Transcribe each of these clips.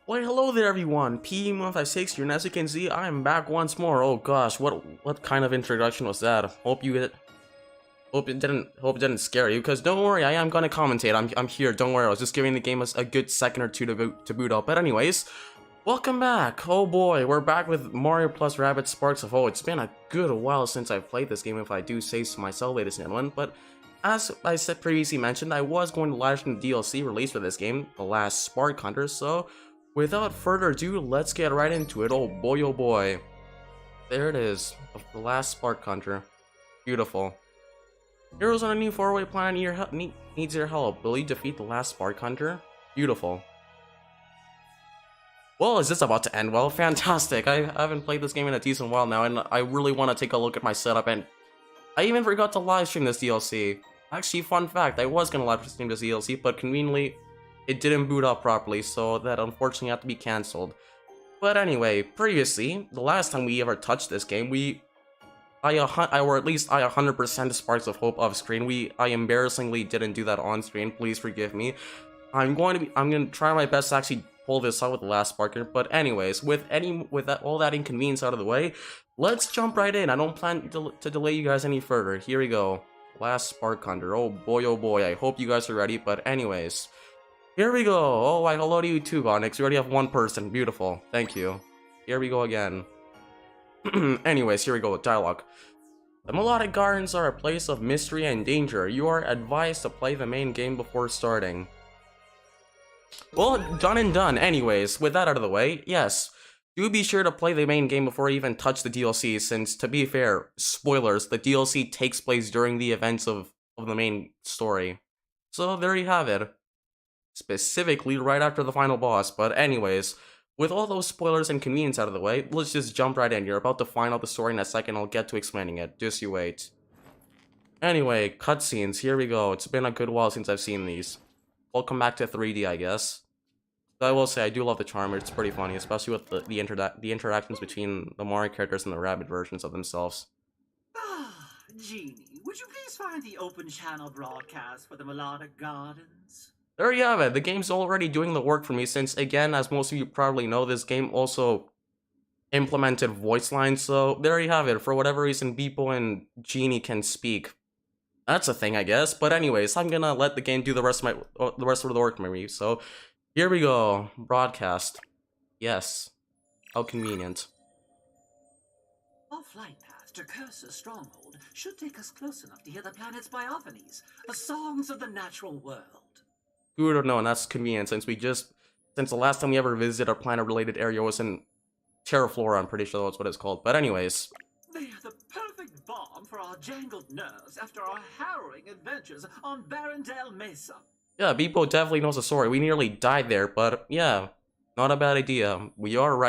Well, hello there everyone, P156 here, and as you can see, I am back once more. Oh gosh, what kind of introduction was that? Hope it didn't scare you, because don't worry, I am gonna commentate. I'm here, don't worry, I was just giving the game a good second or two to boot up. But anyways, welcome back. Oh boy, we're back with Mario plus Rabbids Sparks of Hope. It's been a good while since I've played this game, if I do say so myself, ladies and gentlemen, but as I said previously mentioned, I was going to live stream the DLC release for this game, The Last Spark Hunter, so without further ado, let's get right into it. Oh boy. There it is. The Last Spark Hunter. Beautiful. Heroes on a new faraway planet needs your help. Will you defeat the last Spark Hunter? Beautiful. Well, is this about to end well? Fantastic. I haven't played this game in a decent while now, and I really want to take a look at my setup, and I even forgot to live stream this DLC. Actually, fun fact, I was going to live stream this DLC, but conveniently, it didn't boot up properly, so that unfortunately had to be cancelled. But anyway, previously, the last time we ever touched this game, I 100% Sparks of Hope off screen. I embarrassingly didn't do that on screen. Please forgive me. I'm going to try my best to actually pull this out with the last Sparker. But anyways, with all that inconvenience out of the way, let's jump right in. I don't plan to delay you guys any further. Here we go. Last Spark Hunter. Oh boy. I hope you guys are ready. But anyways, here we go. Oh, hello to you too, Onyx. We already have one person. Beautiful. Thank you. Here we go again. Anyways, here we go. Dialogue. The Melodic Gardens are a place of mystery and danger. You are advised to play the main game before starting. Well, done and done. Anyways, with that out of the way, yes, do be sure to play the main game before you even touch the DLC, since, to be fair, spoilers, the DLC takes place during the events of the main story. So there you have it. Specifically right after the final boss. But anyways, with all those spoilers and convenience out of the way, let's just jump right in. You're about to find out the story in a second. I'll get to explaining it. Just you wait. Anyway, cutscenes. Here we go. It's been a good while since I've seen these. Welcome back to 3D, I guess. But I will say, I do love the charmer. It's pretty funny, especially with the interactions between the Mario characters and the Rabbid versions of themselves. Ah, Genie, would you please find the open channel broadcast for the Melodic Gardens? There you have it. The game's already doing the work for me since, again, as most of you probably know, this game also implemented voice lines, so there you have it. For whatever reason, Beepo and Genie can speak. That's a thing, I guess. But anyways, I'm gonna let the game do the rest of the work for me. So here we go. Broadcast. Yes. How convenient. Our flight path to Curse's stronghold should take us close enough to hear the planet's biophonies, the songs of the natural world. Good or no, and that's convenient since the last time we ever visited a planet-related area was in Terraflora, I'm pretty sure that's what it's called. But anyways. They are the perfect balm for our jangled nerves after our harrowing adventures on Barrendale Mesa. Yeah, Beepo definitely knows the story. We nearly died there, but yeah, not a bad idea. We are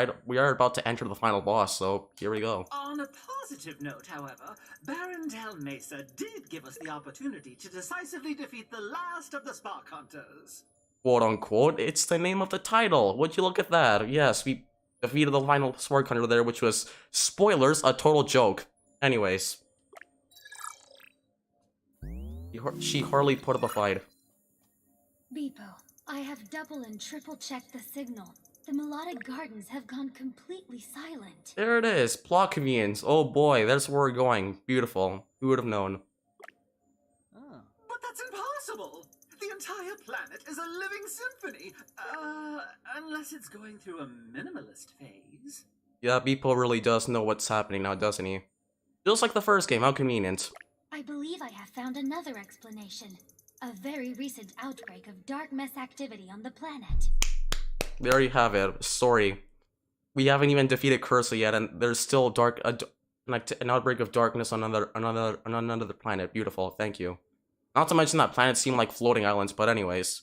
about to enter the final boss, so here we go. On a positive note, however, Barrendale Mesa did give us the opportunity to decisively defeat the last of the Spark Hunters. Quote unquote, it's the name of the title. Would you look at that? Yes, we defeated the final Spark Hunter there, which was, spoilers, a total joke. Anyways. She hardly put up a fight. Beepo, I have double and triple checked the signal. The Melodic Gardens have gone completely silent. There it is. Plot convenience. Oh boy, that's where we're going. Beautiful. Who would have known? Oh. But that's impossible! The entire planet is a living symphony. Unless it's going through a minimalist phase. Yeah, Beepo really does know what's happening now, doesn't he? Just like the first game, how convenient. I believe I have found another explanation. A very recent outbreak of dark mess activity on the planet. There you have it. Sorry. We haven't even defeated Cursa yet, and there's still an outbreak of darkness on another planet. Beautiful, thank you. Not to mention that planets seem like floating islands, but anyways.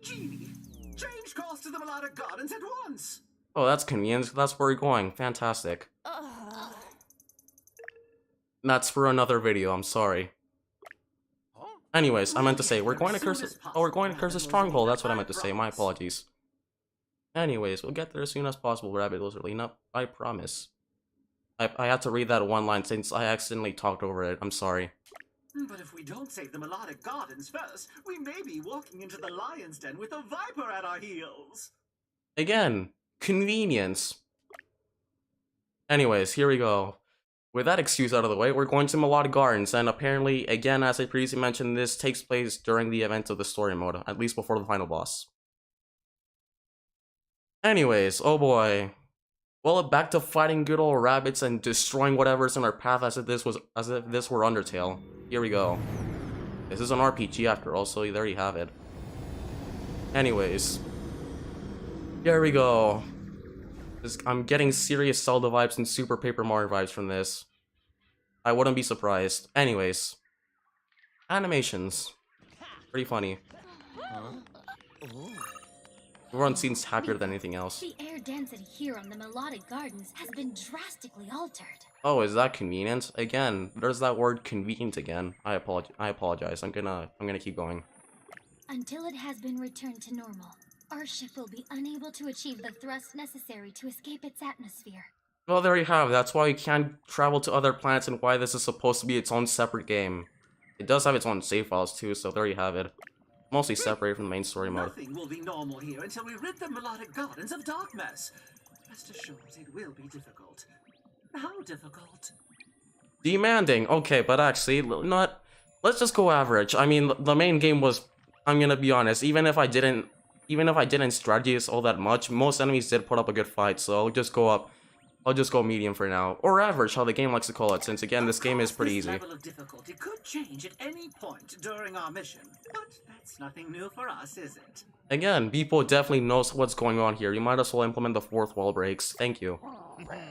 Genie, change course to the Melodic Gardens at once! Oh, that's convenient. That's where we're going. Fantastic. That's for another video, I'm sorry. Anyways, I meant to say, we're going to Curse's stronghold, that's what I meant to say, my apologies. Anyways, we'll get there as soon as possible, Rabbid was really not, I promise. I had to read that one line since I accidentally talked over it, I'm sorry. But if we don't save the melodic gardens first, we may be walking into the lion's den with a viper at our heels. Again, convenience. Anyways, here we go. With that excuse out of the way, we're going to Melodic Gardens, and apparently, again, as I previously mentioned, this takes place during the event of the story mode, at least before the final boss. Anyways, oh boy. Well, back to fighting good old Rabbids and destroying whatever's in our path as if this were Undertale. Here we go. This is an RPG after all, so there you have it. Anyways. Here we go. I'm getting serious Zelda vibes and Super Paper Mario vibes from this. I wouldn't be surprised. Anyways. Animations. Pretty funny. Everyone seems happier than anything else. The air density here on the Melodic Gardens has been drastically altered. Oh, is that convenient? Again, there's that word convenient again. I apologize. I'm gonna keep going. Until it has been returned to normal, our ship will be unable to achieve the thrust necessary to escape its atmosphere. Well, there you have it. That's why you can't travel to other planets and why this is supposed to be its own separate game. It does have its own save files too, so there you have it. Mostly separated from the main story mode. Nothing will be normal here until we rid the melodic gardens of dark mess. Rest assured, it will be difficult. How difficult? Demanding. Okay, but actually, not. Let's just go average. I mean, the main game was. I'm gonna be honest. Even if I didn't strategize all that much, most enemies did put up a good fight. So I'll just go up. I'll just go medium for now, or average, how the game likes to call it. Since again, this game is pretty easy. This level of difficulty could change at any point during our mission, but that's nothing new for us, is it? Again, Beepo definitely knows what's going on here. You might as well implement the fourth wall breaks. Thank you.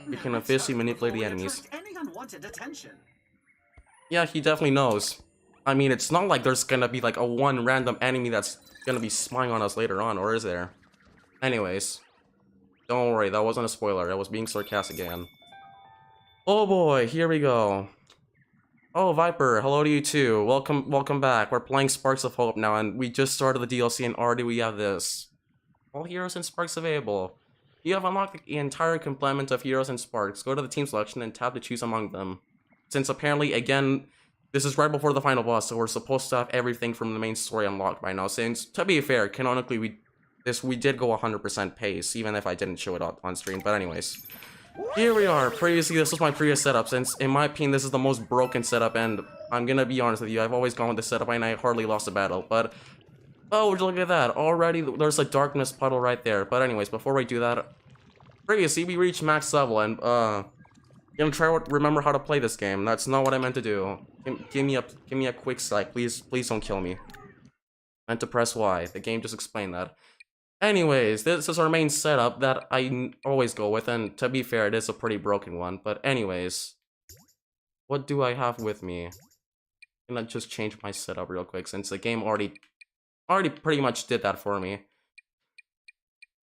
You can officially manipulate the enemies. Any unwanted attention. Yeah, he definitely knows. I mean, it's not like there's gonna be like a one random enemy that's gonna be spying on us later on, or is there? Anyways. Don't worry, that wasn't a spoiler. I was being sarcastic again. Oh boy, here we go. Oh, Viper, hello to you too. Welcome back. We're playing Sparks of Hope now, and we just started the DLC, and already we have this. All heroes and sparks available. You have unlocked the entire complement of heroes and sparks. Go to the team selection and tap to choose among them. Since apparently, again, this is right before the final boss, so we're supposed to have everything from the main story unlocked by now. Since, to be fair, canonically, we did go 100% pace, even if I didn't show it on stream. But anyways, here we are. Previously, this was my previous setup, since in my opinion, this is the most broken setup, and I'm gonna be honest with you, I've always gone with this setup, and I hardly lost a battle. But, oh, would you look at that? Already, there's a darkness puddle right there. But anyways, before we do that, previously, we reached max level, and, gonna try to remember how to play this game. That's not what I meant to do. Give me a quick sec, please don't kill me. I meant to press Y. The game just explained that. Anyways, this is our main setup that I always go with, and to be fair, it is a pretty broken one. But anyways, what do I have with me? I'm gonna just change my setup real quick, since the game already pretty much did that for me.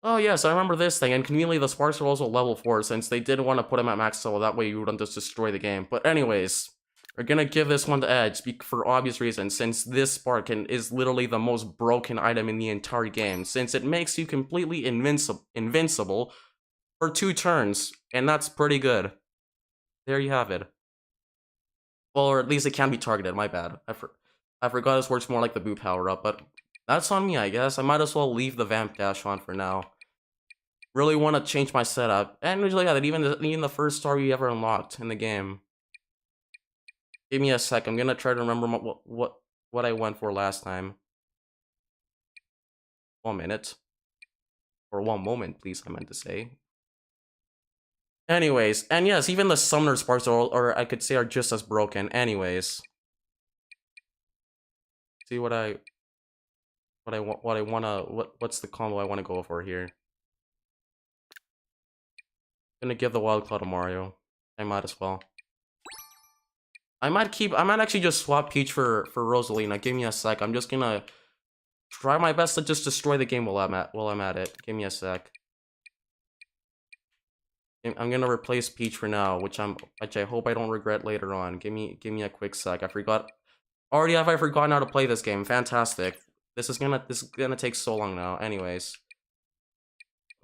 Oh yes, I remember this thing, and conveniently the sparks are also level 4, since they didn't want to put them at max level, that way you wouldn't just destroy the game. But anyways, we're gonna give this one the edge, for obvious reasons, since this spark is literally the most broken item in the entire game, since it makes you completely invincible for 2 turns, and that's pretty good. There you have it. Well, or at least it can be targeted, my bad. I forgot this works more like the boot power-up, but that's on me, I guess. I might as well leave the Vamp Dash on for now. Really want to change my setup, and usually yeah, that even the first star we ever unlocked in the game. Give me a sec. I'm gonna try to remember what I went for last time. 1 minute. Or 1 moment, please, I meant to say. Anyways, and yes, even the Summoner Sparks or I could say are just as broken. Anyways. See what's the combo I wanna go for here. Gonna give the Wild Claw to Mario. I might as well. I might actually just swap Peach for Rosalina. Give me a sec. I'm just gonna try my best to just destroy the game while I'm at it. Give me a sec. I'm gonna replace Peach for now, which I hope I don't regret later on. Give me a quick sec. I forgotten how to play this game. Fantastic. This is gonna take so long now. Anyways.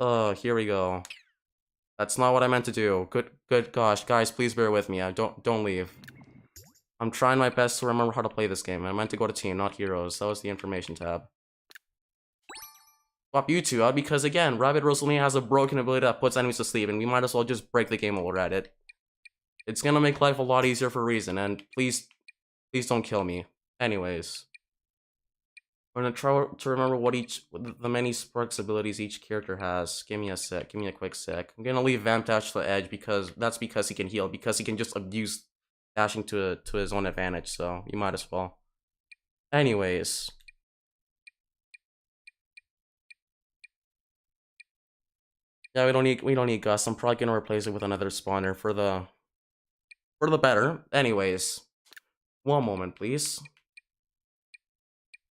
Here we go. That's not what I meant to do. Good gosh, guys, please bear with me. Don't leave. I'm trying my best to remember how to play this game. I meant to go to team, not heroes. That was the information tab. Swap you two out because, again, Rabbid Rosalina has a broken ability that puts enemies to sleep, and we might as well just break the game while we're at it. It's gonna make life a lot easier for a reason, and please don't kill me. Anyways. I'm gonna try to remember what the many Sparks abilities each character has. Give me a sec, give me a quick sec. I'm gonna leave Vamp Dash to the edge because he can heal, because he can just abuse dashing to his own advantage, so you might as well. Anyways. Yeah, we don't need Gus. I'm probably gonna replace it with another spawner for the better. Anyways. One moment, please.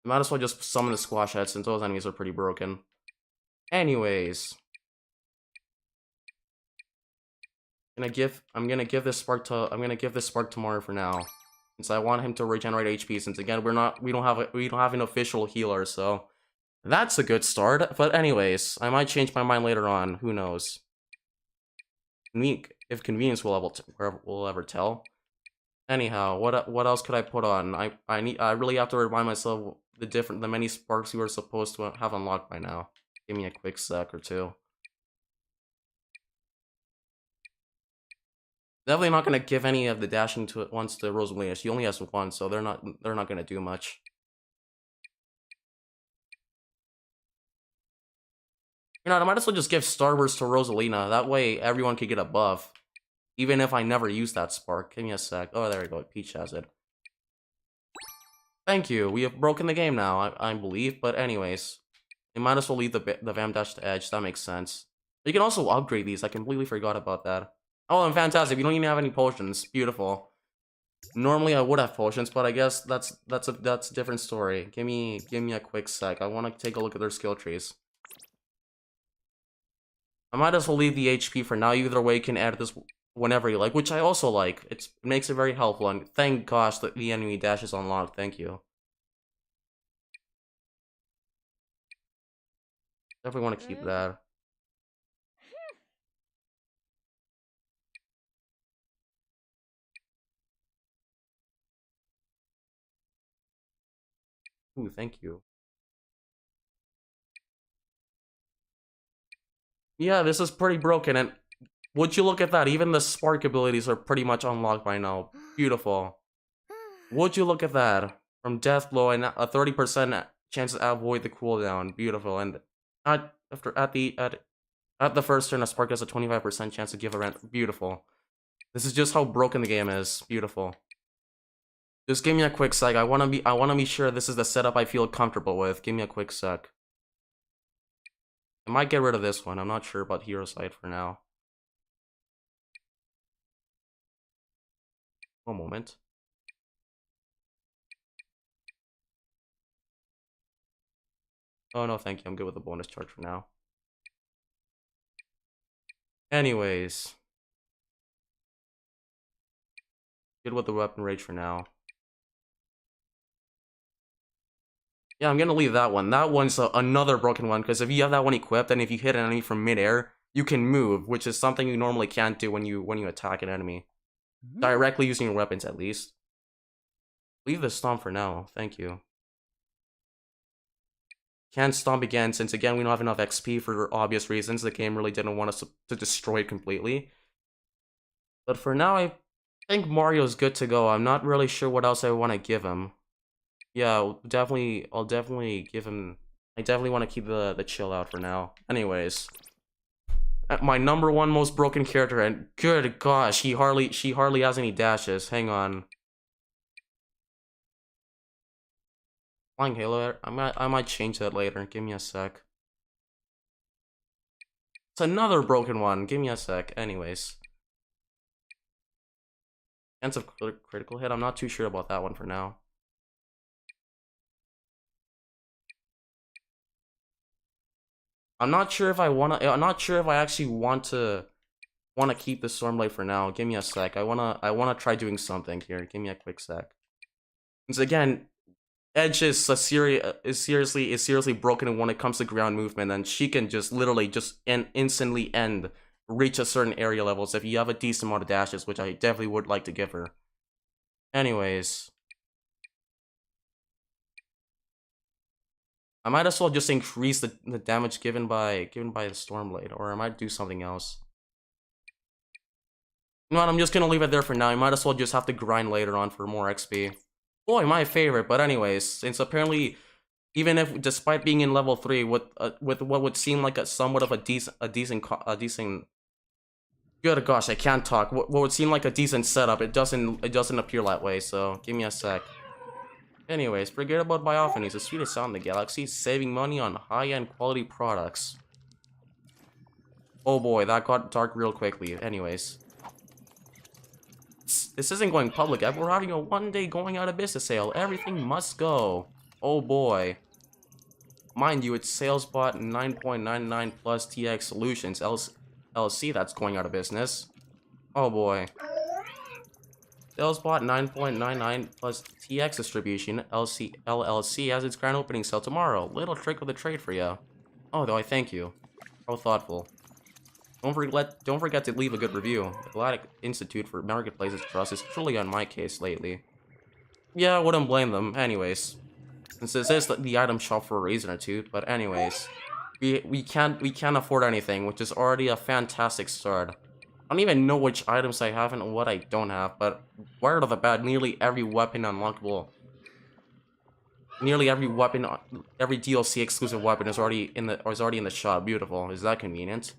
Might as well just summon the squash head since those enemies are pretty broken. Anyways. I'm gonna give this spark to Mario for now. Since I want him to regenerate HP, since again we don't have an official healer, so that's a good start. But anyways, I might change my mind later on, who knows. If convenience will ever tell. Anyhow, what else could I put on? I really have to remind myself the many sparks we were supposed to have unlocked by now. Give me a quick sec or two. Definitely not gonna give any of the dashing once to Rosalina. She only has one, so they're not gonna do much. You know, I might as well just give Starburst to Rosalina. That way everyone could get a buff. Even if I never use that spark. Give me a sec. Oh, there we go. Peach has it. Thank you. We have broken the game now, I believe. But anyways, you might as well leave the Vamp Dash to edge. That makes sense. You can also upgrade these. I completely forgot about that. Oh, and fantastic. You don't even have any potions. Beautiful. Normally I would have potions, but I guess that's a different story. Give me a quick sec. I want to take a look at their skill trees. I might as well leave the HP for now. Either way, you can add this whenever you like, which I also like. It makes it very helpful, and thank gosh that the enemy dash is unlocked. Thank you. Definitely want to keep that. Ooh, thank you. Yeah, this is pretty broken, and would you look at that? Even the spark abilities are pretty much unlocked by now. Beautiful. Would you look at that? From Death Blow and a 30% chance to avoid the cooldown. Beautiful. And at the first turn, a spark has a 25% chance to give a rent. Beautiful. This is just how broken the game is. Beautiful. Just give me a quick sec. I wanna be sure this is the setup I feel comfortable with. Give me a quick sec. I might get rid of this one. I'm not sure about Hero Side for now. One moment. Oh no, thank you. I'm good with the bonus charge for now. Anyways. Good with the weapon rage for now. Yeah, I'm gonna leave that one. That one's another broken one, because if you have that one equipped, and if you hit an enemy from midair, you can move, which is something you normally can't do when you attack an enemy. Directly using your weapons, at least. Leave the stomp for now. Thank you. Can't stomp again, since again we don't have enough XP for obvious reasons. The game really didn't want us to destroy it completely. But for now, I think Mario's good to go. I'm not really sure what else I want to give him. Yeah, I'll definitely give him... I definitely want to keep the chill out for now. Anyways. My #1 most broken character, and good gosh, she hardly has any dashes. Hang on. Flying Halo, I might change that later. Give me a sec. It's another broken one. Give me a sec. Anyways. Chance of critical hit, I'm not too sure about that one for now. I'm not sure if I actually want to keep the Stormblade for now. Give me a sec. I wanna try doing something here. Give me a quick sec. Because again, Edge is seriously broken when it comes to ground movement, and she can just literally instantly reach a certain area levels if you have a decent amount of dashes, which I definitely would like to give her. Anyways. I might as well just increase the damage given by the Stormblade, or I might do something else. You know what, I'm just gonna leave it there for now. You might as well just have to grind later on for more XP. Boy, my favorite, but anyways, since apparently, even if, despite being in level 3, with what would seem like somewhat of a decent, good gosh, I can't talk. What would seem like a decent setup, it doesn't appear that way, so give me a sec. Anyways, forget about Biophonies, the sweetest sound in the galaxy, saving money on high-end quality products. Oh boy, that got dark real quickly. Anyways. This isn't going public yet. We're having a one-day going out of business sale. Everything must go. Oh boy. Mind you, it's SalesBot 9.99 plus TX Solutions LLC that's going out of business. Oh boy. SalesBot 9.99 plus TX Distribution LLC has its grand opening sale tomorrow. Little trick of the trade for you. Oh, though I thank you. How thoughtful. Don't forget to leave a good review. The Galactic Institute for Marketplaces Trust is truly on my case lately. Yeah, I wouldn't blame them. Anyways, since this is the item shop for a reason or two, but anyways, we can't afford anything, which is already a fantastic start. I don't even know which items I have and what I don't have, but right off the bat, nearly every weapon unlockable, every DLC exclusive weapon is already in the shop. Beautiful. Is that convenient?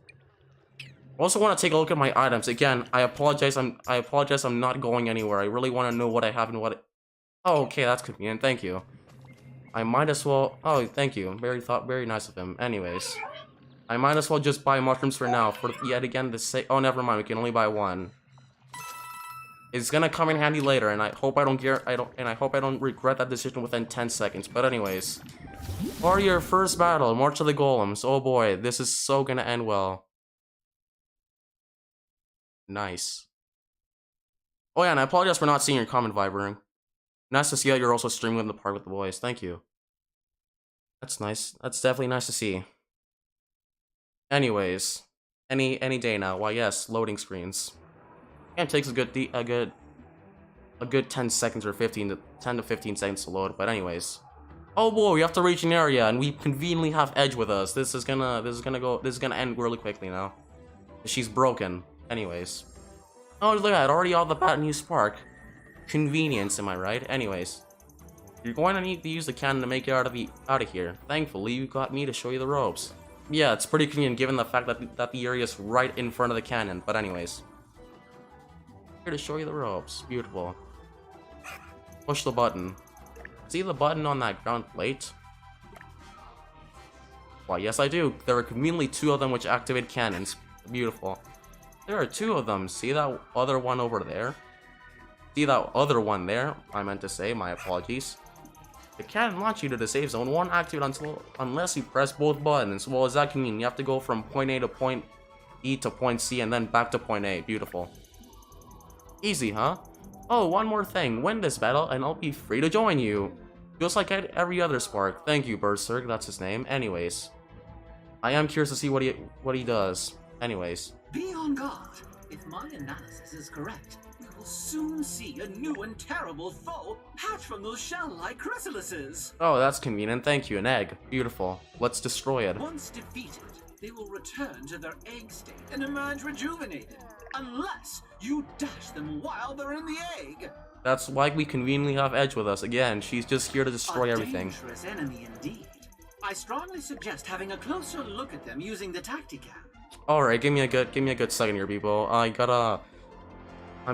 I also want to take a look at my items. Again, I apologize I'm not going anywhere. I really want to know what I have and what Oh, okay, that's convenient. Thank you. I might as well Oh, thank you. Very nice of him. Anyways, I might as well just buy mushrooms for now for yet again the sake Oh, never mind. We can only buy one. It's going to come in handy later, and I hope I don't regret that decision within 10 seconds. But anyways, for your first battle, March of the Golems. Oh boy, this is so going to end well. Nice. Oh yeah, and I apologize for not seeing your comment, Vibering. Nice to see that you're also streaming in the park with the boys. Thank you. That's nice. That's definitely nice to see. Anyways, any day now. Why yes, loading screens. It takes a good 10 seconds or 10 to 15 seconds to load. But anyways, oh boy, we have to reach an area, and we conveniently have Edge with us. This is gonna end really quickly now. She's broken. Anyways. Oh, look at that. Already off the bat, new spark. Convenience, am I right? Anyways. You're going to need to use the cannon to make it out of here. Thankfully, you got me to show you the ropes. Yeah, it's pretty convenient given the fact that the area is right in front of the cannon. But anyways. Here to show you the ropes. Beautiful. Push the button. See the button on that ground plate? Why, yes I do. There are conveniently 2 of them which activate cannons. Beautiful. There are 2 of them. See that other one over there? See that other one there? I meant to say, my apologies. The cannon launches you to the safe zone. Won't activate unless you press both buttons. Well, does that mean you have to go from point A to point E to point C and then back to point A? Beautiful. Easy, huh? Oh, one more thing. Win this battle and I'll be free to join you. Just like every other spark. Thank you, Berserk. That's his name. Anyways. I am curious to see what he does. Anyways. Be on guard. If my analysis is correct, we will soon see a new and terrible foe hatch from those shell-like chrysalises. Oh, that's convenient. Thank you. An egg. Beautiful. Let's destroy it. Once defeated, they will return to their egg state and emerge rejuvenated, unless you dash them while they're in the egg. That's why we conveniently have Edge with us. Again, she's just here to destroy everything. A dangerous enemy indeed. I strongly suggest having a closer look at them using the Tacticam. All right, give me a good second here, people. I gotta.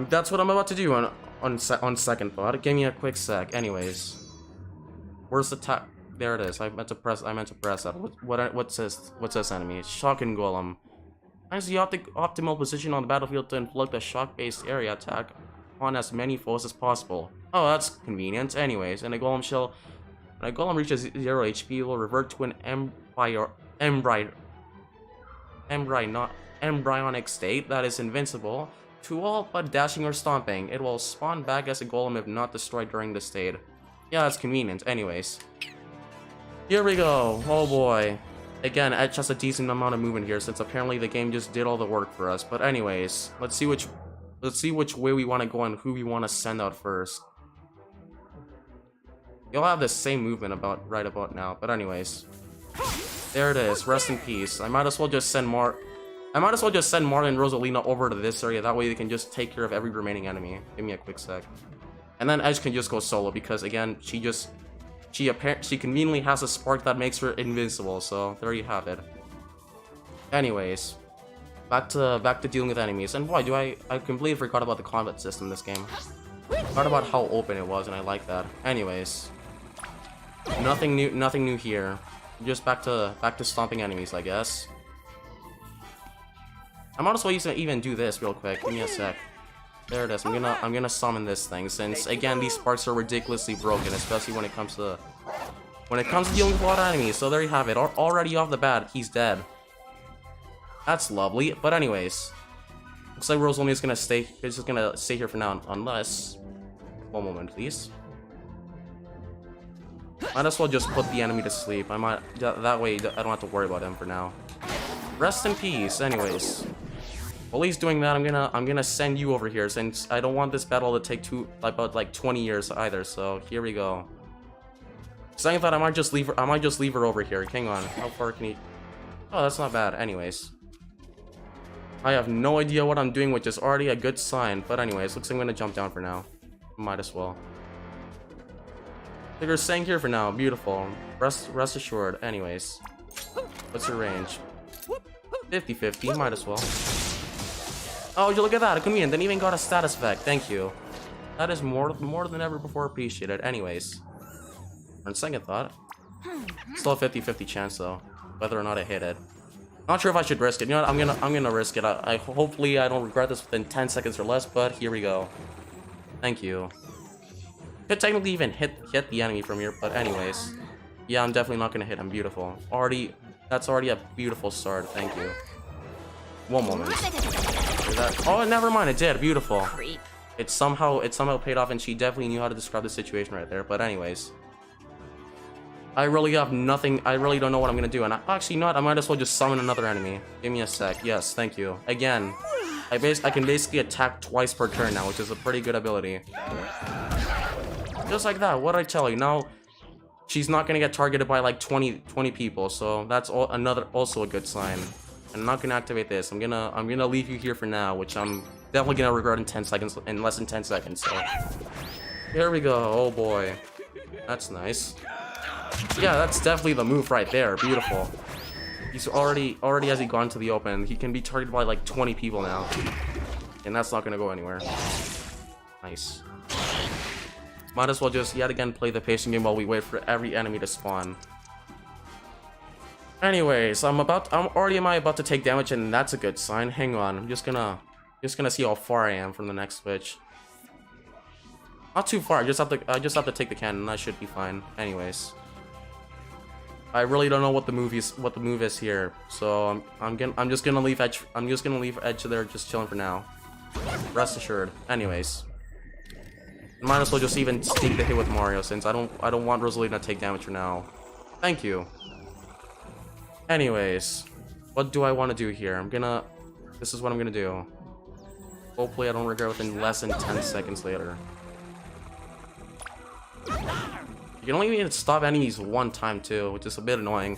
That's what I'm about to do on second thought. Give me a quick sec. Anyways, where's the tap? There it is. I meant to press that. What's this enemy? Shocking Golem. Finds the optimal position on the battlefield to inflict a shock-based area attack on as many foes as possible. Oh, that's convenient. Anyways, and a golem shell. When a golem reaches 0 HP, it will revert to an embryonic state that is invincible to all but dashing or stomping. It will spawn back as a golem if not destroyed during this state. Yeah, that's convenient. Anyways, here we go. Oh boy. Again, Edge has a decent amount of movement here since apparently the game just did all the work for us. But anyways, let's see which way we want to go and who we want to send out first. You'll have the same movement right about now. But anyways, there it is. Rest in peace. I might as well just send Mario and Rosalina over to this area. That way they can just take care of every remaining enemy. Give me a quick sec. And then Edge can just go solo because again, she conveniently has a spark that makes her invincible. So there you have it. Anyways, back to dealing with enemies. And boy, I completely forgot about the combat system in this game. Forgot about how open it was, and I like that. Anyways, nothing new here. Just back to stomping enemies, I guess. I might as well even do this real quick. Give me a sec. There it is. I'm gonna summon this thing, since again these sparks are ridiculously broken, especially when it comes to dealing with a lot of enemies. So there you have it. Already off the bat, he's dead. That's lovely. But anyways, looks like Rosalina's gonna stay. She's just gonna stay here for now, unless. One moment, please. Might as well just put the enemy to sleep. That way I don't have to worry about him for now. Rest in peace. Anyways, while he's doing that, I'm gonna send you over here, since I don't want this battle to take about like 20 years either. So here we go. Second thought, I might just leave her over here. Hang on. How far can he? Oh, that's not bad. Anyways, I have no idea what I'm doing, which is already a good sign. But anyways, looks like I'm gonna jump down for now. Might as well. They're staying here for now. Beautiful. Rest assured. Anyways, what's your range? 50-50. Might as well. Oh, you look at that. Convenient. Then even got a status effect. Thank you. That is more than ever before appreciated. Anyways, on second thought, still a 50-50 chance though, whether or not I hit it. Not sure if I should risk it. You know what? I'm gonna risk it. Hopefully I don't regret this within 10 seconds or less. But here we go. Thank you. Could technically even hit the enemy from here, but anyways, yeah, I'm definitely not gonna hit him. Beautiful. That's already a beautiful start. Thank you. One moment. Oh, never mind. It did. Beautiful. It somehow paid off, and she definitely knew how to describe the situation right there. But anyways, I really have nothing. I really don't know what I'm gonna do, and actually not. I might as well just summon another enemy. Give me a sec. Yes, thank you. Again, I can basically attack twice per turn now, which is a pretty good ability. Just like that. What did I tell you? Now, she's not gonna get targeted by like 20 people, so that's also a good sign. I'm not gonna activate this. I'm gonna leave you here for now, which I'm definitely gonna regret in less than 10 seconds. So here we go. Oh boy, that's nice. Yeah, that's definitely the move right there. Beautiful. He's already has he gone to the open. He can be targeted by like 20 people now, and that's not gonna go anywhere. Nice. Might as well just yet again play the pacing game while we wait for every enemy to spawn. Anyways, I'm about to take damage, and that's a good sign. Hang on, I'm just gonna see how far I am from the next switch. Not too far. I just have to take the cannon, and I should be fine. Anyways, I really don't know what the move is here, so I'm just gonna leave Edge. I'm just gonna leave Edge there, just chilling for now. Rest assured. Anyways, might as well just even sneak the hit with Mario, since I don't want Rosalina to take damage for now. Thank you. Anyways, what do I want to do here? This is what I'm gonna do. Hopefully I don't regret within less than 10 seconds later. You can only even stop enemies one time too, which is a bit annoying.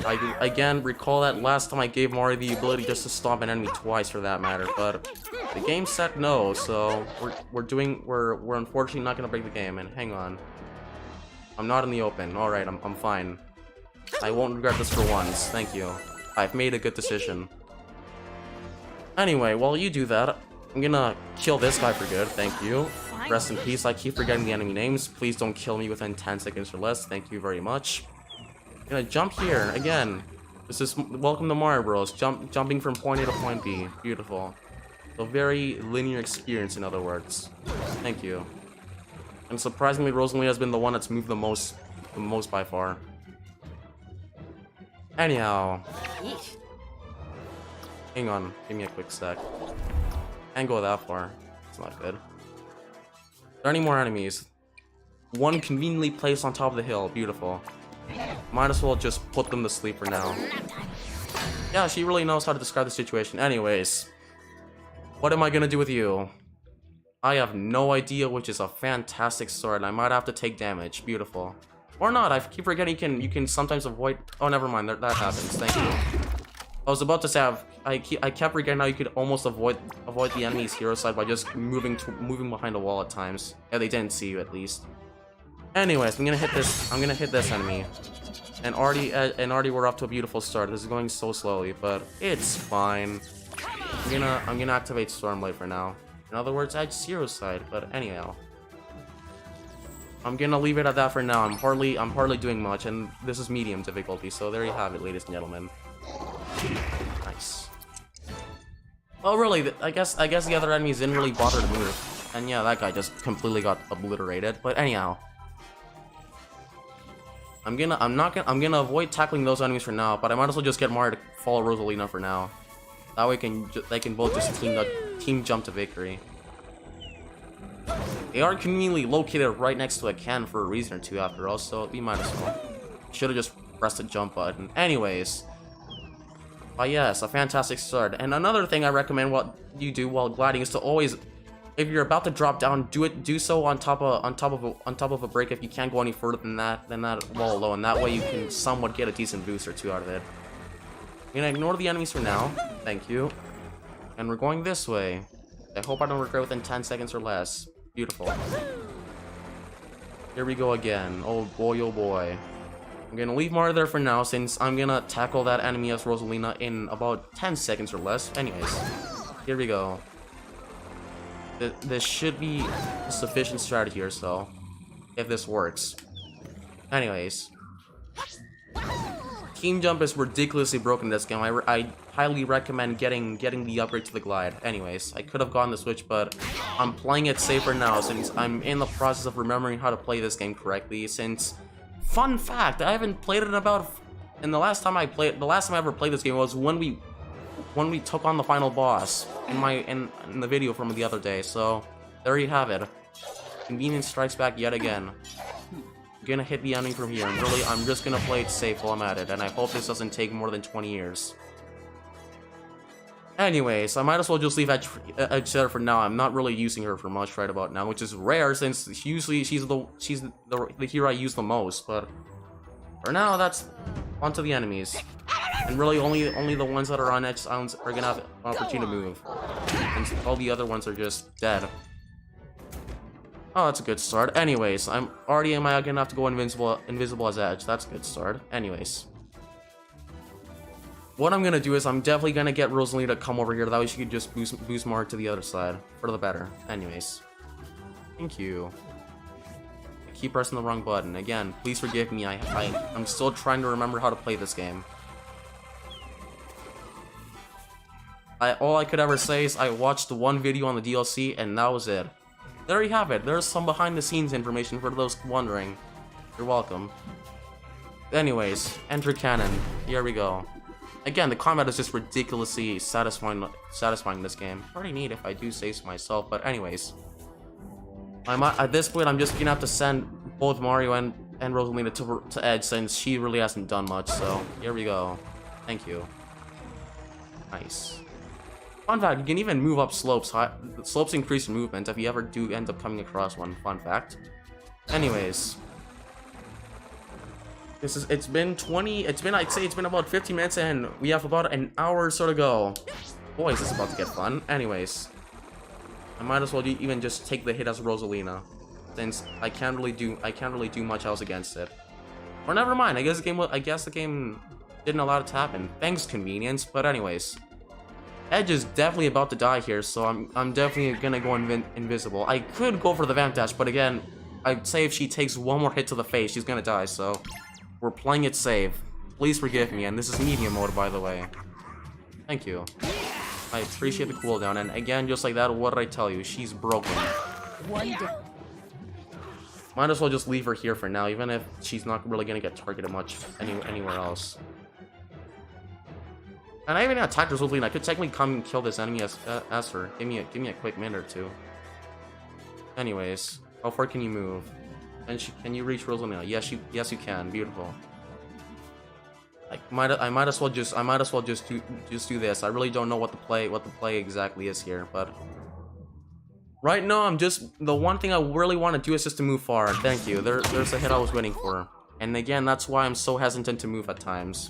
I again recall that last time I gave Mario the ability just to stomp an enemy twice for that matter, but the game said no, so we're unfortunately not gonna break the game. And hang on, I'm not in the open. All right, I'm fine. I won't regret this for once. Thank you. I've made a good decision. Anyway, while you do that, I'm gonna kill this guy for good. Thank you. Rest in peace. I keep forgetting the enemy names. Please don't kill me within 10 seconds or less. Thank you very much. I'm gonna jump here again. This is welcome to Mario Bros. Jumping from point A to point B. Beautiful. A very linear experience, in other words. Thank you. And surprisingly, Rosalina has been the one that's moved the most by far. Anyhow, hang on. Give me a quick sec. Can't go that far. It's not good. Are there any more enemies? One conveniently placed on top of the hill. Beautiful. Might as well just put them to sleep for now. Yeah, she really knows how to describe the situation. Anyways, what am I gonna do with you? I have no idea, which is a fantastic sword. I might have to take damage. Beautiful. Or not. I keep forgetting you can sometimes avoid. Oh, never mind. That happens. Thank you. I was about to say I kept forgetting how you could almost avoid the enemy's hero side by just moving behind a wall at times. Yeah, they didn't see you at least. Anyways, I'm gonna hit this enemy, and already we're off to a beautiful start. This is going so slowly, but it's fine. I'm gonna activate Stormblade for now. In other words, Edge hero side. But anyhow, I'm gonna leave it at that for now. I'm hardly doing much, and this is medium difficulty. So there you have it, ladies and gentlemen. Nice. Oh, really? I guess the other enemies didn't really bother to move, and yeah, that guy just completely got obliterated. But anyhow, I'm gonna avoid tackling those enemies for now. But I might as well just get Mario to follow Rosalina for now. That way they can both just team jump to victory. They are conveniently located right next to a cannon for a reason or two, after all. So we might as well. Should have just pressed the jump button. Anyways. But yes, a fantastic start. And another thing I recommend what you do while gliding is to always, if you're about to drop down, do so on top of a break. If you can't go any further than that wall alone. That way you can somewhat get a decent boost or two out of it. I'm gonna ignore the enemies for now. Thank you. And we're going this way. I hope I don't regret within 10 seconds or less. Beautiful. Here we go again. Oh boy, oh boy. I'm gonna leave Mario there for now, since I'm gonna tackle that enemy as Rosalina in about 10 seconds or less. Anyways, here we go. This should be a sufficient strategy or so, if this works. Anyways, Team Jump is ridiculously broken in this game. I highly recommend getting the upgrade to the glide. Anyways, I could have gotten the Switch, but I'm playing it safer now, since I'm in the process of remembering how to play this game correctly. Since, fun fact, I haven't played it and the last time I ever played this game was when we took on the final boss in the video from the other day. So there you have it. Convenience strikes back yet again. I'm gonna hit the enemy from here, and really, I'm just gonna play it safe while I'm at it, and I hope this doesn't take more than 20 years. Anyways, I might as well just leave Edge there for now. I'm not really using her for much right about now, which is rare, since usually she's the hero I use the most. But for now, that's onto the enemies, and really only the ones that are on Edge Islands are gonna have an opportunity to move, and all the other ones are just dead. Oh, that's a good start. Anyways, am I gonna have to go invisible as Edge? That's a good start. Anyways, what I'm gonna do is I'm definitely gonna get Rosalina to come over here. That way she could just boost Mario to the other side for the better. Anyways, thank you. I keep pressing the wrong button again. Please forgive me. I'm still trying to remember how to play this game. All I could ever say is I watched one video on the DLC, and that was it. There you have it. There's some behind-the-scenes information for those wondering. You're welcome. Anyways, enter cannon. Here we go. Again, the combat is just ridiculously satisfying in this game. Pretty neat if I do say so myself, but anyways. At this point, I'm just gonna have to send both Mario and Rosalina to Edge, since she really hasn't done much, so here we go. Thank you. Nice. Fun fact, you can even move up slopes. Slopes increase movement if you ever do end up coming across one. Fun fact. Anyways. I'd say it's been about 15 minutes, and we have about an hour or so to go. Boy, is this about to get fun. Anyways. I might as well even just take the hit as Rosalina, since I can't really do much else against it. Or never mind, I guess the game didn't allow it to happen. Thanks, convenience. But anyways. Edge is definitely about to die here, so I'm definitely gonna go invisible. I could go for the vamp dash, but again, I'd say if she takes one more hit to the face, she's gonna die, so we're playing it safe. Please forgive me, and this is medium mode, by the way. Thank you. I appreciate the cooldown, and again, just like that, what did I tell you? She's broken. Might as well just leave her here for now, even if she's not really gonna get targeted much anywhere else. And I even attacked Rosalina. I could technically come and kill this enemy as her. Give me a quick minute or two. Anyways, how far can you move? And can you reach Rosalina? Yes, you can. Beautiful. I might as well just do this. I really don't know what the play exactly is here, but Right now, I'm just... The one thing I really want to do is just to move far. Thank you. There's a hit I was waiting for. And again, that's why I'm so hesitant to move at times.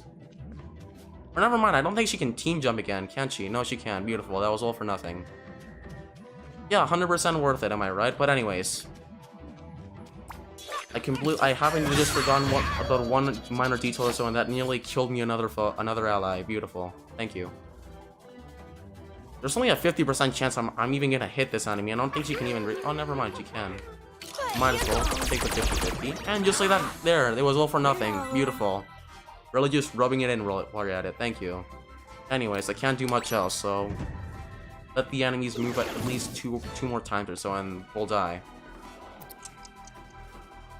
Or never mind, I don't think she can team jump again, can she? No, she can. Beautiful. That was all for nothing. Yeah, 100% worth it, am I right? But anyways... I haven't just forgotten about one minor detail or so, and that nearly killed me another ally. Beautiful. Thank you. There's only a 50% chance I'm even gonna hit this enemy. I don't think she can even oh, never mind, she can. Might as well take the 50-50. And just like that, there, it was all for nothing. Beautiful. Really just rubbing it in while you're at it. Thank you. Anyways, I can't do much else, so... Let the enemies move at least two more times or so, and we'll die.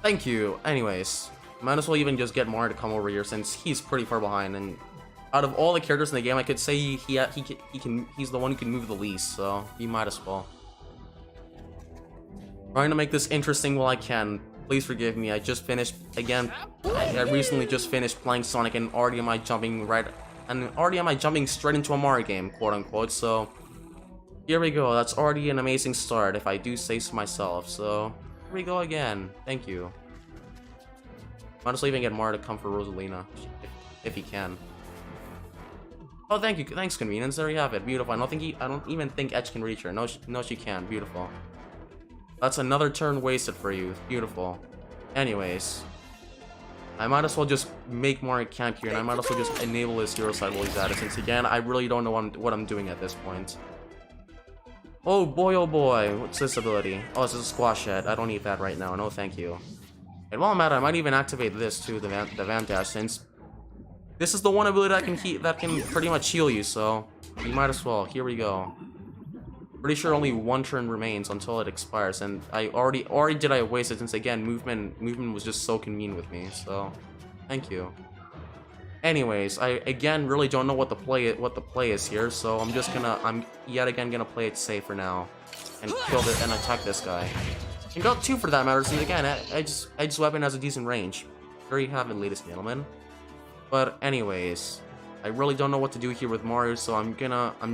Thank you. Anyways, might as well even just get Mario to come over here since he's pretty far behind, and out of all the characters in the game, I could say he's the one who can move the least, so he might as well. Trying to make this interesting while I can. Please forgive me. I just finished again. I recently just finished playing Sonic, and already am I jumping straight into a Mario game, quote unquote. So here we go. That's already an amazing start, if I do say so myself. So. Here we go again. Thank you. Might as well even get Mario to come for Rosalina, if he can. Oh, thank you. Thanks, Convenience. There you have it. Beautiful. I don't even think Edge can reach her. No, she can. Beautiful. That's another turn wasted for you. Beautiful. Anyways, I might as well just make Mario camp here, and I might as well just enable his hero side while he's at it. Since again, I really don't know what I'm doing at this point. Oh boy, what's this ability? Oh, this is a squash head. I don't need that right now. No, thank you. And while I'm at it, I might even activate this too, the Van Dash, since this is the one ability that can pretty much heal you. So you might as well. Here we go. Pretty sure only one turn remains until it expires, and I already waste it since again movement was just so convenient with me. So thank you. Anyways, I again really don't know what the play is here, so I'm yet again gonna play it safe for now, and kill it and attack this guy. And go 2 for that matter, since again, Edge's weapon has a decent range. There you have it, ladies and gentlemen. But anyways, I really don't know what to do here with Mario, so I'm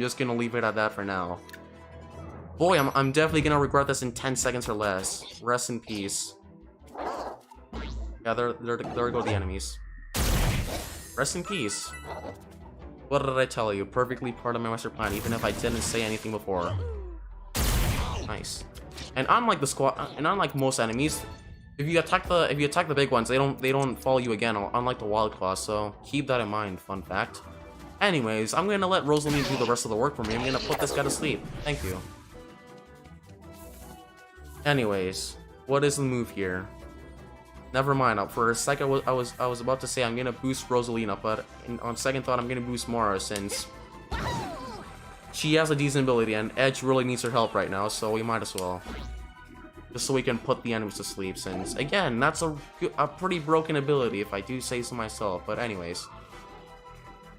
just gonna leave it at that for now. Boy, I'm definitely gonna regret this in 10 seconds or less. Rest in peace. Yeah, there go the enemies. Rest in peace. What did I tell you? Perfectly part of my master plan, even if I didn't say anything before. Nice. And unlike most enemies, if you attack the big ones, they don't follow you again, unlike the Wild Claw. So keep that in mind. Fun fact. Anyways, I'm gonna let Rosalina do the rest of the work for me. I'm gonna put this guy to sleep. Thank you. Anyways, what is the move here? Never mind. For a second, I was about to say I'm gonna boost Rosalina, but on second thought, I'm gonna boost Mario since she has a decent ability, and Edge really needs her help right now. So we might as well, just so we can put the enemies to sleep. Since again, that's a pretty broken ability, if I do say so myself. But anyways,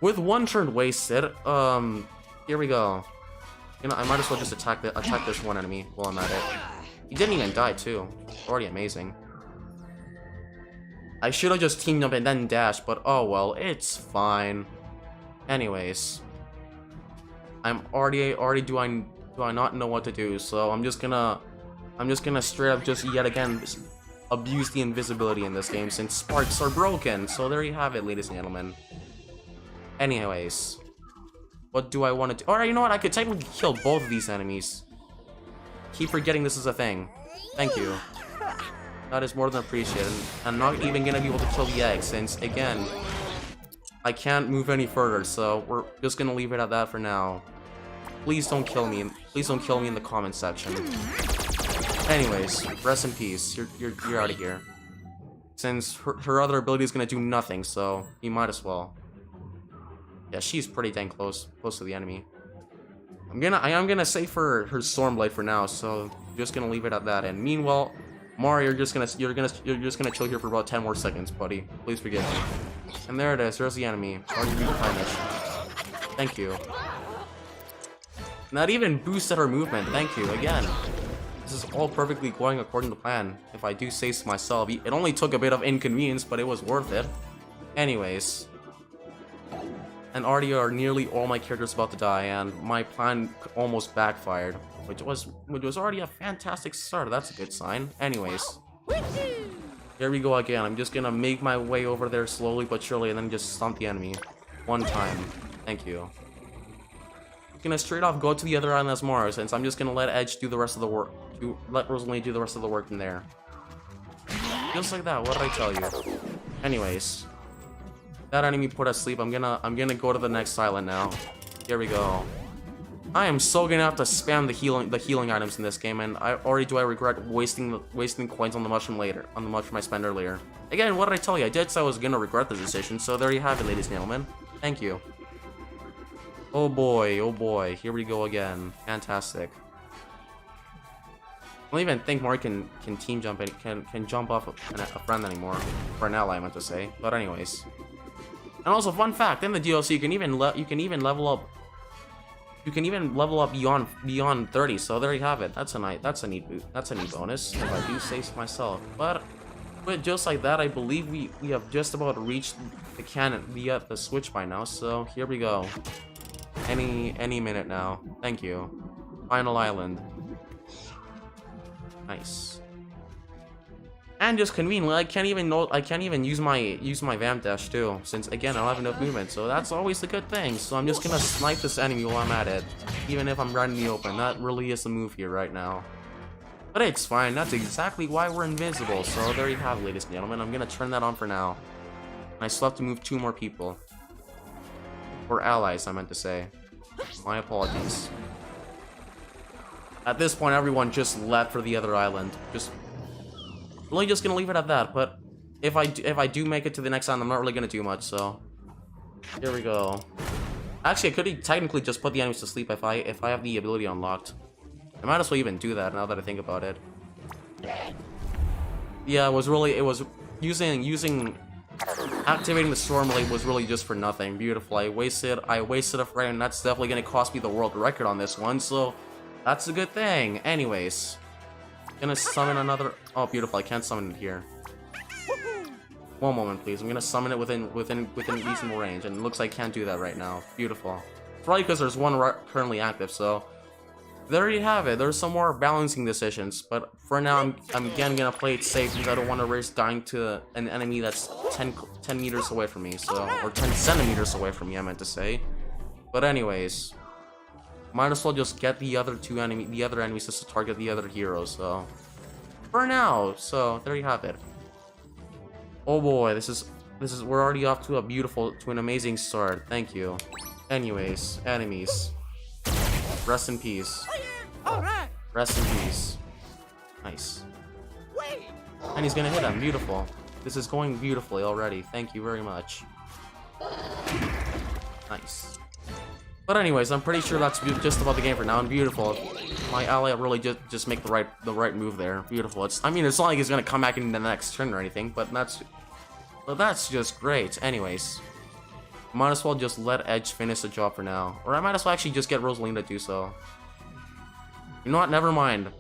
with one turn wasted, here we go. You know, I might as well just attack this one enemy while I'm at it. He didn't even die too. Already amazing. I should have just teamed up and then dashed, but oh well, it's fine. Anyways, I'm already do I not know what to do, so I'm just gonna straight up just yet again abuse the invisibility in this game since sparks are broken. So there you have it, ladies and gentlemen. Anyways, what do I want to do? Alright, you know what? I could technically kill both of these enemies. Keep forgetting this is a thing. Thank you. That is more than appreciated. I'm not even gonna be able to kill the egg since, again, I can't move any further, so we're just gonna leave it at that for now. Please don't kill me. Please don't kill me in the comment section. Anyways, rest in peace. You're out of here. Since her other ability is gonna do nothing, so you might as well. Yeah, she's pretty dang close to the enemy. I am gonna save for her Stormblade for now, so I'm just gonna leave it at that. And meanwhile, Mario, you're just gonna chill here for about 10 more seconds, buddy. Please forgive me. And there it is. There's the enemy. Already replenished. Thank you. Not even boosted her movement. Thank you again. This is all perfectly going according to plan, if I do say so myself. It only took a bit of inconvenience, but it was worth it. Anyways. And already are nearly all my characters about to die, and my plan almost backfired. which was already a fantastic start. That's a good sign. Anyways, here we go again. I'm just gonna make my way over there slowly but surely, and then just stomp the enemy one time. Thank you. I'm gonna straight off go to the other island as more, since I'm just gonna let Edge do the rest of the work. Let Rosalie do the rest of the work in there. Just like that. What did I tell you? Anyways, that enemy put us asleep. I'm gonna go to the next island now. Here we go. I am so gonna have to spam the healing items in this game, and I regret wasting coins on the mushroom I spent earlier. Again, what did I tell you? I did say I was gonna regret the decision, so there you have it, ladies and gentlemen. Thank you. Oh boy, here we go again. Fantastic. I don't even think Mark can team jump can jump off a friend anymore, or an ally, I meant to say. But anyways, and also fun fact: in the DLC, you can even level up. You can even level up beyond 30. So there you have it. That's a neat bonus, if I do say so myself. But just like that, I believe we have just about reached the switch by now. So here we go. Any minute now. Thank you. Final island. Nice. And just conveniently, I can't even use my vamp dash too, since again I don't have enough movement. So that's always a good thing. So I'm just gonna snipe this enemy while I'm at it, even if I'm right in the open. That really is the move here right now. But it's fine. That's exactly why we're invisible. So there you have it, ladies and gentlemen. I'm gonna turn that on for now. And I still have to move 2 more people. Or allies, I meant to say. My apologies. At this point, everyone just left for the other island. Really just gonna leave it at that. But if I do make it to the next island, I'm not really gonna do much. So here we go. Actually, I could technically just put the enemies to sleep if I have the ability unlocked. I might as well even do that now that I think about it. Yeah, it was using activating the storm blade was really just for nothing. Beautiful. I wasted a frame, and that's definitely gonna cost me the world record on this one. So that's a good thing. Anyways, gonna summon another. Oh, beautiful! I can't summon it here. One moment, please. I'm gonna summon it within reasonable range, and it looks like I can't do that right now. Beautiful. Probably because there's one currently active. So there you have it. There's some more balancing decisions, but for now, I'm again gonna play it safe because I don't want to risk dying to an enemy that's 10 meters away from me. So, or 10 centimeters away from me, I meant to say. But anyways, might as well just get the other enemies just to target the other heroes. So for now, so there you have it. Oh boy, we're already off to an amazing start. Thank you. Anyways, enemies, rest in peace. Rest in peace. Nice. And he's gonna hit him. Beautiful. This is going beautifully already. Thank you very much. Nice. But anyways, I'm pretty sure that's just about the game for now. And beautiful. My ally really just make the right move there. Beautiful. It's not like he's gonna come back in the next turn or anything, but that's just great. Anyways, might as well just let Edge finish the job for now, or I might as well actually just get Rosaline to do so. You know what? Never mind.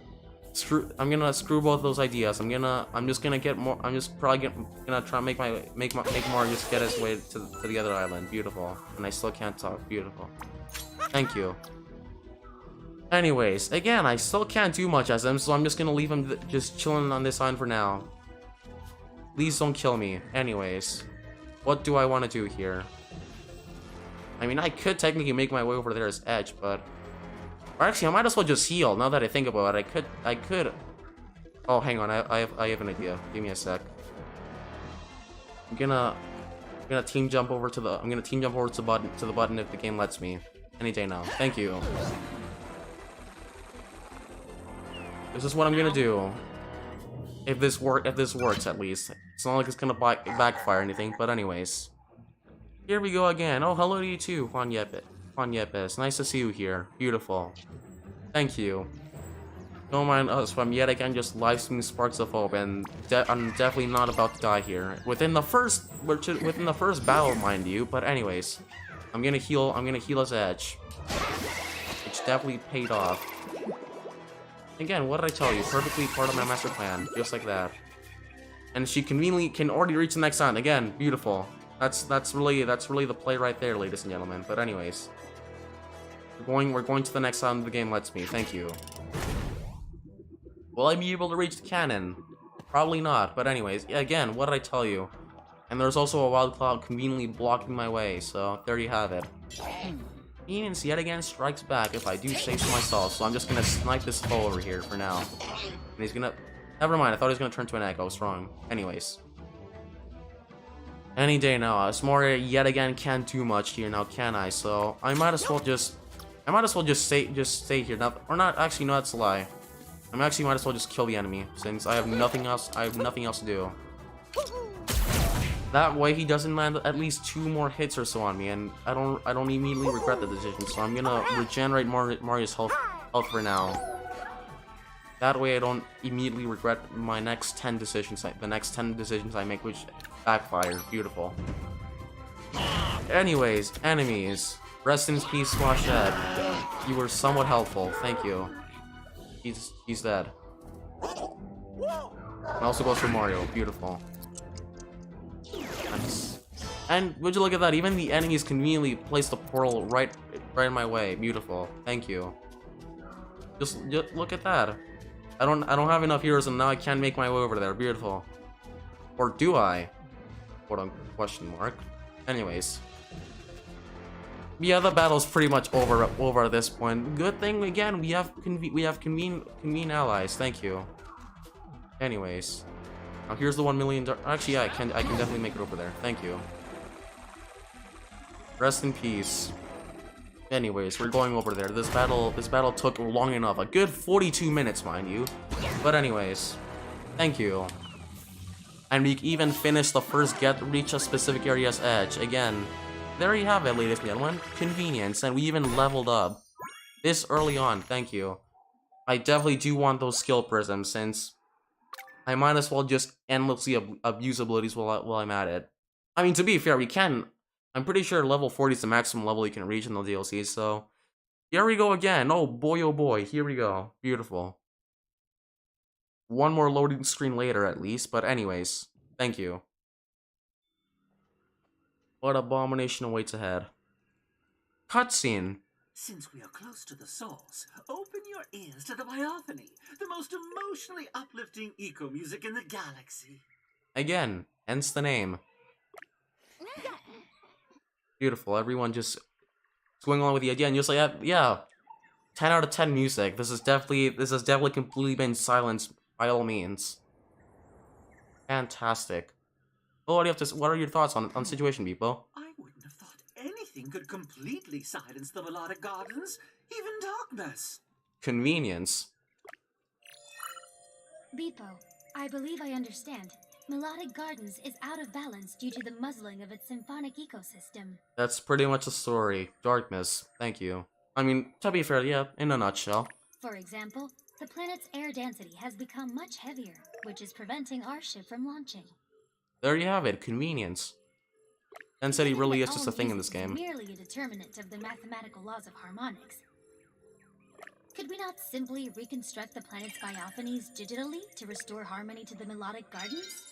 I'm gonna screw both those ideas. I'm just gonna get more. I'm just probably gonna try and make more just get his way to the other island. Beautiful. And I still can't talk. Beautiful. Thank you. Anyways, again, I still can't do much as him, so I'm just gonna leave him just chilling on this island for now. Please don't kill me. Anyways, what do I want to do here? I mean, I could technically make my way over there as Edge, but or actually, I might as well just heal. Now that I think about it, I could. Oh, hang on. I have an idea. Give me a sec. I'm gonna team jump over to the. I'm gonna team jump over to the button if the game lets me. Any day now. Thank you. This is what I'm gonna do. If this works at least. It's not like it's gonna backfire or anything. But anyways, here we go again. Oh, hello to you too, Juan Yepes. Nice to see you here. Beautiful. Thank you. Don't mind us from yet again just live streaming Sparks of Hope, and I'm definitely not about to die here. Within the first battle, mind you. But anyways, I'm gonna heal his Edge, which definitely paid off. Again, what did I tell you? Perfectly part of my master plan, just like that. And she conveniently can already reach the next island. Again, beautiful. That's really the play right there, ladies and gentlemen. But anyways, We're going to the next island the game lets me. Thank you. Will I be able to reach the cannon? Probably not, but anyways, again, what did I tell you? And there's also a wild cloud conveniently blocking my way, so there you have it. Convenience yet again strikes back if I do say so myself, so I'm just gonna snipe this foe over here for now. And he's gonna... Never mind, I thought he was gonna turn to an egg, I was wrong. Anyways. Any day now, Asmora yet again can't do much here now, can I? So, I might as well just stay here. Now, or not, actually, no, that's a lie. I might as well just kill the enemy, since I have nothing else to do. That way he doesn't land at least 2 more hits or so on me, and I don't immediately regret the decision, so I'm gonna regenerate Mario's health for now. That way I don't immediately regret my next 10 decisions, the next 10 decisions I make which backfire. Beautiful. Anyways, enemies. Rest in peace, Squash Ed. You were somewhat helpful, thank you. He's dead. And also goes for Mario, beautiful. Nice. And would you look at that, even the enemies conveniently placed a portal right in my way. Beautiful. Thank you. Just look at that. I don't have enough heroes and now I can't make my way over there. Beautiful. Or do I? Question mark. Anyways. Yeah, the battle's pretty much over at this point. Good thing again, we have convenient allies. Thank you. Anyways. Now here's the 1 million. Actually, yeah, I can definitely make it over there. Thank you. Rest in peace. Anyways, we're going over there. This battle took long enough. A good 42 minutes, mind you. But anyways, thank you. And we even finished the first reach a specific area's edge. Again, there you have it, ladies and gentlemen. Convenience, and we even leveled up. This early on, thank you. I definitely do want those skill prisms, since I might as well just endlessly abuse abilities while I'm at it. I mean, to be fair, we can. I'm pretty sure level 40 is the maximum level you can reach in the DLC, so... Here we go again. Oh boy, here we go. Beautiful. One more loading screen later, at least, but anyways. Thank you. What abomination awaits ahead. Cutscene. Since we are close to the source, open your ears to the Biophony, the most emotionally uplifting eco-music in the galaxy. Again, hence the name. Beautiful, everyone just going along with the idea, and just like, yeah, 10 out of 10 music. This has definitely completely been silenced by all means. Fantastic. Oh, what are your thoughts on the situation, Beepo? I wouldn't have thought anything could completely silence the melodic gardens, even darkness. Convenience. Beepo, I believe I understand. Melodic Gardens is out of balance due to the muzzling of its symphonic ecosystem. That's pretty much the story. Darkness. Thank you. I mean, to be fair, yeah, in a nutshell. For example, the planet's air density has become much heavier, which is preventing our ship from launching. There you have it. Convenience. Density really is just a thing in this game. Merely a determinant of the mathematical laws of harmonics. Could we not simply reconstruct the planet's biophonies digitally to restore harmony to the melodic gardens?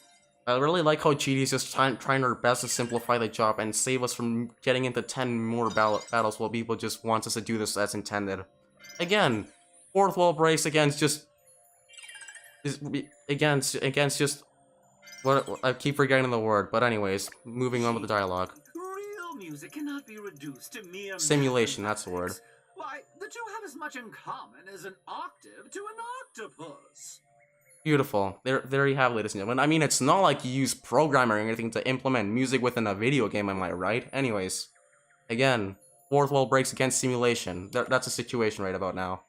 I really like how GD's just trying her best to simplify the job and save us from getting into 10 more battles while people just want us to do this as intended. Again, fourth wall breaks against just what I keep forgetting the word, but anyways, moving on with the dialogue. Real music cannot be reduced to mere Simulation, that's the word. Why, the two have as much in common as an octave to an octopus. Beautiful. There you have it, ladies and gentlemen. I mean, it's not like you use programming or anything to implement music within a video game, am I right? Anyways, again, fourth wall breaks against simulation. That's a situation right about now.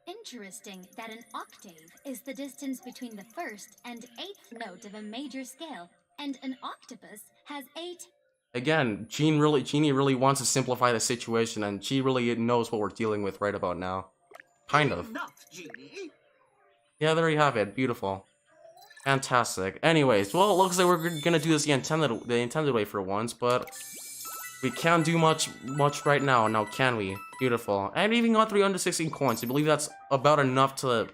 Interesting that an octave is the distance between the first and 8th note of a major scale, and an octopus has 8. Again, Genie really wants to simplify the situation, and she really knows what we're dealing with right about now. Kind of. Enough, Genie. Yeah, there you have it. Beautiful. Fantastic. Anyways, well, it looks like we're gonna do this the intended way for once, but we can't do much right now, can we? Beautiful. And even got 316 coins. I believe that's about enough to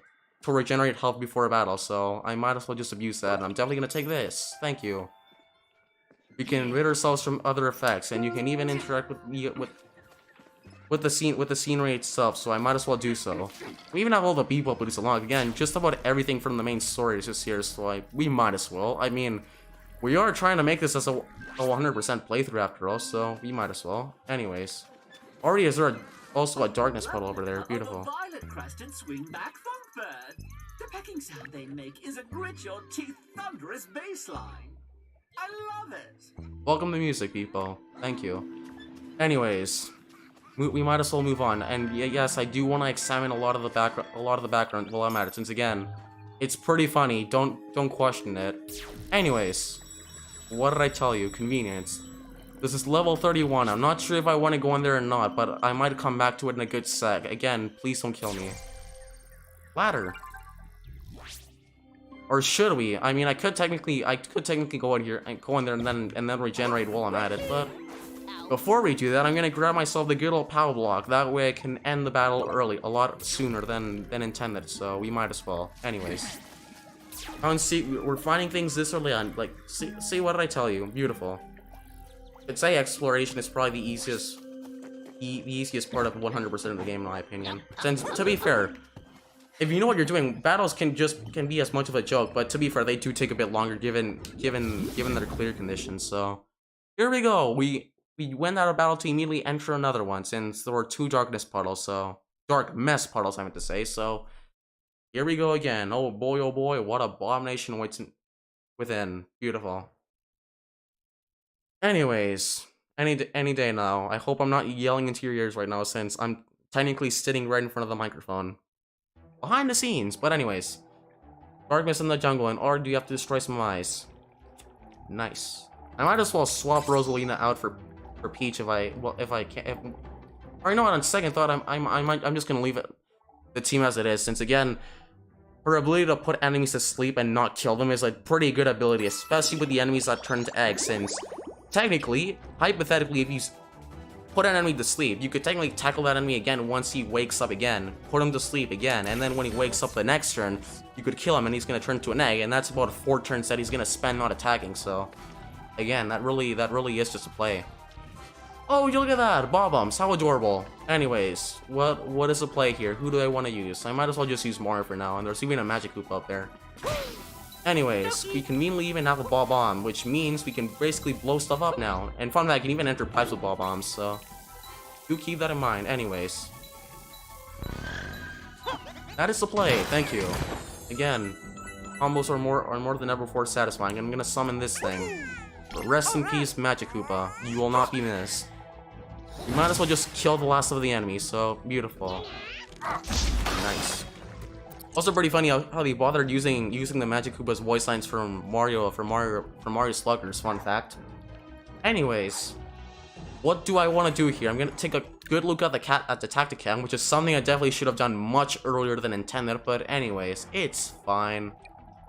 regenerate health before a battle, so I might as well just abuse that, and I'm definitely gonna take this. Thank you. We can rid ourselves from other effects, and you can even interact with with the scenery itself, so I might as well do so. We even have all the people produce along. Again, just about everything from the main story is just here, so we might as well. I mean, we are trying to make this as a 100% playthrough after all, so we might as well. Anyways, already is there also a darkness puddle over there? Beautiful. Violet-crested swingback thungbird. The pecking sound they make is a grit-your-teeth thunderous bass line. I love it. Welcome to music, people. Thank you. Anyways, we might as well move on. And yes, I do want to examine a lot of the background while I'm at it, since again, it's pretty funny. Don't question it. Anyways, what did I tell you? Convenience. This is level 31. I'm not sure if I want to go in there or not, but I might come back to it in a good sec. Again, please don't kill me. Ladder. Or should we? I mean, I could technically go in here and go in there and then regenerate while I'm at it. But before we do that, I'm gonna grab myself the good old power block. That way, I can end the battle early, a lot sooner than intended. So we might as well. Anyways, see, we're finding things this early on. Like, see, what did I tell you? Beautiful. I'd say exploration is probably the easiest part of 100% of the game, in my opinion. Since, to be fair, if you know what you're doing, battles can be as much of a joke, but to be fair, they do take a bit longer given their clear conditions. So here we go. We went out of battle to immediately enter another one, since there were 2 darkness puddles, so dark mess puddles, I meant to say. So here we go again. Oh boy, what abomination waits within. Beautiful. Anyways, any day now. I hope I'm not yelling into your ears right now, since I'm technically sitting right in front of the microphone. Behind the scenes, but anyways. Darkness in the jungle, and or do you have to destroy some eyes? Nice. I might as well swap Rosalina out for Peach if I can. Or you know what? On second thought, I'm just gonna leave the team as it is, since again, her ability to put enemies to sleep and not kill them is a pretty good ability, especially with the enemies that turn into eggs. Since technically, hypothetically, if you put an enemy to sleep, you could technically tackle that enemy again once he wakes up again, put him to sleep again, and then when he wakes up the next turn, you could kill him and he's gonna turn into an egg, and that's about 4 turns that he's gonna spend not attacking. So again, that really is just a play. Oh, you look at that! Bob-Bombs, how adorable. Anyways, what is the play here? Who do I want to use? I might as well just use Mario for now, and there's even a magic hoop up there. Anyways, we conveniently even have a Bob-Bomb, which means we can basically blow stuff up now. And fun fact, I can even enter pipes with Bob-Bombs, so do keep that in mind. Anyways, that is the play. Thank you. Again, combos are more than ever before satisfying. I'm gonna summon this thing. Rest in peace, Magic Koopa. You will not be missed. You might as well just kill the last of the enemies, so beautiful. Nice. Also pretty funny how they bothered using the Magic Koopa's voice lines from Mario Sluggers, fun fact. Anyways, what do I want to do here? I'm gonna take a good look at the Tacticam, which is something I definitely should have done much earlier than intended, but anyways, it's fine.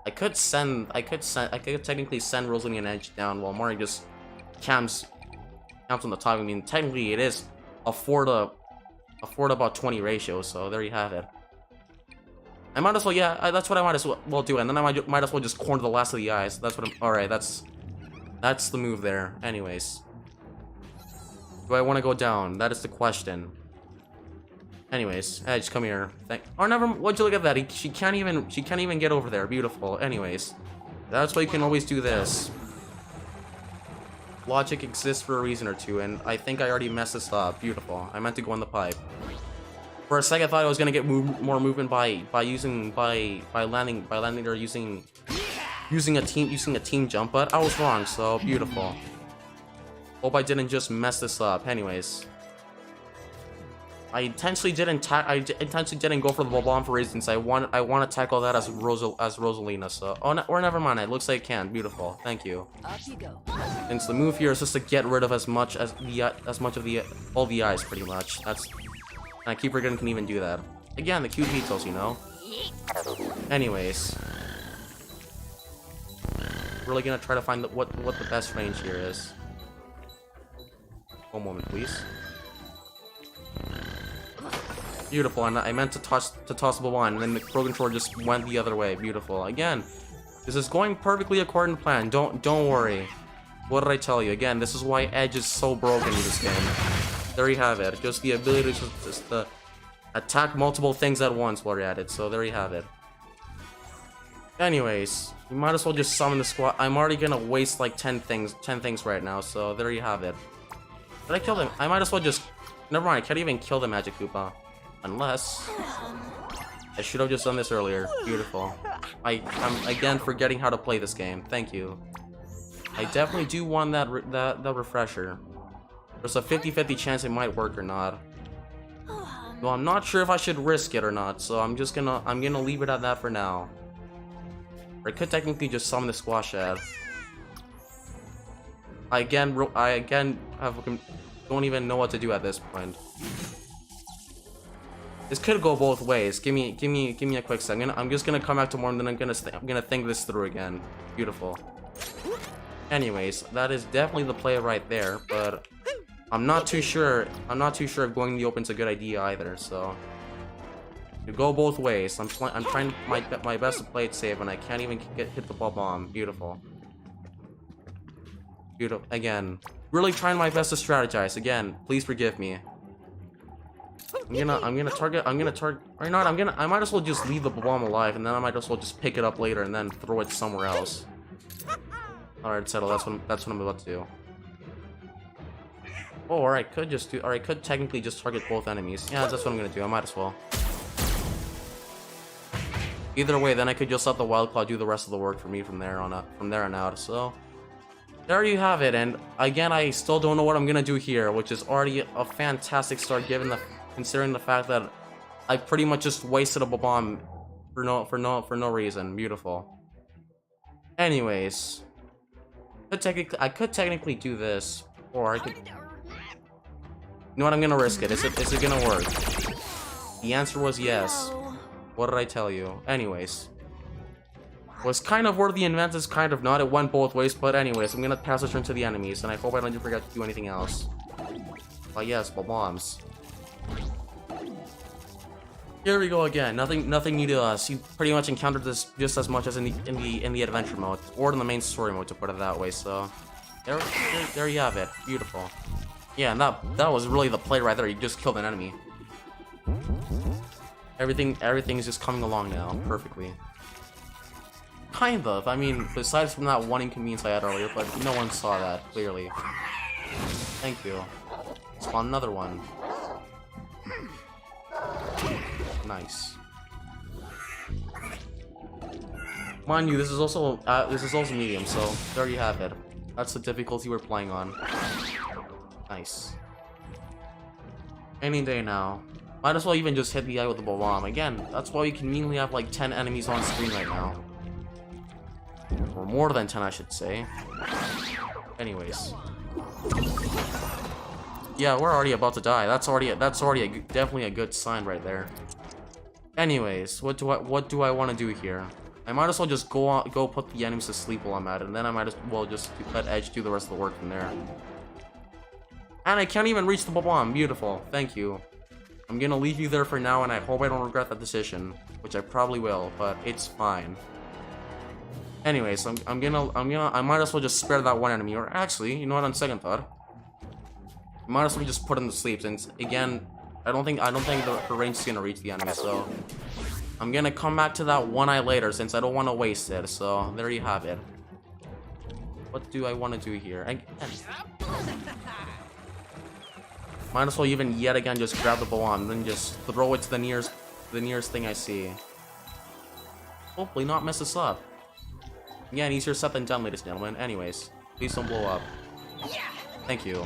I could technically send Rosalie and Edge down while Mario just camps on the top. I mean, technically it is a 4 to about 20 ratio, so there you have it. I might as well, yeah, that's what I might as well do, and then I might as well just corner the last of the eyes. That's what alright, that's the move there. Anyways. Do I want to go down? That is the question. Anyways, Edge, come here. Oh, never. Would you look at that? She can't even get over there. Beautiful. Anyways, that's why you can always do this. Logic exists for a reason or two, and I think I already messed this up. Beautiful. I meant to go in the pipe. For a second, I thought I was gonna get more movement by landing or using a team jump, but I was wrong. So beautiful. Hope I didn't just mess this up. Anyways. I intentionally didn't go for the Bob-Bomb for reasons I want to tackle that as Rosalina. So or never mind. It looks like I can. Beautiful. Thank you. Up you go. Since the move here is just to get rid of as much of all the eyes, pretty much. And I keep forgetting can even do that. Again, the cute details, you know. Anyways, really gonna try to find what the best range here is. One moment, please. Beautiful, and I meant to toss the Bob-Bomb, and then the Pro Controller just went the other way. Beautiful. Again, this is going perfectly according to plan. Don't worry. What did I tell you? Again, this is why Edge is so broken in this game. there you have it. Just the ability to just attack multiple things at once while you're at it. So there you have it. Anyways, you might as well just summon the squad. I'm already gonna waste like 10 things right now. So there you have it. Did I kill them? I might as well just. Never mind. I can't even kill the Magic Koopa, unless. I should have just done this earlier. Beautiful. I'm again forgetting how to play this game. Thank you. I definitely do want that refresher. There's a 50-50 chance it might work or not. Well, I'm not sure if I should risk it or not, so I'm gonna leave it at that for now. Or I could technically just summon the Squash Head. I again don't even know what to do at this point. This could go both ways. Give me a quick second. I'm just gonna come back tomorrow and then I'm gonna think this through again. Beautiful. Anyways, that is definitely the play right there, but I'm not too sure. I'm not too sure if going in the open's a good idea either. So you go both ways. I'm trying my best to play it safe, and I can't even hit the ball bomb. Beautiful. Beautiful. Again, really trying my best to strategize. Again, please forgive me. I'm gonna target. Or not. I might as well just leave the bomb alive, and then I might as well just pick it up later and then throw it somewhere else. All right, settle. That's what I'm about to do. Or I could technically just target both enemies. Yeah, that's what I'm gonna do. I might as well. Either way, then I could just let the Wild Claw do the rest of the work for me from there on out. So there you have it. And again, I still don't know what I'm gonna do here, which is already a fantastic start considering the fact that I pretty much just wasted a bomb for no reason. Beautiful. Anyways, I could technically do this, or I could. You know what? I'm gonna risk it. Is it gonna work? The answer was yes. What did I tell you? Anyways, was kind of worth the advantage, kind of not. It went both ways, but anyways, I'm gonna pass the turn to the enemies, and I hope I don't forget to do anything else. But yes, bombs. Here we go again. Nothing new to us. You pretty much encountered this just as much as in the adventure mode, or in the main story mode, to put it that way. So there you have it. Beautiful. Yeah, and that was really the play right there. You just killed an enemy. Everything's just coming along now perfectly. Kind of. I mean, besides from that one inconvenience I had earlier, but no one saw that clearly. Thank you. Spawn another one. Nice. Mind you, this is also medium, so there you have it. That's the difficulty we're playing on. Nice. Any day now. Might as well even just hit the eye with the bomb. Again, that's why we conveniently have like 10 enemies on screen right now. Or more than 10, I should say. Anyways. Yeah, we're already about to die. That's already definitely a good sign right there. Anyways, what do I want to do here? I might as well just go put the enemies to sleep while I'm at it, and then I might as well just let Edge do the rest of the work from there. And I can't even reach the bomb. Beautiful. Thank you. I'm gonna leave you there for now, and I hope I don't regret that decision, which I probably will, but it's fine. Anyways, I might as well just spare that one enemy, or actually, you know what? On second thought, I might as well just put him to sleep, since again, I don't think the range is gonna reach the enemy, so I'm gonna come back to that one eye later, since I don't want to waste it. So there you have it. What do I want to do here? Might as well even yet again just grab the bomb and then just throw it to the nearest thing I see. Hopefully not mess this up. Again, easier said than done, ladies and gentlemen. Anyways, please don't blow up. Thank you.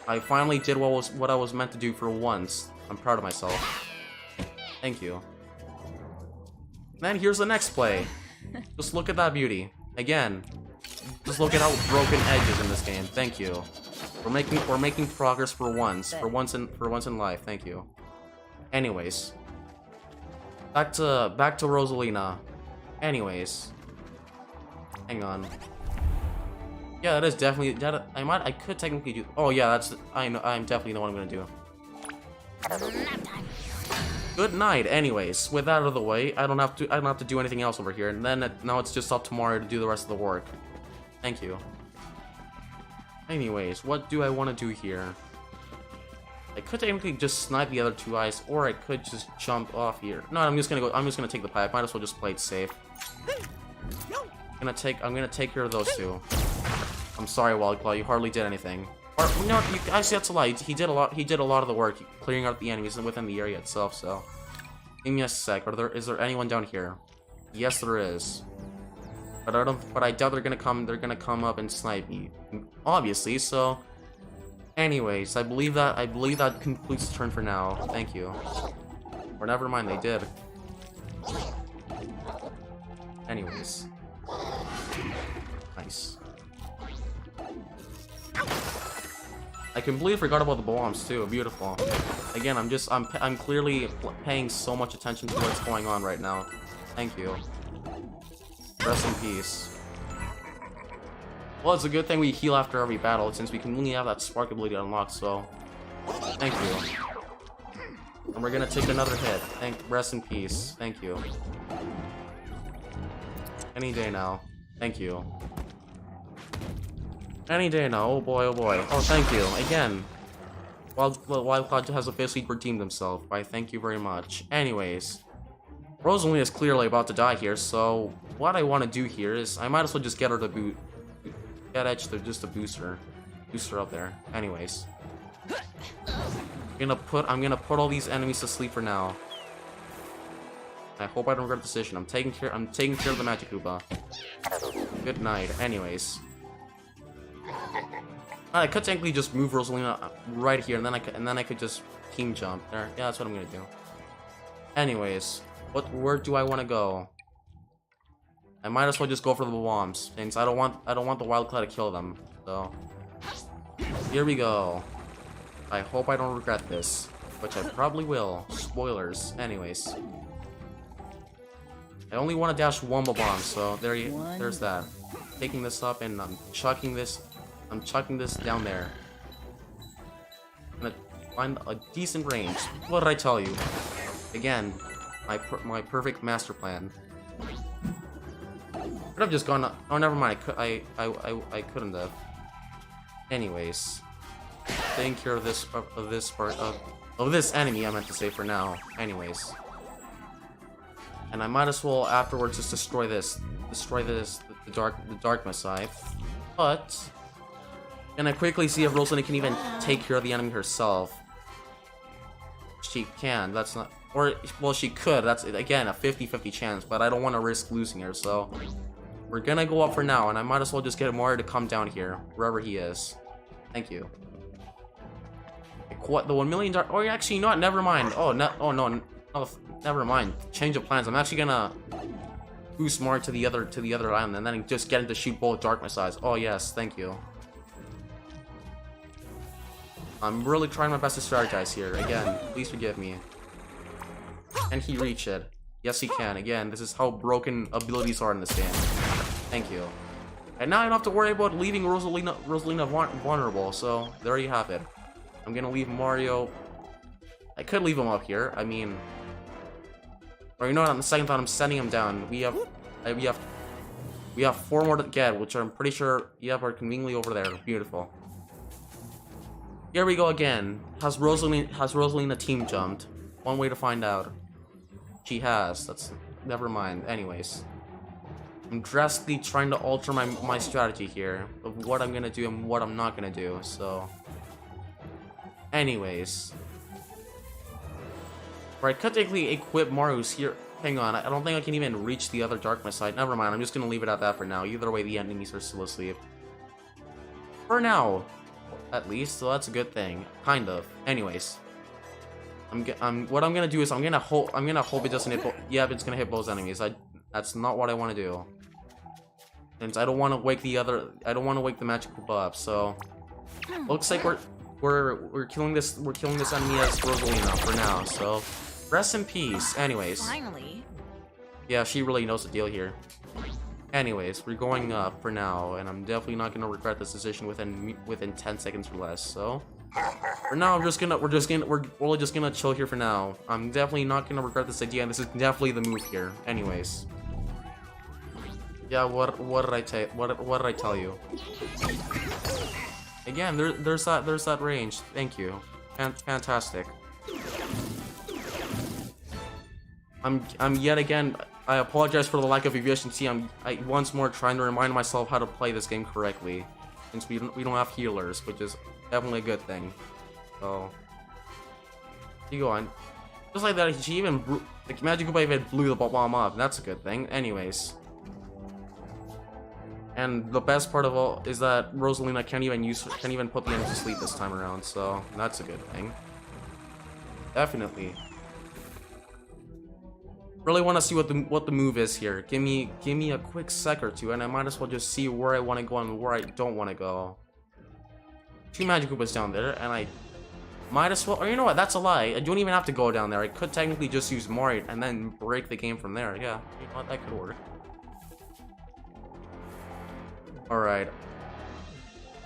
I finally did what I was meant to do for once. I'm proud of myself. Thank you. Then here's the next play. Just look at that beauty. Again, just look at how broken Edge is in this game. Thank you. We're making progress for once in life. Thank you. Anyways, back to Rosalina. Anyways, hang on. Yeah, that is definitely that. I could technically do. Oh yeah, I'm definitely the one I'm gonna do. Good night. Anyways, with that out of the way, I don't have to do anything else over here. And then now it's just up to Mario to do the rest of the work. Thank you. Anyways, what do I want to do here? I could technically just snipe the other two eyes, or I could just jump off here. No, I'm just gonna take the pipe. Might as well just play it safe. I'm gonna take care of those two. I'm sorry, Wildclaw, you hardly did anything. Or no, actually that's a lie. He did a lot of the work, clearing out the enemies within the area itself. So, give me a sec. Is there anyone down here? Yes, there is. But I doubt they're gonna come up and snipe me. Obviously, so. Anyways, I believe that concludes the turn for now. Thank you. Or never mind, they did. Anyways. Nice. I completely forgot about the bombs too. Beautiful. Again, I'm clearly paying so much attention to what's going on right now. Thank you. Rest in peace. Well, it's a good thing we heal after every battle, since we can only have that spark ability unlocked, so... Thank you. And we're gonna take another hit. Rest in peace. Thank you. Any day now. Thank you. Any day now. Oh boy, oh boy. Oh, thank you. Again. Wildclaw has officially redeemed himself. Why, thank you very much. Anyways. Rosalina is clearly about to die here, so... What I want to do here is, I might as well just get her to boot... Get Edge to just a booster up there. Anyways, I'm gonna put all these enemies to sleep for now. I hope I don't regret the decision. I'm taking care of the Magic Koopa. Good night. Anyways, I could technically just move Rosalina right here, and then I could just team jump there. Yeah, that's what I'm gonna do. Anyways, where do I want to go? I might as well just go for the bombs, since I don't want the Wildclaw to kill them. So here we go. I hope I don't regret this, which I probably will. Spoilers. Anyways, I only want to dash one bomb, so there's that. Taking this up and I'm chucking this down there. I'm gonna find a decent range. What did I tell you? Again, my perfect master plan. Could have just gone. Oh, never mind. I couldn't have. Anyways, taking care of this enemy. I meant to say for now. Anyways, and I might as well afterwards just destroy the dark Messiah. But can I quickly see if Rosalina can even take care of the enemy herself? She can. That's not. Or well, she could. That's again a 50-50 chance. But I don't want to risk losing her. So. We're gonna go up for now, and I might as well just get Mario to come down here, wherever he is. Thank you. What, the 1 million dark? Oh, actually, not. Never mind. Oh no, never mind. Change of plans. I'm actually gonna boost Mario to the other island, and then just get him to shoot both dark missiles. Oh yes, thank you. I'm really trying my best to strategize here. Again, please forgive me. Can he reach it? Yes, he can. Again, this is how broken abilities are in this game. Thank you. And now I don't have to worry about leaving Rosalina vulnerable, so there you have it. I'm gonna leave Mario... I could leave him up here, I mean... Or you know what, on the second thought, I'm sending him down. We have 4 more to get, which I'm pretty sure, are conveniently over there. Beautiful. Here we go again. Has Rosalina team jumped? One way to find out. She has. That's... Never mind. Anyways. I'm drastically trying to alter my strategy here. Of what I'm gonna do and what I'm not gonna do, so... Anyways. Right, could technically equip Mario's here. Hang on, I don't think I can even reach the other Dark Messiah. Never mind, I'm just gonna leave it at that for now. Either way, the enemies are still asleep. For now. At least, so that's a good thing. Kind of. Anyways. What I'm gonna do is I'm gonna hope it doesn't hit both. Yeah, it's gonna hit both enemies. That's not what I want to do. Since I don't want to wake the Magic Koopa up. So looks like we're killing this enemy as Rosalina for now. So rest in peace. Anyways. Finally. Yeah, she really knows the deal here. Anyways, we're going up for now, and I'm definitely not gonna regret this decision within 10 seconds or less. So. For now, we're really just gonna chill here for now. I'm definitely not gonna regret this idea, and this is definitely the move here. Anyways, yeah. What did I tell you? Again, there's that range. Thank you. Fantastic. I'm yet again, I apologize for the lack of efficiency. I once more trying to remind myself how to play this game correctly, since we don't have healers, which is definitely a good thing. So, you go on. Just like that, she even the Magic Koopa even blew the bomb up. That's a good thing. Anyways. And the best part of all is that Rosalina can't even put the enemy to sleep this time around, so that's a good thing. Definitely. Really want to see what the move is here. Give me a quick sec or two, and I might as well just see where I want to go and where I don't want to go. 2 Magic Koopas down there, and I might as well. Or you know what? That's a lie. I don't even have to go down there. I could technically just use Mori and then break the game from there. Yeah, you know what? That could work. All right.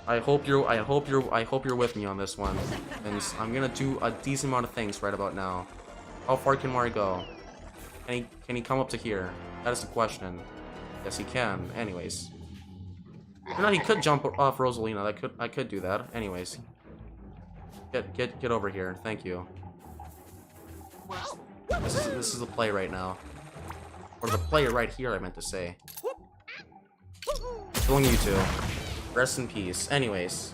I hope you're with me on this one, and I'm gonna do a decent amount of things right about now. How far can Mori go? Can he come up to here? That is the question. Yes, he can. Anyways, you know, he could jump off Rosalina. I could do that. Anyways, get over here. Thank you. This is the play right now, or the player right here. I meant to say. Killing you two. Rest in peace. Anyways,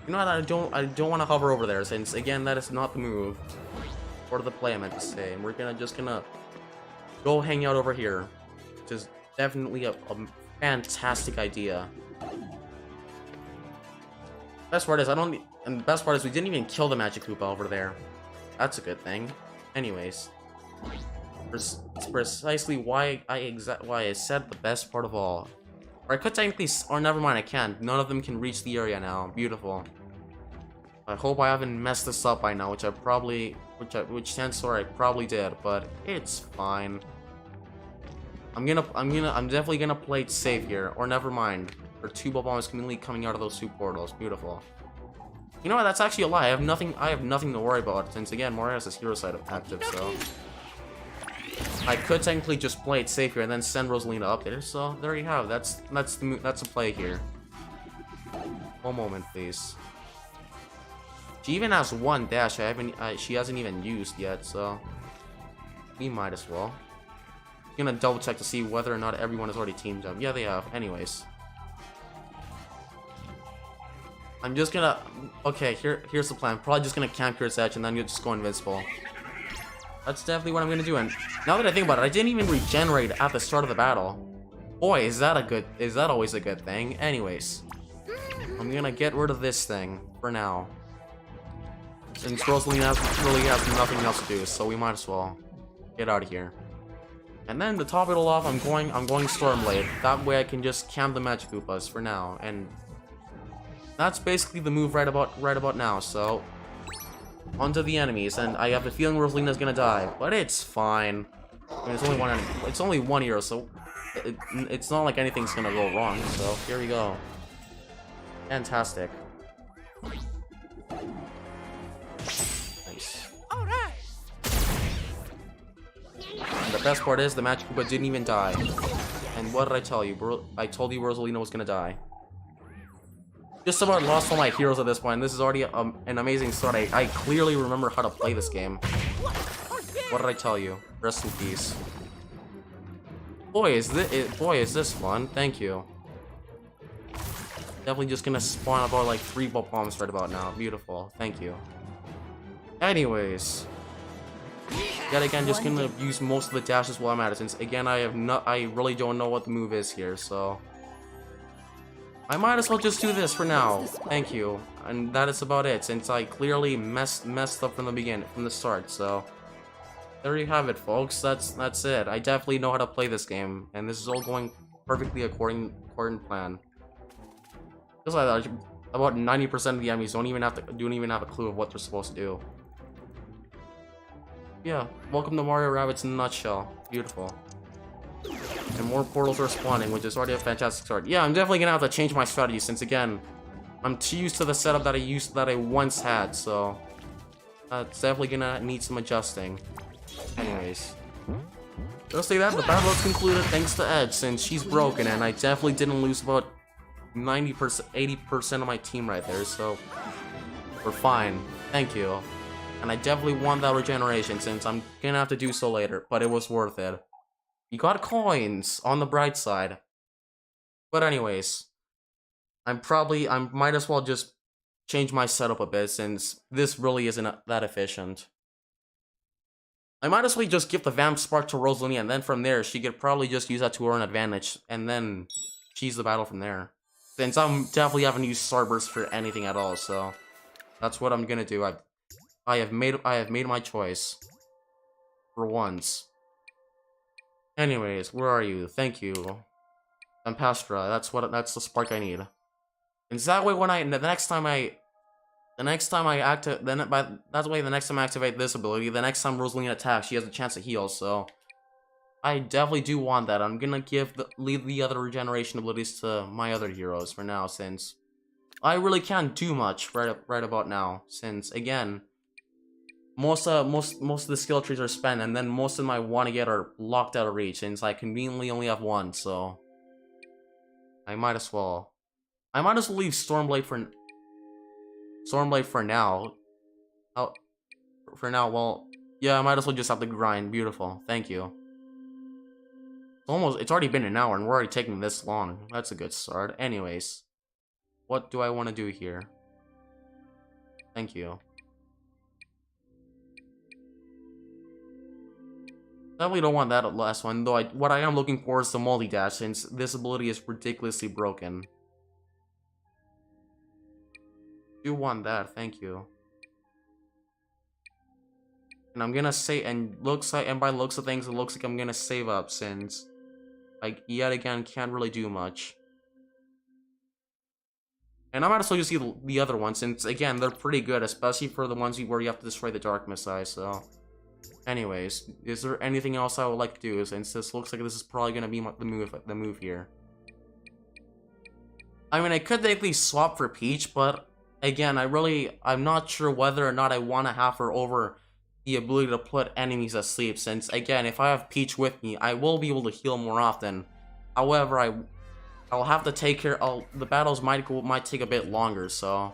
you know what? I don't want to hover over there, since again that is not the move. Or the play I meant to say, and we're just gonna go hang out over here, which is definitely a fantastic idea. Best part is and the best part is we didn't even kill the Magic Koopa over there. That's a good thing. Anyways, it's precisely why I said the best part of all. Or I could technically, or never mind, I can't. None of them can reach the area now. Beautiful. I hope I haven't messed this up by now, which chances are I probably did, but it's fine. I'm definitely gonna play it safe here, or never mind. There are 2 bombs completely coming out of those 2 portals. Beautiful. You know what? That's actually a lie. I have nothing to worry about, since again, Mori has his hero side active, so I could technically just play it safe here and then send Rosalina up there. So there you have. That's a play here. One moment, please. She even has 1 dash. She hasn't even used yet, so we might as well. I'm gonna double check to see whether or not everyone has already teamed up. Yeah, they have. Anyways, I'm just gonna. Okay, here's the plan. Probably just gonna camp Pierce Edge and then you'll just go invincible. That's definitely what I'm gonna do. And now that I think about it, I didn't even regenerate at the start of the battle. Boy, is that always a good thing. Anyways, I'm gonna get rid of this thing for now, since Rosalina really has nothing else to do, so we might as well get out of here. And then to top it all off, I'm going Stormblade. That way I can just camp the Magic Koopas for now, and that's basically the move right about now. So onto the enemies, and I have the feeling Rosalina's gonna die, but it's fine. I mean, it's only one enemy. It's only 1 hero, so it's not like anything's gonna go wrong. So here we go. Fantastic. And the best part is the Magic Koopa didn't even die. And what did I tell you? I told you Rosalina was gonna die. Just about lost all my heroes at this point. This is already an amazing start. I clearly remember how to play this game. What did I tell you? Rest in peace. Boy, is this fun. Thank you. Definitely just gonna spawn about like 3 bombs right about now. Beautiful. Thank you. Anyways, yet again, just gonna use most of the dashes while I'm at it, since again I really don't know what the move is here, so I might as well just do this for now. Thank you. And that is about it, since I clearly messed up from the start. So there you have it, folks. That's it. I definitely know how to play this game, and this is all going perfectly according to plan. Just like that, about 90% of the enemies don't even have a clue of what they're supposed to do. Yeah, welcome to Mario Rabbids in a nutshell. Beautiful. And more portals are spawning, which is already a fantastic start. Yeah, I'm definitely gonna have to change my strategy, since again, I'm too used to the setup that I once had, so it's definitely gonna need some adjusting. Anyways, just like that, the battle is concluded thanks to Edge, since she's broken, and I definitely didn't lose about 90%, 80% of my team right there, so We're fine. Thank you. And I definitely want that regeneration since I'm gonna have to do so later, but it was worth it. You got coins on the bright side. But anyways, I might as well just change my setup a bit since this really isn't that efficient. I might as well just give the Vamp Spark to Rosalie, and then from there, she could probably just use that to her own advantage, and then cheese the battle from there. Since I definitely haven't used Starburst for anything at all, so that's what I'm gonna do. I have made my choice. For once. Anyways, where are you? Thank you. Ampastra, that's the spark I need. And that way when the next time I activate this ability, the next time Rosaline attacks, she has a chance to heal, so I definitely do want that. I'm gonna leave the other regeneration abilities to my other heroes for now, since I really can't do much right about now, since again, most of the skill trees are spent, and then most of them I want to get are locked out of reach, since I conveniently only have one, so I might as well leave Stormblade for now. Oh, for now, well, yeah, I might as well just have to grind. Beautiful, thank you. It's already been an hour, and we're already taking this long. That's a good start. Anyways, what do I want to do here? Thank you. Definitely don't want that last one, though what I am looking for is the multi-dash, since this ability is ridiculously broken. Do want that, thank you. And I'm gonna say, and by looks of things, it looks like I'm gonna save up, since I yet again can't really do much. And I might as well just see the other ones, since again they're pretty good, especially for the ones where you have to destroy the Dark Messiah. So, anyways, is there anything else I would like to do? Since this looks like this is probably gonna be the move here. I mean, I could technically swap for Peach, but again, I'm not sure whether or not I want to have her over the ability to put enemies asleep, since again, if I have Peach with me, I will be able to heal more often. However, I'll have to take care. The battles might take a bit longer, so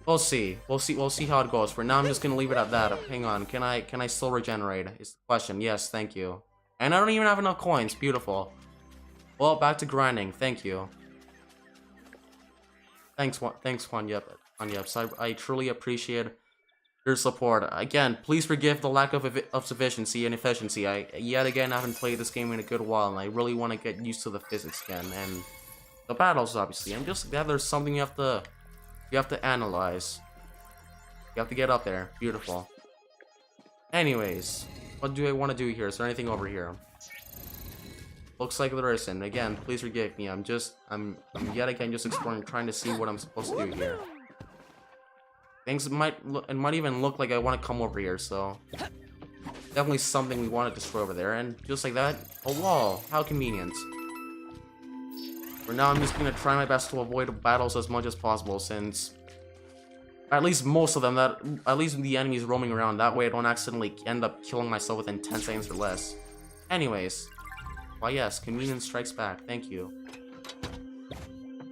we'll see. We'll see how it goes. For now, I'm just gonna leave it at that. Hang on, can I still regenerate? Is the question? Yes, thank you. And I don't even have enough coins. Beautiful. Well, back to grinding. Thank you. Thanks, Juan Yeps. I truly appreciate your support. Again, please forgive the lack of sufficiency and efficiency. I yet again haven't played this game in a good while, and I really want to get used to the physics again and the battles. Obviously, I'm just glad there's something you have to analyze. You have to get up there. Beautiful. Anyways, what do I want to do here? Is there anything over here? Looks like there isn't. Again, please forgive me. I'm yet again just exploring, trying to see what I'm supposed to do here. Things might even look like I want to come over here, so definitely something we want to destroy over there. And just like that, a wall. How convenient. For now, I'm just gonna try my best to avoid battles as much as possible, since at least most of them, at least the enemies roaming around. That way, I don't accidentally end up killing myself within 10 seconds or less. Anyways, why yes, convenience strikes back. Thank you.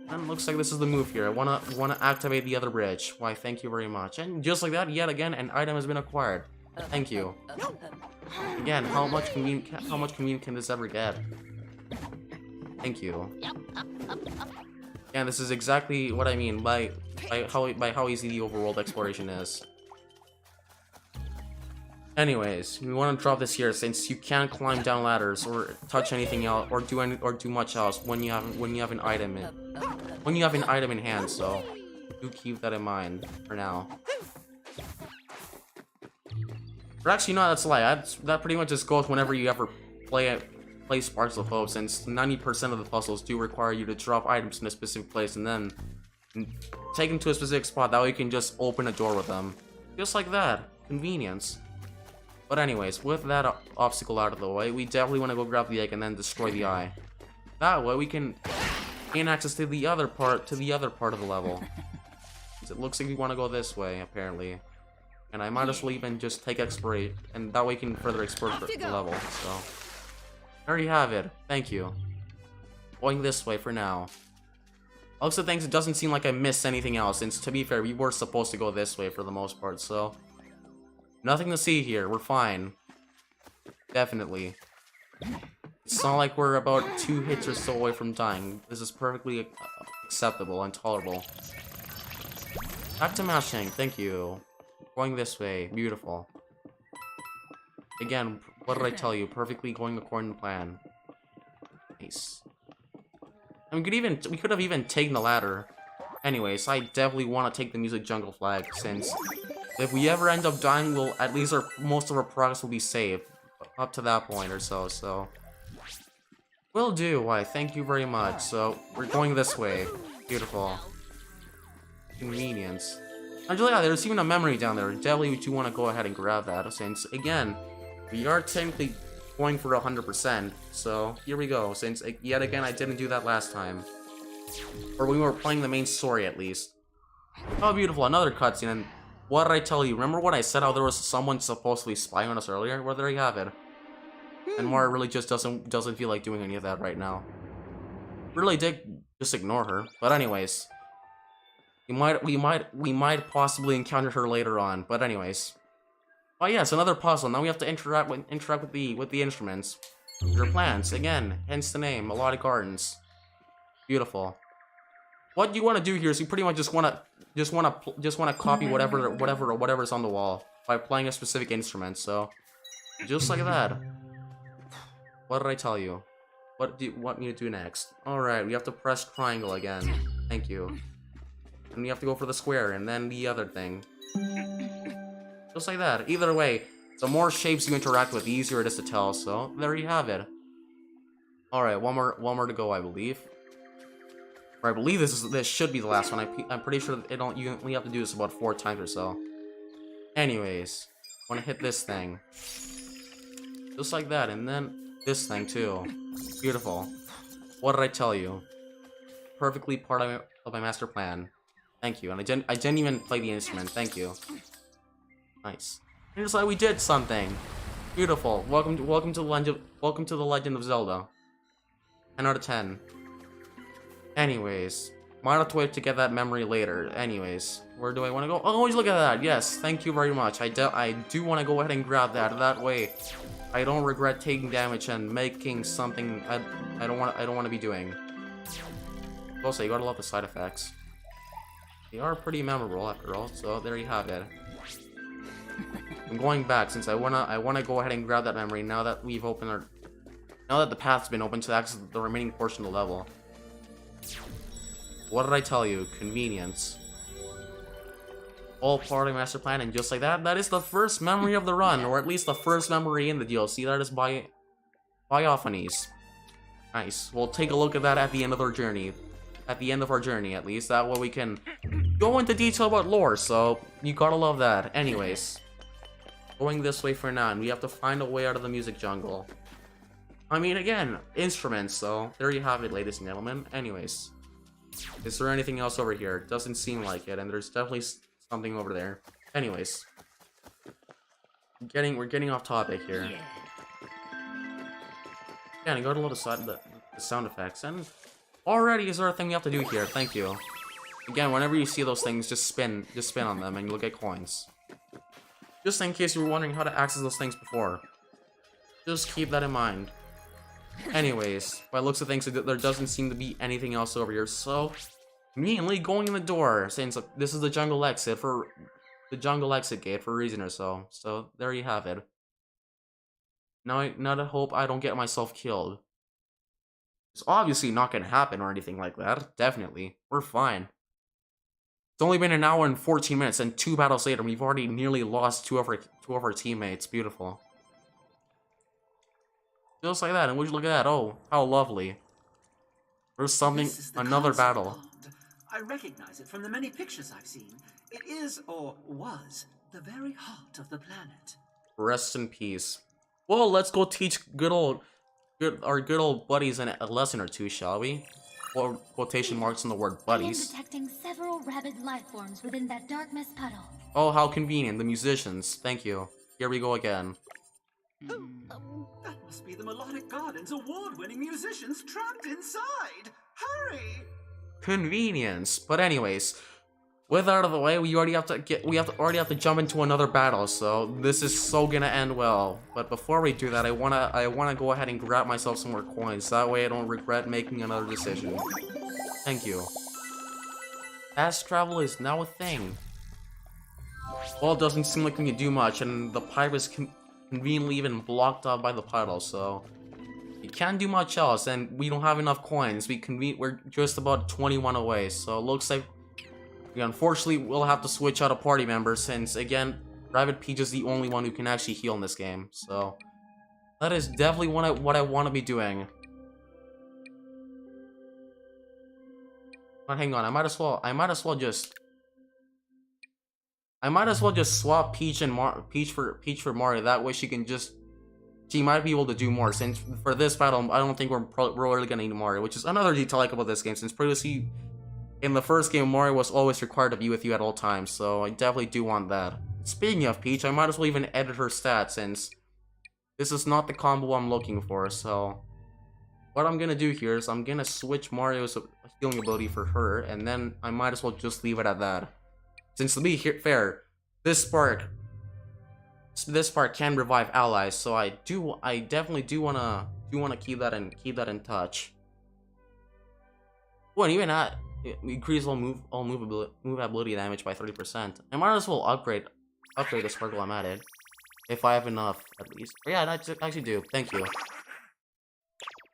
And looks like this is the move here. I wanna activate the other bridge. Why, thank you very much. And just like that, yet again, an item has been acquired. Thank you. Again, how much convenient can this ever get? Thank you. Yeah, this is exactly what I mean by how easy the overworld exploration is. Anyways, we want to drop this here, since you can't climb down ladders or touch anything else or do much else when you have an item in hand. So do keep that in mind for now. Or actually, no, that's a lie. That pretty much just goes whenever you ever play Sparks of Hope, since 90% of the puzzles do require you to drop items in a specific place and then take them to a specific spot. That way you can just open a door with them, just like that. Convenience. But anyways, with that obstacle out of the way, we definitely want to go grab the egg and then destroy the eye. That way we can gain access to the other part of the level. It looks like we want to go this way, apparently. And I might as well even just take exploration, and that way we can further explore the level. So there you have it. Thank you. Going this way for now. Also, things, it doesn't seem like I missed anything else, since, to be fair, we were supposed to go this way for the most part, so... Nothing to see here, we're fine. Definitely. It's not like we're about 2 hits or so away from dying. This is perfectly acceptable and tolerable. Back to mashing, thank you. Going this way, beautiful. Again, what did I tell you? Perfectly going according to plan. Nice. And we could have even taken the ladder. Anyways, I definitely want to take the music jungle flag, since if we ever end up dying, we'll at least most of our progress will be saved up to that point or so. So will do. Why? Thank you very much. So we're going this way. Beautiful. Convenience. Actually, yeah, there's even a memory down there. Definitely do want to go ahead and grab that, since again, we are technically going for 100%. So here we go. Since yet again, I didn't do that last time, or when we were playing the main story at least. Oh, beautiful! Another cutscene. And what did I tell you? Remember when I said how there was someone supposedly spying on us earlier? Well, there you have it. And Mara really just doesn't feel like doing any of that right now. Really did just ignore her. But anyways, we might possibly encounter her later on. But anyways, oh yes, another puzzle. Now we have to interact with the instruments. Your plants again, hence the name, Melodic Gardens. Beautiful. What you want to do here is you pretty much just want to copy whatever's on the wall by playing a specific instrument. So just like that. What did I tell you? What do you want me to do next? Alright, we have to press triangle again. Thank you. And we have to go for the square, and then the other thing. Just like that. Either way, the more shapes you interact with, the easier it is to tell, so there you have it. Alright, one more to go, I believe. Or I believe this should be the last one. I'm pretty sure you only have to do this about 4 times or so. Anyways, want to hit this thing. Just like that, and then this thing too. Beautiful. What did I tell you? Perfectly part of my master plan. Thank you. And I didn't even play the instrument. Thank you. Nice. And just like we did something. Beautiful. Welcome to the Legend of Zelda. 10 out of 10. Anyways, might have to wait to get that memory later. Anyways, where do I want to go? Oh, look at that. Yes, thank you very much. I do want to go ahead and grab that. That way, I don't regret taking damage and making something I don't want to be doing. Also, you gotta love the side effects. They are pretty memorable after all. So there you have it. I'm going back since I wanna go ahead and grab that memory now that now that the path's been open to access the remaining portion of the level. What did I tell you? Convenience. All part of the master plan, and just like that, that is the first memory of the run, or at least the first memory in the DLC. That is by Ophanes. Nice. We'll take a look at that at the end of our journey. At the end of our journey, at least. That way we can go into detail about lore, so you gotta love that. Anyways. Going this way for now, and we have to find a way out of the music jungle. I mean, again, instruments, so there you have it, ladies and gentlemen. Anyways. Is there anything else over here? Doesn't seem like it, and there's definitely something over there. Anyways. We're getting off topic here. Yeah, and go to the side of the sound effects, and already is there a thing we have to do here? Thank you. Again, whenever you see those things, just spin on them, and you'll get coins. Just in case you were wondering how to access those things before. Just keep that in mind. Anyways, by looks of things, there doesn't seem to be anything else over here, so immediately going in the door, saying so, this is the jungle exit gate for a reason or so. So there you have it. Now I hope I don't get myself killed. It's obviously not gonna happen or anything like that. Definitely, we're fine. It's only been an hour and 14 minutes, and 2 battles later, we've already nearly lost two of our teammates. Beautiful. Just like that, and would you look at that? Oh, how lovely. There's something, another battle. Pond. I recognize it from the many pictures I've seen. It is, or was, the very heart of the planet. Rest in peace. Well, let's go teach our good old buddies a lesson or two, shall we? Or quotation marks on the word buddies. I am detecting several rabid life forms within that dark mist puddle. Oh, how convenient. The musicians. Thank you. Here we go again. That must be the Melodic Gardens award-winning musicians trapped inside! Hurry! Convenience. But anyways, with that out of the way, we already have to jump into another battle. So this is so gonna end well. But before we do that, I wanna go ahead and grab myself some more coins. That way I don't regret making another decision. Thank you. Fast travel is now a thing. Well, it doesn't seem like we can do much, and the pipe is conveniently even blocked off by the puddle, so we can't do much else, and we don't have enough coins. We're just about 21 away, so it looks like we unfortunately will have to switch out a party member, since again, Rabbid Peach is the only one who can actually heal in this game. So that is definitely what I want to be doing. But hang on, I might as well just swap Peach for Mario. That way she might be able to do more. Since for this battle, I don't think we're really gonna need Mario, which is another detail I like about this game. Since previously in the first game, Mario was always required to be with you at all times, so I definitely do want that. Speaking of Peach, I might as well even edit her stats, since this is not the combo I'm looking for. So what I'm gonna do here is I'm gonna switch Mario's healing ability for her, and then I might as well just leave it at that. Since to be fair, this spark can revive allies, so I definitely do wanna keep that in touch. Well, and even that increase all move ability damage by 30%. I might as well upgrade the spark while I'm at it, if I have enough at least. But yeah, I actually do. Thank you.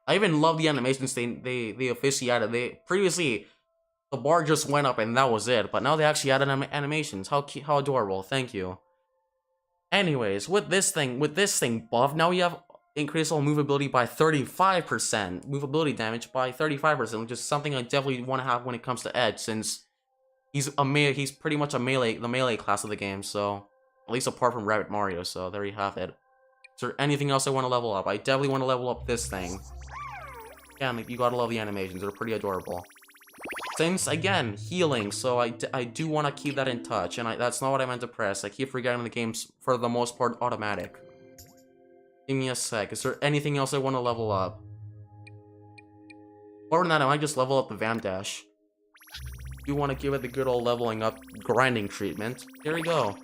I even love the animations they officially added. Previously the bar just went up and that was it, but now they actually added animations. How adorable! Thank you. Anyways, with this thing buff, now we have increased all movability by 35%, movability damage by 35%, which is something I definitely want to have when it comes to Edge, since he's pretty much the melee class of the game. So at least apart from Rabbid Mario. So there you have it. Is there anything else I want to level up? I definitely want to level up this thing. Yeah, you gotta love the animations. They're pretty adorable. Since, again, healing, so I do want to keep that in touch, and that's not what I meant to press. I keep forgetting the game's, for the most part, automatic. Give me a sec. Is there anything else I want to level up? More than that, I might just level up the Vam Dash. You want to give it the good old leveling up, grinding treatment. Here we go.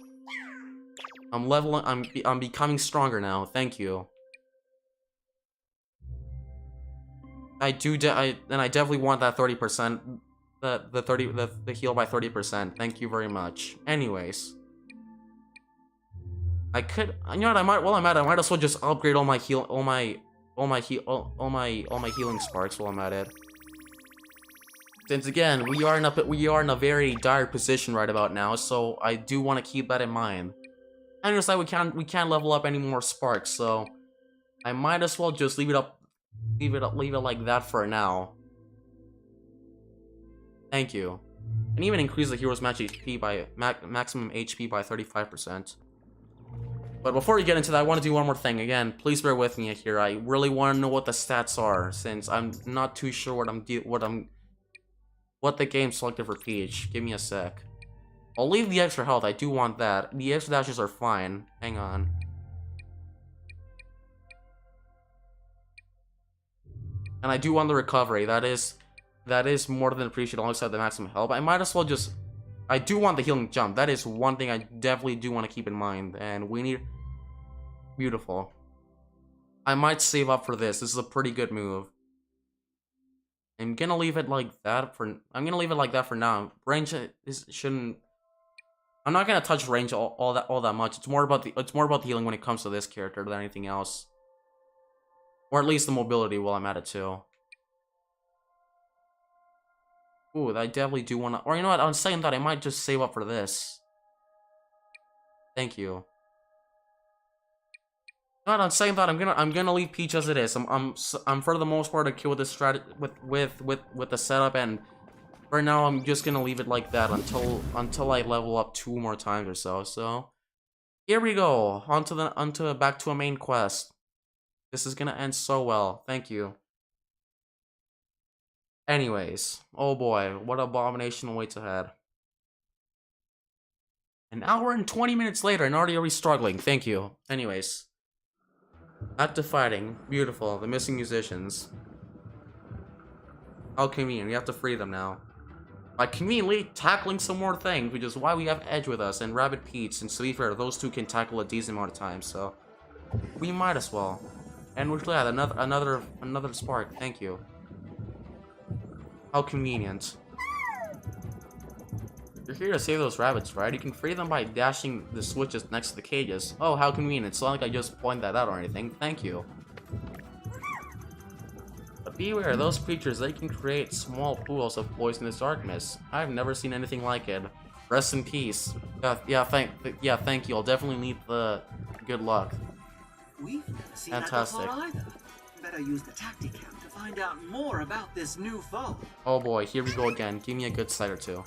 I'm becoming stronger now. Thank you. I definitely want that 30%. The heal by 30%. Thank you very much. Anyways, I could, you know what, I might as well just upgrade all my healing sparks while I'm at it. Since again, we are in a very dire position right about now, so I do want to keep that in mind. And just like we can't level up any more sparks, so I might as well just leave it like that for now. Thank you. And even increase the hero's max HP by maximum HP by 35%. But before we get into that, I want to do one more thing. Again, please bear with me here. I really want to know what the stats are, since I'm not too sure what the game selected for Peach. Give me a sec. I'll leave the extra health. I do want that. The extra dashes are fine. Hang on. And I do want the recovery. That is more than appreciated alongside the maximum health. I might as well just... I do want the healing jump. That is one thing I definitely do want to keep in mind. And we need... Beautiful. I might save up for this. This is a pretty good move. I'm gonna leave it like that for... now. Range shouldn't... I'm not gonna touch range all that much. It's more about the healing when it comes to this character than anything else. Or at least the mobility while I'm at it too. Ooh, I definitely do want to... Or you know what, on second thought, I might just save up for this. Thank you. Not on second thought, I'm gonna leave Peach as it is. I'm for the most part okay with this with the setup, and for now I'm just gonna leave it like that until I level up 2 more times or so. So here we go. Back to a main quest. This is gonna end so well. Thank you. Anyways, oh boy, what abomination awaits ahead. An hour and 20 minutes later, and already are we struggling. Thank you. Anyways, back to fighting. Beautiful. The missing musicians. How convenient. We have to free them now. by conveniently tackling some more things, which is why we have Edge with us and Rabbid Peach. And to be fair, those two can tackle a decent amount of time, so we might as well. And we're glad another spark. Thank you. How convenient. You're here to save those rabbits, right? You can free them by dashing the switches next to the cages. Oh, how convenient. It's not like I just pointed that out or anything. Thank you. But beware, those creatures, they can create small pools of poisonous darkness. I've never seen anything like it. Rest in peace. Yeah, thank you. I'll definitely need the good luck. We've never seen Fantastic. that before either. Better use the tacticam to find out more about this new foe. Oh boy, here we go again. Give me a good sight or two.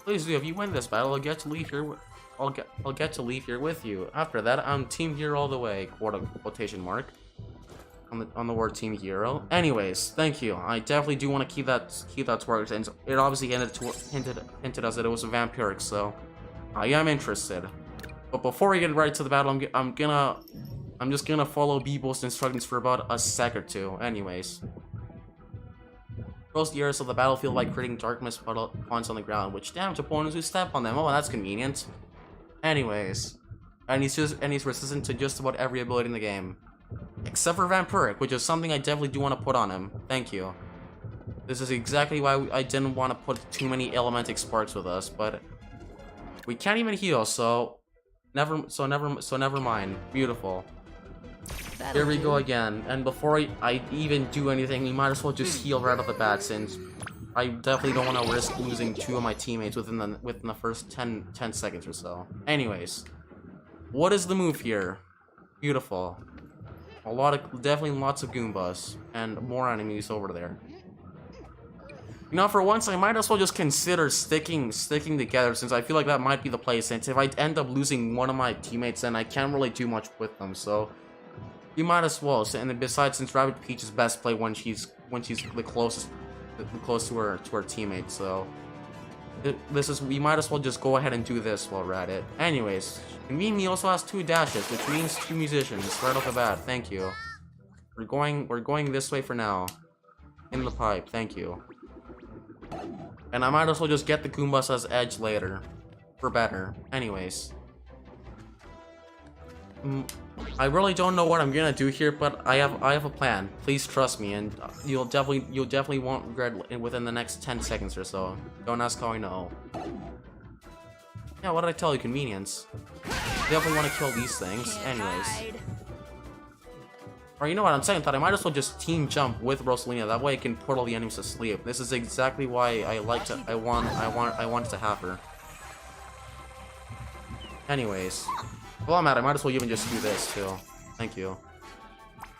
Please do. If you win this battle, I'll get to leave here. I'll get to leave here with you. After that, I'm team hero all the way. Quotation mark. On the word team hero. Anyways, thank you. I definitely do want to keep that spark, and it obviously hinted us that it was a vampiric, so I am interested. But before we get right to the battle, I'm just gonna follow Beebo's instructions for about a sec or two. Anyways. Close the areas of the battlefield by creating darkness points on the ground, which damage opponents who step on them. Oh, that's convenient. Anyways. And he's resistant to just about every ability in the game. Except for Vampiric, which is something I definitely do want to put on him. Thank you. This is exactly why I didn't want to put too many Elementic Sparks with us, but we can't even heal, so never mind. Beautiful. Here we go again, and before I even do anything, we might as well just heal right off the bat, since I definitely don't want to risk losing two of my teammates within the first 10 seconds or so. Anyways, what is the move here? Beautiful. Definitely lots of Goombas, and more enemies over there. You know, for once, I might as well just consider sticking together, since I feel like that might be the play, since if I end up losing one of my teammates, then I can't really do much with them, so you might as well. And then besides, since Rabbid Peach is best play when she's the closest to her teammate, so we might as well just go ahead and do this while we're at it. Anyways, conveniently also has 2 dashes, which means 2 musicians right off the bat. Thank you. We're going this way for now. In the pipe. Thank you. And I might as well just get the Goombas as Edge later, for better. Anyways. I really don't know what I'm gonna do here, but I have a plan. Please trust me, and you'll definitely won't regret it within the next 10 seconds or so. Don't ask how I know. Yeah, what did I tell you? Convenience. Definitely want to kill these things. Anyways. Or you know what? I'm saying that I might as well just team jump with Rosalina. That way I can put all the enemies to sleep. This is exactly why I wanted to have her. Anyways. Well, I'm at it. I might as well even just do this, too. Thank you.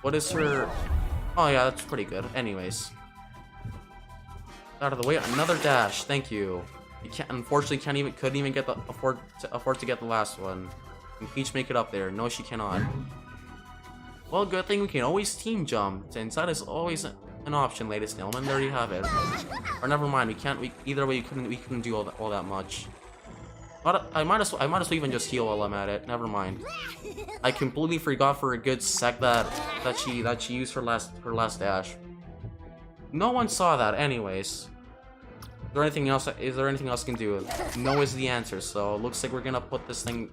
What is her... Oh, yeah, that's pretty good. Anyways. Out of the way. Another dash. Thank you. You unfortunately couldn't even get afford to get the last one. Can Peach make it up there? No, she cannot. Well, good thing we can always team jump, since that is always an option, ladies and gentlemen. There you have it. Or never mind. Either way, we couldn't do all that much. But I might as well even just heal while I'm at it. Never mind. I completely forgot for a good sec that she used her last dash. No one saw that, anyways. Is there anything else I can do? No is the answer, so it looks like we're gonna put this thing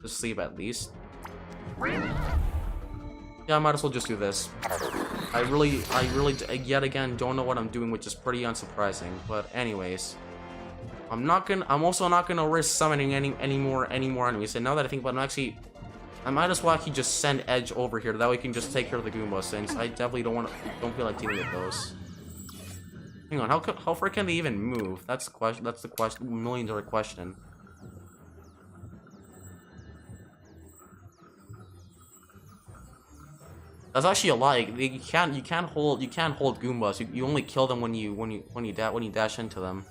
to sleep at least. Yeah, I might as well just do this. I really yet again don't know what I'm doing, which is pretty unsurprising. But anyways. I'm also not gonna risk summoning any more enemies. And now that I think about it, I might as well actually just send Edge over here. That way we can just take care of the Goombas, since I definitely don't feel like dealing with those. Hang on, how far can they even move? That's the question. That's the $1,000,000 question. That's actually a lie. You can't hold Goombas. You only kill them when you dash into them.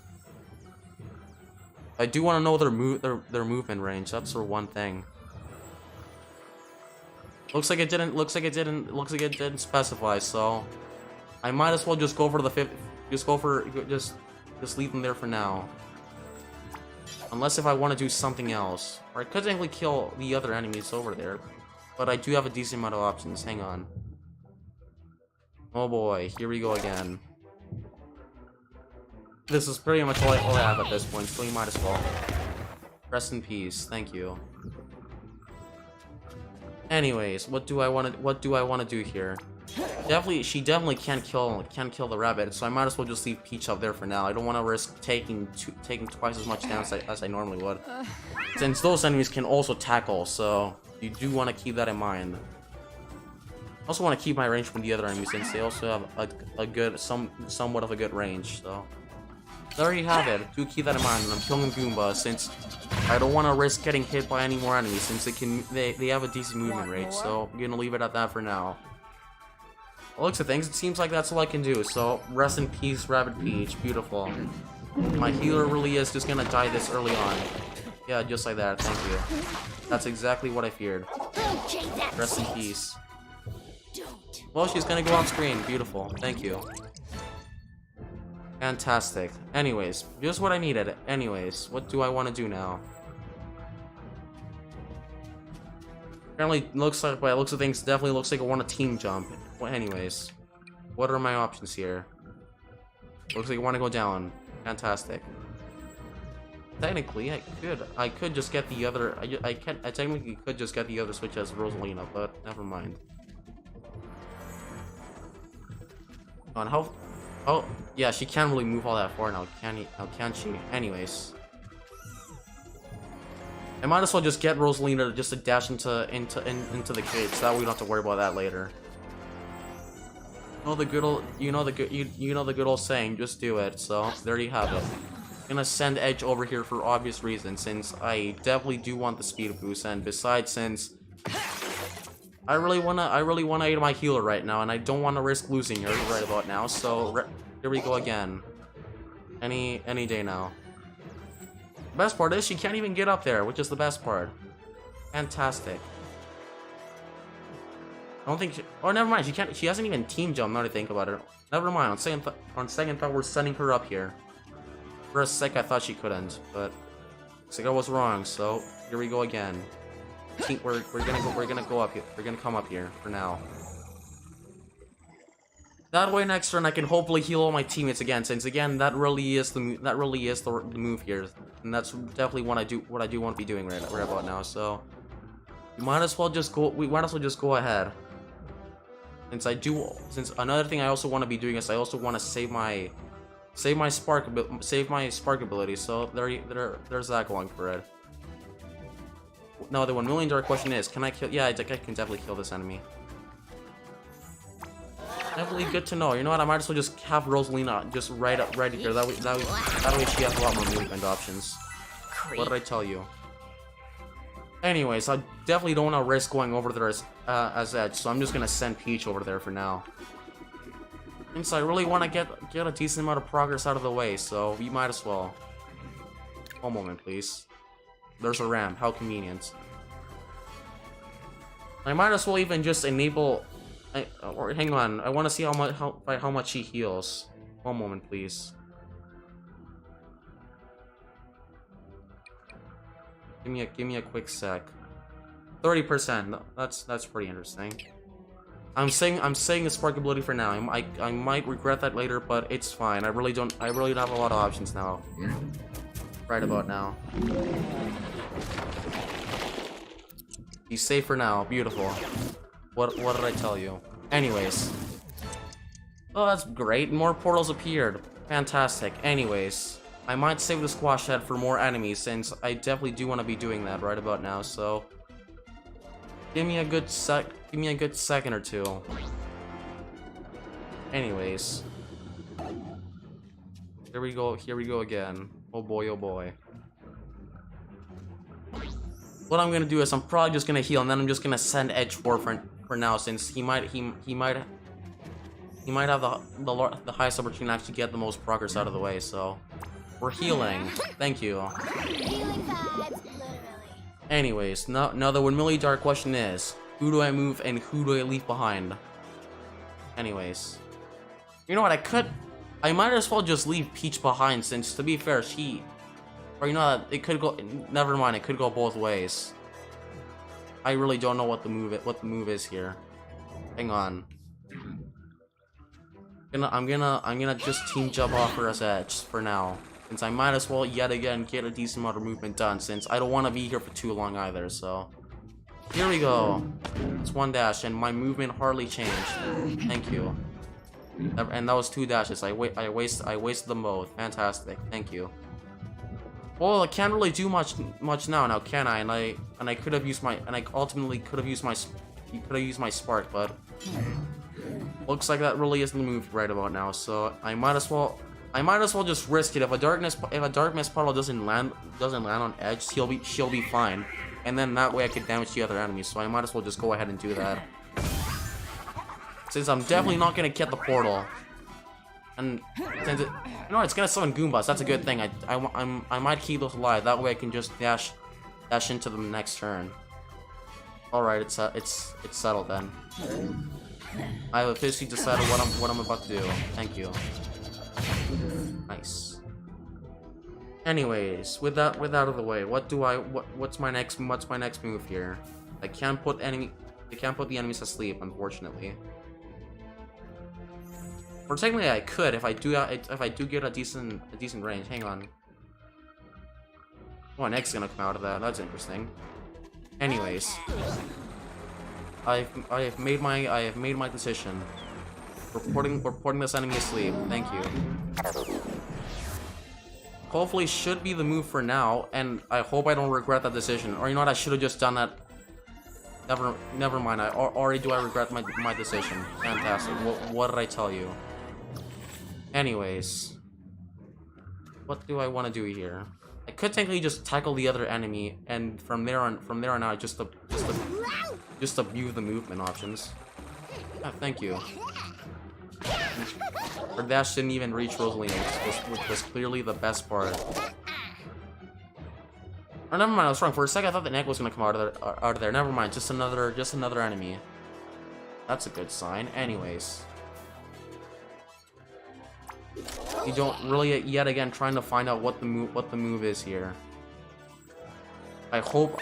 I do want to know their movement range. That's the one thing. Looks like it didn't specify. So I might as well just go for the fifth. Just leave them there for now. Unless if I want to do something else, or I could technically kill the other enemies over there. But I do have a decent amount of options. Hang on. Oh boy, here we go again. This is pretty much all I have at this point, so you might as well. Rest in peace. Thank you. Anyways, what do I want to do here? She definitely can't kill the rabbit, so I might as well just leave Peach up there for now. I don't want to risk taking twice as much damage as I normally would, since those enemies can also tackle. So you do want to keep that in mind. I also want to keep my range from the other enemies, since they also have a good somewhat of a good range. So there you have it. Do keep that in mind. And I'm killing Goomba since I don't want to risk getting hit by any more enemies, since they have a decent movement rate. So I'm gonna leave it at that for now. Looks of things, it seems like that's all I can do, so rest in peace, Rabbid Peach. Beautiful. My healer really is just gonna die this early on. Yeah, just like that, thank you. That's exactly what I feared. Rest in peace. Well, she's gonna go off screen. Beautiful, thank you. Fantastic. Anyways, just what I needed. Anyways, what do I want to do now? Apparently, looks like, by the looks of things, definitely looks like I want a team jump. Well, anyways, what are my options here? Looks like I want to go down. Fantastic. Technically, I could just get the other. I technically could just get the other switch as Rosalina, but never mind. On how? Oh, yeah, she can't really move all that far now, can she? Anyways. I might as well just get Rosalina just to dash into the cage, so that we don't have to worry about that later. The good old, you know the good old saying, just do it. So there you have it. I'm gonna send Edge over here for obvious reasons, since I definitely do want the speed boost, and besides, since I really wanna aid my healer right now, and I don't want to risk losing her right about now. So here we go again. Any day now. The best part is she can't even get up there, which is the best part. Fantastic. I don't think she, oh, never mind. She hasn't even team jumped. Now to think about it. Never mind. On second thought, we're sending her up here. For a sec, I thought she couldn't, but looks like I was wrong. So here we go again. We're gonna go up here. We're gonna come up here for now. That way, next turn I can hopefully heal all my teammates again. Since again, that really is the move here, and that's definitely what I do want to be doing right about now. So we might as well just go ahead. Since another thing I also want to be doing is I also want to save my spark ability. So there's that going for it. Now the $1 million question is, can I kill? Yeah, I can definitely kill this enemy. Definitely good to know. You know what? I might as well just have Rosalina just right here. That way she has a lot more movement options. What did I tell you? Anyways, I definitely don't want to risk going over there as Edge, so I'm just gonna send Peach over there for now. Since I really want to get a decent amount of progress out of the way, so we might as well. One moment, please. There's a ramp. How convenient. I might as well even just enable. Or hang on. I want to see how much she heals. One moment, please. Give me a quick sec. 30%. That's pretty interesting. I'm saying the spark ability for now. I might regret that later, but it's fine. I really don't have a lot of options now. Right about now. He's safe for now. Beautiful. What did I tell you? Anyways. Oh, that's great. More portals appeared. Fantastic. Anyways. I might save the squash head for more enemies, since I definitely do want to be doing that right about now, so give me a good second or two. Anyways. Here we go again. Oh boy, oh boy. What I'm gonna do is I'm probably just gonna heal, and then I'm just gonna send Edge for now, since he might have the highest opportunity to actually get the most progress out of the way. So we're healing. Thank you. Healing vibes, literally. Anyways, now the $1 million question is, who do I move and who do I leave behind? Anyways, you know what? I might as well just leave Peach behind, since to be fair, or you know, it could go. Never mind, it could go both ways. I really don't know what the move is here. Hang on. I'm gonna just team jump off her as edge for now, since I might as well yet again get a decent amount of movement done, since I don't want to be here for too long either. So here we go. It's 1 dash, and my movement hardly changed. Thank you. And that was 2 dashes. I wasted them both. Fantastic. Thank you. Well, I can't really do much now, can I? And I could have used my, and I ultimately could have used my spark, but looks like that really isn't the move right about now. So I might as well just risk it. If a dark mist puddle doesn't land on edge, she'll be fine, and then that way I could damage the other enemies. So I might as well just go ahead and do that, since I'm definitely not gonna get the portal. And since it's gonna summon Goombas, that's a good thing. I might keep those alive. That way I can just dash into them next turn. All right, it's settled then. I have officially decided what I'm about to do. Thank you. Nice. Anyways, with that out of the way, what's my next move here? I can't put the enemies asleep, unfortunately. Or technically I could if I do get a decent range. Hang on. Oh, an X is gonna come out of that. That's interesting. Anyways, I have made my decision. Reporting this enemy asleep. Thank you. Hopefully should be the move for now, and I hope I don't regret that decision. Or you know what? I should have just done that. Never mind. Already do I regret my decision? Fantastic. What did I tell you? Anyways, what do I want to do here? I could technically just tackle the other enemy, and from there on out, just abuse the movement options. Oh, thank you. Her dash didn't even reach Rosalina, which was clearly the best part. Oh, never mind. I was wrong. For a second, I thought the neck was gonna come out of there. Never mind. Just another enemy. That's a good sign. Anyways. You don't really yet again trying to find out what the move is here. I hope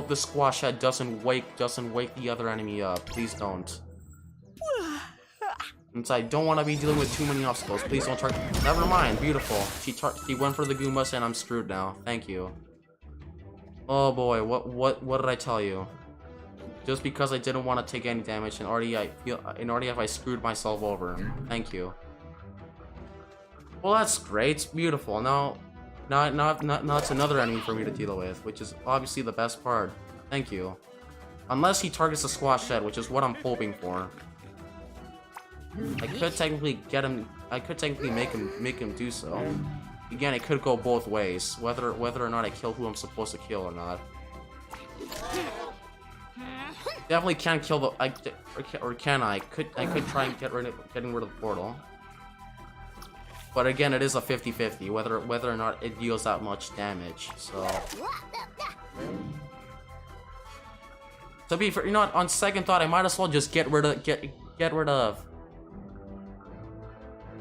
the squash head doesn't wake the other enemy up. Please don't. Since I don't want to be dealing with too many obstacles, please don't target. Never mind. Beautiful. She went for the Goombas and I'm screwed now. Thank you. Oh boy, what did I tell you? Just because I didn't want to take any damage, and already have I screwed myself over. Thank you. Well, that's great. Beautiful. Now it's another enemy for me to deal with, which is obviously the best part. Thank you. Unless he targets the squash head, which is what I'm hoping for. I could technically get him. I could technically make him do so. Again, it could go both ways, whether or not I kill who I'm supposed to kill or not. Definitely can't kill the. Or can I? I could try and getting rid of the portal. But again, it is a 50-50, whether or not it deals that much damage. So, to be fair, you know what? On second thought, I might as well just get rid of.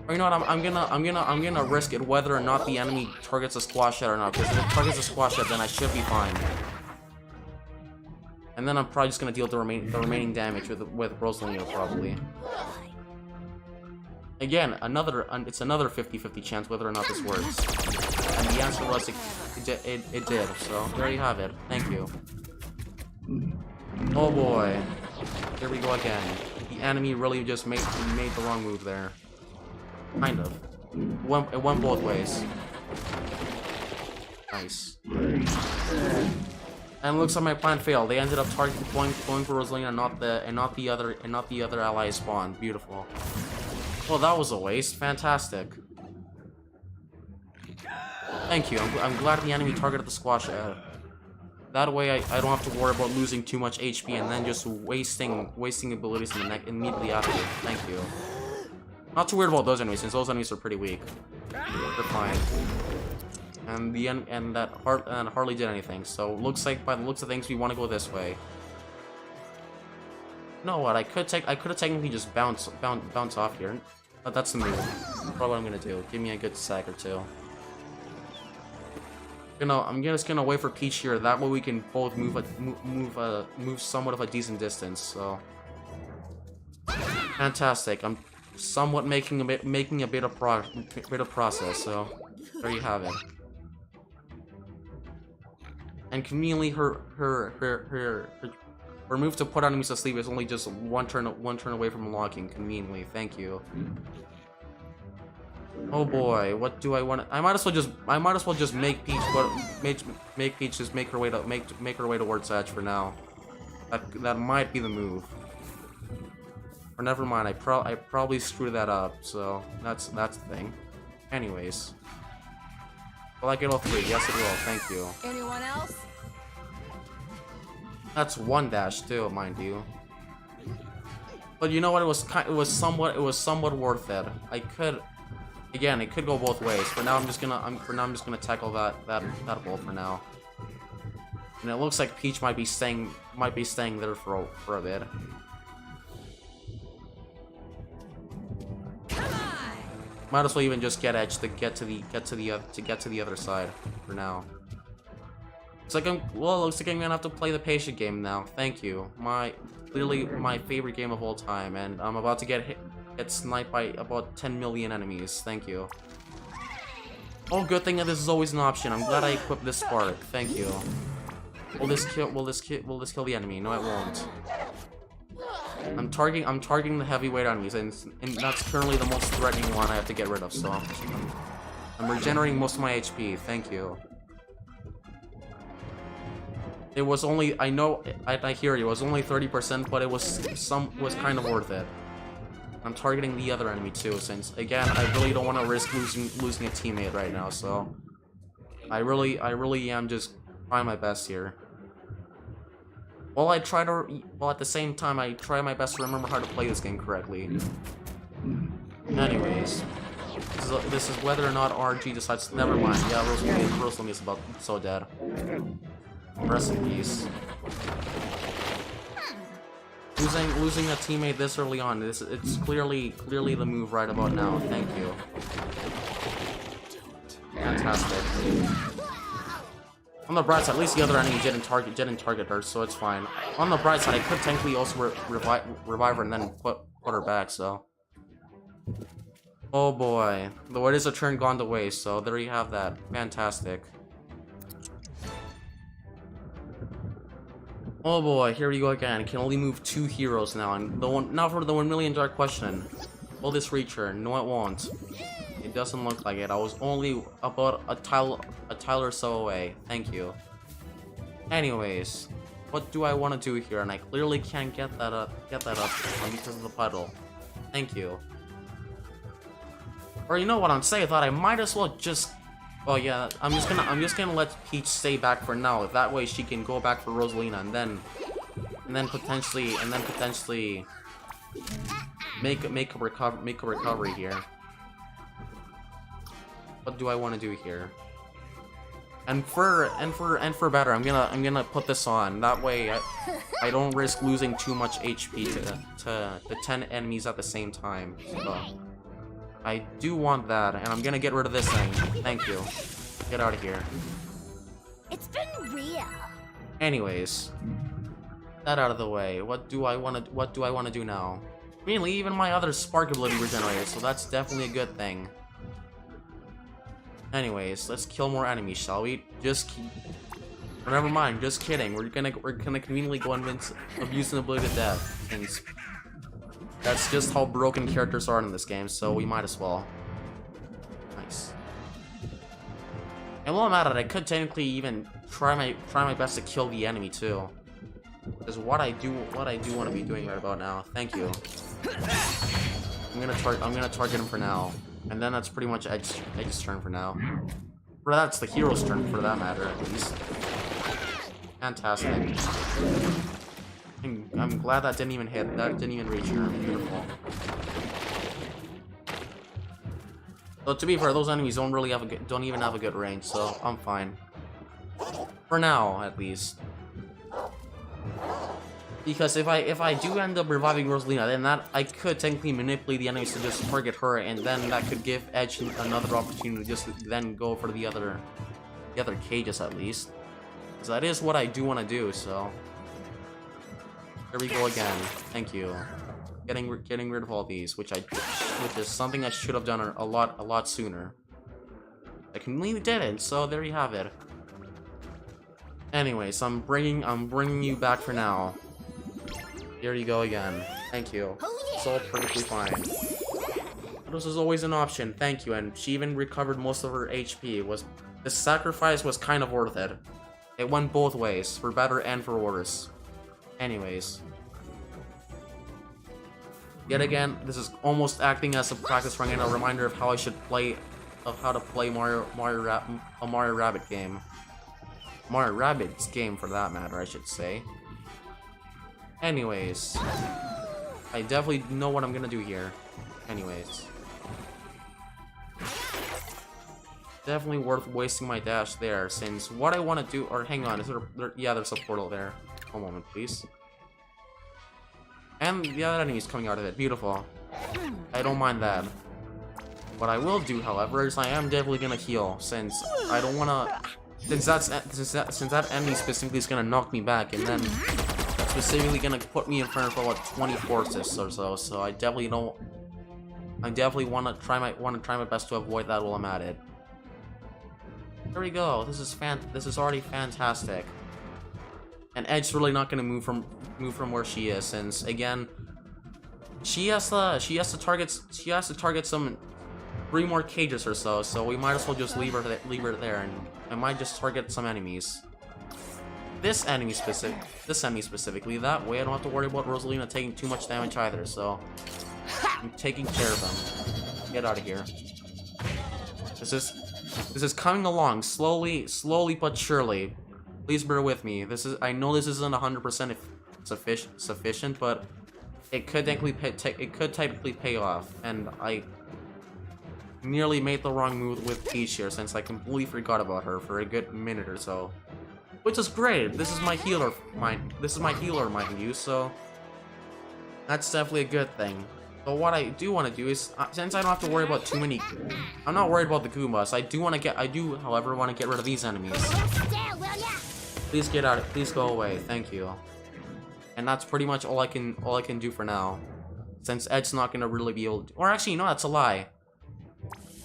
Or you know what? I'm gonna risk it whether or not the enemy targets a squash head or not. Because if it targets a squash head, then I should be fine. And then I'm probably just gonna deal the remaining damage with Rosalina probably. Again, it's another 50-50 chance whether or not this works. And the answer was it did. So there you have it. Thank you. Oh boy. Here we go again. The enemy really just made the wrong move there. Kind of. It went both ways. Nice. And it looks like my plan failed. They ended up going for Rosalina and not the other ally spawn. Beautiful. Well, that was a waste. Fantastic. Thank you. I'm glad the enemy targeted the squash head. That way I don't have to worry about losing too much HP and then just wasting abilities in the neck immediately after. Thank you. Not too worried about those enemies, since those enemies are pretty weak. They're fine. And that hardly did anything. So looks like by the looks of things we want to go this way. You know what? I could have technically just bounce off here. But that's the move. That's probably what I'm gonna do. Give me a good sec or two. I'm just gonna wait for Peach here. That way we can both move somewhat of a decent distance. So fantastic. somewhat making a bit of process. So there you have it. And conveniently, her move to put enemies to sleep is only just one turn away from unlocking. Conveniently, thank you. Oh boy, what do I want? I might as well just make Peach make Peach just make her way towards Edge for now. That might be the move. Or never mind, I probably screwed that up. So that's the thing. Anyways. Will I get all 3? Yes, it will. Thank you. Anyone else? That's 1 dash too, mind you. But you know what? It was somewhat worth it. Again, it could go both ways. For now, I'm just gonna tackle that ball for now. And it looks like Peach might be staying there for a bit. Might as well even just get Edge to get to the other side for now. Looks like I'm gonna have to play the patient game now. Thank you. Clearly my favorite game of all time, and I'm about to get sniped by about 10 million enemies. Thank you. Oh, good thing that this is always an option. I'm glad I equipped this spark. Thank you. Will this kill the enemy? No, it won't. I'm targeting the heavyweight enemies, and that's currently the most threatening one I have to get rid of. So I'm regenerating most of my HP. Thank you. It was only I hear you. It was only 30%, but it was kind of worth it. I'm targeting the other enemy too, since again I really don't want to risk losing a teammate right now. So I really am just trying my best here. While at the same time, I try my best to remember how to play this game correctly. Anyways, this is whether or not RG decides. Never mind. Yeah, Rosalie is about so dead. Rest in peace. Losing a teammate this early on. It's clearly the move right about now. Thank you. Fantastic. On the bright side, at least the other enemy didn't target her, so it's fine. On the bright side, I could technically also revive her and then put her back, so. Oh boy. Though it is a turn gone to waste, so there you have that. Fantastic. Oh boy, here we go again. Can only move 2 heroes now, and now for the $1 million question. Will this reach her? No, it won't. It doesn't look like it. I was only about a tile or so away. Thank you. Anyways, what do I want to do here? And I clearly can't get that up because of the puddle. Thank you. Or you know what I'm saying? I thought I might as well just. Oh yeah, I'm just gonna let Peach stay back for now. That way she can go back for Rosalina and then potentially make a recovery here. What do I want to do here? And for better, I'm gonna put this on. That way I don't risk losing too much HP to the 10 enemies at the same time. So I do want that, and I'm gonna get rid of this thing. Thank you. Get out of here. It's been real. Anyways, that out of the way. What do I want to do now? Mainly, even my other spark ability regenerated, so that's definitely a good thing. Anyways, let's kill more enemies, shall we? Or never mind. Just kidding. We're gonna conveniently go and abuse an ability to death. And that's just how broken characters are in this game, so we might as well. Nice. And while I'm at it, I could technically even try my best to kill the enemy too. Is what I do want to be doing right about now. Thank you. I'm gonna target him for now, and then that's pretty much Edge's turn for now. Or that's the hero's turn for that matter, at least. Fantastic. I'm glad that didn't even hit. That didn't even reach her. Beautiful. So to be fair, those enemies don't even have a good range, so I'm fine. For now, at least. Because if I do end up reviving Rosalina, then I could technically manipulate the enemies to just target her, and then that could give Edge another opportunity to just then go for the other cages at least. Because that is what I do want to do. So here we go again. Thank you. getting rid of all these, which is something I should have done a lot sooner. I completely didn't, so there you have it. Anyways, I'm bringing you back for now. Here you go again. Thank you. It's all perfectly fine. This was always an option. Thank you. And she even recovered most of her HP. The sacrifice was kind of worth it. It went both ways, for better and for worse. Anyways. Yet again, this is almost acting as a practice run and a reminder of how I should play, of how to play a Mario Rabbids game. Mario Rabbids game, for that matter, I should say. Anyways, I definitely know what I'm gonna do here. Anyways, definitely worth wasting my dash there, since what I want to do. Or hang on, yeah, there's a portal there. One moment, please. And the other enemy's coming out of it. Beautiful. I don't mind that. What I will do, however, is I am definitely gonna heal, since I don't wanna. Since that enemy specifically is gonna knock me back, and then specifically gonna put me in front of about 20 forces or so. So I definitely don't. I definitely wanna try my best to avoid that while I'm at it. There we go. This is already fantastic. And Edge's really not gonna move from where she is, since again, she has to target some 3 more cages or so. So we might as well just leave her there, and I might just target some enemies. This enemy specifically. That way I don't have to worry about Rosalina taking too much damage either. So I'm taking care of them. Get out of here. This is coming along slowly but surely. Please bear with me. I know this isn't 100% sufficient, but it could technically pay off. And I nearly made the wrong move with Peach here, since I completely forgot about her for a good minute or so. Which is great. This is my healer, mind you. So that's definitely a good thing. But what I do want to do is, since I don't have to worry about too many, I'm not worried about the Goombas. I do, however, want to get rid of these enemies. Please get out. Please go away. Thank you. And that's pretty much all I can do for now, since Edge's not gonna really be able to, or actually, no, that's a lie.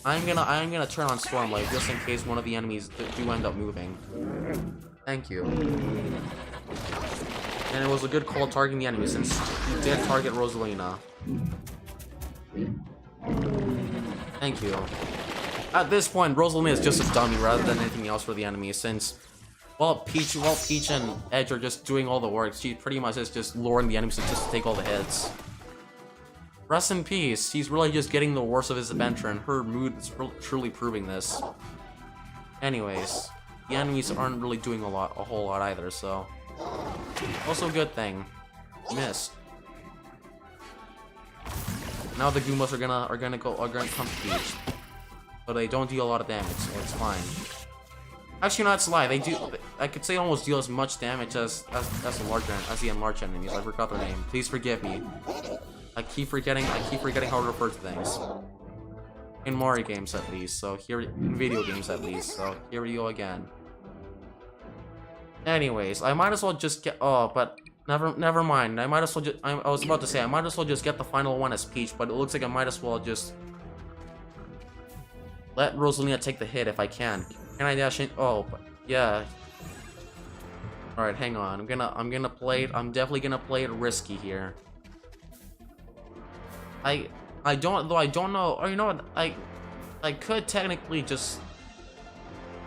I'm gonna turn on Stormlight just in case one of the enemies do end up moving. Thank you. And it was a good call targeting the enemy, since he did target Rosalina. Thank you. At this point, Rosalina is just a dummy rather than anything else for the enemy, since while Peach and Edge are just doing all the work, she pretty much is just luring the enemies to just take all the hits. Rest in peace. He's really just getting the worst of his adventure, and her mood is truly proving this. Anyways, the enemies aren't really doing a whole lot either, so also a good thing. Missed. Now the Goombas are gonna come to Peach, but they don't deal a lot of damage, so it's fine. Actually, no, that's a lie. They do. I could say almost deal as much damage as the enlarged enemies. I forgot their name. Please forgive me. I keep forgetting how to refer to things. In Mario games, at least. So here, in video games, at least. So here we go again. Anyways, I might as well just get. Oh, but never mind. I might as well just. I was about to say I might as well just get the final one as Peach, but it looks like I might as well just let Rosalina take the hit if I can. Can I dash in? Oh, but yeah. All right, hang on. I'm definitely gonna play it risky here. I don't know. Or you know what? I could technically just.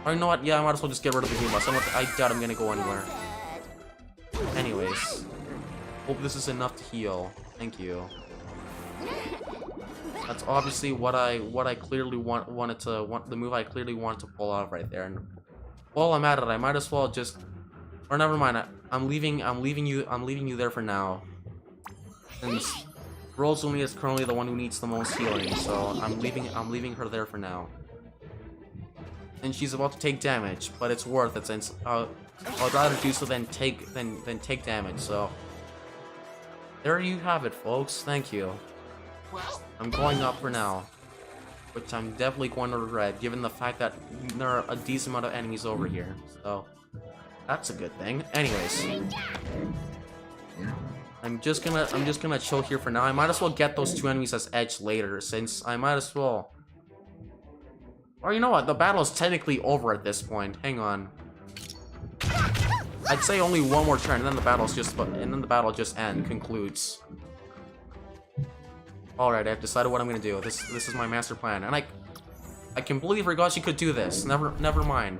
Or you know what? Yeah, I might as well just get rid of the Goombas. I doubt I'm gonna go anywhere. Anyways, hope this is enough to heal. Thank you. That's obviously what I clearly wanted the move I clearly wanted to pull off right there. And while I'm at it, I might as well just. Or never mind. I'm leaving you there for now. Since Rosalina is currently the one who needs the most healing, so I'm leaving her there for now. And she's about to take damage, but it's worth it, since I'd rather do so than take damage. So there you have it, folks. Thank you. I'm going up for now, which I'm definitely going to regret, given the fact that there are a decent amount of enemies over here. So that's a good thing. Anyways. I'm just gonna chill here for now. I might as well get those 2 enemies as edge later, since I might as well. Or you know what? The battle is technically over at this point. Hang on. I'd say only one more turn, and then the battle just concludes. All right, I've decided what I'm gonna do. This is my master plan, and I completely forgot she could do this. Never mind.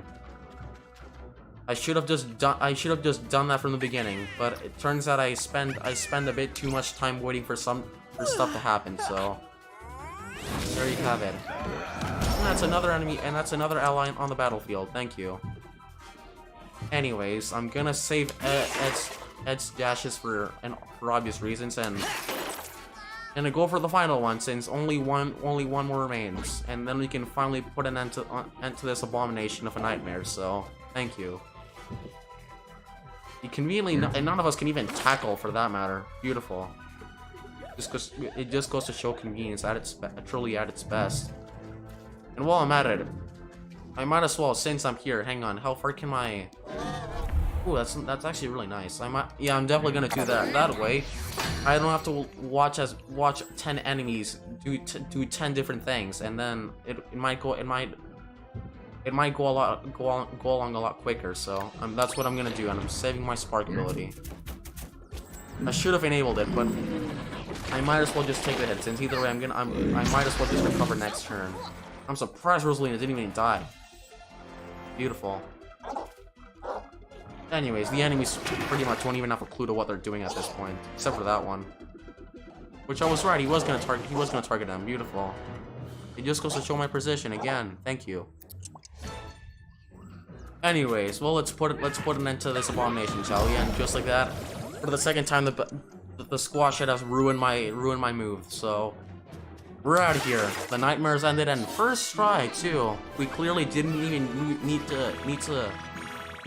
I should have just done that from the beginning, but it turns out I spend a bit too much time waiting for stuff to happen. So there you have it. And that's another enemy, and that's another ally on the battlefield. Thank you. Anyways, I'm gonna save Ed's dashes for obvious reasons, and gonna go for the final one since only one more remains, and then we can finally put an end to this abomination of a nightmare. So thank you. Conveniently, and none of us can even tackle for that matter. Beautiful. It just goes to show convenience truly at its best. And while I'm at it, I might as well, since I'm here. Hang on, how far can my? Ooh, that's actually really nice. Yeah, I'm definitely gonna do that way. I don't have to watch 10 enemies do 10 different things, and then it might go along a lot quicker. So that's what I'm gonna do, and I'm saving my spark ability. I should have enabled it, but I might as well just take the hit, since either way I might as well just recover next turn. I'm surprised Rosalina didn't even die. Beautiful. Anyways, the enemies pretty much won't even have a clue to what they're doing at this point, except for that one. Which I was right, he was gonna target them. Beautiful. It just goes to show my position again. Thank you. Anyways, well, let's put an end to this abomination, shall we? And just like that, for the second time, the squash hit has ruined my move. So we're out of here. The nightmares ended, and first try too. We clearly didn't even need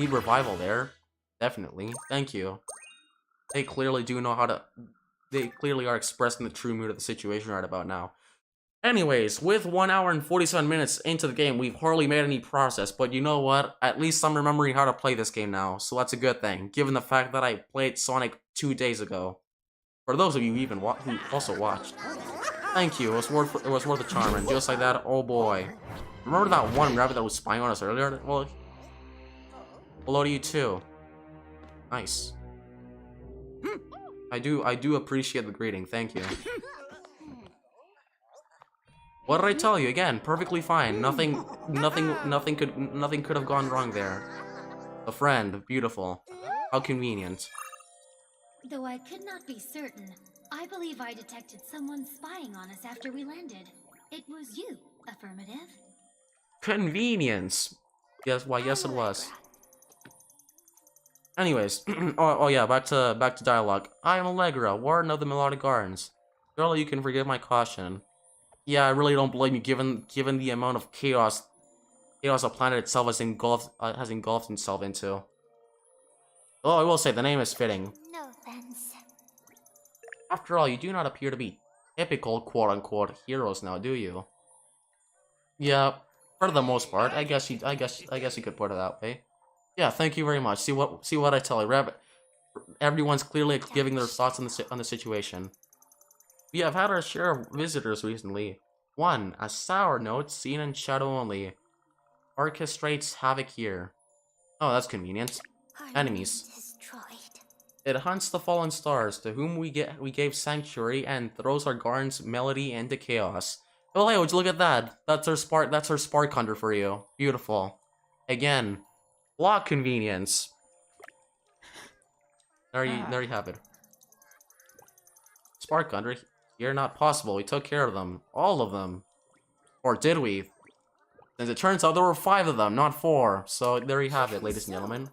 revival there. Definitely. Thank you. They clearly do know how to. They clearly are expressing the true mood of the situation right about now. Anyways, with 1 hour and 47 minutes into the game, we've hardly made any progress, but you know what? At least I'm remembering how to play this game now, so that's a good thing, given the fact that I played Sonic 2 days ago. For those of you who also watched. Thank you, it was worth the charm, and just like that, oh boy. Remember that one rabbit that was spying on us earlier? Well, hello to you too. Nice. I do appreciate the greeting, thank you. What did I tell you? Again, perfectly fine. Nothing could have gone wrong there. A friend, beautiful. How convenient. Though I could not be certain, I believe I detected someone spying on us after we landed. It was you, affirmative. Convenience. Yes, why? Yes, it was. Anyways, oh yeah, back to dialogue. I am Allegra, warden of the Melodic Gardens. Surely you can forgive my caution. Yeah, I really don't blame you, given the amount of chaos the planet itself has engulfed itself into. Oh, I will say the name is fitting. No offense. After all, you do not appear to be typical quote-unquote heroes now, do you? Yeah, for the most part. I guess you could put it that way. Yeah, thank you very much. See what I tell you, Rabbit. Everyone's clearly giving their thoughts on the situation. We have had our share of visitors recently. One, a sour note seen in shadow only, orchestrates havoc here. Oh, that's convenient. Enemies. Destroyed. It hunts the fallen stars, to whom we gave sanctuary, and throws our garden's melody into chaos. Oh, hey, would you look at that? That's our spark hunter for you. Beautiful. Again, block convenience. There you have it. Spark hunter. Here, not possible. We took care of them. All of them. Or did we? Since it turns out there were 5 of them, not 4. So there you have it, ladies and gentlemen.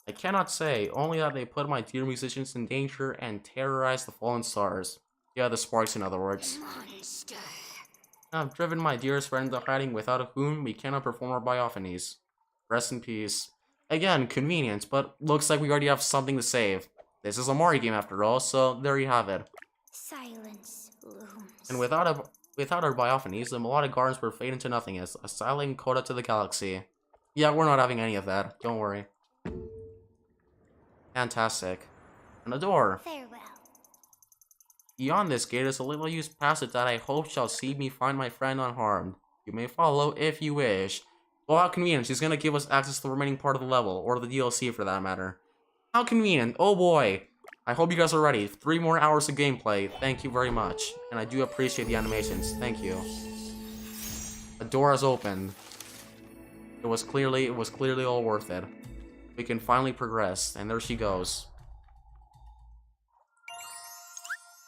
I cannot say, only that they put my dear musicians in danger and terrorized the fallen stars. Yeah, the sparks in other words. Monster. I've driven my dearest friend into hiding, without whom we cannot perform our biophonies. Rest in peace. Again, convenience, but looks like we already have something to save. This is a Mario game after all, so there you have it. Silence looms. And without our biophonies, the Melodic Gardens will fade into nothingness, a silent coda to the galaxy. Yeah, we're not having any of that, don't worry. Fantastic. And a door. Farewell. Beyond this gate is a little used passage that I hope shall see me find my friend unharmed. You may follow if you wish. Well, how convenient. She's gonna give us access to the remaining part of the level, or the DLC for that matter. How convenient. Oh boy. I hope you guys are ready. 3 more hours of gameplay. Thank you very much. And I do appreciate the animations. Thank you. The door has opened. It was clearly all worth it. We can finally progress, and there she goes.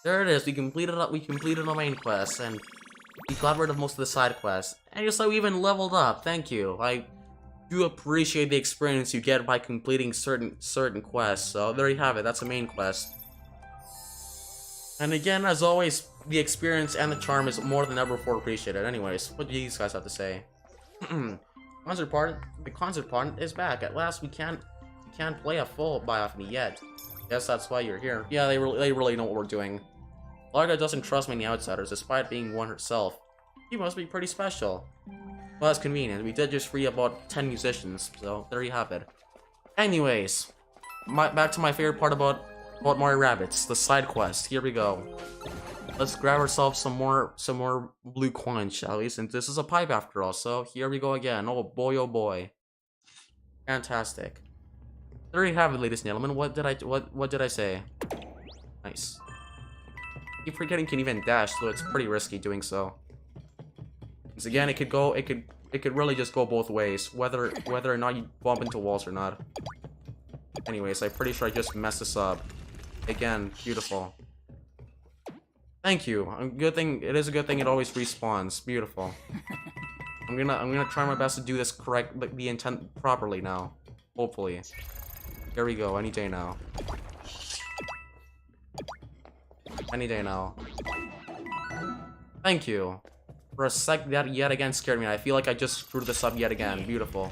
There it is. We completed the main quest, and we got rid of most of the side quests. And just like we even leveled up. Thank you. I do appreciate the experience you get by completing certain quests. So there you have it. That's the main quest. And again, as always, the experience and the charm is more than ever before appreciated. Anyways, what do you guys have to say? The concert part is back. At last, we can't play a full biophony yet. Guess that's why you're here. Yeah, they really know what we're doing. Larga doesn't trust many outsiders, despite being one herself. She must be pretty special. Well, that's convenient. We did just free about 10 musicians, so there you have it. Anyways, back to my favorite part about Mario Rabbids, the side quest. Here we go. Let's grab ourselves some more blue coins, shall we? Since this is a pipe after all. So here we go again. Oh boy, oh boy. Fantastic. There you have it, ladies and gentlemen. What did I say? Nice. Keep forgetting can even dash, so it's pretty risky doing so. Because again, it could really just go both ways, whether or not you bump into walls or not. Anyways, I'm pretty sure I just messed this up. Again, beautiful. Thank you. It is a good thing it always respawns. Beautiful. I'm gonna try my best to do this correct, like the intent properly now. Hopefully. Here we go. Any day now. Any day now. Thank you. For a sec, that yet again scared me. I feel like I just screwed this up yet again. Beautiful.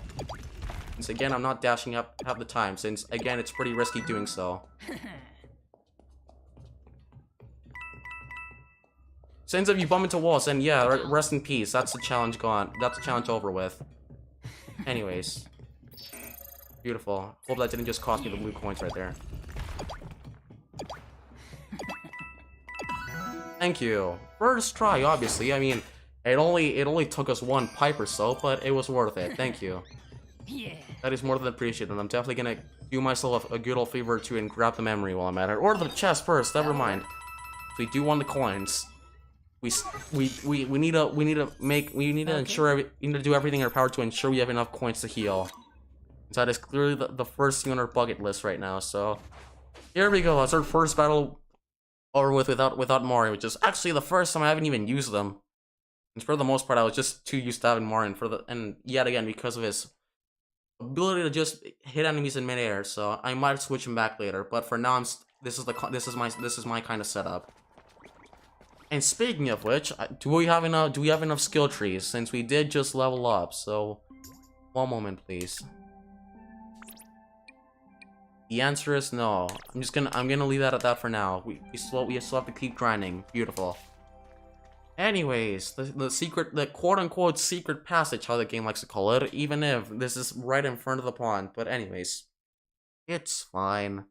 Since again, I'm not dashing up half the time. Since again, it's pretty risky doing so. Since if you bump into walls, then yeah, rest in peace. That's the challenge gone. That's the challenge over with. Anyways. Beautiful. Hope that didn't just cost me the blue coins right there. Thank you. First try, obviously. I mean, it only took us 1 pipe or so, but it was worth it. Thank you. Yeah. That is more than appreciated. I'm definitely gonna do myself a good old favor too and grab the memory while I'm at it, or the chest first. Never mind. We do want the coins. We need to ensure we need to do everything in our power to ensure we have enough coins to heal. So that is clearly the first thing on our bucket list right now. So here we go. That's our first battle over with without Mario, which is actually the first time I haven't even used them. And for the most part, I was just too used to having Mario, and yet again because of his ability to just hit enemies in midair. So I might switch him back later. But for now, this is my kind of setup. And speaking of which, do we have enough skill trees? Since we did just level up. So 1 moment, please. The answer is no. I'm gonna leave that at that for now. We still have to keep grinding. Beautiful. Anyways, the quote-unquote secret passage, how the game likes to call it, even if this is right in front of the pond. But anyways, it's fine.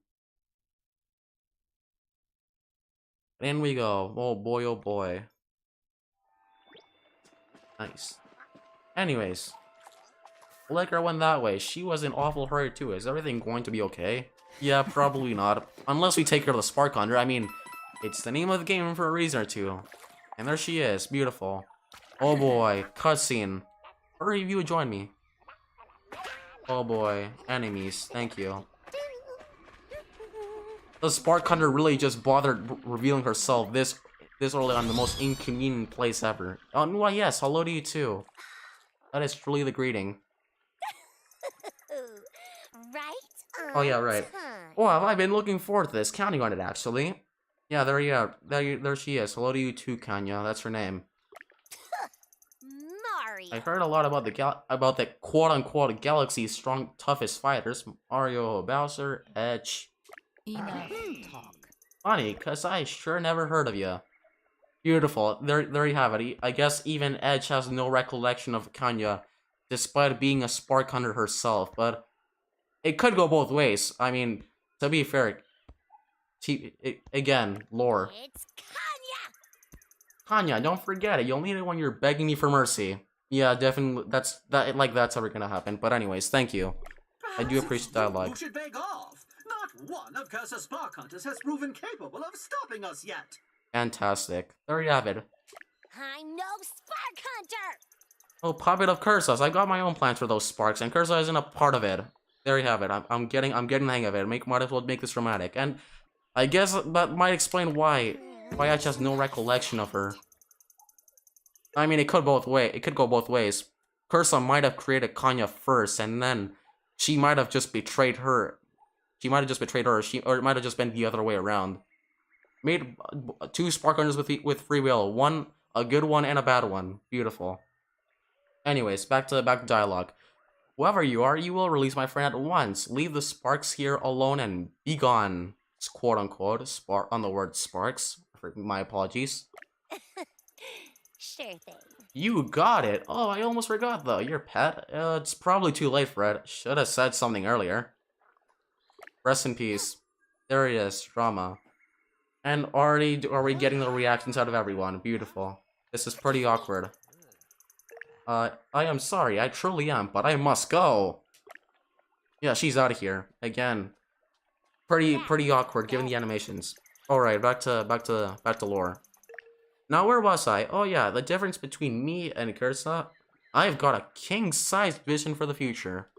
In we go. Oh boy, oh boy. Nice. Anyways. Liquor went that way. She was in awful hurry too. Is everything going to be okay? Yeah, probably not. Unless we take her to the Spark Hunter. I mean, it's the name of the game for a reason or two. And there she is. Beautiful. Oh boy. Cutscene. Hurry if you would join me. Oh boy. Enemies. Thank you. The Spark Hunter really just bothered revealing herself this early on, the most inconvenient place ever. Oh, why yes, hello to you too. That is truly the greeting. Right? Oh yeah, right. Oh, I've been looking forward to this, counting on it actually. Yeah, there you are. There she is. Hello to you too, Kanya. That's her name. Mario. I heard a lot about the quote-unquote galaxy's strong, toughest fighters. Mario, Bowser, Edge. Enough talk. Funny, cause I sure never heard of you. Beautiful. There you have it. I guess even Edge has no recollection of Kanya, despite being a Spark Hunter herself. But it could go both ways. I mean, to be fair, Again, lore. It's Kanya! Kanya, don't forget it. You'll need it when you're begging me for mercy. Yeah, definitely. That's ever gonna happen. But anyways, thank you. I do Perhaps appreciate it's you dialogue. who should beg off. Not one of Curse's spark hunters has proven capable of stopping us yet. Fantastic. There you have it. I'm no Spark Hunter! Oh, puppet of Cursus. I got my own plans for those sparks, and Cursus isn't a part of it. There you have it. I'm getting the hang of it. Might as well make this dramatic. And I guess that might explain why Ash has no recollection of her. I mean, it could go both ways. Cursa might have created Kanya first, and then she might have just betrayed her. Or it might have just been the other way around. Made 2 spark hunters with free will. One, a good one, and a bad one. Beautiful. Anyways, back to dialogue. Whoever you are, you will release my friend at once. Leave the sparks here alone and be gone. It's quote unquote on the word sparks. My apologies. Sure thing. You got it. Oh, I almost forgot though. Your pet. It's probably too late, Fred. Should have said something earlier. Rest in peace. There he is, drama. And already are we getting the reactions out of everyone? Beautiful. This is pretty awkward. I am sorry, I truly am, but I must go. Yeah, she's out of here. Again. Pretty awkward given the animations. Alright, back to lore. Now where was I? Oh yeah, the difference between me and Cursa. I've got a king-sized vision for the future.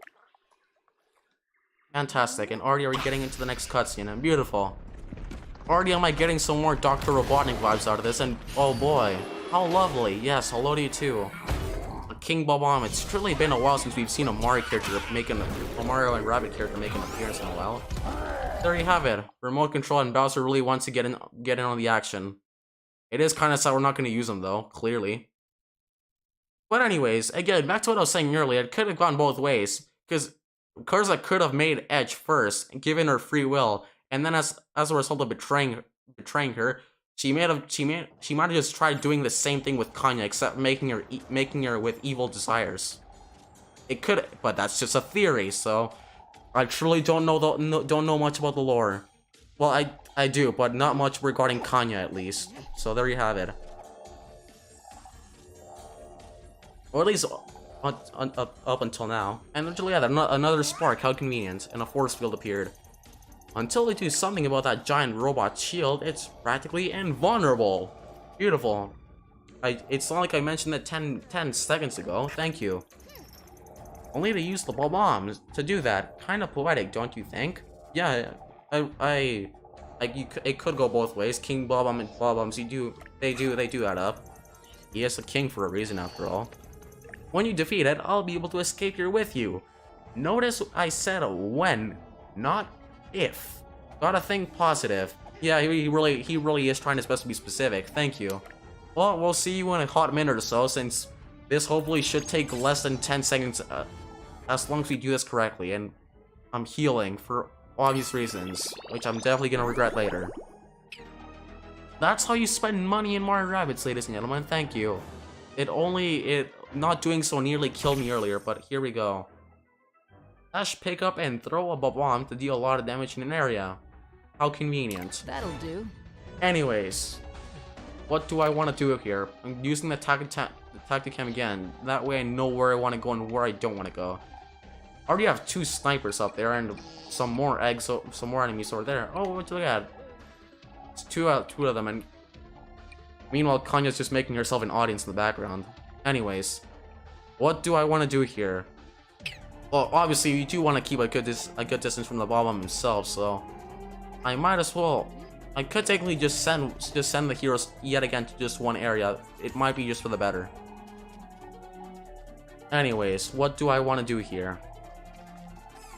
Fantastic, and already are we getting into the next cutscene, and beautiful. Already am I getting some more Dr. Robotnik vibes out of this, and oh boy, how lovely. Yes, hello to you too. King Bob-omb, it's truly been a while since we've seen a Mario and Rabbid character make an appearance in a while. There you have it. Remote control, and Bowser really wants to get in on the action. It is kind of sad we're not going to use them though, clearly. But anyways, again, back to what I was saying earlier, it could have gone both ways, because Cursa could have made Edge first, given her free will, and then as a result of betraying her, she might have just tried doing the same thing with Kanya, except making her with evil desires. It could, but that's just a theory. So I truly don't know much about the lore. Well, I do, but not much regarding Kanya at least. So there you have it. Or at least up until now. And until another spark, how convenient, and a force field appeared. Until they do something about that giant robot shield, it's practically invulnerable. Beautiful. It's not like I mentioned that 10 seconds ago. Thank you. Only to use the bombs to do that. Kind of poetic, don't you think? Yeah, it could go both ways. King Bob-omb and Bob-ombs, they do add up. He is a king for a reason, after all. When you defeat it, I'll be able to escape here with you. Notice I said when, not if. Gotta think positive. Yeah, he really is trying his best to be specific. Thank you. Well, we'll see you in a hot minute or so, since this hopefully should take less than 10 seconds, as long as we do this correctly. And I'm healing for obvious reasons, which I'm definitely gonna regret later. That's how you spend money in Mario Rabbids, ladies and gentlemen. Thank you. Not doing so nearly killed me earlier, but here we go. Dash, pick up, and throw a bomb to deal a lot of damage in an area. How convenient. That'll do. Anyways, what do I want to do here? I'm using the Tacticam again. That way I know where I want to go and where I don't want to go. I already have 2 snipers up there and some more enemies over there. Oh, what do I got? It's two of them, and meanwhile Kanya's just making herself an audience in the background. Anyways, what do I want to do here? Well, obviously, you do want to keep a good distance from the Bob-omb himself, so I might as well. I could technically just send the heroes yet again to just one area. It might be just for the better. Anyways, what do I want to do here?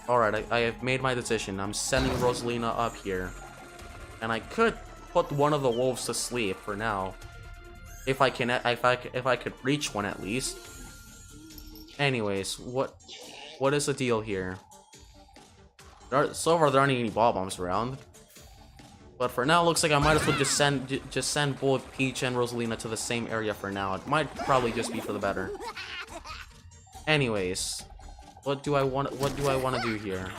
Alright, I have made my decision. I'm sending Rosalina up here. And I could put one of the wolves to sleep for now. If I could reach one at least. Anyways, what is the deal here? So far there aren't any Bob-ombs around. But for now, it looks like I might as well just send both Peach and Rosalina to the same area for now. It might probably just be for the better. Anyways, what do I want to do here?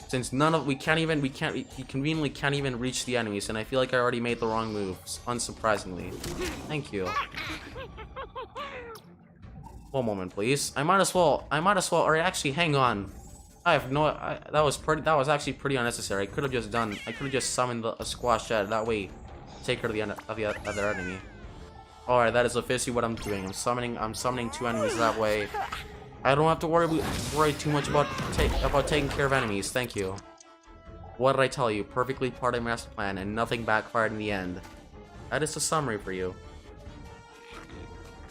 Since we conveniently can't even reach the enemies, and I feel like I already made the wrong moves, unsurprisingly. Thank you. One moment, please. I might as well, or actually, hang on. I have no, that was actually pretty unnecessary. I could have just summoned a squash jet, that way, take her to the end of the other enemy. Alright, that is officially what I'm doing. I'm summoning 2 enemies that way. I don't have to worry too much about taking care of enemies. Thank you. What did I tell you? Perfectly part of my master plan, and nothing backfired in the end. That is a summary for you.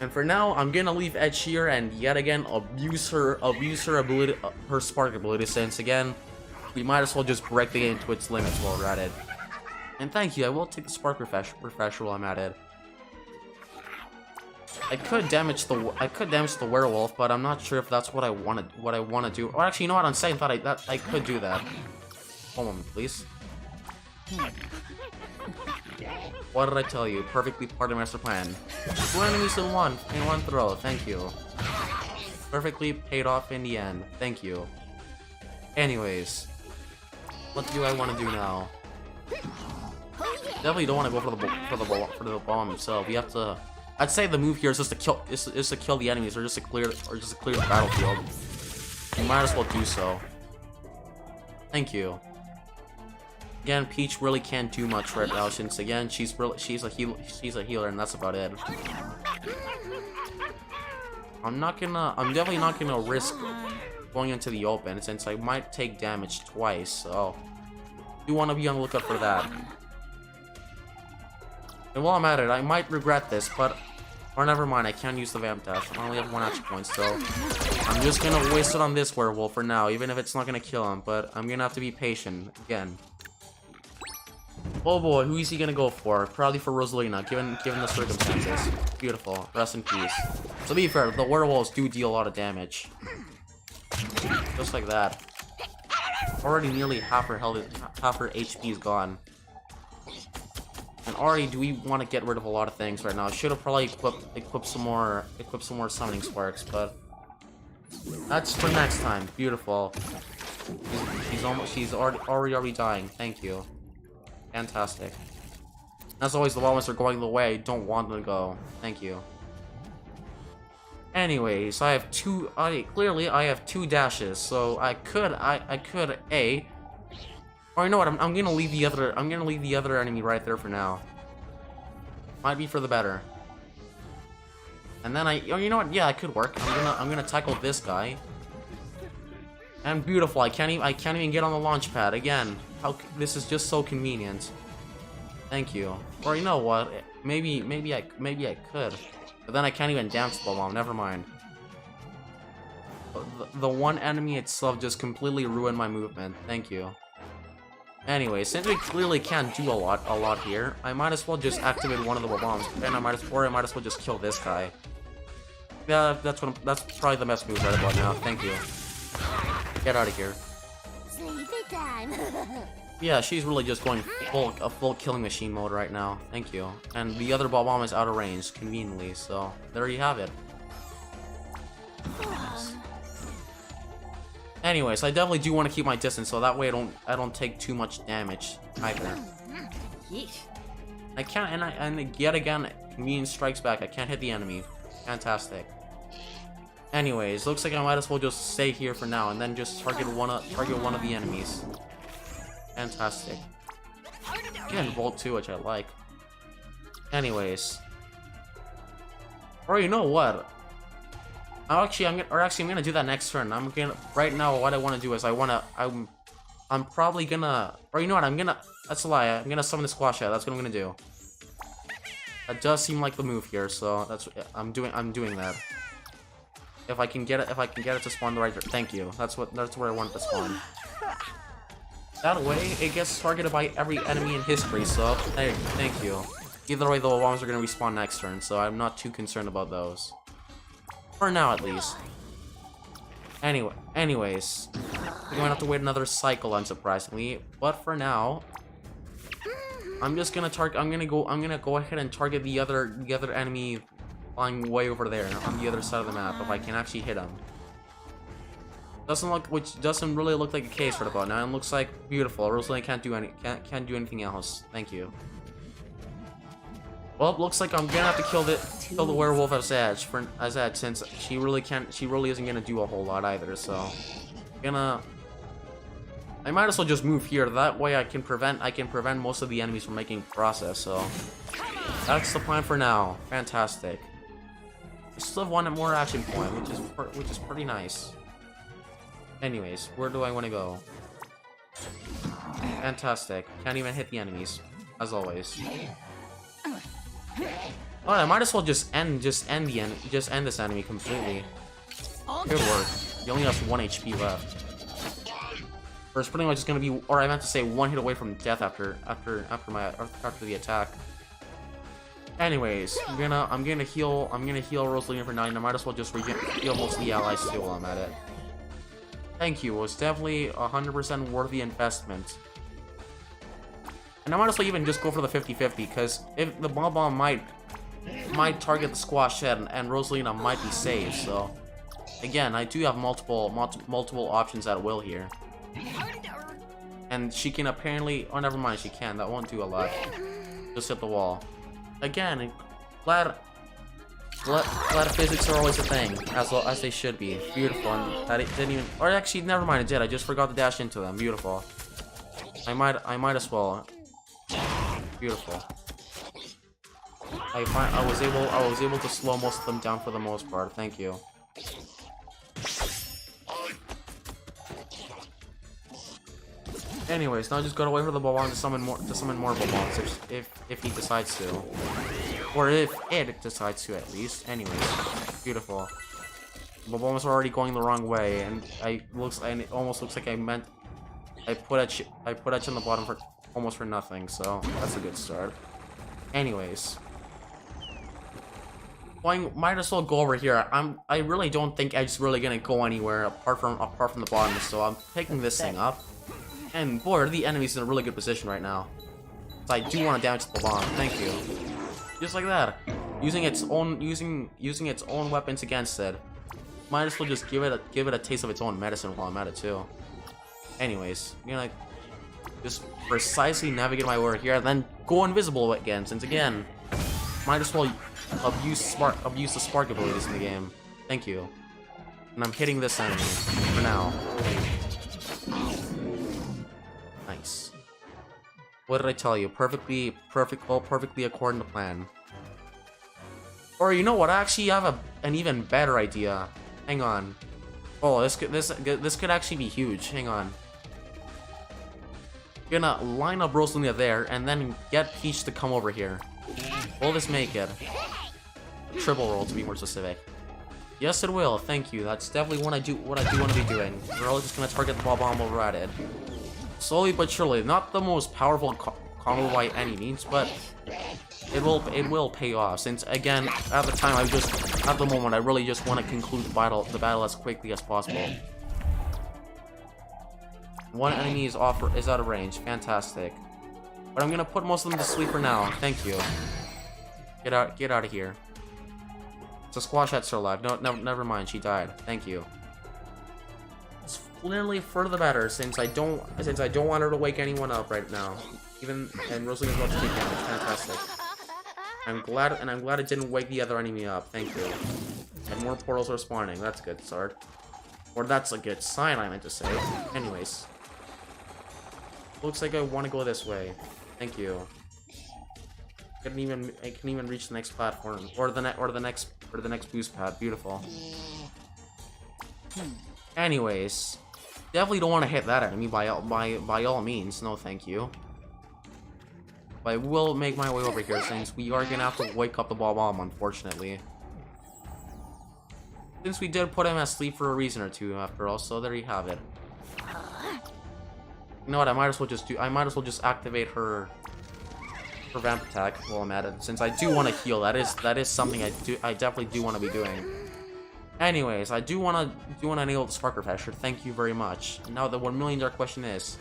And for now, I'm gonna leave Edge here and yet again abuse her ability, her spark ability. Since again, we might as well just break the game to its limits while we're at it. And thank you. I will take the spark refresher while I'm at it. I could damage the werewolf, but I'm not sure if that's what I want to do. Or actually, you know what? On second thought, I could do that. Hold on, please. What did I tell you? Perfectly part of master plan. 2 enemies in one throw. Thank you. Perfectly paid off in the end. Thank you. Anyways, what do I want to do now? Definitely don't want to go for the bomb himself. We have to. I'd say the move here is just to kill the enemies, or just to clear the battlefield. You might as well do so. Thank you. Again, Peach really can't do much right now, since again she's a healer, and that's about it. I'm definitely not gonna risk going into the open, since I might take damage twice. So you want to be on the lookout for that. And while I'm at it, I might regret this, or never mind, I can't use the Vamp Dash. I only have 1 action point, so I'm just gonna waste it on this werewolf for now, even if it's not gonna kill him, but I'm gonna have to be patient, again. Oh boy, who is he gonna go for? Probably for Rosalina, given the circumstances. Beautiful. Rest in peace. To be fair, the werewolves do deal a lot of damage. Just like that. Already nearly half her HP is gone. And already, do we want to get rid of a lot of things right now? I should have probably equipped some more summoning sparks, but that's for next time. Beautiful. She's already dying. Thank you. Fantastic. As always, the moments are going the way I don't want them to go. Thank you. Anyways, I have 2 dashes, so I could A. Or you know what? I'm gonna leave the other enemy right there for now. Might be for the better. And then you know what? Yeah, it could work. I'm gonna tackle this guy. And beautiful. I can't even get on the launch pad again. This is just so convenient. Thank you. Or you know what? Maybe I could. But then I can't even dance the bomb. Never mind. The one enemy itself just completely ruined my movement. Thank you. Anyway, since we clearly can't do a lot here, I might as well just activate one of the bombs, and I might as well just kill this guy. Yeah, that's probably the best move right about now. Thank you. Get out of here. Sleepy time. Yeah, she's really just going full killing machine mode right now. Thank you. And the other bomb is out of range, conveniently. So there you have it. Anyways, I definitely do want to keep my distance, so that way I don't take too much damage either. Yeesh. I can't, and yet again, convenience strikes back. I can't hit the enemy. Fantastic. Anyways, looks like I might as well just stay here for now, and then just target one of the enemies. Fantastic. Again, Volt 2, which I like. Anyways, or you know what? I'm gonna do that next turn. Right now, what I want to do is I'm probably gonna, or you know what? That's a lie. I'm gonna summon the squash out. That's what I'm gonna do. That does seem like the move here, so I'm doing that. If I can get it to spawn the right. Thank you. That's where I want it to spawn. That way, it gets targeted by every enemy in history. So thank you. Either way, the bombs are gonna respawn next turn, so I'm not too concerned about those. For now, at least. Anyways, we're gonna have to wait another cycle, unsurprisingly. But for now, I'm gonna go ahead and target the other enemy lying way over there on the other side of the map, if I can actually hit him. Which doesn't really look like a case right about now. And looks like beautiful. Rosalie can't do anything else. Thank you. Well, it looks like I'm gonna have to kill the werewolf as Edge since she really isn't gonna do a whole lot either. So, I might as well just move here. That way I can prevent most of the enemies from making process. So, that's the plan for now. Fantastic. I still have one more action point, which is pretty nice. Anyways, where do I want to go? Fantastic. Can't even hit the enemies, as always. Oh, I might as well just end this enemy completely. Good work. He only has 1 HP left. Or it's pretty much just gonna be, or I meant to say 1 hit away from death after the attack. Anyways, I'm gonna heal Rosalina for 9. I might as well just heal most of the allies too while I'm at it. Thank you. It was definitely 100% worthy investment. And I might as well even just go for the 50-50, because if the bomb might target the squash head, and Rosalina might be saved. So again, I do have multiple options at will here. And she can apparently, oh never mind, she can. That won't do a lot. Just hit the wall. Again, glad physics are always a thing, as they should be. Beautiful, and that it didn't even, or actually, never mind, it did. I just forgot to dash into them. Beautiful. I might as well. Beautiful. I was able to slow most of them down for the most part. Thank you. Anyways, now I just gotta wait for the Bob-omb to summon more Bob-ombs if he decides to. Or if it decides to, at least. Anyways, beautiful. Bob-ombs are already going the wrong way, and it almost looks like I put etch on the bottom for almost for nothing, so that's a good start. Anyways, might as well go over here. I really don't think Edge's really gonna go anywhere apart from the bottom, so I'm picking this thing up. And boy, are the enemies in a really good position right now. So I do want to damage the bomb. Thank you. Just like that. Using its own weapons against it. Might as well just give it a taste of its own medicine while I'm at it too. Anyways, I'm gonna just precisely navigate my way here, and then go invisible again. Since again, might as well abuse the spark abilities in the game. Thank you. And I'm hitting this enemy for now. Nice. What did I tell you? Perfectly according to plan. Or you know what? I actually have an even better idea. Hang on. Oh, this could actually be huge. Hang on. You're gonna line up Rosalina there, and then get Peach to come over here. Will this make it? A triple roll, to be more specific. Yes, it will. Thank you. That's definitely what I do want to be doing. We're all just gonna target the Bob-omb while we're at it. Slowly but surely. Not the most powerful combo by any means, but it will pay off. Since again, at the moment, I really just want to conclude the battle as quickly as possible. One enemy is out of range. Fantastic. But I'm gonna put most of them to sleep for now. Thank you. Get out of here. So Squash Head's still alive. No, never mind. She died. Thank you. It's clearly for the better, since I don't want her to wake anyone up right now. And Rosalina's about to take damage. Fantastic. I'm glad it didn't wake the other enemy up. Thank you. And more portals are spawning. That's a good start. Or that's a good sign, I meant to say. Anyways. Looks like I want to go this way. Thank you. I can even reach the next platform or the next boost pad. Beautiful. Anyways, definitely don't want to hit that enemy by all means. No, thank you. But I will make my way over here since we are gonna have to wake up the Bob-omb, unfortunately. Since we did put him asleep for a reason or two, after all, so there you have it. You know what? I might as well just activate her vamp attack while I'm at it, since I do want to heal. That is something I definitely do want to be doing. Anyways, I do want to enable the spark refresher. Thank you very much. Now the $1 million question is,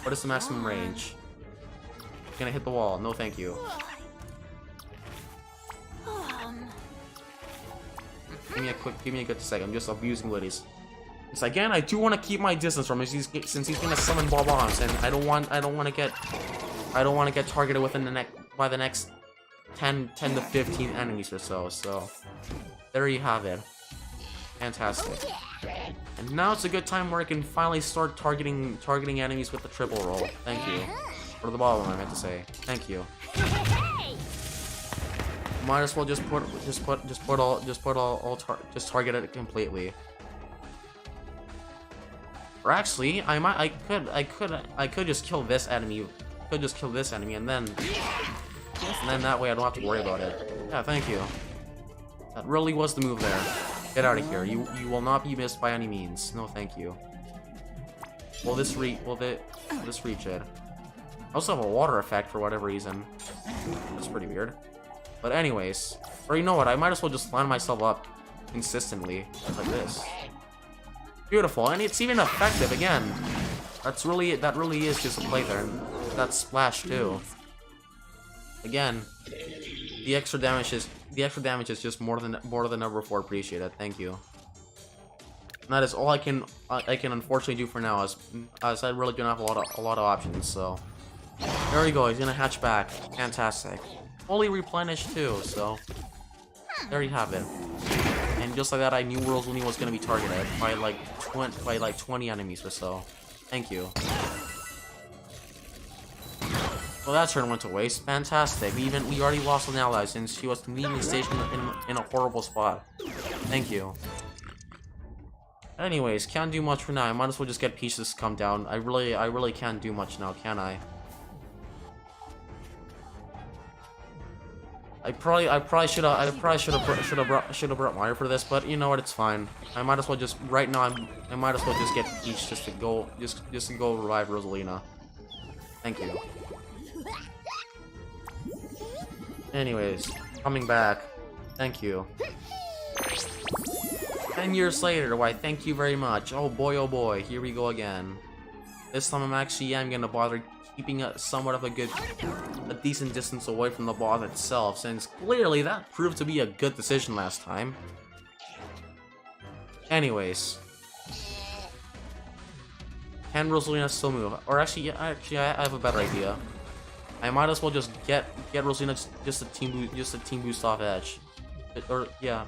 what is the maximum range? Gonna hit the wall. No, thank you. Give me a good second. I'm just abusing Liddy's. Because again, I do want to keep my distance from him since he's gonna summon ball bombs, and I don't want to get targeted within by the next 10 to 15 enemies or so. So there you have it. Fantastic. And now it's a good time where I can finally start targeting enemies with the triple roll. Thank you. Or the ball bomb, I meant to say. Thank you. Might as well just target it completely. Or actually, I could just kill this enemy. And then that way I don't have to worry about it. Yeah, thank you. That really was the move there. Get out of here. You will not be missed by any means. No, thank you. Will this reach it? I also have a water effect for whatever reason. That's pretty weird. But anyways, or you know what? I might as well just line myself up consistently like this. Beautiful, and it's even effective again. That really is just a play there, and that splash too. Again, the extra damage is just more than ever before appreciated. Thank you. And that is all I can unfortunately do for now, as I really don't have a lot of options. So there we go. He's gonna hatch back. Fantastic. Fully replenished too. So there you have it. And just like that, I knew Rosalina was gonna be targeted by like 20 enemies or so. Thank you. Well, that turn went to waste. Fantastic. We already lost an ally since she was conveniently stationed in a horrible spot. Thank you. Anyways, can't do much for now. I might as well just get Peach to come down. I really can't do much now, can I? I probably should have brought Mario for this, but you know what? It's fine. I might as well just I might as well just get Peach just to go revive Rosalina. Thank you. Anyways, coming back. Thank you. 10 years later, why thank you very much. Oh boy, here we go again. This time I'm gonna bother keeping somewhat of a decent distance away from the boss itself, since clearly that proved to be a good decision last time. Anyways. Can Rosalina still move? Or actually, I have a better idea. I might as well just get Rosalina just a team boost off edge. Or yeah.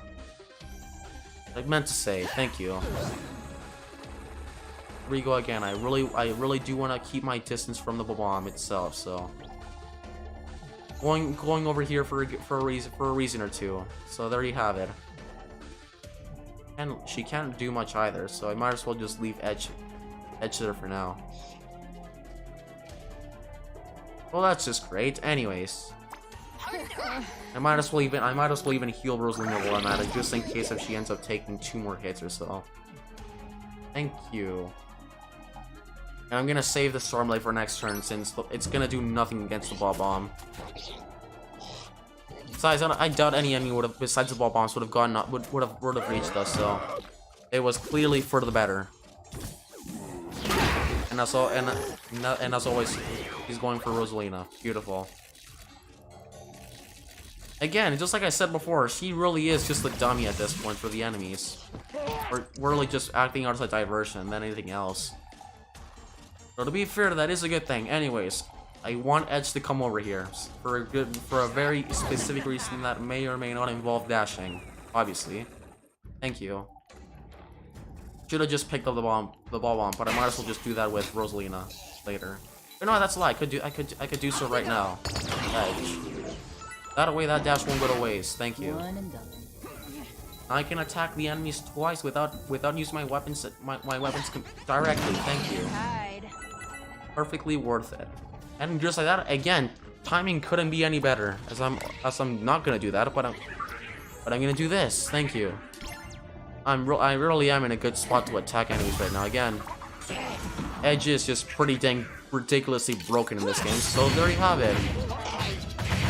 I meant to say, thank you. Here we go again. I really do want to keep my distance from the bomb itself, so going over here for a reason or two. So there you have it. And she can't do much either, so I might as well just leave edge there for now. Well, that's just great. Anyways, I might as well even heal Rosalina while I'm at it, just in case if she ends up taking 2 more hits or so. Thank you. And I'm gonna save the Stormblade for next turn, since it's gonna do nothing against the ball bomb. Besides, I doubt any enemy besides the ball bombs would have reached us. So it was clearly for the better. And as always, he's going for Rosalina. Beautiful. Again, just like I said before, she really is just a dummy at this point for the enemies. We're really just acting out as a diversion than anything else. So to be fair, that is a good thing. Anyways, I want Edge to come over here for a very specific reason that may or may not involve dashing. Obviously. Thank you. Should have just picked up the ball bomb, but I might as well just do that with Rosalina later. But no, that's a lie. I could do so right now. Edge. That way, that dash won't go to waste. Thank you. I can attack the enemies twice without using my weapons directly. Thank you. Perfectly worth it. And just like that, again, timing couldn't be any better. As I'm not gonna do that, but I'm gonna do this. Thank you. I really am in a good spot to attack enemies right now. Again, Edge is just pretty dang ridiculously broken in this game. So there you have it.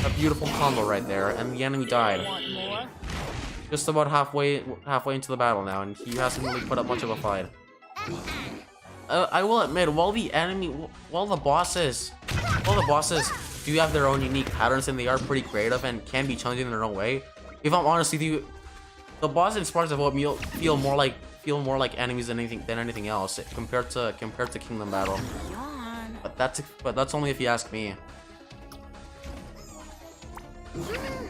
A beautiful combo right there, and the enemy died. Just about halfway into the battle now, and he hasn't really put up much of a fight. I will admit, while the bosses do have their own unique patterns and they are pretty creative and can be challenging in their own way, if I'm honest with you, the boss in Sparks of Hope feel feel more like enemies than anything else compared to Kingdom Battle. Yawn. But that's only if you ask me.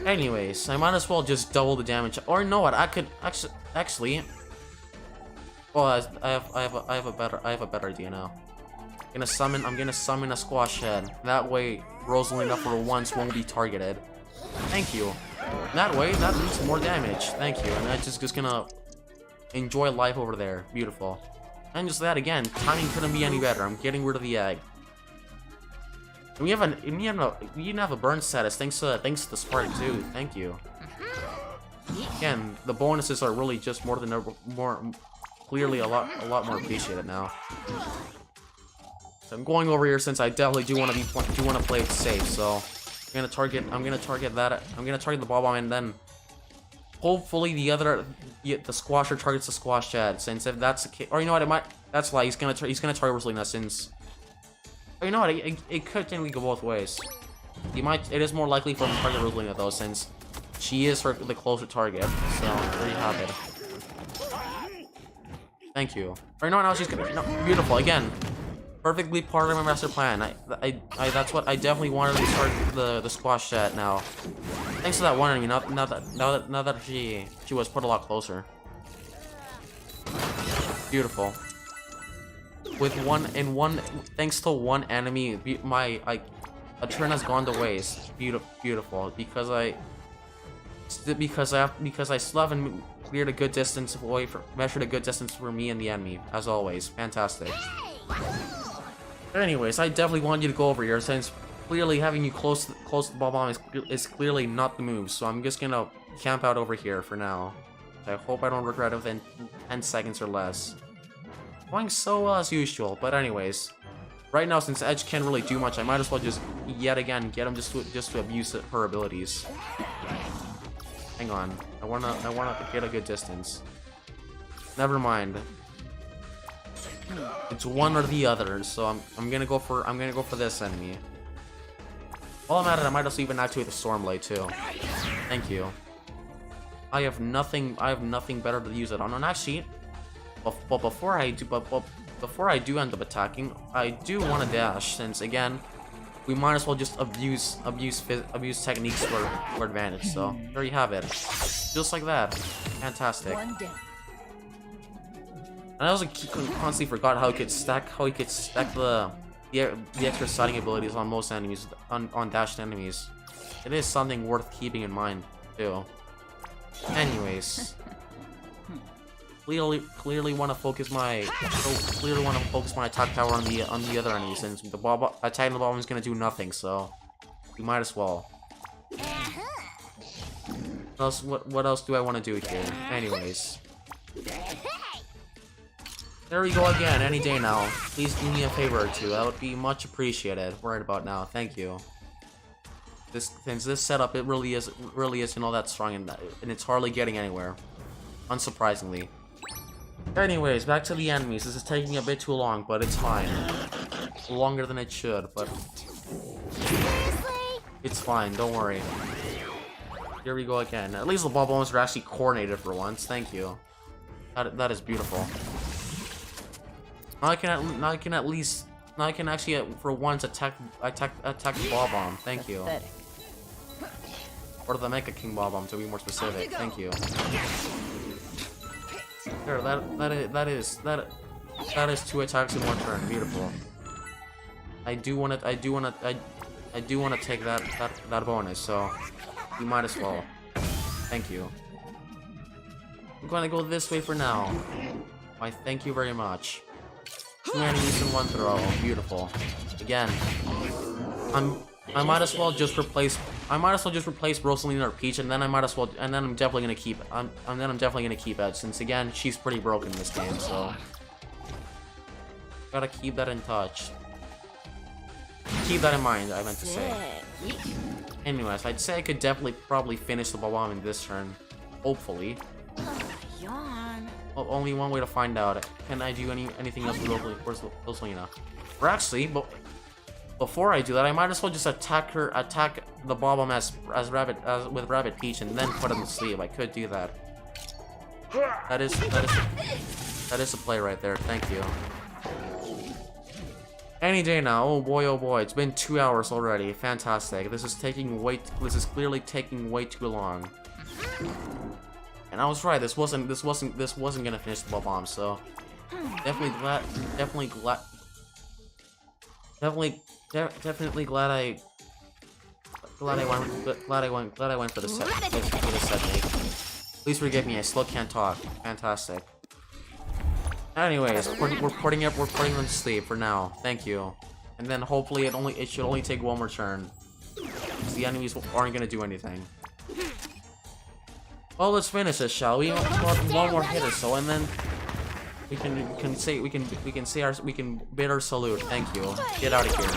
Anyways, I might as well just double the damage. Or you know what? I could actually. Well, I have a better idea now. I'm gonna summon a squash head. That way, Rosalina for once won't be targeted. Thank you. That way, that leads to more damage. Thank you. And I'm just gonna enjoy life over there. Beautiful. And just that again, timing couldn't be any better. I'm getting rid of the egg. And we didn't have a burn status thanks to the spark too. Thank you. Again, the bonuses are really just clearly a lot more appreciated now. So I'm going over here since I definitely do want to play it safe. So I'm gonna target the ball bomb, and then hopefully the squasher targets the squash chat. Since if that's the case, or you know what, that's why he's gonna target Rosalina since. Or you know what, it could technically go both ways. It is more likely for him to target Rosalina though, since she is the closer target. So there you have it. Thank you. Or you know what, now she's gonna beautiful again. Perfectly part of my master plan. That's what I definitely wanted to start the squash chat now. Thanks to that one enemy. Now that she was put a lot closer. Beautiful. Thanks to one enemy, a turn has gone to waste. Beautiful. Because I still haven't cleared a good distance measured a good distance for me and the enemy. As always, fantastic. But anyways, I definitely want you to go over here since clearly having you close to the ball bomb is clearly not the move. So I'm just gonna camp out over here for now. I hope I don't regret it within 10 seconds or less. Going so well as usual, but anyways, right now since Edge can't really do much, I might as well just yet again get him just to abuse her abilities. Hang on, I wanna get a good distance. Never mind. It's one or the other, so I'm gonna go for this enemy. While I'm at it, I might also even activate the Storm Blade too. Thank you. I have nothing better to use it on. And actually, but before I do end up attacking, I do want to dash. Since again, we might as well just abuse techniques for advantage. So there you have it. Just like that. Fantastic. And I also constantly forgot how he could stack the extra sliding abilities on most enemies, on dashed enemies. It is something worth keeping in mind too. Anyways, clearly want to focus my attack power on the other enemies, since the attacking the bomb is gonna do nothing. So we might as well. What else do I want to do here? Anyways. There we go again, any day now. Please do me a favor or two, that would be much appreciated right about now. Thank you. Since this setup, it really isn't all that strong, and it's hardly getting anywhere. Unsurprisingly. Anyways, back to the enemies. This is taking a bit too long, but it's fine. Longer than it should, but it's fine, don't worry. Here we go again. At least the ball bombs are actually coordinated for once. Thank you. That is beautiful. Now I can actually for once attack the ball bomb. Thank you. Or the Mecha King ball bomb to be more specific. Thank you. There, that is 2 attacks in 1 turn. Beautiful. I do want to take that bonus. So you might as well. Thank you. I'm gonna go this way for now. Why, thank you very much. 2 enemies in 1 throw. Beautiful. Again, I might as well just replace Rosalina or Peach, and then I'm definitely gonna keep Edge, since again she's pretty broken in this game. So gotta keep that in touch. Keep that in mind. I meant to say. Anyways, I'd say I could probably finish the ball bomb in this turn. Hopefully. Yawn. Well, only one way to find out. Can I do anything else with Rosalina? Or actually, but before I do that, I might as well just attack the ball bomb with Rabbid Peach, and then put him to sleep. I could do that. That is That is a play right there, thank you. Any day now, oh boy, it's been 2 hours already, fantastic. This is clearly taking way too long. And I was right, this wasn't gonna finish the bomb, so definitely glad I went for the set mate. Please forgive me, I still can't talk. Fantastic. Anyways, we're putting them to sleep for now. Thank you. And then hopefully it should only take one more turn. Because the enemies aren't gonna do anything. Well, let's finish this, shall we? One more hit or so, and then we can bid our salute. Thank you. Get out of here.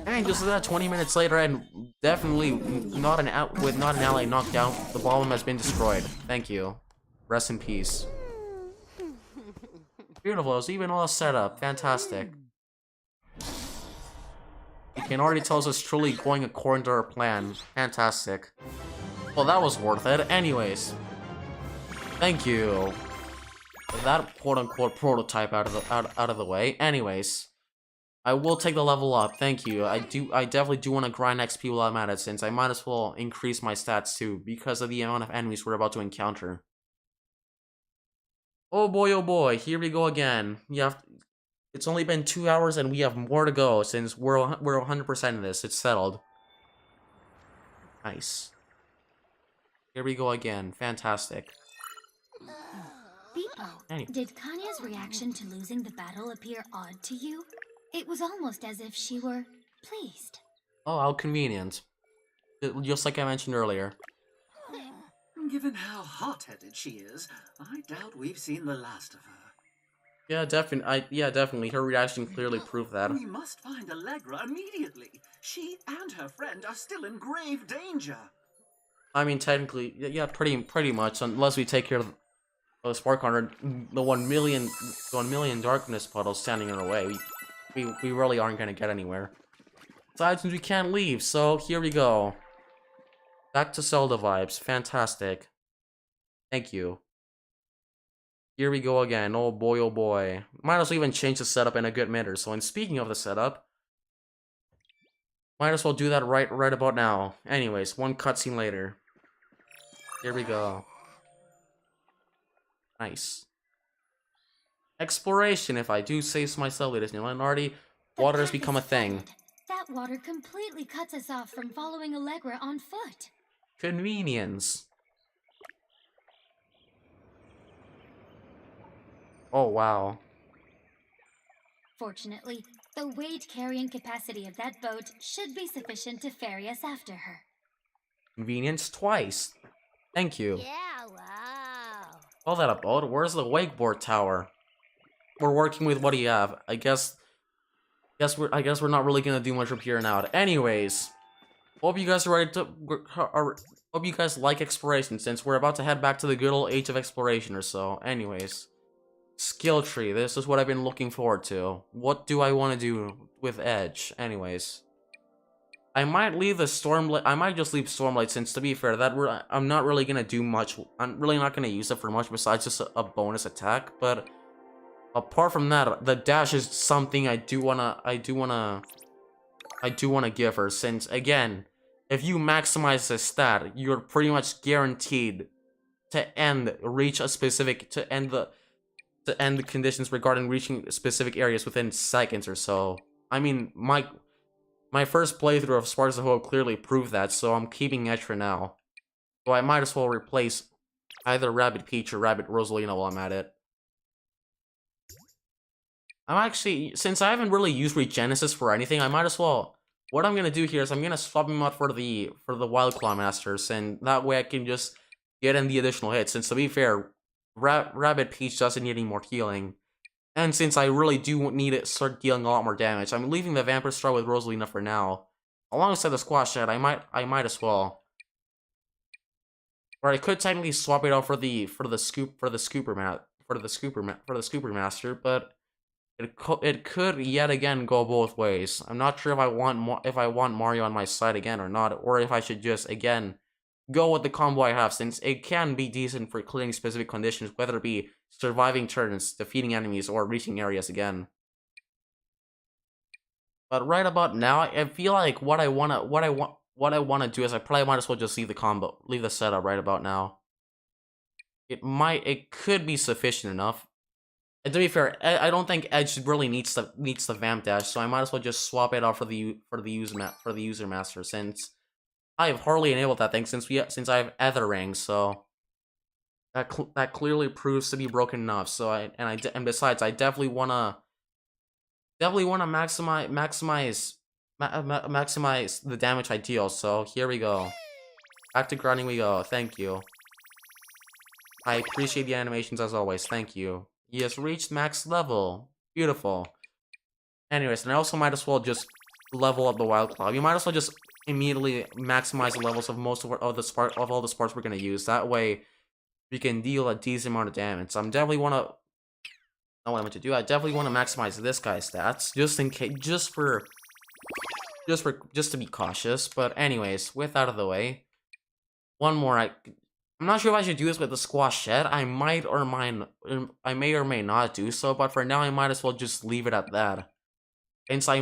And just that 20 minutes later, and definitely not an ally knocked down, the bomb has been destroyed. Thank you. Rest in peace. Beautiful, it was even all set up. Fantastic. You can already tell us it's truly going according to our plan. Fantastic. Well, that was worth it. Anyways. Thank you. That quote-unquote prototype out of the way. Anyways. I will take the level up. Thank you. I definitely do want to grind XP while I'm at it, since I might as well increase my stats too, because of the amount of enemies we're about to encounter. Oh boy, here we go again. It's only been 2 hours and we have more to go since we're 100% in this. It's settled. Nice. Here we go again. Fantastic. Beepo, did Kanya's reaction to losing the battle appear odd to you? It was almost as if she were pleased. Oh, how convenient. Just like I mentioned earlier. Given how hot-headed she is, I doubt we've seen the last of her. Yeah, definitely. Her reaction clearly proved that. We must find Allegra immediately. She and her friend are still in grave danger. I mean, technically, yeah, pretty much. Unless we take care of the Spark Hunter, the 1 million darkness puddles standing in our way, we really aren't gonna get anywhere. Besides, we can't leave, so here we go. Back to Zelda vibes. Fantastic. Thank you. Here we go again. Oh boy. Might as well even change the setup in a good minute. So, and speaking of the setup, might as well do that right about now. Anyways, one cutscene later. Here we go. Nice. Exploration, if I do say so myself, ladies and gentlemen. Already, water has become a thing. That water completely cuts us off from following Allegra on foot. Convenience. Oh, wow. Fortunately, the weight-carrying capacity of that boat should be sufficient to ferry us after her. Convenience twice. Thank you. Yeah, wow. Call that a boat? Where's the wakeboard tower? We're working with what do you have? I guess we're not really gonna do much from here on out. Anyways, hope you guys are ready to. Hope you guys like exploration, since we're about to head back to the good old age of exploration or so. Anyways, skill tree. This is what I've been looking forward to. What do I want to do with Edge? Anyways, I might leave the Stormlight. I might just leave Stormlight, since to be fair, I'm not really gonna do much. I'm really not gonna use it for much besides just a bonus attack. But apart from that, the dash is something I do wanna give her, since again, if you maximize the stat, you're pretty much guaranteed to end the conditions regarding reaching specific areas within seconds or so. I mean, my first playthrough of Sparks of Hope clearly proved that, so I'm keeping Edge for now. So I might as well replace either Rabbid Peach or Rabbid Rosalina while I'm at it. I'm actually, since I haven't really used Regenesis for anything, I might as well. What I'm gonna do here is I'm gonna swap him out for the Wild Claw Masters, and that way I can just get in the additional hits. Since to be fair, Rabbid Peach doesn't need any more healing, and since I really do need to start dealing a lot more damage, I'm leaving the Vampire Star with Rosalina for now, alongside the Squash Head. I might as well. Or I could technically swap it out for the Scooper Master, but it could yet again go both ways. I'm not sure if I want Mario on my side again or not, or if I should just again go with the combo I have, since it can be decent for clearing specific conditions, whether it be surviving turns, defeating enemies, or reaching areas again. But right about now, I feel like what I wanna do is I probably might as well just leave the setup right about now. It could be sufficient enough. And to be fair, I don't think Edge really needs the vamp dash, so I might as well just swap it out for the user master, since I have hardly enabled that thing since I have Ether Ring, so that clearly proves to be broken enough. So and besides, I definitely wanna maximize the damage I deal. So here we go. Back to grinding we go. Thank you. I appreciate the animations as always. Thank you. He has reached max level. Beautiful. Anyways, and I also might as well just level up the Wild Cloud. You might as well just immediately maximize the levels of all the sparks we're gonna use. That way, we can deal a decent amount of damage. So I'm definitely wanna. Know what I meant to do. I definitely want to maximize this guy's stats, just in case, just to be cautious. But anyways, with out of the way, one more. I'm not sure if I should do this with the squash shed. I may or may not do so, but for now I might as well just leave it at that. And so I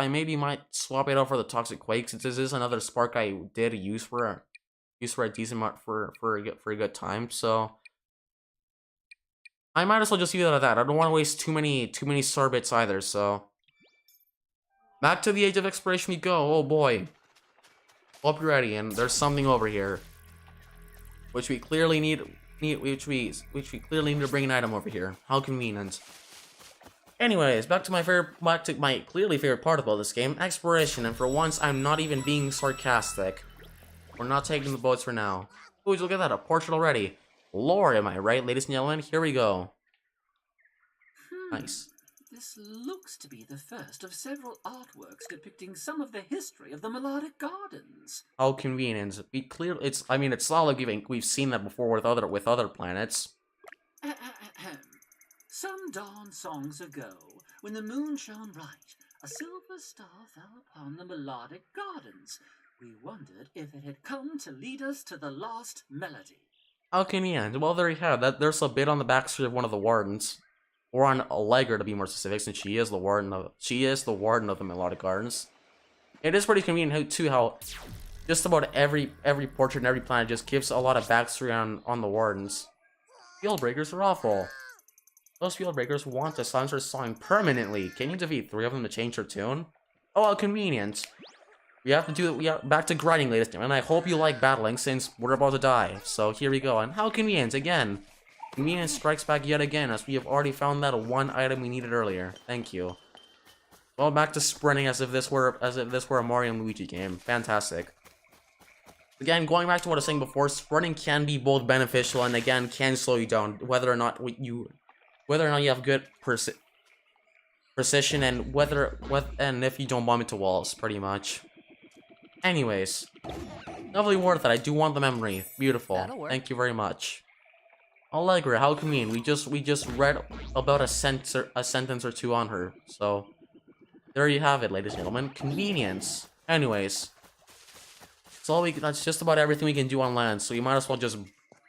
maybe might swap it out for the Toxic Quake, since this is another spark I did use for a decent amount for a good time. So I might as well just leave it at that. I don't want to waste too many sorbets either. So back to the Age of Exploration we go. Oh boy, hope you're ready. And there's something over here, which we clearly need clearly need to bring an item over here. How convenient. Anyways, back to my clearly favorite part about this game, exploration. And for once, I'm not even being sarcastic. We're not taking the boats for now. Ooh, look at that, a portrait already. Lore, am I right, ladies and gentlemen? Here we go. Nice. This looks to be the first of several artworks depicting some of the history of the Melodic Gardens. How convenient. It's not like we've seen that before with other planets. Some dawn songs ago, when the moon shone bright, a silver star fell upon the Melodic Gardens. We wondered if it had come to lead us to the lost melody. How convenient. Well, there you have that. There's a bit on the backstory of one of the wardens, or on Allegra to be more specific, since she is the warden of the Melodic Gardens. It is pretty convenient too how just about every portrait and every planet just gives a lot of backstory on the wardens. Field breakers are awful. Those field breakers want to silence their song permanently. Can you defeat 3 of them to change their tune? Oh, how convenient. We have to do it. Back to grinding, ladies and gentlemen. I hope you like battling, since we're about to die. So here we go. And how convenient again. Convenience strikes back yet again, as we have already found that one item we needed earlier. Thank you. Well, back to sprinting as if this were a Mario and Luigi game. Fantastic. Again, going back to what I was saying before, sprinting can be both beneficial and again can slow you down, whether or not you have good precision and if you don't bump into walls, pretty much. Anyways, definitely worth it. I do want the memory. Beautiful. Thank you very much. Allegra, how convenient. We just read about a sentence or two on her. So there you have it, ladies and gentlemen. Convenience. Anyways, that's just about everything we can do on land. So you might as well just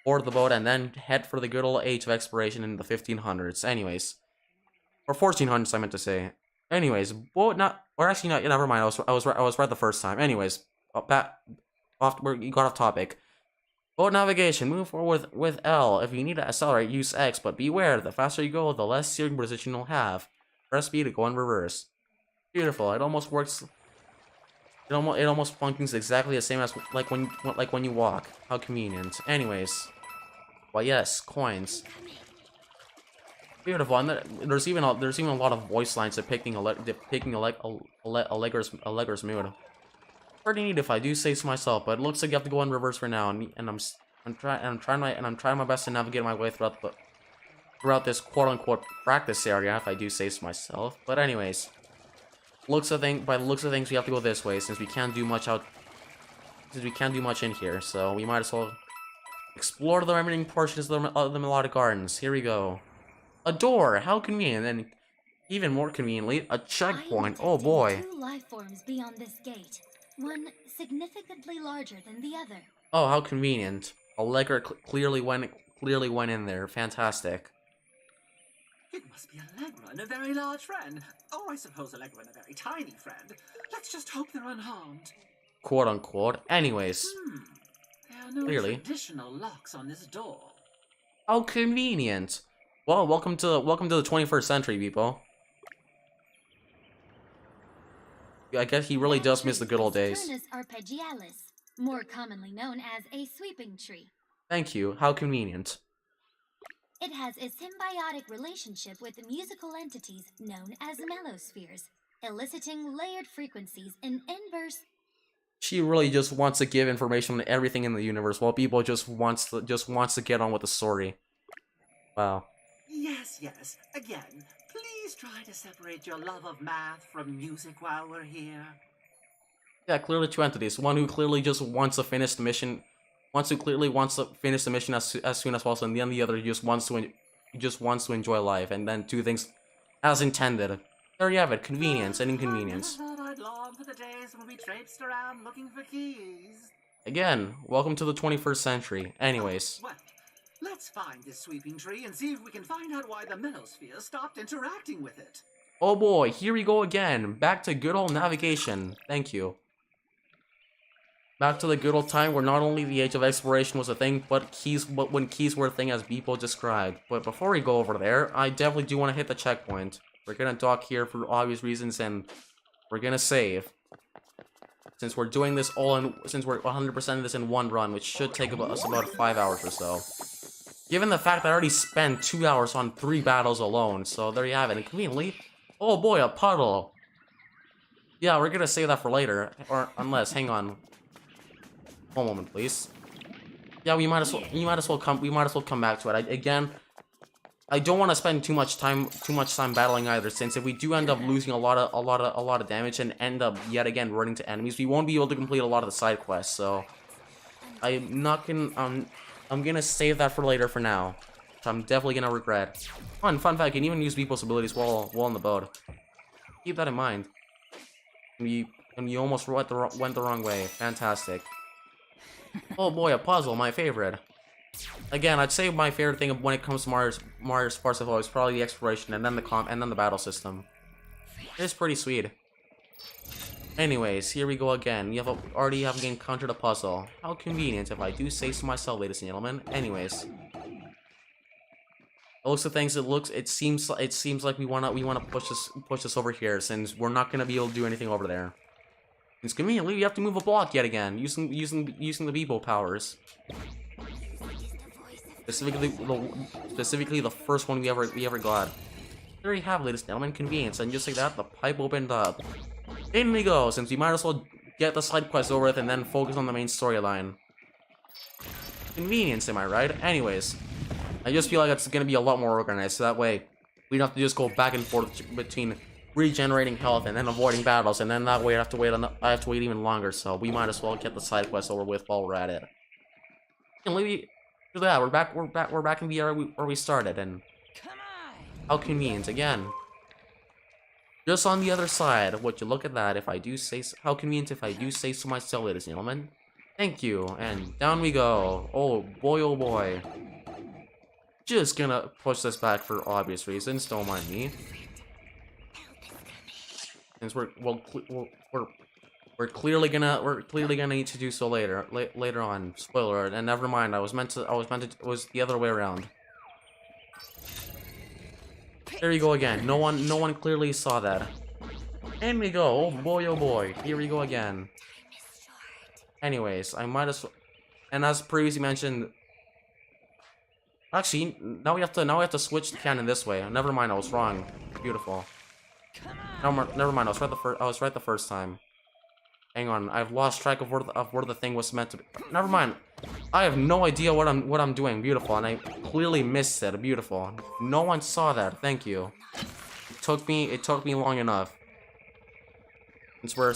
board the boat and then head for the good old age of exploration in the 1500s. Anyways, or 1400s, I meant to say. Anyways, never mind. I was right the first time. Anyways, we got off topic. Boat navigation. Move forward with L. If you need to accelerate, use X. But beware, the faster you go, the less steering position you'll have. Press B to go in reverse. Beautiful. It almost works. It almost functions exactly the same as like when you walk. How convenient. Anyways, well, yes, coins. Beautiful. And there's even a lot of voice lines depicting Allegra's mood. Pretty neat if I do say so myself, but it looks like you have to go in reverse for now, and I'm trying my best to navigate my way throughout this quote-unquote practice area, if I do say so myself. But anyways, by the looks of things, we have to go this way since we can't do much in here. So we might as well explore the remaining portions of the Melodic Gardens. Here we go. A door. How convenient, and even more conveniently, a checkpoint. Oh boy. 2 life forms beyond this gate. One significantly larger than the other. Oh, how convenient. Allegra clearly went clearly went in there. Fantastic. It must be Allegra and a very large friend. Or I suppose Allegra and a very tiny friend. Let's just hope they're unharmed. Quote unquote. Anyways, There are no clearly. traditional locks on this door. How convenient. Well, welcome to the 21st century, people. I guess he really does miss the good old days. Turnus arpeggialis, more commonly known as a sweeping tree. Thank you. How convenient. It has a symbiotic relationship with musical entities known as melospheres, eliciting layered frequencies in inverse. She really just wants to give information on everything in the universe, while people just wants to get on with the story. Wow. Yes, yes. Again, please try to separate your love of math from music while we're here. Yeah, clearly two entities. One who clearly just wants to finish the mission, as soon as possible, and then the other just wants to enjoy life, and then two things as intended. There you have it, convenience and inconvenience. I never thought I'd long for the days when we traipsed around looking for keys. Again, welcome to the 21st century. Anyways, Well, let's find this sweeping tree and see if we can find out why the melosphere stopped interacting with it. oh boy, here we go again. Back to good old navigation. Thank you. Back to the good old time where not only the age of exploration was a thing, but when keys were a thing as people described. But before we go over there, I definitely do want to hit the checkpoint. We're gonna dock here for obvious reasons, and we're gonna save. Since we're doing this since we're 100% of this in one run, which should take us about 5 hours or so. Given the fact that I already spent 2 hours on 3 battles alone, so there you have it. And conveniently, oh boy, a puddle. Yeah, we're gonna save that for later, or unless, hang on. One moment, please. Yeah, we might as well come back to it. Again, I don't want to spend too much time battling either, since if we do end up losing a lot of damage and end up yet again running to enemies, we won't be able to complete a lot of the side quests. So I'm gonna save that for later for now, which I'm definitely gonna regret. Fun fact, you can even use people's abilities while on the boat. Keep that in mind. And you almost went the wrong way. Fantastic. Oh boy, a puzzle, my favorite. Again, I'd say my favorite thing when it comes to Mario's Parsifal is probably the exploration and then the battle system. It's pretty sweet. Anyways, here we go again. You already have encountered a puzzle. How convenient, if I do say so myself, ladies and gentlemen. Anyways, the looks of things, it seems like we wanna push this over here, since we're not gonna be able to do anything over there. It's conveniently we have to move a block yet again, using the Bebo powers. Specifically the first one we ever got. There you have it, ladies and gentlemen, convenience, and just like that, the pipe opened up. In we go, since we might as well get the side quest over with and then focus on the main storyline. Convenience, am I right? Anyways, I just feel like it's gonna be a lot more organized, so that way we don't have to just go back and forth between regenerating health and then avoiding battles, and then that way I have to wait even longer. So we might as well get the side quest over with while we're at it. And yeah, we're back in the area where we started, and how convenient again. Just on the other side, would you look at that? If I do say so, how convenient if I do say so myself, ladies and gentlemen. Thank you, and down we go. Oh boy. Just gonna push this back for obvious reasons. Don't mind me. Since we're clearly gonna need to do so later on. Spoiler alert, and never mind. It was the other way around. There you go again. No one clearly saw that. And we go. Oh boy. Here we go again. Anyways, I might as well, and as previously mentioned, actually, now we have to switch the cannon this way. Never mind, I was wrong. Beautiful. Never mind. I was right the first time. Hang on, I've lost track of where the thing was meant to be. Never mind. I have no idea what I'm doing. Beautiful, and I clearly missed it. Beautiful. No one saw that. Thank you. It took me long enough. Since we're I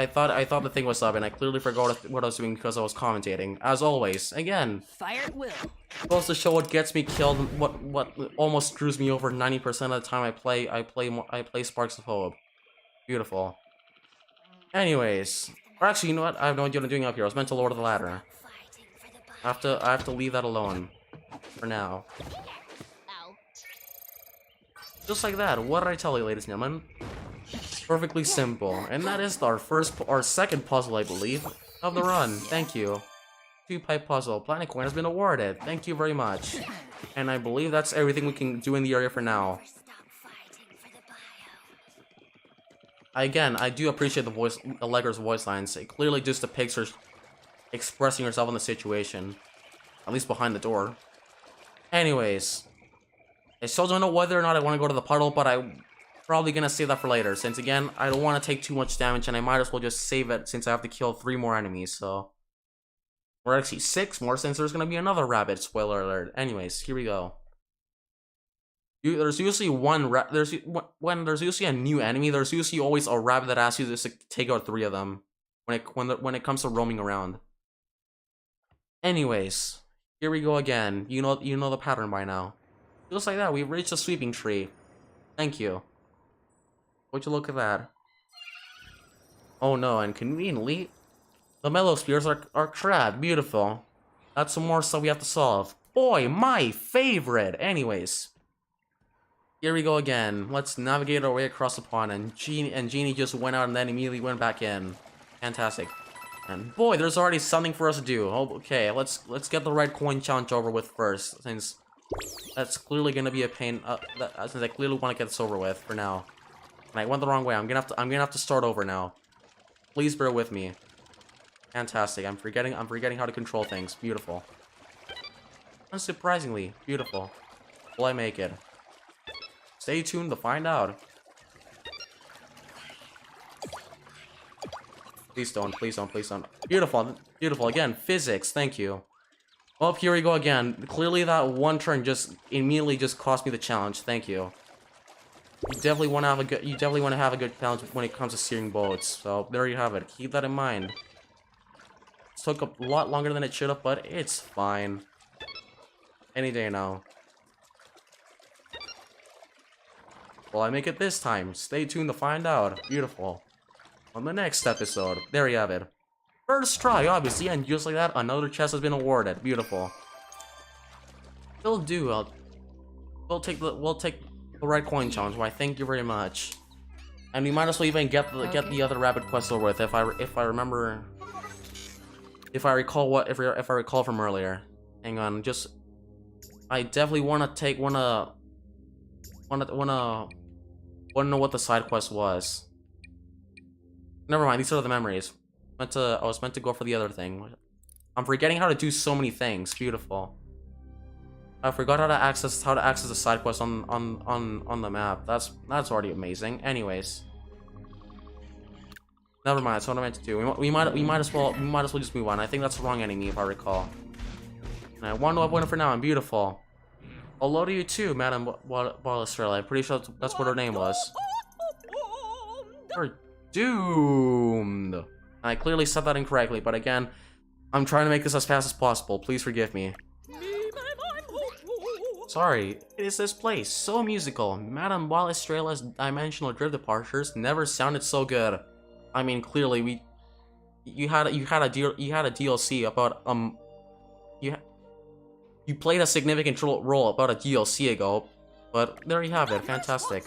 thought the thing was up, and I clearly forgot what I was doing because I was commentating. As always, again. Fire at will. Goes to show what gets me killed. What almost screws me over 90% of the time I play Sparks of Hope. Beautiful. Anyways, or actually, you know what? I have no idea what I'm doing up here. I was meant to lower the ladder. I have to leave that alone. for now. Ow. Just like that. What did I tell you, ladies and gentlemen? Perfectly simple. And that is our second puzzle, I believe, of the run. Thank you. 2-pipe puzzle. Planet coin has been awarded. Thank you very much. And I believe that's everything we can do in the area for now. Again, I do appreciate the voice, Allegra's voice lines. It clearly just depicts her expressing herself in the situation. At least behind the door. Anyways. I still don't know whether or not I want to go to the puddle, but I'm probably going to save that for later. Since, again, I don't want to take too much damage, and I might as well just save it since I have to kill 3 more enemies, so... Or actually 6 more, since there's going to be another rabbit, spoiler alert. Anyways, here we go. There's usually when there's usually a new enemy, there's usually always a rabbit that asks you to take out 3 of them when it comes to roaming around. Anyways, here we go again. You know the pattern by now. Just like that, we've reached the sweeping tree. Thank you. Would you look at that? Oh no, and conveniently, the mellow spears are crab. Beautiful. That's some more stuff we have to solve. Boy, my favorite. Anyways. Here we go again. Let's navigate our way across the pond, and Genie just went out and then immediately went back in. Fantastic. And boy, there's already something for us to do. Oh, okay, let's get the red coin challenge over with first, since that's clearly gonna be a pain. Since I clearly want to get this over with for now. And I went the wrong way. I'm gonna have to start over now. Please bear with me. Fantastic. I'm forgetting how to control things. Beautiful. Unsurprisingly beautiful. Will I make it? Stay tuned to find out. Please don't, please don't, please don't. Beautiful, beautiful. Again, physics, thank you. Oh, here we go again. Clearly that one turn just immediately just cost me the challenge. Thank you. You definitely want to have a good challenge when it comes to steering boats. So there you have it. Keep that in mind. It took a lot longer than it should have, but it's fine. Any day now. Will I make it this time? Stay tuned to find out. Beautiful. On the next episode. There you have it. First try, obviously, and just like that, another chest has been awarded. Beautiful. Will do. We'll take the red coin challenge. Why? Thank you very much. And we might as well even get the other rabbit quest over with if I remember, if I recall from earlier. Hang on, just I definitely want to know what the side quest was. Never mind, these are the memories. I was meant to go for the other thing. I'm forgetting how to do so many things. Beautiful. I forgot how to access the side quest on the map. That's already amazing. Anyways. Never mind, that's what I meant to do. We might as well just move on. I think that's the wrong enemy if I recall. And I want to avoid it for now. I'm beautiful. Hello to you too, Madam Balestrella. I'm pretty sure that's what her name was. You're doomed. I clearly said that incorrectly, but again, I'm trying to make this as fast as possible. Please forgive me. Sorry, it is this place, so musical. Madam Balestrella's dimensional drift departures never sounded so good. I mean, clearly you had a DLC about you played a significant role about a DLC ago, but there you have it. Fantastic.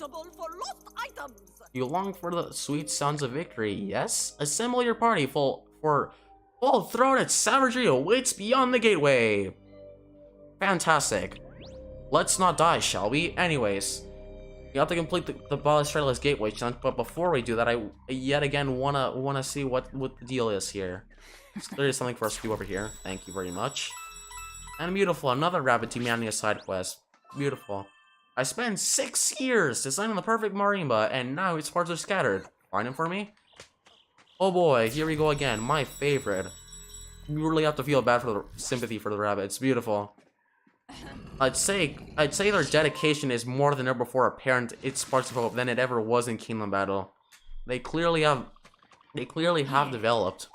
You long for the sweet sounds of victory, yes? Assemble your party for full-throated savagery awaits beyond the gateway. Fantastic. Let's not die, shall we? Anyways, we have to complete the Balestrella's gateway challenge, but before we do that, I yet again wanna see what the deal is here. There's something for us to do over here. Thank you very much. And beautiful, another Rabbid Humanity side quest. Beautiful. I spent 6 years designing the perfect marimba, and now its parts are scattered. Find it for me? Oh boy, here we go again. My favorite. You really have to feel bad for the sympathy for the rabbits. Beautiful. I'd say their dedication is more than ever before apparent. It's Sparks of Hope than it ever was in Kingdom Battle. They clearly have developed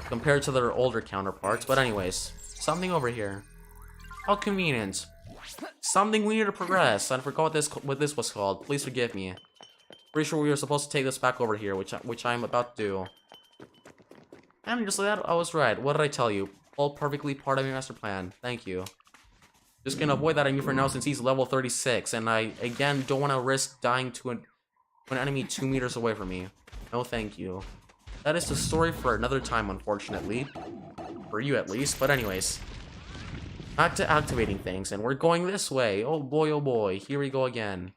compared to their older counterparts. But anyways, something over here. How convenient. Something we need to progress. I forgot what this was called. Please forgive me. Pretty sure we were supposed to take this back over here, which I'm about to do. And just like that, I was right. What did I tell you? All perfectly part of your master plan. Thank you. Just gonna avoid that enemy for now since he's level 36, and I, again, don't want to risk dying to an enemy 2 meters away from me. No thank you. That is the story for another time, unfortunately. For you, at least. But anyways. Back to activating things, and we're going this way. Oh boy, here we go again.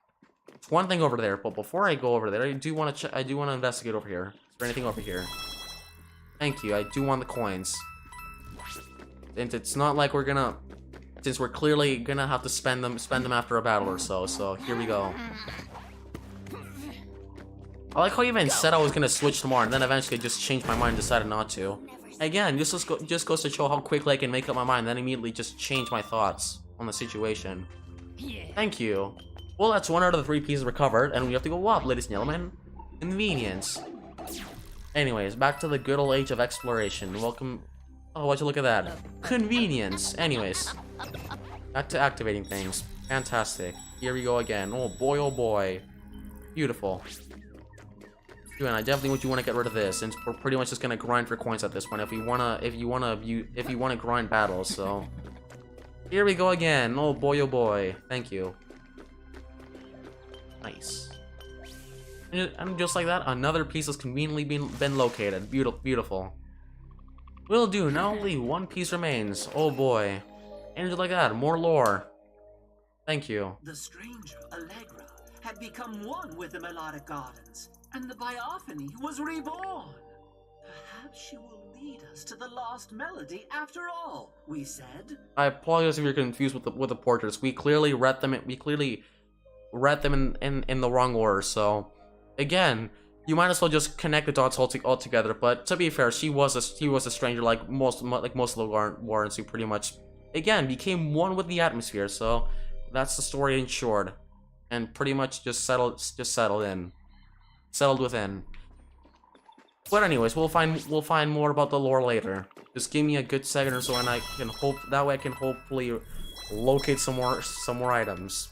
It's one thing over there, but before I go over there, I do want to investigate over here. Is there anything over here? Thank you, I do want the coins. And it's not like we're gonna... Since we're clearly gonna have to spend them after a battle or so, so here we go. I like how you even said I was gonna switch tomorrow, and then eventually just changed my mind and decided not to. Again, just goes to show how quickly I can make up my mind, then immediately just change my thoughts on the situation. Thank you. Well, that's 1 out of the 3 pieces recovered, and we have to go up, ladies and gentlemen. Convenience. Anyways, back to the good old age of exploration. Welcome. Oh, would you look at that? Convenience. Anyways, back to activating things. Fantastic. Here we go again. Oh boy. Beautiful. And I definitely want to get rid of this, since we're pretty much just gonna grind for coins at this point. If you wanna grind battles, so here we go again. Oh boy. Thank you. Nice. And just like that, another piece has conveniently been located. Beautiful. Will do. Now only 1 piece remains. Oh boy. And just like that, more lore. Thank you. The stranger, Allegra, had become one with the melodic gardens, and the Biophony was reborn. Perhaps she will lead us to the lost melody after all, we said. I apologize if you're confused with the portraits. We clearly read them in the wrong order, so again, you might as well just connect the dots all together. But to be fair, she was a stranger like most of the Warrens, who pretty much again became one with the atmosphere. So that's the story in short, and pretty much just settled within. But anyways, we'll find more about the lore later. Just give me a good second or so, and I can hopefully locate some more items.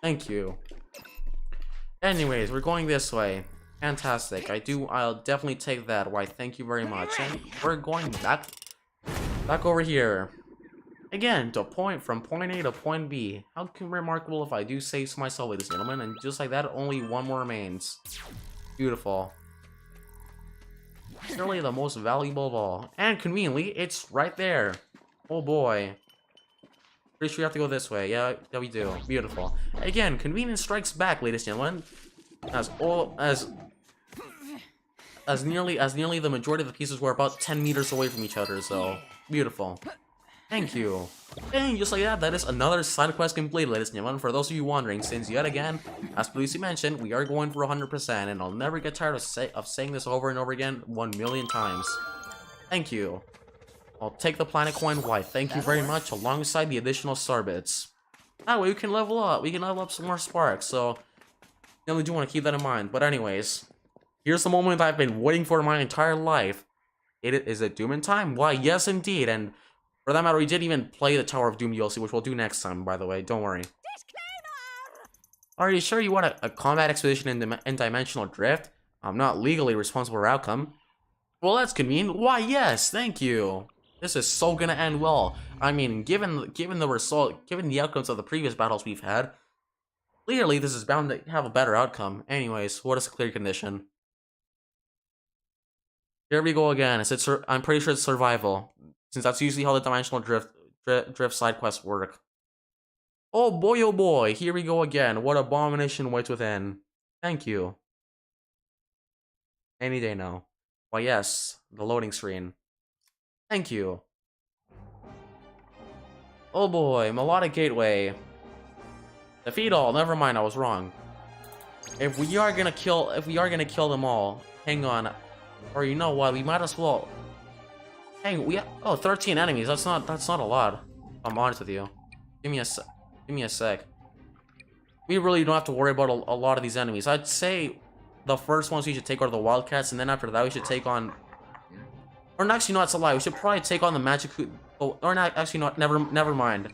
Thank you. Anyways, we're going this way. Fantastic. I'll definitely take that. Why, thank you very much. And we're going back over here. Again, from point A to point B. How remarkable if I do say so myself, ladies and gentlemen. And just like that, only 1 more remains. Beautiful. Surely the most valuable of all. And conveniently, it's right there. Oh boy. Pretty sure we have to go this way. Yeah, we do. Beautiful. Again, convenience strikes back, ladies and gentlemen. As nearly the majority of the pieces were about 10 meters away from each other, so beautiful. Thank you. And just like that, that is another side quest complete, ladies and gentlemen. For those of you wondering, since yet again, as previously mentioned, we are going for 100%, and I'll never get tired of saying this over and over again 1,000,000 times. Thank you. I'll take the planet coin. Why, thank you very much, alongside the additional star bits. That way we can level up. We can level up some more sparks, so definitely do want to keep that in mind. But anyways, here's the moment I've been waiting for my entire life. Is it Doom in time? Why, yes indeed, and for that matter, we did even play the Tower of Doom DLC, which we'll do next time, by the way, don't worry. Are you sure you want a combat expedition in Dimensional Drift? I'm not legally responsible for outcome. Well, that's convenient. Why, yes, thank you. This is so gonna end well. I mean, given the outcomes of the previous battles we've had, clearly this is bound to have a better outcome. Anyways, what is the clear condition? Here we go again. I'm pretty sure it's survival, since that's usually how the Dimensional Drift side quests work. Oh boy, here we go again. What abomination waits within. Thank you. Any day now. Why yes, the loading screen. Thank you. Oh boy, Melodic Gateway. Defeat all. Never mind, I was wrong. If we are gonna kill them all, hang on. Or you know what? We might as well. Hang. 13 enemies. That's not a lot. I'm honest with you. Give me a sec. We really don't have to worry about a lot of these enemies. I'd say the first ones we should take are the Wildcats, and then after that we should take on. Or actually, no, that's a lie. We should probably take on the Magic. Or not. Actually, not. Never mind.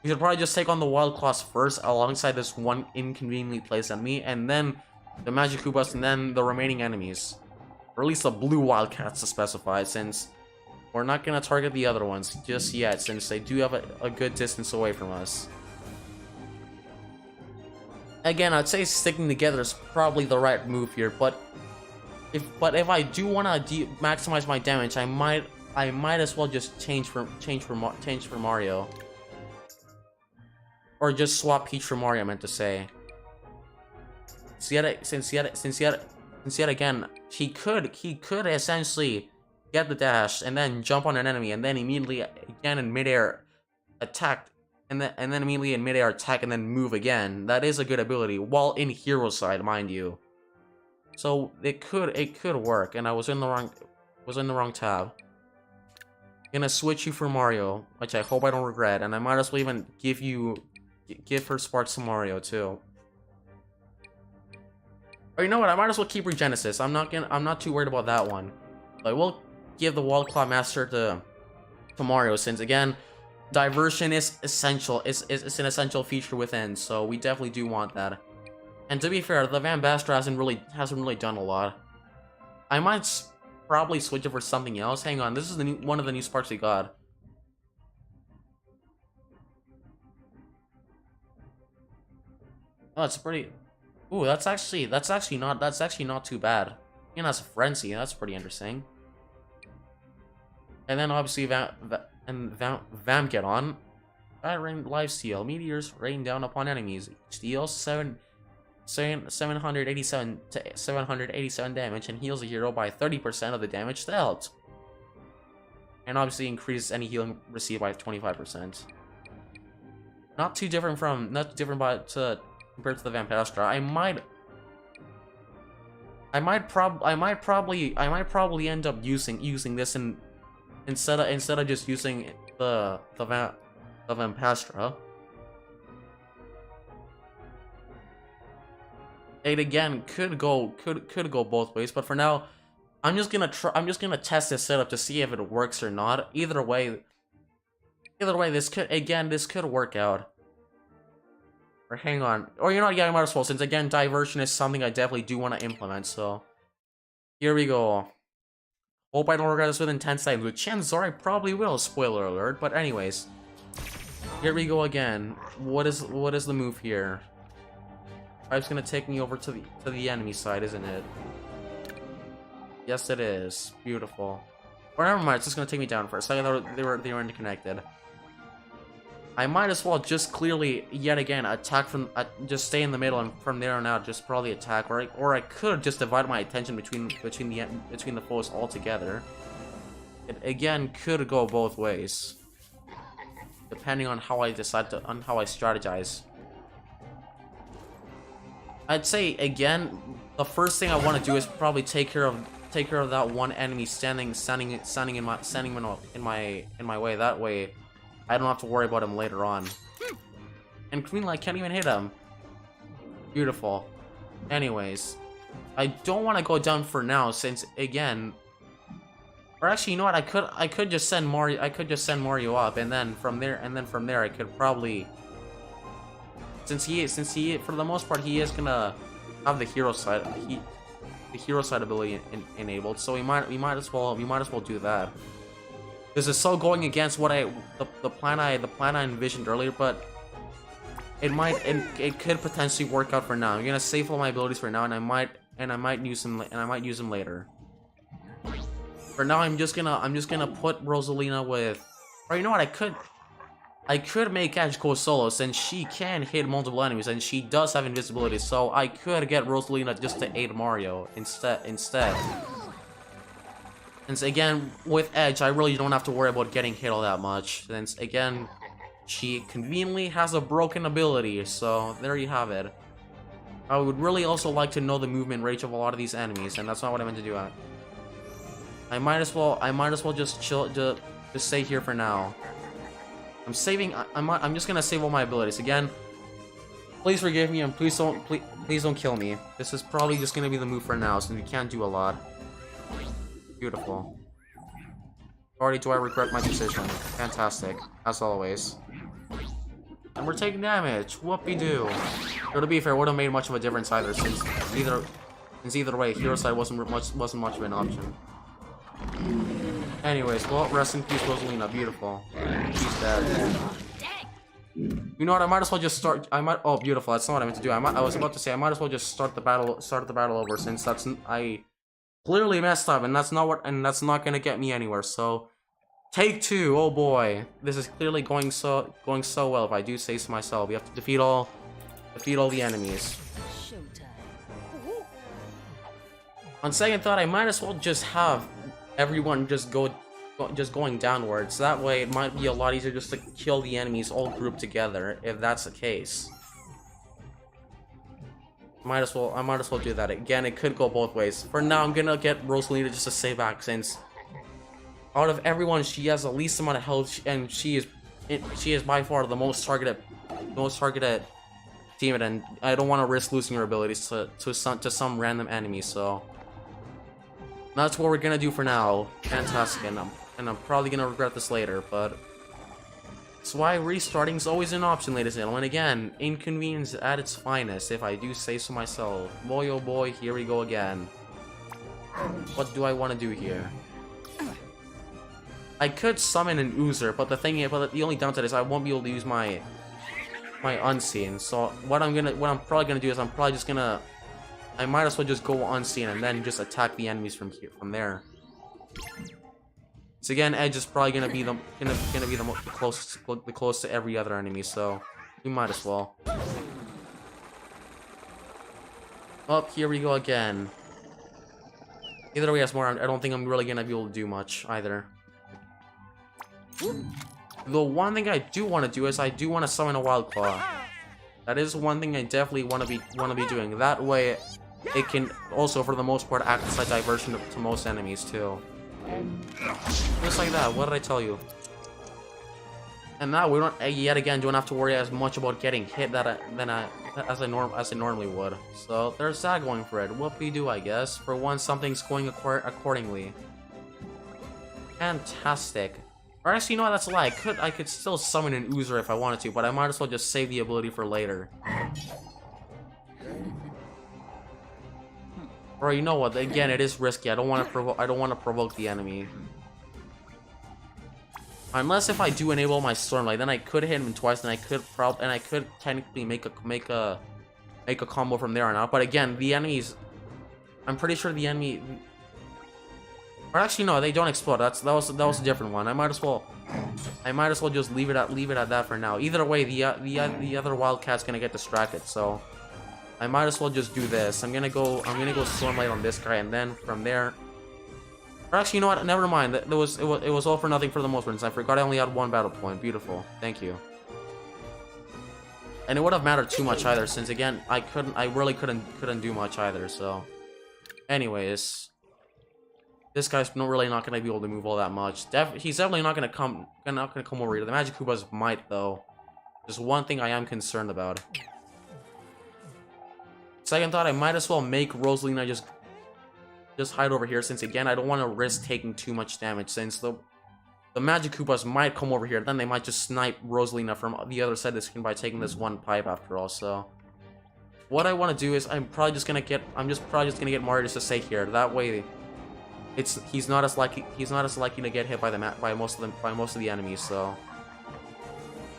We should probably just take on the Wild Claws first, alongside this one inconveniently placed enemy, and then the Magic Koopas, and then the remaining enemies, or at least the blue Wildcats to specify, since We're not gonna target the other ones just yet, since they do have a good distance away from us. Again, I'd say sticking together is probably the right move here, but if I do want to maximize my damage, I might as well just change for Mario, or just swap Peach for Mario. I meant to say. Since yet again, he could essentially get the dash and then jump on an enemy and then immediately again in midair attack and then immediately in midair attack and then move again. That is a good ability while in hero side, mind you. So it could work, and I was in the wrong tab. Gonna switch you for Mario, which I hope I don't regret, and I might as well even give her Sparks to Mario too. Or you know what? I might as well keep her Genesis. I'm not too worried about that one. I will give the Wall Claw Master to Mario, since again, diversion is essential. It's an essential feature within, so we definitely do want that. And to be fair, the Van Baster hasn't really done a lot. I might probably switch it for something else. Hang on, this is one of the new Sparks we got. Oh, it's pretty. Ooh, that's actually not too bad. You know, that's a Frenzy. That's pretty interesting. And then obviously Vam get on. That rain lifesteal. Meteors rain down upon enemies. Deals 787 to 787 damage and heals a hero by 30% of the damage dealt. And obviously increases any healing received by 25%. Not too different compared to the Vampastra. I might probably end up using this instead of just using the Vampastra. It again could go both ways, but for now, I'm just gonna test this setup to see if it works or not. Either way, this could work out. Or hang on, or you know, yeah, I might as well, since again, diversion is something I definitely do want to implement. So here we go. Hope I don't regret this within 10 seconds. With chances are I probably will. Spoiler alert. But anyways, here we go again. What is the move here? It's gonna take me over to the enemy side, isn't it? Yes, it is. Beautiful. Or never mind. It's just gonna take me down first. I thought they were interconnected. I might as well just clearly yet again attack from just stay in the middle, and from there on out just probably attack, or I could just divide my attention between the foes altogether. It again could go both ways, depending on how I strategize. I'd say again, the first thing I want to do is probably take care of that one enemy standing in my way. That way, I don't have to worry about him later on. And Queen Light can't even hit him. Beautiful. Anyways, I don't want to go down for now, since again, or actually, you know what? I could just send Mario up, and then from there I could probably, since he for the most part he is gonna have the hero side ability enabled, so we might as well do that. This is so going against what the plan I envisioned earlier, but it could potentially work out for now. I'm gonna save all my abilities for now, and I might use them later. For now, I'm just gonna put Rosalina with, or you know what, I could make Edge go solo, since she can hit multiple enemies and she does have invisibility, so I could get Rosalina just to aid Mario instead. Since again, with Edge, I really don't have to worry about getting hit all that much. Since again, she conveniently has a broken ability, so there you have it. I would really also like to know the movement range of a lot of these enemies, and that's not what I meant to do. I might as well just chill, just stay here for now. I'm just gonna save all my abilities again. Please forgive me, and please don't kill me. This is probably just gonna be the move for now, since we can't do a lot. Beautiful. Already do I regret my decision. Fantastic, as always. And we're taking damage. Whoopie-doo. Though to be fair, it wouldn't have made much of a difference either, since either way, hero side wasn't much of an option. Anyways, well, rest in peace, Rosalina. Beautiful. She's dead. You know what? I might as well just start. Oh, beautiful. That's not what I meant to do. I was about to say I might as well just start the battle over, since I clearly messed up, and that's not gonna get me anywhere. So, take 2. Oh boy, this is clearly going so well. If I do say so myself, we have to defeat all the enemies. On second thought, I might as well just have everyone just going downwards. That way, it might be a lot easier just to kill the enemies all grouped together, if that's the case. I might as well do that. Again, it could go both ways. For now, I'm gonna get Rosalina just to stay back, since out of everyone, she has the least amount of health, and she is by far the most targeted teammate, and I don't want to risk losing her abilities to some random enemy. So that's what we're gonna do for now. Fantastic, and I'm probably gonna regret this later, but that's why restarting is always an option, ladies and gentlemen. Again, inconvenience at its finest, if I do say so myself. Boy, oh boy, here we go again. What do I want to do here? I could summon an Oozer, but the only downside is I won't be able to use my unseen. So what I'm probably gonna do is I might as well just go unseen and then just attack the enemies from there. So again, Edge is probably gonna be the closest to every other enemy, so we might as well. Up, here we go again. Either way, I don't think I'm really gonna be able to do much either. The one thing I do want to do is I do want to summon a Wild Claw. That is one thing I definitely want to be doing. That way, it can also, for the most part, act as a diversion to most enemies too. Just like that. What did I tell you? And now we don't yet again don't have to worry as much about getting hit as I normally would. So there's that going for it. Whoopie-doo, I guess. For once, something's going accordingly. Fantastic. Or actually, you know what? That's a lie. I could still summon an Oozer if I wanted to, but I might as well just save the ability for later. Or you know what? Again, it is risky. I don't want to provoke the enemy. Unless if I do enable my Stormlight, then I could hit him twice, and I could technically make a combo from there on out. But again, the enemies, I'm pretty sure the enemy. Or actually, no, they don't explode. That was a different one. I might as well just leave it at that for now. Either way, the other Wildcat's gonna get distracted, so I might as well just do this. I'm gonna go Stormlight on this guy, and then from there. Or actually, you know what? Never mind. It was all for nothing for the most part. I forgot I only had 1 battle point. Beautiful. Thank you. And it wouldn't have mattered too much either, since again I really couldn't do much either. So, anyways. This guy's not gonna be able to move all that much. He's definitely not gonna come over here. The Magic Koopas might though. There's one thing I am concerned about. Second thought, I might as well make Rosalina just hide over here, since again I don't want to risk taking too much damage, since the Magic Koopas might come over here. Then they might just snipe Rosalina from the other side of the screen by taking this one pipe after all. So what I want to do is I'm probably just gonna get Mario just to stay here. That way. He's not as likely to get hit by most of the enemies, so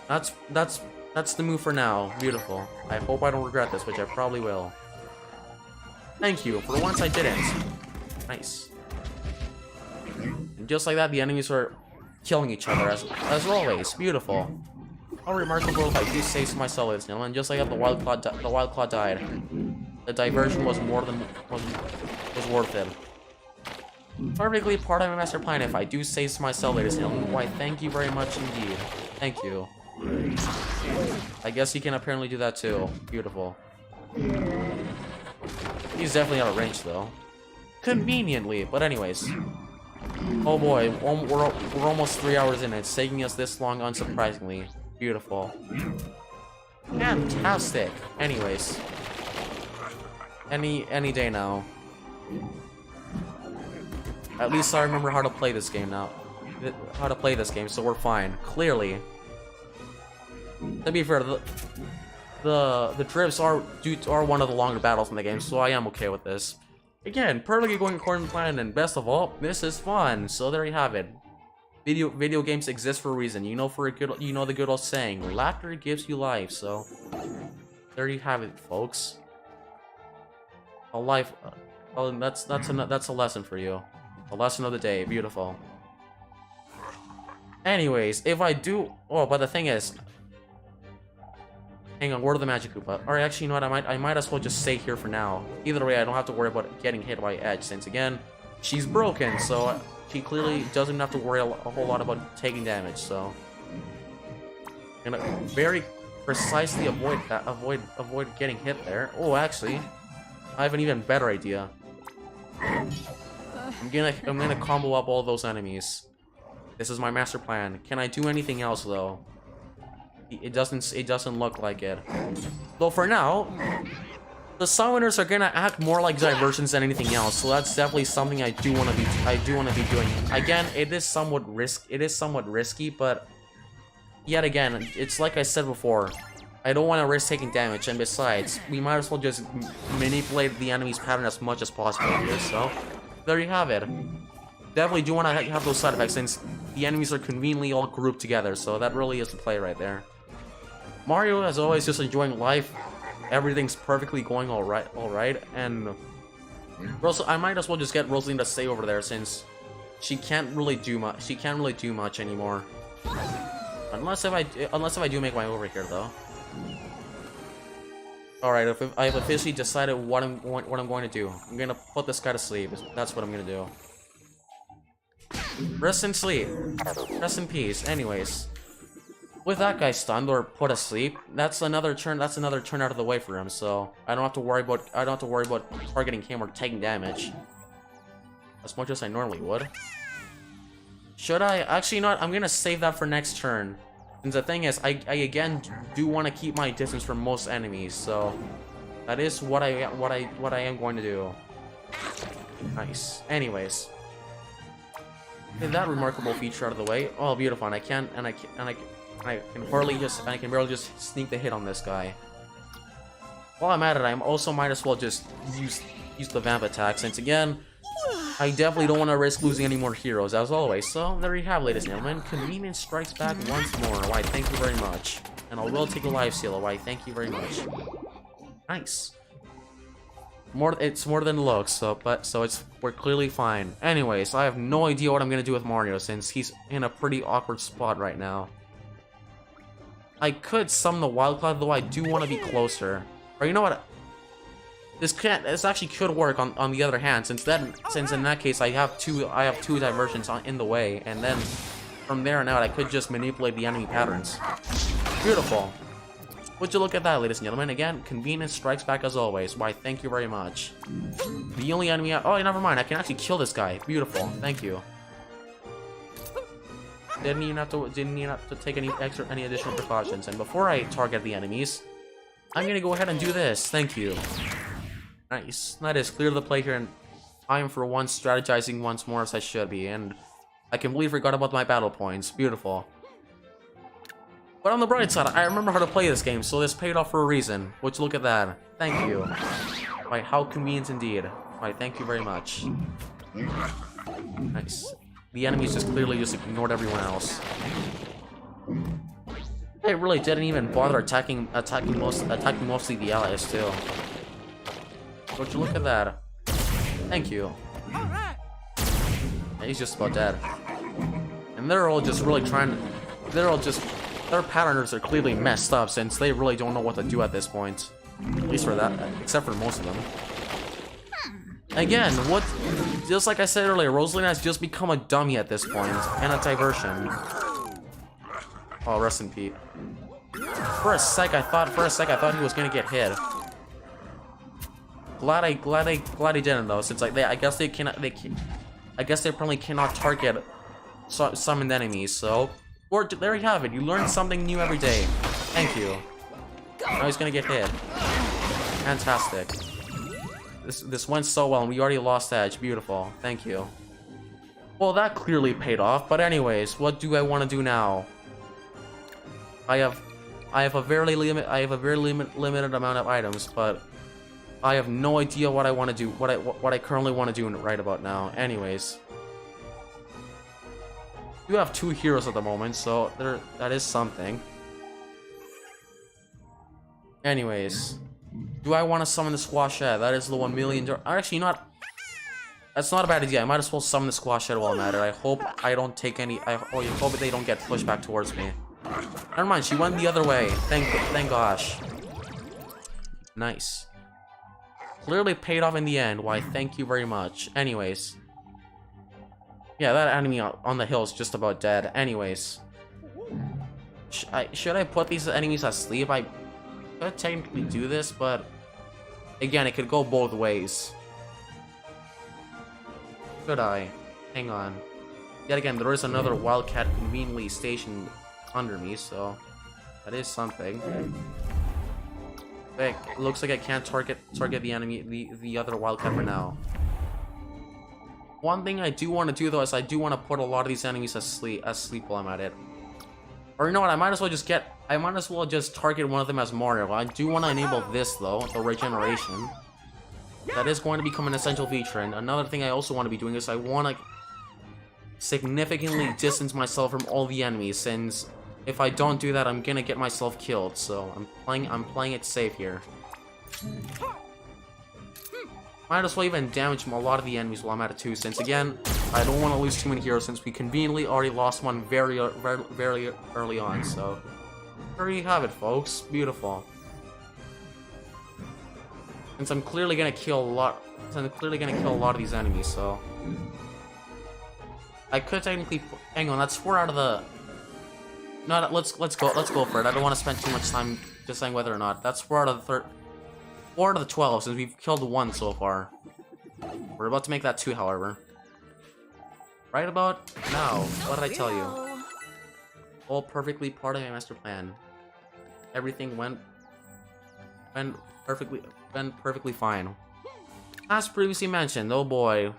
that's the move for now. Beautiful. I hope I don't regret this, which I probably will. Thank you. For once I didn't. Nice. And just like that, the enemies are killing each other as always. Beautiful. How remarkable if I do say so myself, ladies and gentlemen. Just like that, the Wild Claw died. The diversion was worth it. Perfectly part of my master plan, if I do say so myself, ladies and gentlemen. Why, thank you very much indeed. Thank you. I guess he can apparently do that too. Beautiful. He's definitely out of range though. Conveniently, but anyways. Oh boy, we're almost 3 hours in. It's taking us this long, unsurprisingly. Beautiful. Fantastic. Anyways. Any day now. At least I remember how to play this game now. So we're fine. Clearly. To be fair, the drifts are one of the longer battles in the game, so I am okay with this. Again, perfectly going according to plan, and best of all, this is fun. So there you have it. Video games exist for a reason. You know the good old saying, laughter gives you life. So there you have it, folks. A life. Well, that's a lesson for you. A lesson of the day. Beautiful. Anyways, if I do, oh, but the thing is, hang on, where are the magic Koopa? Or actually, you know what? I might as well just stay here for now. Either way, I don't have to worry about getting hit by Edge, since again, she's broken, so she clearly doesn't have to worry a whole lot about taking damage. So, I'm gonna very precisely avoid getting hit there. Oh, actually, I have an even better idea. I'm gonna combo up all those enemies. This is my master plan. Can I do anything else though? It doesn't look like it. Though for now, the summoners are gonna act more like diversions than anything else. So that's definitely something I do want to be doing. Again, it is somewhat risky, but yet again, it's like I said before. I don't want to risk taking damage, and besides, we might as well just manipulate the enemy's pattern as much as possible here. So there you have it. Definitely do want to have those side effects since the enemies are conveniently all grouped together, so that really is the play right there. Mario, as always, just enjoying life. Everything's perfectly going all right, and I might as well just get Rosalina to stay over there since she can't really do much. She can't really do much anymore, unless if I do make my way over here though. All right, if I've officially decided what I'm going to do. I'm gonna put this guy to sleep. That's what I'm gonna do. Rest and sleep. Rest in peace. Anyways, with that guy stunned or put asleep, that's another turn out of the way for him. So I don't have to worry about targeting him or taking damage as much as I normally would. Should I actually not? I'm gonna save that for next turn. And the thing is, I again do want to keep my distance from most enemies. So that is what I am going to do. Nice. Anyways. Get that remarkable feature out of the way. Oh, beautiful! And I can barely just sneak the hit on this guy. While I'm at it, I also might as well just use the vamp attack, since again, I definitely don't want to risk losing any more heroes as always. So there you have, ladies and gentlemen. Convenience strikes back once more. Why, thank you very much. And I will take a life steal. Why, thank you very much. Nice. It's more than looks, so we're clearly fine. Anyways, I have no idea what I'm gonna do with Mario since he's in a pretty awkward spot right now. I could summon the Wild Cloud, though I do want to be closer. Or you know what? This actually could work on the other hand, since in that case I have two diversions in the way, and then from there on out I could just manipulate the enemy patterns. Beautiful. Would you look at that, ladies and gentlemen? Again, convenience strikes back as always. Why, thank you very much. The only enemy oh, never mind. I can actually kill this guy. Beautiful. Thank you. Didn't even have to take any additional precautions. And before I target the enemies, I'm gonna go ahead and do this. Thank you. Nice. That is clear the play here, and I am for once strategizing once more as I should be. And I completely forgot about my battle points. Beautiful. But on the bright side, I remember how to play this game, so this paid off for a reason. Would you look at that? Thank you. Why, how convenient indeed. Why, thank you very much. Nice. The enemies just clearly just ignored everyone else. They really didn't even bother attacking mostly the allies too. Would you look at that? Thank you. Yeah, he's just about dead. And they're all just really trying to... Their patterners are clearly messed up since they really don't know what to do at this point. At least for that, except for most of them. Again, just like I said earlier, Rosalina has just become a dummy at this point, and a diversion. Oh, rest in peace. For a sec, I thought he was gonna get hit. Glad he didn't though, since like I guess they probably cannot target summoned enemies. So. Or there you have it. You learn something new every day. Thank you. Now he's gonna get hit. Fantastic. This went so well, and we already lost Edge. Beautiful. Thank you. Well, that clearly paid off. But anyways, what do I want to do now? I have a very limited amount of items, but I have no idea what I want to do, what I currently want to do right about now. Anyways. You have 2 heroes at the moment, so that is something. Anyways. Do I want to summon the Squashette? That is the $1 million. Actually, not. That's not a bad idea. I might as well summon the Squashette while I'm at it. I hope I don't take any. I hope they don't get pushed back towards me. Never mind. She went the other way. Thank gosh. Nice. Clearly paid off in the end. Why? Thank you very much. Anyways. Yeah, that enemy on the hill is just about dead. Anyways. Should I put these enemies asleep? I could technically do this, but again, it could go both ways. Should I? Hang on. Yet again, there is another wildcat conveniently stationed under me, so that is something. It looks like I can't target the enemy, the other wildcat for now. One thing I do want to do though is I do want to put a lot of these enemies asleep while I'm at it. Or you know what? I might as well just target one of them as Mario. I do want to enable this though, the regeneration. That is going to become an essential feature. And another thing I also want to be doing is I want to significantly distance myself from all the enemies, since if I don't do that, I'm gonna get myself killed. So I'm playing it safe here. Might as well even damage a lot of the enemies while I'm at it too, since again, I don't want to lose too many heroes since we conveniently already lost one very early on, so there you have it, folks. Beautiful. Since I'm clearly gonna kill a lot of these enemies, so I could technically hang on, that's 4 out of the let's go for it. I don't want to spend too much time deciding whether or not. That's 4 out of the 4 out of the 12, since we've killed 1 so far. We're about to make that 2, however. Right about now. What did I tell you? All perfectly part of my master plan. Everything went perfectly fine. As previously mentioned, oh boy.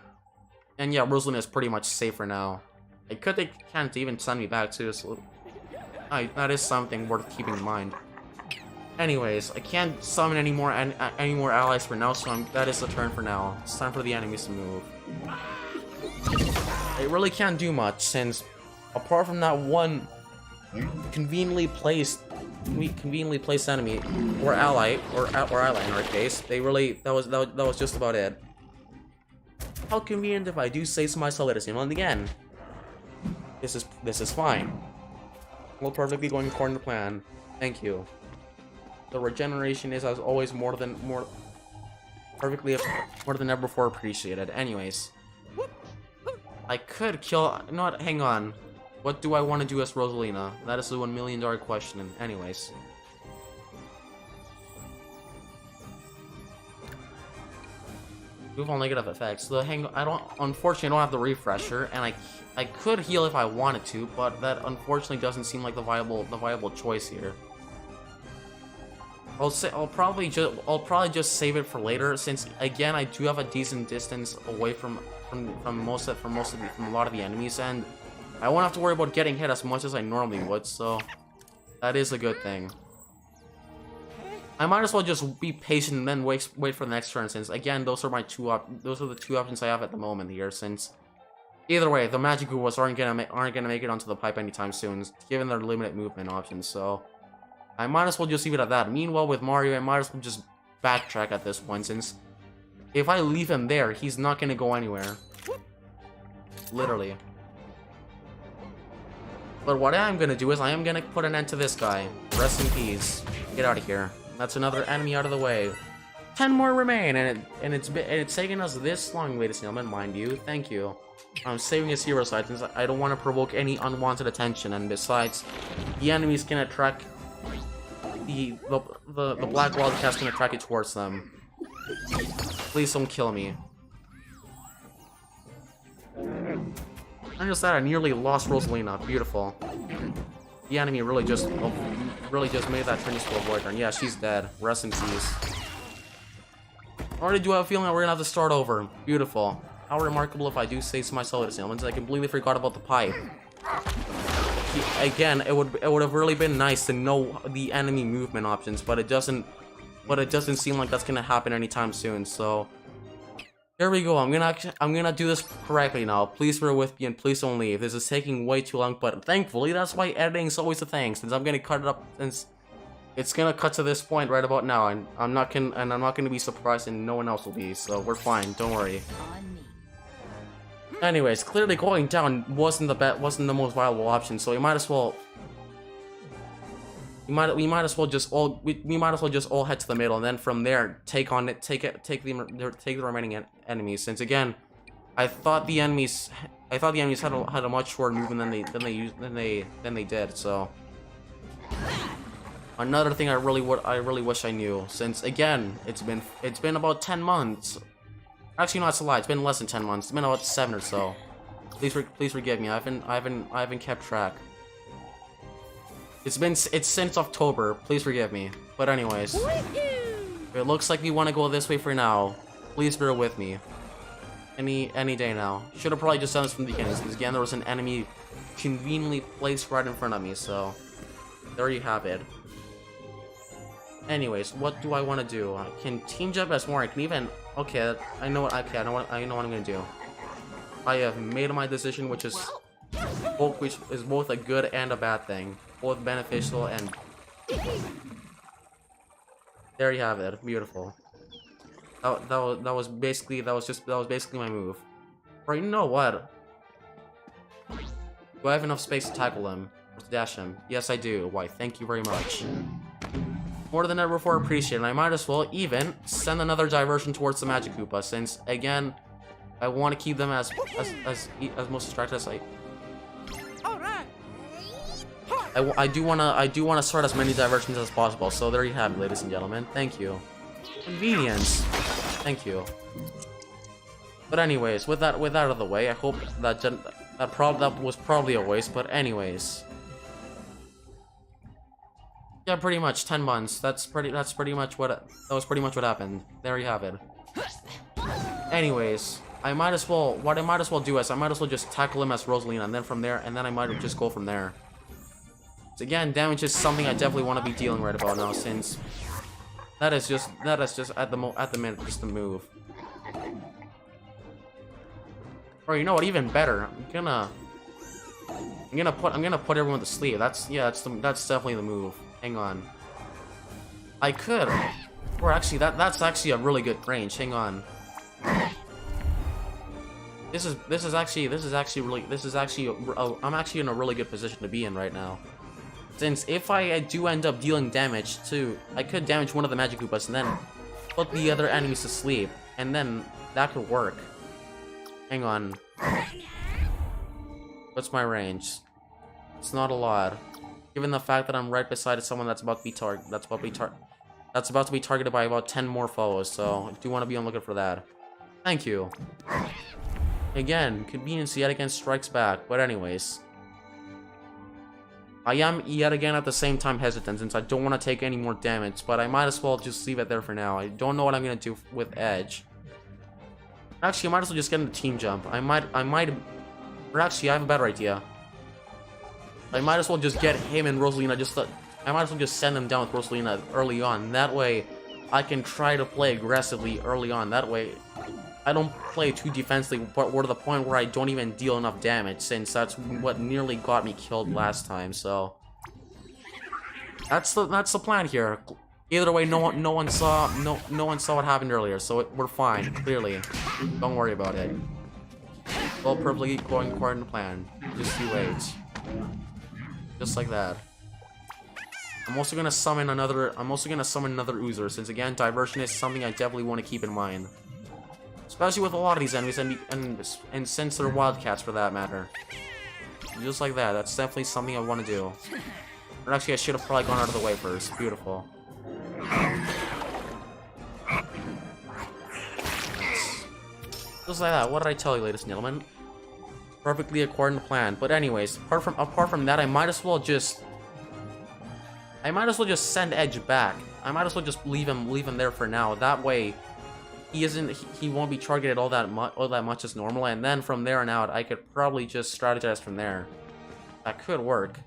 And yeah, Rosalina is pretty much safe for now. They can't even send me back too, so that is something worth keeping in mind. Anyways, I can't summon any more allies for now, so that is the turn for now. It's time for the enemies to move. I really can't do much, since apart from that one conveniently placed enemy or ally in our case, that was just about it. How convenient if I do say so myself, ladies and gentlemen. Again, this is fine. All perfectly going according to plan. Thank you. The regeneration is, as always, more than ever before appreciated. Anyways, I could kill. You know what? Hang on. What do I want to do as Rosalina? That is the $1 million question. Anyways, move on negative effects. Unfortunately, I don't have the refresher, and I could heal if I wanted to, but that unfortunately doesn't seem like the viable choice here. I'll probably just save it for later, since again I do have a decent distance away from a lot of the enemies, and I won't have to worry about getting hit as much as I normally would, so that is a good thing. I might as well just be patient and then wait for the next turn, since again those are the 2 options I have at the moment here, since either way the magic Goombas aren't gonna make it onto the pipe anytime soon, given their limited movement options, so I might as well just leave it at that. Meanwhile, with Mario, I might as well just backtrack at this point, since if I leave him there, he's not gonna go anywhere. Literally. But what I am gonna do is I am gonna put an end to this guy. Rest in peace. Get out of here. That's another enemy out of the way. 10 more remain, and it's taken us this long, ladies and gentlemen, mind you. Thank you. I'm saving his hero side since I don't want to provoke any unwanted attention, and besides, the enemies can attract the black wildcats can attract it towards them. Please don't kill me. I just that I nearly lost Rosalina. Beautiful. The enemy really just made that turn to avoid her. And yeah, she's dead. Rest in peace. Already do have a feeling that we're gonna have to start over. Beautiful. How remarkable if I do say so myself, ladies and gentlemen. I completely forgot about the pipe. Again, it would have really been nice to know the enemy movement options, but it doesn't but it doesn't seem like that's gonna happen anytime soon. So here we go. I'm gonna do this correctly now. Please bear with me and please don't leave. This is taking way too long, but thankfully that's why editing is always a thing. Since I'm gonna cut it up, since it's gonna cut to this point right about now, and I'm not gonna be surprised, and no one else will be. So we're fine. Don't worry. On me. Anyways, clearly going down wasn't the most viable option. So we might as well. We might as well just all head to the middle, and then from there take the remaining enemies. Since again, I thought the enemies had a much shorter movement than they did. So another thing I really wish I knew. Since again, it's been about 10 months. Actually, no, that's a lie. It's been less than 10 months. It's been about 7 or so. Please forgive me. I haven't kept track. It's since October. Please forgive me. But anyways, it looks like we want to go this way for now. Please bear with me. Any day now. Should have probably just done this from the beginning, because again there was an enemy conveniently placed right in front of me. So there you have it. Anyways, what do I want to do? I can team jump as more. I can even. Okay, I know what I'm gonna do. I have made my decision, which is both a good and a bad thing. Both beneficial and there you have it. Beautiful. That was basically my move. Or you know what? Do I have enough space to tackle him? Or to dash him? Yes, I do. Why? Thank you very much. More than ever before, appreciate it. And I might as well even send another diversion towards the Magic Koopa, since again, I want to keep them as most distracted as I do wanna start as many diversions as possible. So there you have it, ladies and gentlemen. Thank you. Convenience. Thank you. But anyways, with that out of the way, I hope that was probably a waste. But anyways, yeah, pretty much 10 months. That was pretty much what happened. There you have it. Anyways, what I might as well do is I might as well just tackle him as Rosalina, and then from there, I might just go from there. So again, damage is something I definitely want to be dealing right about now, since that is just at the minute just the move. Or you know what? Even better, I'm gonna put everyone to sleep. That's definitely the move. Hang on. I could, or actually that's actually a really good range. Hang on. I'm actually in a really good position to be in right now. Since if I do end up dealing damage to, I could damage one of the Magic Koopas and then put the other enemies to sleep, and then that could work. Hang on. What's my range? It's not a lot, given the fact that I'm right beside someone that's about to be targeted by about 10 more foes. So I do want to be on lookout for that. Thank you. Again, convenience yet again strikes back. But anyways, I am yet again at the same time hesitant, since I don't want to take any more damage, but I might as well just leave it there for now. I don't know what I'm going to do with Edge. Actually, I might as well just get into Team Jump. Or actually, I have a better idea. I might as well just get him and Rosalina, I might as well just send them down with Rosalina early on. That way, I can try to play aggressively early on. That way, I don't play too defensively, but we're to the point where I don't even deal enough damage, since that's what nearly got me killed last time. So that's the plan here. Either way, no one saw what happened earlier, so we're fine. Clearly, don't worry about it. All perfectly going according to plan. Just you wait. Just like that. I'm also gonna summon another Oozer, since again, diversion is something I definitely want to keep in mind. Especially with a lot of these enemies, and since they're wildcats for that matter. Just like that, that's definitely something I want to do. Or actually, I should have probably gone out of the way first. Beautiful. Just like that, what did I tell you, ladies and gentlemen? Perfectly according to plan. But anyways, apart from that, I might as well just send Edge back. I might as well just leave him there for now. That way, he won't be targeted all that much as normal, and then from there on out, I could probably just strategize from there. That could work.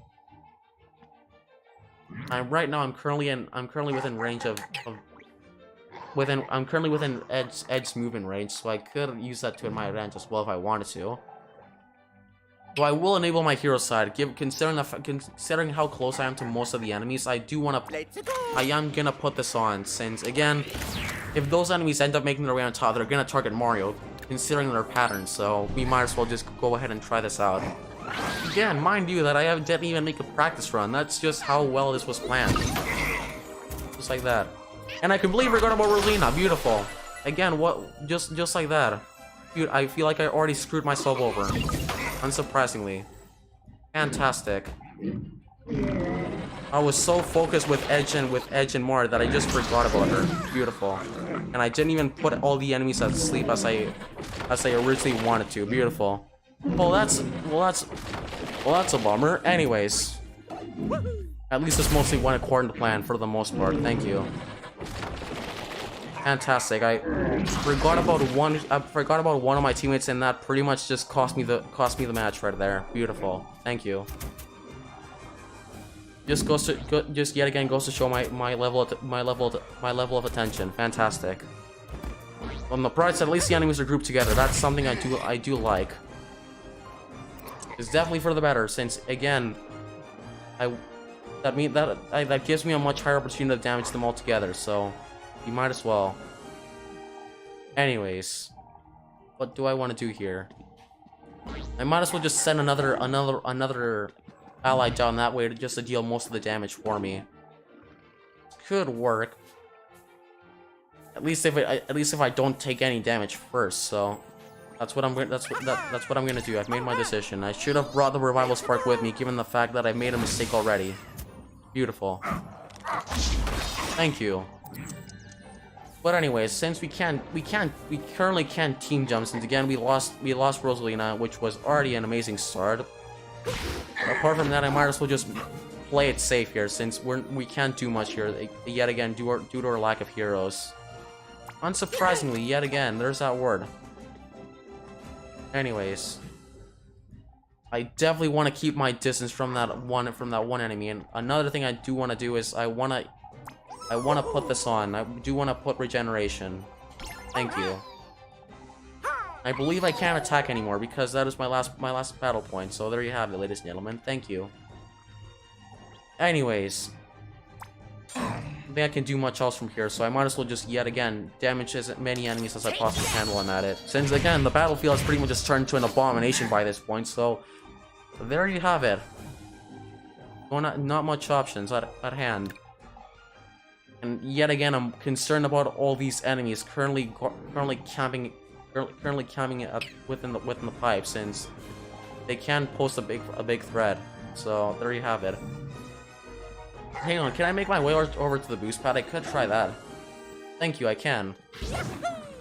Right now, I'm currently within range of I'm currently within Ed's movement range, so I could use that to my advantage as well if I wanted to. So I will enable my hero side. Considering how close I am to most of the enemies, I am gonna put this on, since again, if those enemies end up making their way on top, they're gonna target Mario, considering their pattern. So we might as well just go ahead and try this out. Again, mind you that I didn't even make a practice run. That's just how well this was planned. Just like that. And I completely forgot about Rosalina. Beautiful. Again, what? Just like that. Dude, I feel like I already screwed myself over. Unsurprisingly. Fantastic. I was so focused with Edge and Mario that I just forgot about her. Beautiful. And I didn't even put all the enemies to sleep as I originally wanted to. Beautiful. Well, that's a bummer. Anyways, at least this mostly went according to plan for the most part. Thank you. Fantastic. I forgot about one of my teammates, and that pretty much just cost me the match right there. Beautiful. Thank you. Just yet again goes to show my level of attention. Fantastic. On the bright side, at least the enemies are grouped together. That's something I do like. It's definitely for the better, since again, that gives me a much higher opportunity to damage them all together. So you might as well. Anyways, what do I want to do here? I might as well just send another ally down that way just to deal most of the damage for me. Could work. At least if I don't take any damage first. So that's what I'm gonna do. I've made my decision. I should have brought the revival spark with me, given the fact that I made a mistake already. Beautiful. Thank you. But anyways, since we currently can't team jump, since again we lost Rosalina, which was already an amazing start. Apart from that, I might as well just play it safe here, since we can't do much here yet again due to our lack of heroes. Unsurprisingly, yet again, there's that word. Anyways, I definitely want to keep my distance from that one enemy. And another thing I do want to do is I want to put this on. I do want to put regeneration. Thank you. I believe I can't attack anymore because that is my last battle point. So there you have it, ladies and gentlemen. Thank you. Anyways, I don't think I can do much else from here, so I might as well just yet again damage as many enemies as I possibly can while I'm at it. Since again the battlefield has pretty much just turned into an abomination by this point, so there you have it. Not much options at hand. And yet again, I'm concerned about all these enemies currently camping within the pipe, since they can pose a big threat. So there you have it. Hang on, can I make my way over to the boost pad? I could try that. Thank you, I can.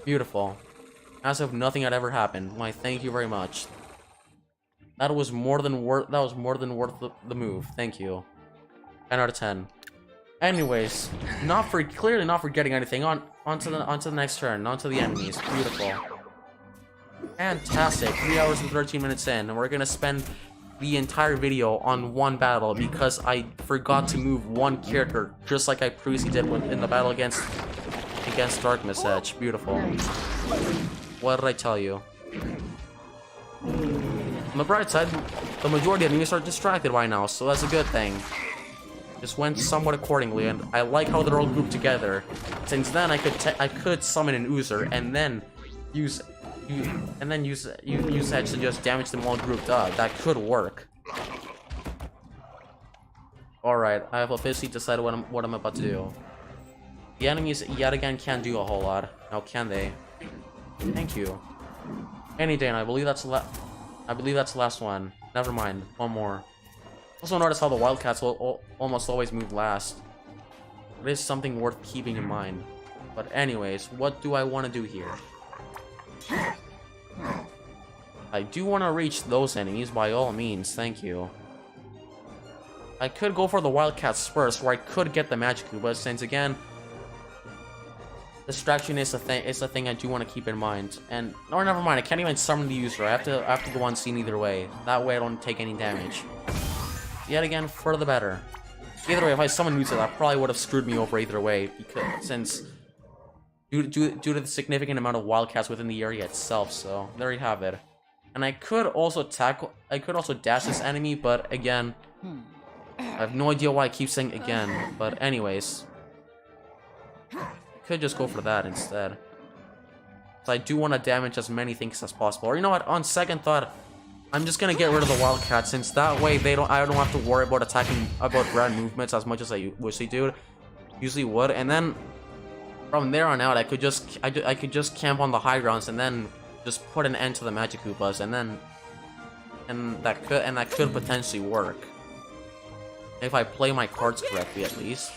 Beautiful. As if nothing had ever happened. Why, thank you very much. That was more than worth the move. Thank you. 10 out of 10. Anyways, clearly not forgetting anything. Onto the next turn, onto the enemies. Beautiful. Fantastic. 3 hours and 13 minutes in, and we're gonna spend the entire video on one battle because I forgot to move one character, just like I previously did in the battle against Darkness Edge. Beautiful. What did I tell you? On the bright side, the majority of enemies are distracted by now, so that's a good thing. Just went somewhat accordingly, and I like how they're all grouped together. Since then, I could summon an Oozer and then use Edge to just damage them all grouped up. That could work. Alright, I have officially decided what I'm about to do. The enemies yet again can't do a whole lot. Now can they? Thank you. Any day, and I believe that's the last one. Never mind, one more. Also notice how the Wildcats will almost always move last. It is something worth keeping in mind. But anyways, what do I want to do here? I do want to reach those enemies by all means, thank you. I could go for the Wildcats first, where I could get the Magic Koopa, since again, distraction is a thing I do want to keep in mind. And or never mind, I can't even summon the user. I have to go unseen either way. That way I don't take any damage. Yet again, for the better. Either way, if I summoned User, that probably would have screwed me over either way, because since due to the significant amount of wildcats within the area itself. So there you have it. And I could also dash this enemy, but again, I have no idea why I keep saying again. But anyways, I could just go for that instead. So I do want to damage as many things as possible. Or you know what? On second thought, I'm just gonna get rid of the wildcats, since that way I don't have to worry about about ground movements as much as I usually would. And then from there on out, I could just camp on the high grounds and then just put an end to the magic Koopas, and that could potentially work if I play my cards correctly, at least.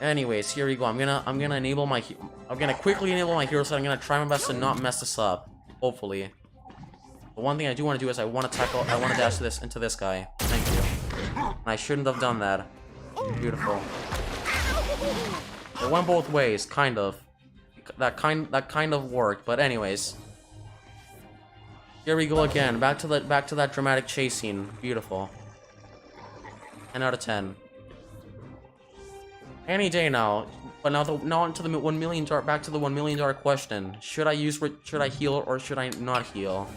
Anyways, here we go. I'm gonna quickly enable my hero set. I'm gonna try my best to not mess this up. Hopefully. But one thing I do want to do is I want to dash into this guy. Thank you. And I shouldn't have done that. Beautiful. It went both ways, kind of. That kind of worked, but anyways. Here we go again. Back to that dramatic chase scene. Beautiful. 10 out of 10. Any day now. But now onto the $1 million. Back to the $1 million question. Should I heal or should I not heal?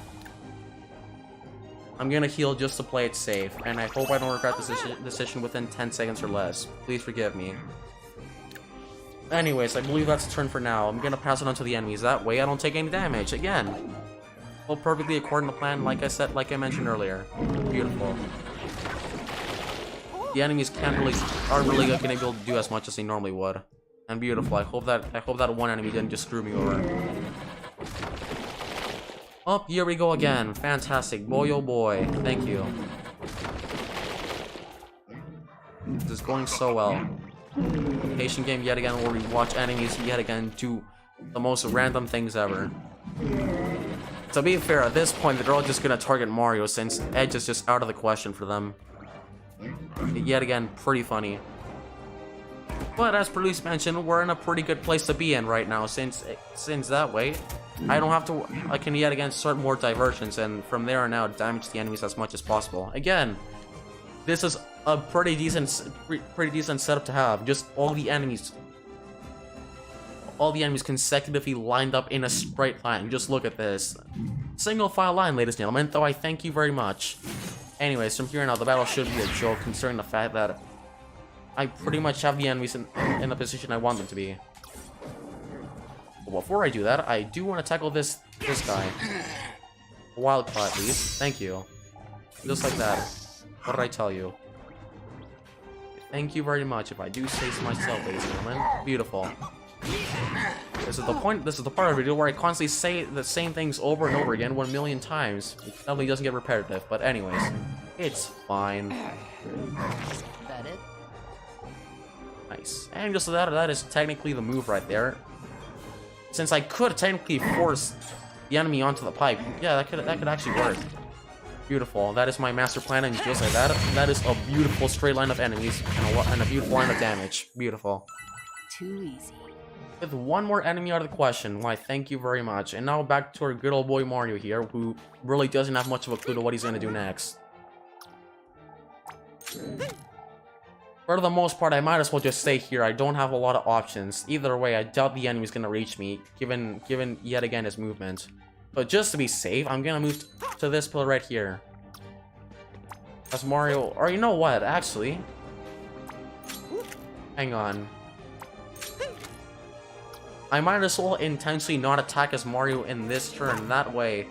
I'm gonna heal just to play it safe, and I hope I don't regret this decision within 10 seconds or less. Please forgive me. Anyways, I believe that's a turn for now. I'm gonna pass it on to the enemies. That way I don't take any damage. Again. All perfectly according to plan, like I mentioned earlier. Beautiful. The enemies aren't really gonna be able to do as much as they normally would. And beautiful. I hope that one enemy didn't just screw me over. Oh, here we go again. Fantastic. Boy, oh boy. Thank you. This is going so well. Patient game yet again, where we watch enemies yet again do the most random things ever. To be fair, at this point, they're all just gonna target Mario, since Edge is just out of the question for them. Yet again, pretty funny. But as Produce mentioned, we're in a pretty good place to be in right now, since that way, I can yet again start more diversions, and from there on out, damage the enemies as much as possible. Again, this is a pretty decent setup to have. Just all the enemies consecutively lined up in a straight line. Just look at this. Single file line, ladies and gentlemen, though I thank you very much. Anyways, from here on out, the battle should be a joke, considering the fact that I pretty much have the enemies in the position I want them to be. But before I do that, I do want to tackle this guy. Wild card, please. Thank you. Just like that. What did I tell you? Thank you very much, if I do say so myself, ladies and gentlemen. Beautiful. This is the part of the video where I constantly say the same things over and over again 1 million times. It definitely doesn't get repetitive, but anyways. It's fine. That it? Nice. And just that is technically the move right there. Since I could technically force the enemy onto the pipe. Yeah, that could actually work. Beautiful. That is my master plan, and just like that, that is a beautiful straight line of enemies and a beautiful line of damage. Beautiful. Too easy. With one more enemy out of the question, why, thank you very much. And now back to our good old boy Mario here, who really doesn't have much of a clue to what he's gonna do next. For the most part, I might as well just stay here. I don't have a lot of options. Either way, I doubt the enemy's gonna reach me, given yet again his movement. But just to be safe, I'm gonna move to this pillar right here. As Mario, or you know what, actually. Hang on. I might as well intentionally not attack as Mario in this turn. That way,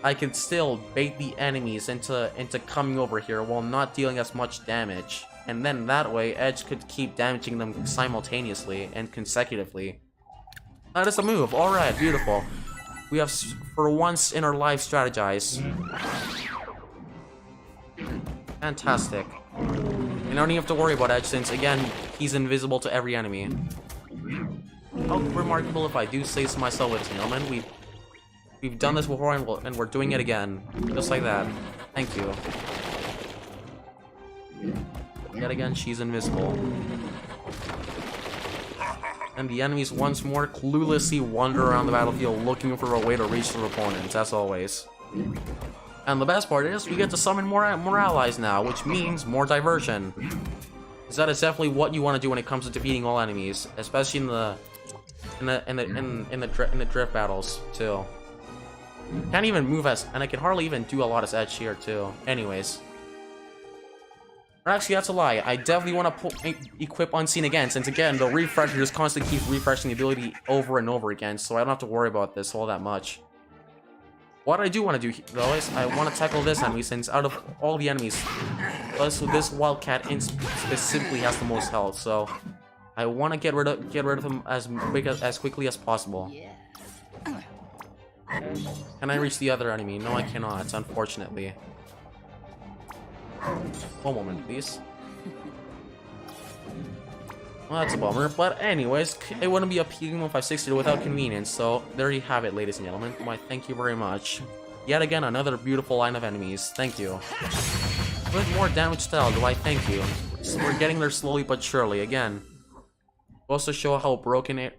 I can still bait the enemies into coming over here while not dealing as much damage. And then that way, Edge could keep damaging them simultaneously and consecutively. That is a move. Alright, beautiful. We have, for once in our life, strategized. Fantastic. You don't even have to worry about Edge, since, again, he's invisible to every enemy. How remarkable, if I do say so myself, ladies and gentlemen. We've done this before, and we're doing it again. Just like that. Thank you. Yet again, she's invisible. And the enemies once more cluelessly wander around the battlefield looking for a way to reach their opponents, as always. And the best part is, we get to summon more allies now, which means more diversion. Because that is definitely what you want to do when it comes to defeating all enemies, especially in the in the drift battles too. Can't even move as, and I can hardly even do a lot as Edge here too. Anyways. Or actually, that's a lie. I definitely want to equip Unseen again, since again, the refresher just constantly keeps refreshing the ability over and over again, so I don't have to worry about this all that much. What I do want to do, though, is I want to tackle this enemy, since out of all the enemies, this Wildcat specifically has the most health, so I want to get rid of him as quickly as possible. Can I reach the other enemy? No, I cannot, unfortunately. One moment, please. Well, that's a bummer, but anyways, it wouldn't be a P1560 without convenience, so there you have it, ladies and gentlemen. Why, thank you very much. Yet again, another beautiful line of enemies. Thank you. With more damage style, do I thank you. We're getting there slowly but surely, again. Goes to show how broken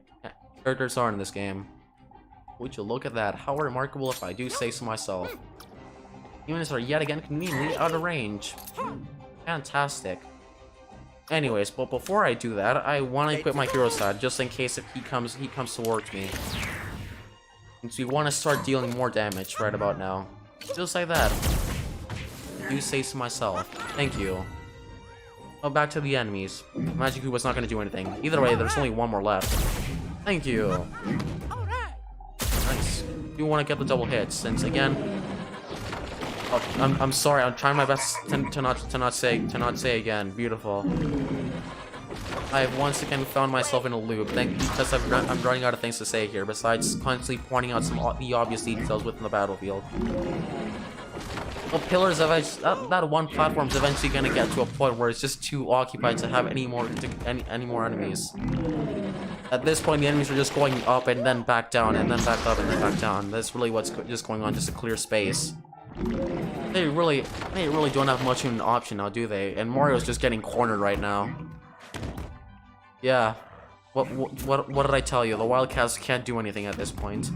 characters are in this game. Would you look at that? How remarkable, if I do say so myself. Humans are yet again conveniently out of range. Fantastic. Anyways, but before I do that, I want to equip my hero side just in case if he comes towards me. Since we want to start dealing more damage right about now. Just like that. Do say so myself. Thank you. Well, back to the enemies. Magic Koopa's not going to do anything. Either way, there's only one more left. Thank you. Nice. Do want to get the double hits, since again. I'm sorry. I'm trying my best to not say again. Beautiful. I've once again found myself in a loop. Because I'm running out of things to say here. Besides constantly pointing out the obvious details within the battlefield. Well, pillars that one platform's eventually gonna get to a point where it's just too occupied to have any more enemies. At this point, the enemies are just going up and then back down, and then back up and then back down. That's really what's just going on, just to clear space. They really don't have much of an option now, do they? And Mario's just getting cornered right now. Yeah. What did I tell you? The Wildcats can't do anything at this point.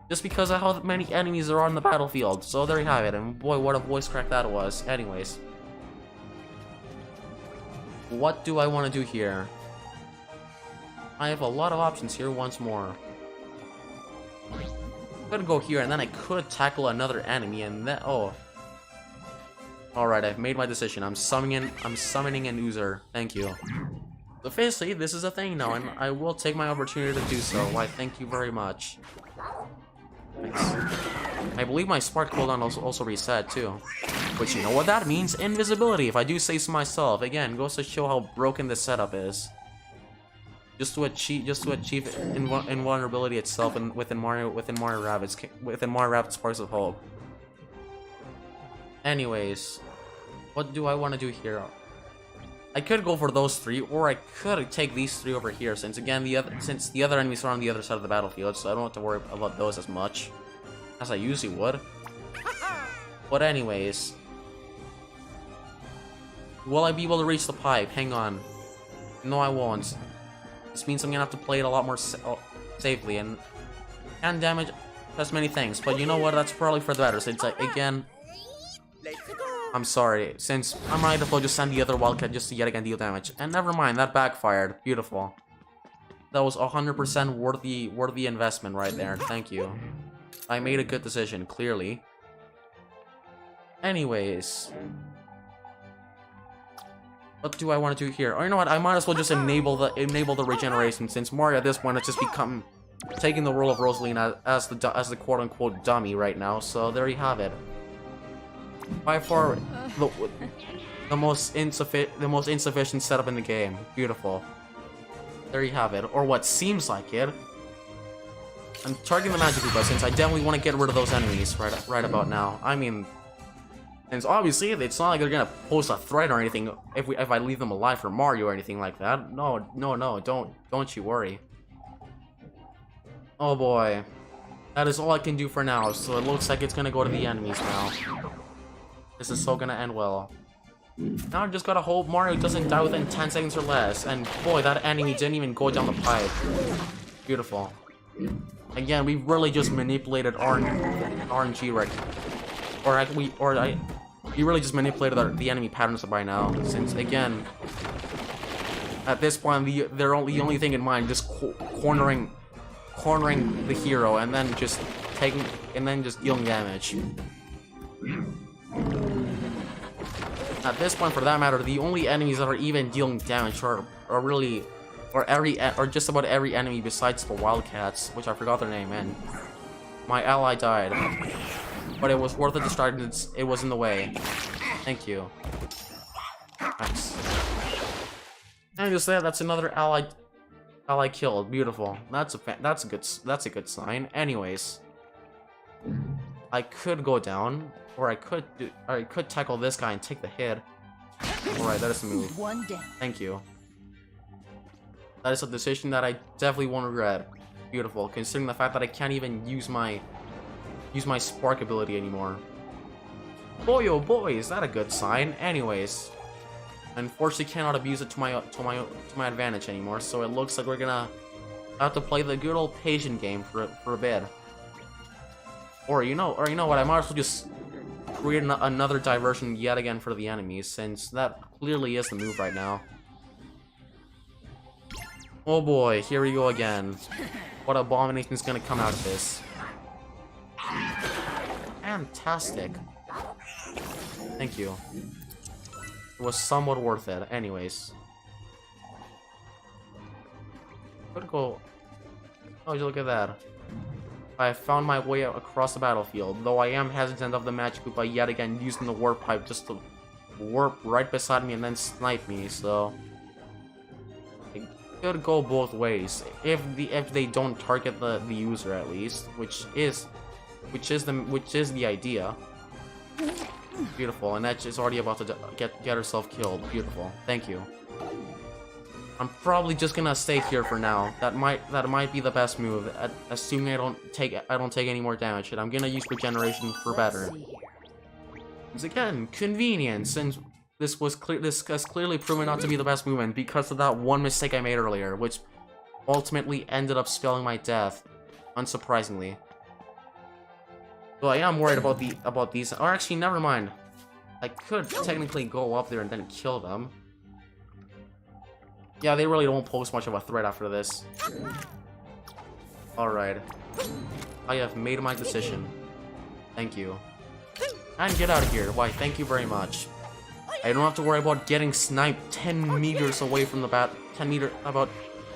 Just because of how many enemies are on the battlefield. So there you have it. And boy, what a voice crack that was. Anyways. What do I want to do here? I have a lot of options here once more. I could go here and then I could tackle another enemy and then Alright, I've made my decision. I'm summoning an Oozer. Thank you. Officially, this is a thing now, and I will take my opportunity to do so. Why, thank you very much. Nice. I believe my spark cooldown also reset too. Which, you know what that means? Invisibility, if I do say so myself. Again, goes to show how broken this setup is. Just to achieve invulnerability itself within Mario Rabbids Sparks of Hope. Anyways, what do I want to do here? I could go for those three, or I could take these three over here, since again the other enemies are on the other side of the battlefield, so I don't have to worry about those as much as I usually would. But anyways, will I be able to reach the pipe? Hang on. No, I won't. This means I'm gonna have to play it a lot more safely, and can damage as many things. But you know what? That's probably for the better, since again. I'm sorry, since I might as well just send the other Wildcat just to yet again deal damage. And never mind, that backfired. Beautiful. That was 100% worthy investment right there. Thank you. I made a good decision, clearly. Anyways. What do I want to do here? Oh, you know what? I might as well just enable the regeneration, since Mario at this point has just become taking the role of Rosalina as the quote-unquote dummy right now. So there you have it. By far, the most insufficient setup in the game. Beautiful. There you have it, or what seems like it. I'm targeting the Magic Koopa since I definitely want to get rid of those enemies right about now. I mean, since obviously it's not like they're gonna pose a threat or anything if I leave them alive for Mario or anything like that. No, don't you worry. Oh boy, that is all I can do for now. So it looks like it's gonna go to the enemies now. This is so gonna end well. Now I just gotta hope Mario doesn't die within 10 seconds or less. And boy, that enemy didn't even go down the pipe. Beautiful. Again, we really just manipulated RNG right. We really just manipulated the enemy patterns by now. Since again, At this point, the only thing in mind, just cornering the hero, and then just dealing damage. At this point, for that matter, the only enemies that are even dealing damage are just about every enemy besides the Wildcats, which I forgot their name, and my ally died. But it was worth it to start. It was in the way. Thank you. Nice. And just that's another ally killed. Beautiful. That's a good sign. Anyways, I could go down, or I could tackle this guy and take the hit. All right, that is the move. One down. Thank you. That is a decision that I definitely won't regret. Beautiful, considering the fact that I can't even use my spark ability anymore. Boy, oh boy, is that a good sign? Anyways, unfortunately, cannot abuse it to my advantage anymore. So it looks like we're gonna have to play the good old patient game for a bit. Or you know what? I might as well just create another diversion yet again for the enemies, since that clearly is the move right now. Oh boy, here we go again. What abomination is gonna come out of this? Fantastic. Thank you. It was somewhat worth it. Anyways. Could go... Oh, look at that. I found my way across the battlefield, though I am hesitant of the Magikarp by yet again using the warp pipe just to warp right beside me and then snipe me, so... It could go both ways. If they don't target the user at least, which is the idea. Beautiful, and Edge is already about to get herself killed. Beautiful. Thank you. I'm probably just gonna stay here for now. That might be the best move, assuming I don't take any more damage. And I'm gonna use regeneration for better. Because again, convenience, and this has clearly proven not to be the best movement because of that one mistake I made earlier, which ultimately ended up spelling my death, unsurprisingly. So I am worried about these. Or actually, never mind. I could technically go up there and then kill them. Yeah, they really don't pose much of a threat after this. Alright. I have made my decision. Thank you. And get out of here. Why, thank you very much. I don't have to worry about getting sniped 10 meters away from the about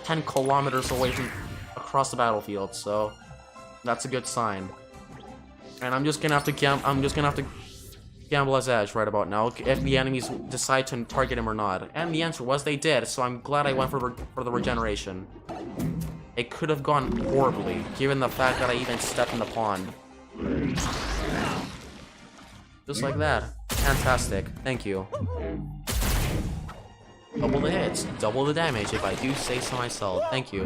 10 kilometers away from across the battlefield, so that's a good sign. And I'm just gonna have to gamble as Edge right about now if the enemies decide to target him or not. And the answer was they did, so I'm glad I went for the regeneration. It could have gone horribly, given the fact that I even stepped in the pond. Just like that. Fantastic. Thank you. Double the hits, double the damage if I do say so myself. Thank you.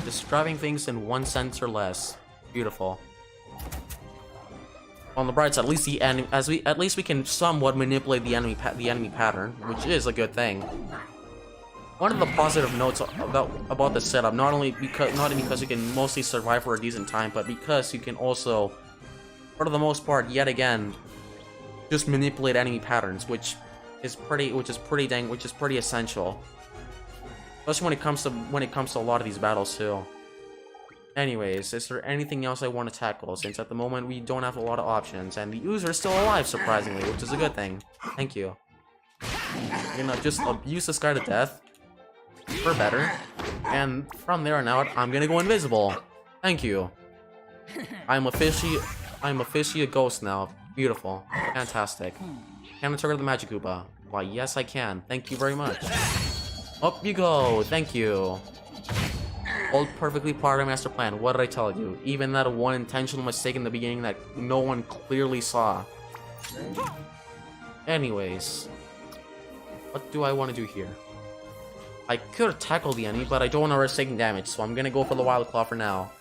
Describing things in 1 sentence or less. Beautiful. On the bright side, at least we can somewhat manipulate the enemy pattern, which is a good thing. One of the positive notes about the setup, not only because you can mostly survive for a decent time, but because you can also, for the most part, yet again, just manipulate enemy patterns, which is pretty essential. Especially when it comes to a lot of these battles too. Anyways, is there anything else I want to tackle, since at the moment we don't have a lot of options, and the user is still alive, surprisingly, which is a good thing. Thank you. You know, just abuse this guy to death, for better, and from there on out, I'm gonna go invisible. Thank you. I'm officially a ghost now. Beautiful. Fantastic. Can I target the Magikarp? Why, yes I can. Thank you very much. Up you go. Thank you. All perfectly part of my master plan. What did I tell you? Even that one intentional mistake in the beginning that no one clearly saw. Anyways, what do I want to do here? I could tackle the enemy, but I don't want to risk taking damage, so I'm gonna go for the Wild Claw for now.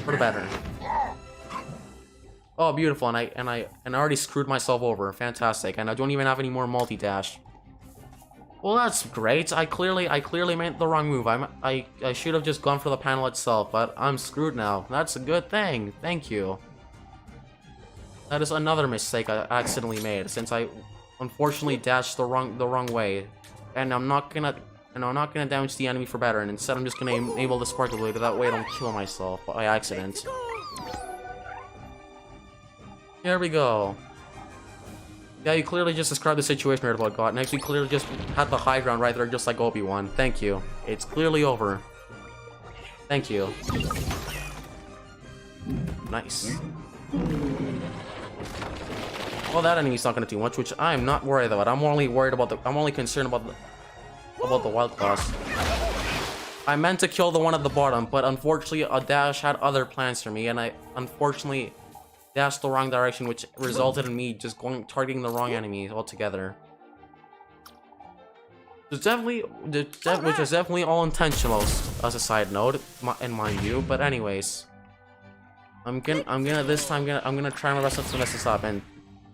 For the better. Oh, beautiful! And I already screwed myself over. Fantastic! And I don't even have any more multi-dash. Well, that's great. I clearly made the wrong move. I should have just gone for the panel itself, but I'm screwed now. That's a good thing. Thank you. That is another mistake I accidentally made, since I unfortunately dashed the wrong way. and I'm not gonna damage the enemy for better, and instead I'm just gonna enable the Sparkle Blade, that way I don't kill myself by accident. Here we go. Yeah, you clearly just described the situation right about God. Next, you clearly just had the high ground right there, just like Obi-Wan. Thank you. It's clearly over. Thank you. Nice. Well, that enemy's not gonna do much, which I'm not worried about. I'm only concerned about the Wild Claws. I meant to kill the one at the bottom, but unfortunately, a dash had other plans for me, and I unfortunately dashed the wrong direction, which resulted in me just targeting the wrong enemy altogether. Which is definitely all intentional, as a side note, and mind you. But anyways, I'm gonna try my best to mess this up, and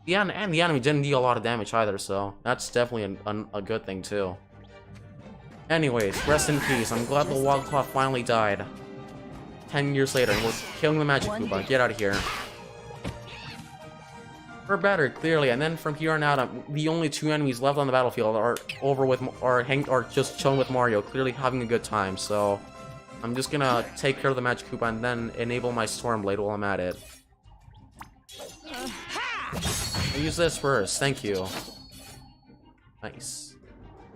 the enemy didn't deal a lot of damage either, so that's definitely a good thing too. Anyways, rest in peace. I'm glad the Wild Claw finally died. 10 years later, and we're killing the Magic Koopa. Get out of here. We're better, clearly, and then from here on out, the only two enemies left on the battlefield are just chilling with Mario, clearly having a good time. So I'm just gonna take care of the Magic Koopa and then enable my Storm Blade while I'm at it. I'll use this first, thank you. Nice.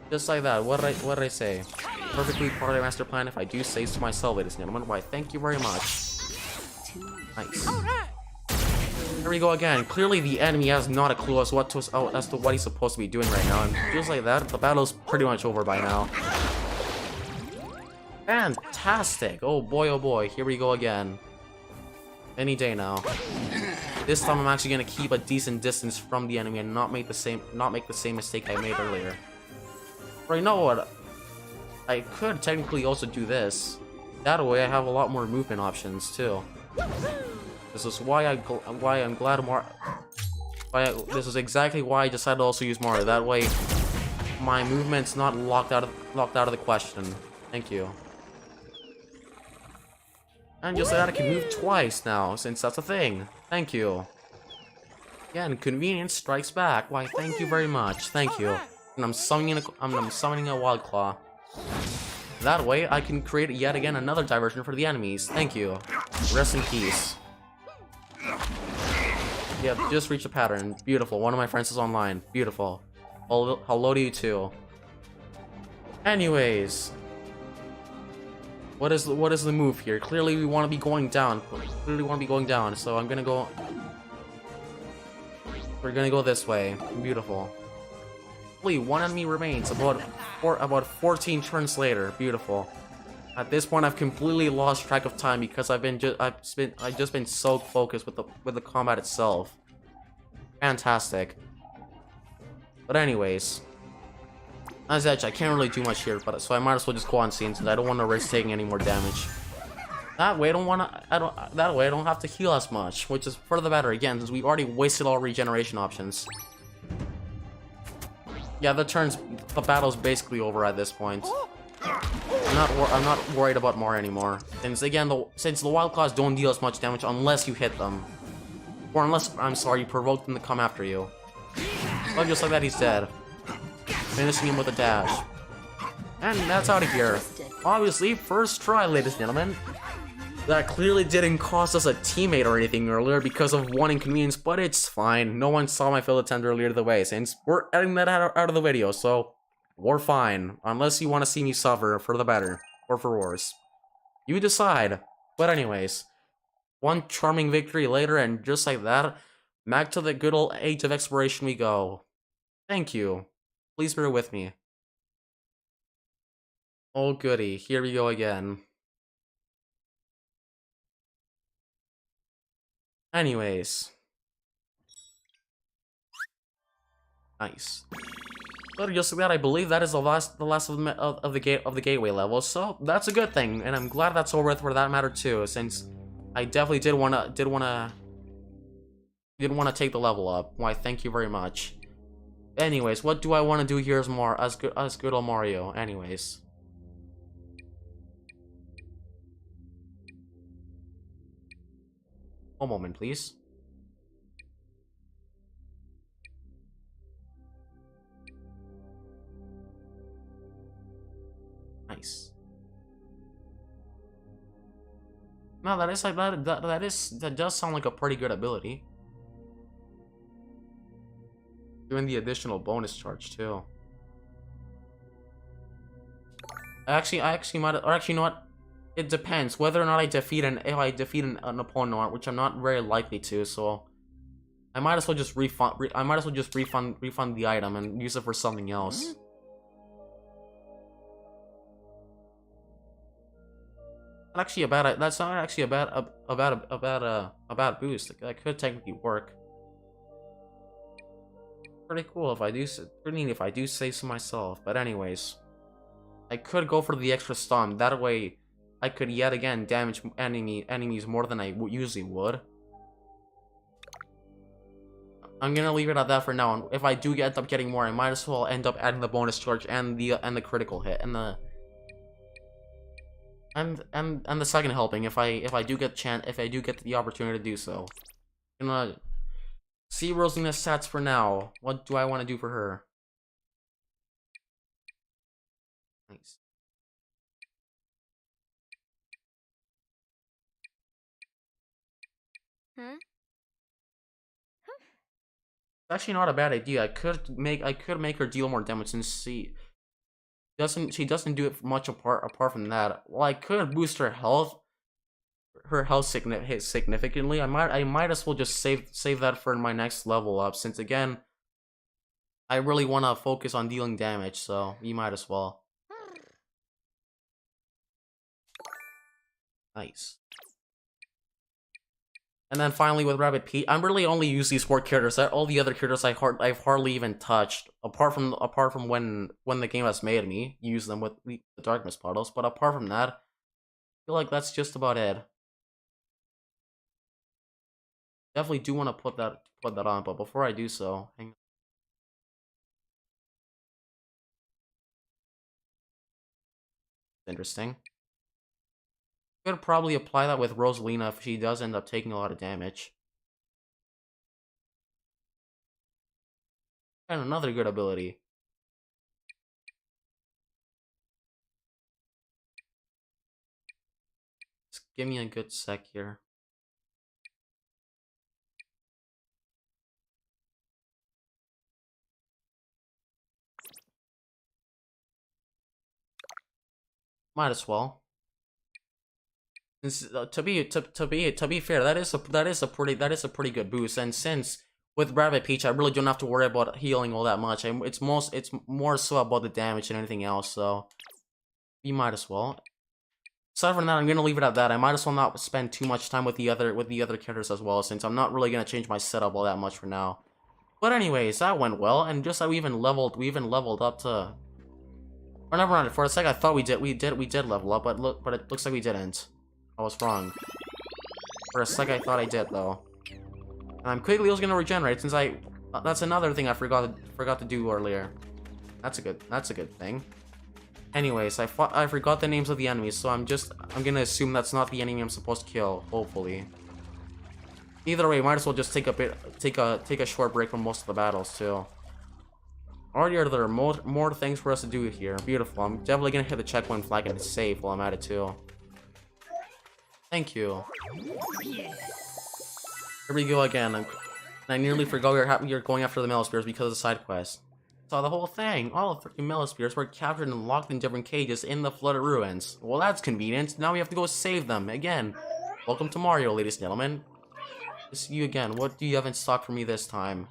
Just like that. What did I say? Perfectly part of the master plan. If I do say so myself, ladies and gentlemen. Why? Thank you very much. Nice. Here we go again. Clearly, the enemy has not a clue as to what he's supposed to be doing right now. And just like that, the battle's pretty much over by now. Fantastic! Oh boy, here we go again. Any day now. This time, I'm actually gonna keep a decent distance from the enemy and not make the same mistake I made earlier. Or you know what? I could technically also do this. That way, I have a lot more movement options too. This is why I'm glad this is exactly why I decided to also use Mario. That way, my movement's not locked out of the question. Thank you. And just like that, I can move twice now, since that's a thing. Thank you. Again, convenience strikes back. Why? Thank you very much. Thank you. And I'm summoning a Wild Claw. That way, I can create yet again another diversion for the enemies. Thank you. Rest in peace. Yep, just reached a pattern. Beautiful. One of my friends is online. Beautiful. Hello to you too. Anyways, what is the move here? Clearly, we want to be going down. So I'm gonna go. We're gonna go this way. Beautiful. Only one enemy remains. About 14 turns later. Beautiful. At this point, I've completely lost track of time because I've just been so focused with the combat itself. Fantastic. But anyways, as Edge, I can't really do much here, so I might as well just go on scene since I don't want to risk taking any more damage. That way, I don't have to heal as much, which is for the better again, since we've already wasted all regeneration options. Yeah, the battle's basically over at this point. I'm not worried about more anymore. Since the Wild Claws don't deal as much damage unless you hit them. Or unless, I'm sorry, you provoke them to come after you. But just like that, he's dead. Finishing him with a dash. And that's out of here. Obviously, first try, ladies and gentlemen. That clearly didn't cost us a teammate or anything earlier because of one inconvenience, but it's fine. No one saw my failed attempt earlier the way, since we're editing that out of the video, so we're fine. Unless you want to see me suffer, for the better, or for worse. You decide. But anyways, one charming victory later, and just like that, back to the good old age of exploration we go. Thank you. Please bear with me. Oh goody, here we go again. Anyways. Nice. But just like that, I believe that is the last of the gateway level, so that's a good thing, and I'm glad that's over with for that matter too, since I definitely did wanna take the level up. Why, thank you very much. Anyways, what do I want to do here as good old Mario? Anyways. One moment, please. Nice. No, that is like that does sound like a pretty good ability. Doing the additional bonus charge too. I actually might, or actually, you know what? It depends whether or not I defeat an opponent, which I'm not very likely to. So I might as well just refund the item and use it for something else. That's not actually a bad boost. That could technically work. Pretty cool if I do. Pretty neat if I do say so myself. But anyways, I could go for the extra stun. That way, I could yet again damage enemies more than I usually would. I'm gonna leave it at that for now. And if I do end up getting more, I might as well end up adding the bonus charge and the critical hit and the second helping if I do get the opportunity to do so. I'm gonna see Rosina's stats for now. What do I want to do for her? Nice. Huh? It's actually not a bad idea. I could make her deal more damage since she doesn't do it much apart from that. Well, I could boost her health significantly. I might as well just save that for my next level up, since again I really want to focus on dealing damage, so you might as well. Nice. And then finally with Rabbid Pete, I'm really only use these 4 characters. All the other characters I've hardly even touched, apart from when the game has made me use them with the Darkness puddles. But apart from that, I feel like that's just about it. Definitely do want to put that on, but before I do so, hang on. Interesting. Could probably apply that with Rosalina if she does end up taking a lot of damage. And another good ability. Just give me a good sec here. Might as well. To be fair, that is a pretty good boost. And since with Rabbid Peach, I really don't have to worry about healing all that much. It's more so about the damage than anything else. So you might as well. Aside from that, I'm gonna leave it at that. I might as well not spend too much time with the other characters as well, since I'm not really gonna change my setup all that much for now. But anyways, that went well, and just like we even leveled up to. Or never mind. For a sec, I thought we did level up, but it looks like we didn't. I was wrong. For a sec, I thought I did though. And I'm quickly also gonna regenerate since that's another thing I forgot to do earlier. That's a good thing. Anyways, I forgot the names of the enemies, so I'm gonna assume that's not the enemy I'm supposed to kill. Hopefully. Either way, might as well just take a short break from most of the battles too. Already are there more things for us to do here. Beautiful. I'm definitely gonna hit the checkpoint flag and save while I'm at it too. Thank you. Here we go again. I nearly forgot we were going after the Melospheres because of the side quest. Saw the whole thing. All of the freaking Melospheres were captured and locked in different cages in the flooded ruins. Well, that's convenient. Now we have to go save them again. Welcome to Mario, ladies and gentlemen. This is you again. What do you have in stock for me this time?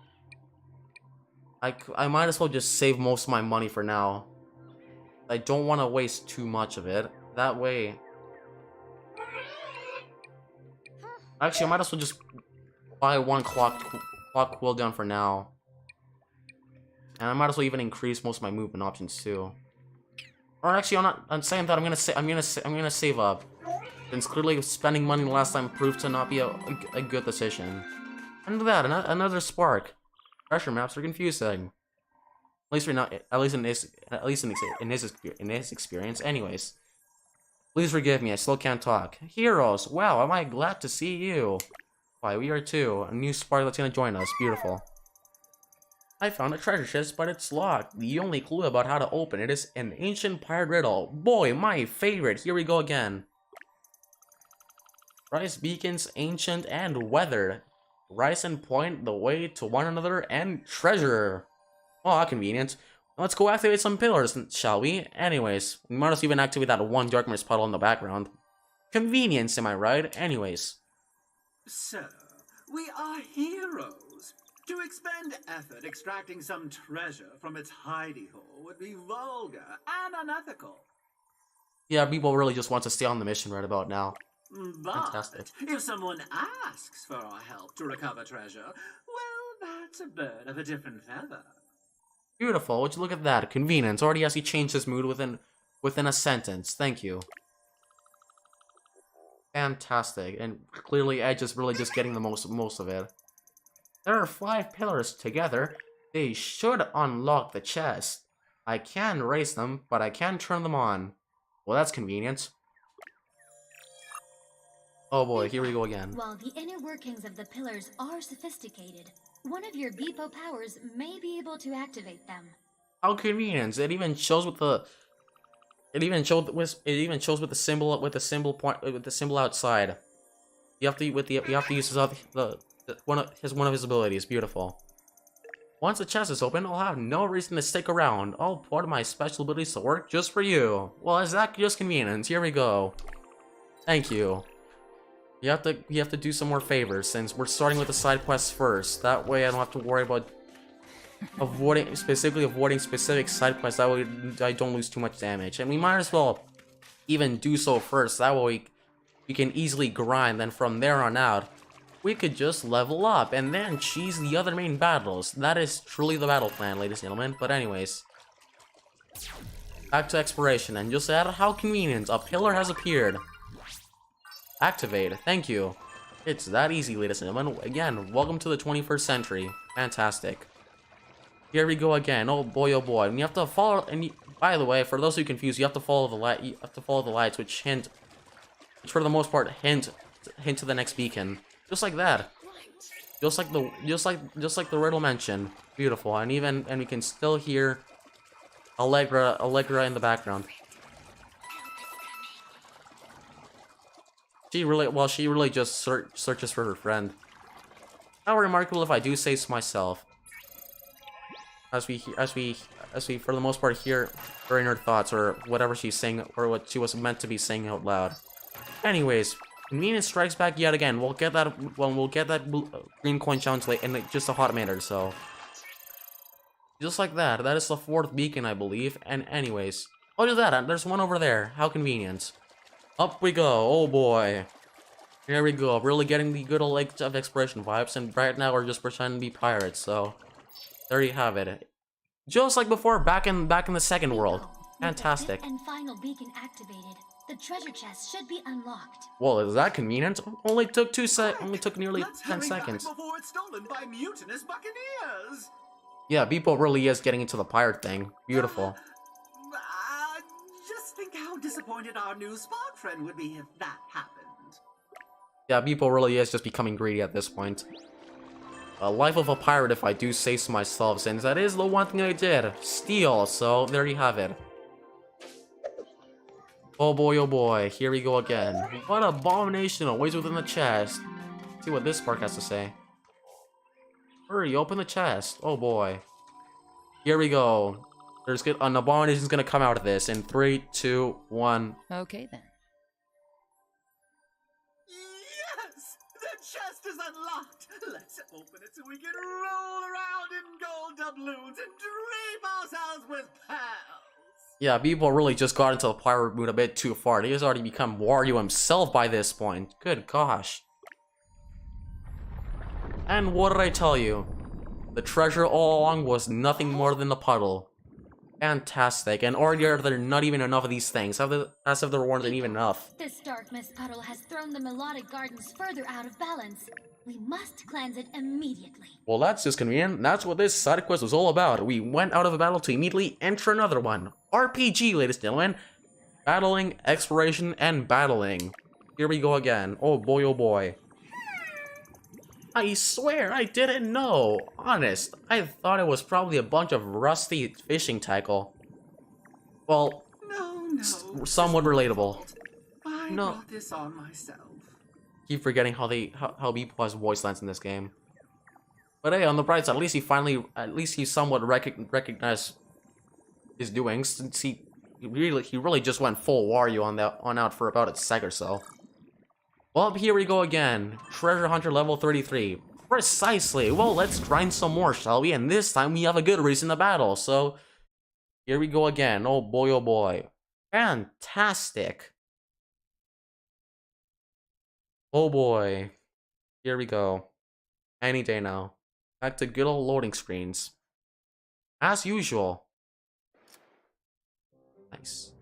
I might as well just save most of my money for now. I don't want to waste too much of it. That way. Actually, I might as well just buy 1 clock cooldown for now. And I might as well even increase most of my movement options too. Or actually, I'm saying that I'm gonna save up, since clearly spending money last time proved to not be a good decision. And look at that, another spark. Pressure maps are confusing. At least right now, at least in his experience. Anyways, please forgive me. I still can't talk. Heroes, wow, am I glad to see you. Why, we are too. A new spark that's gonna join us. Beautiful. I found a treasure chest, but it's locked. The only clue about how to open it is an ancient pirate riddle. Boy, my favorite. Here we go again. Rice beacons, ancient and weathered. Rise and point the way to one another and treasure. Oh, how convenient. Let's go activate some pillars, shall we? Anyways, we might as even activate that one darkness puddle in the background. Convenience, am I right? Anyways. So, we are heroes. To expend effort extracting some treasure from its hidey hole would be vulgar and unethical. Yeah, people really just want to stay on the mission right about now. But Fantastic. if someone asks for our help to recover treasure, well, that's a bird of a different feather. Beautiful, would you look at that? Convenience. Already has he changed his mood within a sentence. Thank you. Fantastic. And clearly Edge is really just getting the most of it. There are 5 pillars together. They should unlock the chest. I can raise them, but I can't turn them on. Well, that's convenient. Oh boy, here we go again. While the inner workings of the pillars are sophisticated, one of your Beepo powers may be able to activate them. How convenient! It even shows with the. It even shows with the symbol outside. You have to use one of his abilities. Beautiful. Once the chest is open, I'll have no reason to stick around. I'll put my special abilities to work just for you. Well, is that just convenient? Here we go. Thank you. You have to do some more favors since we're starting with the side quests first. That way I don't have to worry about avoiding specific side quests. That way I don't lose too much damage. And we might as well even do so first. That way we can easily grind. Then from there on out, we could just level up and then cheese the other main battles. That is truly the battle plan, ladies and gentlemen. But anyways, back to exploration. And just add how convenient. A pillar has appeared. Activate. Thank you. It's that easy, ladies and gentlemen. Again, welcome to the 21st century. Fantastic. Here we go again. Oh boy, oh boy. And you have to follow. And by the way, for those who are confused, you have to follow the light. You have to follow the lights, which for the most part, hint to the next beacon. Just like that. Just like the riddle mentioned. Beautiful. And we can still hear Allegra in the background. She really just searches for her friend. How remarkable, if I do say so myself. As we for the most part hear her inner thoughts or whatever she's saying or what she was meant to be saying out loud. Anyways, convenience strikes back yet again. We'll get that green coin challenge late in just a hot minute or so. Just like that. That is the 4th beacon, I believe. And anyways, oh, look at that. There's one over there. How convenient. Up we go. Oh boy. Here we go. Really getting the good old Lake of Exploration vibes. And right now we're just pretending to be pirates. So there you have it. Just like before, back in the second world. Fantastic. With the 5th and final beacon activated, the treasure chest should be unlocked. Well, is that convenient? Only took nearly 10 seconds. Before it's stolen by mutinous buccaneers. Yeah, Beepo really is getting into the pirate thing. Beautiful. Just think how disappointed our new Spark friend would be if that happened. Yeah, Beepo really is just becoming greedy at this point. A life of a pirate, if I do say so myself, since that is the one thing I did. Steal, so there you have it. Oh boy, here we go again. What abomination awaits within the chest. Let's see what this spark has to say. Hurry, open the chest. Oh boy. Here we go. An abomination's gonna come out of this in 3, 2, 1. Okay then. Yes! The chest is unlocked! Let's open it so we can roll around in gold doubloons and drape ourselves with pearls! Yeah, Beepo really just got into the pirate mood a bit too far. He has already become Wario himself by this point. Good gosh. And what did I tell you? The treasure all along was nothing more than a puddle. Fantastic. And already are there not even enough of these things, as if there weren't even enough. This dark mist puddle has thrown the melodic gardens further out of balance. We must cleanse it immediately. Well, that's just convenient. That's what this side quest was all about. We went out of a battle to immediately enter another one. RPG, ladies and gentlemen. Battling, exploration, and battling. Here we go again. Oh boy, oh boy. I swear I didn't know. Honest, I thought it was probably a bunch of rusty fishing tackle. Well, No, somewhat relatable. I No. brought this on myself. Keep forgetting how people has voice lines in this game. But hey, on the bright side, at least he somewhat recognized his doings, since he really just went full Wario on out for about a sec or so. Well, here we go again. Treasure Hunter level 33. Precisely. Well, let's grind some more, shall we? And this time we have a good reason to battle. So, here we go again. Oh boy, oh boy. Fantastic. Oh boy. Here we go. Any day now. Back to good old loading screens. As usual. Nice.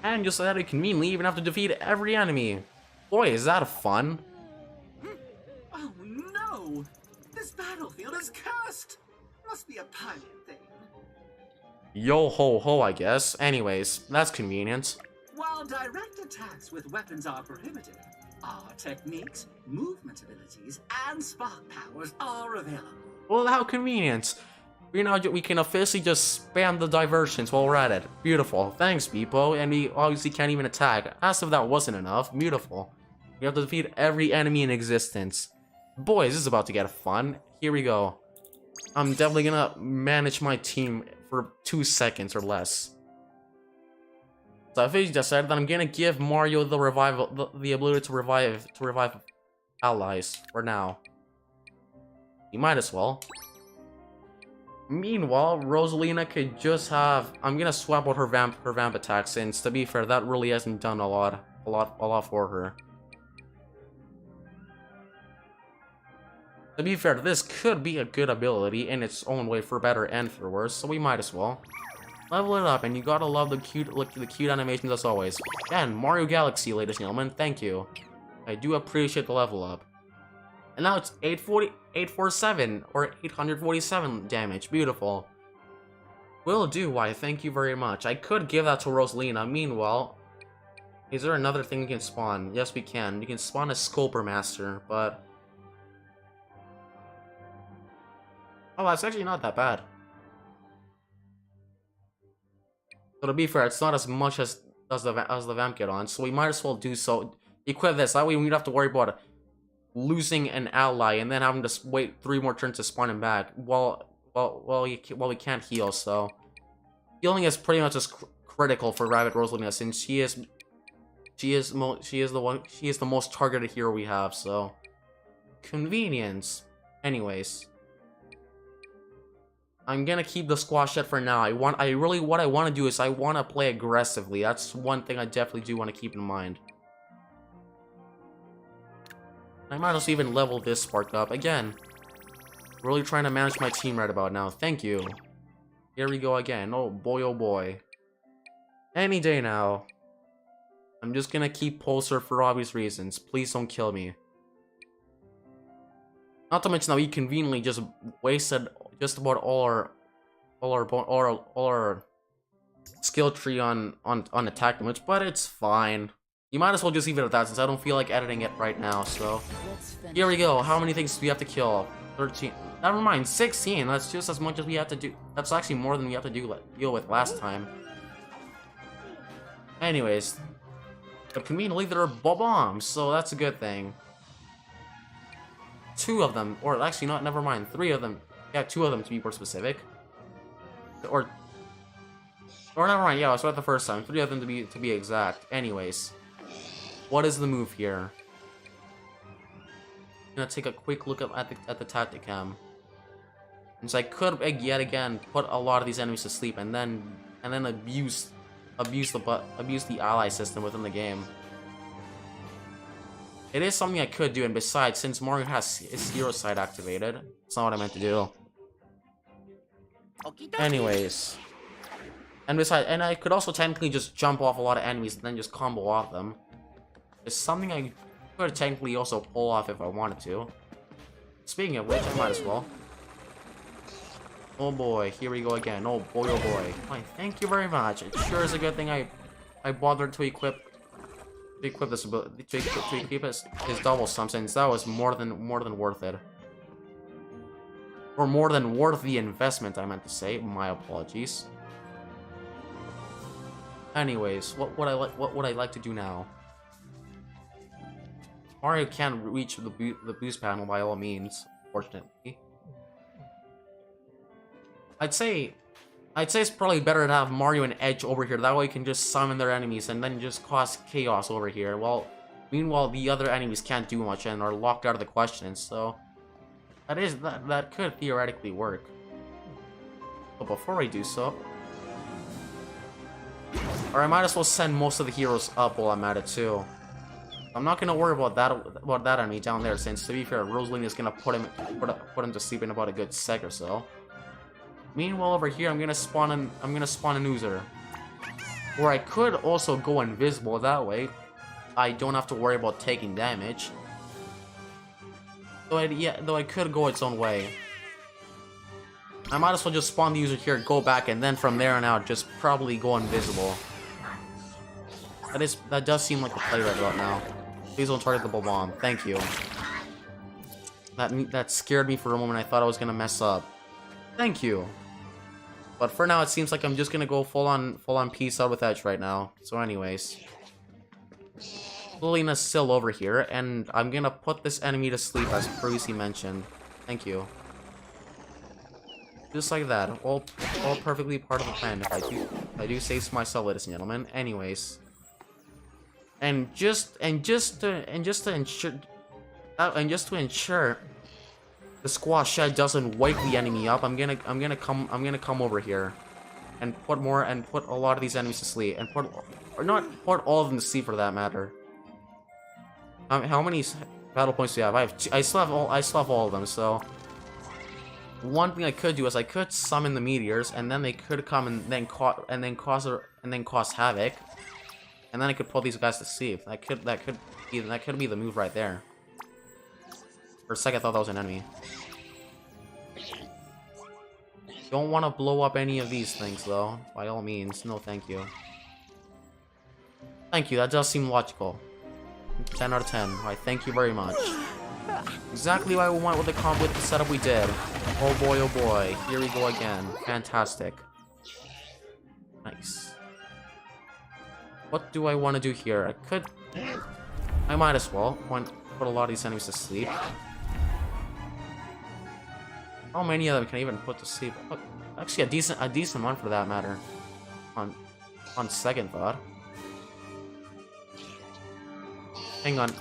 And just so that we conveniently even have to defeat every enemy. Boy, is that fun. Oh no! This battlefield is cursed! Must be a pilot thing. Yo ho ho, I guess. Anyways, that's convenient. While direct attacks with weapons are prohibited, our techniques, movement abilities, and spark powers are available. Well, how convenient. We can officially just spam the diversions while we're at it. Beautiful. Thanks, Beepo. And we obviously can't even attack. As if that wasn't enough. Beautiful. We have to defeat every enemy in existence. Boys, this is about to get fun. Here we go. I'm definitely gonna manage my team for 2 seconds or less. So I've decided that I'm gonna give Mario the ability to revive allies for now. You might as well. Meanwhile, Rosalina could just have. I'm gonna swap out her vamp attack, since to be fair, that really hasn't done a lot for her. To be fair, this could be a good ability in its own way, for better and for worse, so we might as well level it up. And you gotta love the cute animations as always. Again, Mario Galaxy, ladies and gentlemen, thank you. I do appreciate the level up. And now it's 847 or 847 damage. Beautiful. Will do. Why? Thank you very much. I could give that to Rosalina. Meanwhile, is there another thing we can spawn? Yes, we can. You can spawn a Sculptor Master, but oh, that's actually not that bad. So to be fair, it's not as much as the Vamp get on, so we might as well do so. Equip this. That way we don't have to worry about losing an ally and then having to wait 3 more turns to spawn him back. Well, we can't heal, so healing is pretty much just critical for Rabbid Rosalina, since she is the most targeted hero we have. So convenience. Anyways, I'm gonna keep the squash set for now. What I want to do is I want to play aggressively. That's one thing I definitely do want to keep in mind. I might also even level this spark up. Again, really trying to manage my team right about now. Thank you. Here we go again. Oh boy, oh boy. Any day now. I'm just gonna keep Pulsar for obvious reasons. Please don't kill me. Not to mention that we conveniently just wasted just about all our skill tree on attack damage, but it's fine. You might as well just leave it at that, since I don't feel like editing it right now, so here we go. How many things do we have to kill? 13. Never mind, 16. That's just as much as we have to do. That's actually more than we have to deal with last time. Anyways, but conveniently there are bombs, so that's a good thing. 2 of them, or actually not, never mind, 3 of them. Yeah, 2 of them to be more specific. Or never mind, yeah, I was right the first time. 3 of them to be exact. Anyways, what is the move here? I'm gonna take a quick look at the Tacticam. And so I could yet again put a lot of these enemies to sleep and then abuse the ally system within the game. It is something I could do, and besides, since Mario has his hero side activated, it's not what I meant to do. Anyways, and besides, and I could also technically just jump off a lot of enemies and then just combo off them. It's something I could technically also pull off if I wanted to. Speaking of which, I might as well. Oh boy, here we go again. Oh boy, oh boy. Why, thank you very much. It sure is a good thing I bothered to equip to equip this ability, to equip his double somethings. That was more than worth it. Or more than worth the investment, I meant to say. My apologies. Anyways, what would I like to do now? Mario can't reach the boost panel by all means, fortunately. I'd say it's probably better to have Mario and Edge over here. That way you can just summon their enemies and then just cause chaos over here. Well, meanwhile the other enemies can't do much and are locked out of the question. So that could theoretically work. But before I do so, or I might as well send most of the heroes up while I'm at it too. I'm not gonna worry about that enemy down there, since to be fair, Rosaline is gonna put him to sleep in about a good sec or so. Meanwhile, over here, I'm gonna spawn an Oozer, or I could also go invisible. That way, I don't have to worry about taking damage. Though I could go its own way. I might as well just spawn the Oozer here, go back, and then from there on out, just probably go invisible. That does seem like the play right about now. Please don't target the bomb. Thank you. That scared me for a moment. I thought I was gonna mess up. Thank you. But for now, it seems like I'm just gonna go full on peace out with Edge right now. So anyways, Lilina's still over here, and I'm gonna put this enemy to sleep as previously mentioned. Thank you. Just like that, all perfectly part of the plan. If I do say so myself, ladies and gentlemen. Anyways. And just to ensure the squash shed doesn't wake the enemy up, I'm gonna come over here and put a lot of these enemies to sleep, and not put all of them to sleep for that matter. How many battle points do you have? I still have all of them. So one thing I could do is I could summon the meteors, and then they could come and then cause havoc. And then I could pull these guys to sleep. That could be the move right there. For a second, I thought that was an enemy. Don't want to blow up any of these things, though. By all means, no, thank you. Thank you. That does seem logical. 10 out of 10. Alright, thank you very much. Exactly what I want with the setup we did. Oh boy, oh boy. Here we go again. Fantastic. Nice. What do I want to do here? I might as well put a lot of these enemies to sleep. How many of them can I even put to sleep? Actually, a decent one for that matter. On second thought. Hang on.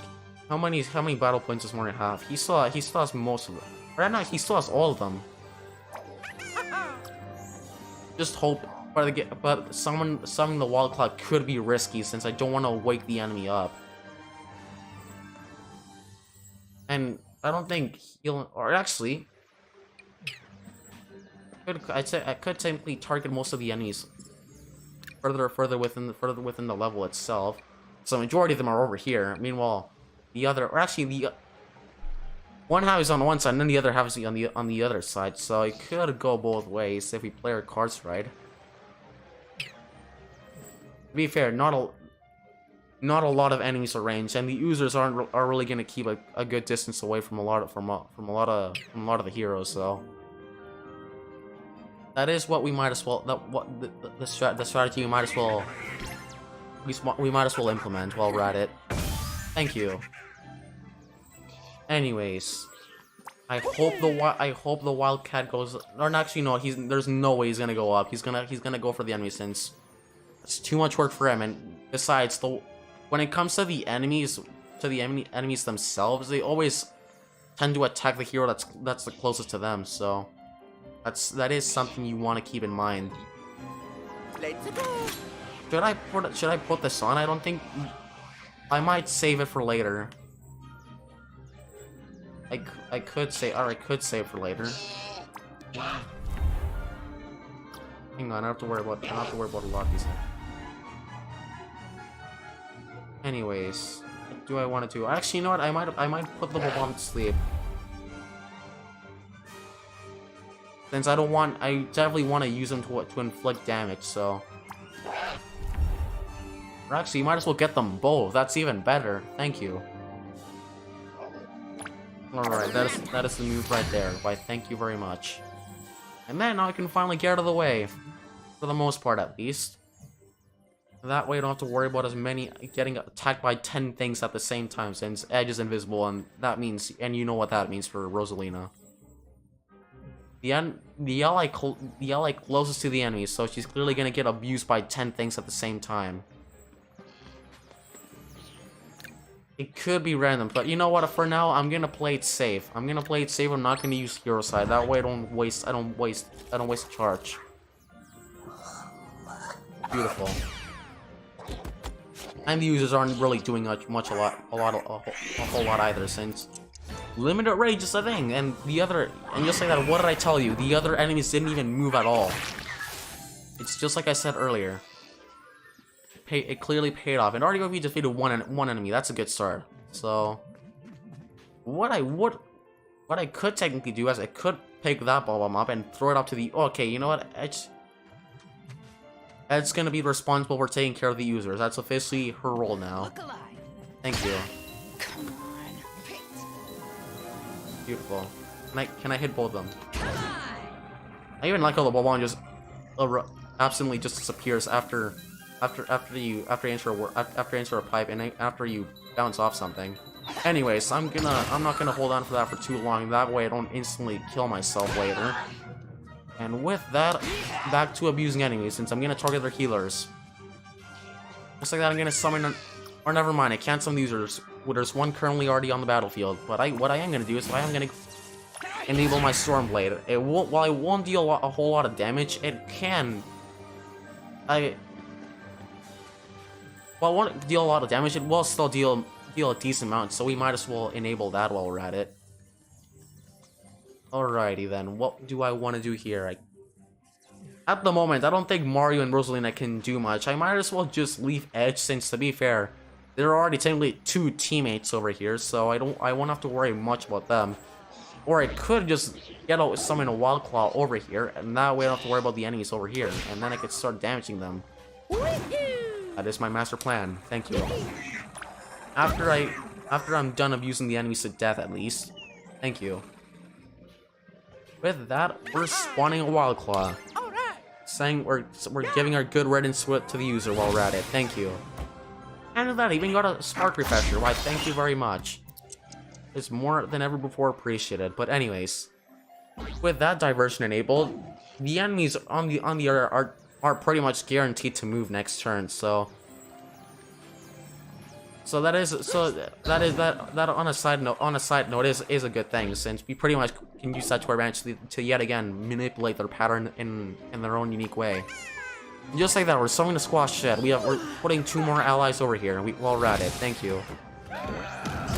How many battle points does Mario have? He still has most of them. Right now, he still has all of them. Just hope. But summoning the Wild Cloud could be risky, since I don't want to wake the enemy up. And I don't think he'll, or actually, I could simply target most of the enemies further within the level itself. So majority of them are over here. Meanwhile, one half is on one side, and then the other half is on the other side. So it could go both ways if we play our cards right. To be fair, not a lot of enemies are ranged, and the Oozers are really gonna keep a good distance away from a lot of the heroes. So that is what we might as well the strategy we might as well implement while we're at it. Thank you. Anyways, I hope the Wildcat goes. Or actually, no. There's no way he's gonna go up. He's gonna go for the enemy, since it's too much work for him. And besides, when it comes to the enemies themselves, they always tend to attack the hero that's the closest to them. So that is something you want to keep in mind. Let's go. Should I put this on? I don't think. I might save it for later. I could save it for later. Hang on, I don't have to worry about a lot of these things. Anyways, what do I want to do? Actually, you know what? I might put the bomb to sleep. Since I definitely want to use them to inflict damage, so Or actually, you might as well get them both. That's even better. Thank you. Alright, that is the move right there. Why, thank you very much. And then now I can finally get out of the way. For the most part, at least. That way I don't have to worry about as many getting attacked by 10 things at the same time, since Edge is invisible, and that means, and you know what that means for Rosalina. The ally closest to the enemy, so she's clearly gonna get abused by 10 things at the same time. It could be random, but you know what? For now, I'm gonna play it safe. I'm not gonna use hero side. That way, I don't waste a charge. Beautiful. And the users aren't really doing a whole lot either, since limited rage is a thing. And just like that, what did I tell you? The other enemies didn't even move at all. It's just like I said earlier. It clearly paid off. And already we defeated one enemy. That's a good start. So what I could technically do is I could pick that bomb up and throw it up to the. Okay, you know what? Ed's gonna be responsible for taking care of the users. That's officially her role now. Thank you. Come on. Beautiful. Can I hit both of them? I even like how the bomb just absolutely just disappears after you answer a pipe and after you bounce off something. Anyways, I'm not gonna hold on for that for too long. That way I don't instantly kill myself later. And with that, back to abusing enemies, since I'm gonna target their healers. Just like that, I'm gonna summon, or never mind, I can't summon the users. Well, there's one currently already on the battlefield. But what I am gonna do is I am gonna enable my Stormblade. While it won't deal a whole lot of damage, it can. While it won't deal a lot of damage, it will still deal a decent amount. So we might as well enable that while we're at it. Alrighty then, what do I want to do here? At the moment, I don't think Mario and Rosalina can do much. I might as well just leave Edge, since to be fair, there are already technically 2 teammates over here, so I won't have to worry much about them. Or I could just summon a Wild Claw over here, and that way I don't have to worry about the enemies over here, and then I could start damaging them. That is my master plan. Thank you. After I'm done abusing the enemies to death, at least. Thank you. With that, we're spawning a Wild Claw. Saying we're giving our good riddance to the user while we're at it. Thank you. And with that, I even got a Spark Refresher. Why, thank you very much. It's more than ever before appreciated. But anyways, with that diversion enabled, the enemies on the are pretty much guaranteed to move next turn. So that on a side note is a good thing, since we pretty much can use that to our advantage to yet again manipulate their pattern in their own unique way. Just like that, we're summoning the Squash Shed. We're putting 2 more allies over here. While we're at it, thank you.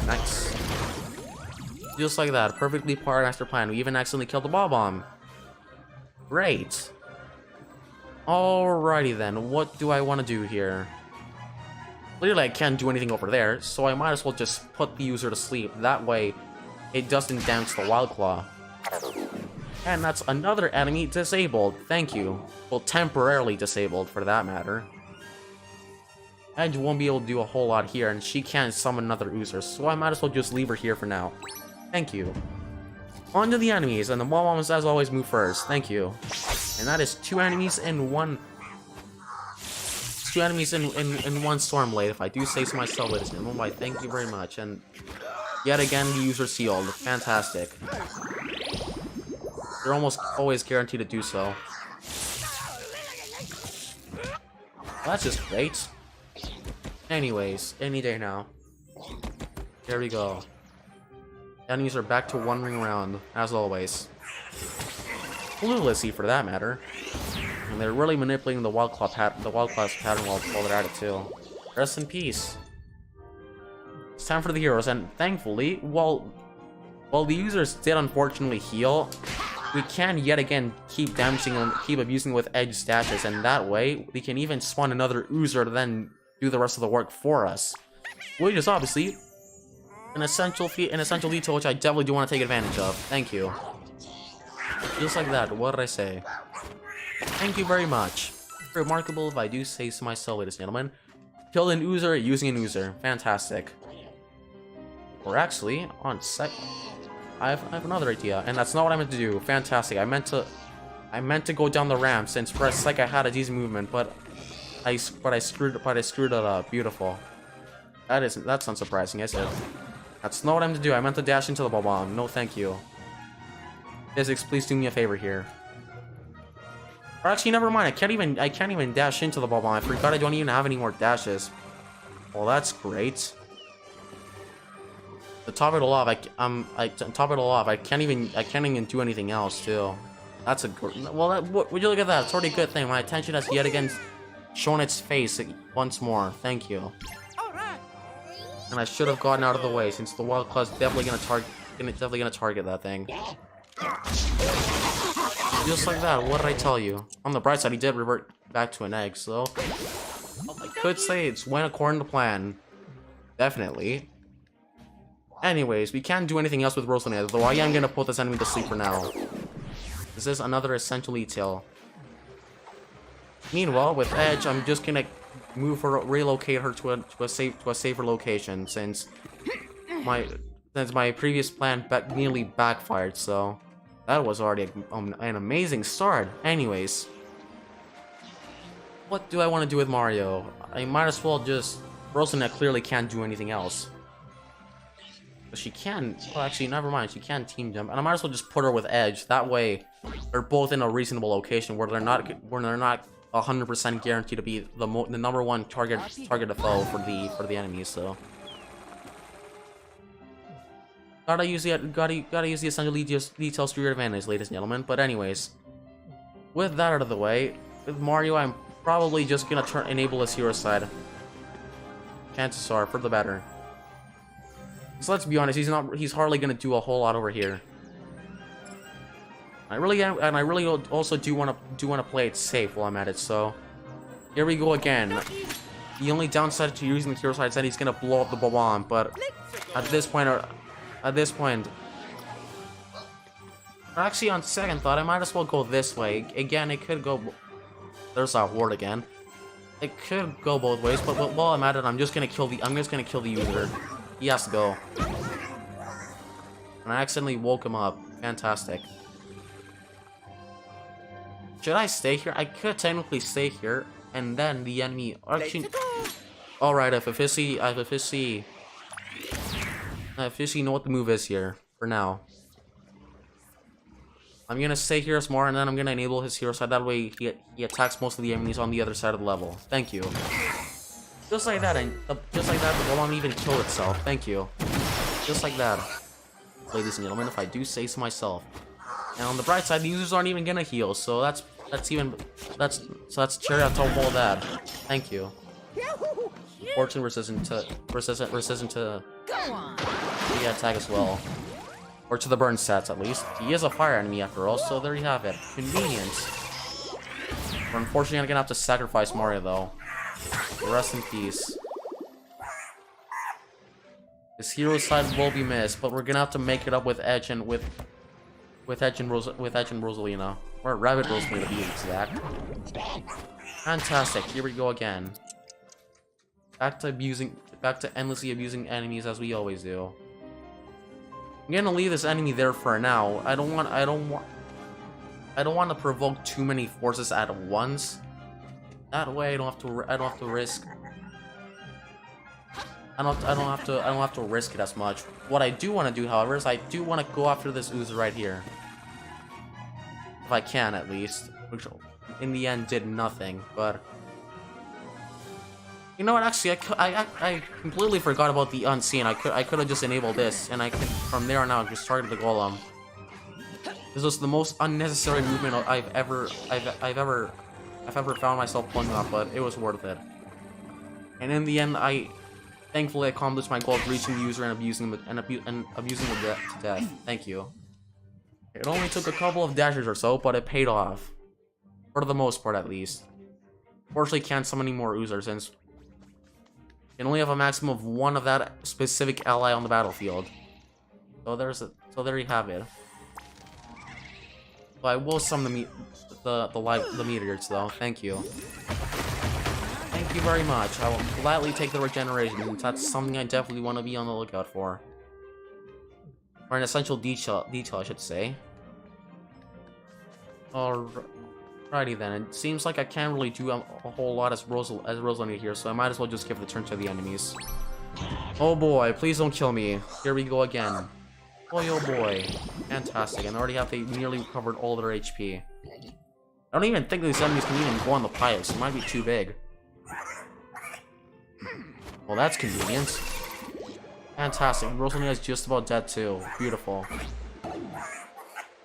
Nice. Just like that, perfectly part of master plan. We even accidentally killed the Bob-omb. Great. Alrighty then, what do I want to do here? Clearly I can't do anything over there, so I might as well just put the user to sleep. That way, it doesn't damage the Wild Claw. And that's another enemy disabled. Thank you. Well, temporarily disabled, for that matter. Edge won't be able to do a whole lot here, and she can't summon another user, so I might as well just leave her here for now. Thank you. On to the enemies, and the Bob-ombs, as always, move first. Thank you. And that is 2 enemies in one... 2 enemies in one Stormblade, if I do say so myself, ladies and gentlemen. Thank you very much. And yet again, the user sealed. Fantastic. They're almost always guaranteed to do so. Well, that's just great. Anyways, any day now. There we go. Enemies are back to wandering around, as always. Cluelessly, for that matter. And they're really manipulating the Wild Claw's pattern while they're at it too. Rest in peace. It's time for the heroes, and thankfully, while the users did unfortunately heal, we can yet again keep damaging them, keep abusing with Edge stashes, and that way we can even spawn another user to then do the rest of the work for us, which is obviously an essential detail which I definitely do want to take advantage of. Thank you. Just like that. What did I say? Thank you very much. Remarkable, if I do say so myself, ladies and gentlemen. Killed an Oozer using an Oozer. Fantastic. Or actually, on sec, I have another idea, and that's not what I meant to do. Fantastic. I meant to go down the ramp since for a sec I had a decent movement, but I screwed it up. Beautiful. That's unsurprising, is it? That's not what I meant to do. I meant to dash into the ball bomb. No, thank you. Physics, please do me a favor here. Or actually, never mind. I can't even dash into the ball bomb. I forgot I don't even have any more dashes. Well, that's great. To top it all off, I can't even do anything else too. That's a well. Would you look at that? It's already a good thing. My attention has yet again shown its face once more. Thank you. And I should have gotten out of the way since the wild claw's definitely gonna target that thing. Just like that. What did I tell you? On the bright side, he did revert back to an egg, so I could say it's went according to plan. Definitely. Anyways, we can't do anything else with Rosalina, though I am gonna put this enemy to sleep for now. This is another essential detail. Meanwhile, with Edge, I'm just gonna relocate her to a safer location since my previous plan nearly backfired. So that was already an amazing start. Anyways, what do I want to do with Mario? I might as well just. Rosalina clearly can't do anything else. But she can. Well, actually, never mind. She can team jump, and I might as well just put her with Edge. That way, they're both in a reasonable location where they're not 100% guaranteed to be the number one target to foe for the enemies. So gotta use the essential details to your advantage, ladies and gentlemen. But anyways, with that out of the way, with Mario, I'm probably just gonna enable his hero side. Chances are for the better. So let's be honest, he's hardly gonna do a whole lot over here. I really also do want to play it safe while I'm at it. So here we go again. The only downside to using the hero side is that he's gonna blow up the bomb. But at this point, actually on second thought, I might as well go this way. Again, it could go. There's our ward again. It could go both ways, but while I'm at it, I'm just gonna kill the user. He has to go. And I accidentally woke him up. Fantastic. Should I stay here? I could technically stay here, and then the enemy. Actually, all right. If officially know what the move is here for now. I'm gonna stay here as more, and then I'm gonna enable his hero side. That way, he attacks most of the enemies on the other side of the level. Thank you. Just like that, the bomb even killed itself. Thank you. Just like that, ladies and gentlemen. If I do say so myself. And on the bright side, the users aren't even gonna heal, so that's cherry on top of all that. Thank you. Fortune resistant to the attack as well. Or to the burn stats, at least. He is a fire enemy after all, so there you have it. Convenience. We're unfortunately gonna have to sacrifice Mario, though. Rest in peace. His hero side will be missed, but we're gonna have to make it up with Edge and with Edge and Rosalina. Or Rabbid Rosalina to be exact. Fantastic. Here we go again. Back to endlessly abusing enemies as we always do. I'm gonna leave this enemy there for now. I don't want to provoke too many forces at once. That way I don't have to risk it as much. What I do want to do, however, is I do want to go after this Ooze right here. If I can, at least. Which in the end did nothing, but you know what? Actually, I completely forgot about the unseen. I could have just enabled this, and I could from there on out just target the golem. This was the most unnecessary movement I've ever found myself pulling off, but it was worth it. And in the end, I thankfully accomplished my goal of reaching the user and abusing them to death. Thank you. It only took a couple of dashes or so, but it paid off. For the most part, at least. Fortunately, can't summon any more Oozers since you can only have a maximum of one of that specific ally on the battlefield. So there you have it. So I will summon the meteors though. Thank you. Thank you very much. I will gladly take the regeneration, since that's something I definitely want to be on the lookout for. Or an essential detail, I should say. Alrighty then. It seems like I can't really do a whole lot as Rosalind here, so I might as well just give the turn to the enemies. Oh boy, please don't kill me. Here we go again. Boy, oh boy. Fantastic, and I already have nearly recovered all their HP. I don't even think these enemies can even go on the pipes. It might be too big. Well, that's convenient. Fantastic. Rosalia is just about dead too. Beautiful.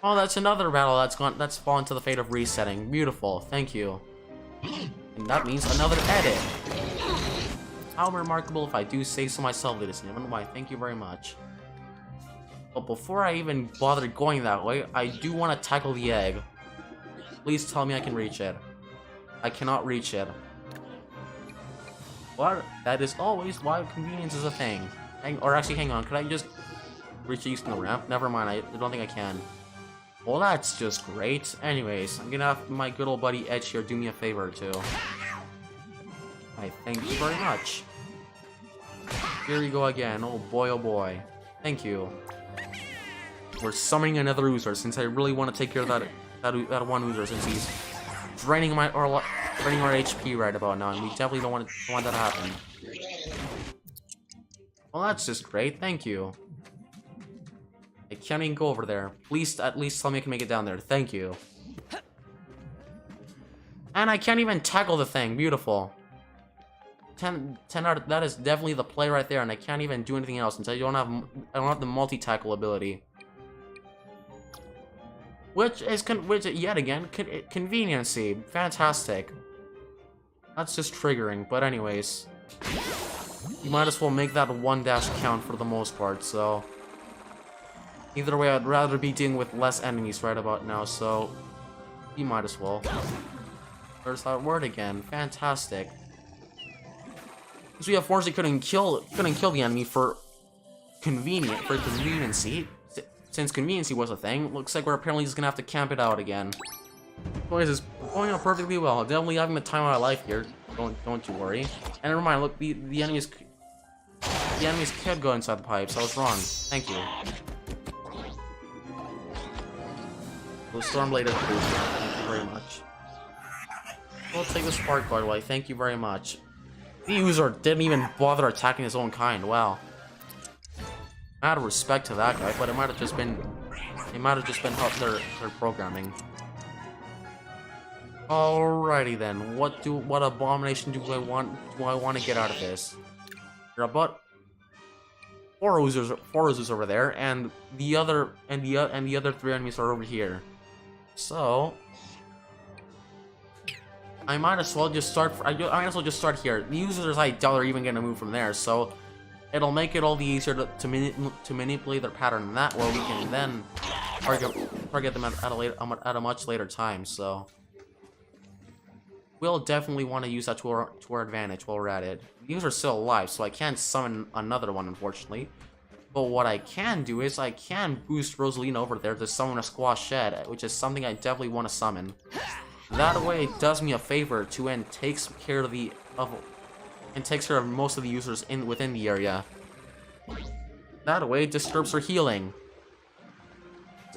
Oh, that's another battle that's fallen to the fate of resetting. Beautiful. Thank you. And that means another edit. How remarkable, if I do say so myself, ladies and gentlemen. Why, thank you very much. But before I even bother going that way, I do want to tackle the egg. Please tell me I can reach it. I cannot reach it. But that is always why convenience is a thing. Or actually, hang on. Could I just reach using the ramp? Never mind. I don't think I can. Well, that's just great. Anyways, I'm gonna have my good old buddy Edge here do me a favor or two. I thank you very much. Here we go again. Oh boy, oh boy. Thank you. We're summoning another Oozer since I really want to take care of that one Oozer since he's draining our HP right about now, and we definitely don't want that to happen. Well, that's just great. Thank you. I can't even go over there. Please, at least tell me I can make it down there. Thank you. And I can't even tackle the thing. Beautiful. 10 out. That is definitely the play right there, and I can't even do anything else since I don't have the multi-tackle ability. Which yet again conveniency. Fantastic. That's just triggering. But anyways, you might as well make that one dash count for the most part. So either way, I'd rather be dealing with less enemies right about now. So you might as well. There's that word again. Fantastic. Because we unfortunately couldn't kill the enemy for conveniency. Since conveniency was a thing, looks like we're apparently just gonna have to camp it out again. Boys, it's going on perfectly well. Definitely having the time of my life here. Don't you worry. And never mind. Look, the enemies could go inside the pipes. I was wrong. Thank you. The Stormblade is crucial. Thank you very much. We'll take the Spark by the way. Thank you very much. The user didn't even bother attacking his own kind. Wow. Out of respect to that guy, but it might have just been their programming. Alrighty then, what abomination do I want to get out of this? There are about four Oozers over there, and the other 3 enemies are over here. So I might as well just start. I might as well just start here. The Oozers I doubt are even gonna move from there, so it'll make it all the easier to manipulate their pattern that way. We can then target them at a much later time. So we'll definitely want to use that to our advantage while we're at it. These are still alive, so I can't summon another one, unfortunately. But what I can do is I can boost Rosalina over there to summon a Squash Shed, which is something I definitely want to summon. That way, it does me a favor to and takes care of most of the users within the area. That way, it disturbs her healing.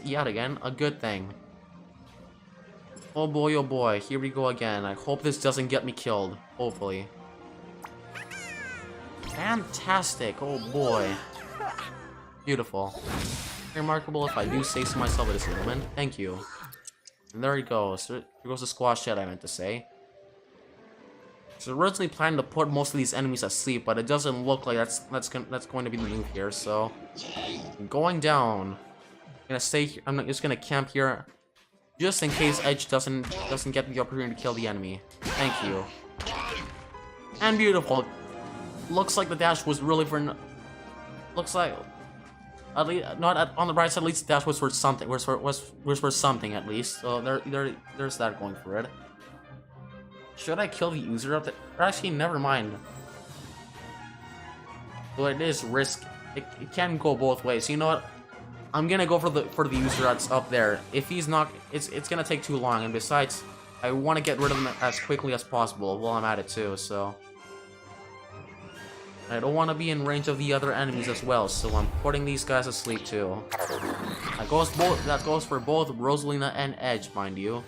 Yet again, a good thing. Oh boy, here we go again. I hope this doesn't get me killed. Hopefully. Fantastic, oh boy. Beautiful. Remarkable if I do say so myself, ladies and gentlemen. Thank you. And there he goes. There goes the Squash Shed, I meant to say. So originally planning to put most of these enemies asleep, but it doesn't look like that's going to be the move here. So going down. I'm gonna stay here. I'm just gonna camp here, just in case Edge doesn't get the opportunity to kill the enemy. Thank you. And beautiful. Looks like the dash was really for. Looks like. At least, on the bright side, at least the dash was for something. Was for something at least. So there's that going for it. Should I kill the user up there? Or actually, never mind. Well, it is risk. It can go both ways. So you know what? I'm gonna go for the user that's up there. If he's not, it's gonna take too long. And besides, I want to get rid of them as quickly as possible while I'm at it too, so... I don't want to be in range of the other enemies as well, so I'm putting these guys to sleep too. That goes for both Rosalina and Edge, mind you.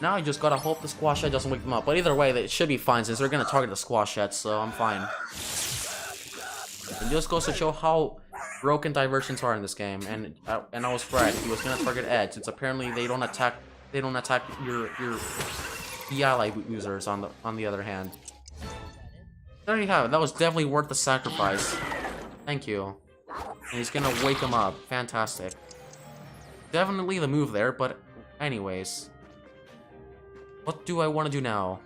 Now I just gotta hope the squash head doesn't wake them up. But either way, it should be fine since they're gonna target the squash head, so I'm fine. It just goes to show how broken diversions are in this game. And I was right. He was gonna target Edge since apparently they don't attack your the ally users on the other hand. There you have it. That was definitely worth the sacrifice. Thank you. And he's gonna wake him up. Fantastic. Definitely the move there, but anyways. What do I want to do now?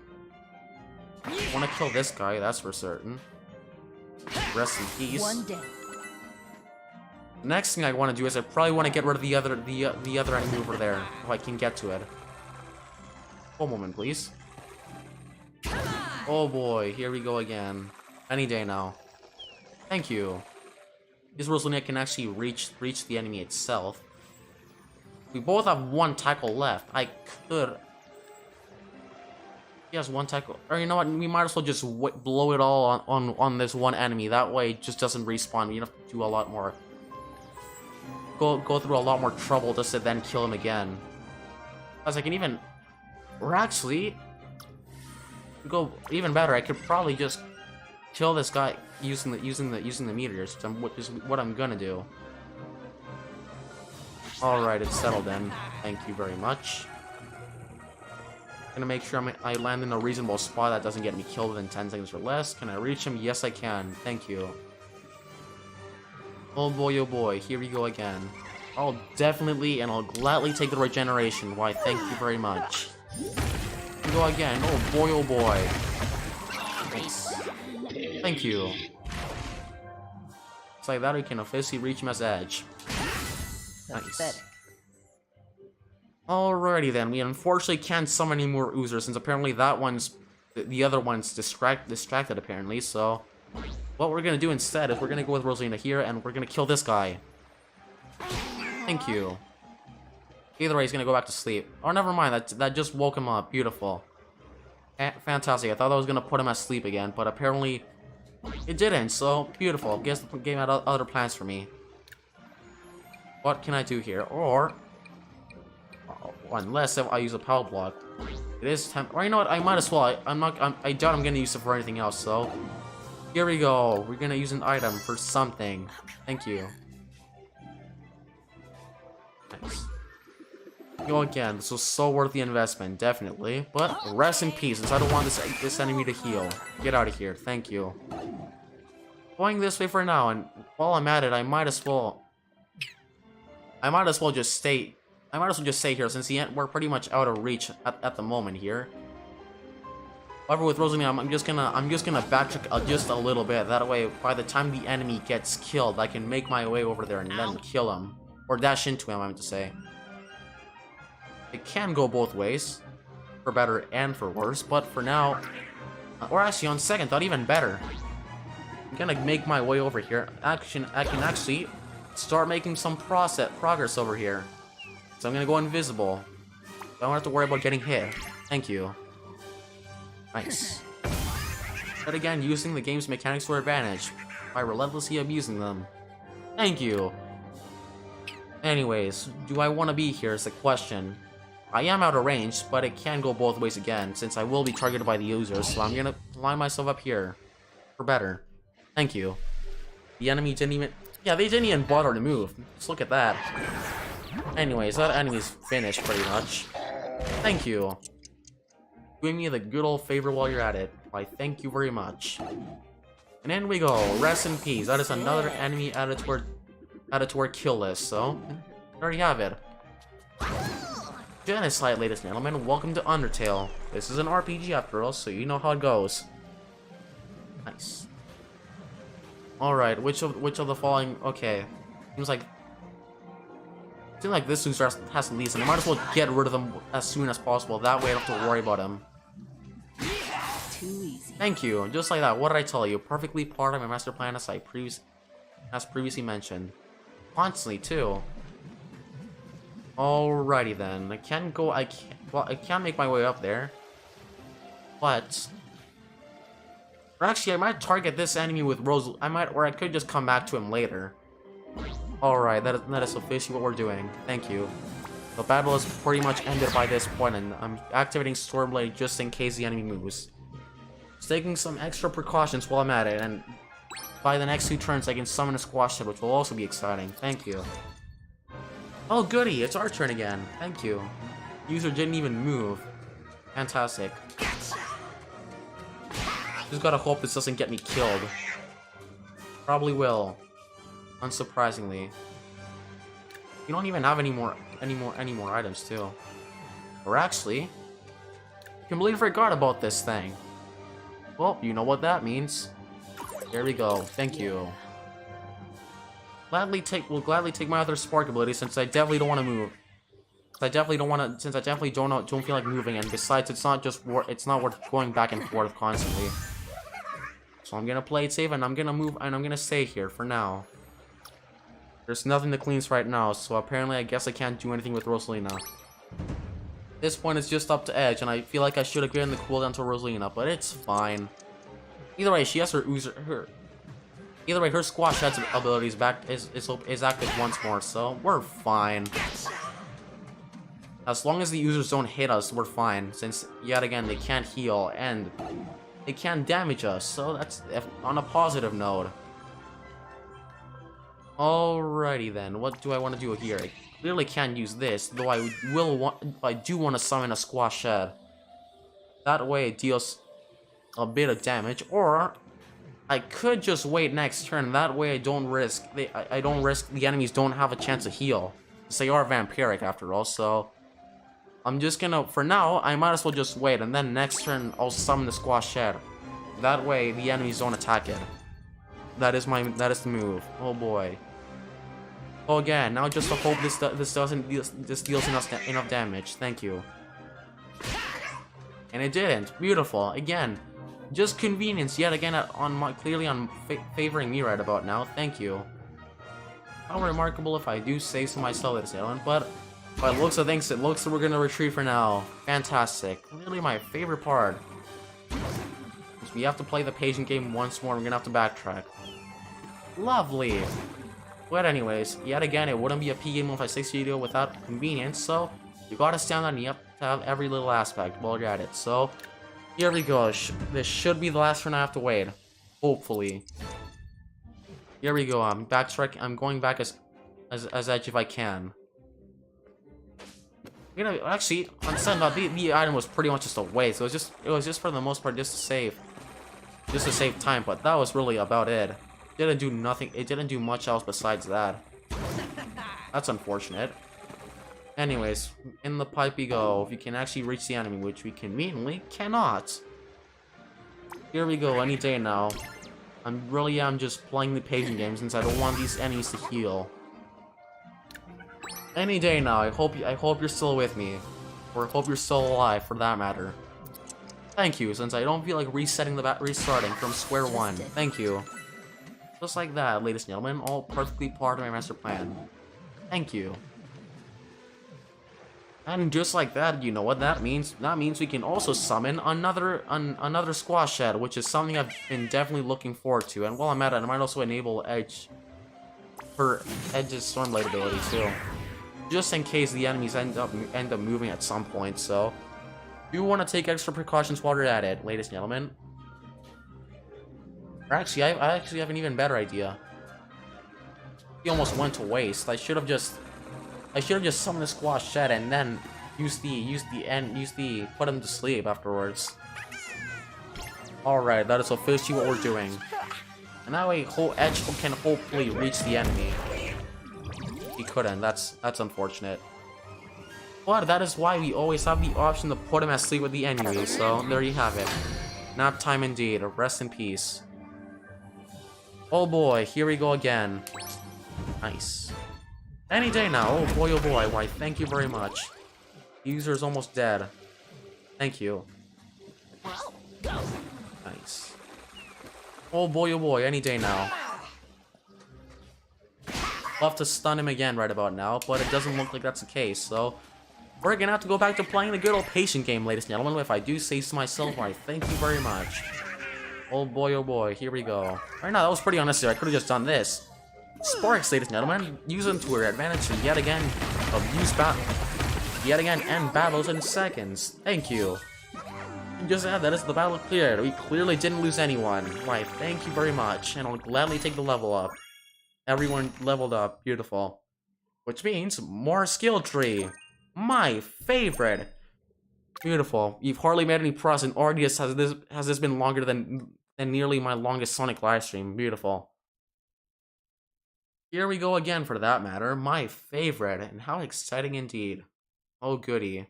I want to kill this guy, that's for certain. Rest in peace. One day. The next thing I want to do is I probably want to get rid of the other enemy over there, if I can get to it. One moment, please. Oh boy, here we go again. Any day now. Thank you. This Rosalina can actually reach the enemy itself. We both have one tackle left. I could... He has one tackle. Or you know what? We might as well just blow it all on this one enemy. That way it just doesn't respawn. We don't have to do a lot more. Go through a lot more trouble just to then kill him again. As I can even... Or actually... Go even better. I could probably just kill this guy using the meteors, which is what I'm gonna do. Alright, it's settled then. Thank you very much. Gonna make sure I land in a reasonable spot that doesn't get me killed within 10 seconds or less. Can I reach him? Yes, I can. Thank you. Oh boy, here we go again. I'll definitely and I'll gladly take the regeneration. Why, thank you very much. Here we go again. Oh boy. Nice. Thank you. It's like that we can officially reach him as Edge. Nice. Alrighty then, we unfortunately can't summon any more oozers since apparently the other one's distracted apparently, so what we're gonna do instead is we're gonna go with Rosalina here and we're gonna kill this guy. Thank you. Either way, he's gonna go back to sleep. Oh, never mind, that just woke him up. Beautiful. Fantastic, I thought I was gonna put him asleep again, but apparently it didn't, so beautiful. Guess the game had other plans for me. What can I do here? Or... unless I use a power block. It is temp- or you know what, I might as well. I doubt I'm gonna use it for anything else, so... Here we go. We're gonna use an item for something. Thank you. Nice. Go again. This was so worth the investment, definitely. But rest in peace, since I don't want this enemy to heal. Get out of here. Thank you. Going this way for now, and while I'm at it, I might as well just stay here since we're pretty much out of reach at the moment here. However, with Rosalina, I'm just gonna backtrack just a little bit. That way, by the time the enemy gets killed, I can make my way over there and then kill him or dash into him. I meant to say. It can go both ways, for better and for worse. But for now, or actually on second thought, even better. I'm gonna make my way over here. I can actually start making some progress over here. So I'm gonna go invisible. I don't have to worry about getting hit. Thank you. Nice. But again, using the game's mechanics to our advantage by relentlessly abusing them. Thank you. Anyways, do I want to be here is the question. I am out of range, but it can go both ways again, since I will be targeted by the users, so I'm gonna line myself up here. For better. Thank you. The enemy didn't even... yeah, they didn't even bother to move. Just look at that. Anyways, that enemy's finished pretty much. Thank you. Doing me the good old favor while you're at it. Why, thank you very much. And in we go. Rest in peace. That is another enemy added to our kill list, so... there you have it. Genocide, ladies and gentlemen. Welcome to Undertale. This is an RPG after all, so you know how it goes. Nice. Alright, which of the following... okay. Seems like this loser has to leave, and I might as well get rid of them as soon as possible. That way I don't have to worry about him. Too easy. Thank you. Just like that. What did I tell you? Perfectly part of my master plan as previously mentioned. Constantly, too. Alrighty then. I can't go. Well, I can't make my way up there. But. Or actually, I might target this enemy with Rose. Or I could just come back to him later. Alright, that is officially what we're doing. Thank you. The battle is pretty much ended by this point, and I'm activating Stormblade just in case the enemy moves. Just taking some extra precautions while I'm at it, and by the next 2 turns I can summon a squash head, which will also be exciting. Thank you. Oh goody, it's our turn again. Thank you. User didn't even move. Fantastic. Just gotta hope this doesn't get me killed. Probably will. Unsurprisingly. You don't even have any more items too. Or actually, completely forgot about this thing. Well, you know what that means. There we go. Thank you. We'll gladly take my other spark ability since I definitely don't want to move. Since I definitely don't feel like moving, and besides, it's not worth going back and forth constantly. So I'm gonna play it safe, and I'm gonna move, and I'm gonna stay here for now. There's nothing to cleanse right now, so apparently I guess I can't do anything with Rosalina. This point is just up to Edge, and I feel like I should have given the cooldown to Rosalina, but it's fine. Either way, she has her Either way, her squash head's ability is active once more, so we're fine. As long as the users don't hit us, we're fine, since yet again they can't heal and they can't damage us, so that's on a positive note. Alrighty then, what do I want to do here? I clearly can't use this, though I do want to summon a squash head. That way it deals a bit of damage, or I could just wait next turn. That way I don't risk the enemies don't have a chance to heal. Since they are vampiric after all, so I'm just gonna, for now, I might as well just wait, and then next turn I'll summon the squash head. That way the enemies don't attack it. That is the move. Oh boy. Oh again, now just to hope this deals enough damage. Thank you. And it didn't. Beautiful. Again, just convenience yet again clearly favoring me right about now. Thank you. How remarkable if I do say so myself, ladies and gentlemen, but by the looks of things, it looks like we're gonna retreat for now. Fantastic. Clearly my favorite part. We have to play the patient game once more. We're gonna have to backtrack. Lovely. But anyways, yet again, it wouldn't be a P game 156 video without convenience, so you gotta stand on the up to have every little aspect while you're at it. So here we go. This should be the last turn I have to wait. Hopefully. Here we go. I'm going back as edge if I can. You know, actually, on the item was pretty much just a waste. It was just for the most part just to save time. But that was really about it. Didn't do nothing. It didn't do much else besides that. That's unfortunate. Anyways, in the pipe we go. If you can actually reach the enemy, which we conveniently cannot. Here we go. Any day now. I'm just playing the paging game since I don't want these enemies to heal. Any day now. I hope you're still with me, or I hope you're still alive for that matter. Thank you, since I don't feel like restarting from square one. Thank you. Just like that, ladies and gentlemen, all perfectly part of my master plan. Thank you. And just like that, you know what that means? That means we can also summon another squash head, which is something I've been definitely looking forward to. And while I'm at it, I might also enable Edge's Stormblade ability too, just in case the enemies end up moving at some point. So, you want to take extra precautions while you're at it, ladies and gentlemen. Or actually, I actually have an even better idea. He almost went to waste. I should have just summoned the squash head and then put him to sleep afterwards. Alright, that is officially what we're doing. And that way Edge can hopefully reach the enemy. He couldn't, that's unfortunate. But that is why we always have the option to put him at sleep with the enemy, so there you have it. Nap time indeed, rest in peace. Oh boy, here we go again. Nice. Any day now. Oh boy, why thank you very much. The user is almost dead. Thank you. Nice. Oh boy, any day now. love to stun him again right about now, but it doesn't look like that's the case, so we're gonna have to go back to playing the good old patient game, ladies and gentlemen, if I do say so myself. Right, thank you very much. Oh boy, here we go. Right now, that was pretty unnecessary. I could have just done this. Sparks, ladies and gentlemen, use them to her advantage to yet again end battles in seconds. Thank you. Just add that is the battle cleared. We clearly didn't lose anyone. Right, thank you very much, and I'll gladly take the level up. Everyone leveled up, beautiful. Which means more skill tree. My favorite. Beautiful. You've hardly made any progress, and already has this been longer than nearly my longest Sonic live stream. Beautiful. Here we go again, for that matter. My favorite, and how exciting indeed. Oh goody.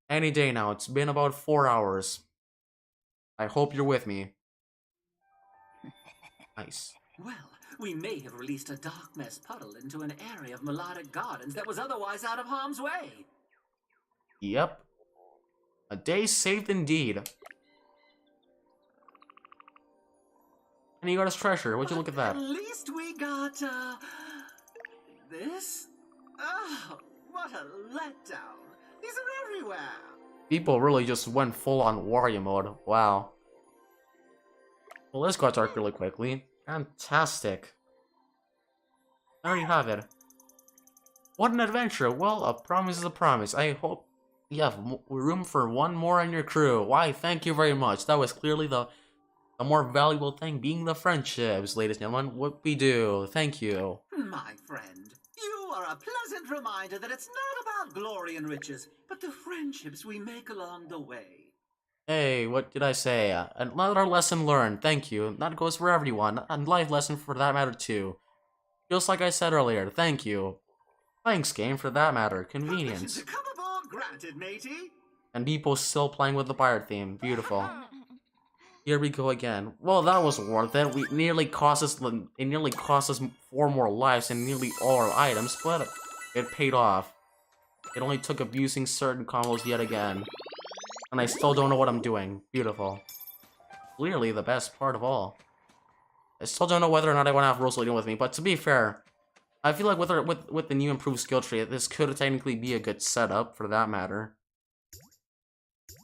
Any day now. It's been about 4 hours. I hope you're with me. Nice. Well, we may have released a dark mess puddle into an area of melodic gardens that was otherwise out of harm's way. Yep. A day saved indeed. And you got his treasure. Would you look at that? At least we got, this? Oh, what a letdown. These are everywhere. People really just went full on Wario mode. Wow. Well, this got dark really quickly. Fantastic. There you have it. What an adventure. Well, a promise is a promise. I hope you have room for one more in your crew. Why, thank you very much. That was clearly the more valuable thing, being the friendships, ladies and gentlemen. What we do. Thank you. My friend, you are a pleasant reminder that it's not about glory and riches, but the friendships we make along the way. Hey, what did I say? Another lesson learned. Thank you. That goes for everyone. A life lesson for that matter too. Just like I said earlier. Thank you. Thanks, game, for that matter. Convenience. To come aboard granted, matey. And people still playing with the pirate theme. Beautiful. Here we go again. Well, that was worth it. It nearly cost us 4 more lives and nearly all our items, but it paid off. It only took abusing certain combos yet again. And I still don't know what I'm doing. Beautiful. Clearly the best part of all. I still don't know whether or not I want to have Rosalie with me, but to be fair, I feel like with the new improved skill tree, this could technically be a good setup for that matter.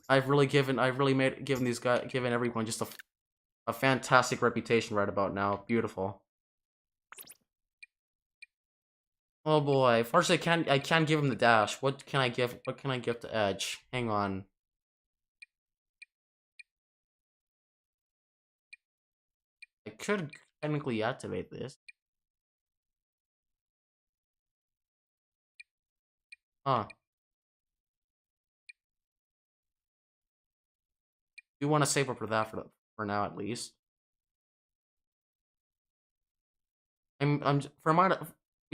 I've really given everyone just a fantastic reputation right about now. Beautiful. Oh boy. First I can't give him the dash. What can I give to Edge? Hang on. I could technically activate this. Huh. Do want to save up for that for now at least. We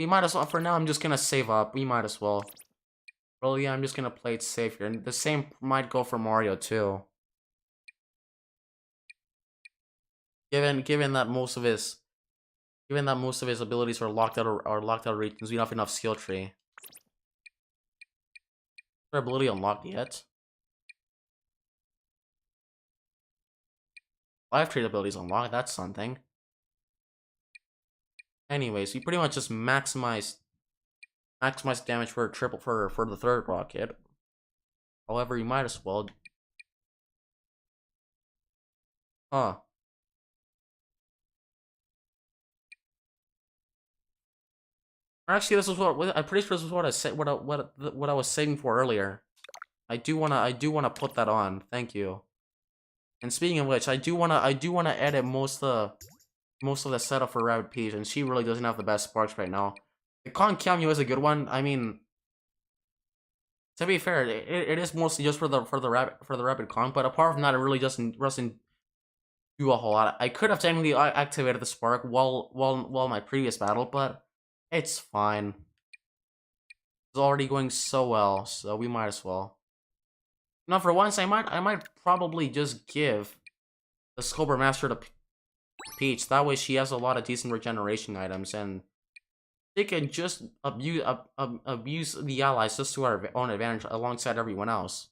might as well for now. I'm just gonna save up. We might as well. Well, yeah, I'm just gonna play it safe here, and the same might go for Mario too. Given that most of his abilities are locked out of regions, we don't have enough skill tree. Is their ability unlocked yet? Life trade abilities unlocked. That's something. Anyways, we pretty much just maximize damage for the third rocket. However, you might as well. Huh. Actually, this is what I'm pretty sure this is what I said. What I was saving for earlier. I do wanna put that on. Thank you. And speaking of which, I do wanna edit most of the setup for Rabbid Peach, and she really doesn't have the best sparks right now. The Con cameo is a good one. I mean, to be fair, it is mostly just for the Rabbid Con, but apart from that, it really doesn't do a whole lot. I could have technically activated the spark while my previous battle, but it's fine. It's already going so well, so we might as well. Now, for once, I might probably just give the Sculptor Master to Peach. That way, she has a lot of decent regeneration items, and they can just abuse the allies just to our own advantage alongside everyone else.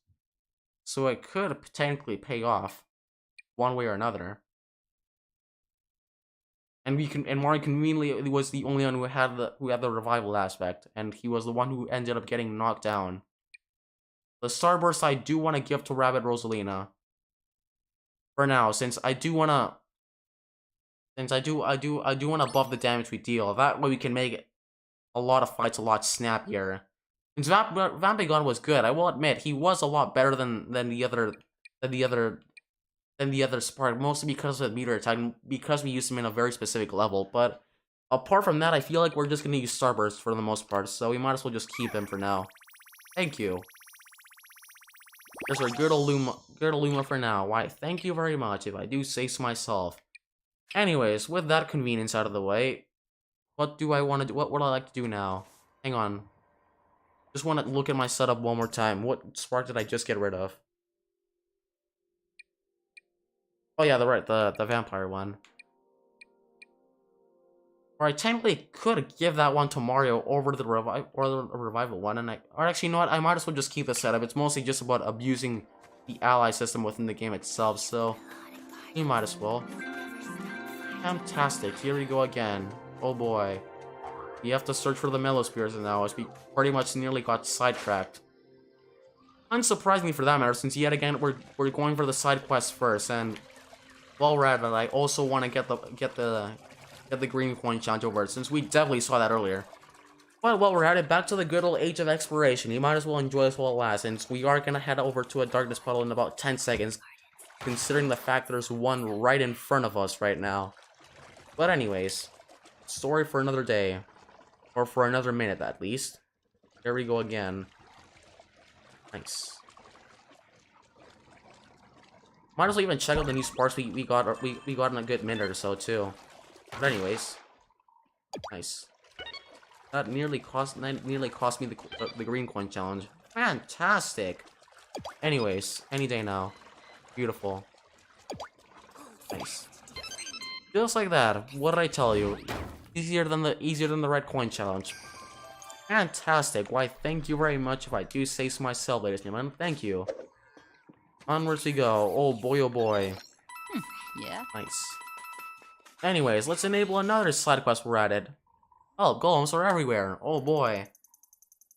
So it could potentially pay off one way or another. And Mario conveniently was the only one who had the revival aspect, and he was the one who ended up getting knocked down. The Starburst I do want to give to Rabbid Rosalina. For now, since I do wanna buff the damage we deal. That way we can make a lot of fights a lot snappier. Since Vampirgon was good, I will admit he was a lot better than the other Spark, mostly because of the meter attack, and because we used him in a very specific level. But apart from that, I feel like we're just gonna use Starburst for the most part, so we might as well just keep him for now. Thank you. There's our good Luma for now. Why, thank you very much, if I do say so myself. Anyways, with that convenience out of the way, what do I want to do? What would I like to do now? Hang on. Just want to look at my setup one more time. What Spark did I just get rid of? Oh yeah, the vampire one. Or I technically could give that one to Mario over the revival one, and or actually, you know what? I might as well just keep the setup. It's mostly just about abusing the ally system within the game itself, so we might as well. Fantastic. Here we go again. Oh boy. We have to search for the Mellow Spears now, as we pretty much nearly got sidetracked. Unsurprisingly for that matter, since yet again we're going for the side quest first, and while we're at it, I also want to get the green coin challenge over, since we definitely saw that earlier. But while we're at it, back to the good old age of exploration. You might as well enjoy this while it lasts, since we are gonna head over to a darkness puddle in about 10 seconds, considering the fact there's one right in front of us right now. But anyways, story for another day. Or for another minute, at least. Here we go again. Nice. Might as well even check out the new sparks we got in a good minute or so, too. But anyways. Nice. That nearly cost me the green coin challenge. Fantastic! Anyways, any day now. Beautiful. Nice. Just like that. What did I tell you? Easier than the red coin challenge. Fantastic. Why, thank you very much, if I do say so myself, ladies and gentlemen. Thank you. Onwards we go. Oh boy, oh boy. Yeah. Nice. Anyways, let's enable another side quest we're at it. Oh, golems are everywhere. Oh boy.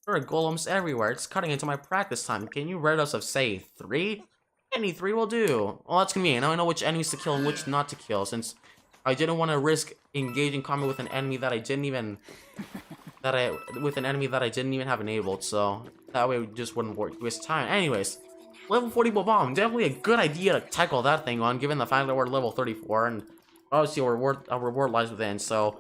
There are golems everywhere. It's cutting into my practice time. Can you rid us of, say, 3? Any 3 will do. Well, that's convenient. Now I know which enemies to kill and which not to kill, since I didn't want to risk engaging combat with an enemy that I didn't even have enabled, so that way it just wouldn't waste time. Anyways, level 40 bomb, definitely a good idea to tackle that thing on, given the fact that we're level 34, and obviously our reward lies within, so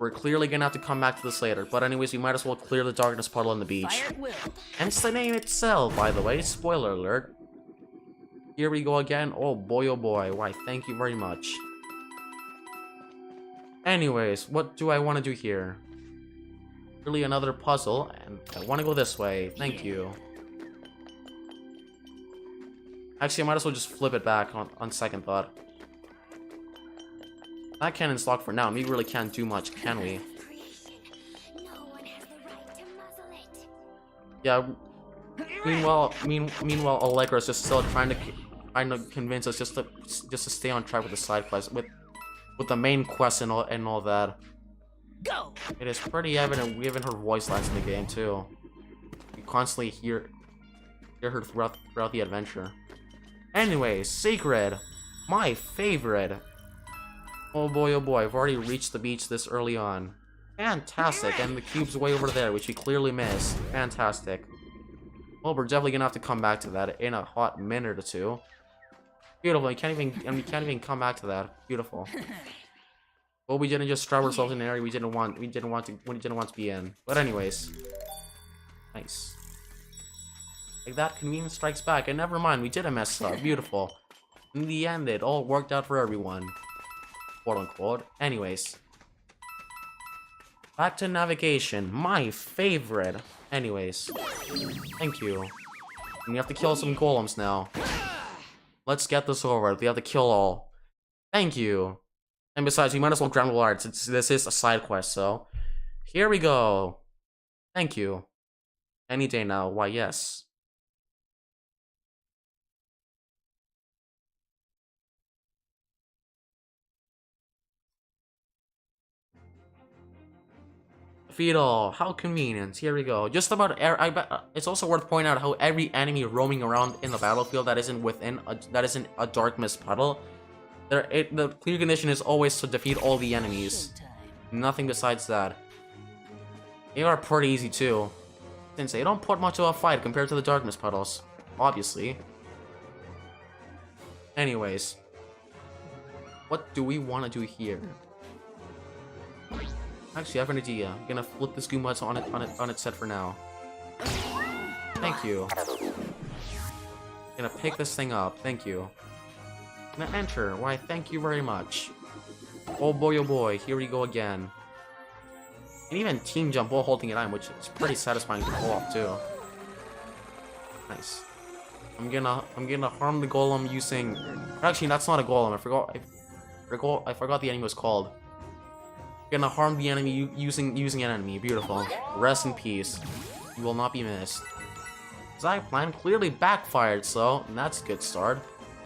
we're clearly gonna have to come back to this later. But anyways, we might as well clear the darkness puddle on the beach. Fire at will. Hence the name itself, by the way. Spoiler alert. Here we go again. Oh boy, why, thank you very much. Anyways, what do I want to do here? Really another puzzle, and I want to go this way. Thank you. Actually, I might as well just flip it back on second thought. That cannon's locked for now, and we really can't do much, can we? Yeah. Meanwhile, Allegra's just still trying to convince us just to stay on track with the side quest, with the main quest and all that. Go. It is pretty evident given her voice lines in the game too. You constantly hear her throughout the adventure. Anyways, secret, my favorite. Oh boy, I've already reached the beach this early on. Fantastic, and the cube's way over there, which we clearly missed. Fantastic. Well, we're definitely gonna have to come back to that in a hot minute or two. Beautiful. We can't even come back to that. Beautiful. Well, we didn't just strap ourselves in an area we didn't want to be in. But anyways, nice. Like that, convenience strikes back. And never mind, we didn't mess up. Beautiful. In the end, it all worked out for everyone, quote unquote. Anyways, back to navigation. My favorite. Anyways, thank you. And we have to kill some golems now. Let's get this over. We have to kill all. Thank you. And besides, we might as well grab the arts. This is a side quest, so here we go. Thank you. Any day now. Why, yes. Defeat all. How convenient. Here we go. Just about. I bet it's also worth pointing out how every enemy roaming around in the battlefield that isn't a dark mist puddle, the clear condition is always to defeat all the enemies. Nothing besides that. They are pretty easy too, since they don't put much of a fight compared to the dark mist puddles, obviously. Anyways, what do we want to do here? Actually, I have an idea. I'm gonna flip this Goomba on its head for now. Thank you. Gonna pick this thing up. Thank you. Gonna enter. Why, thank you very much. Oh boy, here we go again. And even team jump while holding an item, which is pretty satisfying to pull off too. Nice. I'm gonna harm the golem using. Actually, that's not a golem. I forgot the enemy was called. Gonna harm the enemy using an enemy. Beautiful. Rest in peace. You will not be missed. As I planned, clearly backfired, so that's a good start.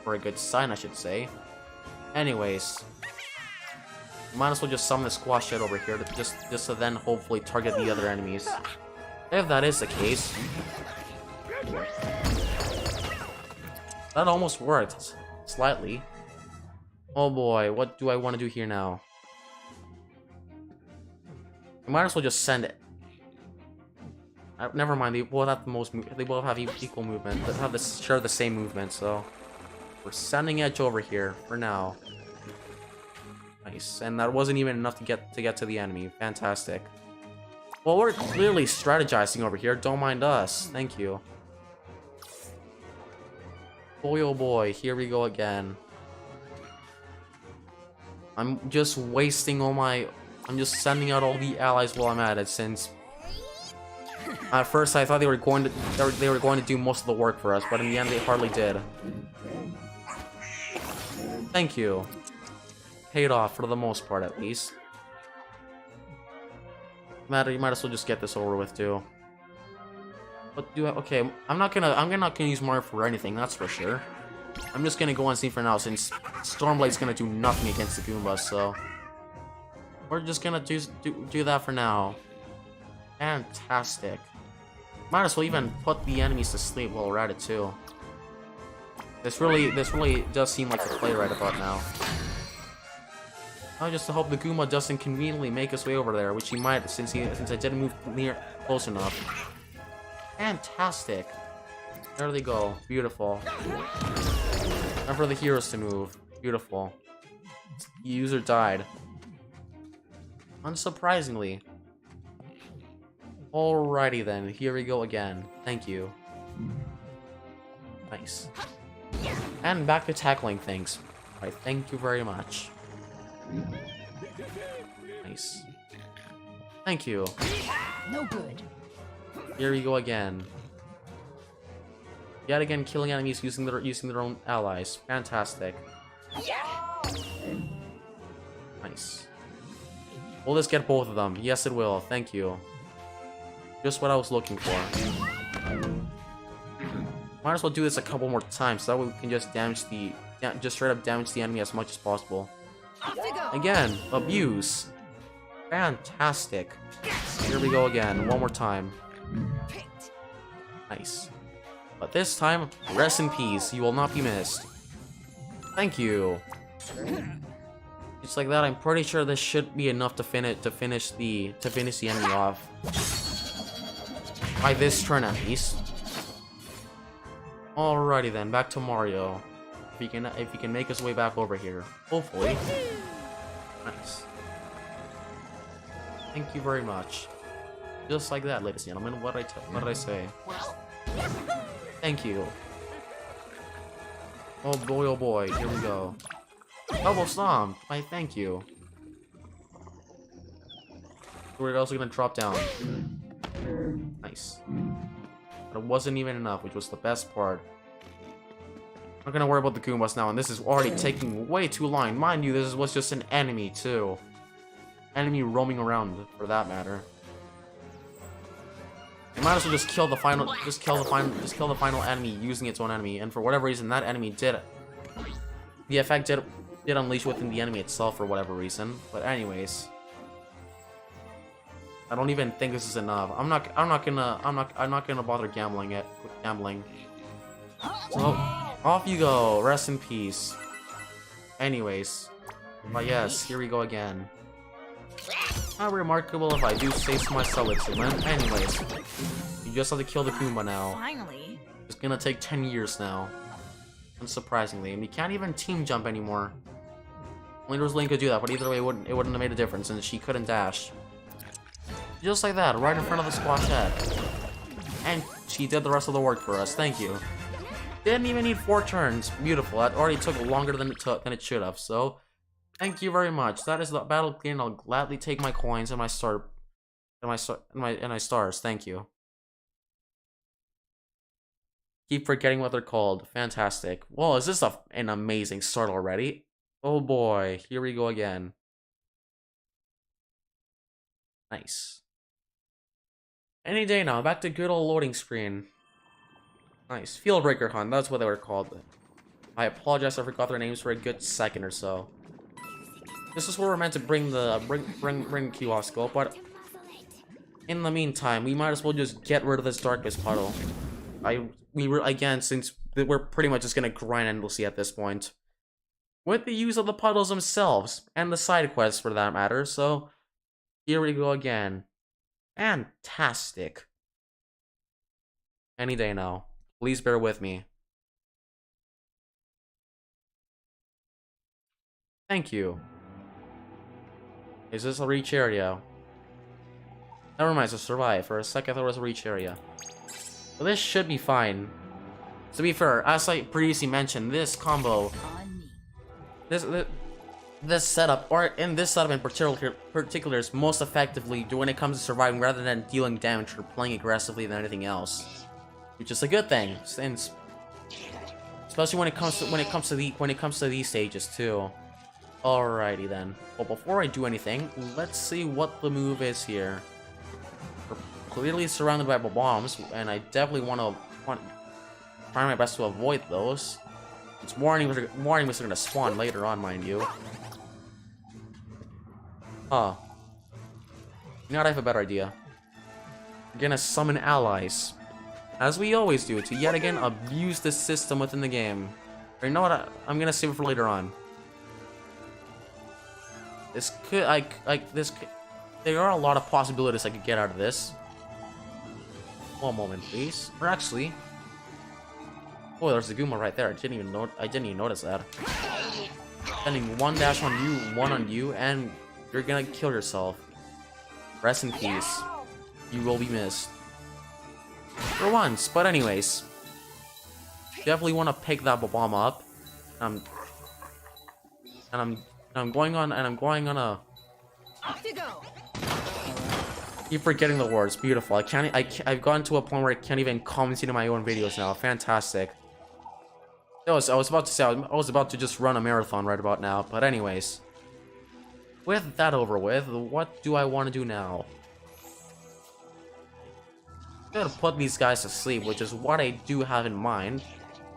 Or a good sign, I should say. Anyways. Might as well just summon the squash head over here to just to then hopefully target the other enemies. If that is the case. That almost worked. Slightly. Oh boy, what do I want to do here now? I might as well just send it. Never mind, they both have they both have equal movement. They have share the same movement, so we're sending Edge over here for now. Nice, and that wasn't even enough to get to the enemy. Fantastic. Well, we're clearly strategizing over here. Don't mind us. Thank you. Boy, oh boy, here we go again. I'm just wasting all my. I'm just sending out all the allies while I'm at it, since at first I thought they were going to do most of the work for us, but in the end they hardly did. Thank you. Paid off for the most part, at least. You might as well just get this over with too. But okay, I'm not gonna use Mario for anything, that's for sure. I'm just gonna go on scene for now, since Stormblade's gonna do nothing against the Goombas, so we're just gonna do that for now. Fantastic. Might as well even put the enemies to sleep while we're at it too. This really does seem like the play right about now. Now just to hope the Goomba doesn't conveniently make his way over there, which he might since I didn't move close enough. Fantastic. There they go. Beautiful. Time for the heroes to move. Beautiful. The user died. Unsurprisingly. Alrighty then, here we go again. Thank you. Nice. And back to tackling things. Alright, thank you very much. Nice. Thank you. No good. Here we go again. Yet again, killing enemies using their own allies. Fantastic. Nice. Will this get both of them? Yes, it will. Thank you. Just what I was looking for. Might as well do this a couple more times, so that way we can just straight up damage the enemy as much as possible. Again, abuse. Fantastic. Here we go again, one more time. Nice. But this time, rest in peace. You will not be missed. Thank you. Just like that, I'm pretty sure this should be enough to finish the enemy off. By this turn at least. Alrighty then, back to Mario. If he can make his way back over here. Hopefully. Nice. Thank you very much. Just like that, ladies and gentlemen. What did I say? Thank you. Oh boy, here we go. Double stomp! Why, thank you. We're also gonna drop down. Nice. But it wasn't even enough, which was the best part. I'm not gonna worry about the Goombas now, and this is already taking way too long. Mind you, this was just an enemy too. Enemy roaming around, for that matter. You might as well just kill the final enemy using its own enemy, and for whatever reason, that enemy did it. The effect did unleash within the enemy itself for whatever reason. But anyways, I don't even think this is enough. I'm not gonna bother gambling. So, off you go. Rest in peace. Anyways. But yes, here we go again. How remarkable if I do say so myself, man. Anyways. You just have to kill the Goomba now. Finally. It's gonna take 10 years now. Unsurprisingly. And you can't even team jump anymore. Only Rosaline could do that, but either way, it wouldn't have made a difference, and she couldn't dash. Just like that, right in front of the squash head. And she did the rest of the work for us, thank you. Didn't even need 4 turns. Beautiful, that already took longer than it should have, so thank you very much. That is the battle clean. I'll gladly take my coins and my stars, thank you. Keep forgetting what they're called. Fantastic. Well, is this an amazing start already? Oh boy, here we go again. Nice. Any day now, back to good old loading screen. Nice. Field Breaker Hunt, that's what they were called. I apologize, I forgot their names for a good second or so. This is where we're meant to bring the bring Kiosko, but in the meantime, we might as well just get rid of this darkest puddle. Again, since we're pretty much just gonna grind endlessly at this point. With the use of the puddles themselves, and the side quests for that matter, so here we go again. Fantastic. Any day now. Please bear with me. Thank you. Is this a reach area? Never mind, it's a survive. For a second I thought it was a reach area. But this should be fine. To be fair, as I previously mentioned, this combo... This setup, or in this setup in particular, is most effectively when it comes to surviving rather than dealing damage or playing aggressively than anything else, which is a good thing, since especially when it comes to these stages too. Alrighty then. Well, before I do anything, let's see what the move is here. We're clearly surrounded by bombs, and I definitely want to try my best to avoid those. It's warning was gonna spawn later on, mind you. Huh. You know what, I have a better idea. We're gonna summon allies. As we always do, to yet again abuse the system within the game. Or you know what, I'm gonna save it for later on. This could, there are a lot of possibilities I could get out of this. One moment, please. Or actually... Oh, there's the Goomba right there. I didn't even notice that. Sending 1 dash on you, 1 on you, and you're gonna kill yourself. Rest in peace. You will be missed. For once, but anyways. Definitely want to pick that bomb up. I'm going on a... Off you go. Keep forgetting the words. Beautiful. I've gotten to a point where I can't even comment into my own videos now. Fantastic. I was about to say, I was about to just run a marathon right about now, but anyways. With that over with, what do I want to do now? I'm gonna put these guys to sleep, which is what I do have in mind.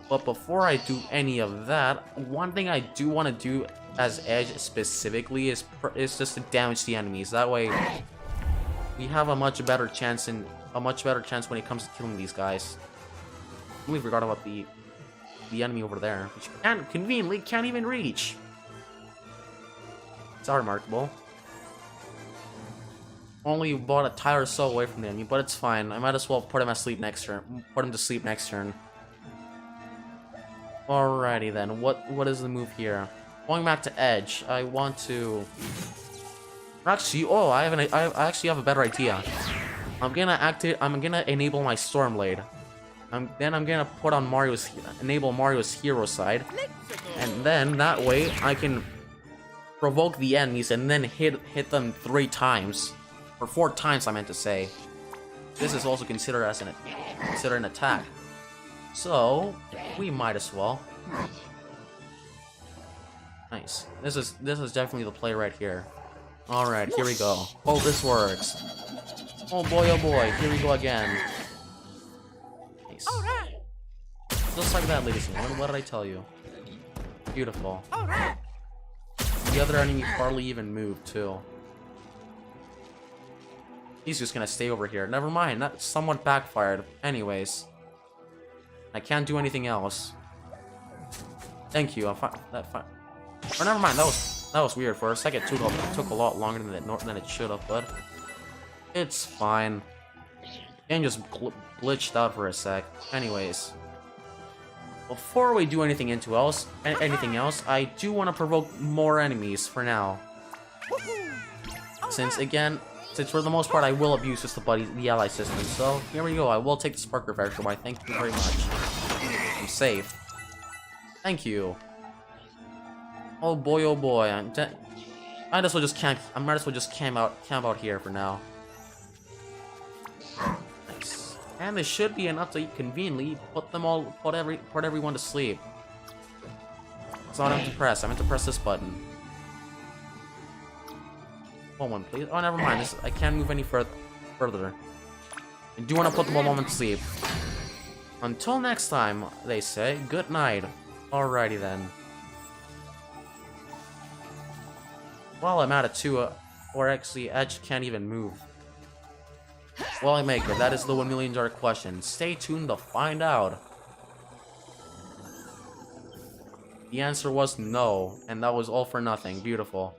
But before I do any of that, one thing I do want to do as Edge specifically is just to damage the enemies. That way, we have a much better chance when it comes to killing these guys. We forgot about the enemy over there, which conveniently can't even reach. It's remarkable. Only bought a tire or so away from the enemy, but it's fine. I might as well put him to sleep next turn. Alrighty then. What is the move here? Going back to Edge, I want to. Actually, oh, I actually have a better idea. I'm gonna enable my Stormblade. Then I'm gonna put on enable Mario's hero side, and then that way I can provoke the enemies and then hit them 3 times, or 4 times I meant to say. This is also considered as an attack, so we might as well. Nice. This is definitely the play right here. All right, here we go. Oh, this works. Oh boy, here we go again. Nice. Just like that, ladies and gentlemen. What did I tell you? Beautiful. The other enemy hardly even moved, too. He's just gonna stay over here. Never mind, that somewhat backfired. Anyways. I can't do anything else. Thank you, that fine. Oh, never mind, that was weird. For a second, it took a lot longer than it should have, but it's fine. And just glitched out for a sec. Anyways. Before we do anything else, I do want to provoke more enemies for now. Since for the most part I will abuse just the ally system, so here we go. I will take the Spark Refresher. Why, thank you very much. I'm safe. Thank you. Oh boy, I might as well just camp out here for now. Nice. And this should be enough to conveniently put everyone to sleep. That's not what I meant to press. I meant to press this button. One, please. Oh, never mind. I can't move any further. I do want to put them all to sleep. Until next time, they say. Good night. Alrighty then. Well, I'm at it too, or actually, Edge can't even move. Well, I make it. That is the $1 million question. Stay tuned to find out. The answer was no, and that was all for nothing. Beautiful.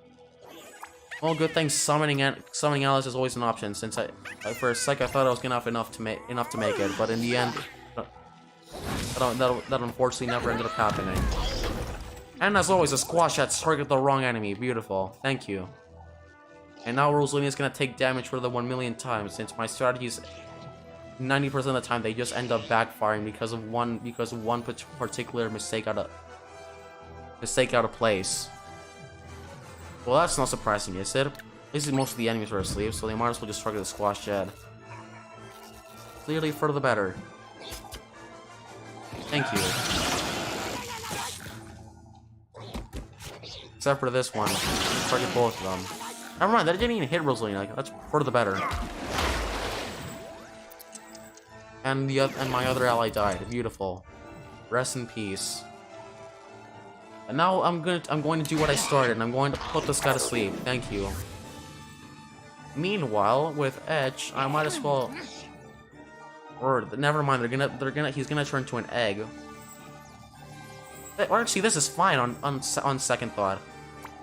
Well, good thing summoning Alice is always an option. Since for a sec I thought I was gonna have enough to make it, but in the end, that unfortunately never ended up happening. And as always, a squash that targeted the wrong enemy. Beautiful. Thank you. And now Rosalina is gonna take damage for the 1 million times, since my strategies 90% of the time they just end up backfiring because of one particular mistake out of place. Well, that's not surprising, is it? This is most of the enemies are asleep, so they might as well just target the squash jet. Clearly for the better. Thank you. Except for this one. Target both of them. Never mind, that didn't even hit Rosalina. That's for the better. And my other ally died. Beautiful. Rest in peace. And now I'm going to do what I started, and I'm going to put this guy to sleep. Thank you. Meanwhile, with Edge, I might as well. Or never mind. He's gonna turn to an egg. Or actually, this is fine on second thought.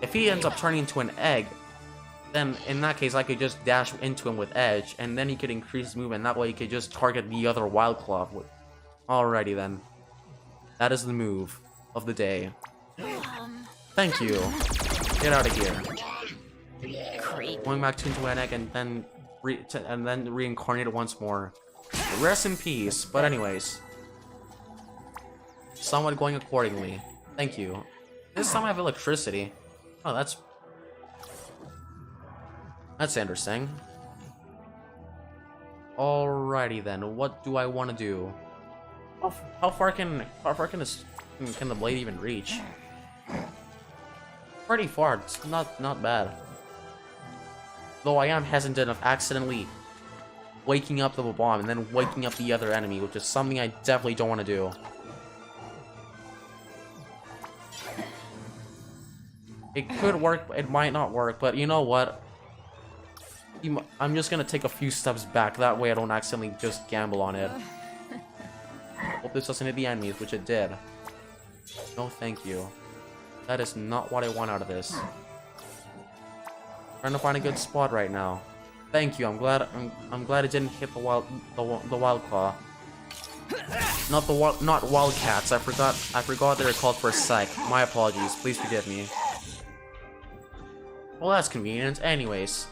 If he ends up turning into an egg, then in that case I could just dash into him with Edge, and then he could increase his movement. That way he could just target the other Wild Claw. Alrighty then. That is the move of the day. Thank you. Get out of here. Going back into an egg and then reincarnate it once more. Rest in peace. But anyways, somewhat going accordingly. Thank you. This time I have electricity. Oh, that's interesting. Alrighty then. What do I want to do? How far can the blade even reach? Pretty far. It's not bad. Though I am hesitant of accidentally waking up the bomb and then waking up the other enemy, which is something I definitely don't want to do. It could work, it might not work, but you know what? I'm just gonna take a few steps back, that way I don't accidentally just gamble on it. Hope this doesn't hit the enemies, which it did. No thank you. That is not what I want out of this. Trying to find a good spot right now. Thank you. I'm glad it didn't hit the wild claw. Not wildcats. I forgot they were called for a sec. My apologies. Please forgive me. Well, that's convenient. Anyways,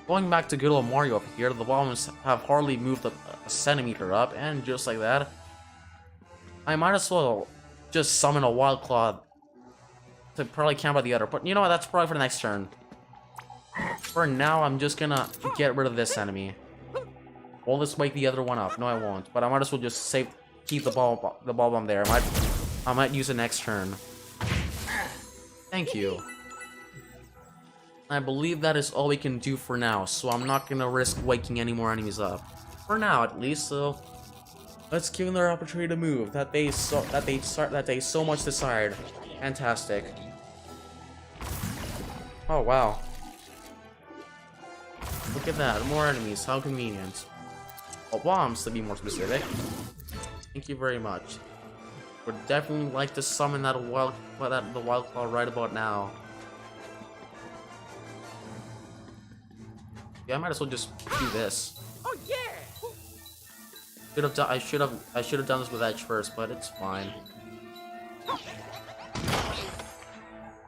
going back to good old Mario over here, the bombs have hardly moved a centimeter up, and just like that, I might as well just summon a Wild Claw to probably camp out the other. But you know what? That's probably for the next turn. For now, I'm just gonna get rid of this enemy. Will this wake the other one up? No, I won't. But I might as well just keep the ball bomb there. I might use it next turn. Thank you. I believe that is all we can do for now, so I'm not gonna risk waking any more enemies up. For now, at least. So let's give them their opportunity to move that they so much desired. Fantastic. Oh wow. Look at that, more enemies, how convenient. Oh, bombs, to be more specific. Thank you very much. Would definitely like to summon the wild claw right about now. Yeah, I might as well just do this. Oh yeah! I should have done this with Edge first, but it's fine.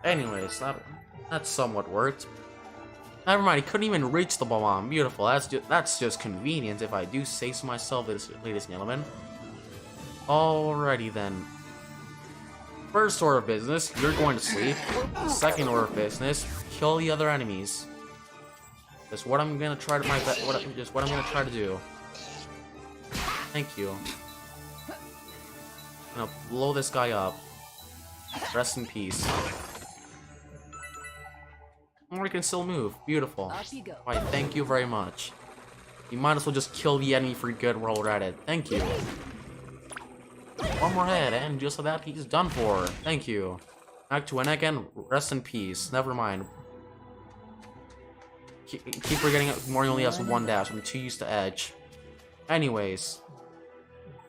Anyways, that somewhat worked. Never mind, he couldn't even reach the bomb. Beautiful. That's just convenient, if I do say so myself, ladies and gentlemen. Alrighty then. First order of business, you're going to sleep. Second order of business, kill the other enemies. That's what I'm gonna try to what I'm gonna try to do. Thank you. I'm gonna blow this guy up. Rest in peace. Or he can still move. Beautiful. Off you go. Why, thank you very much. You might as well just kill the enemy for good while we're at it. Thank you. One more head, and just like that, he's done for. Thank you. Back to an again. Rest in peace. Never mind. Keep forgetting Mario only has one dash. I'm too used to Edge. Anyways.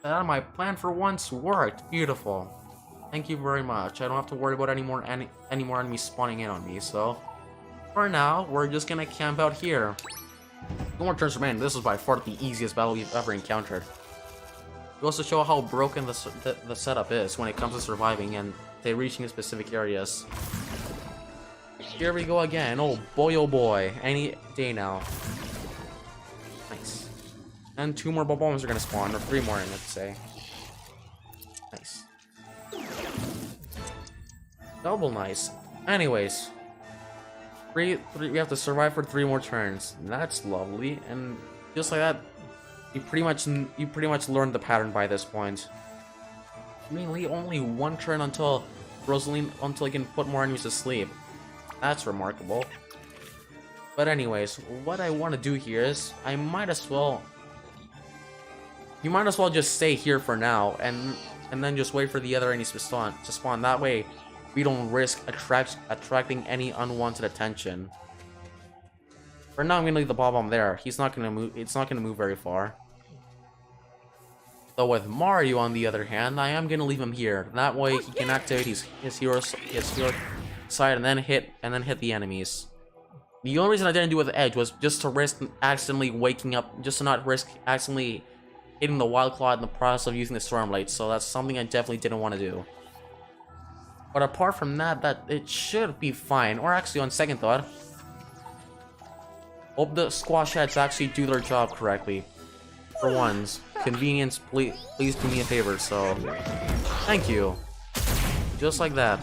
My plan for once worked. Beautiful. Thank you very much. I don't have to worry about any more enemies spawning in on me, so... For now, we're just gonna camp out here. No more turns remain. This is by far the easiest battle we've ever encountered. It goes to show how broken the setup is when it comes to surviving and reaching specific areas. Here we go again. Oh boy. Any day now. Nice. And 2 more bombs are gonna spawn, or 3 more, let's say. Nice. Double nice. Anyways. We have to survive for 3 more turns. That's lovely, and just like that, you pretty much learned the pattern by this point. Mainly only 1 turn until you can put more enemies to sleep. That's remarkable. But anyways, what I want to do here is you might as well just stay here for now, and then just wait for the other enemies to spawn. That way, we don't risk attracting any unwanted attention. For now, I'm gonna leave the bomb there. He's not gonna move. It's not gonna move very far. Though with Mario, on the other hand, I am gonna leave him here. That way, he can activate his hero side and then hit the enemies. The only reason I didn't do it with Edge was just to risk accidentally waking up, just to not risk accidentally hitting the Wild Claw in the process of using the Storm Blade. So that's something I definitely didn't want to do. But apart from that, it should be fine. Or actually, on second thought, hope the squash heads actually do their job correctly. For once, convenience, please do me a favor. So, thank you. Just like that,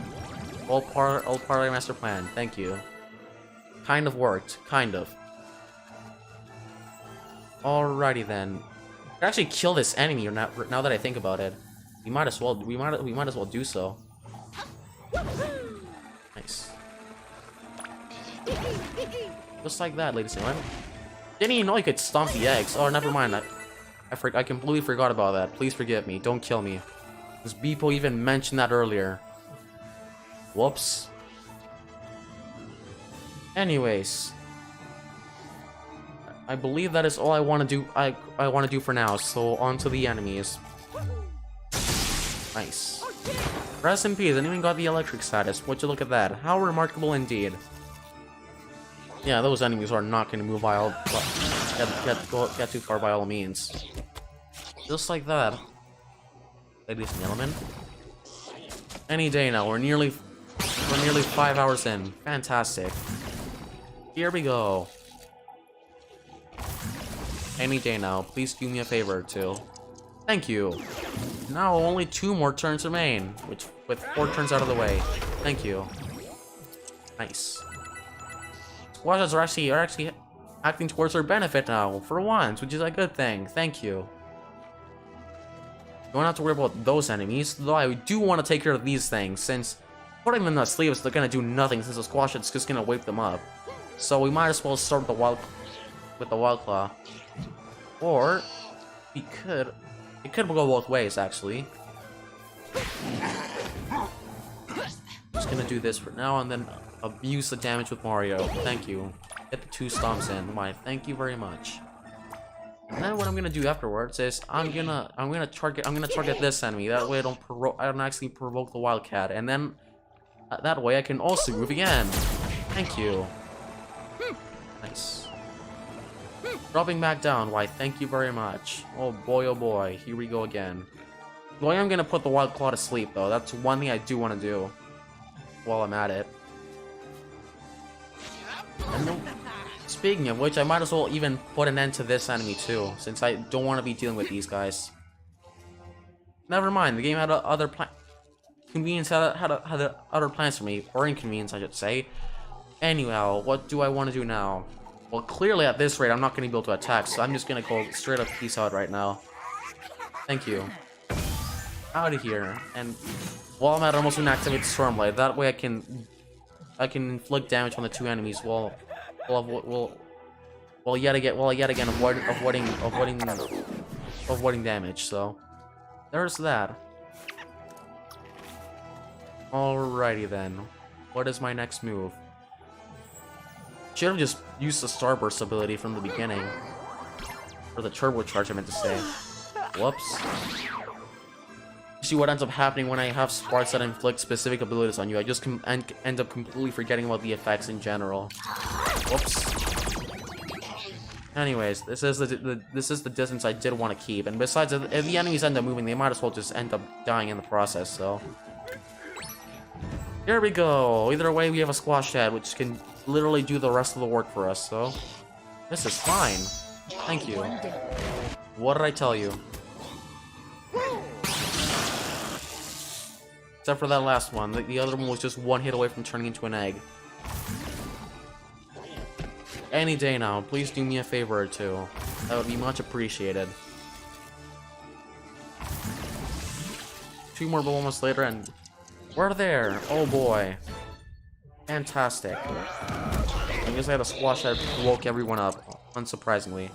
all part of my master plan. Thank you. Kind of worked, kind of. Alrighty then. We could actually kill this enemy. Now that I think about it, we might as well do so. Nice. Just like that, ladies and gentlemen. Didn't even know you could stomp the eggs. Oh, never mind. I completely forgot about that. Please forgive me. Don't kill me. Because Beepo even mentioned that earlier. Whoops. Anyways, I believe that is all I want to do. I want to do for now. So on to the enemies. Nice. Rest in peace, and even got the electric status. Would you look at that? How remarkable indeed. Yeah, those enemies are not going to move by all. Get too far by all means. Just like that, ladies and gentlemen. Any day now. We're nearly 5 hours in. Fantastic. Here we go. Any day now. Please do me a favor too. Thank you. Now only 2 more turns remain, with 4 turns out of the way. Thank you. Nice. Squashes are actually acting towards our benefit now, for once, which is a good thing. Thank you. Don't have to worry about those enemies, though I do want to take care of these things, since putting them to sleep is gonna do nothing, since the squash is just gonna wake them up. So we might as well start with the Wild Claw. Or we could. It could go both ways, actually. Just gonna do this for now and then abuse the damage with Mario. Thank you. Get the 2 stomps in. Why, thank you very much. And then what I'm gonna do afterwards is I'm gonna target this enemy. That way I don't actually provoke the wildcat. And then that way I can also move again. Thank you. Nice. Dropping back down. Why, thank you very much. Oh boy, here we go again. Well, I am gonna put the wild claw to sleep though. That's one thing I do want to do while I'm at it. And speaking of which, I might as well even put an end to this enemy too, since I don't want to be dealing with these guys. Never mind, the game had other convenience had other plans for me, or inconvenience, I should say. Anyhow, what do I want to do now? Well, clearly at this rate, I'm not going to be able to attack, so I'm just going to go straight up peace out right now. Thank you. Out of here. And while I'm at it, I'm also going to activate Stormlight. That way I can inflict damage on the 2 enemies while yet again avoiding damage. So there's that. Alrighty then. What is my next move? Should have just used the Starburst ability from the beginning. Or the Turbocharge, I meant to say. Whoops. See what ends up happening when I have sparks that inflict specific abilities on you. I just end up completely forgetting about the effects in general. Whoops. Anyways, this is the distance I did want to keep. And besides, if the enemies end up moving, they might as well just end up dying in the process, so... Here we go! Either way, we have a Squash Head, which can literally do the rest of the work for us, so... This is fine. Thank you. What did I tell you? Except for that last one. The other one was just one hit away from turning into an egg. Any day now, please do me a favor or two. That would be much appreciated. 2 more moments later and... We're there! Oh boy. Fantastic. I guess I had a Squash that woke everyone up, unsurprisingly.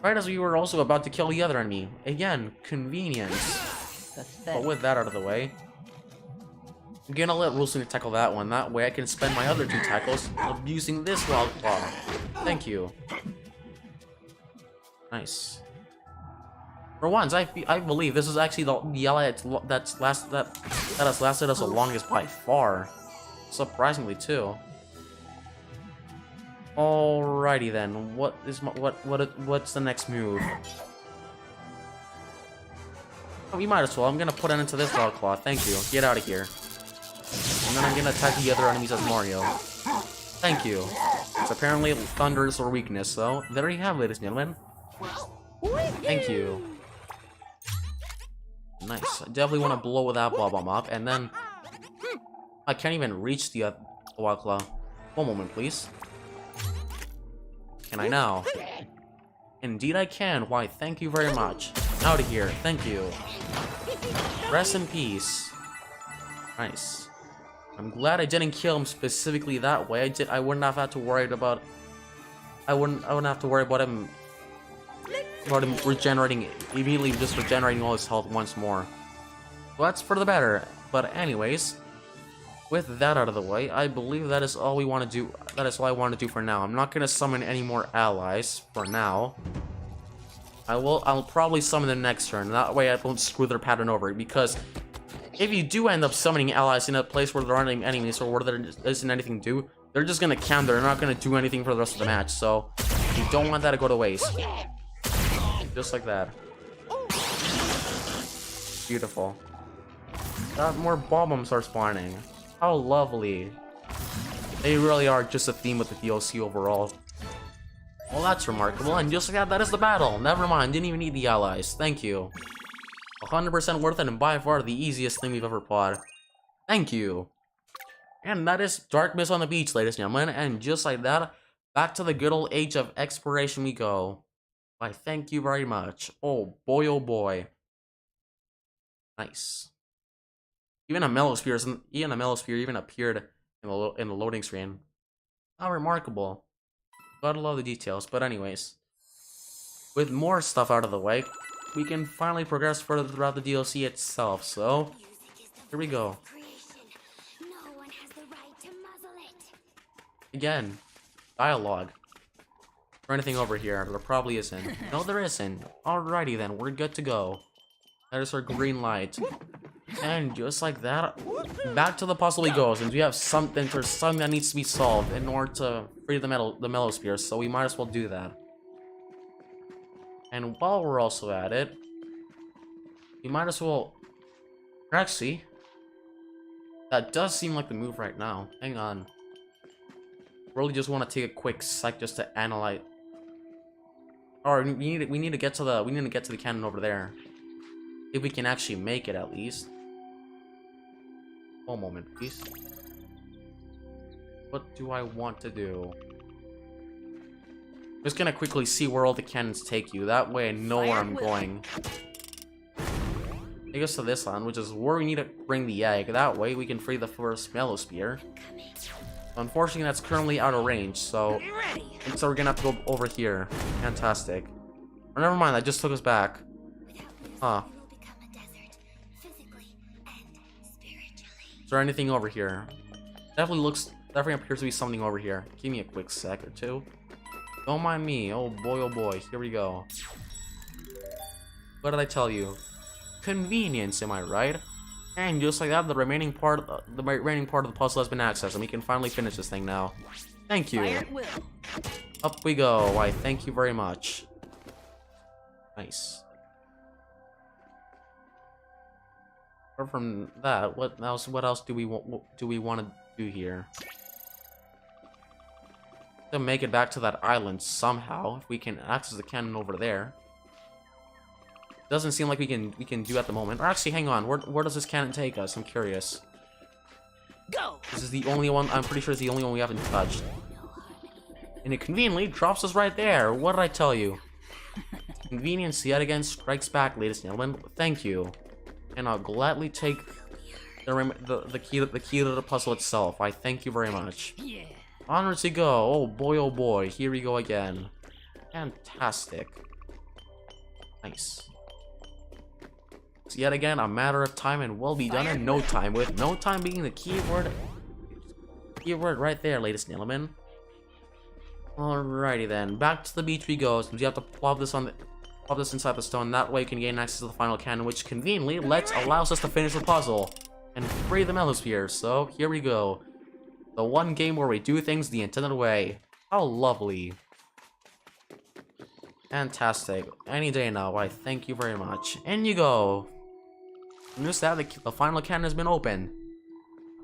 Right as we were also about to kill the other enemy. Again, convenience. But with that out of the way, I'm gonna let Wilson tackle that one. That way I can spend my other 2 tackles abusing this wild claw. Thank you. Nice. For once, I believe this is actually the ally that has lasted us the longest by far. Surprisingly too. Alrighty then. What's the next move? Oh, we might as well. I'm gonna put an end to this wild claw. Thank you. Get out of here. And then I'm gonna attack the other enemies as Mario. Thank you. It's apparently Thunder's or weakness, so there you have it, ladies and gentlemen. Thank you. Nice. I definitely want to blow that Bob-omb up, and then... I can't even reach the wild claw. One moment, please. Can I now? Indeed I can. Why, thank you very much. Out of here. Thank you. Rest in peace. Nice. I'm glad I didn't kill him specifically that way. I wouldn't have had to worry about... I wouldn't have to worry about him regenerating, immediately just regenerating all his health once more. Well, that's for the better. But anyways, with that out of the way, I believe that is all we want to do. That is all I want to do for now. I'm not going to summon any more allies for now. I'll probably summon them next turn. That way I don't screw their pattern over. Because if you do end up summoning allies in a place where there aren't any enemies or where there isn't anything to do, they're just going to camp there. They're not going to do anything for the rest of the match. So you don't want that to go to waste. Just like that. Beautiful. More bombs are spawning. How lovely. They really are just a theme with the DLC overall. Well, that's remarkable, and just like that, that is the battle. Never mind, didn't even need the allies. Thank you. 100% worth it, and by far the easiest thing we've ever fought. Thank you. And that is Darkness on the Beach, ladies and gentlemen, and just like that, back to the good old age of exploration we go. Why, thank you very much. Oh boy, oh boy. Nice. Even a Melosphere even appeared in the loading screen. How remarkable. Gotta love the details, but anyways. With more stuff out of the way, we can finally progress further throughout the DLC itself, so... Here we go. Again, dialogue. Or anything over here? There probably isn't. No, there isn't. Alrighty then, we're good to go. That is our green light. And just like that, back to the puzzle we go. Since we have something, there's something that needs to be solved in order to free the mellow sphere, so we might as well do that. And while we're also at it, we might as well. Actually, that does seem like the move right now. Hang on. Really, just want to take a quick sec just to analyze. Or we need to get to the cannon over there. If we can actually make it at least. One moment, please. What do I want to do? I'm just gonna quickly see where all the cannons take you. That way I know where I'm going. Take us to this land, which is where we need to bring the egg. That way we can free the first mellow sphere. Unfortunately, that's currently out of range, so we're gonna have to go over here. Fantastic. Or never mind, that just took us back. Huh. Is there anything over here? Definitely appears to be something over here. Give me a quick sec or two. Don't mind me. Oh boy, here we go. What did I tell you? Convenience, am I right? And just like that, the remaining part of the puzzle has been accessed, and we can finally finish this thing now. Thank you. Up we go. Why, thank you very much. Nice. Apart from that, what else do we want to do here? To make it back to that island somehow, if we can access the cannon over there. Doesn't seem like we can do at the moment. Or actually, hang on. Where does this cannon take us? I'm curious. Go. This is the only one. I'm pretty sure it's the only one we haven't touched. And it conveniently drops us right there. What did I tell you? Convenience yet again strikes back, ladies and gentlemen. Thank you. And I'll gladly take the key to the puzzle itself. I thank you very much. Yeah. Onwards we go. Oh boy, here we go again. Fantastic. Nice. It's yet again a matter of time, and we'll be done in no time, with no time being the keyword right there, ladies and gentlemen. Alrighty then, back to the beach we go. Since you have to plop this inside the stone, that way you can gain access to the final cannon, which conveniently allows us to finish the puzzle and free the mellow sphere. So here we go. The one game where we do things the intended way. How lovely. Fantastic. Any day now. Why, thank you very much. In you go. Notice that the final cannon has been opened.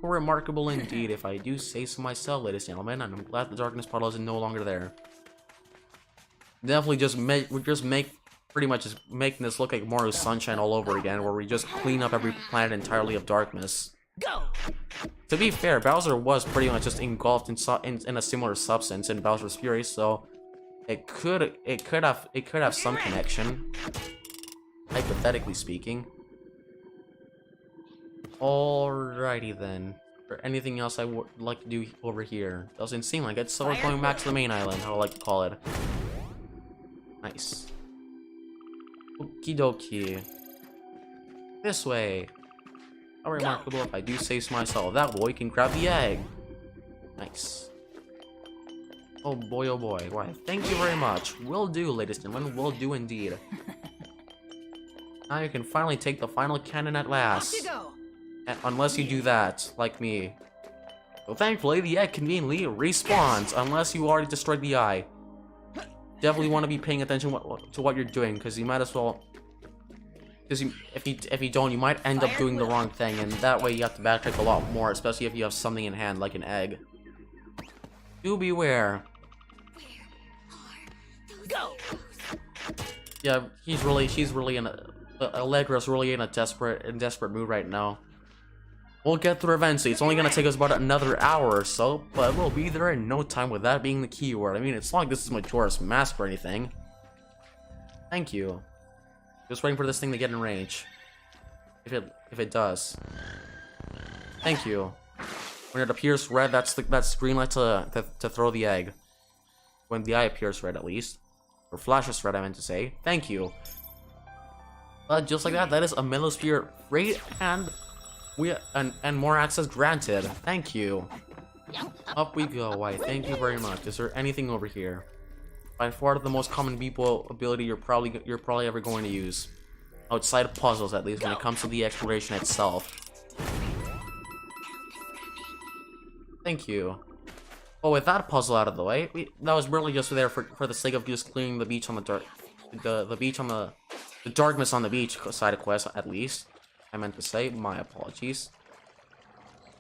Remarkable indeed, if I do say so myself, ladies and gentlemen. And I'm glad the darkness puddle is no longer there. Definitely pretty much just making this look like Mario Sunshine all over again, where we just clean up every planet entirely of darkness. Go. To be fair, Bowser was pretty much just engulfed in a similar substance in Bowser's Fury, so it could have some connection, hypothetically speaking. Alrighty then. Or anything else I would like to do over here? Doesn't seem like it, so we're going back to the main island, how I like to call it. Nice. Okie dokie. This way. How remarkable, if I do say so myself. That boy can grab the egg. Nice. Oh boy, why, thank you very much. Will do, ladies and gentlemen, will do indeed. Now you can finally take the final cannon at last. Off you go. Unless you do that, like me. So thankfully, the egg conveniently respawns, unless you already destroyed the eye. Definitely want to be paying attention to what you're doing, because you might as well... Because if you don't, you might end up doing the wrong thing, and that way you have to backtrack a lot more, especially if you have something in hand, like an egg. Do beware. Go. Yeah, she's really in a... Allegra's really in a desperate mood right now. We'll get through eventually. It's only gonna take us about another hour or so, but we'll be there in no time with that being the keyword. I mean, it's not like this is Majora's Mask or anything. Thank you. Just waiting for this thing to get in range. If it does. Thank you. When it appears red, that's green light to throw the egg. When the eye appears red, at least. Or flashes red, I meant to say. Thank you. Just like that, that is a mellow sphere rate and more access granted. Thank you. Up we go. Why, thank you very much. Is there anything over here? By far the most common people ability you're probably ever going to use. Outside of puzzles, at least, when it comes to the exploration itself. Thank you. Oh, with that puzzle out of the way, that was really just there for the sake of just clearing the beach on the dark, the beach on the darkness on the beach side quest, at least. I meant to say, my apologies.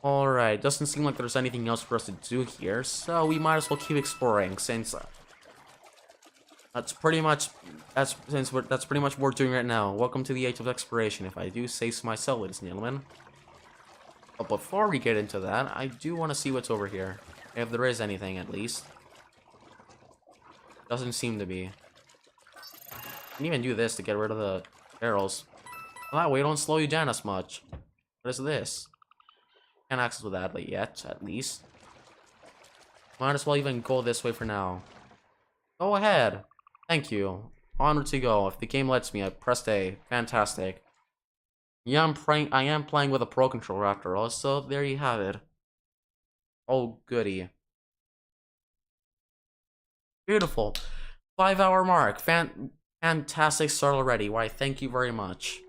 Alright, doesn't seem like there's anything else for us to do here, so we might as well keep exploring, since that's pretty much what we're doing right now. Welcome to the age of exploration, if I do say so myself, ladies and gentlemen. But before we get into that, I do want to see what's over here. If there is anything, at least. Doesn't seem to be. You can even do this to get rid of the barrels. Well, that way, don't slow you down as much. What is this? Can't access with that, but yet, at least. Might as well even go this way for now. Go ahead. Thank you. Onward to go. If the game lets me, I pressed A. Fantastic. Yeah, I am playing with a Pro Controller after all, so there you have it. Oh, goody. Beautiful. 5-hour mark. Fantastic start already. Why, thank you very much.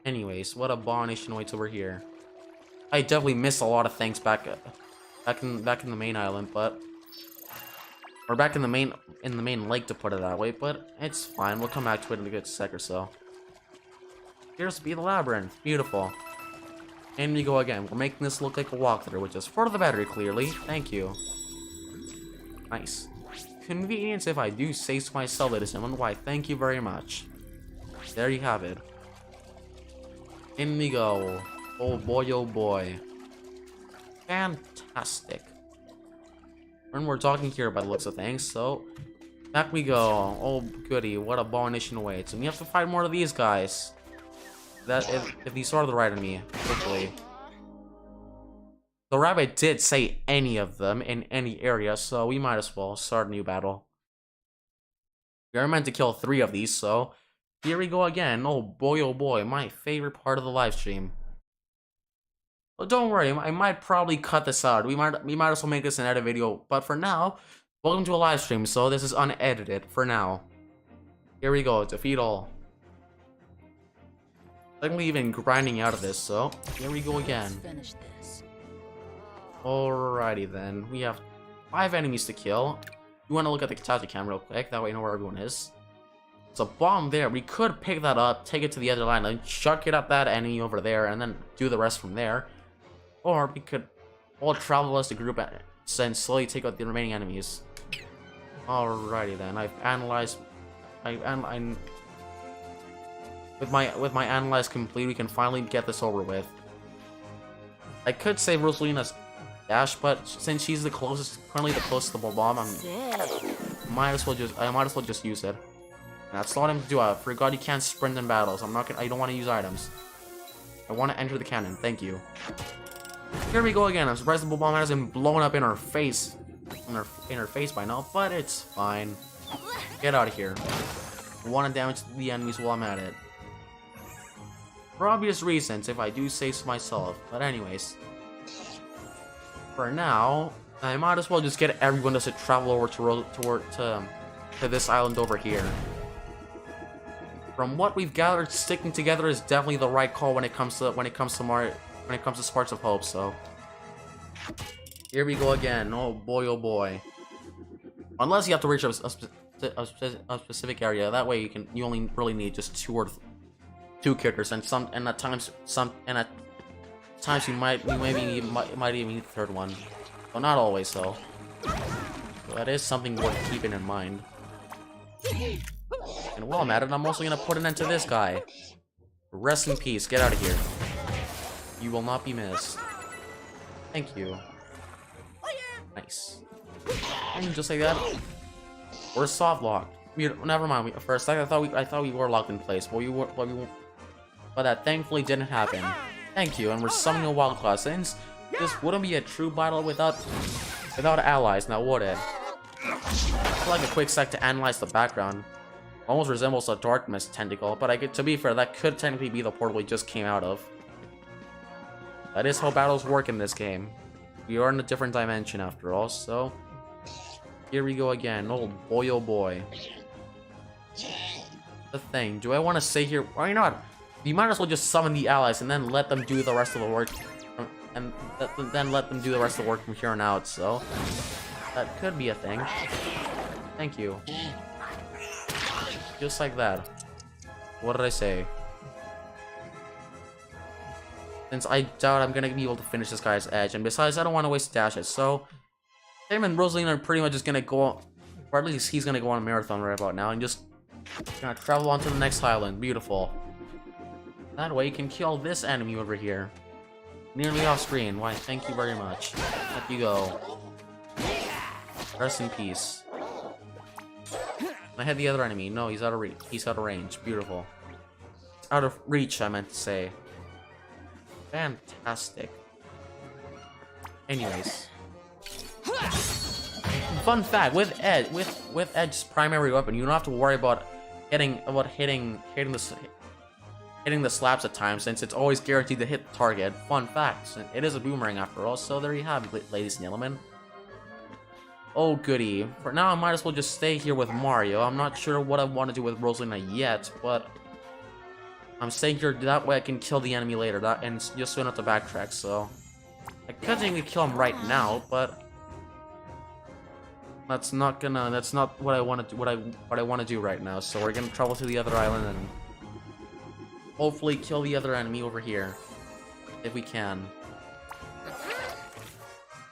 Anyways, what abomination waits over here. I definitely missed a lot of things back in the main island, but or back in the main lake, to put it that way, but it's fine. We'll come back to it in a good sec or so. Appears to be the labyrinth. Beautiful. And we go again. We're making this look like a walkthrough, which is for the battery, clearly. Thank you. Nice. Convenience, if I do say so myself, ladies and gentlemen. Why, thank you very much. There you have it. In we go. Oh boy, oh boy. Fantastic. And we're talking here by the looks of things, so back we go. Oh goody, what abomination awaits. And we have to fight more of these guys. That if these are the right enemy, hopefully. The rabbit did say any of them in any area, so we might as well start a new battle. We are meant to kill 3 of these, so here we go again. Oh boy, my favorite part of the live stream. Well, don't worry, I might probably cut this out. We might as well make this an edit video, but for now, welcome to a live stream, so this is unedited for now. Here we go, defeat all. Technically even grinding out of this, so here we go again. Finish this. Alrighty then, we have 5 enemies to kill. You want to look at the Katachi cam real quick, that way you know where everyone is. There's a bomb there. We could pick that up, take it to the other line, and chuck it at that enemy over there, and then do the rest from there. Or we could all travel as a group and slowly take out the remaining enemies. Alrighty then, I've analyzed. With my analyze complete, we can finally get this over with. I could save Rosalina's dash, but since she's currently the closest to the bomb, I might as well just use it. And that's not him to do. I forgot you can't sprint in battles. I don't want to use items. I want to enter the cannon. Thank you. Here we go again. I'm surprised the bomb hasn't blown up in her face. In her face by now, but it's fine. Get out of here. I want to damage the enemies while I'm at it. For obvious reasons, if I do say so myself. But anyways. For now, I might as well just get everyone to travel over to this island over here. From what we've gathered, sticking together is definitely the right call when it comes to Sparks of Hope. So here we go again. Oh boy. Unless you have to reach a specific area, that way you only really need just 2 characters, and at times you might even need the 3rd one. Well, not always though. So that is something worth keeping in mind. And while I'm at it, I'm also gonna put an end to this guy. Rest in peace. Get out of here. You will not be missed. Thank you. Nice. And just like that, we're soft locked. Never mind. For a second, I thought we were locked in place, but that thankfully didn't happen. Thank you. And we're summoning a wild claw. Since this wouldn't be a true battle without allies, now would it? I'd like a quick sec to analyze the background. Almost resembles a dark mist tentacle, but to be fair, that could technically be the portal we just came out of. That is how battles work in this game. We are in a different dimension after all, so here we go again. Oh boy, oh boy. The thing, do I want to stay here? Why not? You might as well just summon the allies and then let them do the rest of the work, and then let them do the rest of the work from here on out. So that could be a thing. Thank you. Just like that. What did I say? Since I doubt I'm gonna be able to finish this guy's edge, and besides, I don't want to waste dashes, so him and Rosalina are pretty much just gonna go, or at least he's gonna go on a marathon right about now, and just gonna travel on to the next island. Beautiful. That way you can kill this enemy over here. Nearly off screen. Why, thank you very much. Let you go. Rest in peace. I had the other enemy. No, he's out of reach. He's out of range. Beautiful. Out of reach, I meant to say. Fantastic. Anyways. Fun fact, with Edge's primary weapon, you don't have to worry about hitting the slabs at times, since it's always guaranteed to hit the target. Fun fact. It is a boomerang after all, so there you have it, ladies and gentlemen. Oh goody. For now, I might as well just stay here with Mario. I'm not sure what I want to do with Rosalina yet, but I'm staying here that way I can kill the enemy later, and just so I don't have to backtrack, so I could technically kill him right now, but that's not what I want to do, what I want to do right now. So we're gonna travel to the other island and hopefully kill the other enemy over here if we can.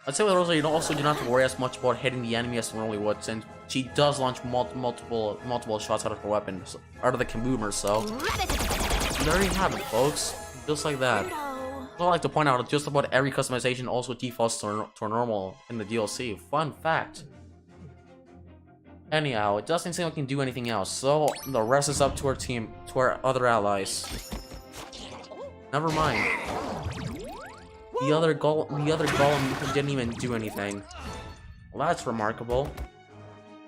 I'd say with Rosa, you also do not have to worry as much about hitting the enemy as you normally would, since she does launch multiple shots out of her weapon, out of the Kaboomer, so there you have it, folks. Just like that. I'd like to point out that just about every customization also defaults to normal in the DLC. Fun fact. Anyhow, it doesn't seem like we can do anything else, so the rest is up to our team, to our other allies. Never mind. The other golem didn't even do anything. Well, that's remarkable.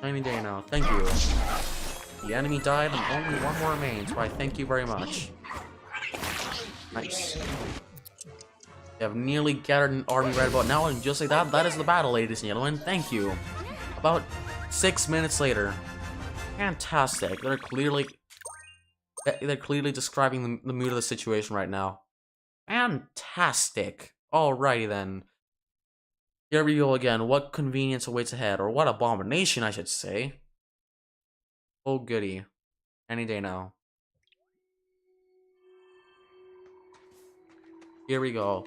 Any day now. Thank you. The enemy died and only one more remains. Why, thank you very much. Nice. We have nearly gathered an army right about now, and just like that, that is the battle, ladies and gentlemen. Thank you. About 6 minutes later. Fantastic. They're clearly describing the mood of the situation right now. Fantastic. Alrighty then. Here we go again. What convenience awaits ahead, or what abomination, I should say. Oh goody. Any day now. Here we go.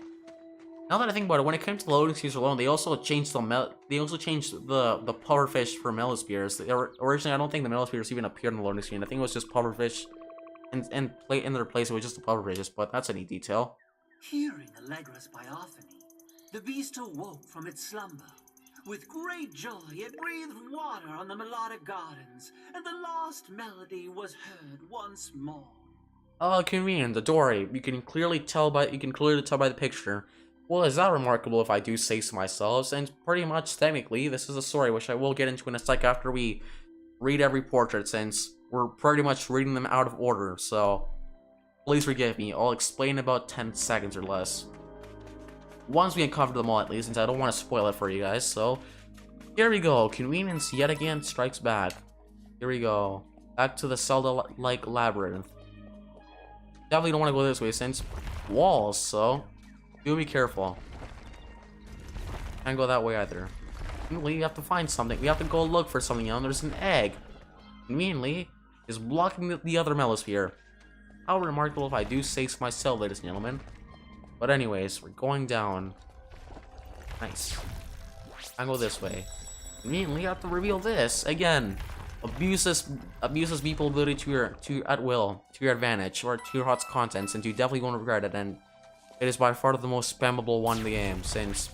Now that I think about it, when it came to the loading screens alone, they also changed the pufferfish for Melospheres. Originally, I don't think the Melospheres even appeared on the loading screen. I think it was just pufferfish, and in their place it was just the pufferfishes. But that's a neat detail. Hearing Allegra's biophony, the beast awoke from its slumber. With great joy, it breathed water on the melodic gardens, and the lost melody was heard once more. Oh, convenient. The dory. You can clearly tell by the picture. Well, is that remarkable if I do say so myself? And pretty much, technically, this is a story which I will get into in a sec after we read every portrait, since we're pretty much reading them out of order. So please forgive me. I'll explain in about 10 seconds or less. Once we uncover them all, at least, since I don't want to spoil it for you guys. So here we go. Convenience yet again strikes back. Here we go. Back to the Zelda-like labyrinth. Definitely don't want to go this way, since walls, so do be careful. Can't go that way either. We have to find something. We have to go look for something, and there's an egg. Conveniently, is blocking the other Melosphere. How remarkable if I do say so myself, ladies and gentlemen. But anyways, we're going down. Nice. I go this way. Conveniently, you have to reveal this again. Abuses people's ability to at will, to your advantage, or to your hot's contents, and you definitely won't regret it. And it is by far the most spammable one in the game, since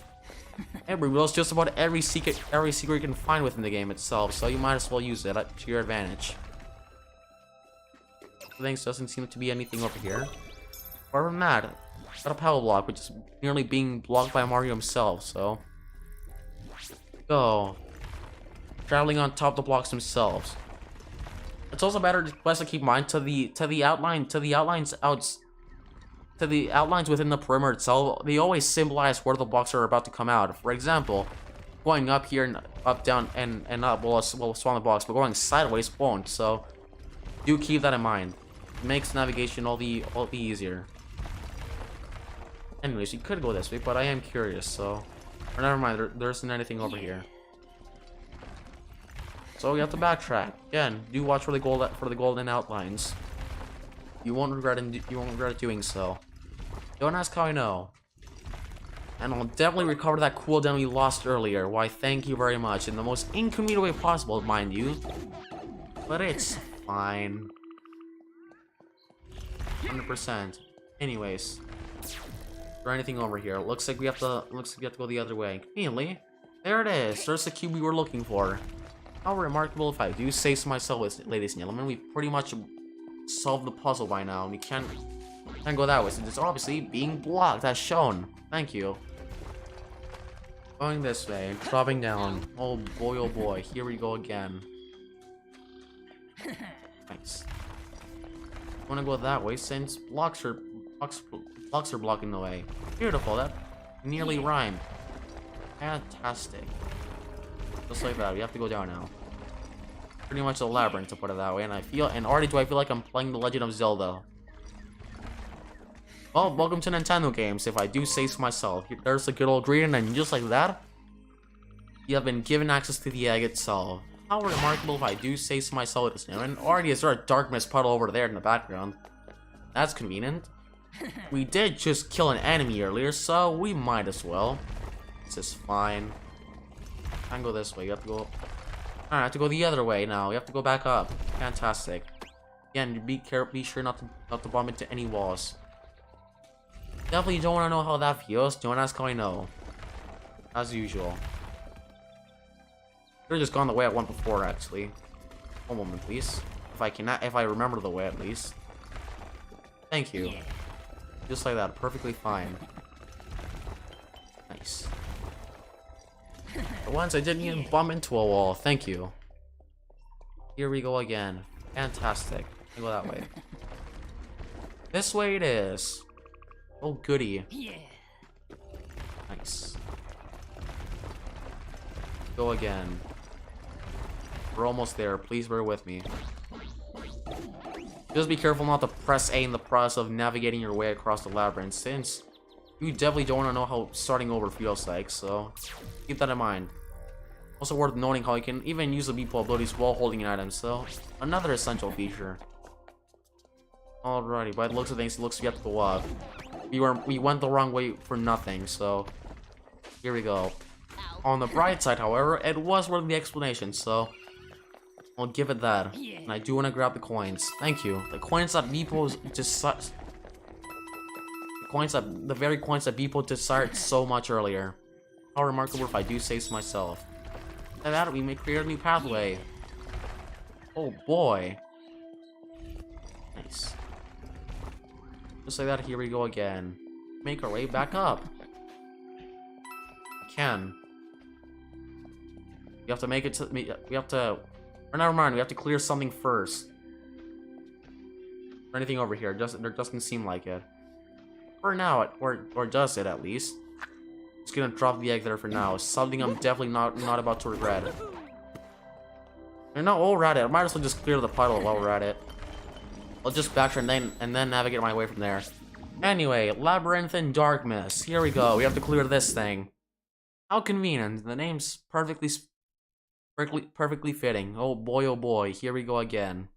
it reveals just about every secret you can find within the game itself. So you might as well use it to your advantage. Things doesn't seem to be anything over here. Apart from that, got a power block, which is nearly being blocked by Mario himself. So go. Traveling on top of the blocks themselves. It's also better to keep in mind to the outlines to the outlines within the perimeter itself, they always symbolize where the blocks are about to come out. For example, going up here and up, down, and up will spawn the blocks, but going sideways won't. So do keep that in mind. It makes navigation all the easier. Anyways, you could go this way, but I am curious, so... Or never mind, there isn't anything over here. So we have to backtrack. Again, do watch for the golden outlines. You won't regret doing so. Don't ask how I know. And I'll definitely recover that cooldown we lost earlier. Why, thank you very much. In the most inconvenient way possible, mind you. But it's fine. 100%. Anyways. Is there anything over here? Looks like we have to go the other way. Conveniently. There it is. There's the cube we were looking for. How remarkable if I do say so myself, ladies and gentlemen. We've pretty much solved the puzzle by now. We can't go that way since it's obviously being blocked as shown. Thank you. Going this way, dropping down. Oh boy, here we go again. Nice. I wanna go that way since blocks are blocking the way. Beautiful, that nearly rhymed. Fantastic. Just like that, we have to go down now. Pretty much a labyrinth, to put it that way, and already do I feel like I'm playing The Legend of Zelda. Well, welcome to Nintendo games, if I do say so myself. There's a good old green, and just like that, you have been given access to the egg itself. How remarkable if I do say so myself this now. And already is there a dark mist puddle over there in the background. That's convenient. We did just kill an enemy earlier, so we might as well. This is fine. Can't go this way, you have to go... Alright, I have to go the other way now. You have to go back up. Fantastic. Again, be sure not to bump into any walls. Definitely don't want to know how that feels. Don't ask how I know. As usual. Could've just gone the way I went before, actually. One moment, please. If I remember the way, at least. Thank you. Just like that, perfectly fine. Nice. For once, I didn't even bump into a wall. Thank you. Here we go again. Fantastic. I'll go that way. This way it is. Oh, goody. Nice. Go again. We're almost there. Please bear with me. Just be careful not to press A in the process of navigating your way across the labyrinth, since you definitely don't want to know how starting over feels like, so keep that in mind. Also worth noting how you can even use the Beeple abilities while holding an item, so another essential feature. Alrighty, by the looks of things, it looks like we have to go up. We went the wrong way for nothing, so here we go. On the bright side, however, it was worth the explanation, so I'll give it that. And I do want to grab the coins. Thank you. The coins that Beeple the very coins that Beeple desired so much earlier. How remarkable if I do say so myself. After that, we may create a new pathway. Oh boy. Nice. Just like that, here we go again. Make our way back up. We can. We have to make it to... We have to... Or never mind, we have to clear something first. Or anything over here. There doesn't seem like it. For now, or does it at least? Just gonna drop the egg there for now. Something I'm definitely not about to regret. And now while we're at it, I might as well just clear the puddle while we're at it. I'll just backtrack and then navigate my way from there. Anyway, Labyrinth and Dark Mist. Here we go. We have to clear this thing. How convenient. The name's perfectly fitting. Oh boy, here we go again.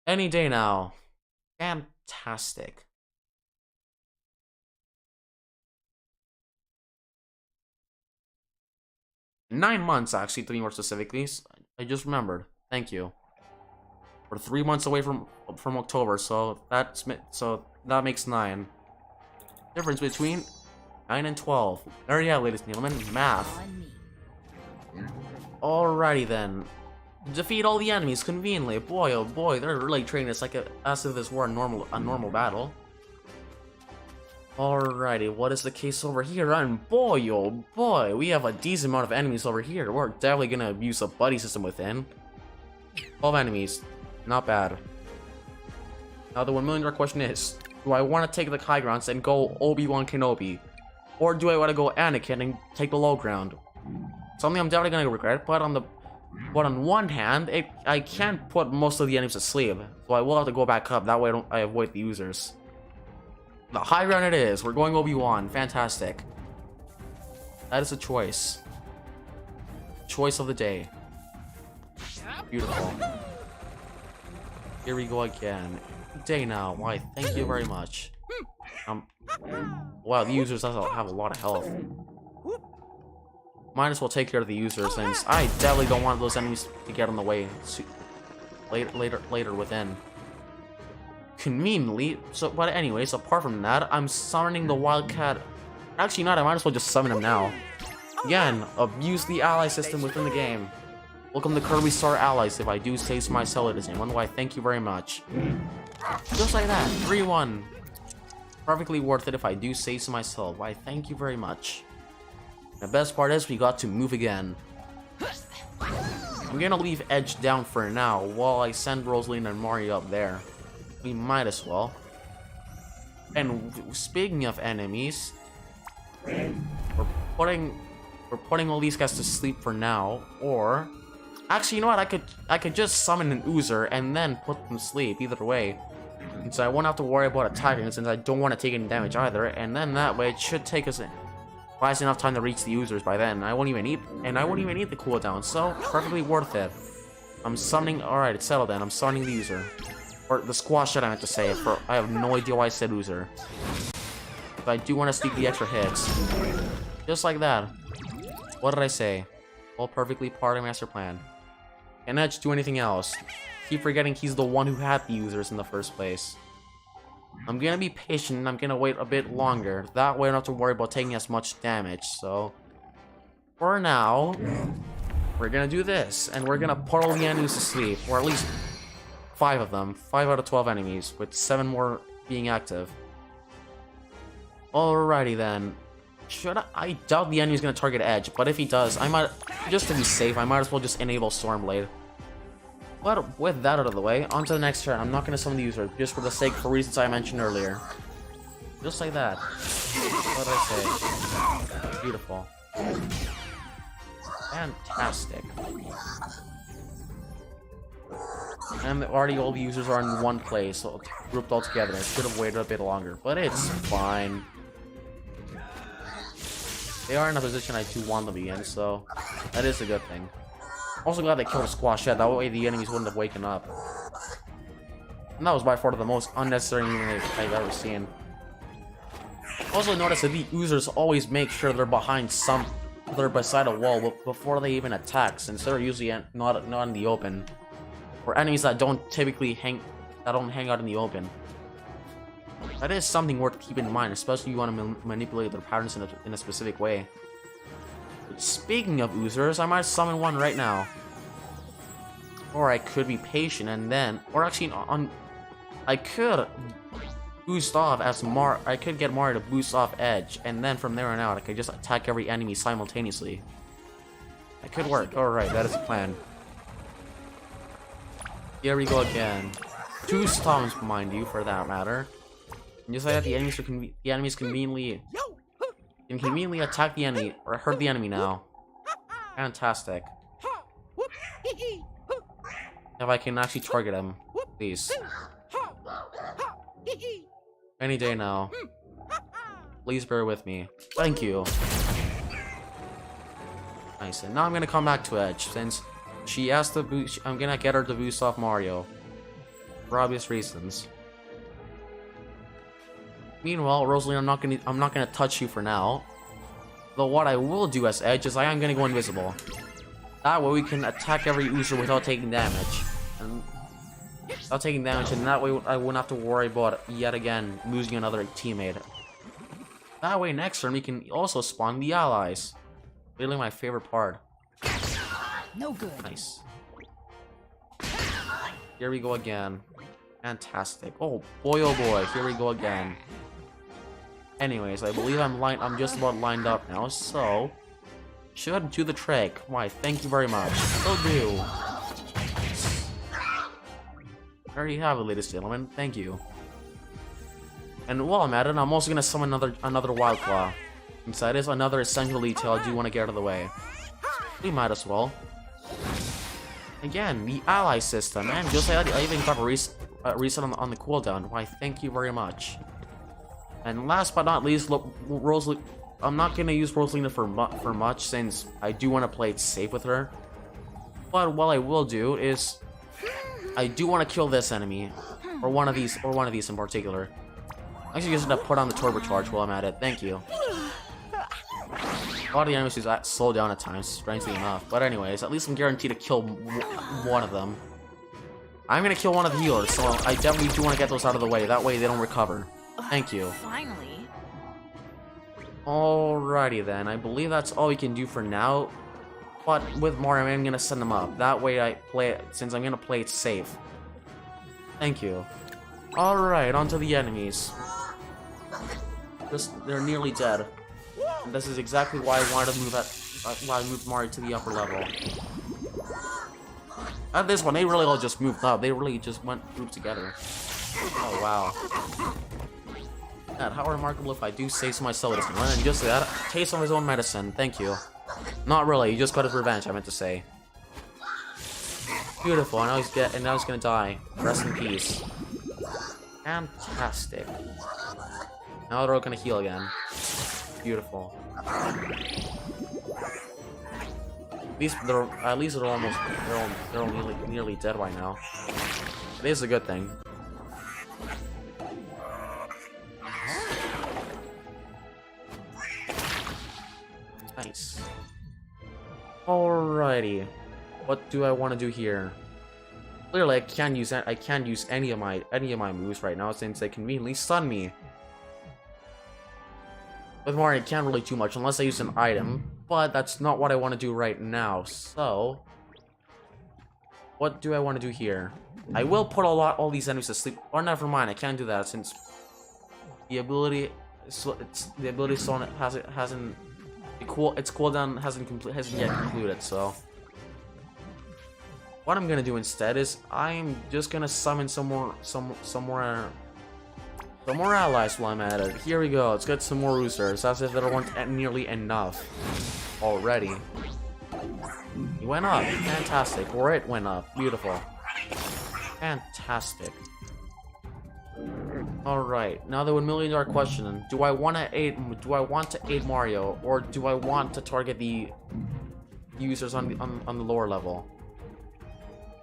Any day now. Fantastic. Nine months, actually, to be more specifically. I just remembered. Thank you. We're 3 months away from October, so that makes 9. Difference between 9 and 12. There you go, ladies and gentlemen. Math. Alrighty then. Defeat all the enemies conveniently. Boy, oh boy, they're really treating us like as if this were a normal battle. Alrighty, what is the case over here? And boy, oh boy, we have a decent amount of enemies over here. We're definitely gonna use a buddy system within. 12 enemies. Not bad. Now the $1 million question is, Do I want to take the high grounds and go Obi-Wan Kenobi? Or do I want to go Anakin and take the low ground? Something I'm definitely going to regret, but on one hand, I can't put most of the enemies to sleep, so I will have to go back up, that way I avoid the users. The high ground it is, we're going Obi-Wan, fantastic. That is a choice. Choice of the day. Beautiful. Here we go again. Day now, why thank you very much. Wow, the users also have a lot of health. Might as well take care of the users since I definitely don't want those enemies to get on the way later within. Conveniently, but anyways, apart from that, I'm summoning the Wildcat. Actually not, I might as well just summon him now. Again, abuse the ally system within the game. Welcome to Kirby Star Allies, if I do say so myself, it is in. Why, thank you very much. Just like that, 3-1. Perfectly worth it if I do say so myself. Why, thank you very much. The best part is we got to move again. I'm gonna leave Edge down for now while I send Rosaline and Mario up there. We might as well. And speaking of enemies, we're putting all these guys to sleep for now. Or actually, you know what? I could just summon an Oozer and then put them to sleep. Either way, and so I won't have to worry about attacking since I don't want to take any damage either. And then that way, it should take us buy us enough time to reach the users by then. I won't even need the cooldown, so perfectly worth it. I'm summoning. All right, it's settled then. I'm summoning the user, or the squash that I meant to say. I have no idea why I said user. But I do want to sneak the extra hits, just like that. What did I say? All perfectly part of master plan. Can Edge do anything else? Keep forgetting he's the one who had the users in the first place. I'm gonna be patient and I'm gonna wait a bit longer. That way I don't have to worry about taking as much damage. So, for now, we're gonna do this. And we're gonna put all the enemies to sleep. Or at least 5 of them. 5 out of 12 enemies. With 7 more being active. Alrighty then. I doubt the enemy's gonna target Edge. But if he does, I might, just to be safe, I might as well just enable Stormblade. But with that out of the way, on to the next turn. I'm not going to summon the user, just for the sake for reasons I mentioned earlier. Just like that. What did I say? Beautiful. Fantastic. And already all the users are in one place, so grouped all together. I should have waited a bit longer, but it's fine. They are in a position I do want them to be in, so that is a good thing. Also glad they killed a squash head, that way the enemies wouldn't have waken up. And that was by far the most unnecessary thing I've ever seen. Also notice that the users always make sure they're beside a wall before they even attack, since they're usually not in the open. Or enemies that don't typically hang out in the open. That is something worth keeping in mind, especially if you want to manipulate their patterns in a specific way. Speaking of Oozers, I might summon one right now. Or I could be patient and then, or actually, I could boost off I could get Mario to boost off Edge, and then from there on out, I could just attack every enemy simultaneously. That could work. Alright, that is the plan. Here we go again. 2 storms, mind you, for that matter. And just like that, the enemies conveniently can conveniently attack the enemy, or hurt the enemy now. Fantastic. If I can actually target him, please. Any day now. Please bear with me. Thank you. Nice, and now I'm gonna come back to Edge, since she asked to boost. I'm gonna get her to boost off Mario. For obvious reasons. Meanwhile, Rosalie, I'm not gonna touch you for now. Though what I will do as Edge is I am gonna go invisible. That way we can attack every Oozer without taking damage. And that way I wouldn't have to worry about yet again losing another teammate. That way next turn we can also spawn the allies. Really my favorite part. No good. Nice. Here we go again. Fantastic. Oh boy, here we go again. Anyways, I believe I'm just about lined up now, so should do the trick. Why, thank you very much. Will do. There you have it, ladies and gentlemen. Thank you. And while I'm at it, I'm also gonna summon another Wild Claw. Since that is another essential detail I do want to get out of the way. We might as well. Again, the ally system, and just like that, I even got a reset on the cooldown. Why, thank you very much. And last but not least, look, Rosalina. I'm not gonna use Rosalina for much, since I do want to play it safe with her. But what I will do is, I do want to kill this enemy, or one of these in particular. I'm actually just gonna put on the turbocharge while I'm at it. Thank you. A lot of the enemies do slow down at times, strangely enough. But anyways, at least I'm guaranteed to kill one of them. I'm gonna kill one of the healers, so I definitely do want to get those out of the way. That way they don't recover. Thank you. Finally. Alrighty then, I believe that's all we can do for now. But with Mario, I'm gonna send them up. That way I play it, since I'm gonna play it safe. Thank you. Alright, on to the enemies. They're nearly dead. And this is exactly why I wanted to move why I moved Mario to the upper level. At this one, they really all just moved up. They really just grouped together. Oh wow. God, how remarkable if I do say so myself. And just that, taste of his own medicine. Thank you. Not really. He just got his revenge. I meant to say. Beautiful. And now he's gonna die. Rest in peace. Fantastic. Now they're all gonna heal again. Beautiful. At least they're all nearly dead right now. It is a good thing. Nice. Alrighty. What do I want to do here? Clearly, I can't use any of my moves right now since they conveniently stun me. With Mario, I can't really do much unless I use an item, but that's not what I want to do right now. So, what do I want to do here? I will put all these enemies to sleep. Or never mind, I can't do that since the ability its cooldown hasn't yet concluded. So, what I'm gonna do instead is I'm just gonna summon some more allies while I'm at it. Here we go. Let's get some more roosters. As if there weren't nearly enough already. He went up. Fantastic. Or it went up. Beautiful. Fantastic. Alright. Now the $1 million question. Do I want to aid Mario, or do I want to target the users on the lower level?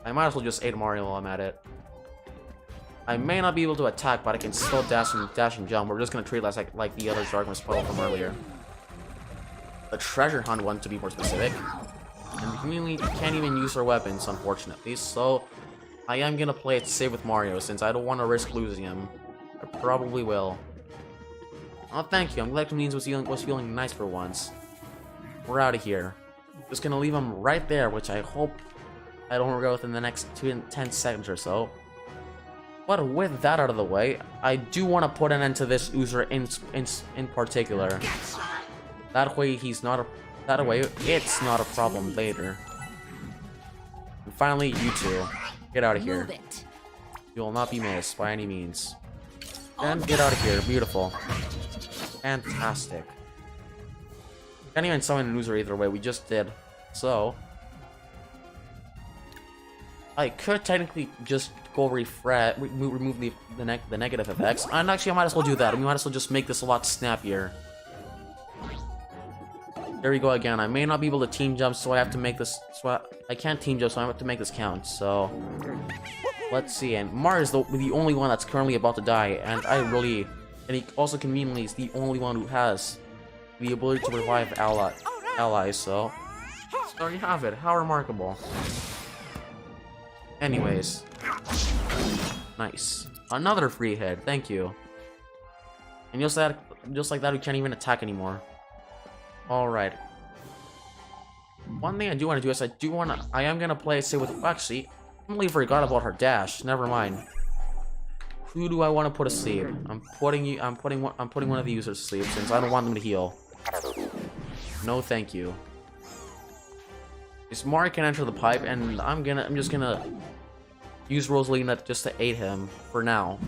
I might as well just aid Mario while I'm at it. I may not be able to attack, but I can still dash and jump. We're just gonna treat it like the other Darkness puddle from earlier. The treasure hunt one, to be more specific. And we can't even use our weapons, unfortunately. So I am gonna play it safe with Mario, since I don't want to risk losing him. I probably will. Oh, thank you. I'm glad Comedians was feeling nice for once. We're out of here. Just gonna leave him right there, which I hope I don't regret within the next 10 seconds or so. But with that out of the way, I do want to put an end to this user in particular. That way it's not a problem later. And finally, you two, get out of here. You will not be missed by any means. And get out of here. Beautiful. Fantastic. Can't even summon an user either way. We just did. So I could technically just go remove the negative effects. And actually, I might as well do that. We might as well just make this a lot snappier. There we go again. I may not be able to team jump, so I have to make this. I can't team jump, so I have to make this count. So let's see. And Mario's the only one that's currently about to die, and he also conveniently is the only one who has the ability to revive allies. So there you have it. How remarkable. Anyways, nice. Another free hit. Thank you. And just like that, we can't even attack anymore. All right. One thing I do want to do is I am gonna play say with. Actually, I completely forgot about her dash. Never mind. Who do I want to put asleep? I'm putting one of the users to sleep since I don't want them to heal. No, thank you. This Mario can enter the pipe, and I'm just gonna use Rosalina just to aid him for now.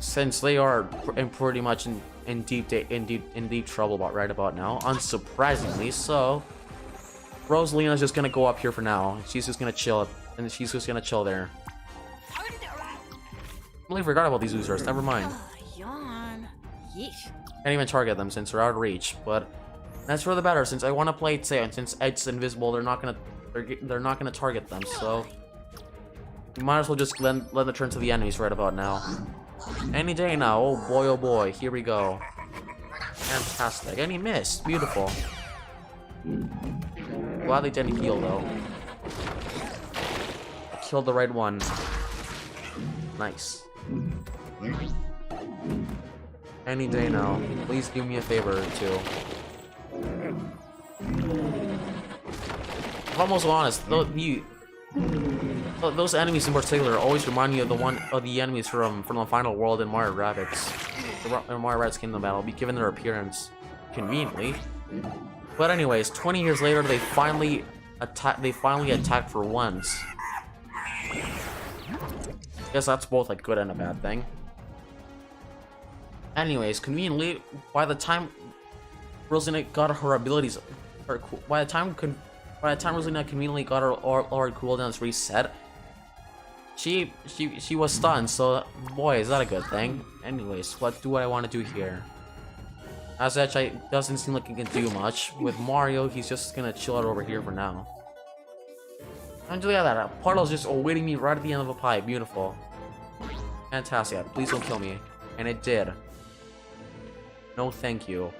since they are pretty much in deep trouble right about now, unsurprisingly. So Rosalina's just gonna go up here for now. She's just gonna chill, and she's just gonna chill there. I completely forgot about these Oozers. Never mind. Yawn. Yeesh. Can't even target them since they're out of reach. But that's for the better, since I want to play it safe, and since Ed's invisible, they're not gonna target them. So you might as well just let them turn to the enemies right about now. Any day now. Oh boy, here we go. Fantastic. And he missed. Beautiful. Glad they didn't heal though. I killed the right one. Nice. Any day now. Please do me a favor or two. If I'm also honest, those enemies in particular always remind me of the enemies from the final world in Mario Rabbids. The Mario Rabbids Kingdom Battle, given their appearance conveniently. But anyways, 20 years later, they finally attacked for once. Guess that's both a good and a bad thing. Anyways, conveniently, by the time Rosalina got her abilities, by the time Rosalina conveniently got her cooldowns reset, she was stunned. So boy, is that a good thing. Anyways, what do I want to do here? As such, it doesn't seem like he can do much. With Mario, he's just gonna chill out over here for now. And look at that, Puddle's just awaiting me right at the end of a pipe. Beautiful. Fantastic. Please don't kill me. And it did. No thank you.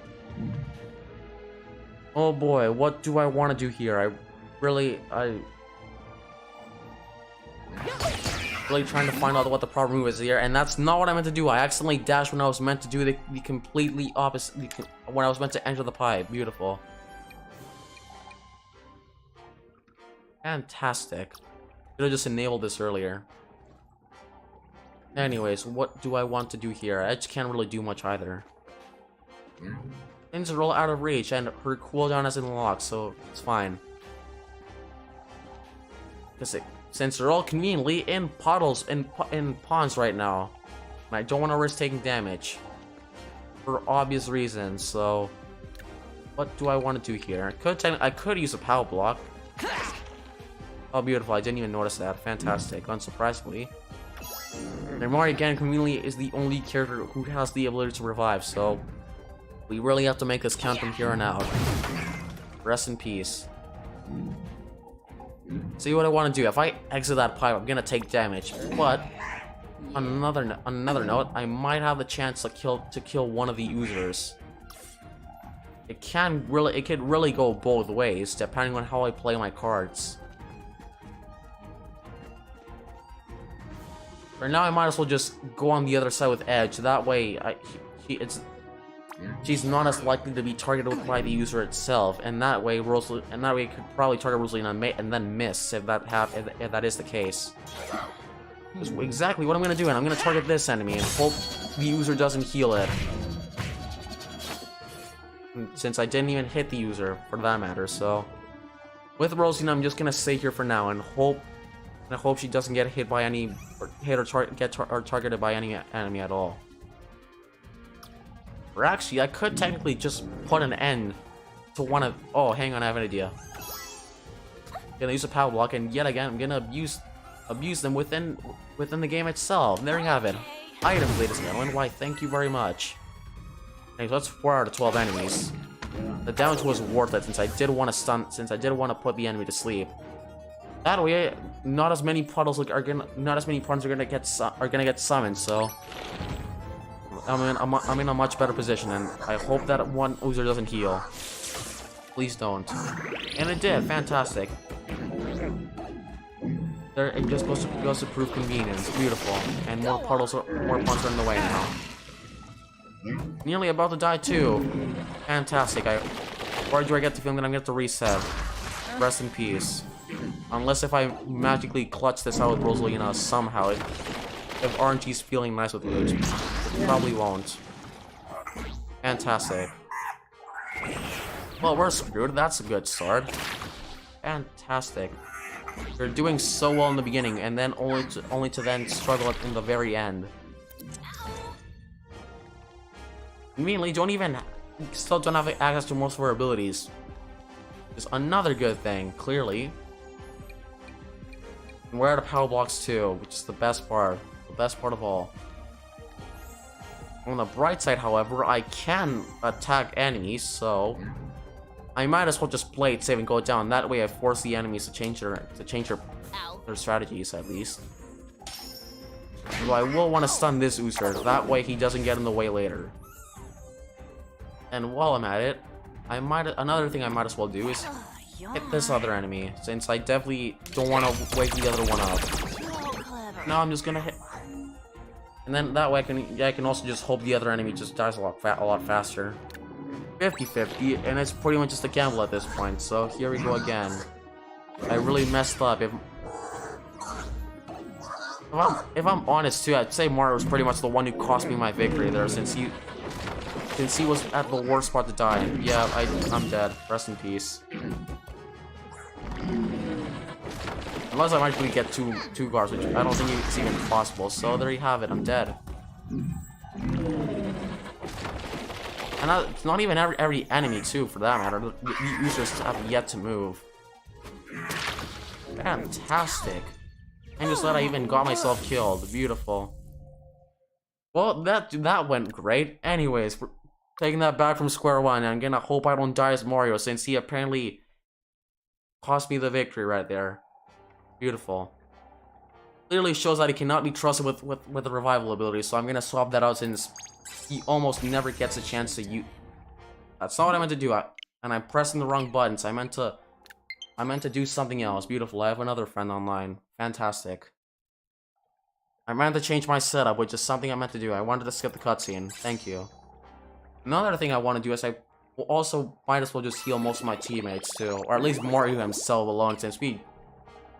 Oh boy, what do I want to do here? I'm really trying to find out what the proper move is here, and that's not what I meant to do. I accidentally dashed when I was meant to do the completely opposite, when I was meant to enter the pipe. Beautiful. Fantastic. Should have just enabled this earlier. Anyways, what do I want to do here? I just can't really do much either. Things are all out of reach, and her cooldown isn't locked, so it's fine. Since they're all conveniently in puddles, in ponds right now, and I don't want to risk taking damage for obvious reasons. So, what do I want to do here? I could use a power block. Oh, beautiful! I didn't even notice that. Fantastic. Unsurprisingly, and Mario again conveniently is the only character who has the ability to revive. So, we really have to make this count from here on out. Rest in peace. See what I want to do. If I exit that pipe, I'm gonna take damage. But on another note, I might have the chance to kill one of the Oozers. It could really go both ways depending on how I play my cards. For now, I might as well just go on the other side with Edge. That way, she's not as likely to be targeted by the user itself, and that way it could probably target Rosalina and then miss if that is the case. That's exactly what I'm gonna do, and I'm gonna target this enemy and hope the user doesn't heal it. Since I didn't even hit the user, for that matter, so with Rosalina, I'm just gonna stay here for now and hope she doesn't get hit by any, or targeted by any enemy at all. Or actually, I could technically just put an end to one of... Oh, hang on, I have an idea. I'm gonna use a power block, and yet again, I'm gonna abuse them within the game itself. And there you have it. Items, ladies and gentlemen. Why, thank you very much. Okay, so that's 4 out of 12 enemies. The damage was worth it, since I did want to put the enemy to sleep. That way, not as many puddles are gonna get summoned. So I'm in a much better position, and I hope that one Oozer doesn't heal. Please don't. And it did. Fantastic. There, it just goes to prove convenience. Beautiful. And more puddles are in the way now. Nearly about to die too. Fantastic. Or do I get the feeling that I'm gonna have to reset? Rest in peace. Unless if I magically clutch this out with Rosalina somehow. If RNG's feeling nice with me, which it probably won't. Fantastic. Well, we're screwed. That's a good start. Fantastic. You're doing so well in the beginning, and then only to then struggle in the very end. Conveniently, still don't have access to most of her abilities. Is another good thing, clearly. And we're out of power blocks too, which is the best part of all. On the bright side, however, I can attack enemies, so I might as well just play it safe and go down. That way, I force the enemies to change their strategies at least. So I will want to stun this User, that way he doesn't get in the way later. And while I'm at it, another thing I might as well do is hit this other enemy, since I definitely don't want to wake the other one up. Now I'm just gonna hit, and then that way I can also just hope the other enemy just dies a lot faster. 50-50, and it's pretty much just a gamble at this point. So here we go again. I really messed up. If I'm honest too, I'd say Mario was pretty much the one who cost me my victory there, since he was at the worst spot to die. Yeah, I'm dead. Rest in peace. Unless I actually get two guards, which I don't think it's even possible. So there you have it. I'm dead. And it's not even every enemy too, for that matter. The users have yet to move. Fantastic. And just that I even got myself killed. Beautiful. Well, that went great. Anyways, we're taking that back from square one. And I'm gonna hope I don't die as Mario, since he apparently cost me the victory right there. Beautiful. Clearly shows that he cannot be trusted with the revival ability, so I'm gonna swap that out, since he almost never gets a chance to use. That's not what I meant to do. And I'm pressing the wrong buttons. I meant to do something else. Beautiful. I have another friend online. Fantastic. I meant to change my setup, which is something I meant to do. I wanted to skip the cutscene. Thank you. Another thing I want to do is I will also might as well just heal most of my teammates too, or at least Mario himself alone, since we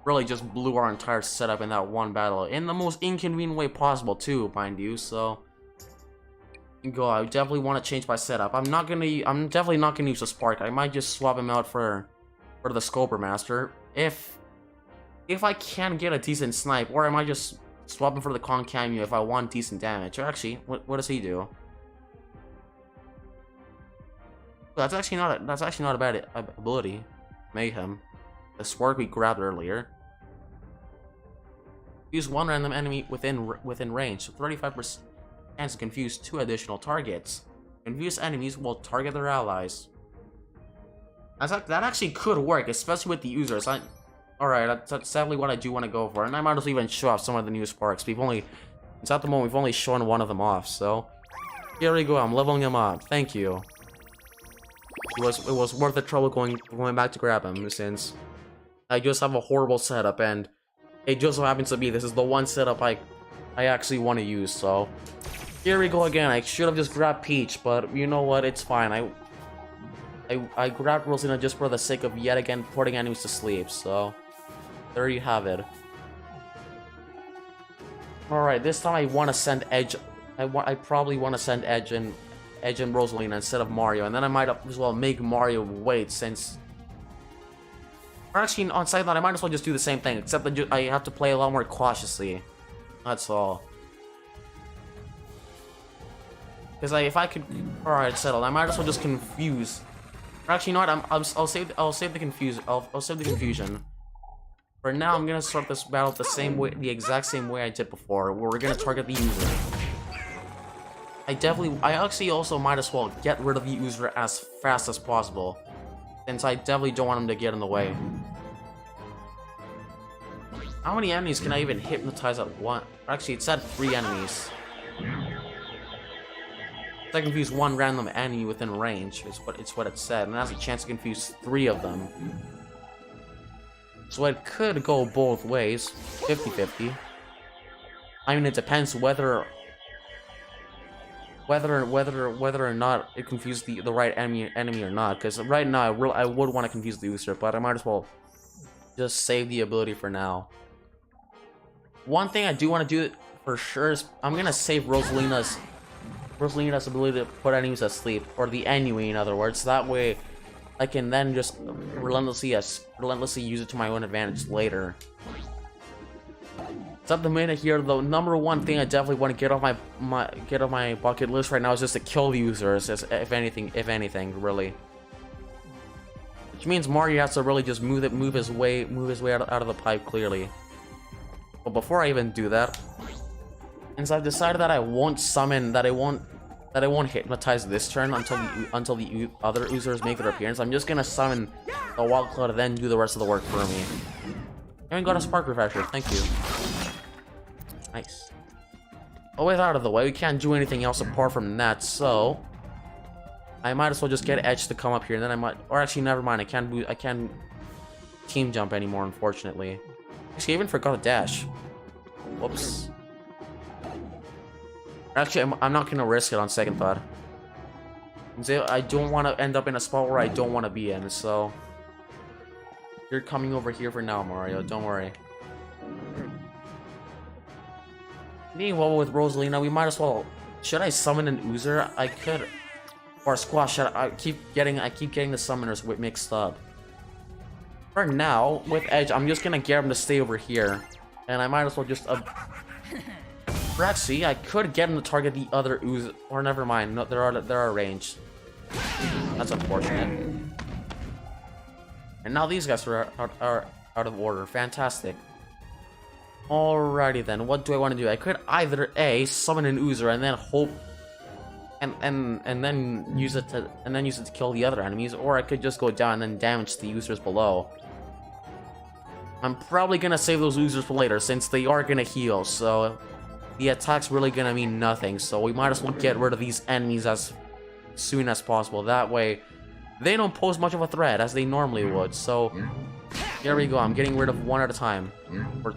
really just blew our entire setup in that one battle in the most inconvenient way possible too, mind you. So I definitely want to change my setup. I'm definitely not gonna use the Spark. I might just swap him out for the Scoper Master if I can get a decent snipe, or I might just swap him for the Con Cameo if I want decent damage. Or actually, what does he do? That's actually not a bad ability. Mayhem. The Spark we grabbed earlier. Use one random enemy within range, so 35% chance to confuse 2 additional targets. Confused enemies will target their allies. That actually could work, especially with the users. Alright, that's definitely what I do want to go for, and I might as well even show off some of the new Sparks. At the moment, we've only shown one of them off, so here we go. I'm leveling him up. Thank you. It was worth the trouble going back to grab him, since I just have a horrible setup, and it just so happens to be this is the one setup I actually want to use. So here we go again. I should have just grabbed Peach, but you know what? It's fine. I grabbed Rosalina just for the sake of yet again putting enemies to sleep. So there you have it. All right, this time I want to send Edge. I probably want to send Edge and Rosalina instead of Mario, and then I might as well make Mario wait, since. Or actually, on side note, I might as well just do the same thing, except that I have to play a lot more cautiously. That's all. Because if I could, alright, settled. I might as well just confuse. Or actually, you know what? I'll save the confusion. I'll save the confusion. For now, I'm gonna start this battle the exact same way I did before, where we're gonna target the user. I actually also might as well get rid of the user as fast as possible, since I definitely don't want him to get in the way. How many enemies can I even hypnotize at one? Actually, it said 3 enemies. I confuse 1 random enemy within range, it's what it said, and it has a chance to confuse 3 of them. So it could go both ways, 50-50. I mean, it depends whether or not it confused the right enemy or not. Because right now I would want to confuse the user, but I might as well just save the ability for now. One thing I do want to do for sure is I'm gonna save Rosalina's ability to put enemies to sleep, or the enemy in other words. That way I can then just relentlessly use it to my own advantage later. It's up the minute here. The number one thing I definitely want to get off my bucket list right now is just to kill the users, if anything, really. Which means Mario has to really just move his way out of the pipe clearly. But before I even do that, since I've decided that I won't hypnotize this turn until the other users make their appearance, I'm just gonna summon the Wild Cloud and then do the rest of the work for me. And we got a Spark Refresher, thank you. Nice. Oh, it's out of the way. We can't do anything else apart from that, so I might as well just get Edge to come up here, and then I might, or actually, never mind. I can't team jump anymore, unfortunately. Actually, I even forgot to dash. Whoops. Actually, I'm not gonna risk it on second thought. I don't want to end up in a spot where I don't want to be in, so you're coming over here for now, Mario. Don't worry. Meanwhile, with Rosalina, we might as well. Should I summon an Oozer? I could, or Squash. I keep getting the summoners mixed up. For now, with Edge, I'm just gonna get him to stay over here, and I might as well just. Actually, I could get him to target the other Ooze, or never mind. No, there are range. That's unfortunate. And now these guys are out of order. Fantastic. Alrighty then, what do I want to do? I could either A, summon an Oozer and then hope and then use it to kill the other enemies, or I could just go down and then damage the Oozers below. I'm probably gonna save those Oozers for later since they are gonna heal, so the attack's really gonna mean nothing, so we might as well get rid of these enemies as soon as possible. That way they don't pose much of a threat as they normally would. So here we go. I'm getting rid of one at a time. Or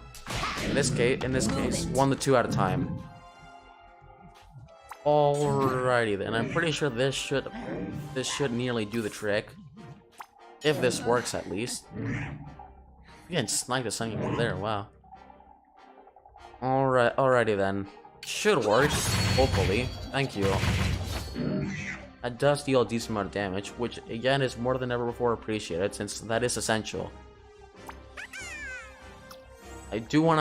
in this case, 1 to 2 at a time. Alrighty then. I'm pretty sure this should nearly do the trick. If this works at least. You can snipe the something over there, wow. Alrighty then. Should work, hopefully. Thank you. That does deal a decent amount of damage, which again is more than ever before appreciated, since that is essential. I don't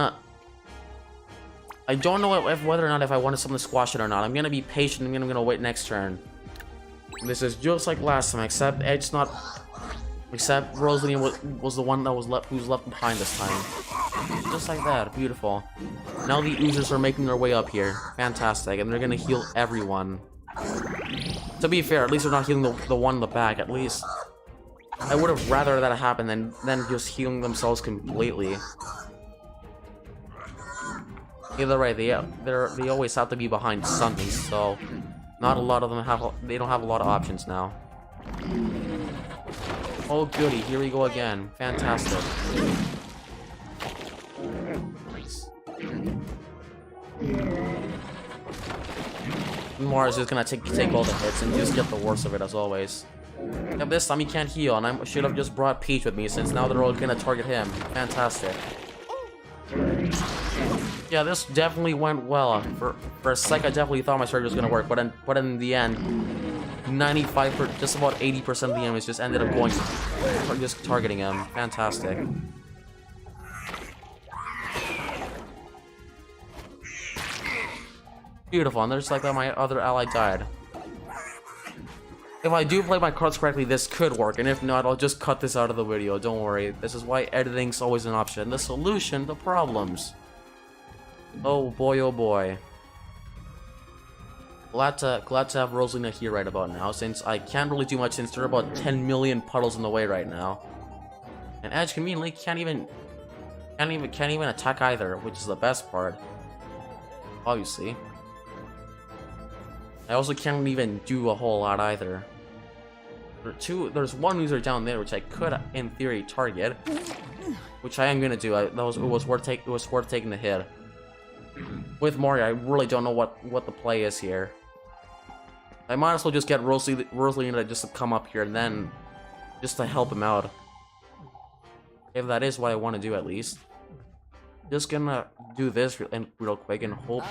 know whether or not if I want to squash it or not. I'm gonna be patient and I'm gonna wait next turn. This is just like last time, except Rosalina was the one that was left behind this time. Just like that, beautiful. Now the Oozers are making their way up here. Fantastic, and they're gonna heal everyone. To be fair, at least they're not healing the one in the back, at least. I would have rather that happen than just healing themselves completely. Either way, they always have to be behind something, so not a lot of them they don't have a lot of options now. Oh goody, here we go again. Fantastic. Nice. Mars is just gonna take all the hits and just get the worst of it as always. And this time he can't heal, and I should have just brought Peach with me since now they're all gonna target him. Fantastic. Yeah, this definitely went well. For a sec, I definitely thought my strategy was gonna work, but in the end, 95%, just about 80% of the enemies just ended up just targeting him. Fantastic. Beautiful, and just like that, my other ally died. If I do play my cards correctly, this could work, and if not, I'll just cut this out of the video. Don't worry. This is why editing's always an option. The solution to problems. Oh boy, oh boy. Glad to have Rosalina here right about now, since I can't really do much since there are about 10 million puddles in the way right now. And Edge conveniently can't even attack either, which is the best part. Obviously. I also can't even do a whole lot either. There's one Oozer down there which I could, in theory, target, which I am gonna do. It was worth taking the hit. With Mario, I really don't know what the play is here. I might as well just get Rosalina just to come up here and then just to help him out. If that is what I want to do, at least. Just gonna do this real quick and hope.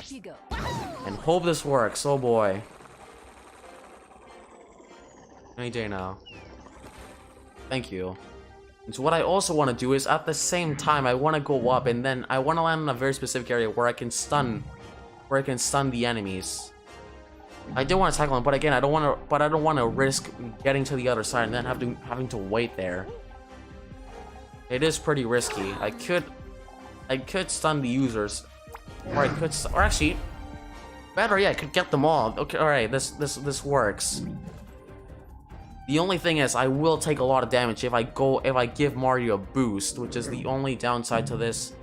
And hope this works. Oh boy. Any day now. Thank you. And so what I also want to do is, at the same time, I want to go up, and then I want to land in a very specific area where I can stun the enemies. I do want to tackle them, but again, I don't want to risk getting to the other side and then having to wait there. It is pretty risky. I could stun the users, or or actually, better yet, I could get them all. Okay, all right, this works. The only thing is, I will take a lot of damage if I give Mario a boost, which is the only downside to this.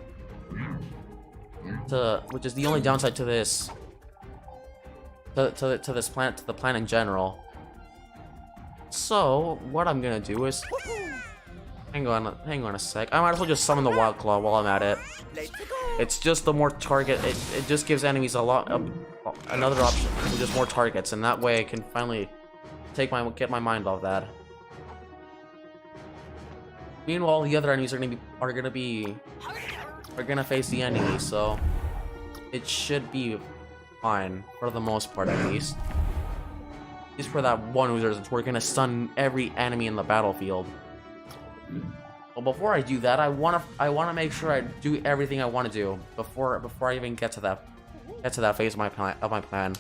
To the planet in general. So what I'm gonna do is, hang on a sec. I might as well just summon the Wild Claw while I'm at it. It's just the more target. It just gives enemies another option with just more targets, and that way I can finally get my mind off that. Meanwhile, the other enemies are gonna face the enemy, so it should be fine for the most part, at least. At least for that one user, since we're gonna stun every enemy in the battlefield. Well, before I do that, I wanna make sure I do everything I want to do before I even get to that phase of my plan.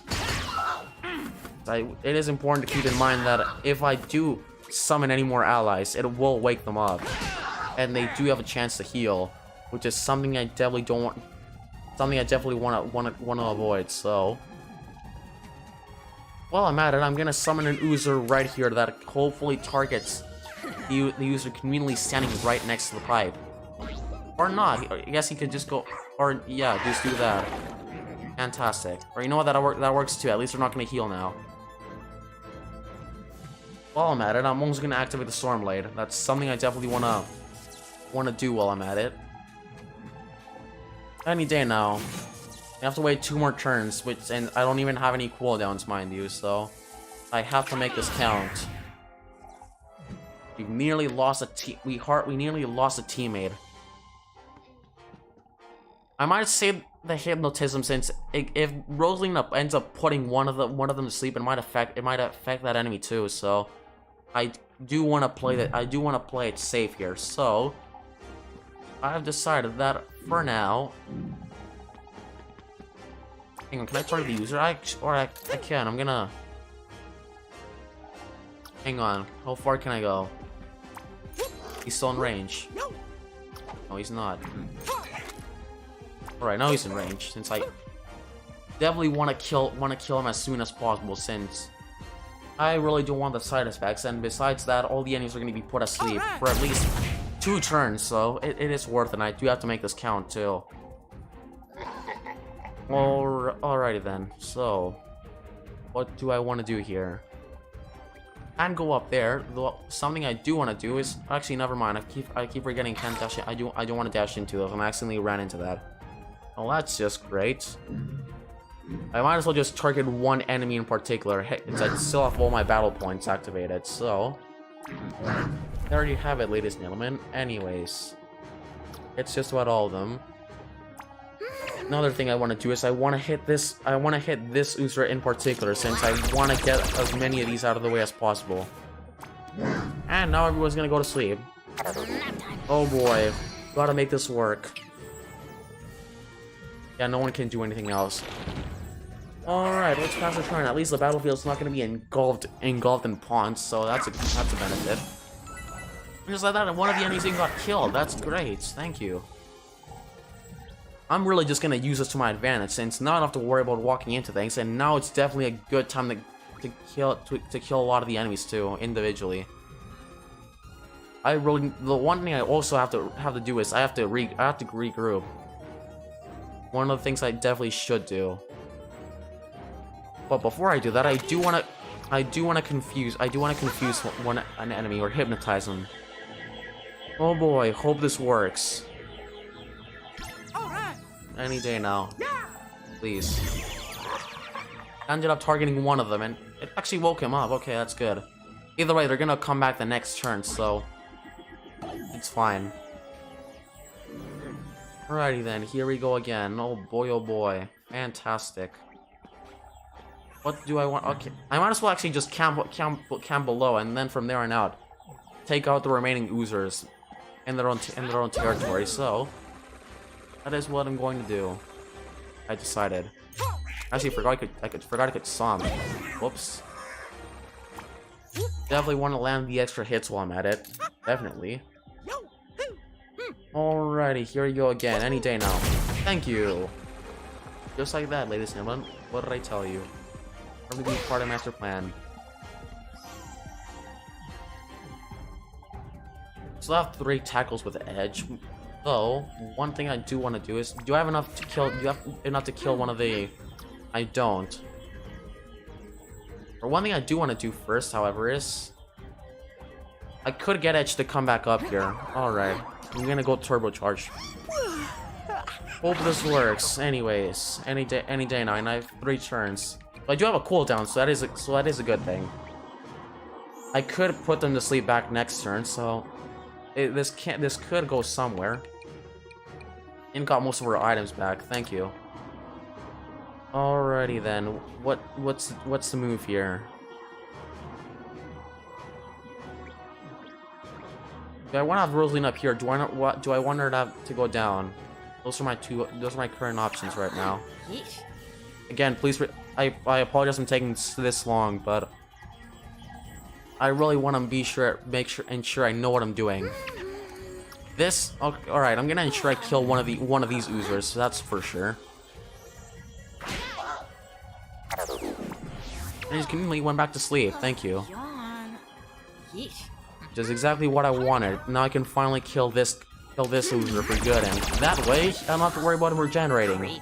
It is important to keep in mind that if I do summon any more allies, it will wake them up, and they do have a chance to heal, which is something I definitely want to avoid. So, while I'm at it, I'm gonna summon an user right here that hopefully targets the user conveniently standing right next to the pipe, or not. I guess he could just go, or yeah, just do that. Fantastic. Or you know what, that works too. At least they're not gonna heal now. While I'm at it, I'm almost gonna activate the Storm Blade. That's something I definitely wanna do while I'm at it. Any day now. I have to wait 2 more turns, and I don't even have any cooldowns, mind you, so I have to make this count. We nearly lost a teammate. I might save the hypnotism, since if Rosalina ends up putting one of them to sleep, it might affect that enemy too. So I do want to play it safe here. So I've decided that for now. Hang on, can I target the user? I can. I'm gonna. Hang on. How far can I go? He's still in range. No, he's not. Alright, now he's in range, since I definitely want to kill him as soon as possible, since I really don't want the side effects, and besides that, all the enemies are going to be put asleep for at least 2 turns, so it is worth it, and I do have to make this count too. Alrighty then, so what do I want to do here? And go up there. Though something I do want to do is, actually, never mind. I keep forgetting can't dash in. I don't want to dash into those, and I accidentally ran into that. Oh, that's just great. I might as well just target one enemy in particular, since I still have all my battle points activated. So there you have it, ladies and gentlemen. Anyways, it's just about all of them. Another thing I want to do is I want to hit this user in particular, since I want to get as many of these out of the way as possible. And now everyone's gonna go to sleep. Oh boy, gotta make this work. Yeah, no one can do anything else. Alright, let's pass the turn. At least the battlefield's not gonna be engulfed in ponds, so that's a benefit. Just like that, and one of the enemies even got killed. That's great, thank you. I'm really just gonna use this to my advantage, since now I don't have to worry about walking into things, and now it's definitely a good time to kill a lot of the enemies too, individually. The one thing I also have to do is I have to regroup. One of the things I definitely should do. But before I do that, I do want to confuse an enemy or hypnotize him. Oh boy, hope this works. Any day now. Please. I ended up targeting one of them, and it actually woke him up. Okay, that's good. Either way, they're gonna come back the next turn, so it's fine. Alrighty then, here we go again. Oh boy, fantastic. What do I want? Okay, I might as well actually just camp below, and then from there on out, take out the remaining oozers. in their own territory. So that is what I'm going to do. I decided. Actually, forgot I could summon. Whoops. Definitely want to land the extra hits while I'm at it. Definitely. Alrighty, here we go again. Any day now. Thank you. Just like that, ladies and gentlemen. What did I tell you? Everything part of master plan. Still have 3 tackles with edge. Though, one thing I do want to do is, do I have enough to kill? Do you have enough to kill one of the? I don't. Or one thing I do want to do first, however, is I could get Edge to come back up here. Alright. I'm gonna go turbocharge. Hope this works. Anyways, any day now, and I have 3 turns. But I do have a cooldown, so that is a good thing. I could put them to sleep back next turn, so this could go somewhere. And got most of our items back. Thank you. Alrighty then. What's the move here? Do I want to have Rosaline up here? Do I want her to go down? Those are my current options right now. Yeesh. Again, please. I apologize for taking this long, but I really want to ensure I know what I'm doing. This, okay, all right. I'm gonna ensure I kill one of these oozers. So that's for sure. And he's conveniently went back to sleep. Thank you. Yawn. Yeesh. Which is exactly what I wanted. Now I can finally kill this oozer for good, and that way I don't have to worry about him regenerating. Creep.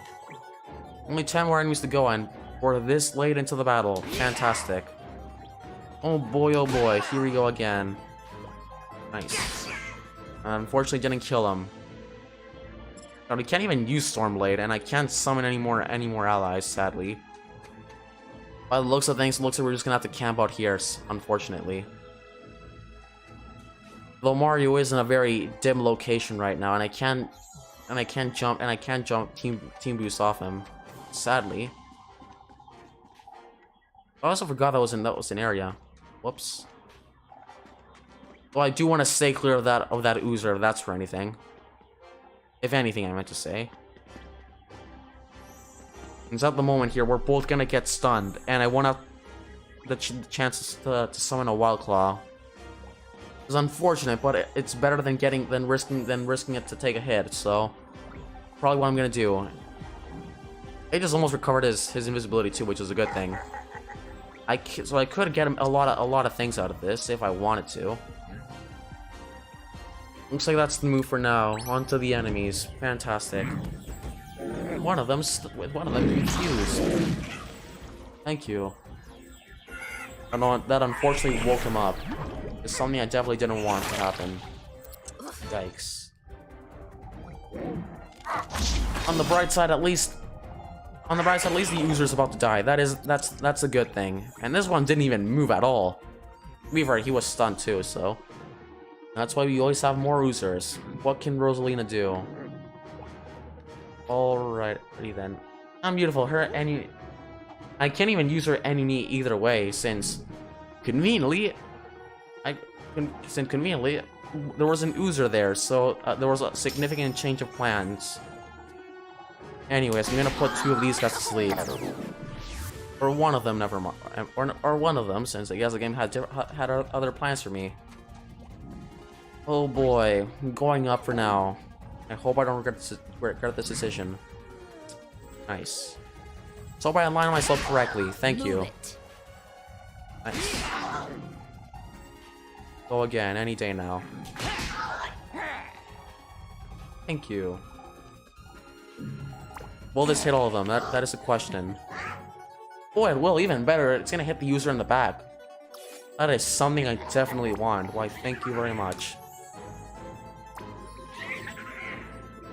Only 10 more enemies to go, and we're this late into the battle. Fantastic. Oh boy, here we go again. Nice. Unfortunately, didn't kill him. But we can't even use Stormblade, and I can't summon any more allies, sadly. By the looks of things, it looks like we're just gonna have to camp out here, unfortunately. Though Mario is in a very dim location right now, and I can't jump team boost off him, sadly. I also forgot that was an area. Whoops. Well, I do want to stay clear of that oozer, if that's for anything. If anything, I meant to say. Because at the moment here, we're both gonna get stunned, and I want the chances to summon a Wild Claw. It's unfortunate, but it's better than risking it to take a hit. So, probably what I'm gonna do. He just almost recovered his invisibility too, which is a good thing. So I could get him a lot of things out of this if I wanted to. Looks like that's the move for now. On to the enemies. Fantastic. One of them confused. Thank you. I know that unfortunately woke him up. It's something I definitely didn't want to happen. Yikes. On the bright side, at least the user's about to die. That's a good thing. And this one didn't even move at all. To be fair, he was stunned too, so that's why we always have more oozers. What can Rosalina do? Alrighty then. I'm beautiful. I can't even use her enemy either way, since conveniently there was an oozer there, so there was a significant change of plans. Anyways, I'm gonna put 2 of these guys to sleep. Or one of them, never mind. Or one of them, since I guess the game had other plans for me. Oh boy, I'm going up for now. I hope I don't regret this decision. Nice. So hope I aligned myself correctly. Thank you. Nice. Go again, any day now. Thank you. Will this hit all of them? That is a question. Oh, it will. Even better, it's gonna hit the user in the back. That is something I definitely want. Why, thank you very much.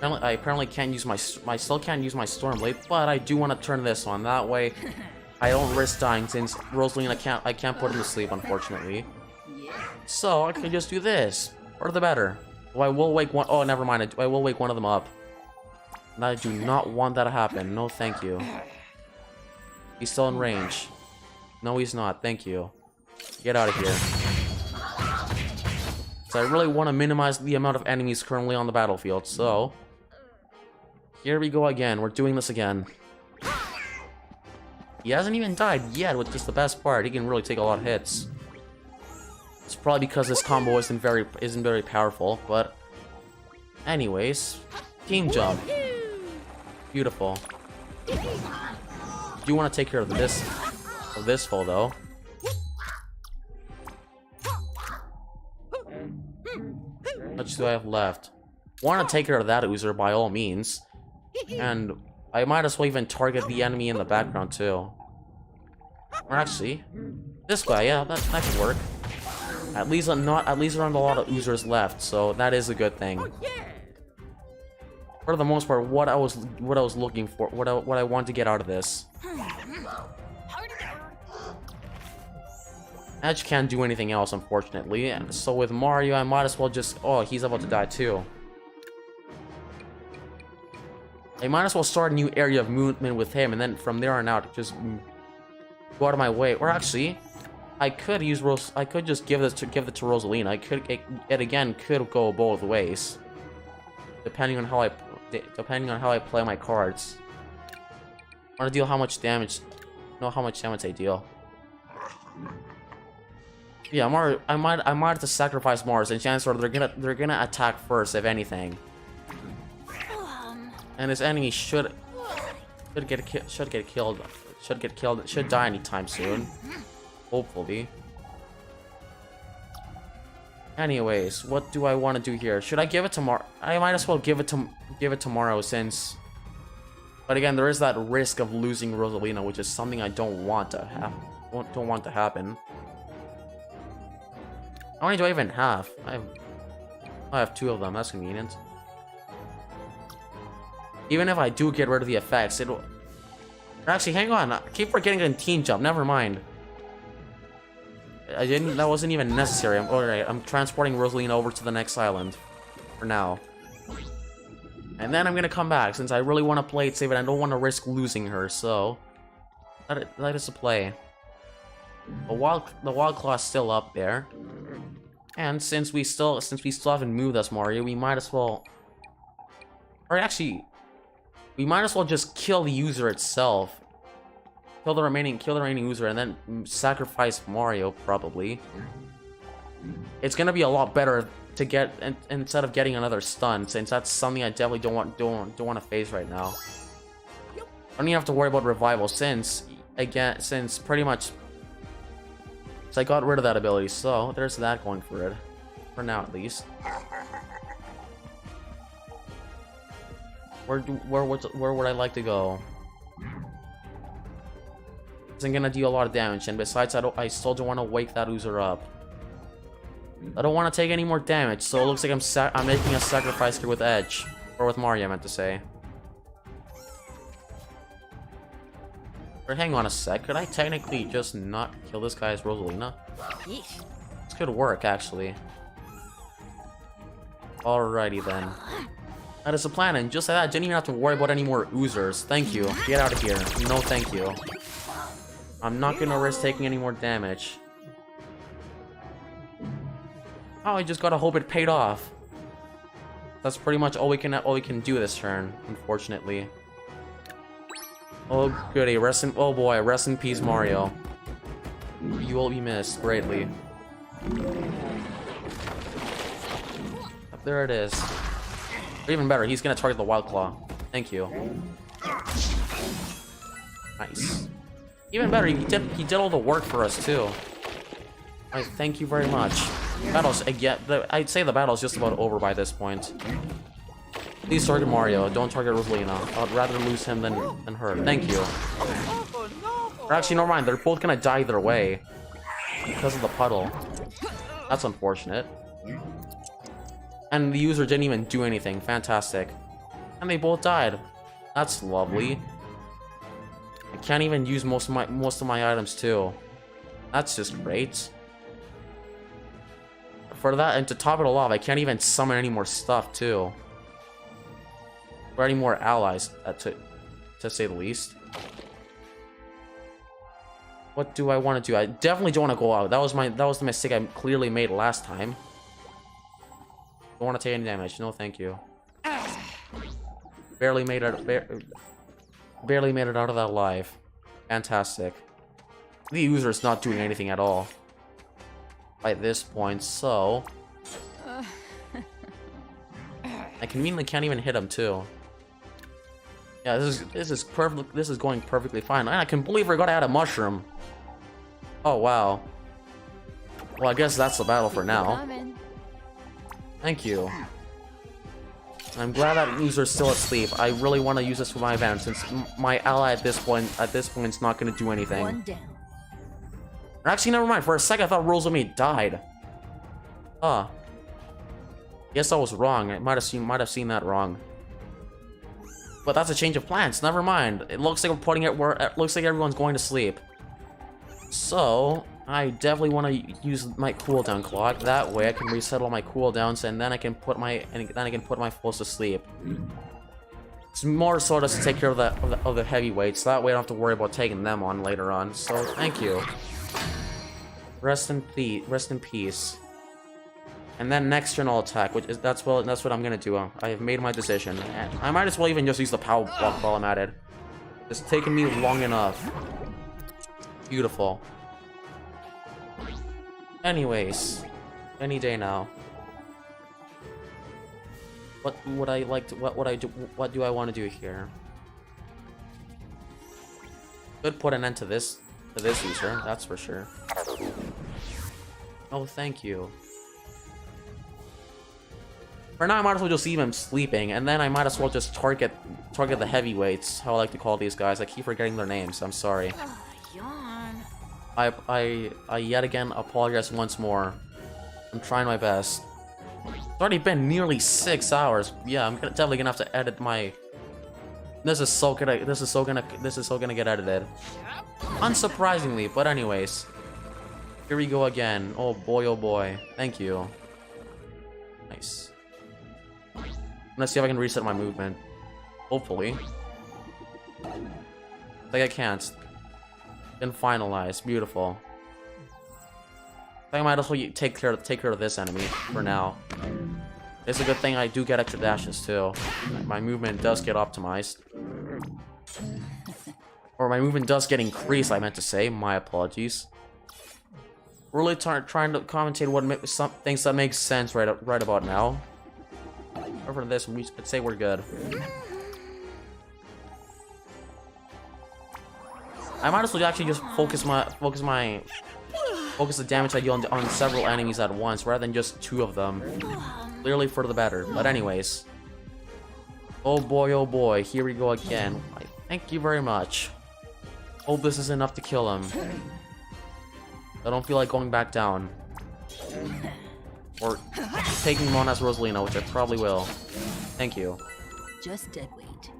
I apparently can't use I still can't use my Stormblade, but I do want to turn this on. That way, I don't risk dying, since Rosaline I can't put him to sleep, unfortunately. So I can just do this, or the better. Oh, I will wake one. Oh, never mind. I will wake one of them up. And I do not want that to happen. No, thank you. He's still in range. No, he's not. Thank you. Get out of here. So I really want to minimize the amount of enemies currently on the battlefield, so... Here we go again, we're doing this again. He hasn't even died yet, which is the best part. He can really take a lot of hits. It's probably because this combo isn't very powerful, but... Anyways, team jump. Beautiful. Do want to take care of this foe though. How much do I have left? Want to take care of that Oozer by all means, and I might as well even target the enemy in the background too. Or actually, this guy, yeah, that could work. At least there aren't a lot of Oozers left, so that is a good thing. For the most part, what I was looking for, what I want to get out of this. Edge can't do anything else, unfortunately, and so with Mario, I might as well just... Oh, he's about to die too. I might as well start a new area of movement with him, and then from there on out, just go out of my way. Or actually, I could just give it to Rosalina. It again could go both ways, depending on how I play my cards. I want to deal how much damage. Know how much damage I deal. Yeah, Mario. I might have to sacrifice Mars, and chances are they're gonna attack first, if anything. And his enemy should die anytime soon. Hopefully. Anyways, what do I want to do here? Should I give it to Mar? I might as well give it to Mario since. But again, there is that risk of losing Rosalina, which is something I don't want to happen. How many do I even have? I have 2 of them. That's convenient. Even if I do get rid of the effects, it'll... Actually, hang on. I keep forgetting to team jump. Never mind. That wasn't even necessary. Alright, I'm transporting Rosalina over to the next island. For now. And then I'm gonna come back, since I really want to play it safe and I don't want to risk losing her, so... Let us play. The wild claw is still up there. And since we still haven't moved as Mario, we might as well... Or actually... We might as well just kill the user itself. Kill the remaining user and then sacrifice Mario, probably. It's gonna be a lot better to get instead of getting another stun, since that's something I definitely don't want to face right now. I don't even have to worry about revival since pretty much I got rid of that ability, so there's that going for it. For now at least. Where would I like to go? Isn't gonna deal a lot of damage, and besides, I still don't want to wake that Oozer up. I don't want to take any more damage, so it looks like I'm making a sacrifice here with Edge, or with Mario, I meant to say. Or hang on a sec, could I technically just not kill this guy as Rosalina? This could work, actually. Alrighty then. That is the plan, and just like that, I didn't even have to worry about any more Oozers. Thank you. Get out of here. No, thank you. I'm not gonna risk taking any more damage. Oh, I just gotta hope it paid off. That's pretty much all we can do this turn, unfortunately. Oh goody, oh boy, rest in peace, Mario. You will be missed greatly. There it is. Or even better, he's gonna target the Wild Claw. Thank you. Nice. Even better, he did all the work for us too. Alright, thank you very much. Battles again. I'd say the battle's just about over by this point. Please target Mario. Don't target Rosalina. I'd rather lose him than her. Thank you. Or actually, never mind. They're both gonna die either way because of the puddle. That's unfortunate. And the user didn't even do anything. Fantastic. And they both died. That's lovely. I can't even use most of my items too. That's just great. For that, and to top it all off, I can't even summon any more stuff too. Or any more allies, to say the least. What do I want to do? I definitely don't want to go out. That was the mistake I clearly made last time. Don't want to take any damage. No, thank you. Barely made it. Barely made it out of that alive. Fantastic. The user's not doing anything at all by this point, so I conveniently can't even hit him too. Yeah, this is perfect. This is going perfectly fine. I completely forgot to add a mushroom. Oh wow. Well, I guess that's the battle for now. Thank you. I'm glad that user's still asleep. I really want to use this for my advantage since my ally at this point is not going to do anything. One down. Actually, never mind. For a second, I thought Rosalmi died. Huh. Guess I was wrong. I might have seen that wrong. But that's a change of plans. Never mind. It looks like we're putting it where it looks like everyone's going to sleep. So I definitely want to use my cooldown clock. That way, I can reset all my cooldowns, and then I can put my foes to sleep. It's more so just to take care of the heavyweights. That way, I don't have to worry about taking them on later on. So thank you. Rest in peace. And then next turn I'll attack, that's what I'm gonna do. I have made my decision. And I might as well even just use the power block while I'm at it. It's taken me long enough. Beautiful. Anyways, any day now. What would I like to? What do I want to do here? Could put an end to this user, that's for sure. Oh, thank you. For now, I might as well just leave him sleeping, and then I might as well just target the heavyweights. How I like to call these guys. I keep forgetting their names. I'm sorry. Yawn. I yet again apologize once more. I'm trying my best. It's already been nearly 6 hours. Yeah, I'm definitely gonna have to edit my. This is so gonna get edited. Unsurprisingly, but anyways. Here we go again. Oh boy, oh boy. Thank you. Nice. Let's see if I can reset my movement. Hopefully. Like I can't. Then finalize. Beautiful. I might as well take care of this enemy for now. It's a good thing I do get extra dashes too. My movement does get optimized. Or my movement does get increased, I meant to say. My apologies. Really trying to commentate some things that make sense right about now. Over this, I'd say we're good. I might as well actually just focus the damage I deal on several enemies at once rather than just 2 of them. Clearly for the better. But anyways. Oh boy, here we go again. Thank you very much. Hope this is enough to kill him. I don't feel like going back down. Or taking him on as Rosalina, which I probably will. Thank you. Just dead weight.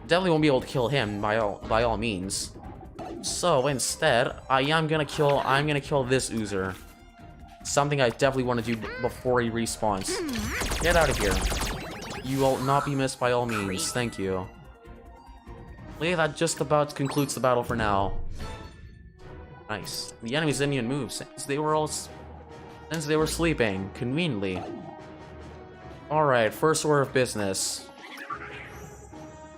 Definitely won't be able to kill him by all means. So instead, I'm gonna kill this Oozer. Something I definitely want to do before he respawns. Get out of here. You will not be missed by all means. Thank you. Yeah, that just about concludes the battle for now. Nice. The enemies didn't even move since they were sleeping conveniently. All right, first order of business.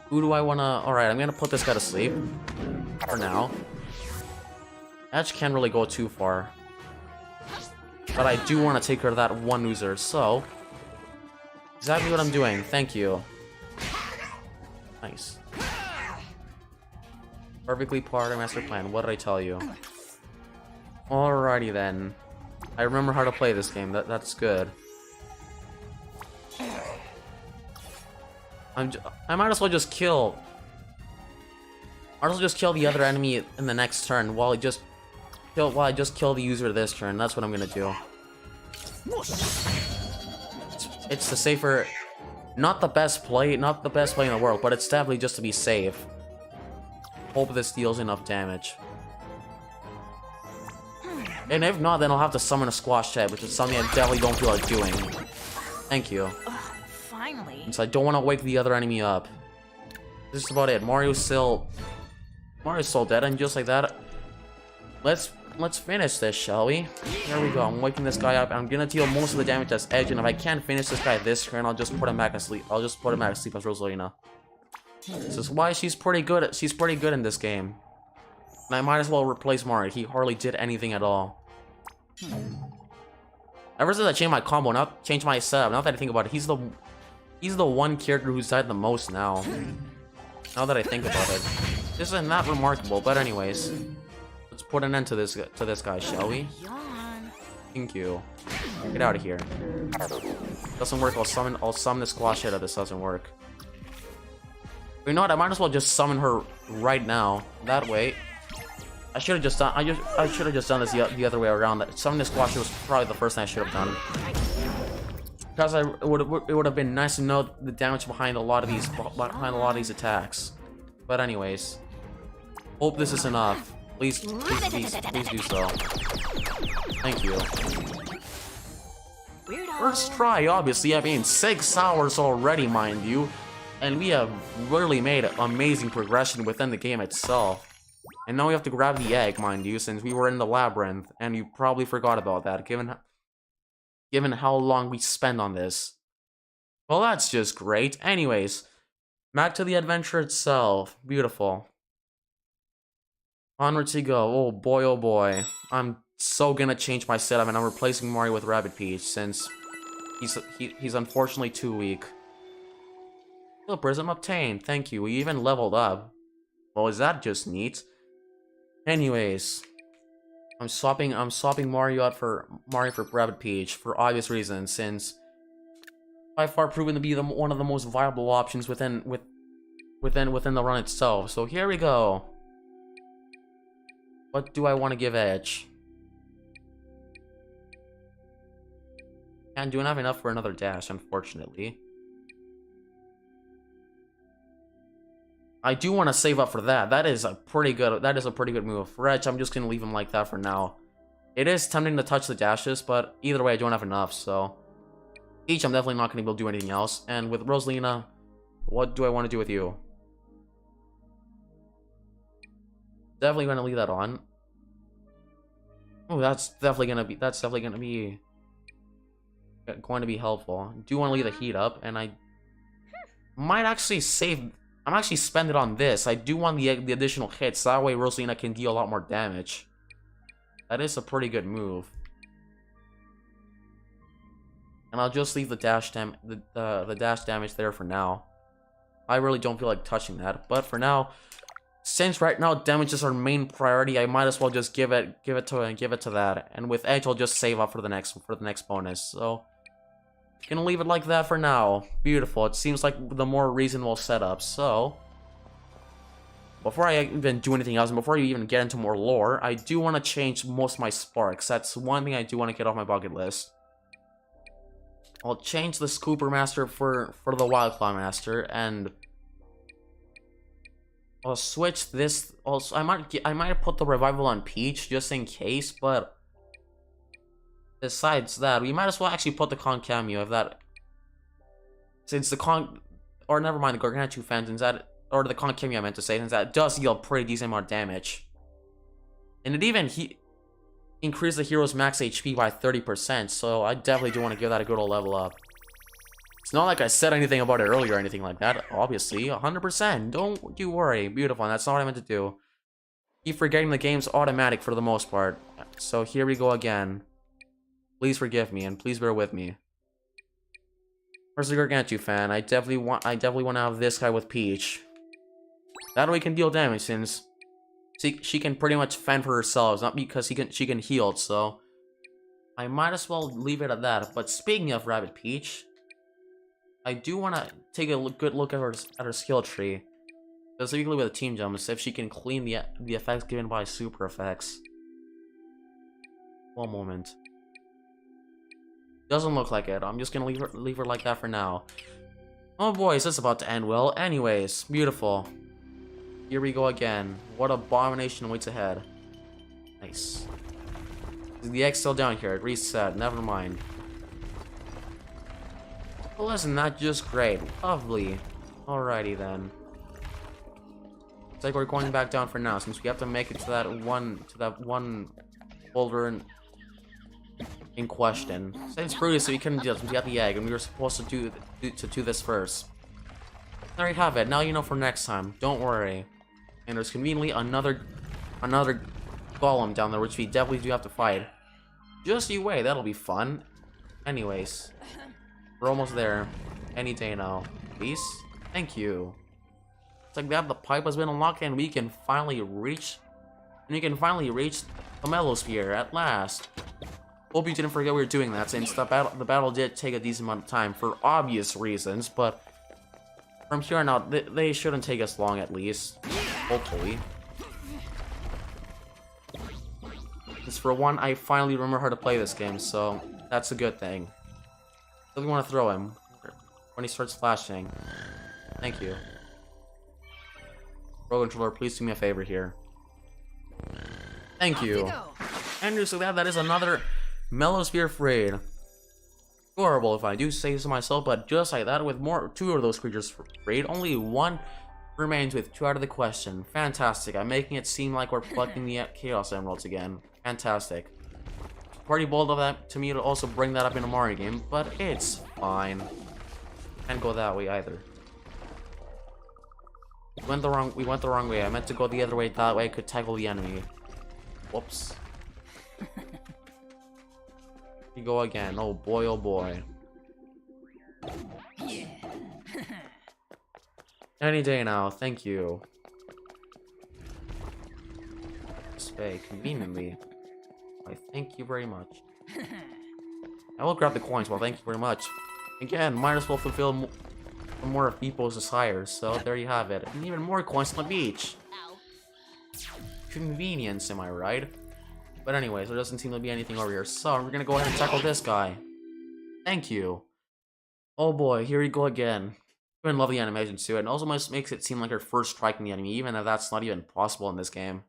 Who do I wanna? All right, I'm gonna put this guy to sleep for now. Edge can't really go too far, but I do want to take care of that one Oozer. So exactly what I'm doing. Thank you. Nice. Perfectly part of master plan. What did I tell you? Alrighty then. I remember how to play this game. That's good. I might as well just kill. I might as well just kill the other enemy in the next turn while I just kill the user this turn. That's what I'm gonna do. It's the safer, not the best play in the world, but it's definitely just to be safe. Hope this deals enough damage. And if not, then I'll have to summon a squash head, which is something I definitely don't feel like doing. Thank you. Finally. Since I don't want to wake the other enemy up. This is about it. Mario's still dead, and just like that, let's let's finish this, shall we? Here we go. I'm waking this guy up. I'm gonna deal most of the damage as Edge, and if I can't finish this guy this turn, I'll just put him back asleep. I'll just put him back asleep as Rosalina. This is why she's pretty good. She's pretty good in this game. And I might as well replace Mario. He hardly did anything at all. Ever since I changed my combo, not changed my setup. Now that I think about it, he's the one character who's died the most now. Now that I think about it, this isn't that remarkable. But anyways, let's put an end to this guy, shall we? Yawn. Thank you. Get out of here. Doesn't work. I'll summon the squash head if this doesn't work. You know what? I might as well just summon her right now. That way, I should have just done. I should have just done this the other way around. Summoning the squash was probably the first thing I should have done. Because it would have been nice to know the damage behind a lot of these attacks. But anyways, hope this is enough. Please do so. Thank you. Weirdo. First try, obviously. I mean, 6 hours already, mind you. And we have really made amazing progression within the game itself. And now we have to grab the egg, mind you, since we were in the labyrinth. And you probably forgot about that, given how long we spent on this. Well, that's just great. Anyways, back to the adventure itself. Beautiful. Onwards we go. Oh boy, I'm so gonna change my setup, and I'm replacing Mario with Rabbid Peach, since he's unfortunately too weak. Still Prism obtained, thank you. We even leveled up. Well, is that just neat? Anyways, I'm swapping Mario out for Rabbid Peach for obvious reasons, since by far proven to be one of the most viable options within the run itself. So here we go. What do I want to give Edge? Can't do enough for another dash, unfortunately. I do want to save up for that. That is a pretty good move. For Edge, I'm just gonna leave him like that for now. It is tempting to touch the dashes, but either way, I don't have enough. So, Peach, I'm definitely not gonna be able to do anything else. And with Rosalina, what do I want to do with you? Definitely gonna leave that on. Oh, that's definitely gonna be going to be helpful. I do want to leave the heat up, and I might actually save. I'm actually spend it on this. I do want the additional hits. That way Rosalina can deal a lot more damage. That is a pretty good move. And I'll just leave the dash damage there for now. I really don't feel like touching that. But for now, since right now damage is our main priority, I might as well just give it to that. And with Edge, I'll just save up for the next bonus. So gonna leave it like that for now. Beautiful. It seems like the more reasonable setup. So, before I even do anything else, and before you even get into more lore, I do want to change most of my sparks. That's one thing I do want to get off my bucket list. I'll change the Scooper Master for the Wild Claw Master, and I'll switch this. Also, I might put the Revival on Peach just in case, but besides that, we might as well actually put the Con Cameo if that, since the or never mind, the Gargantua Phantoms, that, or the Con Cameo I meant to say, since that does deal a pretty decent amount of damage. And it even increased the hero's max HP by 30%, so I definitely do want to give that a good old level up. It's not like I said anything about it earlier or anything like that, obviously, 100%, don't you worry, beautiful, and that's not what I meant to do. Keep forgetting the game's automatic for the most part, so here we go again. Please forgive me, and please bear with me. Where's the Gargantua fan? I definitely want to have this guy with Peach. That way he can deal damage, since she can pretty much fend for herself, not because she can heal, so I might as well leave it at that. But speaking of Rabbid Peach, I do want to take a good look at her skill tree, specifically with the team jumps, if she can clean the effects given by super effects. One moment. Doesn't look like it. I'm just gonna leave her like that for now. Oh boy, is this about to end well. Anyways, beautiful. Here we go again. What abomination waits ahead. Nice. Is the X still down here? It reset. Never mind. Well, isn't that just great? Lovely. Alrighty then. It's like we're going back down for now, since we have to make it to that one boulder in question. Since previously we couldn't just get the egg, and we were supposed to do this first. There you have it. Now you know for next time. Don't worry. And there's conveniently another golem down there, which we definitely do have to fight. Just you wait. That'll be fun. Anyways, we're almost there. Any day now. Please. Thank you. It's like that. The pipe has been unlocked, and we can finally reach. And you can finally reach the Melosphere at last. Hope you didn't forget we were doing that, since the battle did take a decent amount of time for obvious reasons, but from here on out, they shouldn't take us long at least. Hopefully. Because for one, I finally remember how to play this game, so that's a good thing. Really want to throw him when he starts flashing. Thank you. Pro controller, please do me a favor here. Thank you. And just like that is another Melosphere Frayed. Horrible if I do say so myself, but just like that, with two of those creatures frayed, only one remains with 2 out of the question. Fantastic. I'm making it seem like we're plucking the Chaos Emeralds again. Fantastic. Pretty bold of that to me to also bring that up in a Mario game, but it's fine. Can't go that way either. We went the wrong way. I meant to go the other way. That way I could tackle the enemy. Whoops. You go again. Oh boy, oh boy. Any day now. Thank you. Spay conveniently. I thank you very much. I will grab the coins. Well, thank you very much. Again, might as well fulfill more of people's desires. So there you have it. And even more coins on the beach. Convenience, am I right? But anyways, there doesn't seem to be anything over here, so we're gonna go ahead and tackle this guy. Thank you. Oh boy, here we go again. I love the animation too, and also makes it seem like you're first striking the enemy, even if that's not even possible in this game.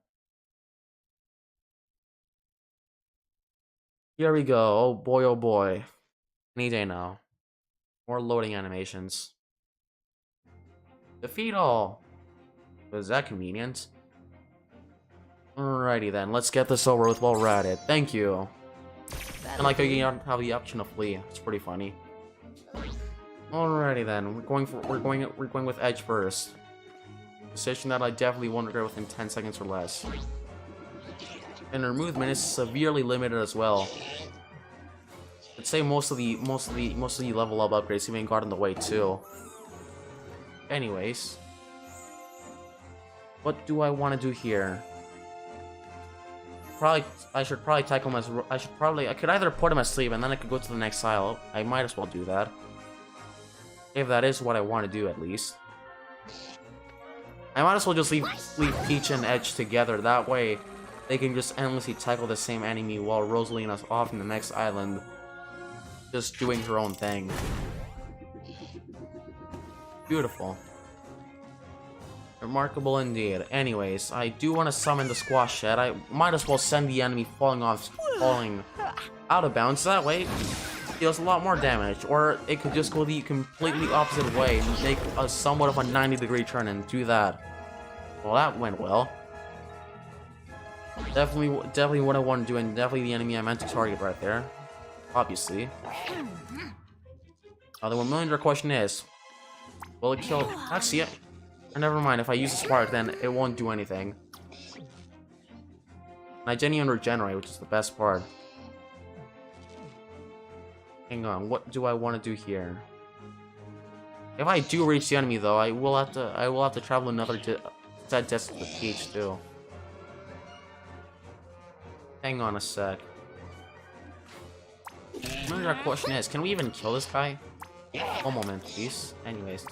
Here we go. Oh boy, oh boy. Any day now. More loading animations. Defeat all. Was that convenient? Alrighty then, let's get this over with while we're at it. Thank you. And like how you have the option to flee. It's pretty funny. Alrighty then, we're going with Edge first. Decision that I definitely won't regret within 10 seconds or less. And her movement is severely limited as well. I'd say most of the level up upgrades even got in the way too. Anyways, what do I want to do here? I should probably tackle him as I could either put him asleep and then I could go to the next aisle. I might as well do that. If that is what I want to do, at least. I might as well just leave Peach and Edge together. That way, they can just endlessly tackle the same enemy while Rosalina's off in the next island, just doing her own thing. Beautiful. Remarkable indeed. Anyways, I do want to summon the Squash Shed. I might as well send the enemy falling out of bounds. That way, it deals a lot more damage. Or it could just go the completely opposite way and make a somewhat of a 90-degree turn and do that. Well, that went well. Definitely what I want to do, and definitely the enemy I meant to target right there. Obviously. The $1 million question is, will it kill? Actually, yeah. Never mind, if I use a spark, then it won't do anything. And I genuinely regenerate, which is the best part. Hang on, what do I want to do here? If I do reach the enemy, though, I will have to travel another set distance with Peach too. Hang on a sec. Maybe our question is, can we even kill this guy? One moment, please. Anyways.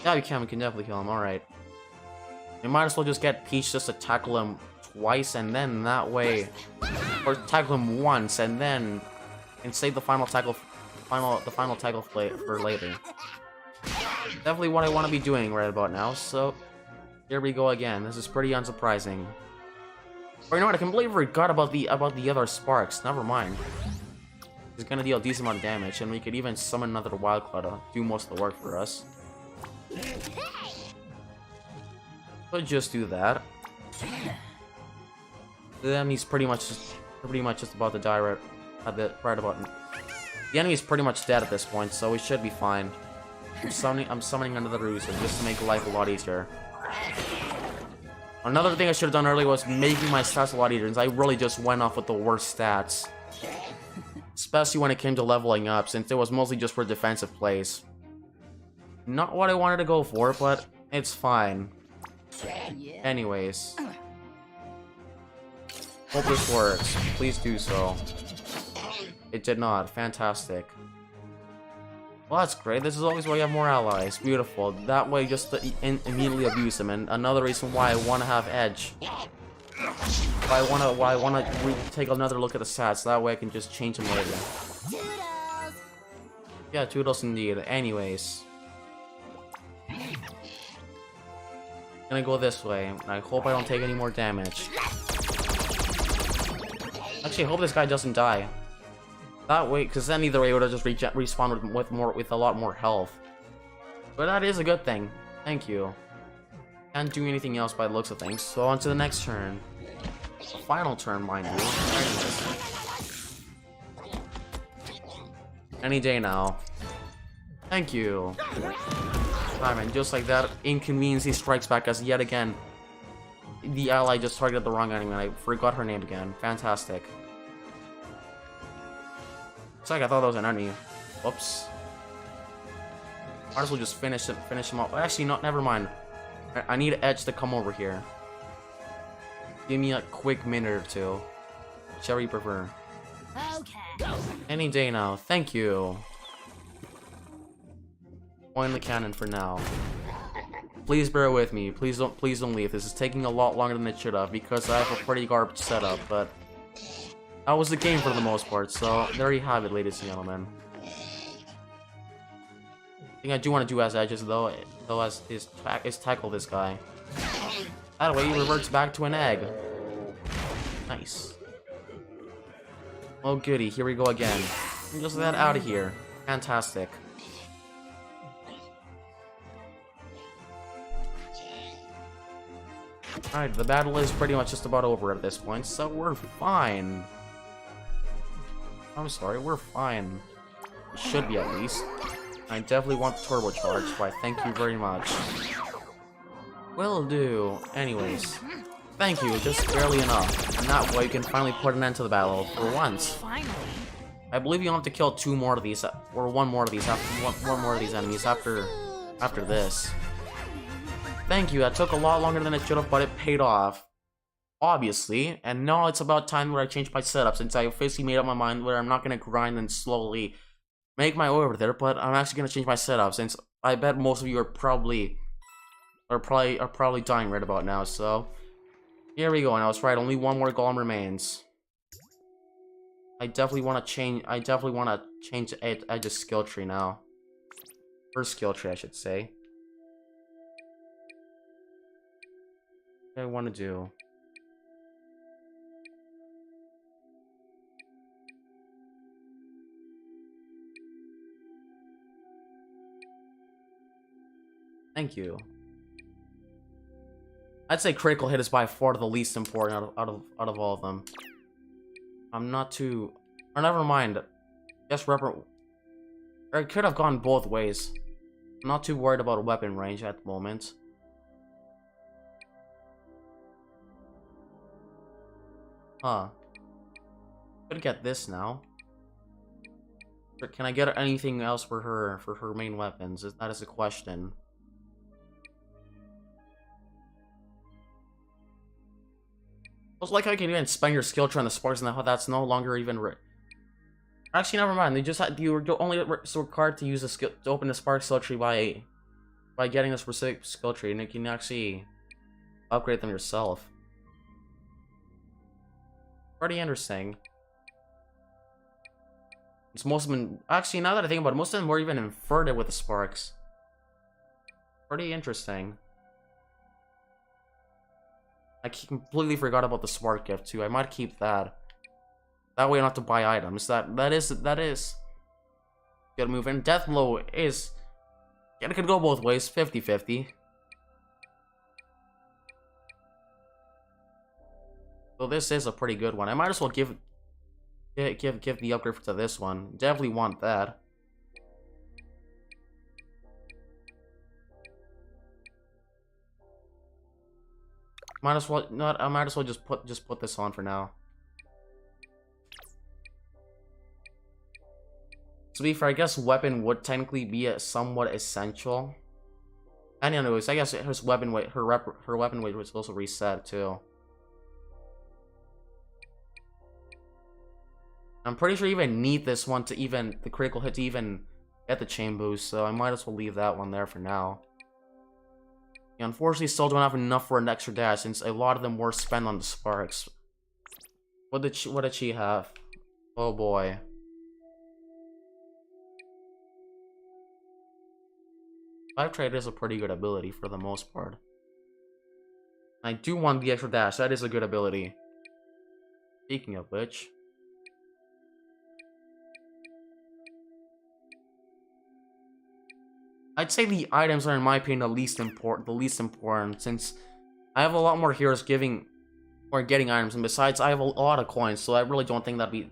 Yeah, we can definitely kill him, alright. We might as well just get Peach just to tackle him twice, and then that way... Or tackle him once, and then... And save the final tackle... The final tackle for later. Definitely what I want to be doing right about now, so... Here we go again. This is pretty unsurprising. Or you know what, I completely forgot about the other sparks. Never mind. It's gonna deal a decent amount of damage, and we could even summon another Wild Claw to do most of the work for us. But just do that. The enemy's pretty much just about to die right about. The enemy's pretty much dead at this point, so we should be fine. I'm summoning another Rooster just to make life a lot easier. Another thing I should have done earlier was making my stats a lot easier, since I really just went off with the worst stats. Especially when it came to leveling up, since it was mostly just for defensive plays. Not what I wanted to go for, but it's fine. Anyways. Hope this works. Please do so. It did not. Fantastic. Well, that's great. This is always why you have more allies. Beautiful. That way, just to immediately abuse them. And another reason why I want to have Edge. Why I want to take another look at the stats. That way I can just change them later. Toodles! Yeah, toodles indeed. Anyways. Gonna go this way. And I hope I don't take any more damage. Actually, I hope this guy doesn't die. That way, because then either way it would have just respawned with a lot more health. But that is a good thing. Thank you. Can't do anything else by the looks of things. So on to the next turn. The final turn, mind you. Any day now. Thank you. Alright, man, just like that, inconvenience strikes back as yet again. The ally just targeted the wrong enemy, and I forgot her name again. Fantastic. It's like I thought that was an enemy. Whoops. Might as well just finish him off. Actually, never mind. I need Edge to come over here. Give me a quick minute or two. Whichever you prefer. Okay. Any day now. Thank you. Point the cannon for now. Please bear with me. Please don't leave. This is taking a lot longer than it should have because I have a pretty garbage setup, but that was the game for the most part, so there you have it, ladies and gentlemen. The thing I do want to do as Edges, though is tackle this guy. That way he reverts back to an egg. Nice. Oh goody, here we go again. Just that out of here. Fantastic. Alright, the battle is pretty much just about over at this point, so we're fine. I'm sorry, we're fine. Should be at least. I definitely want the turbocharge, why thank you very much. Will do. Anyways. Thank you, just barely enough. And that way you can finally put an end to the battle for once. Finally. I believe you'll have to kill two more of these, or one more of these enemies after this. Thank you, that took a lot longer than it should have, but it paid off. Obviously, and now it's about time where I change my setup, since I officially made up my mind where I'm not gonna grind and slowly make my way over there, but I'm actually gonna change my setup, since I bet most of you are probably dying right about now, so here we go, and I was right, only one more golem remains. I definitely wanna change Edge's skill tree now. First skill tree, I should say. What do I wanna do? Thank you. I'd say critical hit is by far the least important out of all of them. I'm not too... Or never mind. Guess or it could have gone both ways. I'm not too worried about weapon range at the moment. Huh. Could get this now. But can I get anything else for her main weapons? That is a question. It's like how you can even spend your skill tree on the sparks and how that's no longer even actually, never mind. You're only required to use the skill to open the spark skill tree by getting a specific skill tree, and you can actually upgrade them yourself. Pretty interesting. It's most of them. Actually, now that I think about it, most of them were even inverted with the sparks. Pretty interesting. I completely forgot about the spark gift too. I might keep that. That way I don't have to buy items. That is good move. And death blow is it could go both ways, 50-50. So this is a pretty good one. I might as well give the upgrade to this one. Definitely want that. Might as well not. I might as well just put this on for now. To be fair, I guess weapon would technically be somewhat essential. And anyways, I guess her weapon weight was also reset too. I'm pretty sure you even need this one to even the critical hit to even get the chain boost, so I might as well leave that one there for now. Yeah, unfortunately, still don't have enough for an extra dash since a lot of them were spent on the sparks. What did she have? Oh boy. Five trade is a pretty good ability for the most part. I do want the extra dash. That is a good ability. Speaking of which, I'd say the items are, in my opinion, the least important, since I have a lot more heroes getting items, and besides, I have a lot of coins, so I really don't think that'd be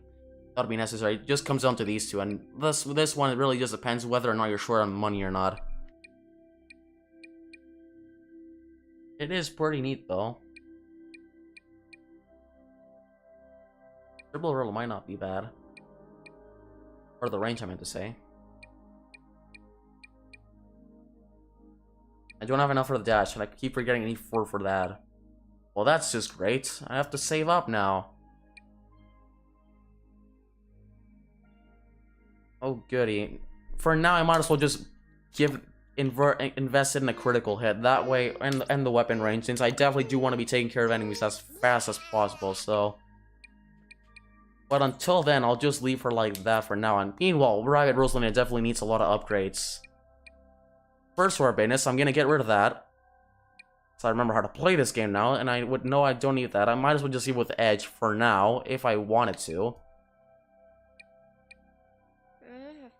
necessary. It just comes down to these two, and this one, it really just depends whether or not you're short on money or not. It is pretty neat, though. Triple roll might not be bad. Or the range, I meant to say. I don't have enough for the dash, and I keep forgetting I need 4 for that. Well, that's just great. I have to save up now. Oh, goody. For now, I might as well just invest in a critical hit. That way, and the weapon range, since I definitely do want to be taking care of enemies as fast as possible, so... But until then, I'll just leave her like that for now. And meanwhile, Rabbid Rosalinda definitely needs a lot of upgrades. First Rabbids, I'm gonna get rid of that. So I remember how to play this game now, and I would know I don't need that. I might as well just leave with Edge for now, if I wanted to.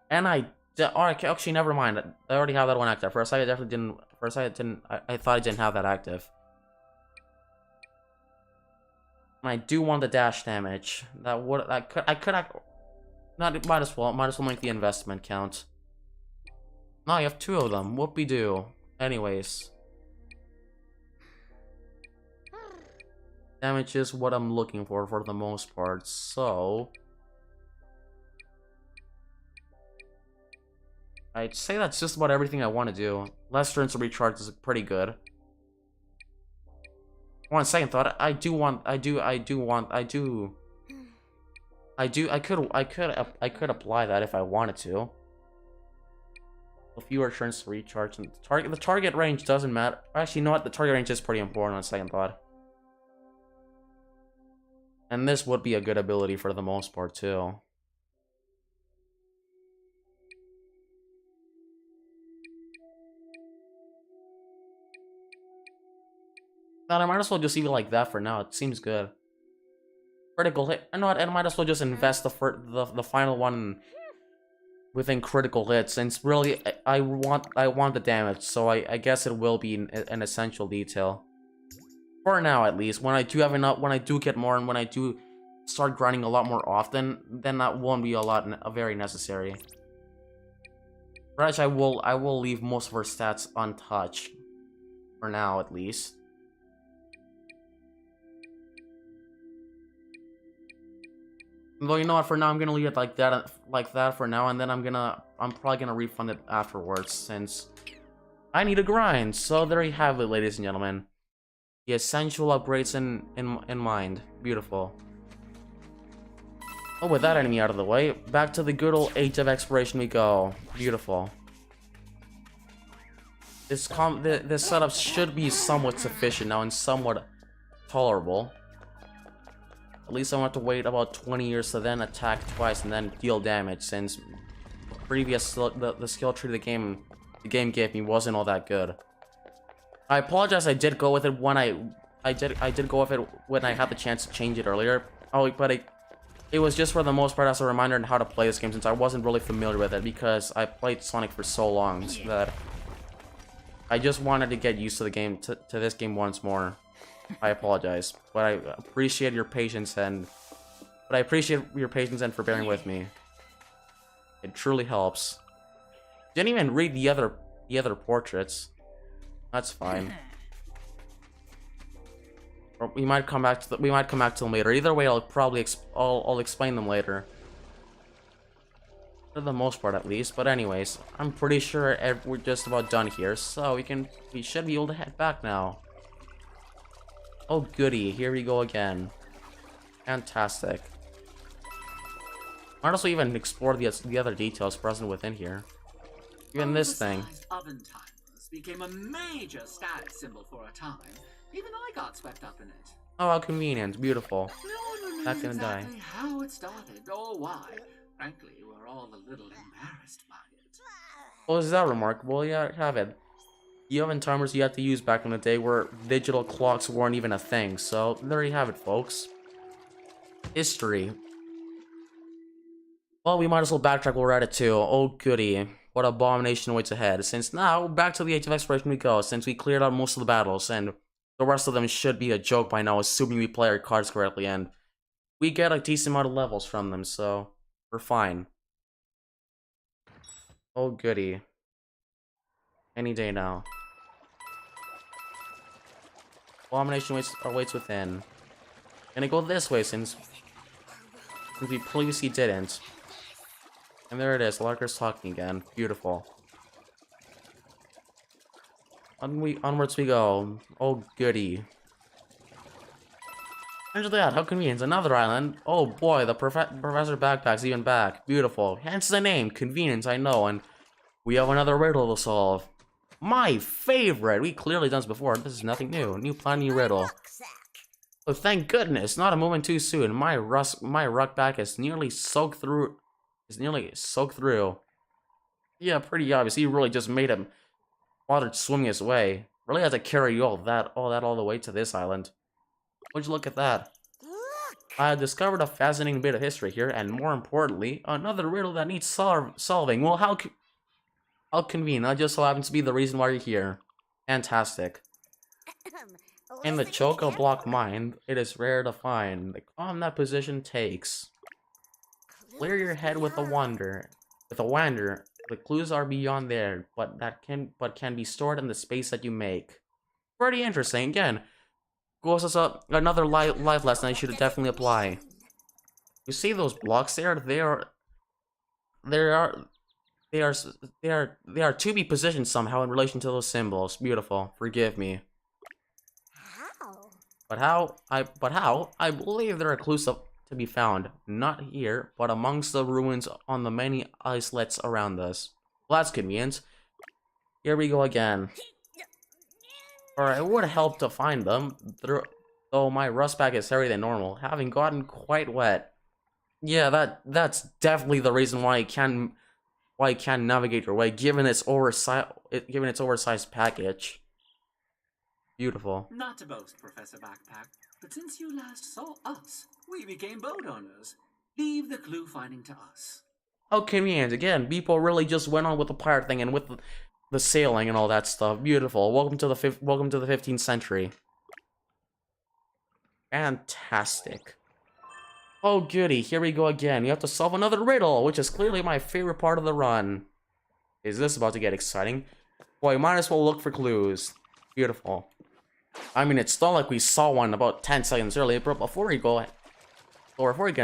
And actually, never mind. I already have that one active. First, I definitely didn't. I thought I didn't have that active. And I do want the dash damage. Might as well make the investment count. No, you have 2 of them. Whoopie-doo. Anyways. Damage is what I'm looking for the most part, so... I'd say that's just about everything I want to do. Less turns to recharge is pretty good. On second thought, I could apply that if I wanted to. A fewer turns to recharge, and the target range doesn't matter. Actually, you know what? The target range is pretty important on second thought. And this would be a good ability for the most part too. But I might as well just leave it like that for now. It seems good. Critical hit. I know what? I might as well just invest the final one within critical hits, since really I want the damage, so I guess it will be an essential detail for now, at least. When I do have enough, when I do get more, and when I do start grinding a lot more often, then that won't be very necessary. But I will leave most of her stats untouched for now, at least. Though, you know what, for now I'm gonna leave it like that for now, and then I'm probably gonna refund it afterwards, since I need a grind. So there you have it, ladies and gentlemen. The essential upgrades in mind. Beautiful. Oh, with that enemy out of the way, back to the good old Age of Exploration we go. Beautiful. This setup should be somewhat sufficient now and somewhat tolerable. At least I want to wait about 20 years to then attack twice and then deal damage, since previous the skill tree the game gave me wasn't all that good. I apologize. I did go with it when I did go with it when I had the chance to change it earlier. Oh, but it was just for the most part as a reminder on how to play this game, since I wasn't really familiar with it because I played Sonic for so long that I just wanted to get used to the game, to this game once more. I apologize, but I appreciate your patience and for bearing with me. It truly helps. Didn't even read the other portraits. That's fine. Or we might come back to them later. Either way, I'll probably I'll explain them later. For the most part, at least. But anyways, I'm pretty sure we're just about done here, so we should be able to head back now. Oh goody, here we go again. Fantastic. Might also even explore the other details present within here. Even this thing. Oven timers became a major status symbol for a time. Even I got swept up in it. Oh, how convenient. Beautiful. No one Not knows gonna die. exactly how it started or why. Frankly, we're all a little embarrassed by it. Well, is that remarkable? Yeah, have it. The oven timers you had to use back in the day where digital clocks weren't even a thing. So, there you have it, folks. History. Well, we might as well backtrack while we're at it too. Oh goody. What abomination awaits ahead. Since now, back to the Age of Exploration we go, since we cleared out most of the battles, and the rest of them should be a joke by now, assuming we play our cards correctly, and we get a decent amount of levels from them, so we're fine. Oh goody. Any day now. Abomination awaits within. Gonna go this way since we previously didn't. And there it is, Larker's talking again. Beautiful. Onwards we go. Oh goody. Look that, how convenient. Another island. Oh boy, the Professor Backpack's even back. Beautiful. Hence the name, convenience, I know, and we have another riddle to solve. My favorite! We clearly done this before. This is nothing new. New plan, new riddle. Oh, thank goodness! Not a moment too soon. My ruckback is nearly soaked through. Yeah, pretty obvious. He really just made him bothered swimming his way. Really had to carry all the way to this island. Would you look at that? I discovered a fascinating bit of history here, and more importantly, another riddle that needs solving. Well, how convenient. That just so happens to be the reason why you're here. Fantastic. In the choco-block mine, it is rare to find. The calm that position takes. Clear your head with a wander. The clues are beyond there, but can be stored in the space that you make. Pretty interesting. Again, goes us up another life lesson I should definitely apply. You see those blocks there? They are to be positioned somehow in relation to those symbols. Beautiful. Forgive me. But how? I believe there are clues to be found, not here, but amongst the ruins on the many islets around us. Well, that's convenient. Here we go again. Or it would help to find them, though my rustback is heavier than normal, having gotten quite wet. Yeah, that's definitely the reason why it can navigate your way, given its oversized package. Beautiful. Not to boast, Professor Backpack, but since you last saw us, we became boat owners. Leave the clue finding to us. How convenient. Again, people really just went on with the pirate thing and with the sailing and all that stuff. Beautiful. Welcome to the 15th century. Fantastic. Oh goody, here we go again. We have to solve another riddle, which is clearly my favorite part of the run. Is this about to get exciting? Boy, might as well look for clues. Beautiful. I mean, it's not like we saw one about 10 seconds earlier, but before we get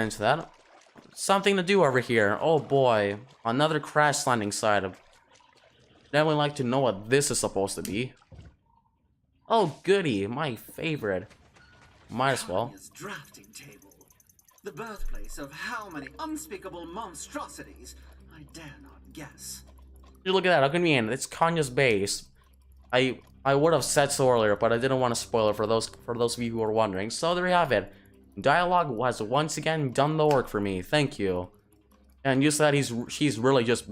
into that, something to do over here. Oh boy, another crash landing site. Definitely like to know what this is supposed to be. Oh goody, my favorite. Might as well. Kanya's drafting table. The birthplace of how many unspeakable monstrosities? I dare not guess. You look at that, how convenient. It's Kanya's base. I would have said so earlier, but I didn't want to spoil it for those of you who are wondering. So there you have it. Dialogue has once again done the work for me. Thank you. And you said she's really just.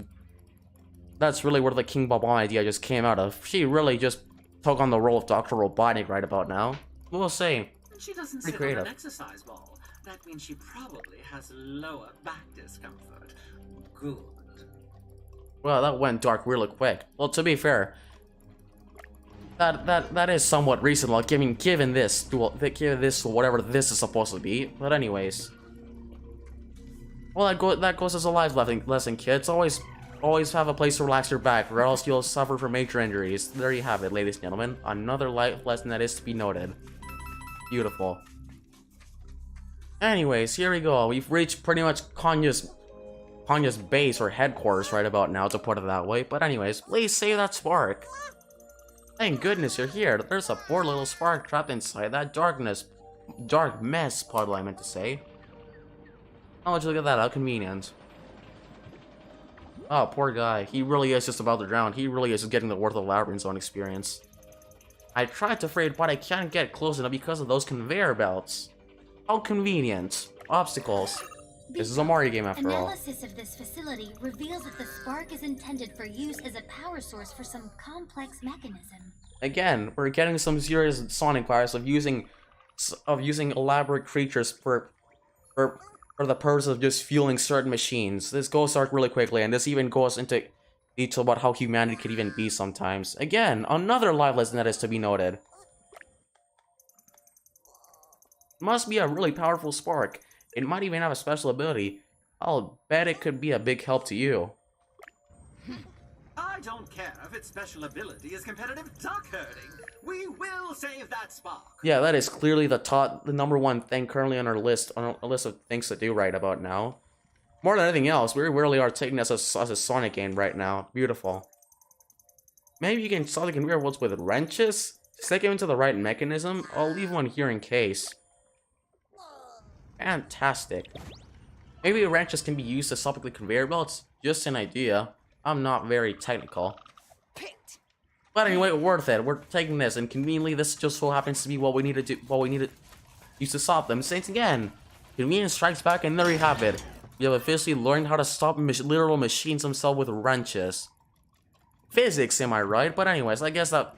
That's really where the King Bob idea just came out of. She really just took on the role of Dr. Robotnik right about now. We'll see. She doesn't Pretty sit creative. on an exercise ball. That means she probably has lower back discomfort. Good. Well, that went dark really quick. Well, to be fair, That is somewhat reasonable, given this to whatever this is supposed to be. But anyways, well, that goes as a life lesson, kids. Always have a place to relax your back, or else you'll suffer from major injuries. There you have it, ladies and gentlemen. Another life lesson that is to be noted. Beautiful. Anyways, here we go. We've reached pretty much Kanya's base or headquarters right about now, to put it that way. But anyways, please save that spark. Thank goodness you're here. There's a poor little spark trapped inside that dark mess puddle, I meant to say. Oh, would you look at that? How convenient. Oh, poor guy. He really is just about to drown. He really is just getting the worth of Labyrinth Zone experience. I tried to fray it, but I can't get close enough because of those conveyor belts. How convenient. Obstacles. This is a Mario game after all. Analysis of this facility reveals that the spark is intended for use as a power source for some complex mechanism. Again, we're getting some serious Sonic virus of using elaborate creatures for the purpose of just fueling certain machines. This goes out really quickly, and this even goes into detail about how humanity could even be sometimes. Again, another life lesson that is to be noted. Must be a really powerful spark. It might even have a special ability. I'll bet it could be a big help to you. I don't care if its special ability is competitive duck herding. We will save that spark. Yeah, that is clearly the number one thing currently on our list of things to do right about now. More than anything else, we really are taking this as a Sonic game right now. Beautiful. Maybe you can solve the conveyor belts with wrenches? Stick them into the right mechanism? I'll leave one here in case. Fantastic. Maybe wrenches can be used to stop the conveyor belts? Just an idea. I'm not very technical. But anyway, worth it. We're taking this, and conveniently, this just so happens to be what we need to do. What we need to use to stop them. Saints again. Convenience strikes back, and there you have it. You have officially learned how to stop literal machines themselves with wrenches. Physics, am I right? But anyways, I guess that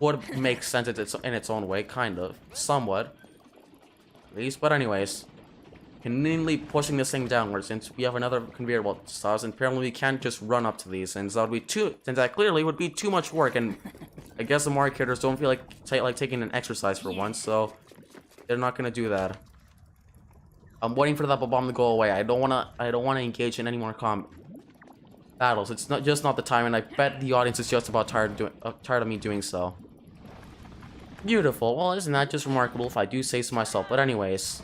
would make sense in its own way, kind of, somewhat, at least. But anyways, conveniently pushing this thing downwards, since we have another conveyor belt stars, and apparently we can't just run up to these, and that would be since that clearly would be too much work, and I guess the Mario characters don't feel like taking an exercise for once, so they're not gonna do that. I'm waiting for that bomb to go away. I don't wanna engage in any more battles. It's not the time, and I bet the audience is just about tired of me doing so. Beautiful. Well, isn't that just remarkable if I do say so myself? But anyways.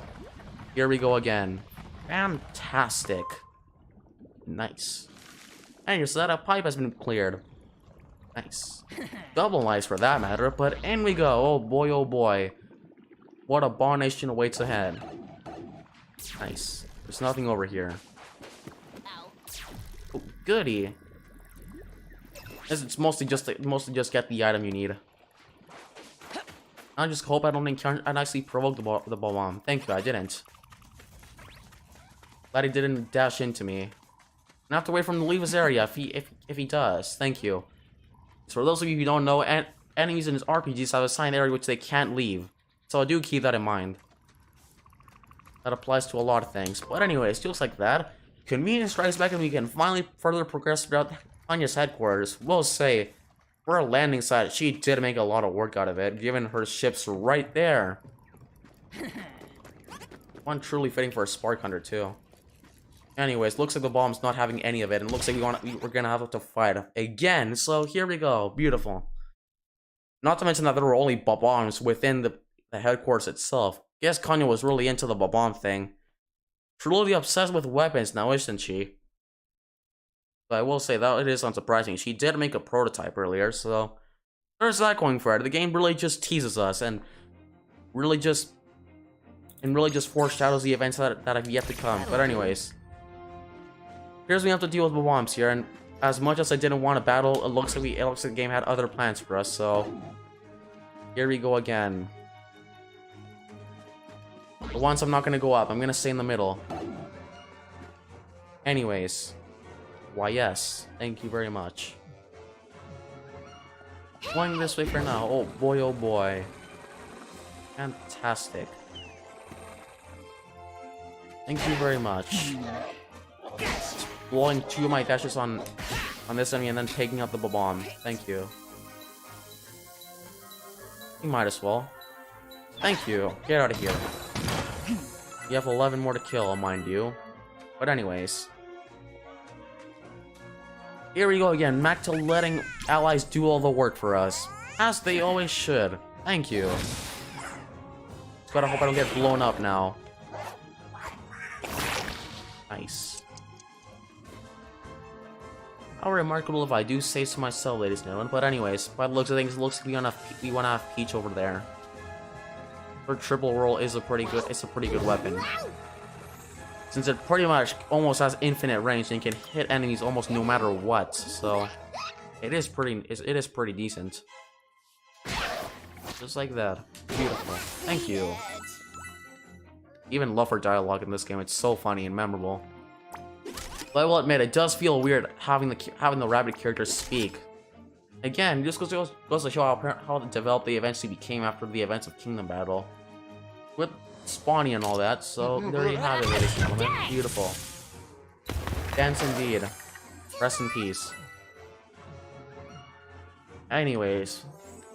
Here we go again. Fantastic. Nice. And so that pipe has been cleared. Nice. Double nice for that matter, but in we go. Oh boy, oh boy. What abomination awaits ahead. Nice. There's nothing over here. Oh, goody. It's mostly just get the item you need. I just hope I don't encounter and actually provoke the bomb. Thank you, I didn't. Glad he didn't dash into me. And I have to wait for him to leave his area if he does. Thank you. So for those of you who don't know, enemies in his RPGs have a assigned area which they can't leave. So I do keep that in mind. That applies to a lot of things. But anyways, just like that, convenience strikes back and we can finally further progress throughout Anya's headquarters. We'll say, for a landing site, she did make a lot of work out of it, given her ships right there. One truly fitting for a Spark Hunter, too. Anyways, looks like the bomb's not having any of it, and looks like we're gonna have to fight again. So here we go. Beautiful. Not to mention that there were only bombs within the headquarters itself. Guess Kanya was really into the bomb thing. Truly obsessed with weapons now, isn't she? But I will say that it is unsurprising. She did make a prototype earlier, so there's that going for it. The game really just teases us and really just foreshadows the events that have yet to come. But anyways, here's we have to deal with the bombs here, and as much as I didn't want to battle, it looks like the game had other plans for us. So here we go again. For once, I'm not gonna go up. I'm gonna stay in the middle. Anyways. Why, yes. Thank you very much. Going this way for now. Oh boy, oh boy. Fantastic. Thank you very much. Just blowing 2 of my dashes on this enemy and then taking out the bomb. Thank you. You might as well. Thank you. Get out of here. You have 11 more to kill, mind you. But anyways. Here we go again, back to letting allies do all the work for us. As they always should. Thank you. Just gotta hope I don't get blown up now. Nice. How remarkable if I do say so myself, ladies and gentlemen. But anyways, by the looks of things, it looks like we wanna have Peach over there. Her triple roll is a pretty good weapon. Since it pretty much almost has infinite range and can hit enemies almost no matter what, so it is pretty decent. Just like that. Beautiful. Thank you. Even love her dialogue in this game. It's so funny and memorable. But I will admit, it does feel weird having the Rabbid characters speak. Again, just goes to show how developed they eventually became after the events of Kingdom Battle. With Spawny and all that, so there you have it, ladies and gentlemen. Beautiful. Dance indeed. Rest in peace. Anyways,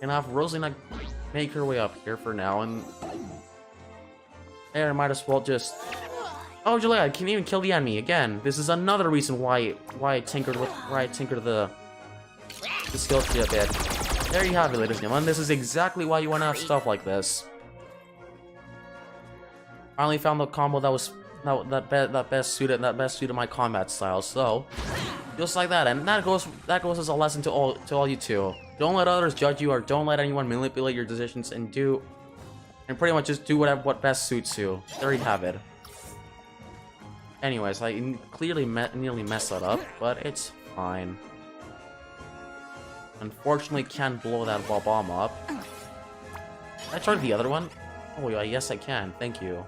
gonna have Rosalina make her way up here for now, and there, I might as well just. Oh, Julia, I can even kill the enemy again. This is another reason why I tinkered the skill tree a bit. There you have it, ladies and gentlemen. This is exactly why you want to have stuff like this. Finally found the combo that best suited my combat style. So just like that, and that goes as a lesson to all you two. Don't let others judge you, or don't let anyone manipulate your decisions, and pretty much just do what best suits you. There you have it. Anyways, I clearly nearly messed that up, but it's fine. Unfortunately, can't blow that bomb up. Can I charge the other one? Oh yeah, yes I can. Thank you.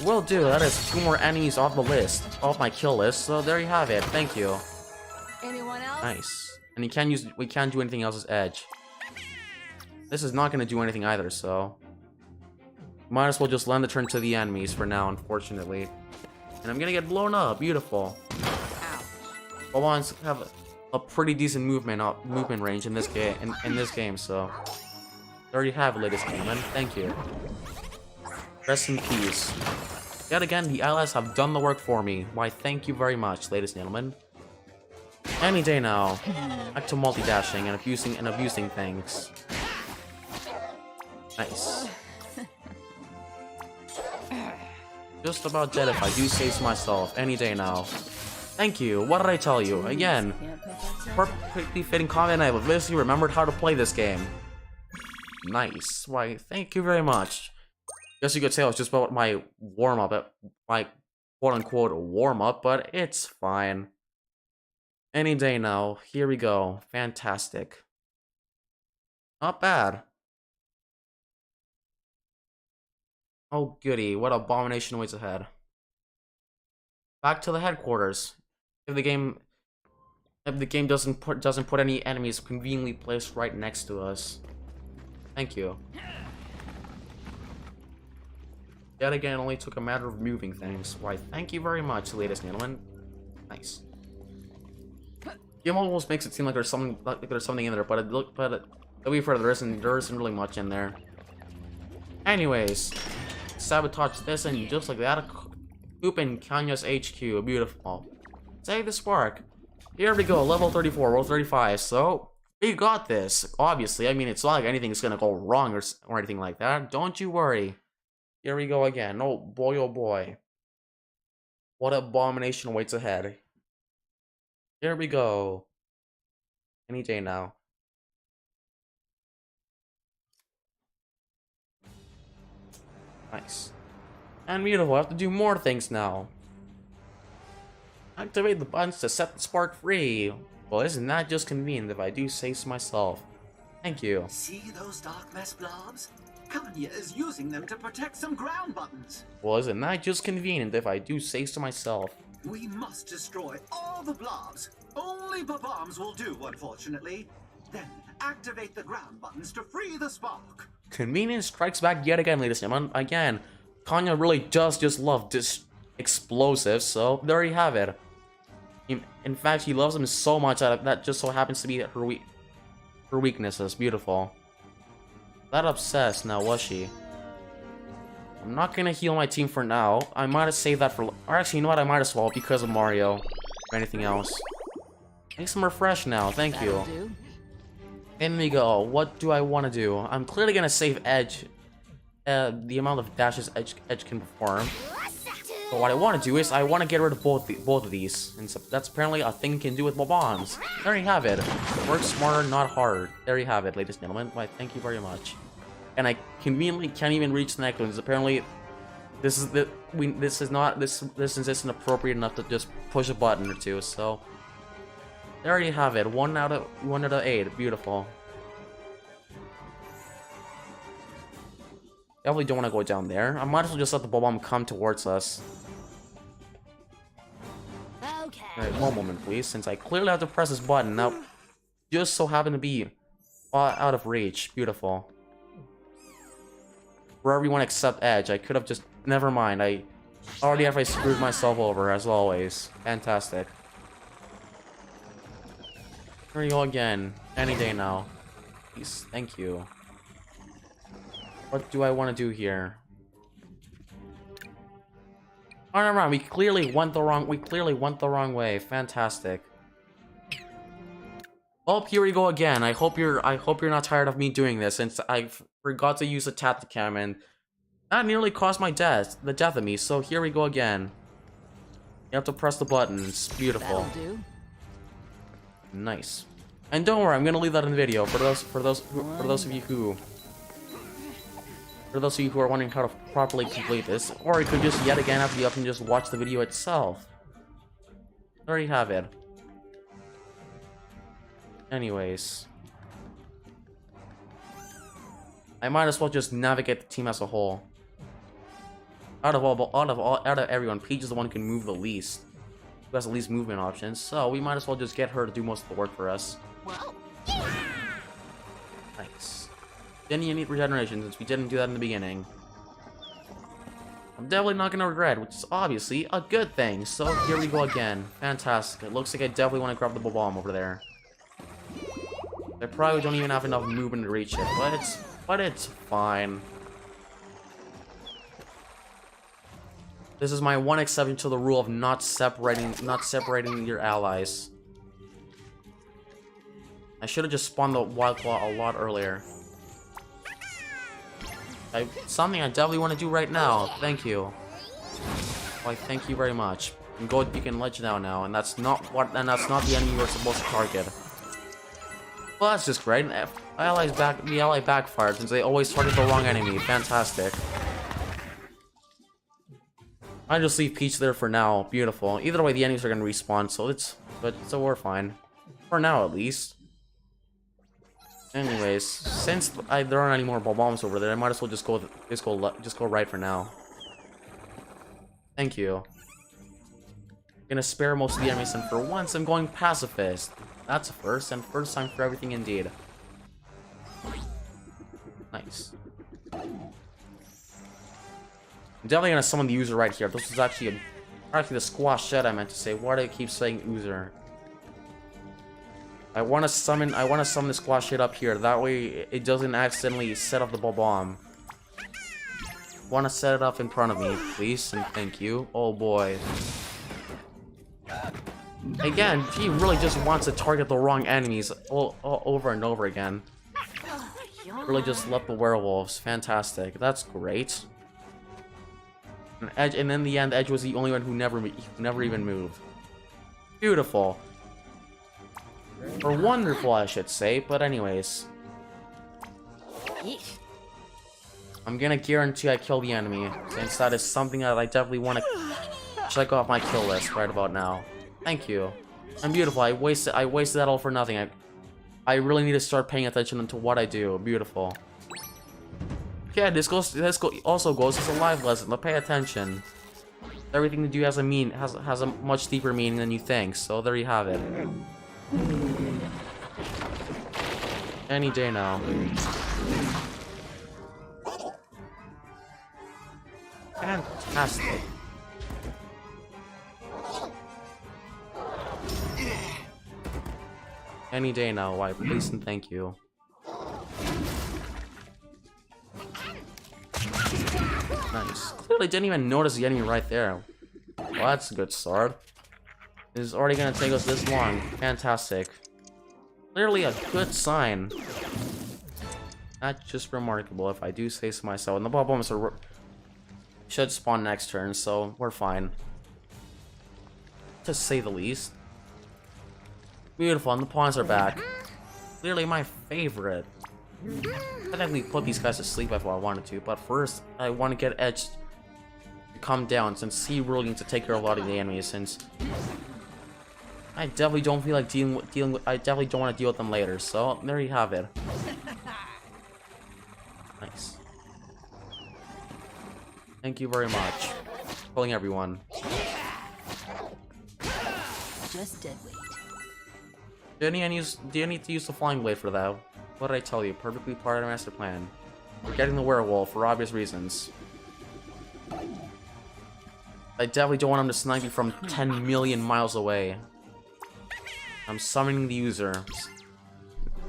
Will do. That is 2 more enemies off the list, off my kill list. So there you have it. Thank you. Anyone else? Nice. And we can't do anything else as Edge. This is not going to do anything either, so might as well just lend the turn to the enemies for now, unfortunately. And I'm gonna get blown up. Beautiful. Bobons have a pretty decent movement range in this game, so there you have it, ladies and gentlemen. Thank you. Rest in peace. Yet again, the allies have done the work for me. Why, thank you very much, ladies and gentlemen. Any day now. Back to multi-dashing and abusing things. Nice. Just about dead if I do say so myself. Any day now. Thank you. What did I tell you? Again, perfectly fitting comment. I obviously remembered how to play this game. Nice. Why, thank you very much. Guess you could say it was just about my warm-up, my quote-unquote warm-up, but it's fine. Any day now. Here we go. Fantastic. Not bad. Oh goody, what abomination waits ahead. Back to the headquarters. If the game doesn't put any enemies conveniently placed right next to us. Thank you. Yet again, it only took a matter of moving things. Why, thank you very much, ladies and gentlemen. Nice. Game almost makes it seem like there's something in there, but to be fair, there isn't really much in there. Anyways, sabotage this, and just like that, Coop in Kanya's HQ. Beautiful. Save the spark. Here we go, level 34, roll 35. So we got this. Obviously, I mean, it's not like anything's gonna go wrong or anything like that. Don't you worry. Here we go again. Oh boy. What abomination waits ahead. Here we go. Any day now. Nice. And beautiful. I have to do more things now. Activate the buttons to set the spark free. Well, isn't that just convenient if I do say so myself? Thank you. See those dark mess blobs? Kanya is using them to protect some ground buttons. Well, isn't that just convenient if I do say so myself? We must destroy all the blobs. Only bombs will do, unfortunately. Then activate the ground buttons to free the spark. Convenience strikes back yet again, ladies and gentlemen. Again, Kanya really does just love this explosives, so there you have it. In fact, she loves them so much that just so happens to be her weaknesses. Beautiful. That obsessed now, was she? I'm not gonna heal my team for now. I might have saved that for... Or actually, you know what? I might as well because of Mario. Or anything else. I need some refresh now. Thank you. Do. In we go. What do I want to do? I'm clearly gonna save Edge. The amount of dashes Edge can perform. But what I want to do is I want to get rid of both of these. And so that's apparently a thing you can do with bombs. There you have it. Work smarter, not harder. There you have it, ladies and gentlemen. Why, thank you very much. And I conveniently can't even reach the necklace. Apparently, this isn't appropriate enough to just push a button or two. So there you have it. 1 out of 8. Beautiful. Definitely don't want to go down there. I might as well just let the bomb come towards us. Okay. Alright, one moment, please, since I clearly have to press this button. Now, just so happen to be out of reach. Beautiful. For everyone except Edge, I could have just... Never mind, I screwed myself over, as always. Fantastic. Here we go again. Any day now. Please, thank you. What do I want to do here? Oh, never mind. We clearly went the wrong way. Fantastic. Well, here we go again. I hope you're not tired of me doing this, since I forgot to use a Tacticam and that nearly caused the death of me. So here we go again. You have to press the buttons. Beautiful. That'll do. Nice. And don't worry, I'm gonna leave that in the video for those of you who are wondering how to properly complete this, or you could just yet again have to be up and just watch the video itself. There you have it. Anyways, I might as well just navigate the team as a whole. Out of everyone, Peach is the one who can move the least, who has the least movement options. So we might as well just get her to do most of the work for us. Whoa. Yeah. Nice. Then you need regeneration, since we didn't do that in the beginning. I'm definitely not gonna regret, which is obviously a good thing. So here we go again. Fantastic. It looks like I definitely want to grab the bomb over there. I probably don't even have enough movement to reach it, but it's fine. This is my one exception to the rule of not separating your allies. I should have just spawned the Wild Claw a lot earlier. Something I definitely want to do right now. Thank you. Why, thank you very much. You can ledge down now, and that's not the enemy you're supposed to target. Well, that's just great. The ally backfired since they always target the wrong enemy. Fantastic. I just leave Peach there for now. Beautiful. Either way, the enemies are gonna respawn, so we're fine for now, at least. Anyways, since there aren't any more bombs over there, I might as well just go right for now. Thank you. Gonna spare most of the enemies, and for once, I'm going pacifist. That's a first, and first time for everything indeed. Nice. I'm definitely gonna summon the user right here. This is actually the squash shed I meant to say. Why do I keep saying user? I want to summon the squash shit up here. That way it doesn't accidentally set off the bomb. Want to set it up in front of me, please, and thank you. Oh boy. Again, he really just wants to target the wrong enemies all over and over again. Really just left the werewolves. Fantastic. That's great. And in the end, Edge was the only one who never even moved. Beautiful. Or wonderful, I should say. But anyways, I'm gonna guarantee I kill the enemy, since that is something that I definitely want to check off my kill list right about now. Thank you. And beautiful. I wasted that all for nothing. I really need to start paying attention to what I do. Beautiful. Yeah, this also goes as a live lesson. To pay attention. Everything to do has a much deeper meaning than you think. So there you have it. Any day now. Fantastic. Any day now, why? Please and thank you. Nice. Clearly didn't even notice the enemy right there. Well, that's a good start. This is already gonna take us this long. Fantastic. Clearly a good sign. That's just remarkable, if I do say so myself. And the bombs should spawn next turn, so we're fine. To say the least. Beautiful, and the pawns are back. Clearly my favorite. I think we put these guys to sleep if I wanted to, but first I want to get Edge to come down, since he really needs to take care of a lot of the enemies, since I definitely don't feel like dealing with I definitely don't want to deal with them later, so there you have it. Nice. Thank you very much. Pulling everyone. Just dead weight. Do you need to use the flying blade for that? What did I tell you? Perfectly part of the master plan. We're getting the werewolf for obvious reasons. I definitely don't want him to snipe me from 10 million miles away. I'm summoning the user.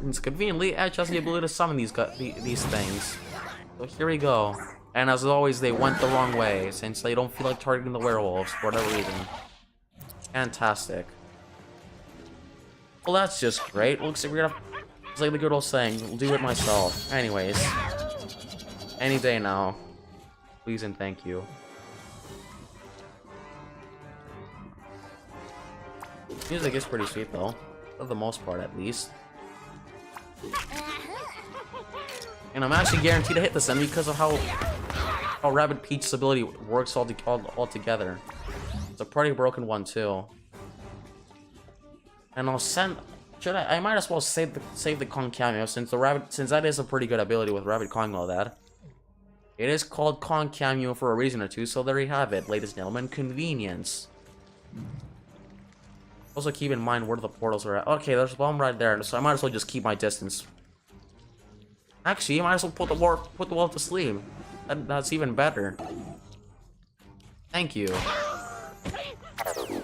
It's conveniently, Edge has the ability to summon these things. So here we go. And as always, they went the wrong way, since they don't feel like targeting the werewolves for whatever reason. Fantastic. Well, that's just great. Looks like we're gonna... It's like the good old saying, I'll do it myself. Anyways. Any day now. Please and thank you. Music is pretty sweet though. For the most part, at least. And I'm actually guaranteed to hit this enemy because of how Rabbid Peach's ability works all together. It's a pretty broken one too. And I'll send... I might as well save the Kong cameo, since that is a pretty good ability with Rabbid Kong and all that. It is called Kong cameo for a reason or two, so there you have it, ladies and gentlemen. Convenience. Also keep in mind where the portals are at. Okay, there's a bomb right there, so I might as well just keep my distance. Actually, you might as well put the wolf to sleep. That's even better. Thank you.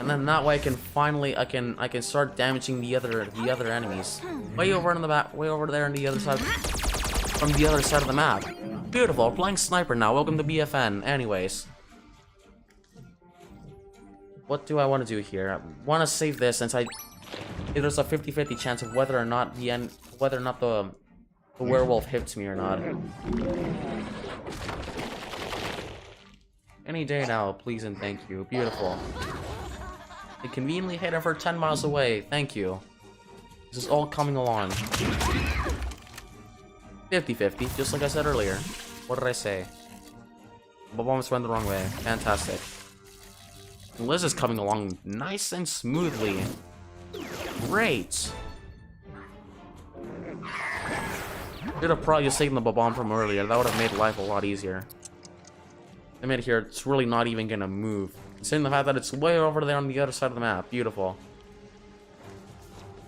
And then that way I can finally I can start damaging the other enemies. Way over in the back, way over there on the other side, from the other side of the map. Beautiful, playing sniper now. Welcome to BFN. Anyways, what do I want to do here? I want to save this, since there's a 50-50 chance of whether or not the werewolf hits me or not. Any day now, please and thank you. Beautiful. I conveniently hit her 10 miles away. Thank you. This is all coming along. 50-50, just like I said earlier. What did I say? The bombs went the wrong way. Fantastic. Liz is coming along nice and smoothly. Great. Should have probably just taken the bomb from earlier. That would have made life a lot easier. I made it here. It's really not even gonna move. Considering the fact that it's way over there on the other side of the map. Beautiful.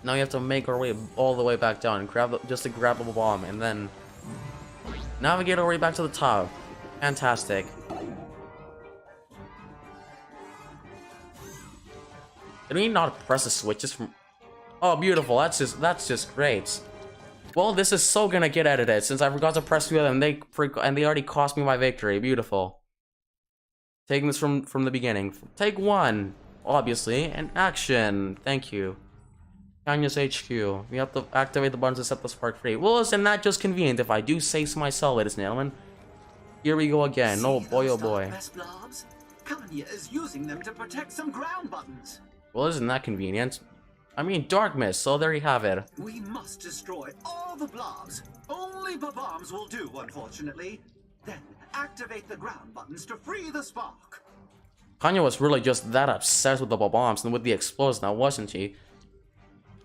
Now you have to make our way all the way back down and grab just to grab the bomb, and then navigate our way back to the top. Fantastic. Did we not press the switches from? Oh, beautiful. That's just great. Well, this is so gonna get edited since I forgot to press two of them. They already cost me my victory. Beautiful. Taking this from the beginning. Take one, obviously, and action. Thank you. Kanya's HQ. We have to activate the buttons to set the spark free. Well, isn't that just convenient if I do say so myself, ladies and gentlemen? Here we go again. Oh boy, oh boy. Kanya is using them to protect some ground buttons. Well, isn't that convenient? I mean, dark mist, so there you have it. We must destroy all the blobs. Only bombs will do, unfortunately. Then activate the ground buttons to free the spark. Kanya was really just that obsessed with the bombs and with the explosion, now wasn't she?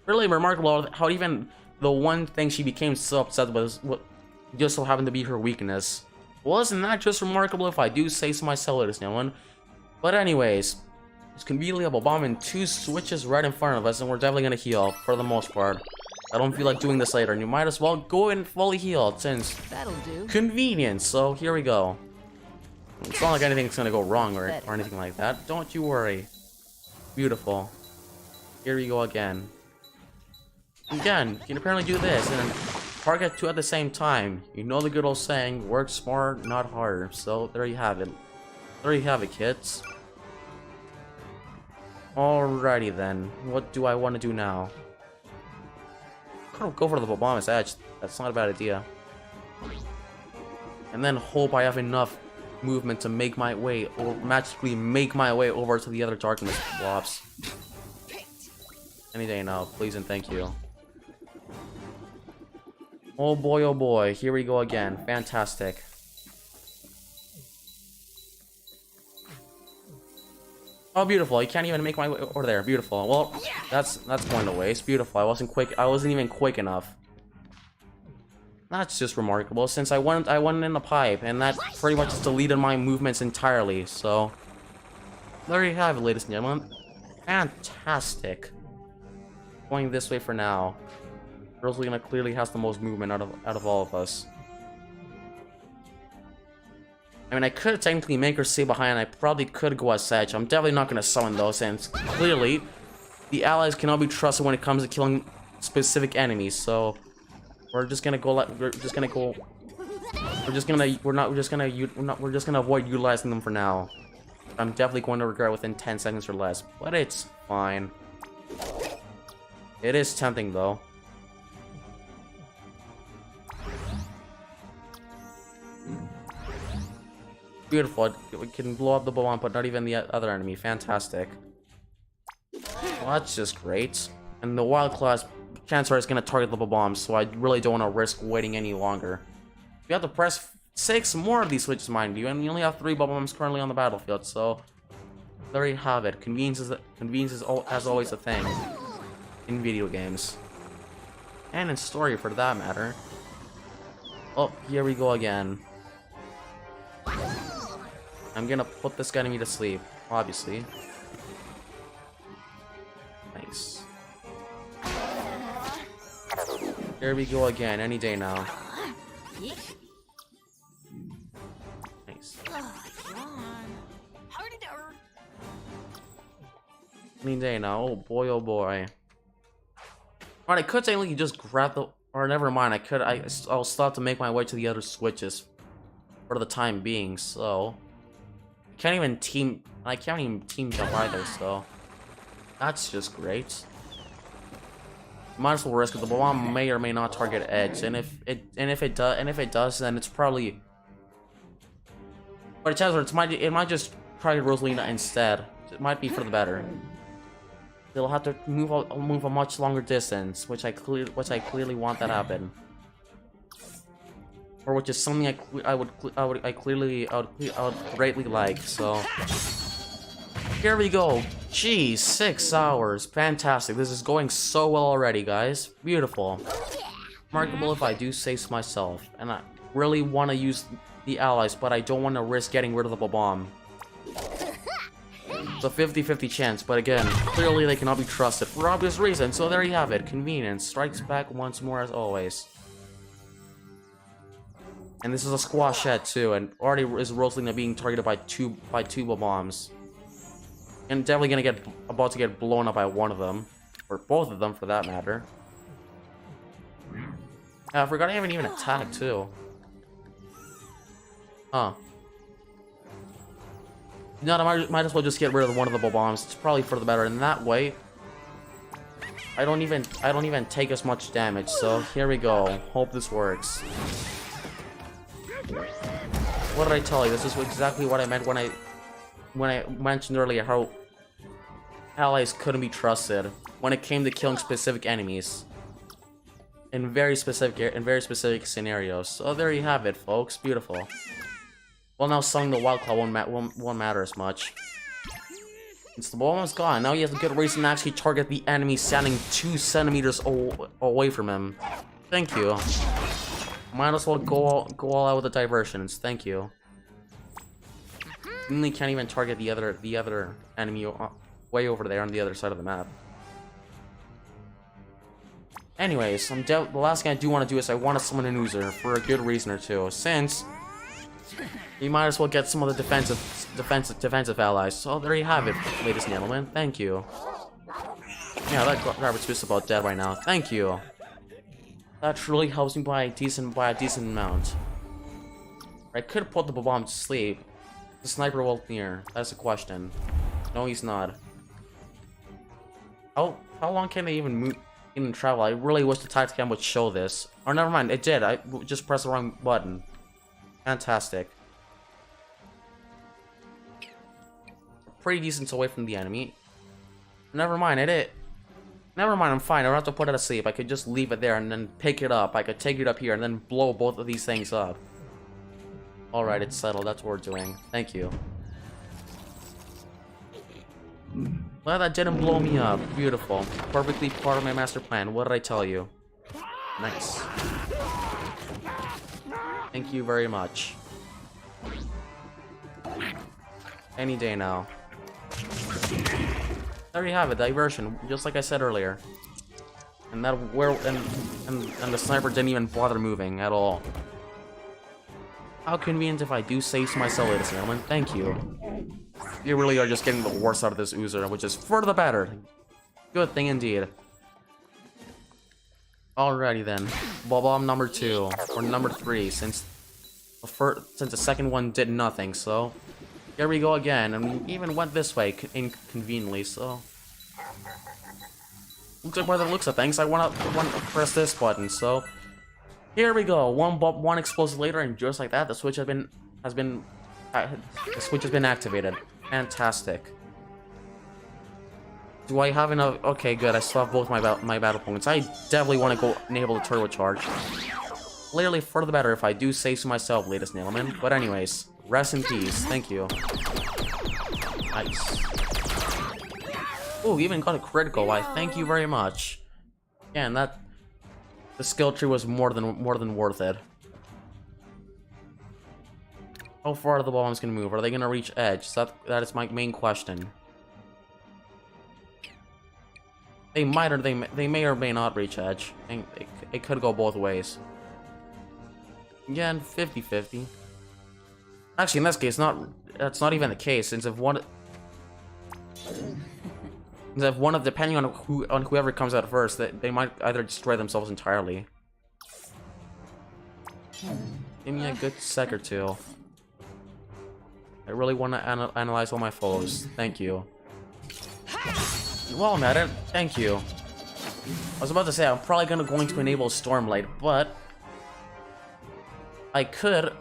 Really remarkable how even the one thing she became so upset with just so happened to be her weakness. Well, isn't that just remarkable if I do say so myself, ladies and gentlemen? But anyways, there's conveniently a bomb and two switches right in front of us, and we're definitely gonna heal for the most part. I don't feel like doing this later, and you might as well go and fully heal since That'll do. Convenience. So here we go. It's not like anything's gonna go wrong or anything like that. Don't you worry. Beautiful. Here we go again. Again, you can apparently do this, and target two at the same time. You know the good old saying, work smart, not hard. So there you have it. There you have it, kids. Alrighty then. What do I want to do now? Go for the Bombus Edge. That's not a bad idea. And then hope I have enough movement to make my way, or magically make my way over to the other darkness blobs. Any day now, please and thank you. Oh boy, here we go again. Fantastic. Oh, beautiful. You can't even make my way over there. Beautiful. Well, that's going to waste. Beautiful. I wasn't even quick enough. That's just remarkable, since I went in the pipe, and that pretty much just deleted my movements entirely. So there you have it, ladies and gentlemen. Fantastic. Going this way for now. Rosalina clearly has the most movement out of all of us. I mean, I could technically make her stay behind. I probably could go as Sedge. I'm definitely not going to summon those, since clearly the allies cannot be trusted when it comes to killing specific enemies. So we're just gonna avoid utilizing them for now. I'm definitely going to regret within 10 seconds or less, but it's fine. It is tempting though. Beautiful. We can blow up the bomb, but not even the other enemy. Fantastic. Well, that's just great. And the Wild Class Chancellor is going to target the bomb, so I really don't want to risk waiting any longer. We have to press 6 more of these switches, mind you, and we only have 3 bombs currently on the battlefield, so there you have it. Convenience is as always a thing in video games. And in story, for that matter. Oh, here we go again. I'm gonna put this enemy to sleep, obviously. Nice. Here we go again, any day now. Nice. Any day now, oh boy, oh boy. Alright, I could technically just grab the... Or never mind, I'll stop to make my way to the other switches. For the time being, so... I can't even team jump either, so... That's just great. Might as well risk it. The bomb may or may not target Edge, and if it does, then it's probably... But it might just target Rosalina instead. It might be for the better. They'll have to move a much longer distance, which I clearly want that happen. Or which is something I would greatly like. So here we go. Geez, 6 hours. Fantastic. This is going so well already, guys. Beautiful. Remarkable if I do say so myself. And I really want to use the allies, but I don't want to risk getting rid of the bomb. It's a 50-50 chance, but again, clearly they cannot be trusted for obvious reasons. So there you have it. Convenience strikes back once more as always. And this is a squashette too, and already is Rosalina being targeted by two bombs. And definitely about to get blown up by one of them. Or both of them for that matter. I forgot I haven't even attacked too. Huh. No, I might as well just get rid of one of the bombs. It's probably for the better, and that way I don't even take as much damage. So here we go. Hope this works. What did I tell you? This is exactly what I meant when I mentioned earlier how allies couldn't be trusted when it came to killing specific enemies in very specific scenarios. So there you have it, folks. Beautiful. Well, now summoning the Wild Claw won't matter as much. Since the bomb is gone, now he has a good reason to actually target the enemy standing 2 centimeters away from him. Thank you. Might as well go all out with the diversions. Thank you. Really can't even target the other enemy way over there on the other side of the map. Anyways, the last thing I do want to do is I want to summon an Oozer for a good reason or two. Since you might as well get some of the defensive allies. So there you have it, ladies and gentlemen. Thank you. Yeah, that Rabbids is about dead right now. Thank you. That truly helps me by a decent amount. I could put the bomb to sleep. The sniper will near. That's the question. No, he's not. How long can they even move and travel? I really wish the tactic would show this. Or never mind, it did. I just pressed the wrong button. Fantastic. Pretty decent away from the enemy. Never mind, never mind, I'm fine. I don't have to put it to sleep. I could just leave it there and then pick it up. I could take it up here and then blow both of these things up. Alright, it's settled. That's what we're doing. Thank you. Glad that didn't blow me up. Beautiful. Perfectly part of my master plan. What did I tell you? Nice. Thank you very much. Any day now. There you have it, diversion, just like I said earlier. And that and the sniper didn't even bother moving at all. How convenient if I do say to myself, ladies and gentlemen. Thank you. You really are just getting the worst out of this Oozer, which is for the better. Good thing indeed. Alrighty then. Bomb number 2 or number 3, since the second one did nothing. So here we go again, and we even went this way inconveniently. So looks like by the looks of things, I want to press this button. So here we go. One explosive later, and just like that, the switch has been activated. Fantastic. Do I have enough? Okay, good. I still have both my battle points. I definitely want to go enable the turbocharge. Clearly, for the better, if I do say so myself, ladies and gentlemen. But anyways, rest in peace. Thank you. Nice. Oh, even got a critical. Why? Thank you very much. Again, the skill tree was more than worth it. How far are the bombs gonna move? Are they gonna reach edge? That is my main question. They might, or they may or may not reach edge. It could go both ways. Again, 50-50. Actually, in this case, that's not even the case, since if one of depending on whoever comes out first, they might either destroy themselves entirely. Give me a good sec or two. I really want to analyze all my foes. Thank you. Well, Madden, thank you. I was about to say I'm probably going to enable Stormlight, but I could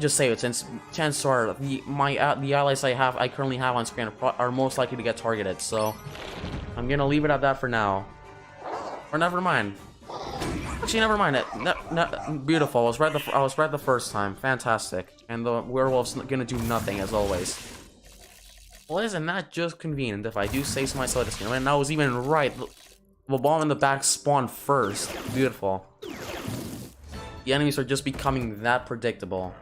just say it, since chances are the allies I currently have on screen are most likely to get targeted. So I'm gonna leave it at that for now. Or never mind. Actually, never mind it. Beautiful. I was right the first time. Fantastic. And the werewolf's gonna do nothing as always. Well, isn't that just convenient if I do say so myself? And I was even right. The bomb in the back spawned first. Beautiful. The enemies are just becoming that predictable,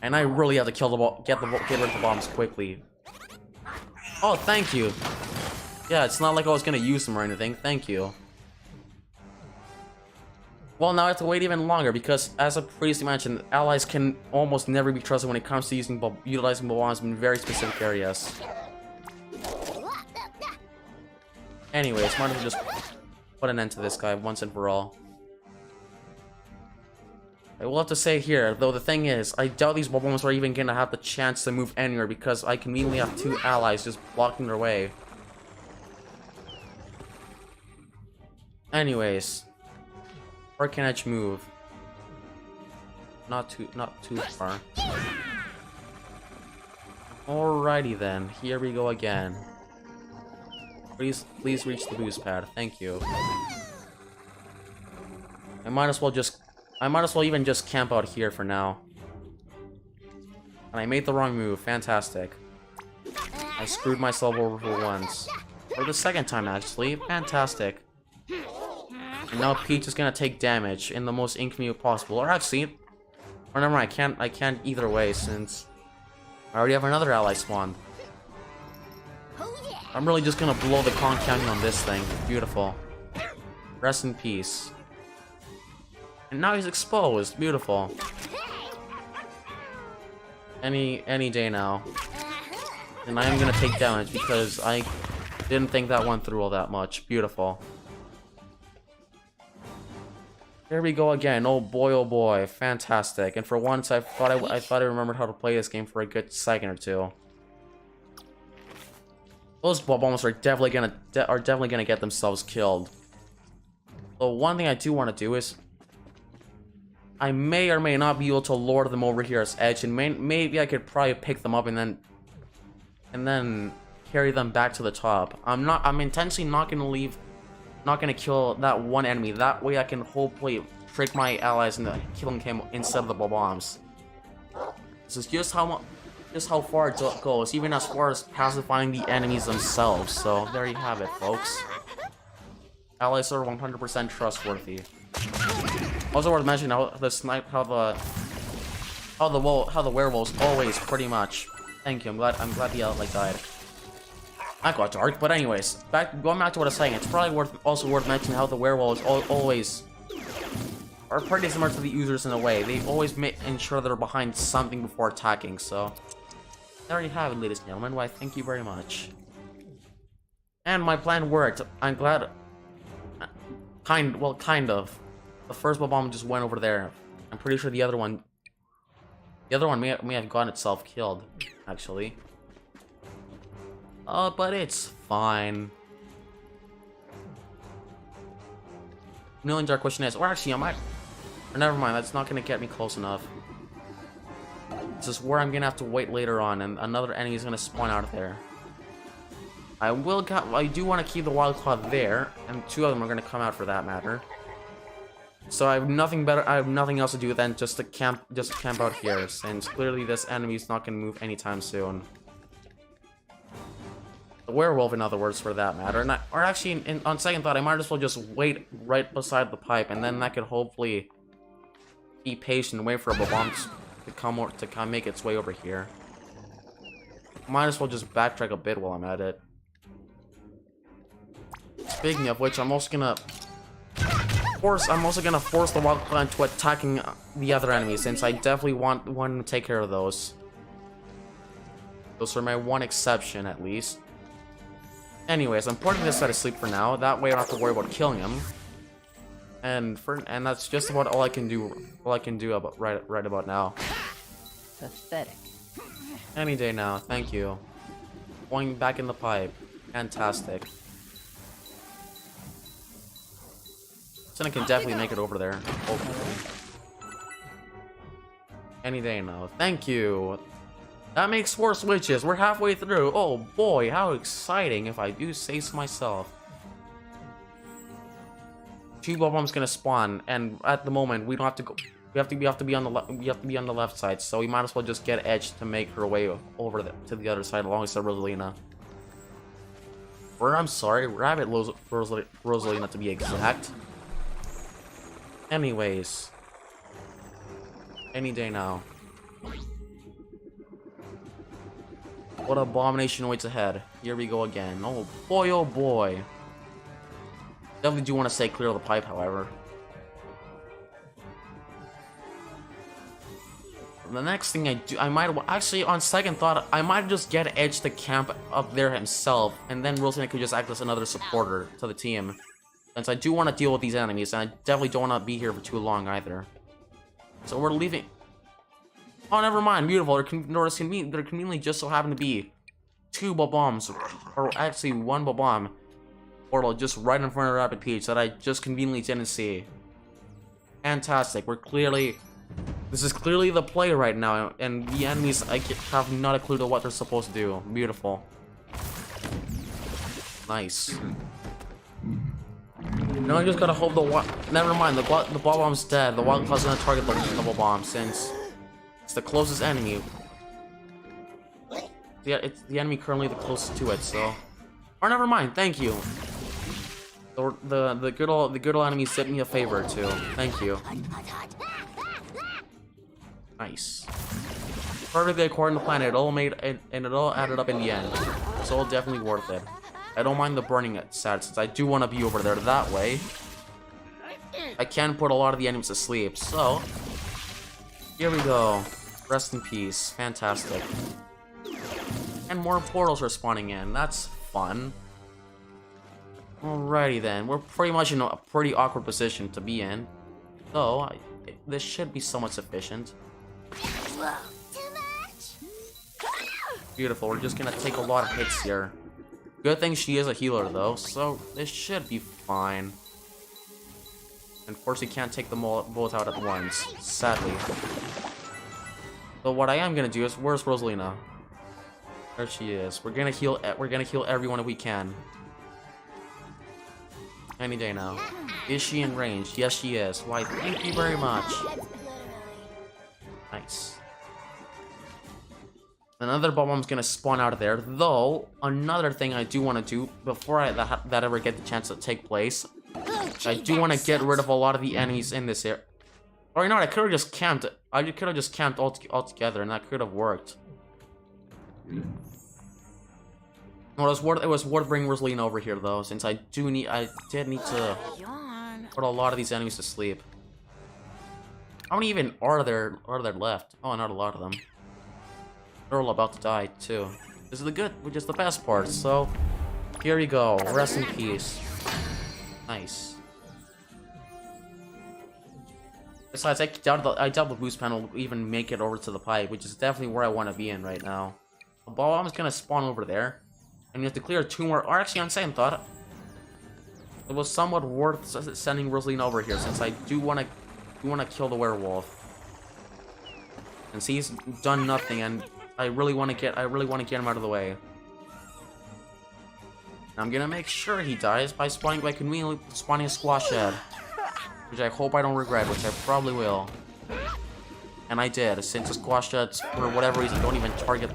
and I really have to get rid of the bombs quickly. Oh, thank you. Yeah, it's not like I was gonna use them or anything. Thank you. Well, now I have to wait even longer because, as I previously mentioned, allies can almost never be trusted when it comes to utilizing bombs in very specific areas. Anyways, might as well just put an end to this guy once and for all. I will have to say here, though, the thing is, I doubt these bombs are even gonna have the chance to move anywhere because I conveniently have 2 allies just blocking their way. Anyways, where can I move? Not too far. Alrighty then, here we go again. Please reach the boost pad. Thank you. I might as well even just camp out here for now. And I made the wrong move. Fantastic. I screwed myself over for once. For the second time, actually. Fantastic. And now Peach is gonna take damage in the most inconvenient possible. Or actually, or never mind, I can't either way since I already have another ally spawned. I'm really just gonna blow the Kong County on this thing. Beautiful. Rest in peace. And now he's exposed. Beautiful. Any day now. And I am gonna take damage because I didn't think that went through all that much. Beautiful. Here we go again. Oh boy, fantastic. And for once, I thought I remembered how to play this game for a good second or two. Those bombs are definitely gonna get themselves killed. So one thing I do want to do is, I may or may not be able to lure them over here as edge, and maybe I could probably pick them up and then carry them back to the top. I'm intentionally not gonna kill that one enemy. That way I can hopefully trick my allies into killing him instead of the bombs. This is just how far it goes, even as far as pacifying the enemies themselves. So there you have it, folks. Allies are 100% trustworthy. Also worth mentioning how the werewolves always pretty much. Thank you. I'm glad the ally died. That got dark, but anyways, going back to what I was saying, it's probably also worth mentioning how the werewolves always are pretty similar to the users in a way. They always ensure they're behind something before attacking. So there you have it, ladies and gentlemen. Why, thank you very much. And my plan worked. I'm glad. Kind of. The first bomb just went over there. I'm pretty sure the other one may have gotten itself killed, actually. But it's fine. Million dollar question is, or actually I might, or never mind, that's not gonna get me close enough. This is where I'm gonna have to wait later on, and another enemy is gonna spawn out of there. I do want to keep the wild claw there, and two of them are gonna come out for that matter. So I have nothing else to do than just to camp out here, since clearly this enemy is not gonna move anytime soon. The werewolf, in other words, for that matter. Or actually, on second thought, I might as well just wait right beside the pipe, and then I could hopefully be patient and wait for a bomb to come make its way over here. Might as well just backtrack a bit while I'm at it. Speaking of which, I'm also gonna force the wild claw into attacking the other enemies, since I definitely want to take care of those. Those are my one exception, at least. Anyways, I'm putting this guy to sleep for now. That way I don't have to worry about killing him. And that's just about all I can do. About right about now. Pathetic. Any day now. Thank you. Going back in the pipe. Fantastic. So I can definitely make it over there. Hopefully. Any day now. Thank you. That makes 4 switches. We're halfway through. Oh boy, how exciting, if I do say so myself. 2 bombs gonna spawn, and at the moment we don't have to go. We have to be on the left side, so we might as well just get Edge to make her way over to the other side alongside Rosalina. Or I'm sorry, Rabbit Rosalina to be exact. Anyways, any day now. What abomination waits ahead? Here we go again. Oh boy, oh boy. Definitely do want to stay clear of the pipe, however. The next thing I might actually, on second thought, I might just get Edge to camp up there himself, and then Rosalina could just act as another supporter to the team. Since I do want to deal with these enemies, and I definitely don't want to be here for too long either. So we're leaving. Oh, never mind. Beautiful. There conveniently just so happen to be 2 bombs, or actually 1 bomb portal just right in front of Rapid Peach that I just conveniently didn't see. Fantastic. This is clearly the play right now, and the enemies I have not a clue to what they're supposed to do. Beautiful. Nice. Now I just gotta hope never mind. The bomb's dead. The wild claw's gonna target the double bomb since it's the closest enemy. Yeah, it's the enemy currently the closest to it. So, or never mind. Thank you. The good old enemy did me a favor too. Thank you. Nice. Perfectly according to plan. It all added up in the end. It's all definitely worth it. I don't mind the burning stat since I do want to be over there. That way, I can put a lot of the enemies to sleep. So, here we go. Rest in peace. Fantastic. And more portals are spawning in. That's fun. Alrighty then. We're pretty much in a pretty awkward position to be in. So, this should be somewhat sufficient. Too much? Beautiful, we're just gonna take a lot of hits here. Good thing she is a healer though, so this should be fine. And of course we can't take them both out at once, sadly. So what I am gonna do is, where's Rosalina? There she is. We're gonna heal everyone if we can. Any day now. Is she in range? Yes, she is. Why, thank you very much. Nice. Another bomb's gonna spawn out of there, though. Another thing I do want to do before that ever get the chance to take place, I do want to get rid of a lot of the enemies in this area. Or you know what? I could have just camped. I could have just camped all together, and that could have worked. Well, it was worth bringing Rosalina over here, though, since I did need to put a lot of these enemies to sleep. How many even are there left? Oh, not a lot of them. They're all about to die too. This is which is the best part. So, here you go. Rest in peace. Nice. Besides, I doubt the boost panel will even make it over to the pipe, which is definitely where I want to be in right now. The bomb's gonna spawn over there, and you have to clear 2 more. Or actually, on second thought, it was somewhat worth sending Rosalina over here, since I do want to kill the werewolf, and see he's done nothing, and I really want to get him out of the way. I'm gonna make sure he dies by conveniently spawning a squash head, which I hope I don't regret, which I probably will. And I did, since the squash heads, for whatever reason, don't even target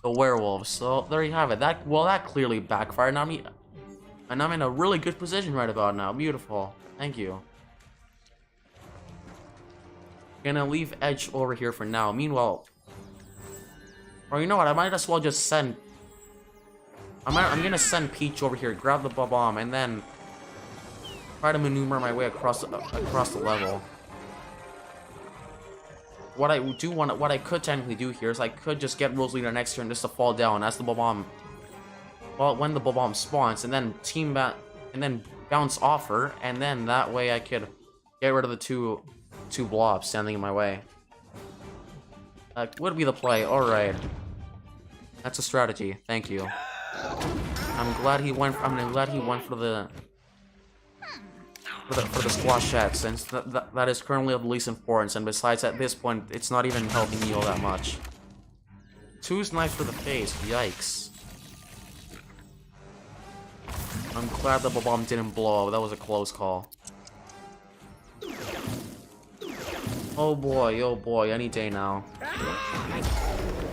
the werewolves. So there you have it. That clearly backfired. And I'm in a really good position right about now. Beautiful. Thank you. Gonna leave Edge over here for now. Meanwhile, or you know what? I might as well just send. I'm gonna send Peach over here, grab the bomb, and then try to maneuver my way across the level. What I could technically do here is I could just get Rosalina next turn just to fall down as the bomb. Well, when the bomb spawns, and then and then bounce off her, and then that way I could get rid of the two blobs standing in my way. Would be the play. All right, that's a strategy. Thank you. I'm glad he went for the squash head, since that is currently of the least importance, and besides, at this point, it's not even helping me all that much. 2 snipes for the face. Yikes. I'm glad the bomb didn't blow. That was a close call. Oh boy, any day now.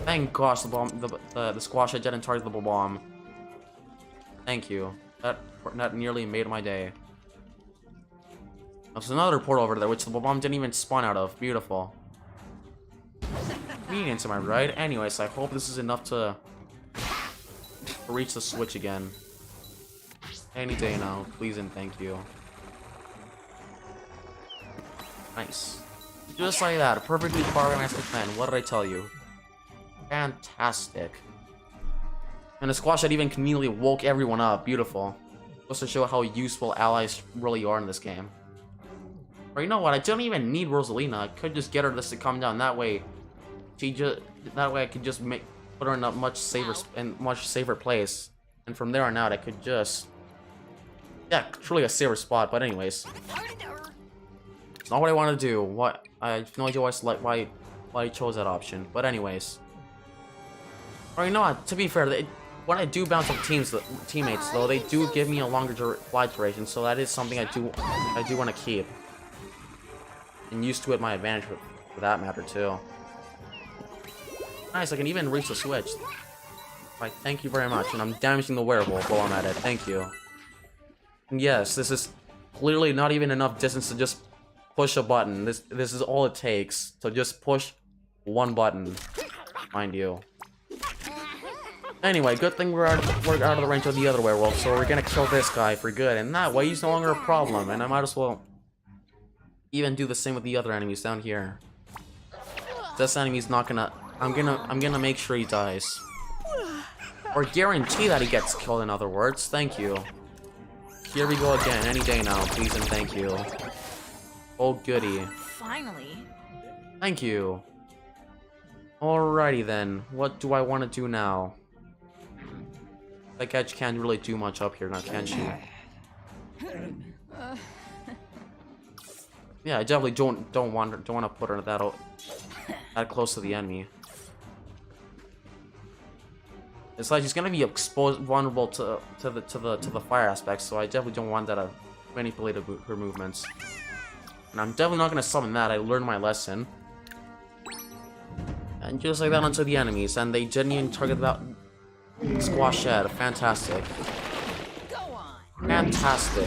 Thank gosh the squash head didn't target the bomb. Thank you. That nearly made my day. There's another portal over there, which the bomb didn't even spawn out of. Beautiful. Convenience, am I right? Anyways, I hope this is enough to reach the switch again. Any day now, please and thank you. Nice. Just like that, a perfectly organized plan. What did I tell you? Fantastic. And the squash that even conveniently woke everyone up. Beautiful. Just to show how useful allies really are in this game. Or you know what? I don't even need Rosalina. I could just get her just to come down. That way, I could just put her in a much safer place. And from there on out, I could just, yeah, truly a safer spot. But anyways, it's not what I want to do. I have no idea why I chose that option. But anyways, or you know what? To be fair, when I do bounce off teammates, though, they do give me a longer flight duration. So that is something I do want to keep. And used to it my advantage for that matter too. Nice, I can even reach the switch. Right, thank you very much. And I'm damaging the werewolf while I'm at it. Thank you. And yes, this is clearly not even enough distance to just push a button. This is all it takes to just push one button, mind you. Anyway, good thing we're out of the range of the other werewolf, so we're gonna kill this guy for good, and that way he's no longer a problem. And I might as well even do the same with the other enemies down here. This enemy's not gonna. I'm gonna make sure he dies, or guarantee that he gets killed. In other words, thank you. Here we go again. Any day now, please and thank you. Oh, goody. Finally. Thank you. Alrighty then, what do I want to do now? Like, I can't really do much up here now, can she? Yeah, I definitely don't want to put her that close to the enemy. It's like she's gonna be exposed, vulnerable to the fire aspects, so I definitely don't want that to manipulate her movements. And I'm definitely not gonna summon that. I learned my lesson. And just like that onto the enemies, and they didn't even target that squash head. Fantastic. Go on. Fantastic.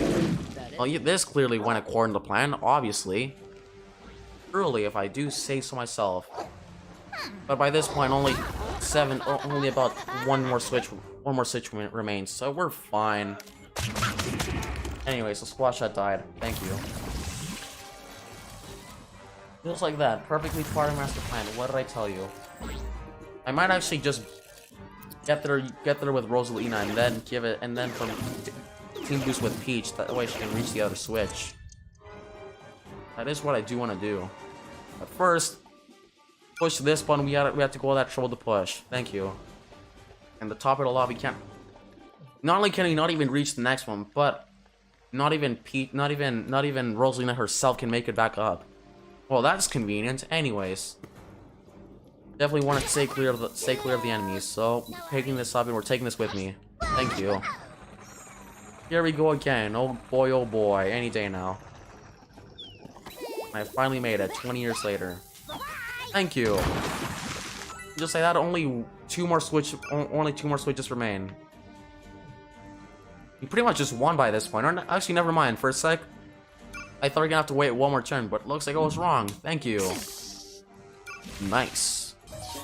Well, this clearly went according to plan, obviously. Truly, if I do say so myself. But by this point, only about one more switch remains, so we're fine. Anyway, so squash head died. Thank you. Just like that, perfectly part of master plan. What did I tell you? I might actually just get there with Rosalina and then from team boost with Peach. That way she can reach the other switch. That is what I do want to do. But first, push this button. We have to go all that trouble to push. Thank you. And the top of the lobby can't. Not only can he not even reach the next one, but not even Rosalina herself can make it back up. Well, that's convenient. Anyways, definitely want to stay clear of the enemies. So picking this up, and we're taking this with me. Thank you. Here we go again. Oh boy, any day now. I finally made it 20 years later. Thank you. Just like that, only two more switches remain. You pretty much just won by this point. Or actually, never mind. For a sec, I thought we were gonna have to wait one more turn, but looks like I was wrong. Thank you. Nice.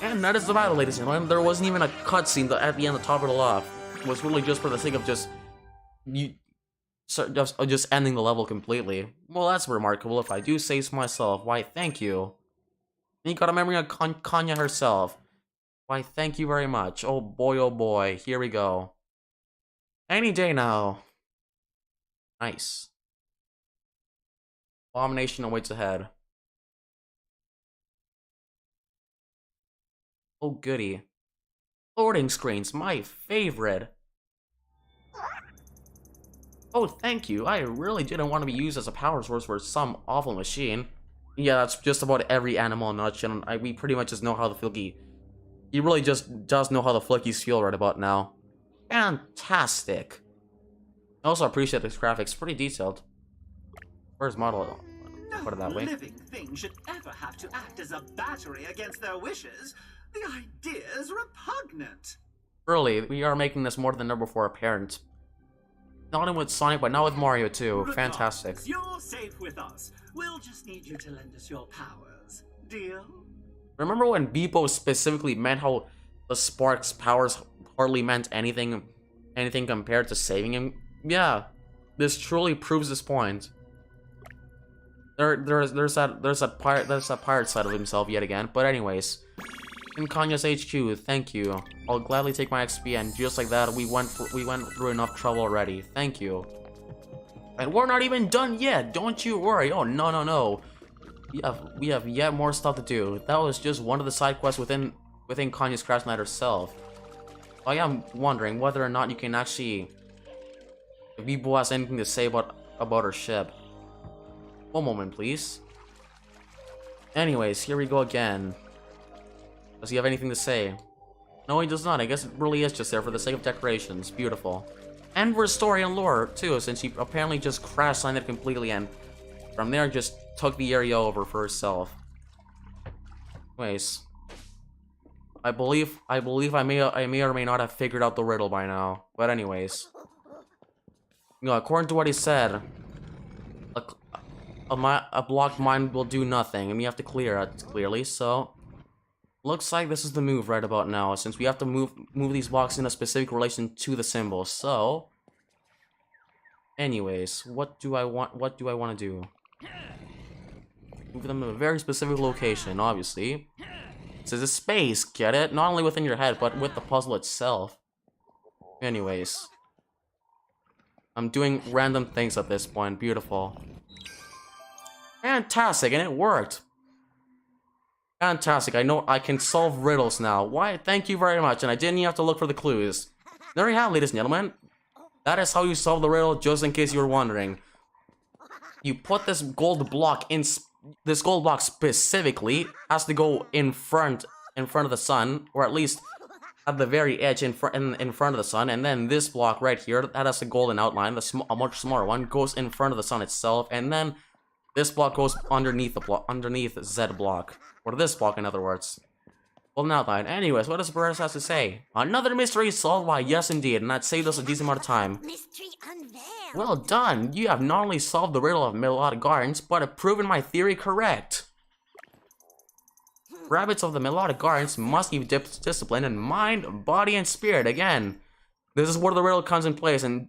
And that is the battle, ladies and gentlemen. There wasn't even a cutscene at the end, the top of the loft. It was really just for the sake of just ending the level completely. Well, that's remarkable if I do say so myself. Why, thank you. And you got a memory of Kanya herself. Why, thank you very much. Oh boy, here we go. Any day now. Nice. Abomination awaits ahead. Oh goody. Loading screens, my favorite. Oh, thank you. I really didn't want to be used as a power source for some awful machine. Yeah, that's just about every animal in a nutshell. We pretty much just know how the Flicky... He really just does know how the Flickies feel right about now. Fantastic. I also appreciate this graphics. Pretty detailed. Where's model? Put it that way. No living thing should ever have to act as a battery against their wishes. The idea is repugnant. Really, we are making this more than ever before apparent. Not only with Sonic, but now with Mario too. Fantastic. You're safe with us. We'll just need you to lend us your powers. Deal? Remember when Beepo specifically meant how the Spark's powers hardly meant anything compared to saving him? Yeah, this truly proves this point. There's that pirate side of himself yet again. But anyways, in Kanya's HQ, thank you. I'll gladly take my XP, and just like that, we went through enough trouble already. Thank you. And we're not even done yet. Don't you worry. Oh no. We have yet more stuff to do. That was just one of the side quests within Kanya's Crash Night herself. I am wondering whether or not you can actually, if Beepo has anything to say about her ship. One moment, please. Anyways, here we go again. Does he have anything to say? No, he does not. I guess it really is just there for the sake of decorations. Beautiful. And for story and lore, too, since he apparently just crash-landed completely and from there just took the area over for herself. Anyways. I believe I may or may not have figured out the riddle by now. But anyways. You know, according to what he said, a blocked mine will do nothing, and we have to clear it clearly, so looks like this is the move right about now, since we have to move these blocks in a specific relation to the symbol. So anyways, what do I want to do? Move them to a very specific location, obviously. This is a space, get it? Not only within your head, but with the puzzle itself. Anyways, I'm doing random things at this point. Beautiful. Fantastic, and it worked. Fantastic, I know I can solve riddles now. Why, thank you very much, and I didn't even have to look for the clues. There you have it, ladies and gentlemen. That is how you solve the riddle, just in case you were wondering. You put this gold block in, this gold block specifically has to go in front of the sun, or at least at the very edge in front of the sun, and then this block right here that has a golden outline, a much smaller one, goes in front of the sun itself, and then this block goes underneath the block, underneath Z block, or this block in other words. Golden outline. Anyways, what does Barreras have to say? Another mystery solved. Why, yes indeed, and that saved us a decent amount of time. Mystery unveiled. Well done! You have not only solved the riddle of Melodic Gardens, but have proven my theory correct. Rabbids of the Melodic Gardens must be disciplined in mind, body, and spirit. Again, this is where the riddle comes in place, and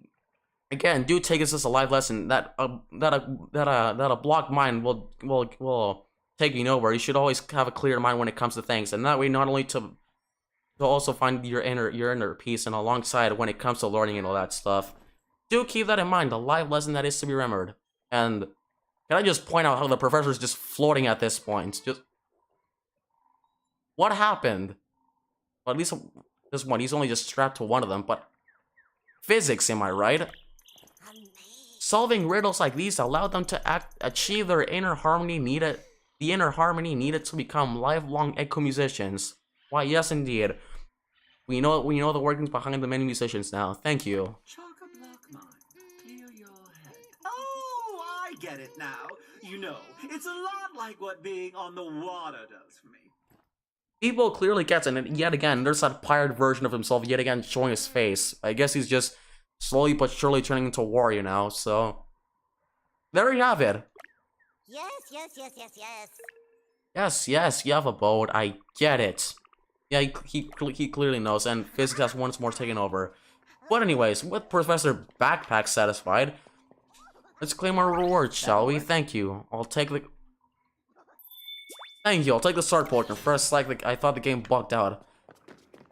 again, do take this as a live lesson that a blocked mind will take you nowhere. You should always have a clear mind when it comes to things, and that way, not only to also find your inner peace, and alongside when it comes to learning and all that stuff. Do keep that in mind, a live lesson that is to be remembered. And can I just point out how the professor is just floating at this point? Just what happened? Well, at least this one, he's only just strapped to one of them, but physics, am I right? Solving riddles like these allowed them to achieve their inner harmony needed, the inner harmony needed to become lifelong echo musicians. Why, yes, indeed. We know the workings behind the many musicians now. Thank you. Chock-a-block mind, clear your head. Oh, I get it now. You know, it's a lot like what being on the water does for me. People clearly gets it, and yet again, there's that pirate version of himself yet again showing his face. I guess he's just slowly but surely turning into a warrior now, so... There you have it. Yes, yes, yes, yes, yes. Yes, yes, you have a boat, I get it. Yeah, he clearly knows, and physics has once more taken over. But anyways, with Professor Backpack satisfied, let's claim our rewards, shall we? Thank you. I'll take the... Thank you, I'll take the sword potion. First, like, I thought the game bugged out.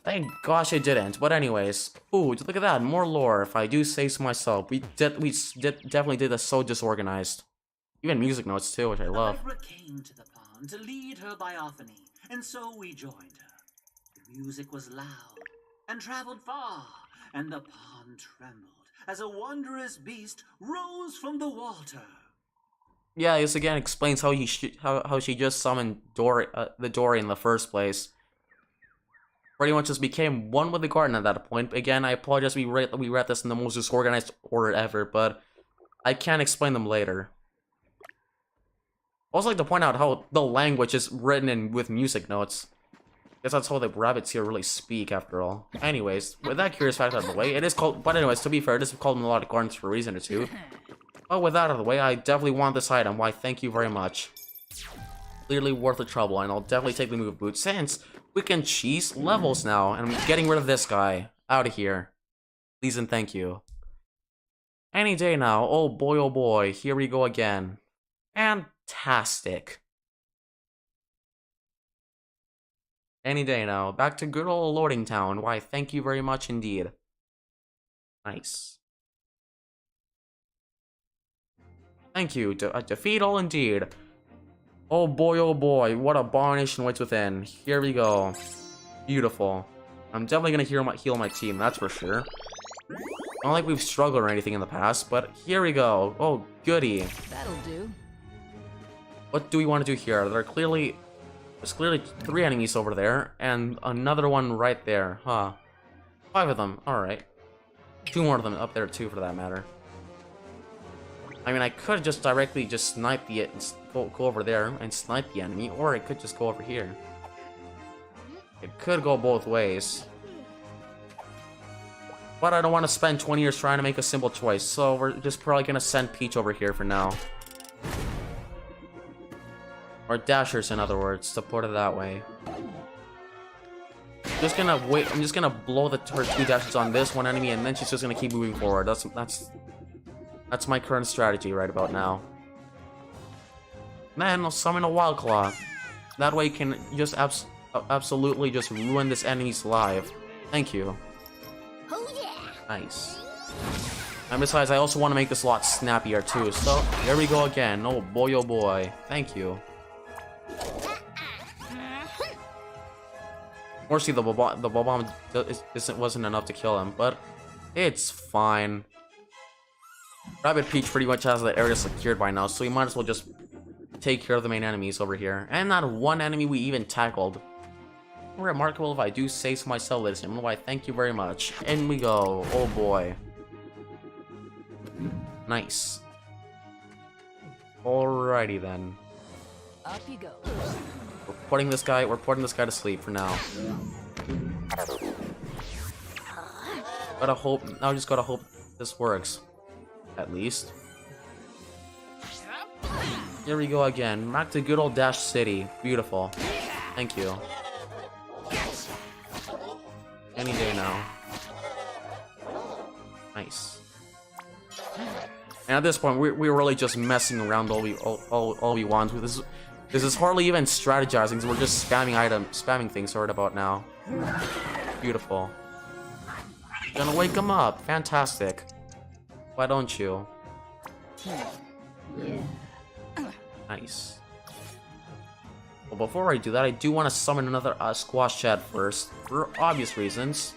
Thank gosh it didn't. But anyways, ooh, look at that, more lore, if I do say so myself. We definitely did this so disorganized. Even music notes too, which I love. Allegra came to the pond to lead her biophony, and so we joined her. The music was loud and traveled far, and the pond trembled as a wondrous beast rose from the water. Yeah, this again explains how how she just summoned the Dory in the first place. Pretty much just became one with the garden at that point. Again, I apologize we read this in the most disorganized order ever, but I can explain them later. I also like to point out how the language is written in with music notes. Guess that's how the rabbits here really speak, after all. Anyways, with that curious fact out of the way, it is called... But anyways, to be fair, it is called Melodic Gardens for a reason or two. But with that out of the way, I definitely want this item. Why, thank you very much. Clearly worth the trouble, and I'll definitely take the move boot, since we can cheese levels now, and I'm getting rid of this guy. Out of here. Please and thank you. Any day now. Oh boy, here we go again. Fantastic. Any day now. Back to good old Loading Town. Why, thank you very much indeed. Nice. Thank you. A defeat all indeed. Oh boy, what abomination waits within. Here we go. Beautiful. I'm definitely gonna heal my team, that's for sure. Not like we've struggled or anything in the past, but here we go. Oh, goody. That'll do. What do we want to do here? There's clearly 3 enemies over there, and another one right there, huh? 5 of them, alright. 2 more of them up there too, for that matter. I mean, I could just directly just snipe the go over there and snipe the enemy, or I could just go over here. It could go both ways. But I don't want to spend 20 years trying to make a simple choice, so we're just probably gonna send Peach over here for now. Or Dashers, in other words, to put it that way. I'm just gonna wait. I'm just gonna blow her 2 dashes on this one enemy, and then she's just gonna keep moving forward. That's my current strategy right about now. Then I'll summon a Wild Claw. That way you can just absolutely just ruin this enemy's life. Thank you. Oh yeah. Nice. And besides, I also want to make this a lot snappier too. So here we go again. Oh boy, oh boy. Thank you. Unfortunately, the bomb wasn't enough to kill him, but it's fine. Rabbid Peach pretty much has that area secured by now, so we might as well just take care of the main enemies over here. And not one enemy we even tackled. Remarkable if I do say so myself, ladies and gentlemen. Why, thank you very much. In we go. Oh boy. Nice. Alrighty then. Up you go. We're putting this guy to sleep for now. Now I just gotta hope this works. At least. Here we go again. Back to good old Dash City. Beautiful. Thank you. Any day now. Nice. And at this point, we're really just messing around all we want with this. This is hardly even strategizing, so we're just spamming things right about now. Beautiful. Gonna wake him up. Fantastic. Why don't you? Yeah. Nice. Well, before I do that, I do want to summon another squash chat first, for obvious reasons.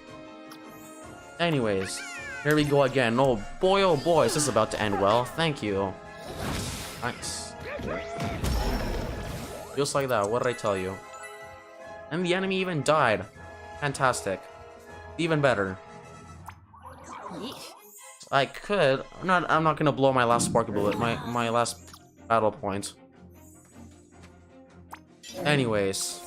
Anyways, here we go again. Oh boy, is this about to end well. Thank you. Nice. Just like that, what did I tell you? And the enemy even died. Fantastic. Even better. I could. I'm not gonna blow my last sparkle bullet, my last battle point. Anyways.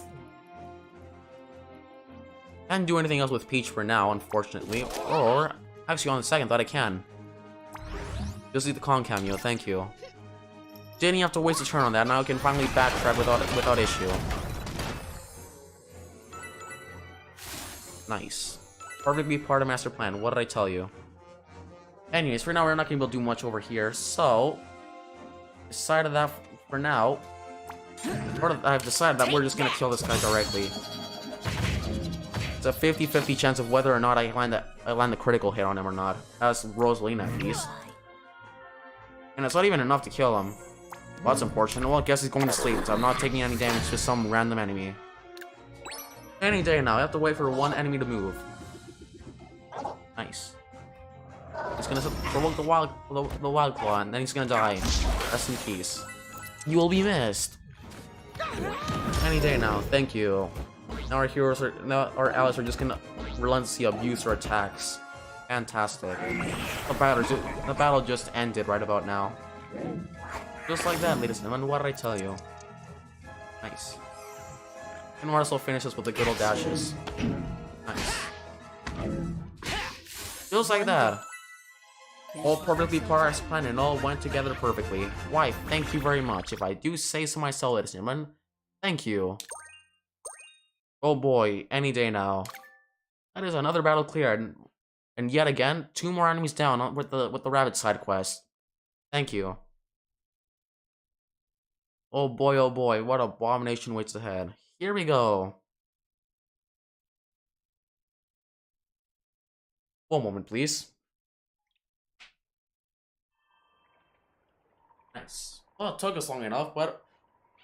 Can't do anything else with Peach for now, unfortunately. Or actually on the second thought I can. Just need the Kong cameo, thank you. Didn't have to waste a turn on that, now I can finally backtrack without issue. Nice. Perfectly part of master plan, what did I tell you? Anyways, for now we're not gonna be able to do much over here, so decided that for now. I've decided that we're just gonna kill this guy directly. It's a 50-50 chance of whether or not I land the critical hit on him or not. That's Rosalina at least. And it's not even enough to kill him. Well, that's unfortunate. Well, I guess he's going to sleep, so I'm not taking any damage to some random enemy. Any day now, I have to wait for one enemy to move. Nice. He's gonna provoke the wild claw, and then he's gonna die. Rest in peace. You will be missed. Any day now, thank you. Now our allies are just gonna relentlessly abuse our attacks. Fantastic. The battle just ended right about now. Just like that, ladies and gentlemen. What did I tell you? Nice. And might as well finish this with the good old dashes. Nice. Just like that. All perfectly par as planned and all went together perfectly. Why, thank you very much. If I do say so myself, ladies and gentlemen. Thank you. Oh boy, any day now. That is another battle cleared. And yet again, 2 more enemies down with the Rabbids side quest. Thank you. Oh boy, what abomination waits ahead. Here we go. One moment, please. Nice. Well, it took us long enough, but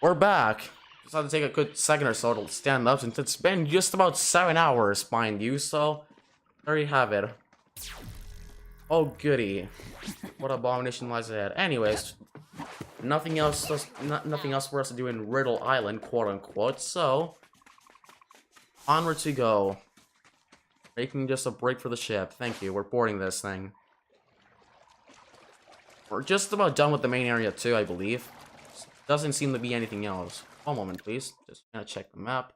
we're back. Just had to take a good second or so to stand up since it's been just about 7 hours, mind you, so there you have it. Oh goody. What abomination lies ahead. Anyways, nothing else for us to do in Riddle Island, quote unquote, so onward to go. Making just a break for the ship. Thank you, we're boarding this thing. We're just about done with the main area too, I believe. Doesn't seem to be anything else. One moment, please. Just gonna check the map.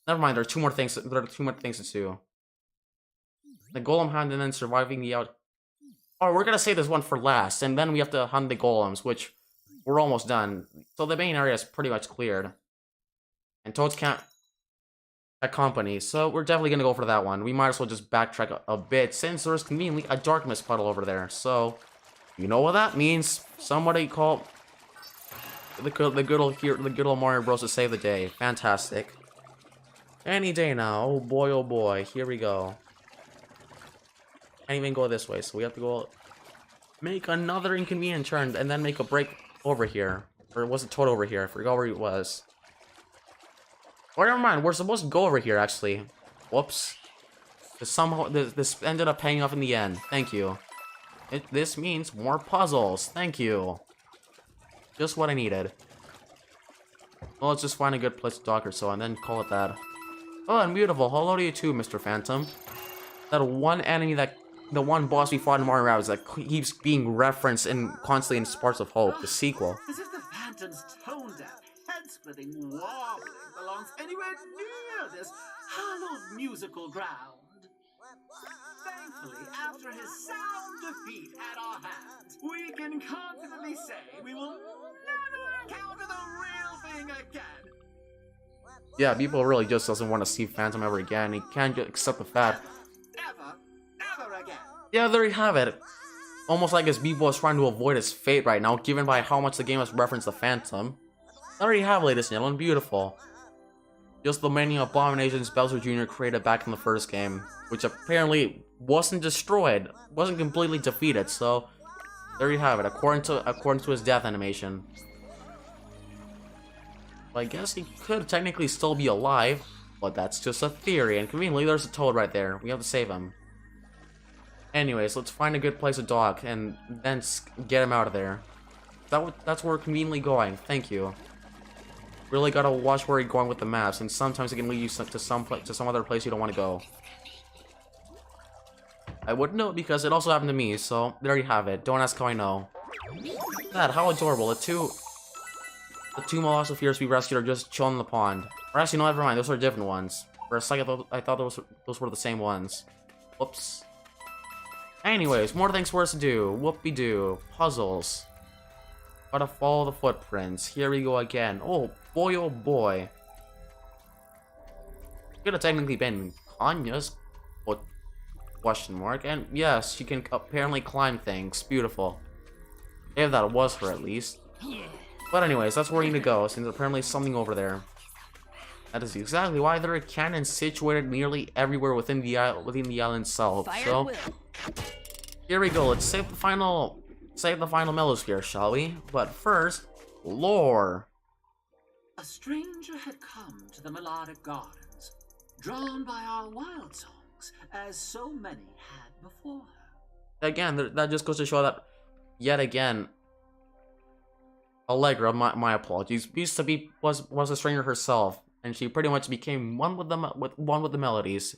Never mind, there are 2 more things. There are 2 more things to do. The golem hunt and then surviving the out. Oh, we're gonna save this one for last, and then we have to hunt the golems, which we're almost done. So the main area is pretty much cleared. And Toads can't accompany, so we're definitely gonna go for that one. We might as well just backtrack a bit, since there's conveniently a darkness puddle over there. So, you know what that means? Somebody call the good old Mario Bros to save the day. Fantastic. Any day now. Oh boy, here we go. Can't even go this way, so we have to go make another inconvenient turn and then make a break over here. Or was it toward over here? I forgot where it was. Oh, never mind. We're supposed to go over here, actually. Whoops. Somehow, this ended up paying off in the end. Thank you. This means more puzzles. Thank you. Just what I needed. Well, let's just find a good place to dock or so, and then call it that. Oh, and beautiful. Hello to you too, Mr. Phantom. That one enemy the one boss we fought in Mario Rabbids that keeps being referenced constantly in Sparks of Hope, the sequel. As if the Phantom's tone-deaf, head-splitting wobbling belongs anywhere near this hallowed musical ground. Thankfully, after his sound defeat at our hands, we can confidently say we will never encounter the real thing again. Yeah, people really just doesn't want to see Phantom ever again. He can't just accept the fact. Ever again. Yeah, there you have it. Almost like his people is trying to avoid his fate right now, given by how much the game has referenced the Phantom. There you have it, ladies and gentlemen. Beautiful. Just the many abominations Bowser Jr. created back in the first game, which apparently wasn't destroyed, wasn't completely defeated. So there you have it, according to his death animation. Well, I guess he could technically still be alive, but that's just a theory. And conveniently, there's a Toad right there. We have to save him. Anyways, let's find a good place to dock and then get him out of there. That's where we're conveniently going. Thank you. Really gotta watch where you're going with the maps, and sometimes it can lead you to some other place you don't want to go. I wouldn't know because it also happened to me, so there you have it. Don't ask how I know. That, how adorable. The two Molosopheres we rescued are just chilling in the pond. Or actually, no, never mind. Those are different ones. For a second, I thought those were the same ones. Whoops. Anyways, more things for us to do. Whoopie-doo. Puzzles. Gotta follow the footprints. Here we go again. Oh boy, oh boy. Could have technically been Kanya's question mark. And yes, she can apparently climb things. Beautiful. If that was her, at least. But anyways, that's where we need to go, since there's apparently something over there. That is exactly why there are cannons situated nearly everywhere within the island itself. So here we go. Let's save the final Melosphere, shall we? But first, lore. A stranger had come to the melodic gardens, drawn by our wild songs, as so many had before her. Again, that just goes to show that, yet again, Allegra, my apologies, was a stranger herself, and she pretty much became one with the melodies.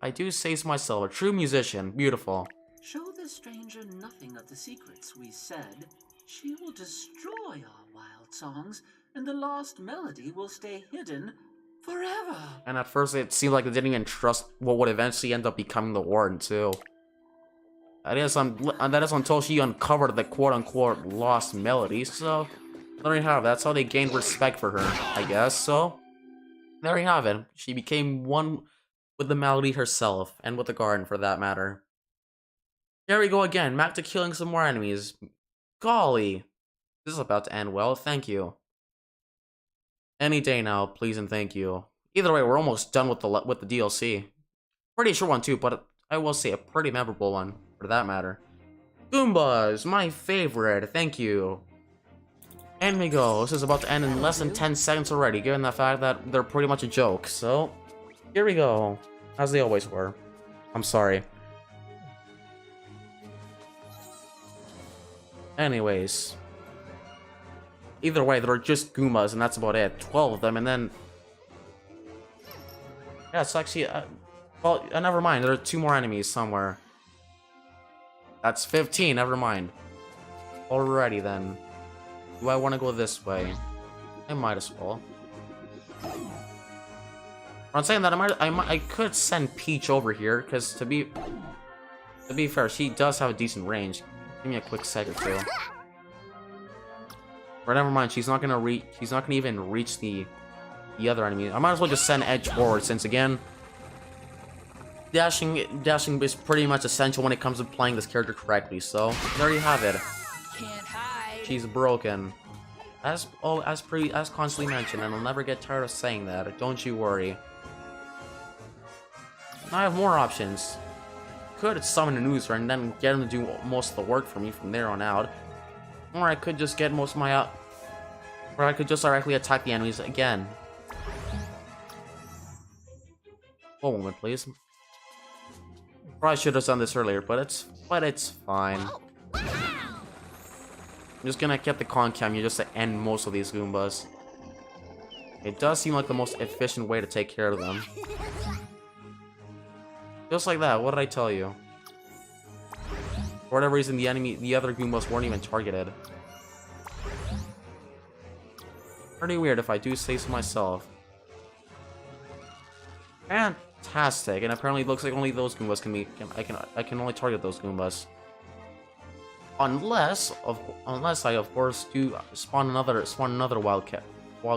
I do say so myself, a true musician. Beautiful. Show the stranger nothing of the secrets we said. She will destroy our wild songs, and the lost melody will stay hidden forever. And at first, it seemed like they didn't even trust what would eventually end up becoming the warden too. That is until she uncovered the quote-unquote lost melody. So there you have it. That's how they gained respect for her, I guess. So there you have it. She became one with the melody herself, and with the garden for that matter. Here we go again, back to killing some more enemies. Golly! This is about to end well, thank you. Any day now, please and thank you. Either way, we're almost done with the DLC. Pretty short one too, but I will say a pretty memorable one, for that matter. Goombas, my favorite, thank you. And we go, this is about to end in less than 10 seconds already, given the fact that they're pretty much a joke, so here we go. As they always were. I'm sorry. Anyways. Either way, they're just Goombas, and that's about it. 12 of them, and then... yeah, it's actually... well, never mind. There are 2 more enemies somewhere. That's 15, never mind. Alrighty, then. Do I want to go this way? I might as well. I'm saying that I could send Peach over here, because to be fair, she does have a decent range. Give me a quick sec or two. Or never mind, she's not gonna even reach the other enemy. I might as well just send Edge forward, since again, dashing is pretty much essential when it comes to playing this character correctly. So there you have it. Can't hide. She's broken. As constantly mentioned, and I'll never get tired of saying that. Don't you worry. I have more options. could summon an Oozer and then get him to do most of the work for me from there on out. Or I could just get most of my or I could just directly attack the enemies again. One moment, please. Probably should have done this earlier, but it's fine. I'm just gonna get the Concam just to end most of these Goombas. It does seem like the most efficient way to take care of them. Just like that, what did I tell you? For whatever reason, the other Goombas weren't even targeted. Pretty weird if I do say so myself. Fantastic, and apparently it looks like only those Goombas can be. I can only target those Goombas. Unless I of course do spawn another Wild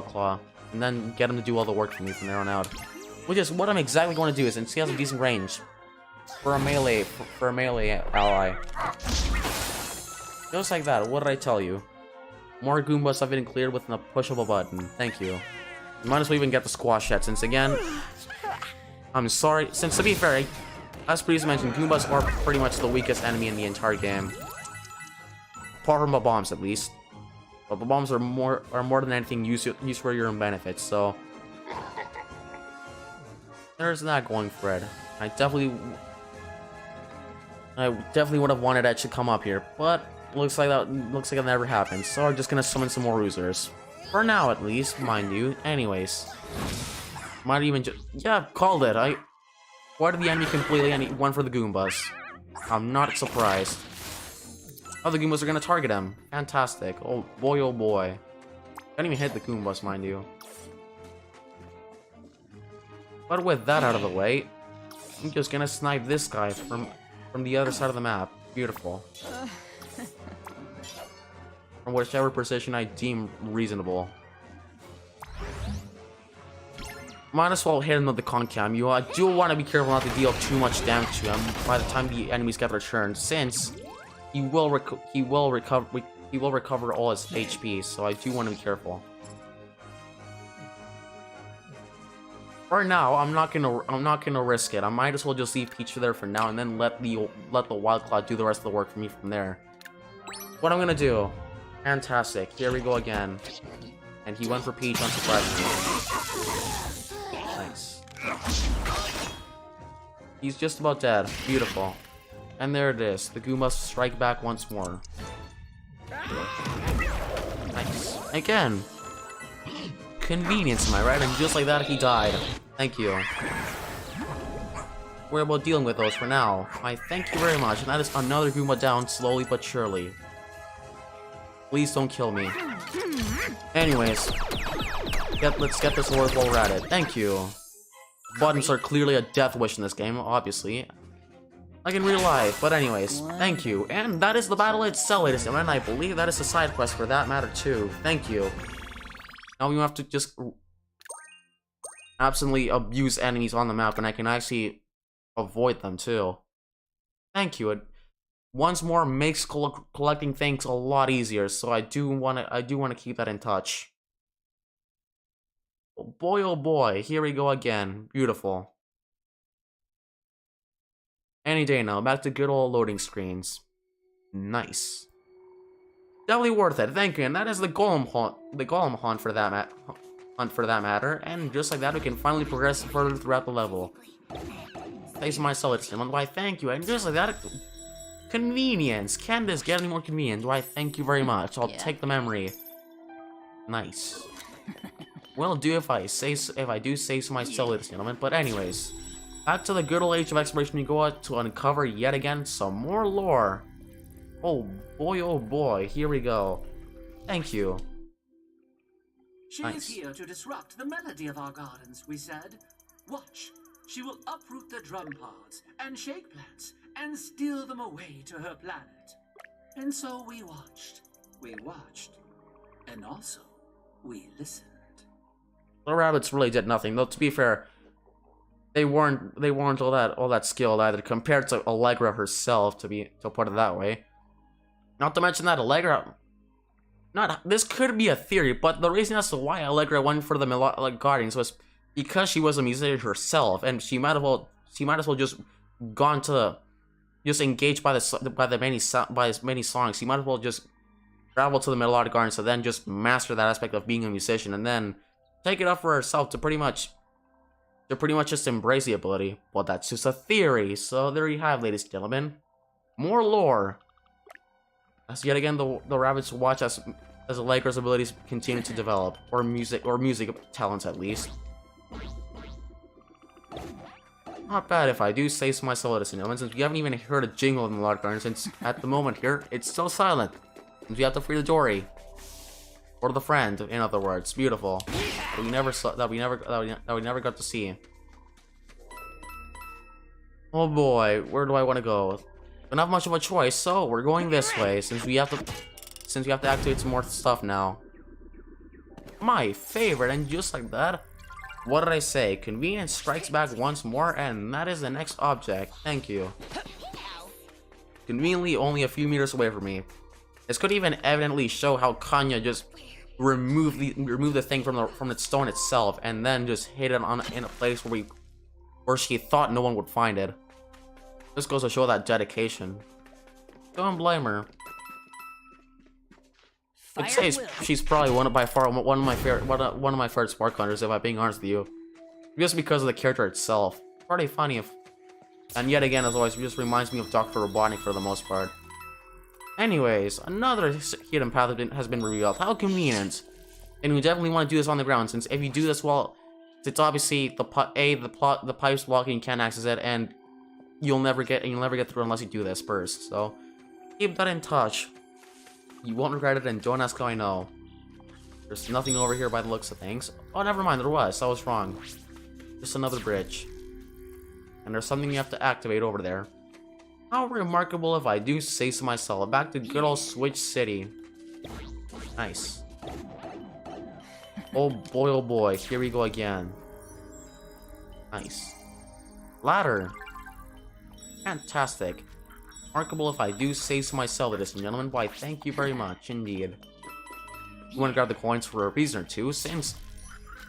Claw, and then get him to do all the work for me from there on out. Which is what I'm exactly going to do, since he has a decent range for a melee ally. Just like that. What did I tell you? More Goombas have been cleared with a push of a button. Thank you. You might as well even get the squash yet, since again, I'm sorry. Since to be fair, as previously mentioned, Goombas are pretty much the weakest enemy in the entire game. Apart from the bombs, at least. But the bombs are more than anything used for your own benefit. So there's that going for it. I definitely would have wanted that to come up here, but looks like that never happened. So I'm just gonna summon some more Oozers. For now, at least, mind you. Anyways, might even just called it. Why did the enemy completely went for the Goombas? I'm not surprised. Oh, the Goombas are gonna target him. Fantastic. Oh boy, oh boy. Can't even hit the Goombas, mind you. But with that out of the way, I'm just gonna snipe this guy from the other side of the map. Beautiful. From whichever position I deem reasonable. Might as well hit him with the Concam. I do want to be careful not to deal too much damage to him by the time the enemies get their turn, since he will recover all his HP. So I do want to be careful. For now, I'm not gonna risk it. I might as well just leave Peach there for now, and then let the Wild Claw do the rest of the work for me from there. What I'm gonna do? Fantastic. Here we go again. And he went for Peach, unsurprisingly. Nice. He's just about dead. Beautiful. And there it is. The Goombas strike back once more. Nice. Again. Convenience, am I right? And just like that, he died. Thank you. We're about dealing with those for now. I thank you very much. And that is another Goomba down, slowly but surely. Please don't kill me. Anyways, let's get this work while we're at it. Thank you. Buttons are clearly a death wish in this game, obviously. Like in real life, but anyways, thank you. And that is the battle itself, ladies and gentlemen. I believe that is the side quest for that matter too. Thank you. Now we have to just absolutely abuse enemies on the map, and I can actually avoid them too. Thank you. It once more makes collecting things a lot easier, so I do want to keep that in touch. Oh boy, here we go again. Beautiful. Any day now, back to good old loading screens. Nice. Definitely worth it, thank you. And that is the Golem hunt for that matter. And just like that, we can finally progress further throughout the level. Thanks to my solid sim. Why, thank you. And just like that, convenience. Can this get any more convenient? Why, thank you very much. I'll take the memory. Nice. Will do if I do say so myself, ladies and gentlemen. But anyways, back to the good old age of exploration. We go out to uncover yet again some more lore. Oh boy, here we go. Thank you. She is here to disrupt the melody of our gardens, we said. Watch. She will uproot the drum pods and shake plants and steal them away to her planet. And so we watched, and also we listened. The Rabbids really did nothing, though. To be fair, they weren't all that skilled either compared to Allegra herself. To put it that way. Not to mention that Allegra. This could be a theory, but the reason as to why Allegra went for the Melodic Guardians was because she was a musician herself, and she might as well just gone to just engaged by the many songs, you might as well just travel to the melodic gardens and then just master that aspect of being a musician, and then take it up for herself to pretty much just embrace the ability. Well, that's just a theory. So there you have, ladies and gentlemen, more lore. As yet again, the Rabbids watch as the Lakers' abilities continue to develop, or music talents at least. Not bad if I do say so myself, ladies and gentlemen, since we haven't even heard a jingle in the melodic garden, since at the moment here it's still silent. Since we have to free the Dory. Or the friend, in other words. Beautiful. That we never got to see. Oh boy, where do I want to go? Don't have much of a choice, so we're going this way since we have to activate some more stuff now. My favorite, and just like that, what did I say? Convenience strikes back once more, and that is the next object. Thank you. Conveniently only a few meters away from me. This could even evidently show how Kanya just removed the thing from the stone itself, and then just hid it in a place where she thought no one would find it. This goes to show that dedication. Don't blame her. I'd say she's probably one of my favorite Spark Hunters, if I'm being honest with you. Just because of the character itself. Pretty funny and yet again, as always, it just reminds me of Dr. Robotnik for the most part. Anyways, another hidden path has been revealed. How convenient. And we definitely want to do this on the ground, since if you do this well, it's obviously the pipes blocking, you can't access it, and you'll never get through unless you do this first. So keep that in touch. You won't regret it, and don't ask how I know. There's nothing over here by the looks of things. Oh, never mind, there was. I was wrong. Just another bridge. And there's something you have to activate over there. How remarkable, if I do say so myself. Back to good old Switch City. Nice. Oh boy, here we go again. Nice. Ladder. Fantastic. Remarkable, if I do say so myself, ladies and gentlemen. Why, thank you very much, indeed. You want to grab the coins for a reason or two, since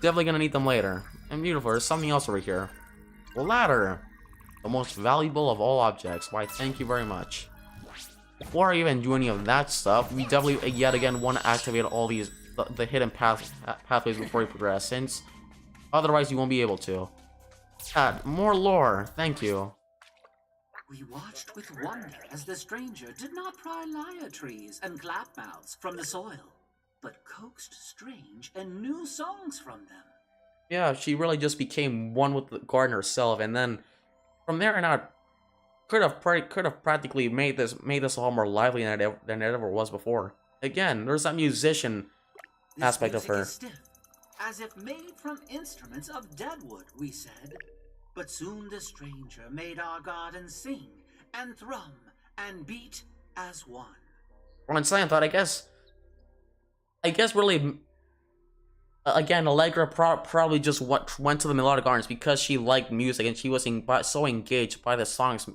definitely gonna need them later. And beautiful, there's something else over here. Ladder. The most valuable of all objects. Why, thank you very much. Before I even do any of that stuff, we definitely yet again want to activate all these the hidden pathways before we progress, since otherwise you won't be able to. More lore. Thank you. We watched with wonder as the stranger did not pry lyre trees and clapmouths from the soil, but coaxed strange and new songs from them. Yeah, she really just became one with the garden herself, and then from there on out, could have practically made this a lot more lively than it ever was before. Again, there's that musician aspect of her. Is stiff, as if made from instruments of deadwood, we said. But soon the stranger made our garden sing and thrum and beat as one. On second thought, I guess really, again, Allegra probably just went to the melodic gardens because she liked music and she was so engaged by the songs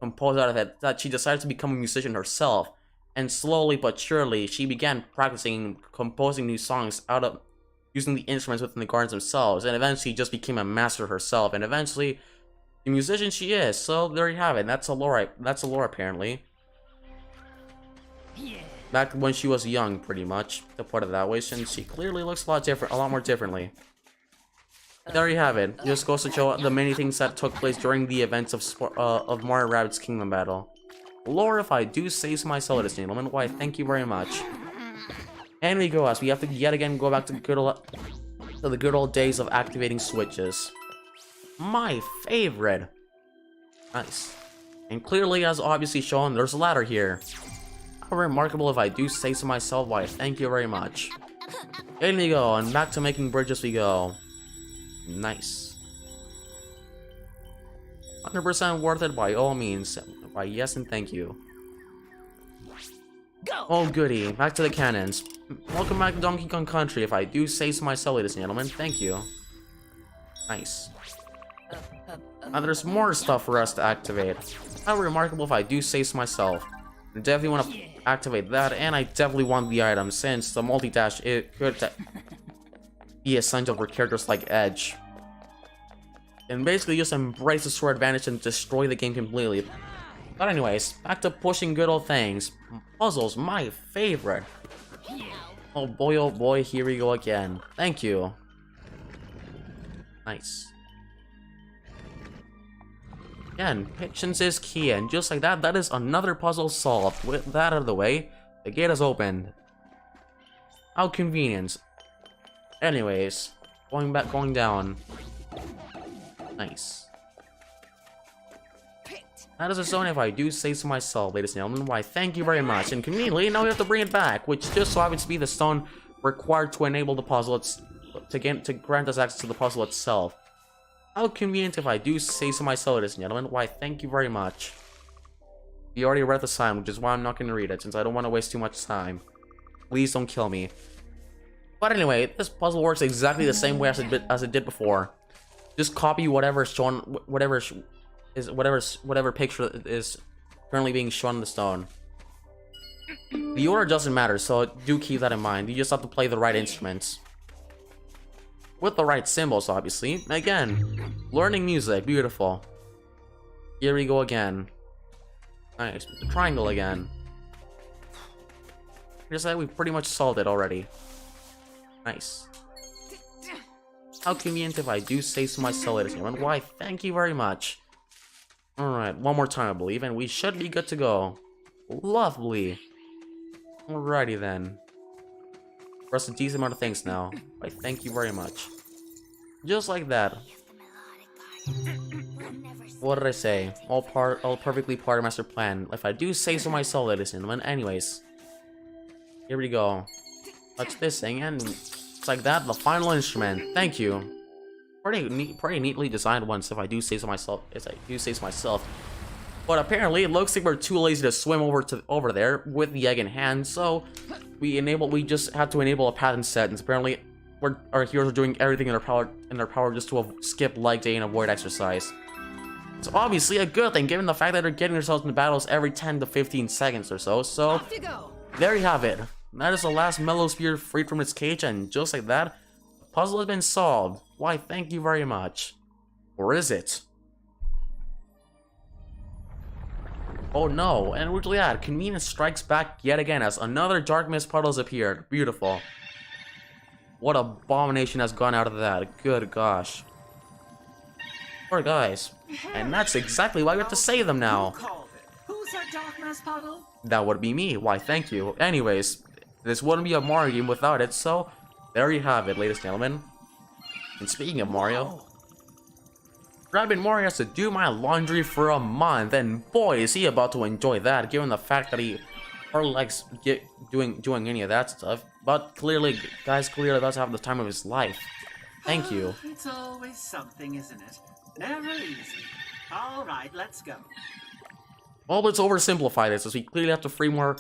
composed out of it that she decided to become a musician herself. And slowly but surely, she began practicing composing new songs out of using the instruments within the gardens themselves, and eventually just became a master herself, and eventually the musician she is. So there you have it. That's a lore apparently. Back when she was young, pretty much, to put it that way, since she clearly looks a lot more differently. There you have it. Just goes to show the many things that took place during the events of Mario Rabbids Kingdom Battle. Lore, if I do say so myself, ladies and gentlemen. Why, thank you very much. And we go, as we have to yet again go back to the good old days of activating switches. My favorite. Nice. And clearly, as obviously shown, there's a ladder here. How remarkable, if I do say so myself. Why, thank you very much. In we go, and back to making bridges we go. Nice. 100% worth it by all means. Why, yes and thank you. Go. Oh goody, back to the cannons. Welcome back to Donkey Kong Country, if I do say so myself, ladies and gentlemen. Thank you. Nice. Now there's more stuff for us to activate. How remarkable, if I do say so myself. I definitely want to activate that, and I definitely want the item, since the multi-dash it could be essential for characters like Edge. And basically just embrace the sword advantage and destroy the game completely. But anyways, back to pushing good old things. Puzzles, my favorite. Oh boy, here we go again. Thank you. Nice. Again, patience is key, and just like that, that is another puzzle solved. With that out of the way, the gate is opened. How convenient. Anyways, going down. Nice. That is a zone, if I do say so myself, ladies and gentlemen. Why, thank you very much. And conveniently, now we have to bring it back, which just so happens to be the stone required to enable the puzzle, to grant us access to the puzzle itself. How convenient, if I do say so myself, ladies and gentlemen. Why, thank you very much. You already read the sign, which is why I'm not going to read it, since I don't want to waste too much time. Please don't kill me. But anyway, this puzzle works exactly the same way as it did before. Just copy whatever is shown, whatever picture is currently being shown on the stone. The order doesn't matter, so do keep that in mind. You just have to play the right instruments. With the right symbols, obviously. Again, learning music, beautiful. Here we go again. Nice, the triangle again. Just like we've pretty much solved it already. Nice. How convenient, if I do say so myself, ladies and gentlemen. Why, thank you very much. Alright, one more time, I believe, and we should be good to go. Lovely. Alrighty then. Press a decent amount of things now. Why, thank you very much. Just like that. What did I say? All perfectly part of master plan. If I do say so myself, ladies and gentlemen. Anyways. Here we go. Touch this thing, and it's like that, the final instrument. Thank you. Pretty neatly designed once, if I do say so myself. But apparently, it looks like we're too lazy to swim over there with the egg in hand. So we just have to enable a path instead. And apparently, our heroes are doing everything in their power just to skip leg day and avoid exercise. It's obviously a good thing, given the fact that they're getting themselves into battles every 10 to 15 seconds or so. So there you have it. That is the last Mellow Sphere freed from its cage, and just like that, the puzzle has been solved. Why, thank you very much. Or is it? Oh no, and we're glad. Convenience strikes back yet again as another dark mist puddle has appeared. Beautiful. What abomination has gone out of that? Good gosh. Poor guys. And that's exactly why we have to save them now. Who called it? Who's that dark mist puddle? That would be me. Why, thank you. Anyways, this wouldn't be a Mario game without it, so there you have it, ladies and gentlemen. And speaking of Mario, Rabbid Mario has to do my laundry for a month, and boy, is he about to enjoy that, given the fact that he hardly likes doing any of that stuff. But clearly, guys, clearly does have the time of his life. Thank you. It's always something, isn't it? Never easy. All right, let's go. Well, let's oversimplify this, as we clearly have to free more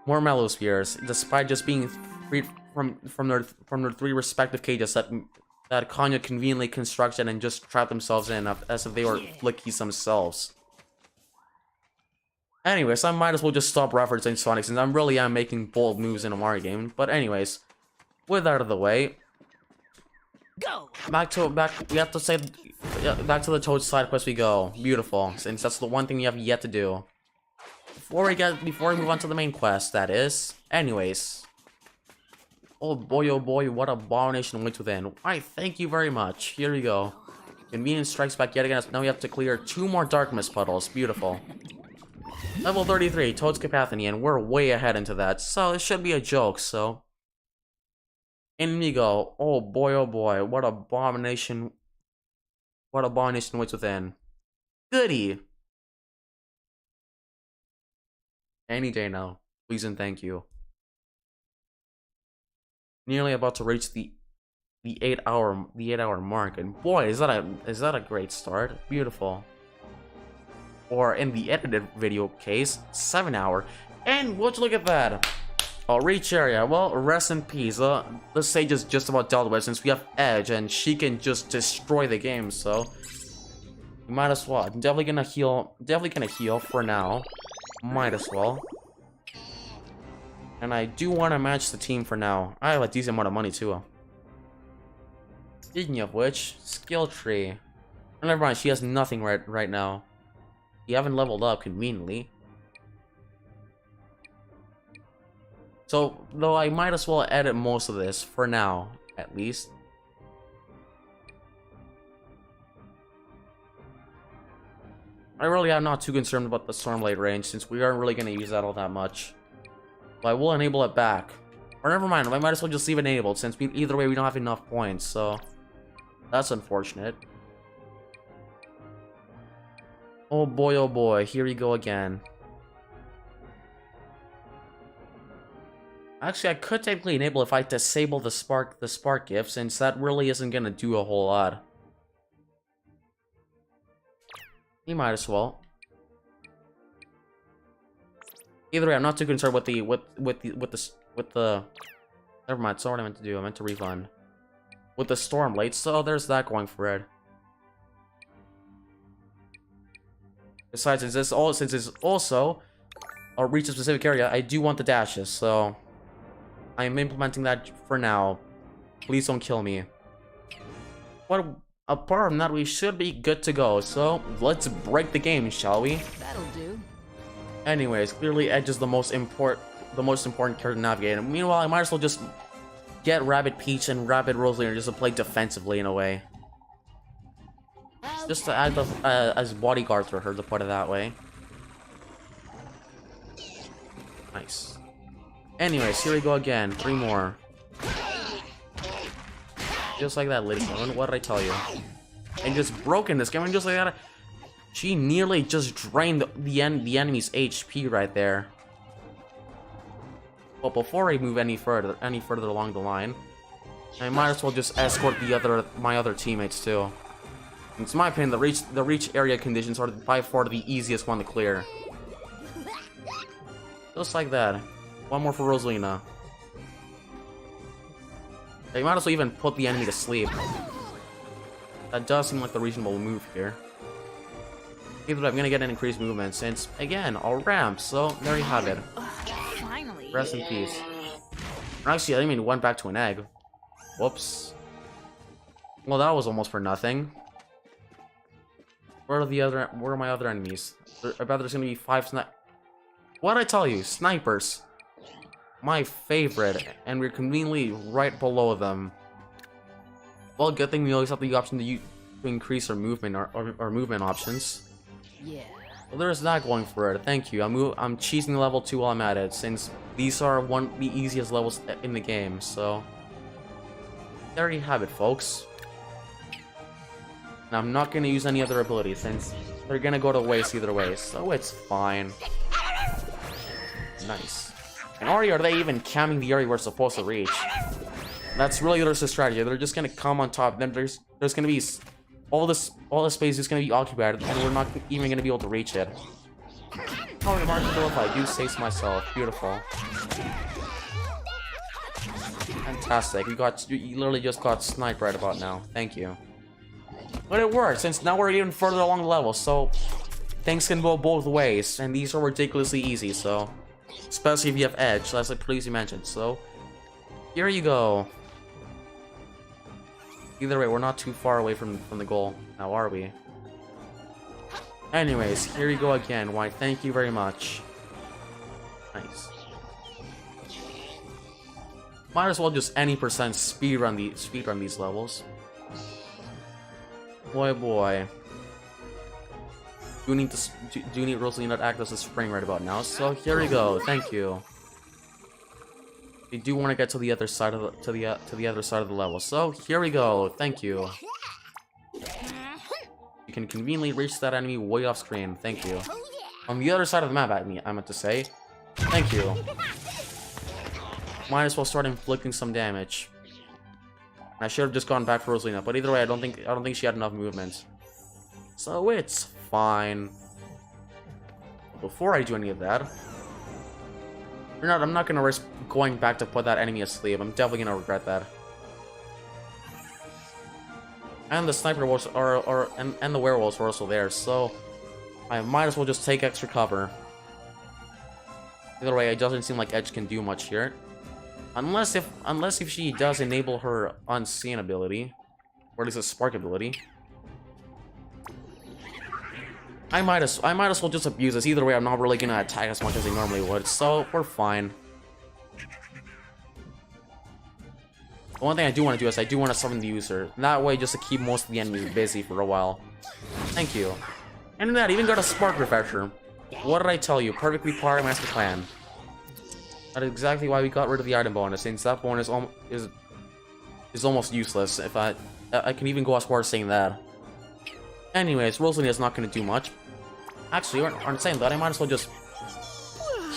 Mellow Spheres, despite just being freed from their three respective cages that Kanya conveniently constructed and just trapped themselves in, as if they were flickies themselves. Anyways, I might as well just stop referencing Sonic, since I really am making bold moves in a Mario game. But anyways, with that out of the way, back to the Toad side quest we go. Beautiful, since that's the one thing you have yet to do. Before we move on to the main quest, that is. Anyways. Oh boy, what abomination waits within. Why, thank you very much. Here we go. Convenience strikes back yet again. Now we have to clear 2 more dark mist puddles. Beautiful. Level 33, Toad's Capathony, and we're way ahead into that. So it should be a joke, so. In we go. Oh boy, what abomination. What abomination waits within. Goody. Any day now. Please and thank you. Nearly about to reach the 8-hour mark, and boy, is that a great start. Beautiful. Or in the edited video case, 7-hour. And would you look at that? Oh, reach area. Well, rest in peace. The stage is just about dealt with, since we have Edge and she can just destroy the game, so we might as well. I'm definitely gonna heal for now. Might as well. And I do want to match the team for now. I have a decent amount of money too. Speaking of which, skill tree. Never mind, she has nothing right now. You haven't leveled up conveniently. So, though I might as well edit most of this, for now, at least. I really am not too concerned about the Stormblade range, since we aren't really going to use that all that much. But I will enable it back. Or never mind, I might as well just leave it enabled, since either way we don't have enough points, so... That's unfortunate. Oh boy, here we go again. Actually, I could technically enable if I disable the spark gift, since that really isn't gonna do a whole lot. You might as well. Either way, I'm not too concerned with the never mind, that's not what I meant to do. I meant to refund. With the Stormblade, so there's that going for it. Besides, since it's also reach a specific area, I do want the dashes, so I am implementing that for now. Please don't kill me. But apart from that, we should be good to go. So let's break the game, shall we? That'll do. Anyways, clearly Edge is the most important character to navigate. And meanwhile, I might as well just get Rabbid Peach and Rabbid Rosalina just to play defensively in a way. Just to act as bodyguard for her, to put it that way. Nice. Anyways, here we go again. 3 more. Just like that, ladies and gentlemen. What did I tell you? And just broken this game, and just like that. She nearly just drained the enemy's HP right there. But before I move any further along the line, I might as well just escort my other teammates too. In my opinion, the reach area conditions are by far the easiest one to clear. Just like that. One more for Rosalina. They might as well even put the enemy to sleep. That does seem like the reasonable move here. Either way, I'm gonna get an increased movement since, again, I'll ramp, so there you have it. Finally. Rest in peace. Actually, I didn't mean went back to an egg. Whoops. Well, that was almost for nothing. Where are my other enemies? I bet there's gonna be 5 What did I tell you? Snipers. My favorite, and we're conveniently right below them. Well, good thing we always have the option to increase our movement or movement options. Yeah. Well, there's that going for it. Thank you. I'm cheesing level 2 while I'm at it, since these are the easiest levels in the game. So there you have it, folks. And I'm not gonna use any other abilities since they're gonna go to waste either way, so it's fine. Nice. And are they even camming the area we're supposed to reach? That's really their strategy. They're just gonna come on top. Then there's gonna be all the space is gonna be occupied, and we're not even gonna be able to reach it. How remarkable if I do say so myself. Beautiful. Fantastic. You literally just got sniped right about now. Thank you. But it worked, since now we're even further along the level, so things can go both ways, and these are ridiculously easy, so especially if you have Edge, as I previously mentioned. So here you go. Either way, we're not too far away from the goal now, are we? Anyways, here you go again. Why, thank you very much. Nice. Might as well just any percent speedrun these levels. Boy. Do need Rosalina to act as a spring right about now. So here we go. Thank you. We do want to get to the other side of the other side of the level. So here we go. Thank you. You can conveniently reach that enemy way off screen. Thank you. On the other side of the map, I meant to say. Thank you. Might as well start inflicting some damage. I should have just gone back for Rosalina, but either way, I don't think she had enough movement. So it's fine. Before I do any of that, I'm not gonna risk going back to put that enemy asleep. I'm definitely gonna regret that. And the sniper wolves and the werewolves are also there, so I might as well just take extra cover. Either way, it doesn't seem like Edge can do much here. Unless if she does enable her unseen ability, or at least a spark ability. I might as well just abuse this. Either way, I'm not really gonna attack as much as I normally would, so we're fine. The one thing I do want to do is I do want to summon the user. That way, just to keep most of the enemies busy for a while. Thank you. And that even got a spark refresher. What did I tell you? Perfectly par Master Clan. That is exactly why we got rid of the item bonus, since that bonus is almost useless. If I can even go as far as saying that. Anyways, Rosalina is not going to do much. Actually, aren't saying that. I might as well just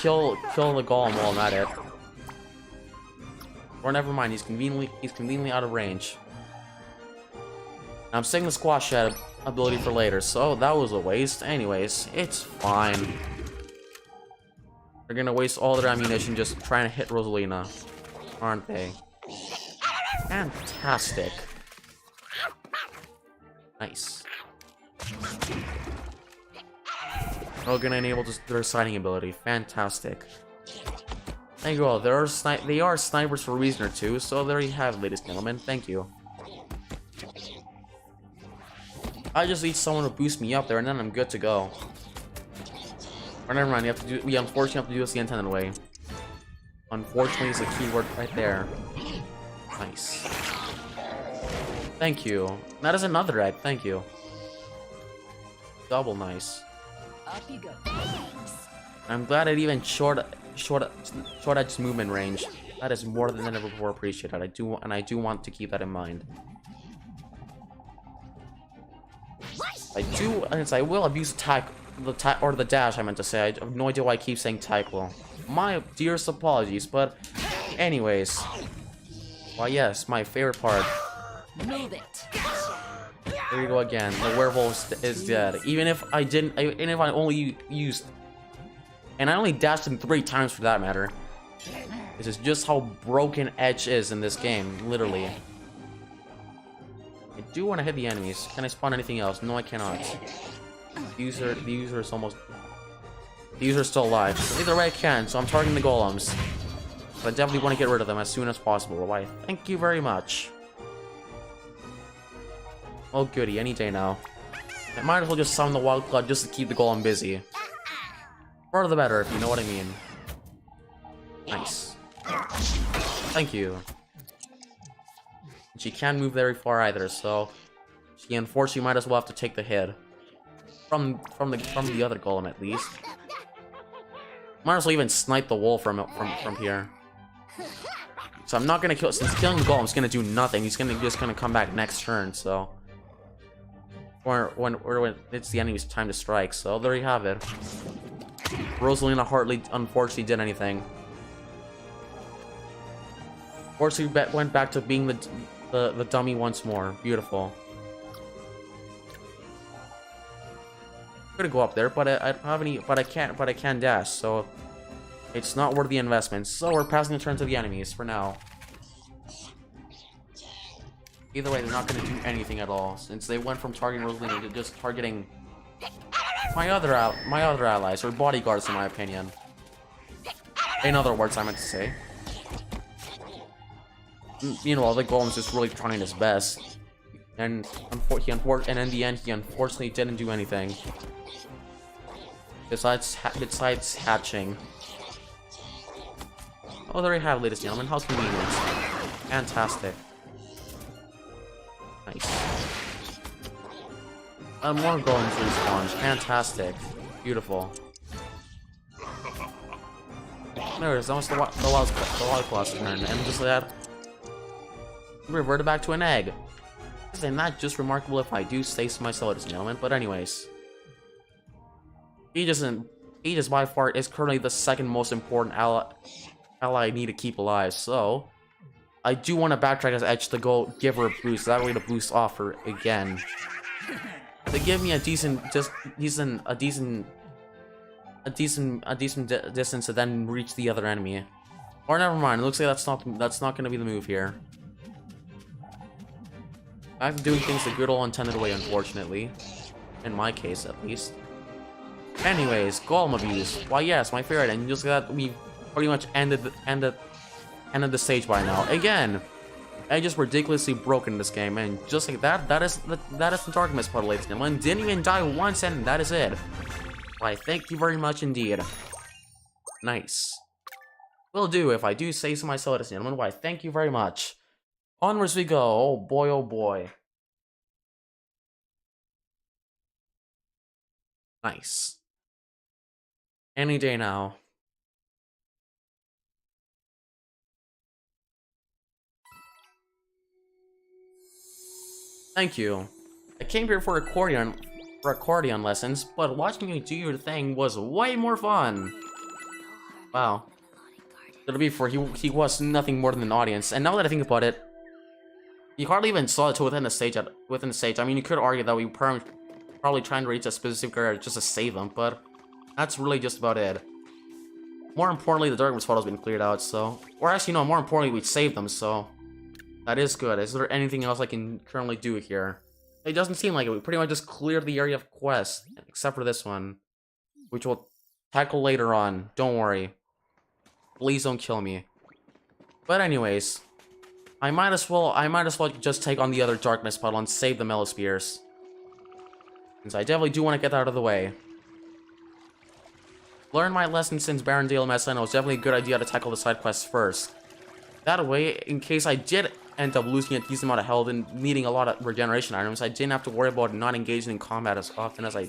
kill the golem while I'm at it. Or never mind. He's conveniently out of range. I'm saving the squash head ability for later, so that was a waste. Anyways, it's fine. They're gonna waste all their ammunition just trying to hit Rosalina, aren't they? Fantastic. Nice. We're gonna enable their sighting ability. Fantastic. Thank you all. They are snipers for a reason or two, so there you have it, ladies and gentlemen. Thank you. I just need someone to boost me up there, and then I'm good to go. Or never mind. We unfortunately have to do this the intended way. Unfortunately is the keyword right there. Nice. Thank you. That is another egg. Thank you. Double nice. Up you go. I'm glad it even short edge movement range. That is more than ever before appreciated. I do want to keep that in mind. I will abuse the dash. I meant to say. I have no idea why I keep saying tackle. My dearest apologies, but anyways. Why yes, my favorite part. Move it. There you go again. The werewolf is dead. Even if I only used, and I only dashed him 3 times for that matter. This is just how broken Edge is in this game, literally. I do want to hit the enemies. Can I spawn anything else? No, I cannot. The user is almost. The user is still alive. So either way, I can. So I'm targeting the golems. But I definitely want to get rid of them as soon as possible. Why? Thank you very much. Oh goody, any day now. I might as well just summon the Wild Blood just to keep the golem busy. For the better, if you know what I mean. Nice. Thank you. She can't move very far either, so she unfortunately might as well have to take the hit. From the other golem at least. Might as well even snipe the wolf from here. So I'm not gonna kill, since killing the golem's gonna do nothing. He's just gonna come back next turn, so. Or when it's the enemy's time to strike, so there you have it. Rosalina hardly, unfortunately, did anything. Fortunately, went back to being the dummy once more. Beautiful. I'm gonna go up there, but I don't have any. But I can't dash, so it's not worth the investment. So we're passing the turn to the enemies for now. Either way, they're not going to do anything at all, since they went from targeting Rosalina to just targeting my other allies, or bodyguards, in my opinion. In other words, I meant to say. Meanwhile, the golem's just really trying his best, and in the end, he unfortunately didn't do anything. Besides hatching. Oh, there you have it, ladies and gentlemen. How convenient. Fantastic. Nice. More golems respawn. Fantastic. Beautiful. There it is. Almost the wild class turn. And just like that, we reverted back to an egg. Isn't that just remarkable if I do say so myself, ladies and gentlemen? But anyways. Aegis by far is currently the second most important ally I need to keep alive, so I do want to backtrack as Edge to go give her a boost. That way to boost off her again. To give me a decent distance to then reach the other enemy. Or never mind. It looks like that's not going to be the move here. I'm doing things the good old intended way, unfortunately. In my case, at least. Anyways, golem abuse. Why yes, my favorite. And just that we pretty much ended the stage by now. Again, Edge is ridiculously broken in this game, and just like that, that is the Dark Mist puddle, ladies and gentlemen. Didn't even die once, and that is it. Why, thank you very much indeed. Nice. Will do, if I do say so myself, ladies and gentlemen. Why, thank you very much. Onwards we go. Oh boy, oh boy. Nice. Any day now. Thank you. I came here for accordion lessons, but watching you do your thing was way more fun. Wow. To be fair, he was nothing more than an audience, and now that I think about it, you hardly even saw it within the stage. I mean, you could argue that we probably trying to reach a specific area just to save them, but that's really just about it. More importantly, the Dark Mist photo's been cleared out, so... Or actually, no, more importantly, we saved them, so... That is good. Is there anything else I can currently do here? It doesn't seem like it. We pretty much just cleared the area of quests, except for this one, which we'll tackle later on. Don't worry. Please don't kill me. But anyways, I might as well just take on the other Dark Mist puddle and save the Mellow Spears. Since I definitely do want to get that out of the way. Learned my lesson since Barrendale Mess, and it was definitely a good idea to tackle the side quests first. That way, in case I did end up losing a decent amount of health and needing a lot of regeneration items, I didn't have to worry about not engaging in combat as often as I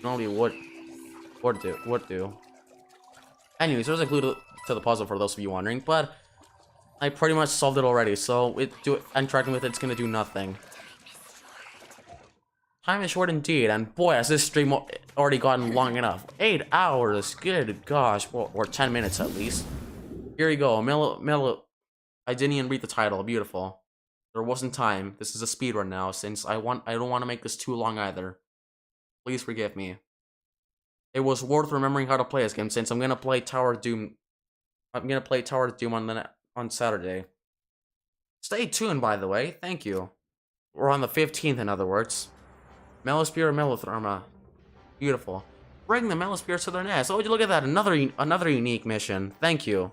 normally would do. Anyways, there's a clue to the puzzle for those of you wondering, but I pretty much solved it already, so interacting with it's gonna do nothing. Time is short indeed, and boy, has this stream already gotten long enough. 8 hours, good gosh, well, or 10 minutes at least. Here you go, Mellow. I didn't even read the title, beautiful. There wasn't time. This is a speedrun now, since I don't want to make this too long either. Please forgive me. It was worth remembering how to play this game, since I'm gonna play Tower of Doom. I'm gonna play Tower of Doom on Saturday. Stay tuned, by the way. Thank you. We're on the 15th, in other words. Mellow Spear and Mellotherma. Beautiful. Bring the Mellow Spears to their nest. Oh, look at that. Another unique mission. Thank you.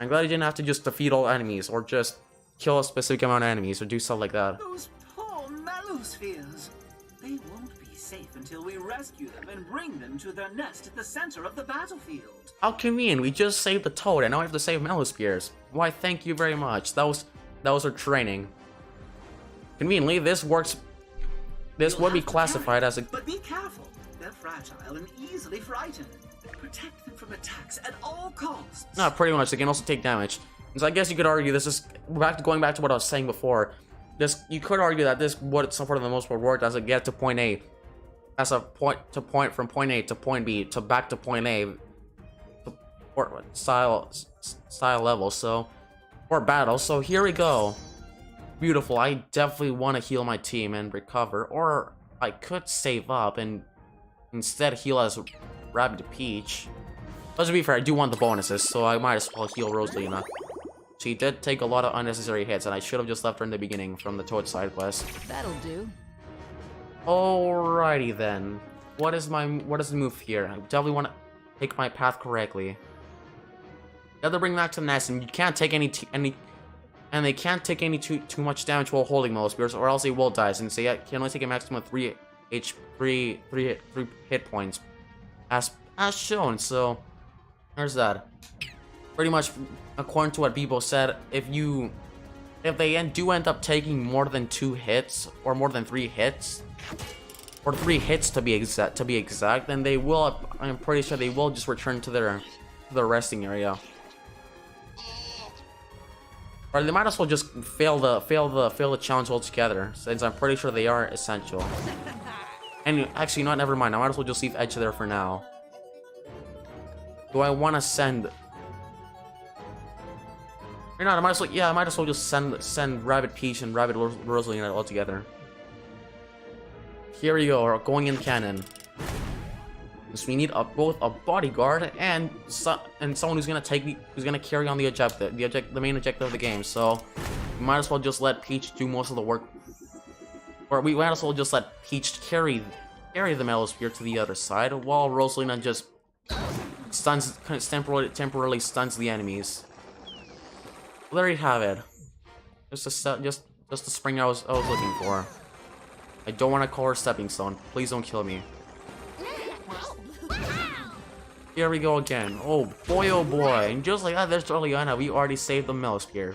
I'm glad you didn't have to just defeat all enemies, or just kill a specific amount of enemies, or do stuff like that. Those poor Mallospheres. They won't be safe until we rescue them and bring them to their nest at the center of the battlefield. How convenient. We just saved the toad, and now we have to save Mellow Spears. Why, thank you very much. That was our training. Conveniently, this works. This would be classified as a... But be careful. They're fragile and easily frightened. Protect them from attacks at all costs. No, pretty much. They can also take damage. So I guess you could argue this is going back to what I was saying before. You could argue that this would for the most part worked as a get to point A, as a point from point A to point B to back to point A, or style level. So, or battle. So here we go. Beautiful. I definitely want to heal my team and recover, or I could save up and instead heal as Rabbid Peach. But to be fair, I do want the bonuses, so I might as well heal Rosalina. She did take a lot of unnecessary hits, and I should have just left her in the beginning from the Toad side quest. That'll do. Alrighty then. What is the move here? I definitely want to take my path correctly. You have to bring back to the nest, and you can't take and they can't take any too much damage while holding Mellow Spears, or else they will die, since they can only take a maximum of 3 hit points, as shown. So there's that. Pretty much, according to what Bebo said, if they do end up taking more than 2 hits, or more than 3 hits, or 3 hits to be exact, then they will. I'm pretty sure they will just return to their resting area. Or they might as well just fail the challenge altogether, since I'm pretty sure they are essential. And actually, not. Never mind. I might as well just leave Edge there for now. Do I want to send? Or not? I might as well. Yeah, I might as well just send Rabbid Peach and Rabbid Rosalina all together. Here we go. We're going in canon. So we need both a bodyguard and someone who's gonna carry on the main objective of the game. So we might as well just let Peach do most of the work, or we might as well just let Peach carry the Mellow Spear to the other side, while Rosalina just temporarily stuns the enemies. There you have it. Just the spring I was looking for. I don't want to call her stepping stone. Please don't kill me. Here we go again. Oh boy. And just like that, there's Juliana. We already saved the Melosphere.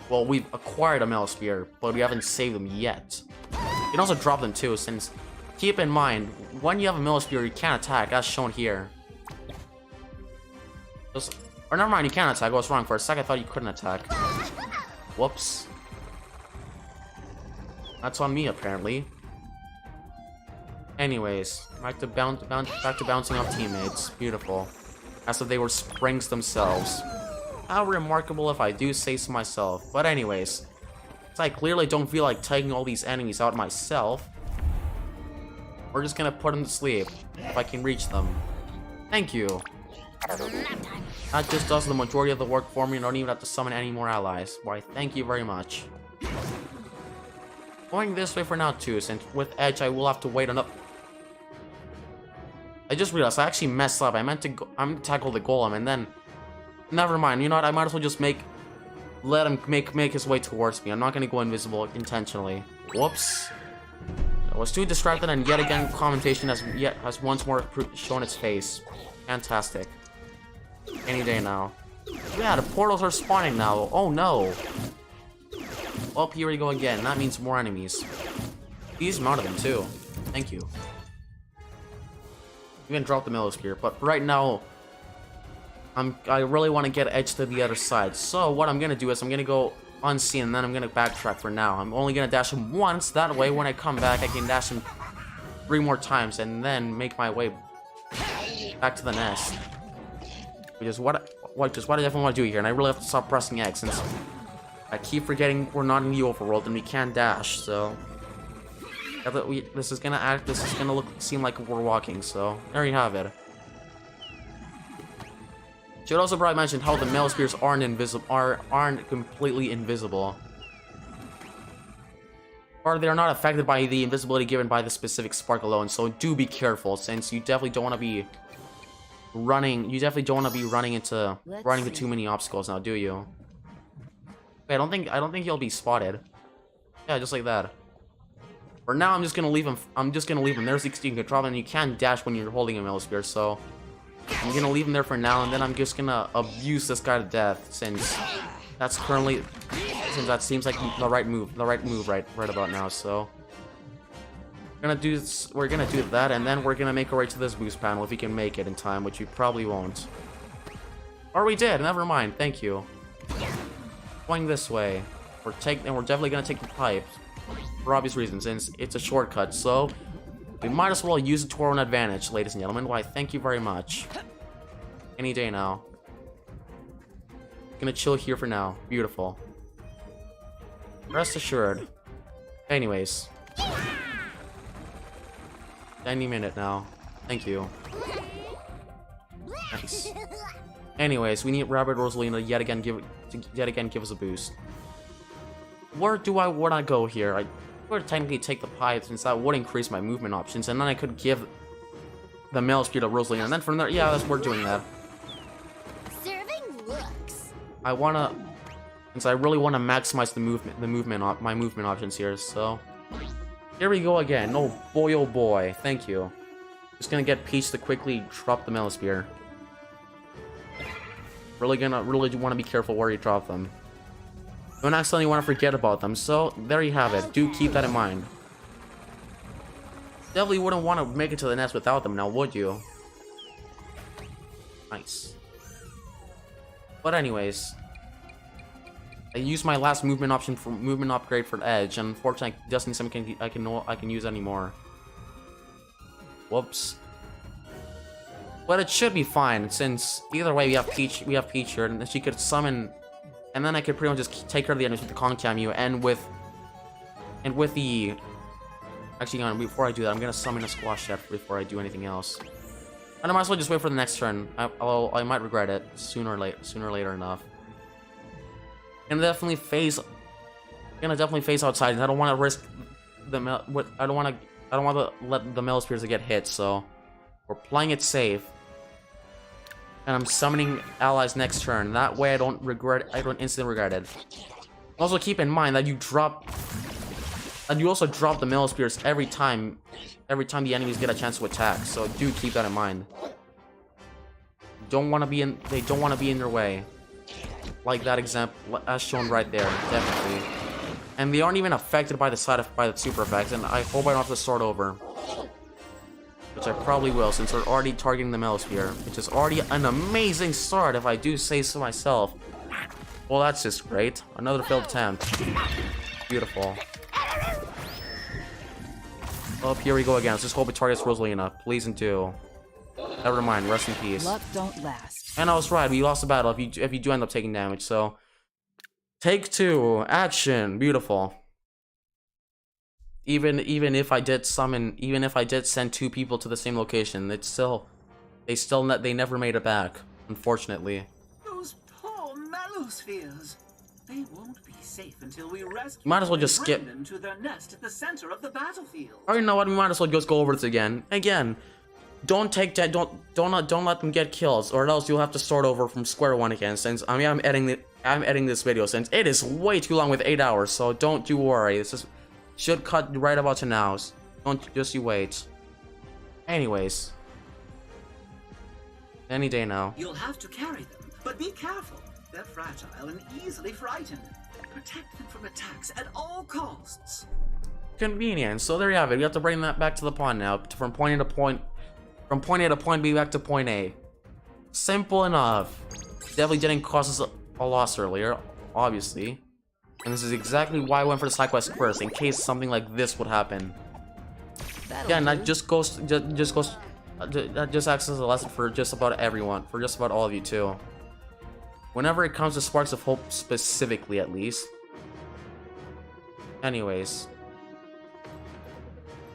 Well, we've acquired a Melosphere, but we haven't saved them yet. You can also drop them too, since keep in mind, when you have a Melosphere, you can't attack, as shown here. Or never mind, you can attack. I was wrong. For a second, I thought you couldn't attack. Whoops. That's on me, apparently. Anyways, back to bouncing off teammates. Beautiful. As if they were springs themselves. How remarkable if I do say so myself. But anyways, since I clearly don't feel like taking all these enemies out myself, we're just gonna put them to sleep if I can reach them. Thank you. That just does the majority of the work for me and I don't even have to summon any more allies. Why, thank you very much. Going this way for now too, since with Edge I will have to wait enough. I just realized I actually messed up. I'm meant to tackle the golem and then never mind. You know what? I might as well just let him make his way towards me. I'm not gonna go invisible intentionally. Whoops. I was too distracted and yet again commentation has once more shown its face. Fantastic. Any day now. Yeah, the portals are spawning now. Oh no. Oh, here we go again. That means more enemies. Please mount them too. Thank you. I'm gonna drop the Melosphere, but right now I really want to get Edge to the other side. So what I'm gonna do is I'm gonna go unseen and then I'm gonna backtrack for now. I'm only gonna dash him once. That way, when I come back, I can dash him 3 more times and then make my way back to the nest. Which is what I definitely want to do here, and I really have to stop pressing X since I keep forgetting we're not in the overworld and we can't dash. So this is gonna seem like we're walking. So there you have it. Should also probably mention how the Melospheres aren't completely invisible, or they're not affected by the invisibility given by the specific spark alone. So do be careful, since you definitely don't want to be running. You definitely don't want to be running into too many obstacles now, do you? Okay, I don't think you'll be spotted. Yeah, just like that. For now, I'm just gonna leave him. There's 16 control, and you can dash when you're holding a Melosphere. So I'm gonna leave him there for now, and then I'm just gonna abuse this guy to death, since that seems like the right move right about now. So we're gonna do that, and then we're gonna make our way to this boost panel if we can make it in time, which we probably won't. Or we did. Never mind. Thank you. Going this way. We're definitely gonna take the pipe for obvious reasons, since it's a shortcut. So we might as well use it to our own advantage, ladies and gentlemen. Why, thank you very much. Any day now. Gonna chill here for now. Beautiful. Rest assured. Anyways. Any minute now. Thank you. Nice. Anyways, we need Rabbid Rosalina to yet again give us a boost. Where do I want to go here? I would technically take the pipe, since that would increase my movement options, and then I could give the Melosphere to Rosalina, and then from there, yeah, we're doing that. Serving looks. Since I really want to maximize my movement options here. So here we go again. Oh boy, thank you. Just gonna get Peach to quickly drop the Melosphere. Really want to be careful where you drop them. Don't accidentally want to forget about them. So there you have it. Do keep that in mind. Definitely wouldn't want to make it to the nest without them now, would you? Nice. But anyways, I used my last movement option for movement upgrade for Edge, and unfortunately, it doesn't seem I can use anymore. Whoops. But it should be fine, since either way we have Peach here, and she could summon, and then I could pretty much just take her to the end with the Concamu, and with the. Actually, before I do that, I'm gonna summon a Squash Chef before I do anything else. And I might as well just wait for the next turn. I might regret it sooner or later enough. Gonna definitely phase outside, and I don't want to risk I don't want to let the Melospheres get hit. So we're playing it safe, and I'm summoning allies next turn. That way, I don't instantly regret it. Also keep in mind that you also drop the melee spears every time the enemies get a chance to attack. So do keep that in mind. They don't want to be in your way. Like that example as shown right there, definitely. And they aren't even affected by the super effects, and I hope I don't have to start over. Which I probably will, since they're already targeting the melee spear, which is already an amazing start if I do say so myself. Well, that's just great. Another failed attempt. Beautiful. Oh, here we go again. Let's just hope it targets Rosalina. Please and do. Never mind. Rest in peace. Luck don't last. And I was right. We lost the battle if you do end up taking damage. So, take 2. Action. Beautiful. Even if I did send 2 people to the same location, they never made it back. Unfortunately. Those poor Malospheres. They won't be safe until we rescue Might as well them just and skip. bring them to their nest at the center of the battlefield. Or you know what? We might as well just go over this again. Don't let them get kills, or else you'll have to start over from square one again. Since I'm editing this video, since it is way too long with 8 hours. So don't you worry. This should cut right about to now. Don't just you wait. Anyways, any day now. You'll have to carry them, but be careful. They're fragile and easily frightened. Protect them from attacks at all costs. Convenient. So there you have it. We have to bring that back to the pond now, from point A to point B back to point A. Simple enough. Definitely didn't cost us a loss earlier, obviously. And this is exactly why I went for the side quest first, in case something like this would happen. Again, that just acts as a lesson for just about everyone, for just about all of you too. Whenever it comes to Sparks of Hope specifically, at least. Anyways.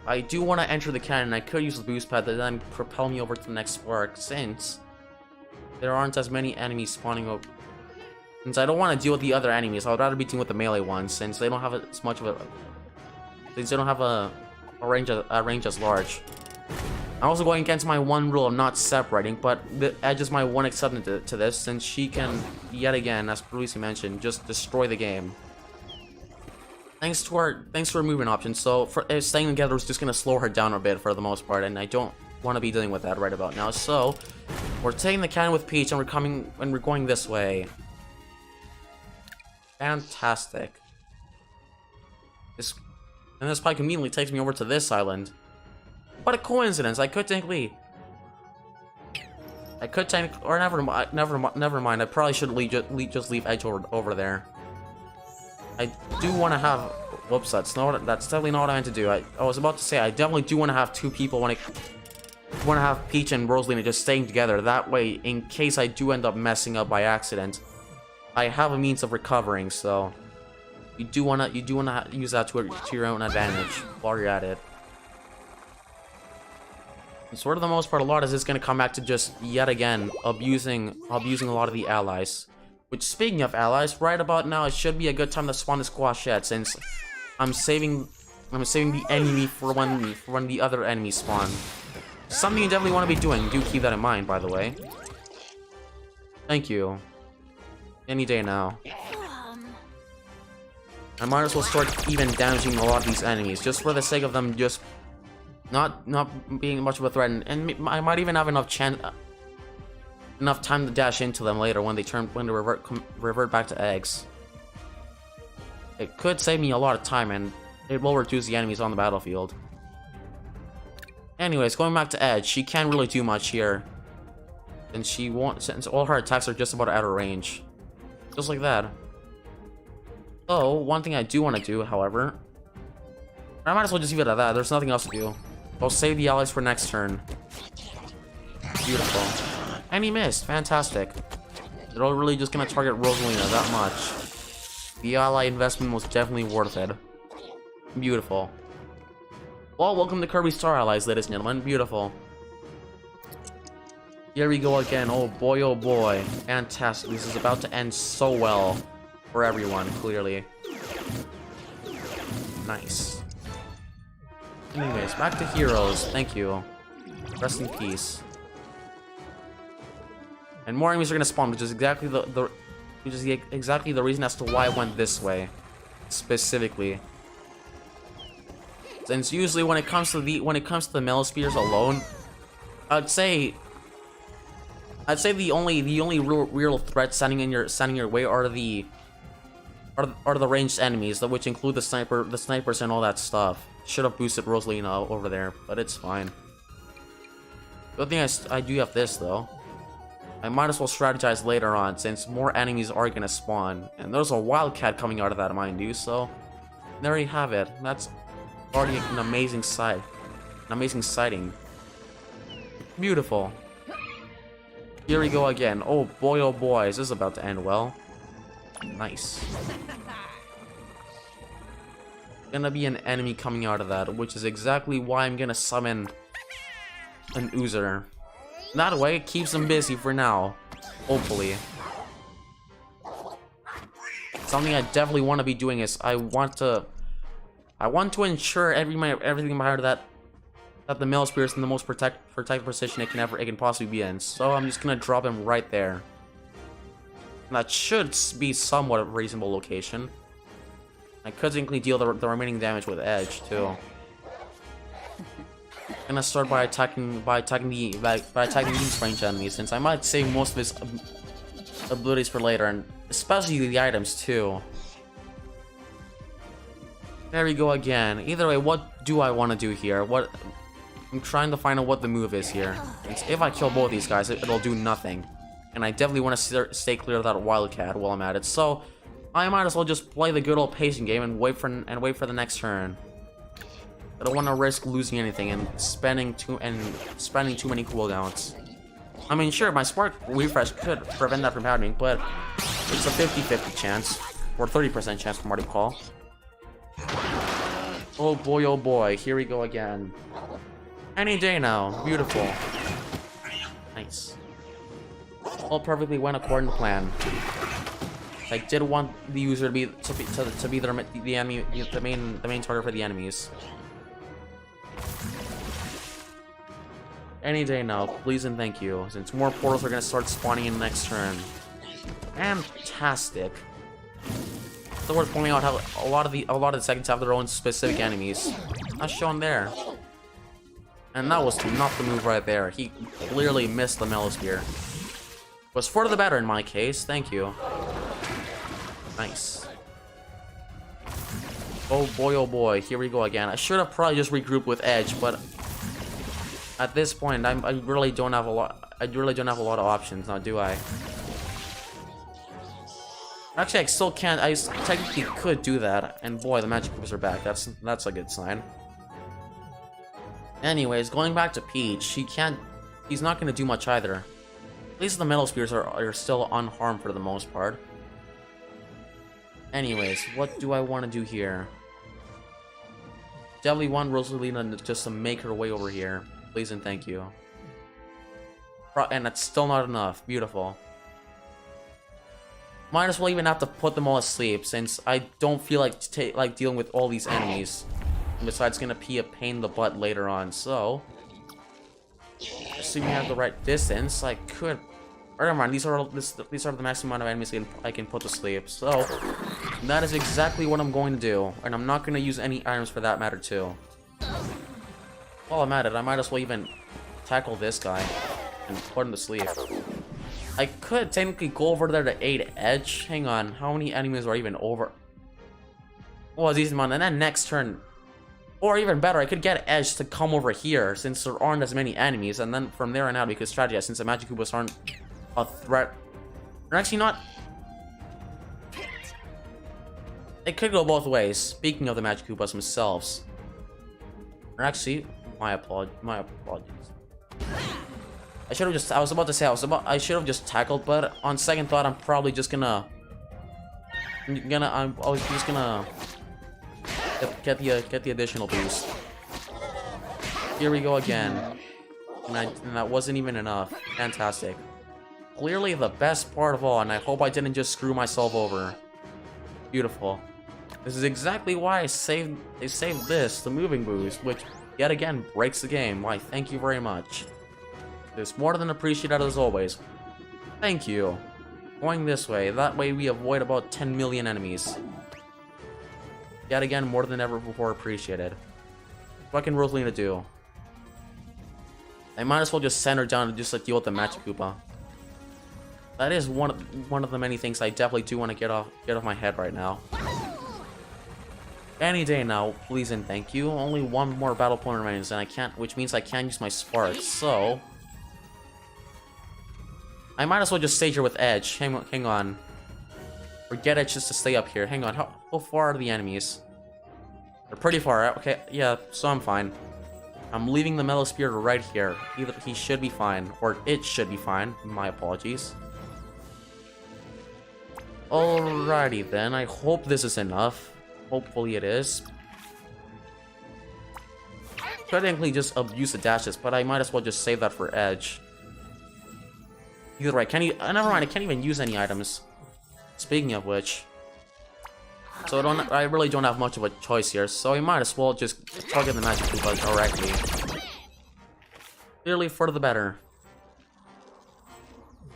I do want to enter the cannon. I could use the boost pad to then propel me over to the next spark, since there aren't as many enemies spawning up. Since I don't want to deal with the other enemies, I would rather be dealing with the melee ones, since they don't have as much of a... Since they don't have a range as large. I'm also going against my one rule of not separating, but Edge is my one exception to this, since she can, yet again, as previously mentioned, just destroy the game. Thanks to our movement options, so staying together is just gonna slow her down a bit for the most part, and I don't want to be dealing with that right about now. So we're taking the cannon with Peach, and we're going this way. Fantastic. This probably conveniently takes me over to this island. What a coincidence! Or never mind. I probably should just leave Edge over there. I do want to have. Whoops, that's definitely not what I meant to do. I was about to say I definitely do want to have 2 people want to have Peach and Rosalina just staying together. That way, in case I do end up messing up by accident, I have a means of recovering. So you do want to use that to your own advantage while you're at it. And so for the most part, a lot of this is going to come back to just yet again abusing a lot of the allies. Which, speaking of allies, right about now it should be a good time to spawn the squashette, since I'm saving the enemy for when the other enemies spawn. Something you definitely want to be doing. Do keep that in mind, by the way. Thank you. Any day now. I might as well start even damaging a lot of these enemies, just for the sake of them just not being much of a threat, and I might even have enough time to dash into them later when they revert back to eggs. It could save me a lot of time, and it will reduce the enemies on the battlefield. Anyways, going back to Edge, she can't really do much here, and since all her attacks are just about out of range, just like that. So one thing I do want to do, however, I might as well just leave it at that. There's nothing else to do. I'll save the allies for next turn. Beautiful. And he missed. Fantastic. They're all really just gonna target Rosalina that much. The ally investment was definitely worth it. Beautiful. Well, welcome to Kirby Star Allies, ladies and gentlemen. Beautiful. Here we go again. Oh boy, oh boy. Fantastic. This is about to end so well for everyone, clearly. Nice. Anyways, back to heroes. Thank you. Rest in peace. And more enemies are gonna spawn, which is exactly which is exactly the reason as to why I went this way, specifically. Since usually when it comes to the Melospheres alone, I'd say the only real threat standing in your way are the ranged enemies, which include the snipers and all that stuff. Should have boosted Rosalina over there, but it's fine. Good thing I do have this though. I might as well strategize later on, since more enemies are gonna spawn, and there's a wildcat coming out of that, mind you. So there you have it. That's already an amazing sight, an amazing sighting. Beautiful. Here we go again. Oh boy, is this about to end well. Nice. Gonna be an enemy coming out of that, which is exactly why I'm gonna summon an Oozer. That way, it keeps them busy for now. Hopefully. Something I definitely want to be doing is I want to ensure everything behind that the Melosphere is in the most protected position it can possibly be in. So I'm just gonna drop him right there. And that should be somewhat a reasonable location. I could technically deal the remaining damage with Edge too. I'm gonna start by attacking these range enemies, since I might save most of his abilities for later, and especially the items too. There we go again. Either way, what do I want to do here? I'm trying to find out what the move is here. Since if I kill both these guys, it'll do nothing, and I definitely want to stay clear of that wildcat while I'm at it. So I might as well just play the good old pacing game and wait for the next turn. I don't want to risk losing anything and spending too many cooldowns. I mean, sure, my Spark refresh could prevent that from happening, but it's a 50-50 chance, or 30% chance from what I recall. Oh boy, here we go again. Any day now, beautiful. Nice. All perfectly went according to plan. I did want the user to be the enemy, the main target for the enemies. Any day now, please and thank you, since more portals are gonna start spawning in the next turn. Fantastic. It's worth pointing out how a lot of the seconds have their own specific enemies, as shown there. And that was not the move right there. He clearly missed the Melosphere. Was for the better in my case. Thank you. Nice. Oh boy, here we go again. I should have probably just regrouped with Edge, but at this point, I really don't have a lot. I really don't have a lot of options now, do I? Actually, I still can't. I technically could do that, and boy, the magic moves are back. That's a good sign. Anyways, going back to Peach, he's not gonna do much either. At least the Melospheres are still unharmed for the most part. Anyways, what do I want to do here? Definitely want Rosalina just to make her way over here. Please and thank you. And that's still not enough. Beautiful. Might as well even have to put them all asleep, since I don't feel like dealing with all these enemies. And besides, it's gonna be a pain in the butt later on. So, assuming I have the right distance, I could. Or never mind. These are the maximum amount of enemies I can put to sleep. So, that is exactly what I'm going to do, and I'm not gonna use any items for that matter too. While I'm at it, I might as well even tackle this guy and put him to sleep. I could technically go over there to aid Edge. Hang on, how many enemies are even over? Well, it's easy amount, and then next turn, or even better, I could get Edge to come over here since there aren't as many enemies, and then from there on out we could strategize since the Magic Koopas aren't a threat. They're actually not. It could go both ways. Speaking of the Magic Koopas themselves, or actually, my apologies. I should have just. I was about to say I should have just tackled, but on second thought, I'm probably just gonna. I was just gonna get the additional boost. Here we go again, and that wasn't even enough. Fantastic. Clearly the best part of all, and I hope I didn't just screw myself over. Beautiful. This is exactly why they saved this, the moving boost, which yet again breaks the game. Why, thank you very much. It's more than appreciated as always. Thank you. Going this way. That way we avoid about 10 million enemies. Yet again, more than ever before appreciated. What can Rosalina do? I might as well just send her down to just like deal with the Magic Koopa. That is one of the many things I definitely do want to get off my head right now. Any day now, please and thank you. Only one more battle point remains, and which means I can't use my sparks. So I might as well just stay here with Edge. Hang on. Or get Edge just to stay up here. Hang on. How far are the enemies? They're pretty far out. Okay, yeah, so I'm fine. I'm leaving the Metal Spirit right here. Either he should be fine, or it should be fine. My apologies. Alrighty then. I hope this is enough. Hopefully it is. Technically just abuse the dashes, but I might as well just save that for Edge. Either way, never mind, I can't even use any items. Speaking of which, so I really don't have much of a choice here, so I might as well just target the Magic Koopa directly. Clearly for the better.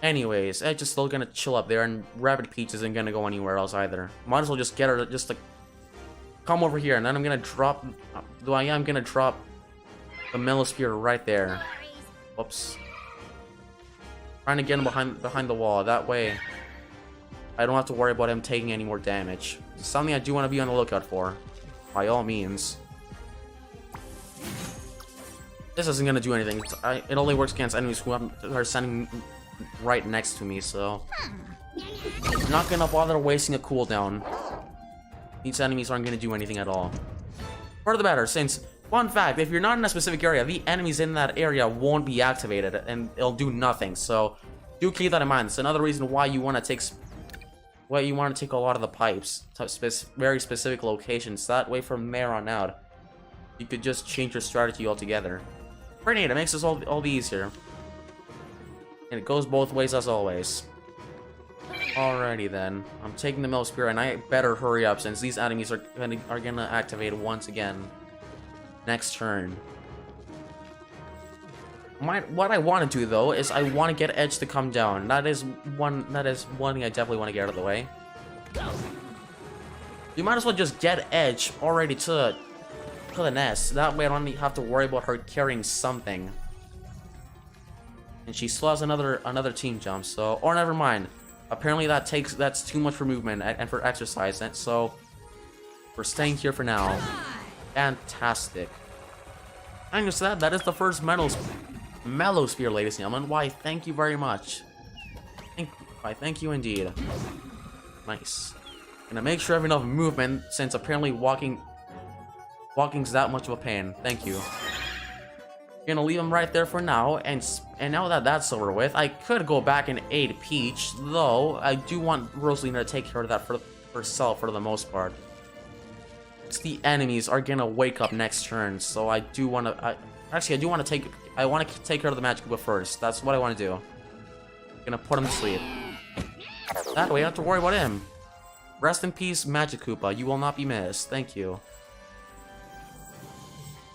Anyways, Edge is still gonna chill up there, and Rabbid Peach isn't gonna go anywhere else either. Might as well just get her to come over here, and then I'm gonna drop. I am gonna drop the Mellow Spear right there. Whoops. Trying to get him behind the wall. That way, I don't have to worry about him taking any more damage. It's something I do want to be on the lookout for, by all means. This isn't gonna do anything. It only works against enemies who are standing right next to me, so I'm not gonna bother wasting a cooldown. These enemies aren't gonna do anything at all. For the better, since, fun fact, if you're not in a specific area, the enemies in that area won't be activated, and it'll do nothing, so do keep that in mind. It's another reason why you want to take a lot of the pipes to very specific locations. That way, from there on out, you could just change your strategy altogether. Pretty neat, it makes this all the easier. And it goes both ways as always. Alrighty then, I'm taking the Metal Spear, and I better hurry up since these enemies are gonna activate once again next turn. What I want to do though is I want to get Edge to come down. That is one thing I definitely want to get out of the way. You might as well just get Edge already to the nest. That way I don't have to worry about her carrying something. And she still has another team jump. So, or never mind. Apparently that's too much for movement and for exercise, and so we're staying here for now. Fantastic. And just that is the first Mellow Spear, ladies and gentlemen. Why, thank you very much. Thank you indeed. Nice. Gonna make sure I have enough movement since apparently walking's that much of a pain. Thank you. Gonna leave him right there for now, and now that that's over with, I could go back and aid Peach, though I do want Rosalina to take care of that for herself for the most part. It's the enemies are gonna wake up next turn, so I do want to. I want to take care of the Magic Koopa first. That's what I want to do. Gonna put him to sleep. That way, I don't have to worry about him. Rest in peace, Magic Koopa. You will not be missed. Thank you.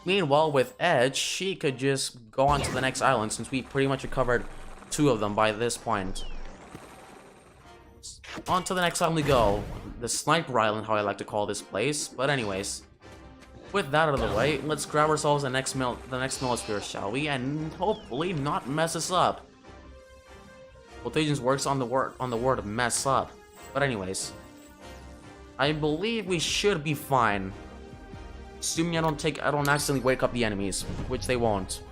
Meanwhile, with Edge, she could just go on to the next island since we pretty much covered 2 of them by this point. On to the next island we go. The Sniper Island, how I like to call this place. But anyways, with that out of the way, let's grab ourselves the next Mellow Spear, shall we? And hopefully not mess us up. Quotations works on the word mess up. But anyways, I believe we should be fine. Assuming I don't accidentally wake up the enemies, which they won't.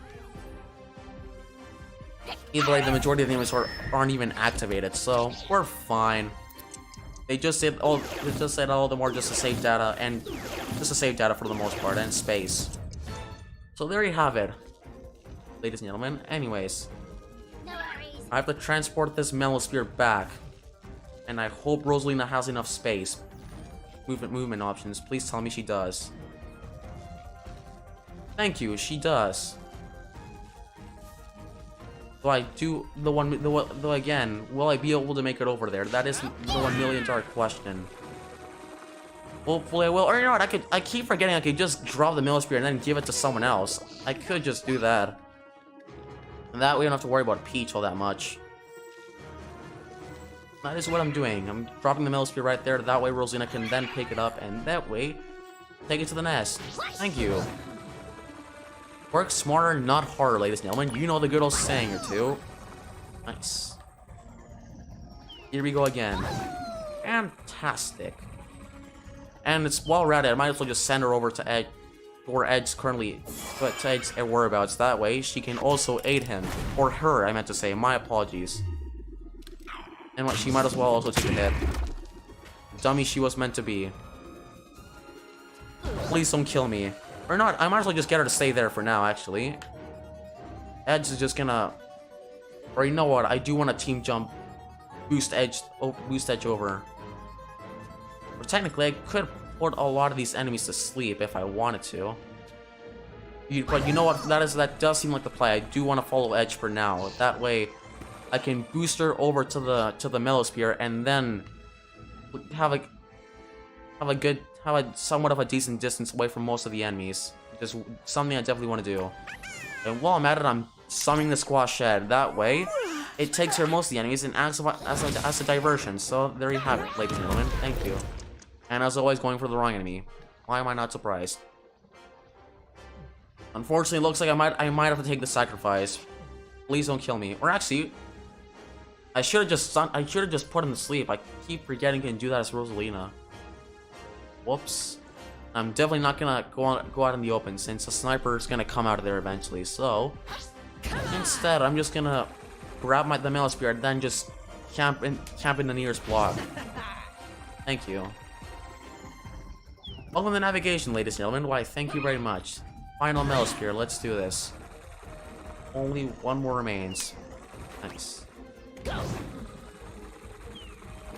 Either way, the majority of the enemies aren't even activated, so we're fine. They just said all the more just to save data for the most part and space. So there you have it, ladies and gentlemen. Anyways, No worries. I have to transport this Mellow Spear back, and I hope Rosalina has enough space. Movement options. Please tell me she does. Thank you, she does. Though again, will I be able to make it over there? That is the $1 million question. Hopefully I will. Or you know what, I keep forgetting I could just drop the Mellow Spear and then give it to someone else. I could just do that. And that way I don't have to worry about Peach all that much. That is what I'm doing. I'm dropping the Metal Spear right there. That way Rosalina can then pick it up, and that way, take it to the nest. Thank you. Work smarter, not harder, ladies and gentlemen. You know the good old saying or two. Nice. Here we go again. Fantastic. And it's while we're at it, I might as well just send her over to Edge, where Edge's currently, but to Edge's whereabouts. That way, she can also aid him. Or her, I meant to say. My apologies. And what, she might as well also take a hit. Dummy she was meant to be. Please don't kill me. Or not, I might as well just get her to stay there for now, actually. Edge is just gonna... Or you know what, I do want a team jump. Boost Edge over. Or technically, I could put a lot of these enemies to sleep if I wanted to. But you know what, that does seem like the play. I do want to follow Edge for now. That way, I can boost her over to the Metal Spear and then have somewhat of a decent distance away from most of the enemies. Which is something I definitely want to do. And while I'm at it, I'm summoning the Squash Head. That way, it takes care of most of the enemies and acts as a diversion. So there you have it, ladies and gentlemen. Thank you. And as always, going for the wrong enemy. Why am I not surprised? Unfortunately, it looks like I might have to take the sacrifice. Please don't kill me. Or actually, I should have just put him to sleep. I keep forgetting I can do that as Rosalina. Whoops. I'm definitely not gonna go out in the open since a sniper is gonna come out of there eventually. So instead, I'm just gonna grab the Metal Spear and then just camp in the nearest block. Thank you. Welcome to navigation, ladies and gentlemen. Why, thank you very much. Final Metal Spear. Let's do this. Only one more remains. Nice.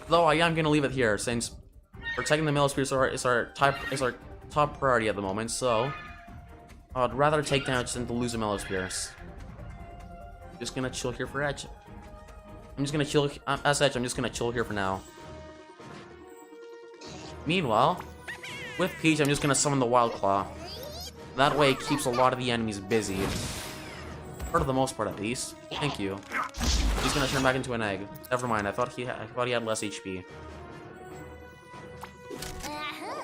Though I am gonna leave it here since protecting the Metal Spear is our top priority at the moment. So I'd rather take damage than to lose a Metal Spear. Just gonna chill here for Edge. I'm just gonna chill as Edge. I'm just gonna chill here for now. Meanwhile, with Peach, I'm just gonna summon the Wild Claw. That way, it keeps a lot of the enemies busy. For the most part, at least. Thank you. He's gonna turn back into an egg. Never mind. I thought he had less HP.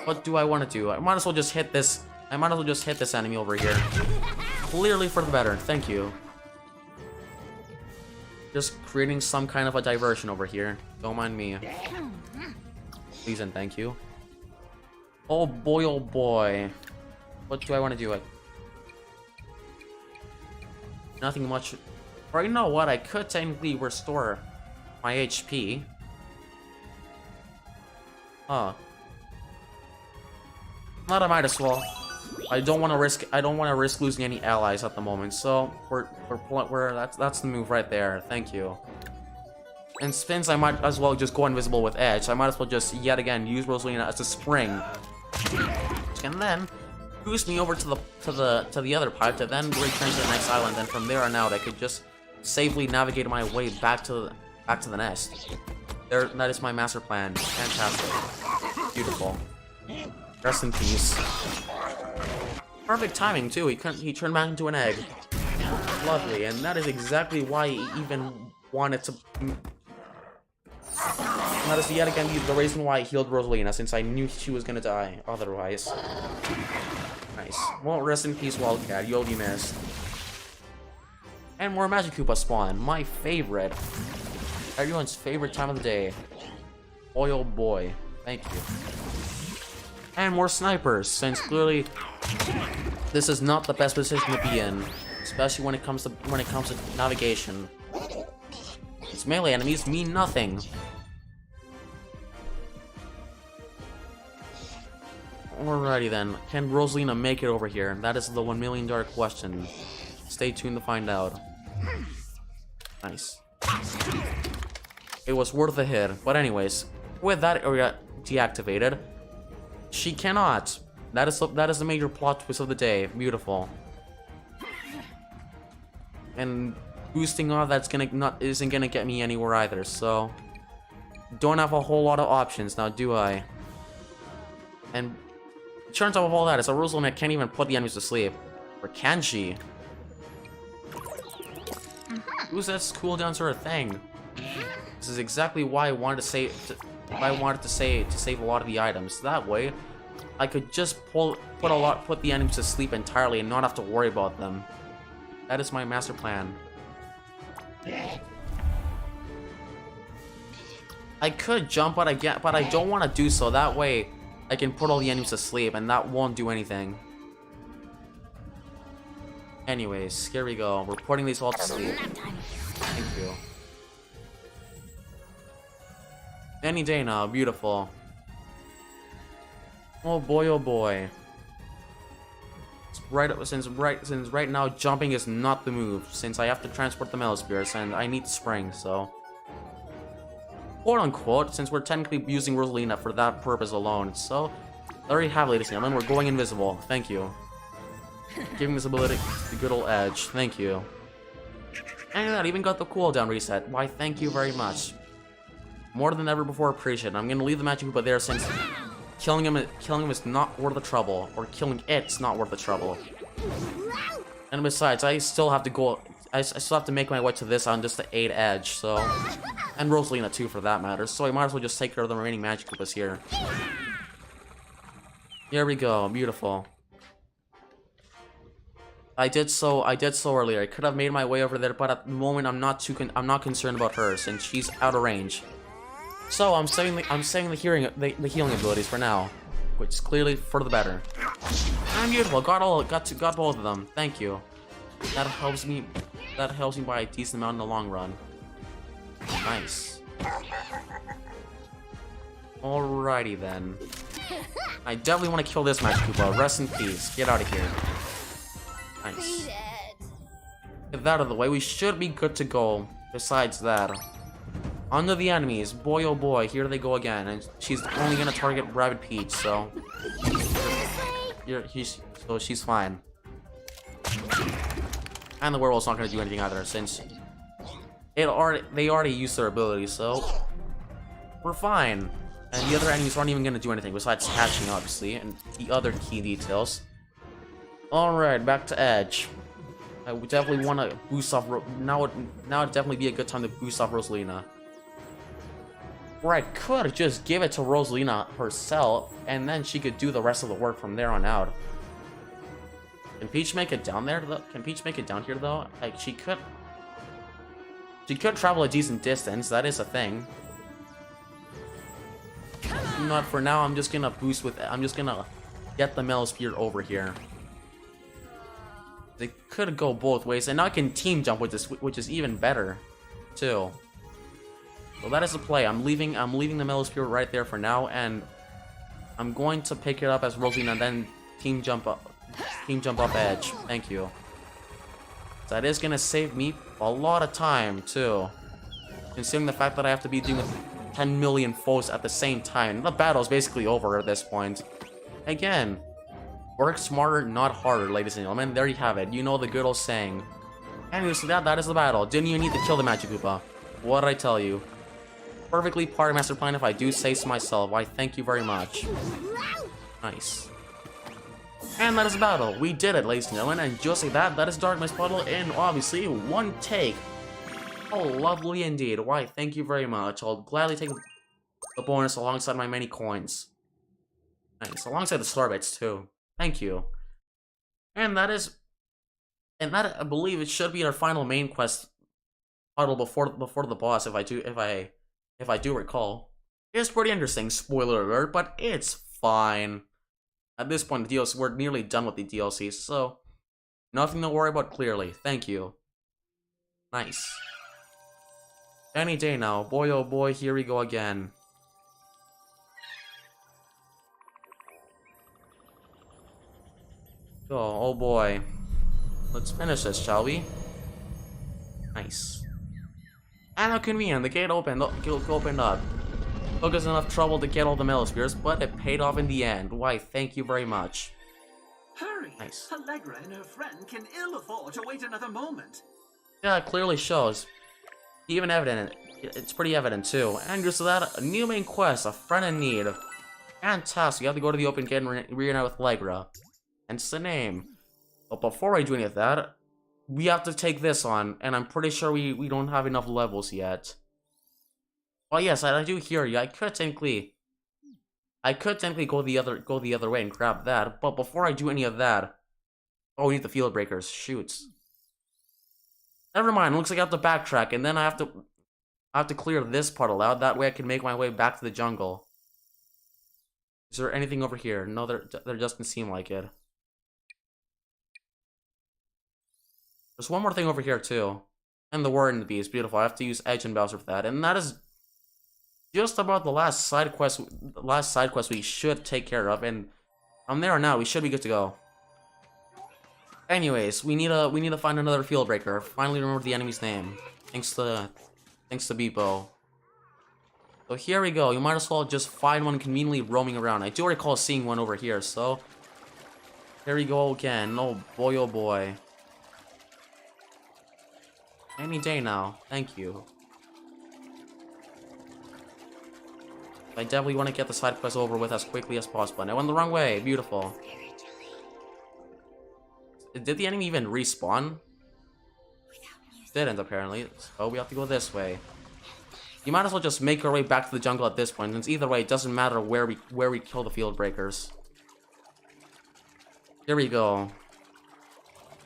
What do I want to do? I might as well just hit this. I might as well just hit this enemy over here. Clearly for the better. Thank you. Just creating some kind of a diversion over here. Don't mind me. Please and thank you. Oh boy, oh boy. What do I want to do? Nothing much. Or you know what? I could technically restore my HP. Huh. Not I might as well. I don't want to risk losing any allies at the moment. So that's the move right there. Thank you. And since I might as well just go invisible with Edge, I might as well just yet again use Rosalina as a spring. And then boost me over to the other pipe to then return to the next island, and from there on out I could just safely navigate my way back to the nest. That is my master plan. Fantastic. Beautiful. Rest in peace. Perfect timing too. He turned back into an egg. Lovely, and that is exactly why he even wanted to. And that is yet again the reason why I healed Rosalina, since I knew she was gonna die otherwise. Nice. Well, rest in peace, Wildcat. You'll be missed. And more Magic Koopa spawn. My favorite. Everyone's favorite time of the day. Boy, oh boy. Thank you. And more snipers, since clearly this is not the best position to be in, especially when it comes to navigation. Its melee enemies mean nothing. Alrighty then, can Rosalina make it over here? That is the $1 million question. Stay tuned to find out. Nice. It was worth a hit, but anyways, with that area deactivated, she cannot. That is the major plot twist of the day. Beautiful. And boosting off isn't gonna get me anywhere either. So don't have a whole lot of options now, do I? And it turns out of all that is a Rosalina can't even put the enemies to sleep, or can she? Who says cooldowns are a thing? This is exactly why I wanted to save a lot of the items. That way, I could just put the enemies to sleep entirely and not have to worry about them. That is my master plan. I could jump, but I don't want to do so. That way, I can put all the enemies to sleep, and that won't do anything. Anyways, here we go. We're putting these all to sleep. Thank you. Any day now, beautiful. Oh boy, oh boy. Since right now jumping is not the move, since I have to transport the Melospheres and I need spring, so quote unquote, since we're technically using Rosalina for that purpose alone. So there you have it, ladies and gentlemen, we're going invisible. Thank you. Giving this ability the good old edge. Thank you. And that even got the cooldown reset. Why, thank you very much. More than ever before appreciate. I'm gonna leave the Magic Koopa there since killing him is not worth the trouble, or killing it's not worth the trouble. And besides, I still have to go. I still have to make my way to this on just the 8 edge, so, and Rosalina too for that matter. So I might as well just take care of the remaining Magic Koopas here. Here we go, beautiful. I did so earlier. I could have made my way over there, but at the moment I'm not concerned about her since she's out of range. So I'm saving the healing abilities for now, which is clearly for the better. I'm beautiful. Got both of them. Thank you. That helps me by a decent amount in the long run. Nice. Alrighty then. I definitely want to kill this Magic Koopa. Rest in peace. Get out of here. Nice. Get that out of the way. We should be good to go. Besides that, under the enemies, boy oh boy, here they go again, and she's only gonna target Rabbid Peach, so she's fine. And the werewolf's not gonna do anything either, since they already used their ability, so we're fine. And the other enemies aren't even gonna do anything besides catching, obviously, and the other key details. Alright, back to Edge. I would definitely want to boost off. Now would definitely be a good time to boost off Rosalina. Or I could just give it to Rosalina herself, and then she could do the rest of the work from there on out. Can Peach make it down there? Can Peach make it down here though? Like she could travel a decent distance. That is a thing. Not for now. I'm just gonna boost with. I'm just gonna get the Melosphere over here. They could go both ways, and now I can team jump with this, which is even better, too. So that is the play. I'm leaving the Melosphere right there for now, and I'm going to pick it up as Rosalina and then team jump up Edge. Thank you. So that is gonna save me a lot of time too, considering the fact that I have to be dealing with 10 million foes at the same time. The battle's basically over at this point. Again. Work smarter, not harder, ladies and gentlemen. There you have it. You know the good old saying. Anyways, so that is the battle. Didn't you need to kill the Magic Koopa? What did I tell you? Perfectly part of Master Plan if I do say so myself. Why, thank you very much. Nice. And that is the battle. We did it, ladies and gentlemen. And just like that, that is Dark Mist battle in, obviously, one take. Oh, lovely indeed. Why, thank you very much. I'll gladly take the bonus alongside my many coins. Nice. Alongside the star bits, too. Thank you. And that I believe it should be our final main quest puddle before the boss, if I do recall. It's pretty interesting, spoiler alert, but it's fine. At this point, the DLC, we're nearly done with the DLC, so nothing to worry about clearly. Thank you. Nice. Any day now. Boy oh boy, here we go again. Oh boy. Let's finish this, shall we? Nice. And how convenient, the gate opened up. Took us enough trouble to get all the Melospheres, but it paid off in the end. Why, thank you very much. Hurry! Nice. Allegra and her friend can ill afford to wait another moment. Yeah, it clearly shows. Even evident. It's pretty evident too. And just that, a new main quest, a friend in need. Fantastic, you have to go to the open gate and reunite with Allegra. Hence the name. But before I do any of that, we have to take this on, and I'm pretty sure we don't have enough levels yet. Oh yes, I do hear you. I could technically go the other way and grab that, but before I do any of that, oh, we need the field breakers. Shoot. Never mind. Looks like I have to backtrack, and then I have to clear this part aloud. That way, I can make my way back to the jungle. Is there anything over here? No, there doesn't seem like it. There's one more thing over here too, and the Warden the Beast. Beautiful. I have to use Edge and Bowser for that, and that is just about the last side quest. We should take care of, and from there on out, we should be good to go. Anyways, we need to find another field breaker. Finally, remember the enemy's name. Thanks to Beepo. So here we go. You might as well just find one conveniently roaming around. I do recall seeing one over here. So here we go again. Oh boy, oh boy. Any day now. Thank you. I definitely want to get the side quest over with as quickly as possible. And I went the wrong way. Beautiful. Did the enemy even respawn? Didn't, apparently. So we have to go this way. You might as well just make our way back to the jungle at this point, since either way, it doesn't matter where we kill the field breakers. Here we go.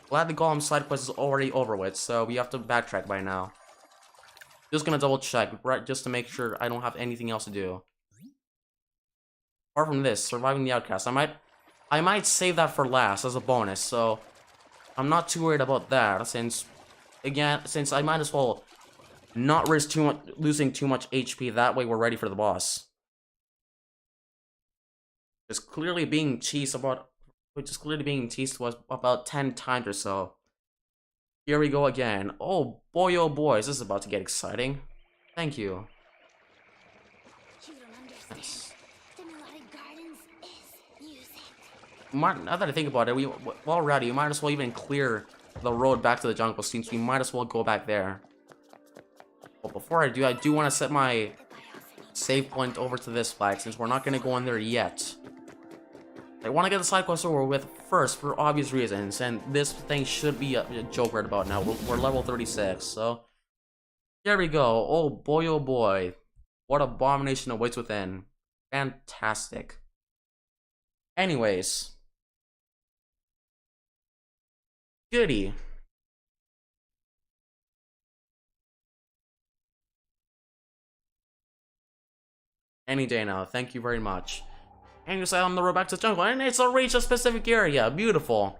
Glad the Golem side quest is already over with, so we have to backtrack by now. Just gonna double check, right, just to make sure I don't have anything else to do. Apart from this, surviving the outcast, I might save that for last as a bonus, so I'm not too worried about that, since I might as well not risk losing too much HP. That way we're ready for the boss. Just clearly being teased to us about 10 times or so. Here we go again. Oh boy, is this about to get exciting. Thank you. You don't understand. Nice. The melodic gardens is music. Now that I think about it, while we're ready, you might as well even clear the road back to the jungle, since we might as well go back there. But before I do want to set my save point over to this flag, since we're not going to go in there yet. I want to get the side quest over with first for obvious reasons, and this thing should be a joke right about now. We're level 36, so here we go. Oh boy, what abomination awaits within. Fantastic. Anyways, goody. Any day now. Thank you very much. And you say on the road back to the jungle, and it's a reach a specific area. Beautiful.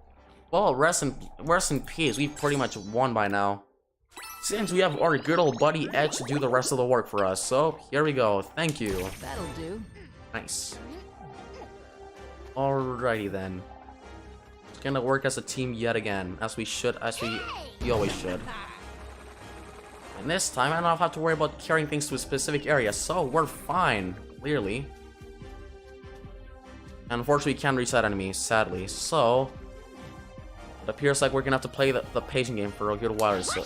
Well, rest in peace. We've pretty much won by now, since we have our good old buddy Edge to do the rest of the work for us. So here we go. Thank you. That'll do. Nice. Alrighty then. It's gonna work as a team yet again, as we always should. And this time, I don't have to worry about carrying things to a specific area, so we're fine, clearly. And unfortunately, we can't reach that enemy, sadly, so it appears like we're gonna have to play the pacing game for a good while or so.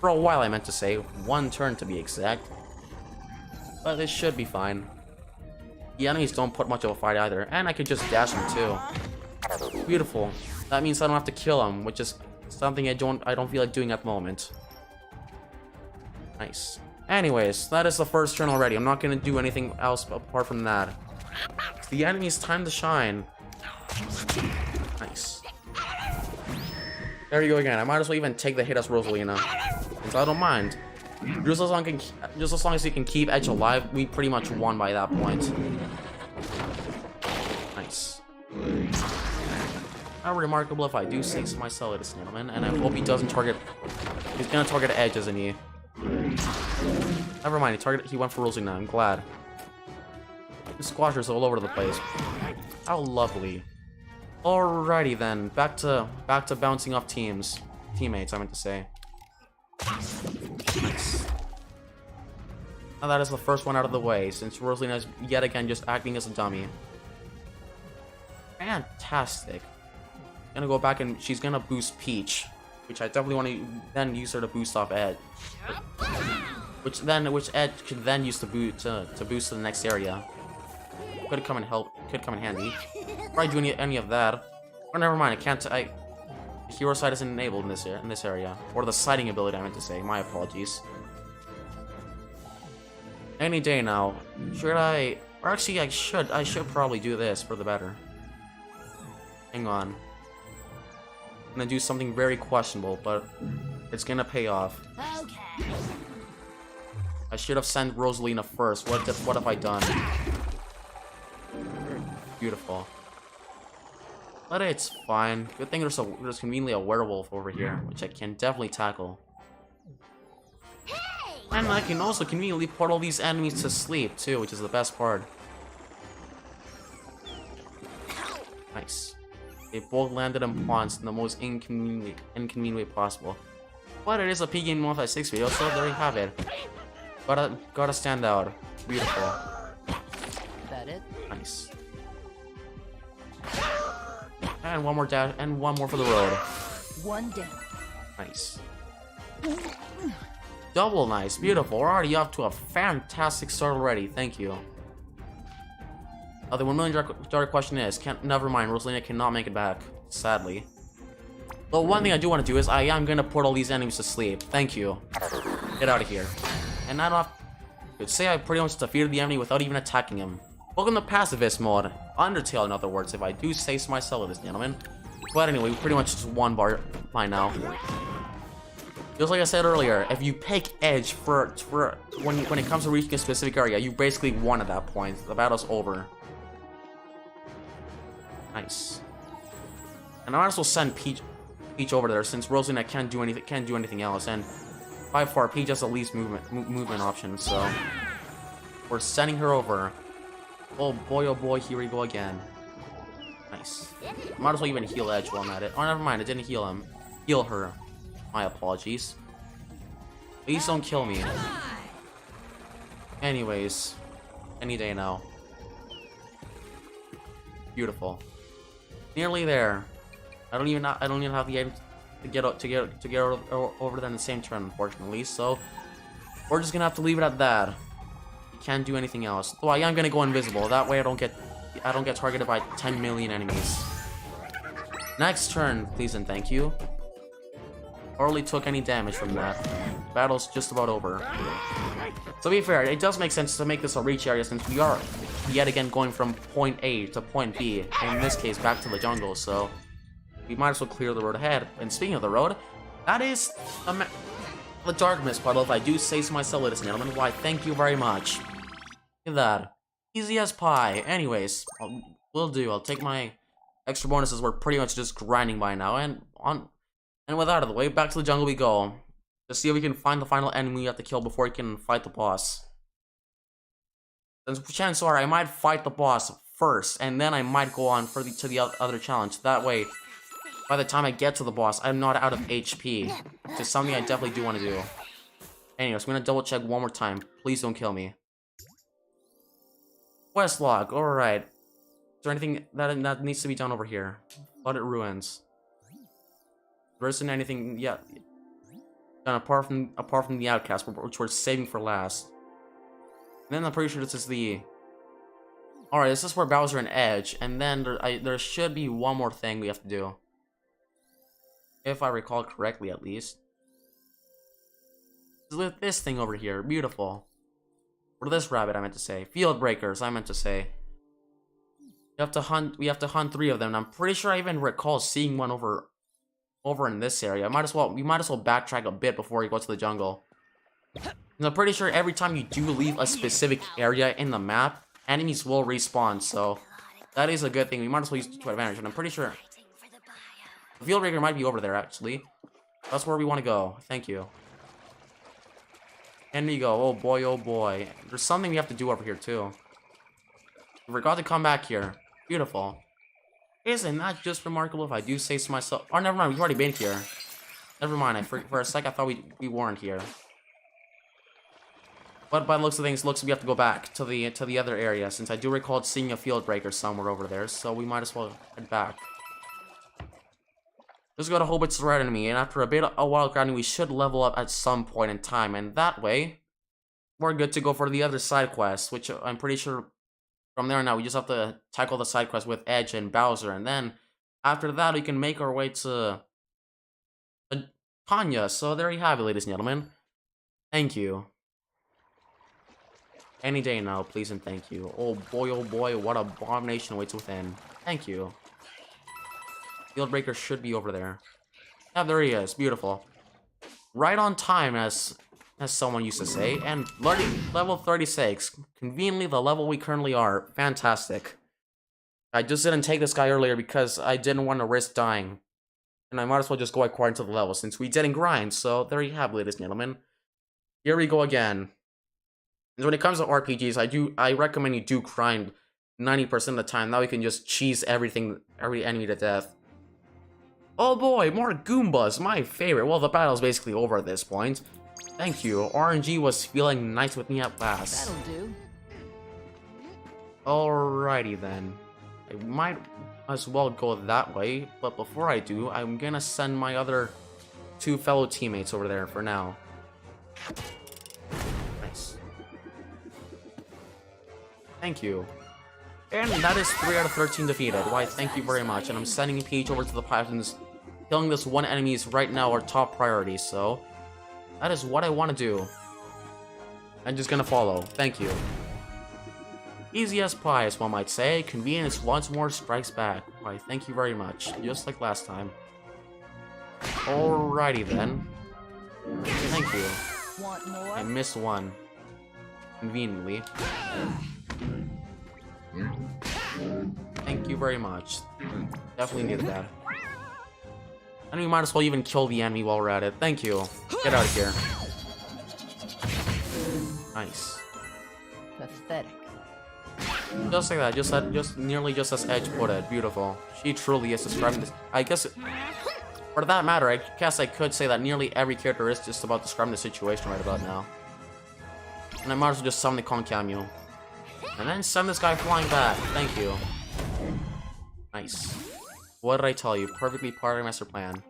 For a while, I meant to say. 1 turn to be exact. But it should be fine. The enemies don't put much of a fight either, and I could just dash them too. Beautiful. That means I don't have to kill them, which is something I don't feel like doing at the moment. Nice. Anyways, that is the first turn already. I'm not gonna do anything else apart from that. It's the enemy's time to shine. Nice. There you go again. I might as well even take the hit as Rosalina, since I don't mind. Just as long as you can keep Edge alive, we pretty much won by that point. Nice. How remarkable, if I do say so myself, ladies and gentlemen, and I hope he doesn't target. He's gonna target Edge, isn't he? Never mind, he went for Rosalina. I'm glad. The squashers all over the place. How lovely. Alrighty then, back to bouncing off teammates. I meant to say. Nice. Now that is the first one out of the way, since Rosalina is yet again just acting as a dummy. Fantastic. Gonna go back and she's gonna boost Peach, which I definitely want to then use her to boost off Edge, which Edge could then use to boost to the next area. Could come in handy. Probably do any of that. Or never mind. The hero sight isn't enabled in this area, or the sighting ability. I meant to say. My apologies. Any day now. Should I? Or actually, I should probably do this for the better. Hang on. I'm gonna do something very questionable, but it's gonna pay off. Okay. I should have sent Rosalina first. What have I done? Beautiful. But it's fine. Good thing there's conveniently a werewolf over here, which I can definitely tackle. And I can also conveniently put all these enemies to sleep too, which is the best part. Nice. They both landed in ponds in the most inconvenient way possible. But it is a P Game 156 video, so there you have it. Gotta stand out. Beautiful. That it? Nice. And one more dash, and one more for the road. One down. Nice. Double nice, beautiful. We're already up to a fantastic start already. Thank you. The $1 million question is, never mind, Rosalina cannot make it back, sadly. But one thing I do want to do is, I am gonna put all these enemies to sleep. Thank you. Get out of here. And I don't have... Could say I pretty much defeated the enemy without even attacking him. Welcome to Pacifist mode. Undertale, in other words, if I do say so myself, ladies and gentlemen. But anyway, we pretty much just won by now. Just like I said earlier, if you pick Edge for when it comes to reaching a specific area, you basically won at that point. The battle's over. Nice. And I might as well send Peach over there since Rosalina can't do anything else, and by far Peach has the least movement option. So we're sending her over. Oh boy, here we go again. Nice. Might as well even heal Edge while I'm at it. Oh, never mind, it didn't heal him. Heal her. My apologies. Please don't kill me. Anyways, any day now. Beautiful. Nearly there. I don't even have the item to get over there in the same turn, unfortunately. So we're just gonna have to leave it at that. You can't do anything else. Though I am gonna go invisible. That way I don't get targeted by 10 million enemies. Next turn, please and thank you. Hardly took any damage from that. Battle's just about over. To be fair, it does make sense to make this a reach area since we are yet again going from point A to point B, and in this case back to the jungle, so we might as well clear the road ahead. And speaking of the road, that is the Dark Mist puddle, if I do say so myself, ladies and gentlemen. Why, thank you very much. Look at that. Easy as pie. Anyways, will do. I'll take my extra bonuses. We're pretty much just grinding by now, and with that out of the way, back to the jungle we go. To see if we can find the final enemy we have to kill before we can fight the boss. Since chances are I might fight the boss first, and then I might go on to the other challenge. That way, by the time I get to the boss, I'm not out of HP. Which is something I definitely do want to do. Anyways, I'm gonna double check one more time. Please don't kill me. Quest log, alright. Is there anything that needs to be done over here? Flooded ruins. There isn't anything yet done apart from the outcast, which we're saving for last. And then I'm pretty sure this is the... Alright, this is where Bowser and Edge, and then there should be one more thing we have to do. If I recall correctly, at least. With this thing over here, beautiful. Or this rabbit, I meant to say. Field breakers, I meant to say. We have to hunt 3 of them, and I'm pretty sure I even recall seeing one over in this area. We might as well backtrack a bit before we go to the jungle. And I'm pretty sure every time you do leave a specific area in the map, enemies will respawn, so that is a good thing. We might as well use it to advantage, and I'm pretty sure the field breaker might be over there, actually. That's where we want to go. Thank you. And we go. Oh boy, oh boy. There's something we have to do over here, too. We forgot to come back here. Beautiful. Isn't that just remarkable if I do say so myself? Oh, never mind. We've already been here. Never mind. For a sec, I thought we weren't here. But by the looks of things, looks like we have to go back to the other area, since I do recall seeing a field breaker somewhere over there, so we might as well head back. Just got a whole bit of red enemy, and after a while grinding, we should level up at some point in time, and that way, we're good to go for the other side quests, which I'm pretty sure from there on out, we just have to tackle the side quest with Edge and Bowser, and then after that, we can make our way to Tanya. So there you have it, ladies and gentlemen. Thank you. Any day now, please and thank you. Oh boy, what abomination waits within. Thank you. Field Breaker should be over there. Yeah, there he is. Beautiful. Right on time, as someone used to say. And level 36. Conveniently the level we currently are. Fantastic. I just didn't take this guy earlier because I didn't want to risk dying. And I might as well just go according to the level since we didn't grind. So there you have it, ladies and gentlemen. Here we go again. And when it comes to RPGs, I recommend you do grind 90% of the time. Now you can just cheese every enemy to death. Oh boy, more Goombas, my favorite. Well, the battle's basically over at this point. Thank you. RNG was feeling nice with me at last. That'll do. Alrighty then. I might as well go that way, but before I do, I'm gonna send my other 2 fellow teammates over there for now. Nice. Thank you. And that is 3 out of 13 defeated. Why, thank you very much. And I'm sending Peach over to the Pythons. Killing this one enemy is right now our top priority, so that is what I want to do. I'm just gonna follow. Thank you. Easy as pie, as one might say. Convenience once more strikes back. Why, thank you very much. Just like last time. Alrighty then. Thank you. Want more? I missed one. Conveniently. Thank you very much. Definitely needed that. And we might as well even kill the enemy while we're at it. Thank you. Get out of here. Nice. Pathetic. Just like that. Just nearly just as Edge put it. Beautiful. She truly is describing this. I guess, for that matter, I guess I could say that nearly every character is just about describing the situation right about now. And I might as well just summon the Concamu. And then send this guy flying back. Thank you. Nice. What did I tell you? Perfectly part of my master plan.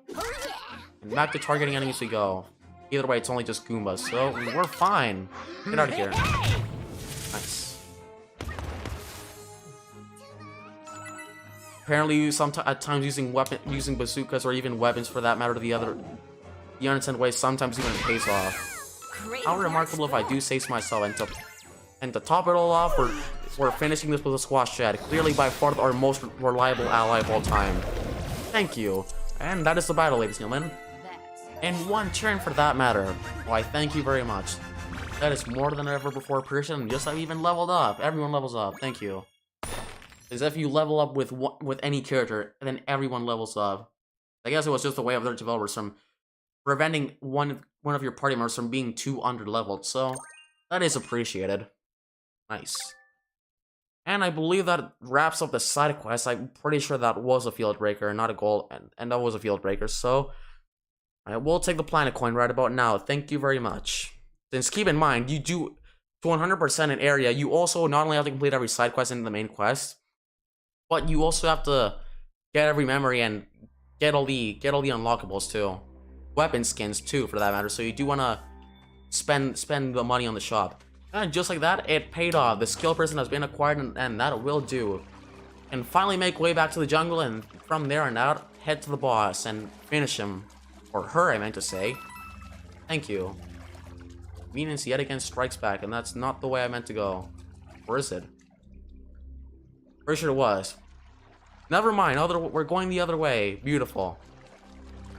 And back to targeting enemies we go. Either way, it's only just Goombas, so we're fine. Get out of here. Nice. Apparently, at times using bazookas or even weapons for that matter, the unintended way sometimes even pays off. How remarkable if I do say so myself. And to top it all off, we're finishing this with a squash jet, clearly by far our most reliable ally of all time. Thank you. And that is the battle, ladies and gentlemen. In one turn for that matter. Why, thank you very much. That is more than ever before appreciated, and just I've even leveled up. Everyone levels up. Thank you. As if you level up with any character, then everyone levels up. I guess it was just a way of their developers from preventing one of your party members from being too underleveled, so that is appreciated. Nice. And I believe that wraps up the side quest. I'm pretty sure that was a field breaker, not a goal, and that was a field breaker, so I will take the planet coin right about now. Thank you very much. Since keep in mind, you do to 100% an area, you also not only have to complete every side quest in the main quest, but you also have to get every memory and get all the unlockables too. Weapon skins too, for that matter, so you do want to spend the money on the shop. And just like that, it paid off. The skill person has been acquired, and that will do. And finally make way back to the jungle, and from there on out, head to the boss and finish him. Or her, I meant to say. Thank you. Venus yet again strikes back, and that's not the way I meant to go. Or is it? Pretty sure it was. Never mind, we're going the other way. Beautiful.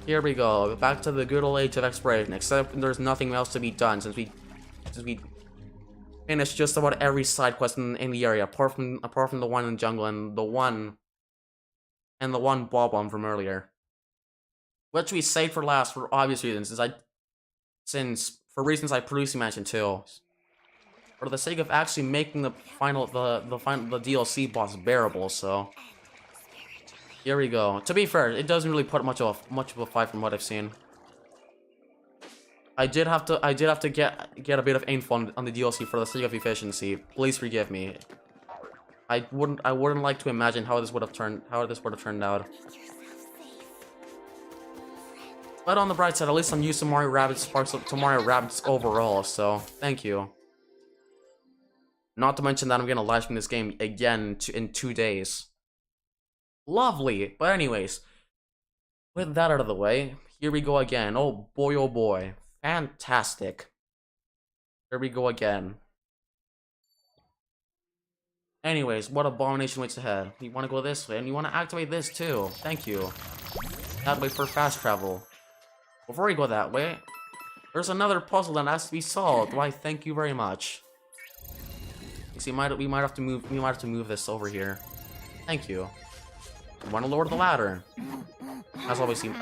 Here we go, back to the good old age of exploration, except there's nothing else to be done since we finished just about every side quest in the area, apart from the one in the jungle and the one Bob-omb from earlier. Which we saved for last for obvious reasons, for reasons I previously mentioned too. For the sake of actually making the DLC boss bearable, so here we go. To be fair, it doesn't really put much of a fight from what I've seen. I did have to get a bit of info on the DLC for the sake of efficiency. Please forgive me. I wouldn't like to imagine how this would have turned out. But on the bright side, at least I'm used to Mario Rabbids Sparks to Mario Rabbids overall, so thank you. Not to mention that I'm gonna live stream this game again in 2 days. Lovely! But anyways, with that out of the way, here we go again. Oh boy, fantastic. Here we go again. Anyways, what abomination waits ahead? You want to go this way, and you want to activate this too. Thank you. That way for fast travel. Before we go that way, there's another puzzle that has to be solved. Why, thank you very much. You see, we might have to move this over here. Thank you. You want to lower the ladder, as obviously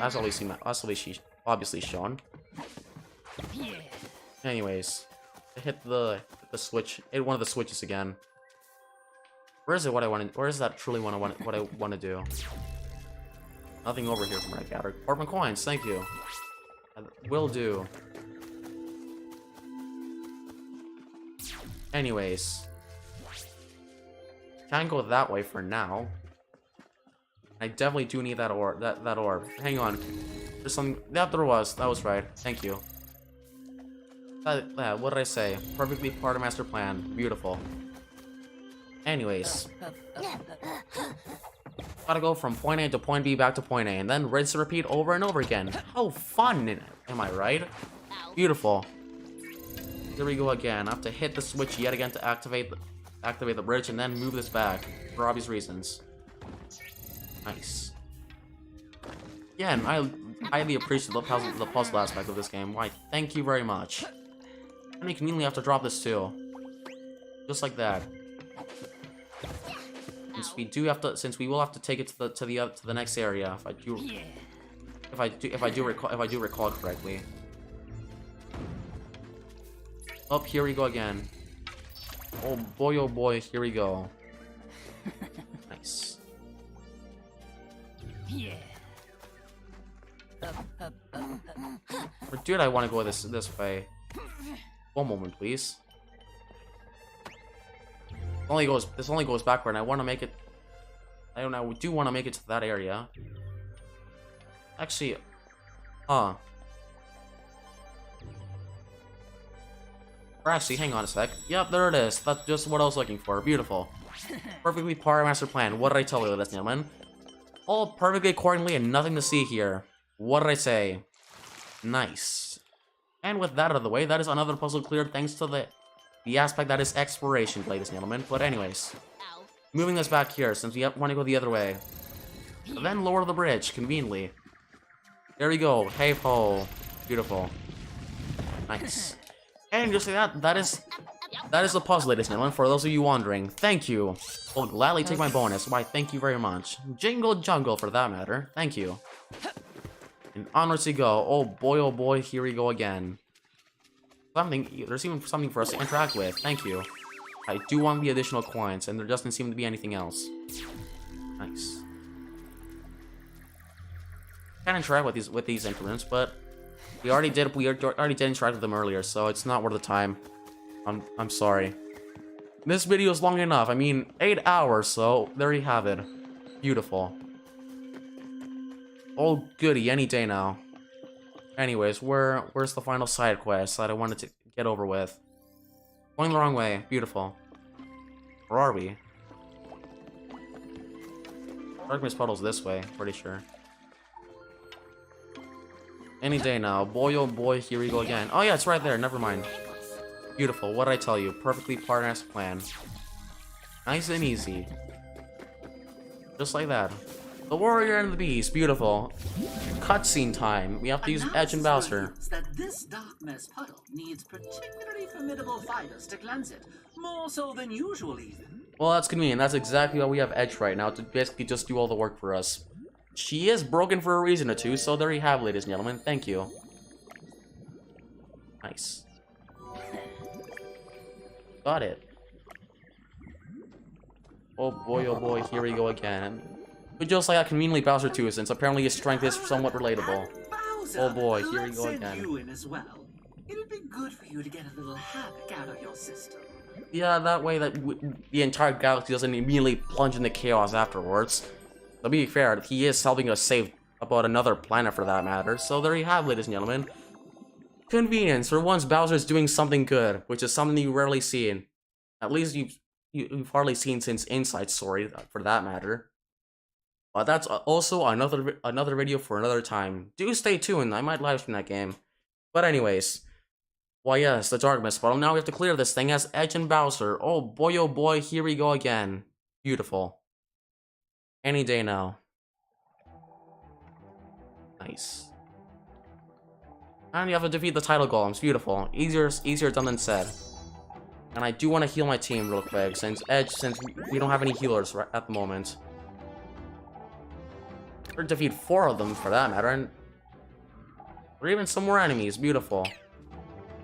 shown. Anyways, hit the switch. Hit one of the switches again. Where is it? Where is that truly what I want to do? Nothing over here from what I gathered. Apartment coins. Thank you. Will do. Anyways, can't go that way for now. I definitely do need that orb. That orb. Hang on. There's something. Yeah, there was. That was right. Thank you. What did I say? Perfectly part of master plan. Beautiful. Anyways, gotta go from point A to point B back to point A, and then rinse and repeat over and over again. How fun! Am I right? Beautiful. Here we go again. I have to hit the switch yet again to activate the bridge, and then move this back for obvious reasons. Nice. Yeah, and I highly appreciate the puzzle aspect of this game. Why, thank you very much. And you conveniently have to drop this too, just like that. Since we will have to take it to the next area if I do recall correctly. Oh, here we go again. Oh boy, here we go. Nice. Or dude, I want to go this way. One moment, please. This only goes backward, and I want to make it. I don't know. We do want to make it to that area. Actually, or actually, hang on a sec. Yep, there it is. That's just what I was looking for. Beautiful. Perfectly part of master plan. What did I tell you, ladies and gentlemen? All perfectly accordingly, and nothing to see here. What did I say? Nice. And with that out of the way, that is another puzzle cleared thanks to the aspect that is exploration, ladies and gentlemen. But anyways, moving this back here since we want to go the other way. Then lower the bridge, conveniently. There we go. Hey ho. Beautiful. Nice. And just like that is the puzzle, ladies and gentlemen, for those of you wondering. Thank you. I'll gladly take my bonus. Why, thank you very much. Jingle jungle, for that matter. Thank you. And onwards we go. Oh boy, here we go again. There's even something for us to interact with. Thank you. I do want the additional coins, and there doesn't seem to be anything else. Nice. Can't interact with these increments, but we already did interact with them earlier, so it's not worth the time. I'm sorry. This video is long enough. I mean, 8 hours, so there you have it. Beautiful. Oh goody, any day now. Anyways, where's the final side quest that I wanted to get over with? Going the wrong way. Beautiful. Where are we? Darkness puddle's this way, pretty sure. Any day now. Boy, oh boy, here we go again. Oh yeah, it's right there. Never mind. Beautiful. What did I tell you? Perfectly part as plan. Nice and easy. Just like that. The warrior and the beast. Beautiful. Cutscene time. We have to use Edge and Bowser. That this dark mess puddle needs particularly formidable fighters to cleanse it, more so than usual even. Well, that's convenient. That's exactly why we have Edge right now, to basically just do all the work for us. She is broken for a reason or two, so there you have, ladies and gentlemen. Thank you. Nice. Got it. Oh boy, here we go again. But just like that, conveniently Bowser too, since apparently his strength is somewhat relatable. Bowser, Oh boy, here we let's go send again. you in as well. It'd be good for you to get a little havoc out of your system. Yeah, that way the entire galaxy doesn't immediately plunge into chaos afterwards. To be fair, he is helping us save about another planet for that matter, so there you have, ladies and gentlemen. Convenience, for once Bowser's doing something good, which is something you rarely see. At least you've hardly seen since Inside Story, for that matter. But that's also another video for another time. Do stay tuned, I might livestream that game. But anyways, Why yes, the Darkness, but now we have to clear this thing as Edge and Bowser. Oh boy, here we go again. Beautiful. Any day now. Nice. And you have to defeat the title golems. Beautiful. Easier done than said. And I do want to heal my team real quick, since we don't have any healers at the moment. Or defeat 4 of them for that matter, or even some more enemies. Beautiful.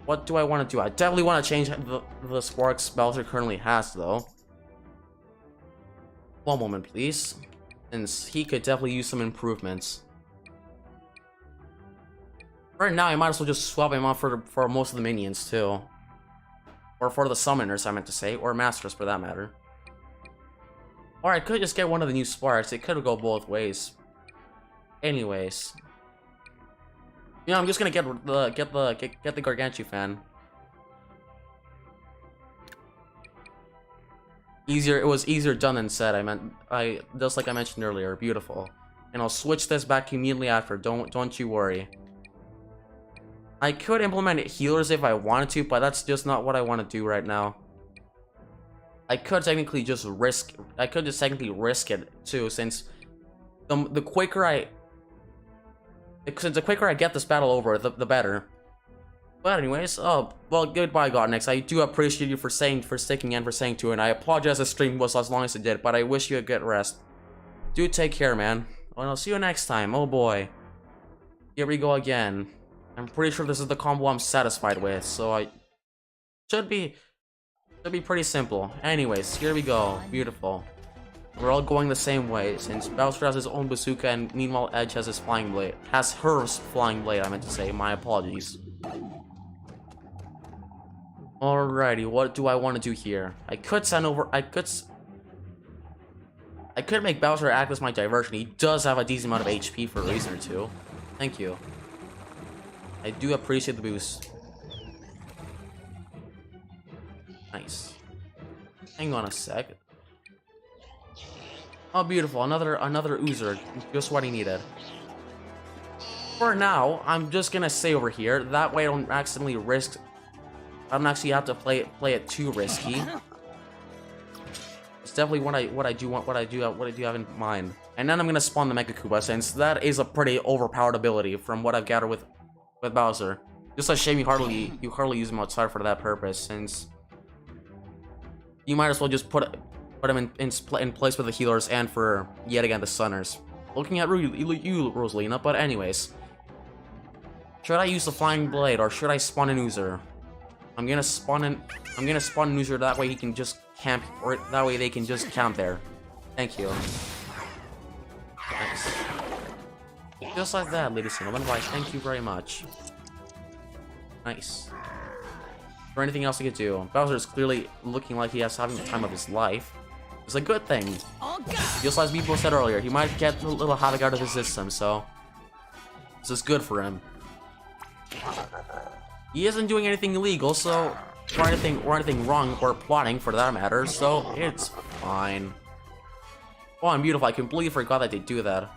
What do I want to do? I definitely want to change the sparks Bowser currently has, though. One moment, please. Since he could definitely use some improvements. Right now, I might as well just swap him out for most of the minions, too. Or for the summoners, I meant to say. Or masters, for that matter. Or I could just get one of the new sparks. It could go both ways. Anyways. You know, I'm just gonna get the Gargantuan. It was easier done than said. Just like I mentioned earlier. Beautiful. And I'll switch this back immediately after. Don't you worry. I could implement healers if I wanted to, but that's just not what I want to do right now. I could technically just risk it too, since the quicker I get this battle over, the better. But anyways, oh well, goodbye, Godnix. I do appreciate you for sticking in, for saying to it, and I apologize the stream was as long as it did, but I wish you a good rest. Do take care, man. Well, I'll see you next time. Oh boy. Here we go again. I'm pretty sure this is the combo I'm satisfied with, so I should be pretty simple. Anyways, here we go. Beautiful. We're all going the same way, since Bowser has his own bazooka and meanwhile Edge has his flying blade. Has her flying blade, I meant to say. My apologies. Alrighty, what do I want to do here? I could make Bowser act as my diversion. He does have a decent amount of HP for a reason or two. Thank you. I do appreciate the boost. Nice. Hang on a sec. Oh, beautiful. Another Oozer. Just what he needed. For now, I'm just gonna stay over here. That way I don't accidentally risk... I don't actually have to play it too risky. It's definitely what I do have in mind. And then I'm gonna spawn the Mega Koopa, since that is a pretty overpowered ability from what I've gathered with Bowser. Just a shame you hardly use him outside for that purpose, since you might as well just put him in place with the healers and for yet again the Sunners. Looking at you, Rosalina, but anyways, should I use the Flying Blade or should I spawn an Oozer? I'm gonna spawn an Oozer, that way he can just camp, or that way they can just camp there. Thank you. Nice. Just like that, ladies and gentlemen. Why, thank you very much. Nice. Is there anything else I could do? Bowser is clearly looking like he has having the time of his life. It's a good thing. Just as people said earlier, he might get a little havoc out of his system, so this is good for him. He isn't doing anything illegal, so or anything wrong or plotting for that matter, so it's fine. Oh, and beautiful. I completely forgot that they do that.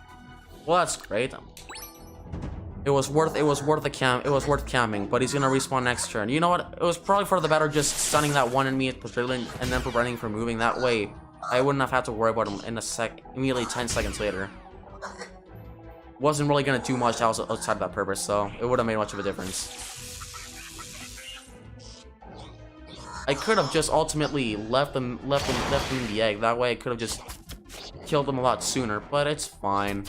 Well, that's great. It was worth camping, but he's gonna respawn next turn. You know what? It was probably for the better just stunning that one enemy and then preventing from moving. That way, I wouldn't have had to worry about him immediately 10 seconds later. Wasn't really gonna do much outside of that purpose, so it wouldn't have made much of a difference. I could have just ultimately left them in the egg. That way, I could have just killed them a lot sooner, but it's fine.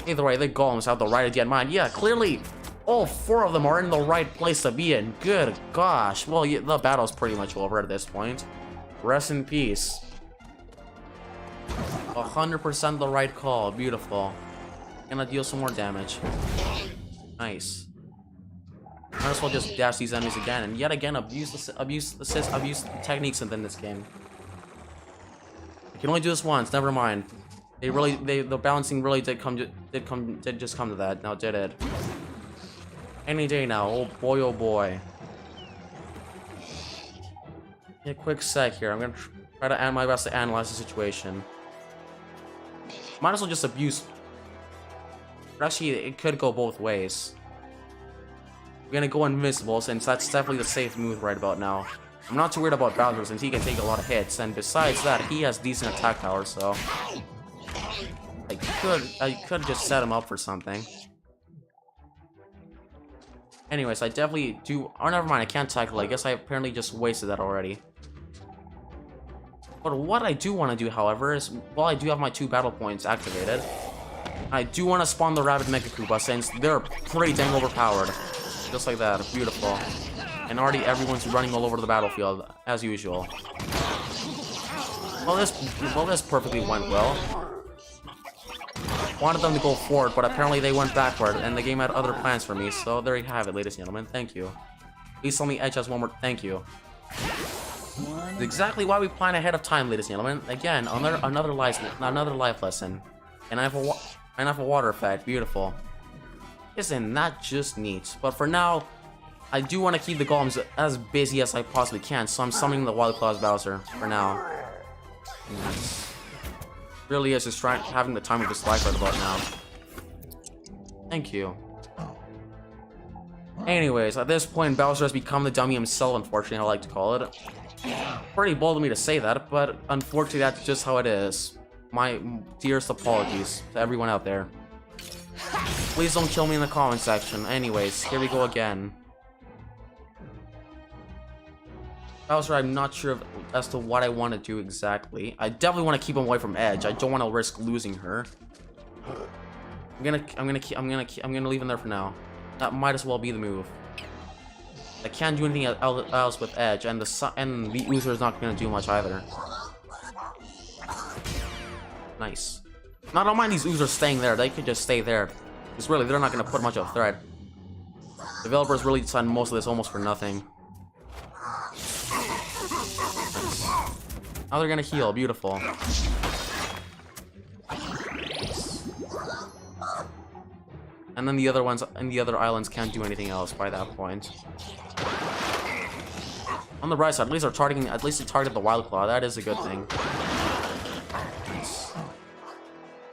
Either way, the golems have the right idea in mind. Yeah, clearly, all 4 of them are in the right place to be in. Good gosh. Well, yeah, the battle's pretty much over at this point. Rest in peace. 100% the right call. Beautiful. Gonna deal some more damage. Nice. Might as well just dash these enemies again, and yet again abuse the techniques within this game. I can only do this once. Never mind. The balancing really did just come to that. Now did it? Any day now. Oh boy, oh boy. Yeah, quick sec here. I'm gonna try to my best to analyze the situation. Might as well just abuse. But actually, it could go both ways. we're gonna go invincible since that's definitely the safe move right about now. I'm not too worried about Bowser since he can take a lot of hits, and besides that, he has decent attack power, so I could just set him up for something. Anyways, I definitely do. Oh, never mind. I can't tackle. I guess I apparently just wasted that already. But what I do want to do, however, is while I do have my 2 battle points activated, I do want to spawn the Rabbid Mega Koopa since they're pretty dang overpowered. Just like that. Beautiful. And already everyone's running all over the battlefield, as usual. Well, this perfectly went well. Wanted them to go forward, but apparently they went backward, and the game had other plans for me, so there you have it, ladies and gentlemen. Thank you. Please tell me Edge has one more. Thank you. It's exactly why we plan ahead of time, ladies and gentlemen. Again, another life lesson. And I have a water effect. Beautiful. Isn't that just neat? But for now, I do want to keep the golems as busy as I possibly can, so I'm summoning the Wild Claws Bowser for now. Yes. Really is just having the time of his life right about now. Thank you. Anyways, at this point, Bowser has become the dummy himself, unfortunately, I like to call it. Pretty bold of me to say that, but unfortunately, that's just how it is. My dearest apologies to everyone out there. Please don't kill me in the comment section. Anyways, here we go again. Bowser, I'm not sure as to what I want to do exactly. I definitely want to keep him away from Edge. I don't want to risk losing her. I'm gonna leave him there for now. That might as well be the move. I can't do anything else with Edge, and the Oozer is not gonna do much either. Nice. Now, I don't mind these Oozers staying there. They could just stay there. Because really, they're not gonna put much of a threat. Developers really designed most of this almost for nothing. Now they're gonna heal. Beautiful. And then the other ones and the other islands can't do anything else by that point. On the right side, at least they target the Wild Claw. That is a good thing. Nice.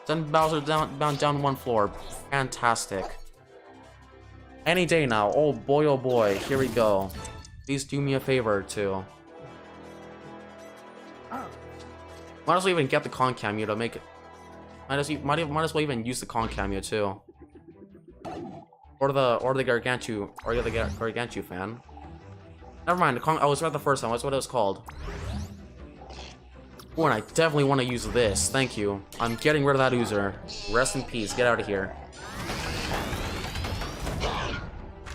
Send Bowser down 1 floor. Fantastic. Any day now. Oh boy, here we go. Please do me a favor too. Might as well even get the con cameo to make it. Might as well even use the con cameo too. Or the Gargantu fan. Never mind. I was right the first time. That's what it was called. Oh, and I definitely want to use this. Thank you. I'm getting rid of that Oozer. Rest in peace. Get out of here.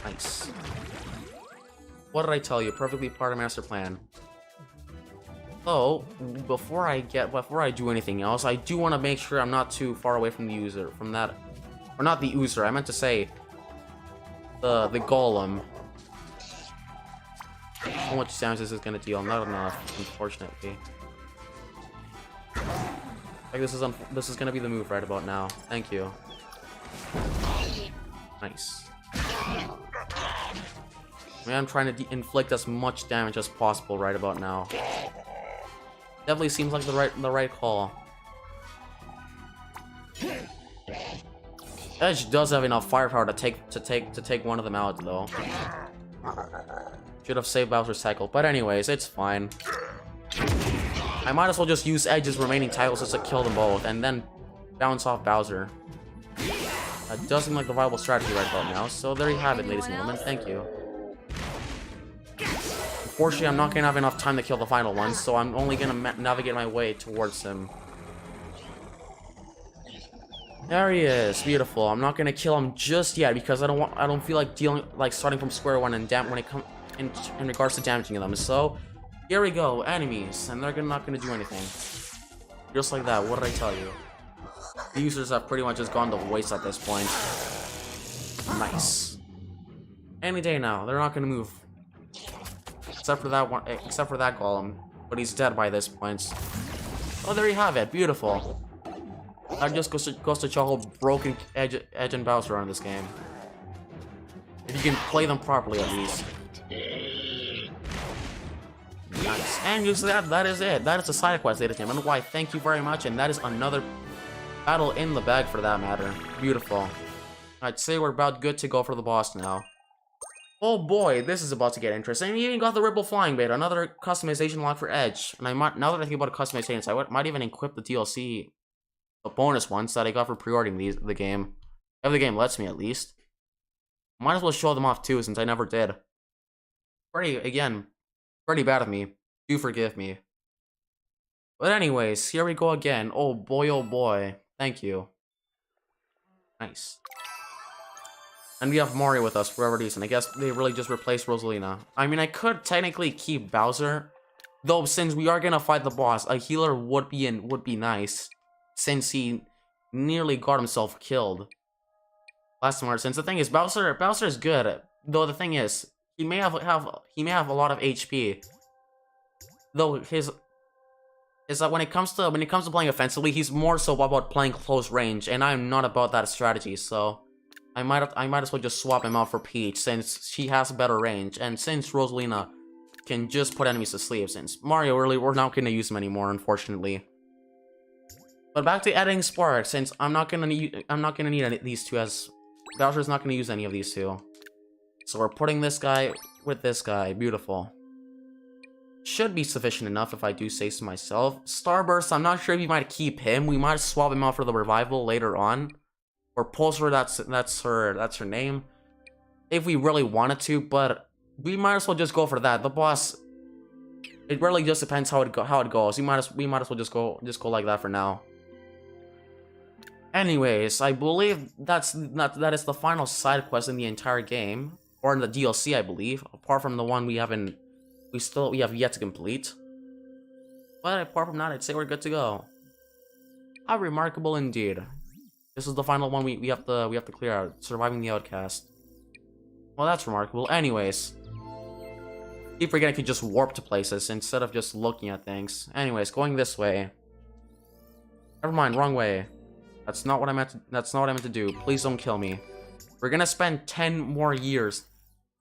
Nice. What did I tell you? Perfectly part of master plan. So, before I do anything else, I do want to make sure I'm not too far away from the Oozer. Or not the Oozer. I meant to say the Golem. How much damage is this gonna deal? Not enough, unfortunately. Like this is gonna be the move right about now. Thank you. Nice. I mean, I'm trying to inflict as much damage as possible right about now. Definitely seems like the right call. Edge does have enough firepower to take one of them out though. Should have saved Bowser's tackle, but anyways, it's fine. I might as well just use Edge's remaining tackles just to kill them both, and then bounce off Bowser. That does seem like the viable strategy right about now, so there you have it, ladies and gentlemen. Thank you. Unfortunately, I'm not gonna have enough time to kill the final one, so I'm only gonna navigate my way towards him. There he is, beautiful. I'm not gonna kill him just yet because I don't feel like starting from square one and when it comes in regards to damaging them. So here we go, enemies, and they're not gonna do anything. Just like that. What did I tell you? The users have pretty much just gone to waste at this point. Nice. Any day now, they're not gonna move. Except for that one, except for that golem, but he's dead by this point. Oh, there you have it. Beautiful. That just goes to show how broken Edge and Bowser are in this game. If you can play them properly, at least. Nice. And usually that is it. That is the side quest, ladies and gentlemen. Why, thank you very much. And that is another battle in the bag for that matter. Beautiful. I'd say we're about good to go for the boss now. Oh boy, this is about to get interesting. We even got the Ripple Flying Bait, another customization lock for Edge. And I might, now that I think about customizations, I might even equip the DLC, the bonus ones that I got for pre-ordering the game. If the game lets me, at least. Might as well show them off too, since I never did. Pretty bad of me. Do forgive me. But anyways, here we go again. Oh boy. Thank you. Nice. And we have Mario with us for whatever reason. I guess they really just replaced Rosalina. I mean, I could technically keep Bowser, though since we are gonna fight the boss, a healer would be nice, since he nearly got himself killed last time. Since the thing is, Bowser is good, though the thing is, he may have a lot of HP. Though his is that when it comes to playing offensively, he's more so about playing close range, and I'm not about that strategy. So I might as well just swap him out for Peach, since she has better range, and since Rosalina can just put enemies to sleep. Since Mario, really, we're not gonna use him anymore, unfortunately. But back to adding Spark, since I'm not gonna need these two, as Bowser's not gonna use any of these two. So we're putting this guy with this guy. Beautiful. Should be sufficient enough if I do say so myself. Starburst, I'm not sure if we might keep him. We might swap him out for the revival later on. Or Pulsar, that's her name. If we really wanted to, but we might as well just go for that. The boss, it really just depends how it goes. We might as well just go like that for now. Anyways, I believe that is the final side quest in the entire game, or in the DLC, I believe. Apart from the one we have yet to complete. But apart from that, I'd say we're good to go. How remarkable indeed. This is the final one we have to clear out. Surviving the Outcast. Well, that's remarkable. Anyways. Keep forgetting I could just warp to places instead of just looking at things. Anyways, going this way. Never mind, wrong way. That's not what I meant to do. Please don't kill me. We're gonna spend 10 more years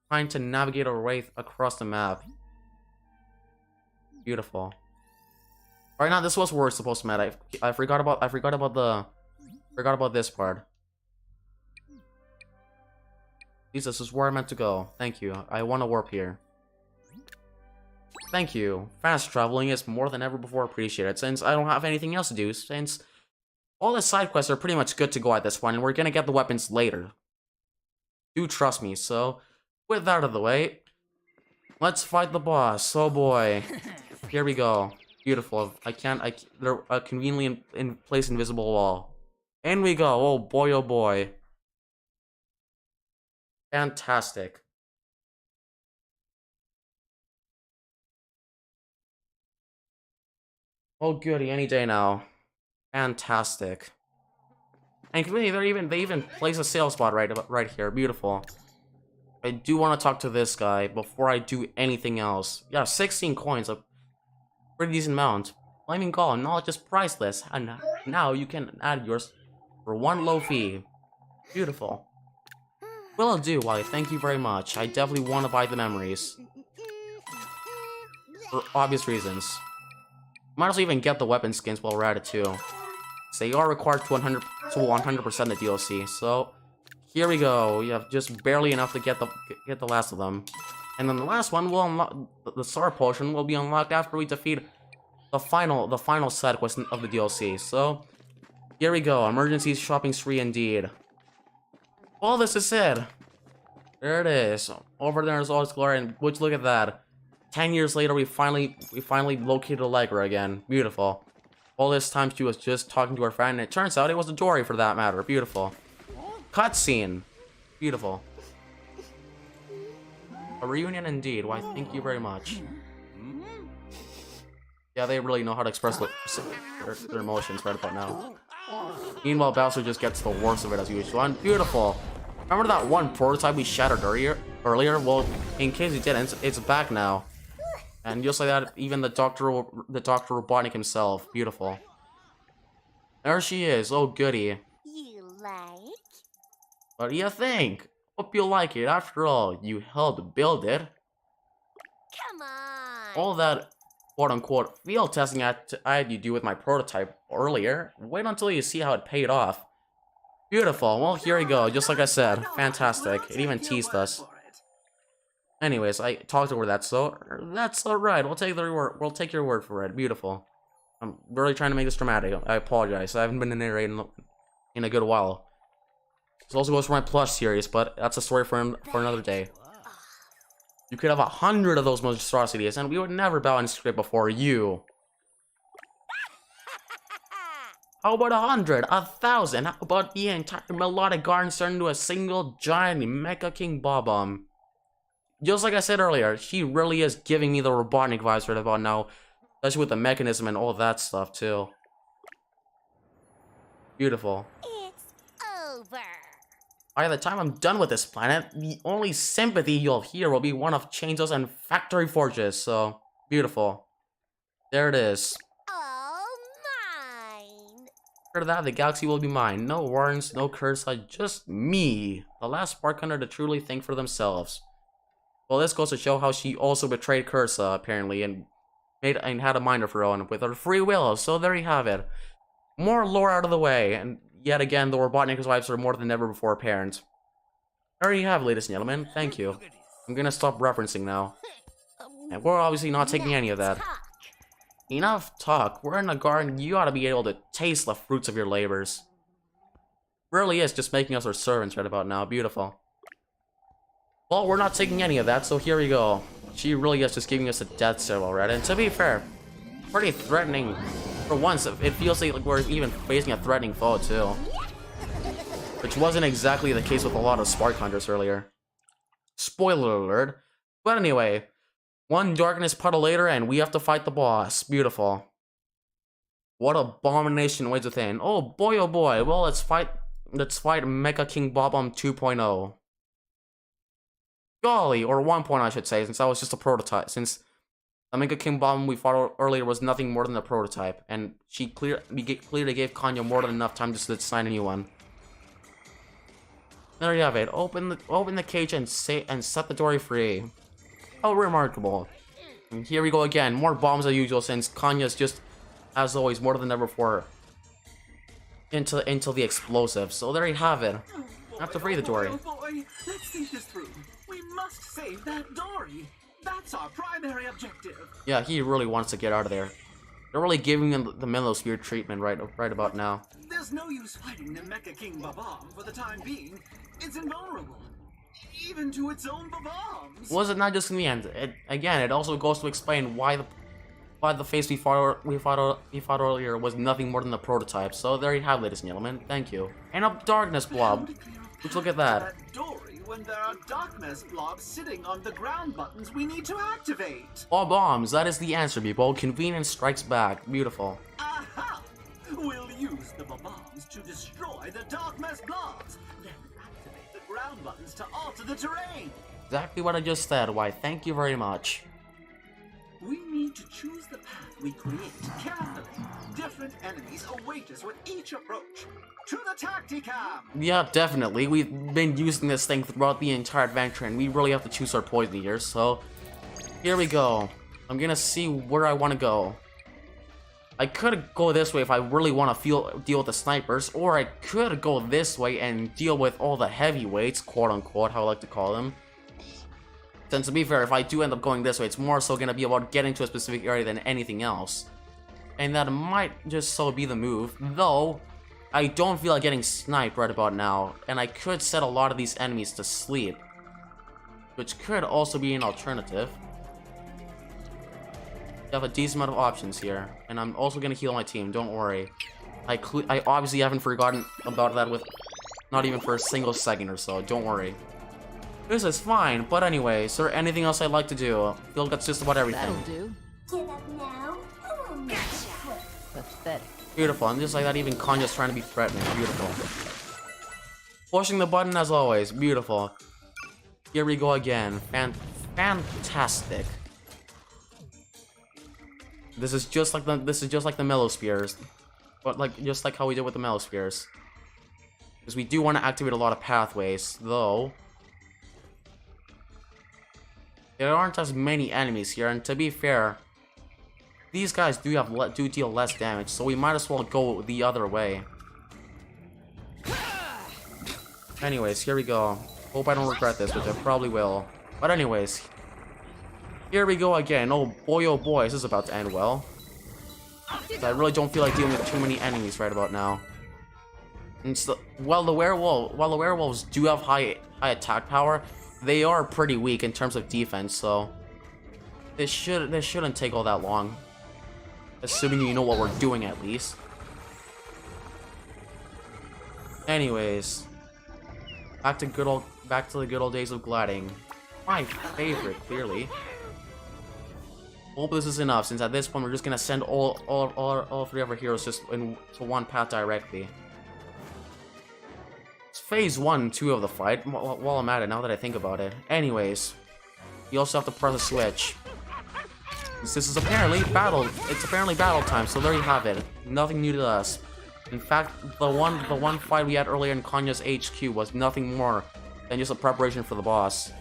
trying to navigate our way across the map. Beautiful. Right now, this was where we're supposed to meet. I forgot about this part. Jesus, this is where I meant to go. Thank you. I want to warp here. Thank you. Fast traveling is more than ever before appreciated, since I don't have anything else to do, since all the side quests are pretty much good to go at this point, and we're gonna get the weapons later. Do trust me. So, with that out of the way, let's fight the boss. Oh boy. Here we go. Beautiful. They're a conveniently in place invisible wall. In we go. Oh boy, oh boy. Fantastic. Oh goody, any day now. Fantastic. And conveniently, they even place a sale spot right here. Beautiful. I do want to talk to this guy before I do anything else. Yeah, 16 coins, a pretty decent amount. Flaming Call, knowledge is priceless, and now you can add yours for one low fee. Beautiful. Will do, Wally. Thank you very much. I definitely want to buy the memories. For obvious reasons. Might as well even get the weapon skins while we're at it too. So they are required to 100% the DLC. So here we go. We have just barely enough to get the last of them. And then the last one will unlock. The Star Potion will be unlocked after we defeat the final side quest of the DLC. So here we go. Emergency shopping spree indeed. Well, this is it. There it is. Over there is all its glory, and would you look at that. 10 years later, we finally located Allegra again. Beautiful. All this time she was just talking to her friend, and it turns out it was a Dory for that matter. Beautiful. Cutscene. Beautiful. A reunion indeed. Why, thank you very much. Yeah, they really know how to express their emotions right about now. Meanwhile, Bowser just gets the worst of it as usual. And beautiful. Remember that one prototype we shattered earlier? Well, in case you didn't, it's back now. And just like that, even the Dr. Robotnik himself. Beautiful. There she is. Oh, goody. You like? What do you think? Hope you like it. After all, you helped build it. Come on. All that quote-unquote field testing I had you do with my prototype earlier. Wait until you see how it paid off. Beautiful. Well, here we go. Just like I said. Fantastic. It even teased us. Anyways, I talked over that, so that's alright. We'll take your word. We'll take your word for it. Beautiful. I'm really trying to make this dramatic. I apologize. I haven't been narrating in a good while. This also goes for my plush series, but that's a story for another day. You could have 100 of those monstrosities, and we would never bow and scrape before you. How about 100, 1,000? How about the entire melodic garden turned into a single giant Mecha King Bob-omb? Just like I said earlier, she really is giving me the Robotnik vibes right about now, especially with the mechanism and all that stuff too. Beautiful. It's over. By the time I'm done with this planet, the only sympathy you'll hear will be one of Chainsaws and Factory Forges, so beautiful. There it is. All mine. After that, the galaxy will be mine. No warrants, no curse, just me. The last Spark Hunter to truly think for themselves. Well, this goes to show how she also betrayed Cursa, apparently, and had a mind of her own with her free will, so there you have it. More lore out of the way, and yet again, the Robotnik's vibes are more than ever before apparent. There you have it, ladies and gentlemen. Thank you. I'm gonna stop referencing now. And we're obviously not taking any of that. Talk. Enough talk. We're in a garden. You ought to be able to taste the fruits of your labors. Really is just making us her servants right about now. Beautiful. Well, we're not taking any of that, so here we go. She really is just giving us a death symbol, right? And to be fair, pretty threatening. For once, it feels like we're even facing a threatening foe, too. Which wasn't exactly the case with a lot of Spark Hunters earlier. Spoiler alert. But anyway, one darkness puddle later, and we have to fight the boss. Beautiful. What abomination waits within. Oh boy, well, let's fight Mecha King Bob-omb 2.0. Golly, or 1.0 I should say, since that was just a prototype. Since the Mecha King Bob-omb we fought earlier was nothing more than a prototype, and she clearly gave Kanya more than enough time just to design a new one. There you have it. Open the cage and set the dory free. How remarkable. And here we go again. More bombs as usual, since Kanya's just, as always, more than ever before into the explosive. So there you have it. I have to free the dory. Oh boy, let's think this through. We must save that dory. That's our primary objective. Yeah, he really wants to get out of there. They're really giving him the Melosphere treatment right about now. There's no use fighting the Mecha King Bob-omb for the time being. It's invulnerable, even to its own bombs. Was it not just in the end? It also goes to explain why the face we fought earlier was nothing more than a prototype. So there you have it, ladies and gentlemen. Thank you. And a darkness blob. Let's look at that. Dory, when there are darkness blobs sitting on the ground buttons we need to activate. All bombs. That is the answer, people. Convenience strikes back. Beautiful. Aha! We'll use the bombs to destroy the darkness blobs, then activate the ground buttons to alter the terrain. Exactly what I just said. Why, thank you very much. We need to choose the path we create carefully. Different enemies await us with each approach. To the Tacticam! Yeah, definitely. We've been using this thing throughout the entire adventure, and we really have to choose our poison here, so here we go. I'm gonna see where I want to go. I could go this way if I really want to deal with the snipers, or I could go this way and deal with all the heavyweights, quote-unquote, how I like to call them. Since, to be fair, if I do end up going this way, it's more so going to be about getting to a specific area than anything else. And that might just so be the move, though I don't feel like getting sniped right about now, and I could set a lot of these enemies to sleep, which could also be an alternative. I have a decent amount of options here, and I'm also going to heal my team, don't worry. I obviously haven't forgotten about that with not even for a single second or so, don't worry. This is fine, but anyway, is there anything else I'd like to do? I feel like that's just about everything. That'll do. Give up now. Gotcha. Pathetic. Beautiful, and just like that, even Kanya's trying to be threatening. Beautiful. Pushing the button as always. Beautiful. Here we go again. Fantastic. This is just like the Melospheres, but just like how we did with the Melospheres. Because we do want to activate a lot of pathways, though. There aren't as many enemies here, and to be fair, these guys do deal less damage, so we might as well go the other way. Anyways, here we go. Hope I don't regret this, which I probably will. But anyways, here we go again. Oh boy, this is about to end well. I really don't feel like dealing with too many enemies right about now. And so, while the werewolves do have high attack power, they are pretty weak in terms of defense, so this shouldn't take all that long. Assuming you know what we're doing at least. Anyways, back to the good old days of gliding. My favorite, clearly. Hope this is enough, since at this point we're just gonna send all three of our heroes just to one path directly. It's phase 1 and 2 of the fight, while I'm at it, now that I think about it. Anyways, you also have to press a switch. This is apparently battle time, so there you have it. Nothing new to us. In fact, the one fight we had earlier in Kanya's HQ was nothing more than just a preparation for the boss.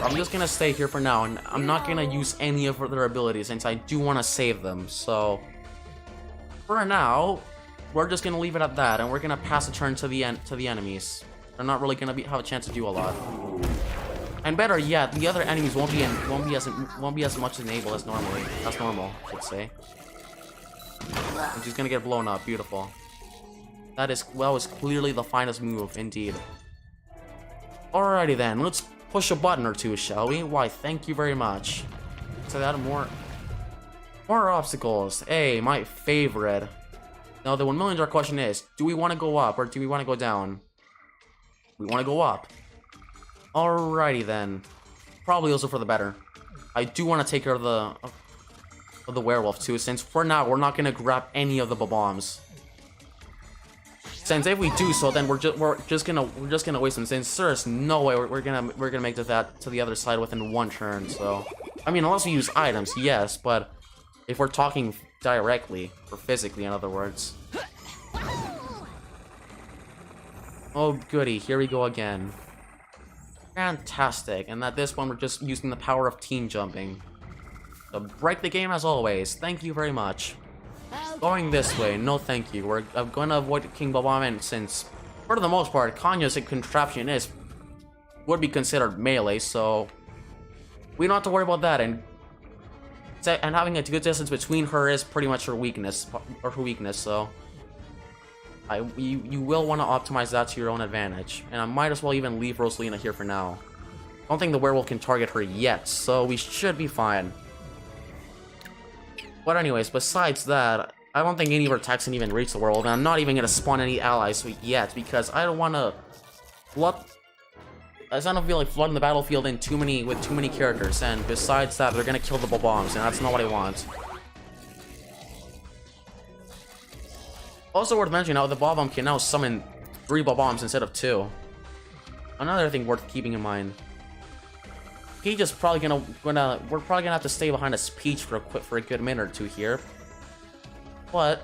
I'm just gonna stay here for now, and I'm not gonna use any of their abilities since I do want to save them. So, for now, we're just gonna leave it at that, and we're gonna pass the turn to the enemies. They're not really gonna have a chance to do a lot. And better yet, the other enemies won't be as much enabled as normally. That's normal, I should say. And she's gonna get blown up. Beautiful. That is clearly the finest move, indeed. Alrighty then, let's push a button or two, shall we? Why, thank you very much. So that more obstacles. Hey, my favorite. Now the $1 million question is, do we want to go up or do we want to go down? We want to go up. Alrighty then. Probably also for the better. I do want to take care of the werewolf too, since for now we're not gonna grab any of the bombs. Since if we do so, then we're just gonna waste them. Since there's no way we're gonna make that to the other side within one turn. So, I mean, unless we use items, yes, but if we're talking directly or physically, in other words. Oh goody, here we go again. Fantastic, and at this one we're just using the power of team jumping. So break the game as always. Thank you very much. Going this way, no thank you. I'm gonna avoid King Bob-omb, since for the most part, Kanya's contraption would be considered melee, so we don't have to worry about that. And having a good distance between her is pretty much her weakness, so you will want to optimize that to your own advantage. And I might as well even leave Rosalina here for now. I don't think the werewolf can target her yet, so we should be fine. But anyways, besides that, I don't think any of our attacks can even reach the werewolf, and I'm not even going to spawn any allies yet, because I don't want to I don't feel like flooding the battlefield with too many characters, and besides that, they're going to kill the bombs, and that's not what I want. Also worth mentioning, now the bomb can now summon 3 bombs instead of 2. Another thing worth keeping in mind. Peach is probably we're probably gonna have to stay behind a Peach for a good minute or two here. But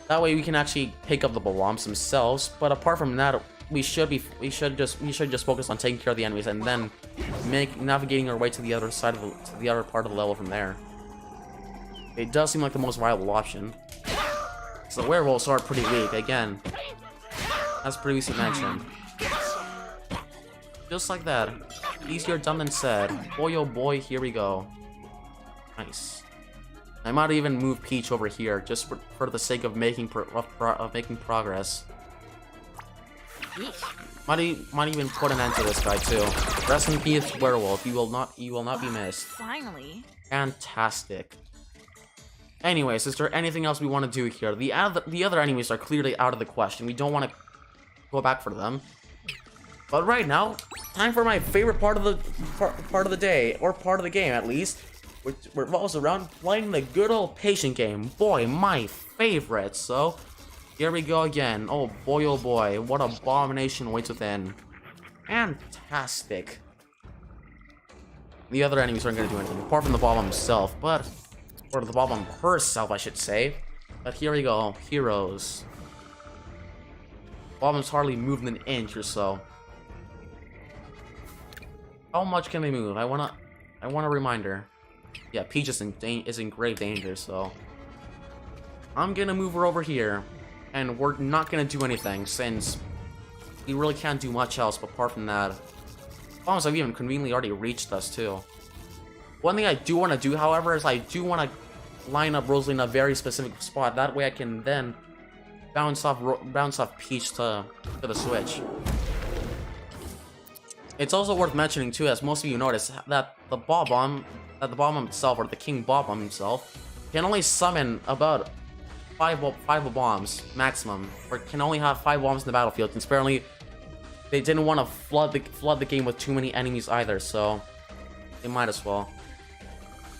that way we can actually pick up the bombs themselves. But apart from that, we should just focus on taking care of the enemies and then navigating our way to the other side of the other part of the level from there. It does seem like the most viable option. So the werewolves are pretty weak again, as previously mentioned. Just like that. Easier done than said. Boy oh boy, here we go. Nice. I might even move Peach over here, just for the sake of making progress. Might even put an end to this guy too. Rest in peace, werewolf. You will not be missed. Finally. Fantastic. Anyways, is there anything else we want to do here? The other enemies are clearly out of the question. We don't want to go back for them. But right now, time for my favorite part of the day, or part of the game at least, which revolves around playing the good old patient game. Boy, my favorite. So, here we go again. Oh boy, what abomination waits within. Fantastic. The other enemies aren't going to do anything, apart from the bomb himself, or the bomb herself, I should say. But here we go, heroes. Bomb's hardly moved an inch or so. How much can they move? I want a reminder. Yeah, Peach is in grave danger, so I'm gonna move her over here, and we're not gonna do anything since we really can't do much else apart from that. bombs have even conveniently already reached us too. One thing I do want to do, however, is I do want to line up Rosalie in a very specific spot. That way I can then bounce off Peach to the switch. It's also worth mentioning too, as most of you notice, that the Bob-omb himself, or the King Bob-omb himself, can only summon about five bombs maximum, or can only have 5 bombs in the battlefield. Since apparently they didn't want to flood the game with too many enemies either, so they might as well.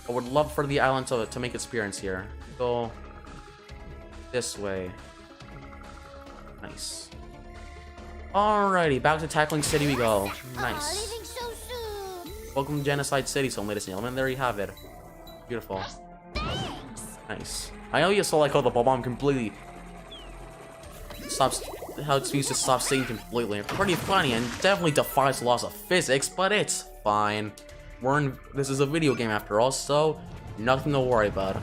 I would love for the island to make its appearance here. Go this way. Nice. Alrighty, back to Tackling City we go. Nice. Leaving so soon. Welcome to Genocide City, so ladies and gentlemen. There you have it. Beautiful. Nice. I know you saw like how the Bob-omb completely stops, how its fuse just stops singing completely. It's pretty funny and definitely defies the laws of physics, but it's fine. This is a video game after all, so nothing to worry about.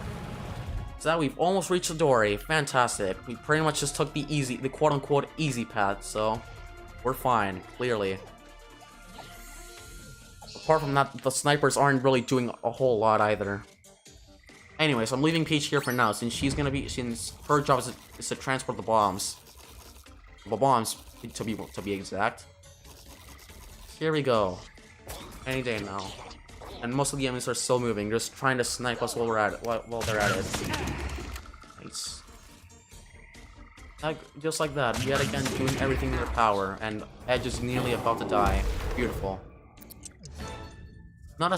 So we've almost reached the dory. Fantastic. We pretty much just took the quote-unquote easy path, so we're fine, clearly. Apart from that, the snipers aren't really doing a whole lot either. Anyways, I'm leaving Peach here for now, since since her job is to transport the bombs. The bombs, to be exact. Here we go. Any day now. And most of the enemies are still moving, just trying to snipe us while they're at it. Nice. Just like that, yet again doing everything in their power, and Edge is nearly about to die. Beautiful. Not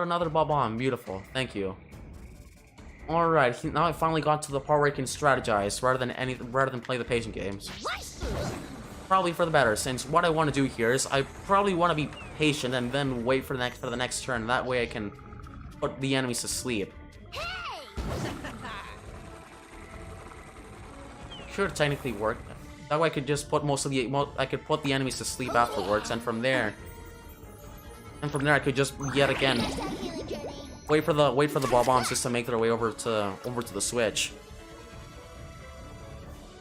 another Bob-omb. Beautiful. Thank you. Alright, now I finally got to the part where I can strategize rather than play the patient games. Probably for the better, since what I want to do here is I probably want to be patient and then wait for the next turn. That way I can put the enemies to sleep. Should technically work. That way I could just put I could put the enemies to sleep afterwards, and from there I could just yet again wait for the Bob-ombs just to make their way over to the switch.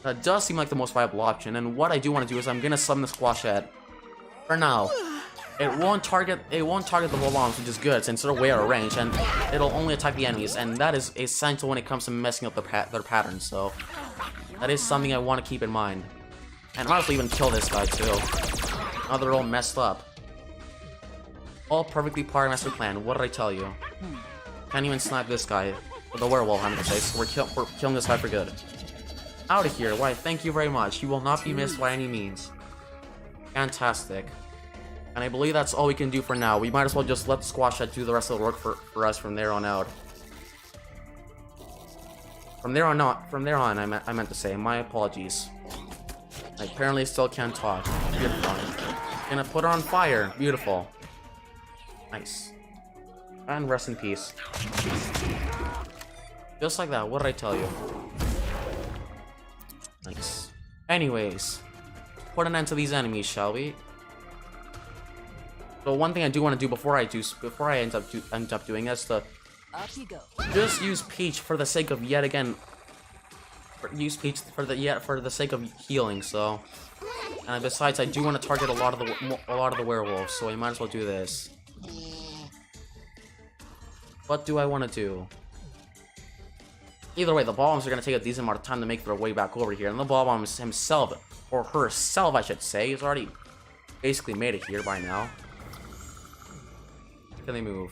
That does seem like the most viable option, and what I do want to do is I'm gonna summon the Squashette. For now, it won't target the Bob-ombs, which is good since they're way out of range, and it'll only attack the enemies, and that is essential when it comes to messing up their patterns. So that is something I want to keep in mind. And I might as well even kill this guy too. Now they're all messed up. All perfectly part of master plan. What did I tell you? Can't even snipe this guy. Or the werewolf, I'm gonna say. So we're killing this guy for good. Out of here. Why, thank you very much. You will not be missed by any means. Fantastic. And I believe that's all we can do for now. We might as well just let the Squashette do the rest of the work for us from there on out. From there on, I meant to say. My apologies. I apparently still can't talk. Beautiful. Gonna put her on fire. Beautiful. Nice. And rest in peace. Just like that. What did I tell you? Nice. Anyways, put an end to these enemies, shall we? So one thing I do want to do before I end up doing is to Up you go. just use Peach for the sake of yet again. Use Peach for the sake of healing. So, and besides, I do want to target a lot of the werewolves, so I might as well do this. What do I want to do? Either way, the bombs are going to take a decent amount of time to make their way back over here, and the bomb himself, or herself, I should say, has already basically made it here by now. Can they move?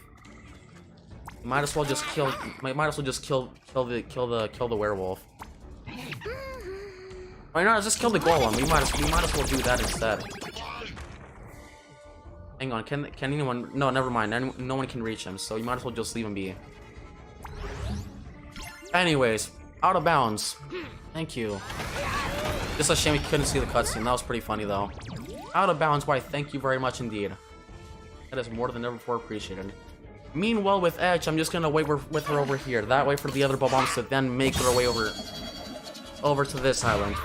Might as well just kill. Might as well just kill the werewolf. Why not just kill the golem? We might as well do that instead. Hang on, can anyone? No, never mind. No one can reach him, so you might as well just leave him be. Anyways, out of bounds. Thank you. Just a shame we couldn't see the cutscene. That was pretty funny though. Out of bounds. Why? Thank you very much indeed. That is more than ever before appreciated. Meanwhile, with Edge, I'm just gonna wait with her over here. That way, for the other Bob-ombs to then make their way over to this island.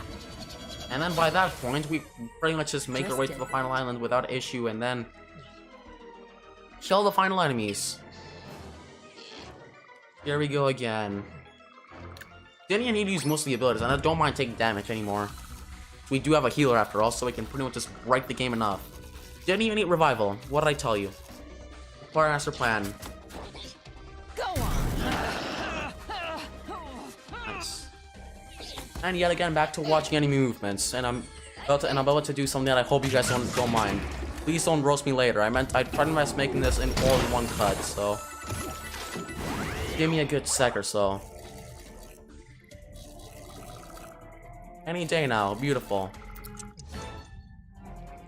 And then by that point, we pretty much just make our way to the final island without issue, and then kill the final enemies. Here we go again. Didn't even need to use most of the abilities, and I don't mind taking damage anymore. We do have a healer after all, so we can pretty much just break the game enough. Didn't even eat revival. What did I tell you? Fire master plan. Go on. Nice. And yet again, back to watching enemy movements, and I'm about to do something that I hope you guys don't mind. Please don't roast me later. I tried my best making this in all in one cut, so give me a good sec or so. Any day now, beautiful.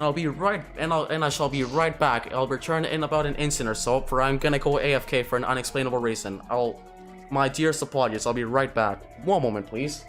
I'll be right, and I shall be right back. I'll return in about an instant or so, for I'm gonna go AFK for an unexplainable reason. My dearest apologies, I'll be right back. One moment, please.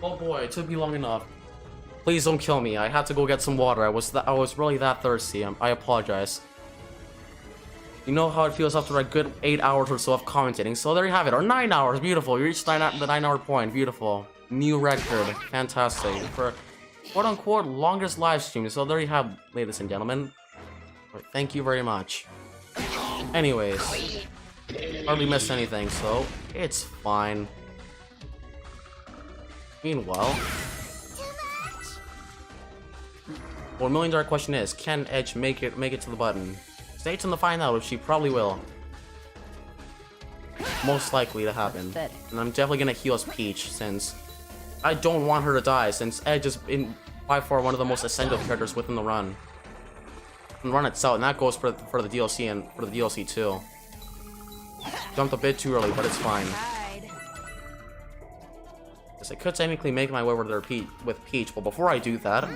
Oh boy, it took me long enough. Please don't kill me. I had to go get some water. I was really that thirsty. I apologize. You know how it feels after a good 8 hours or so of commentating. So there you have it. Or 9 hours. Beautiful. You reached the 9-hour point. Beautiful. New record. Fantastic. For quote-unquote longest live stream. So there you have, ladies and gentlemen. Thank you very much. Anyways. Hardly missed anything, so it's fine. Meanwhile, $1 million question is, can Edge make it to the button? Stay tuned to find out if she probably will. Most likely to happen. And I'm definitely gonna heal as Peach, since I don't want her to die, since Edge is by far one of the most essential characters within the run. And the run itself, and that goes for the DLC and for the DLC too. Jumped a bit too early, but it's fine. I could technically make my way over there with Peach, but before I do that,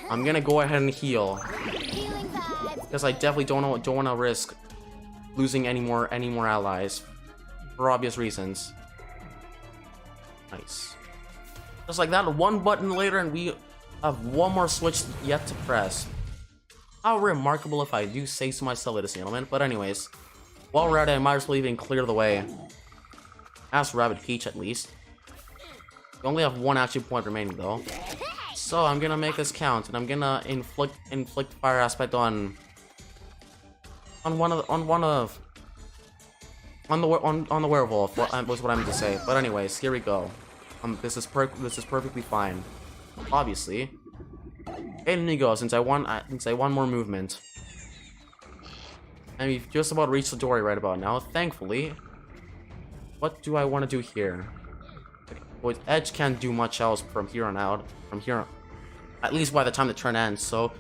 I'm gonna go ahead and heal, because I definitely don't want to risk losing any more allies, for obvious reasons. Nice. Just like that, one button later, and we have one more switch yet to press. How remarkable, if I do say so myself, ladies and gentlemen. But anyways, while we're at it, I might as well even clear the way. Ask Rabbid Peach at least. We only have one action point remaining though, so I'm gonna make this count, and I'm gonna inflict fire aspect on the werewolf. Was what I meant to say. But anyways, here we go. This is perfectly fine. Obviously, in you go. Since I want more movement, and we've just about reached the dory right about now. Thankfully, what do I want to do here? Well, Edge can't do much else from here on out. At least by the time the turn ends, so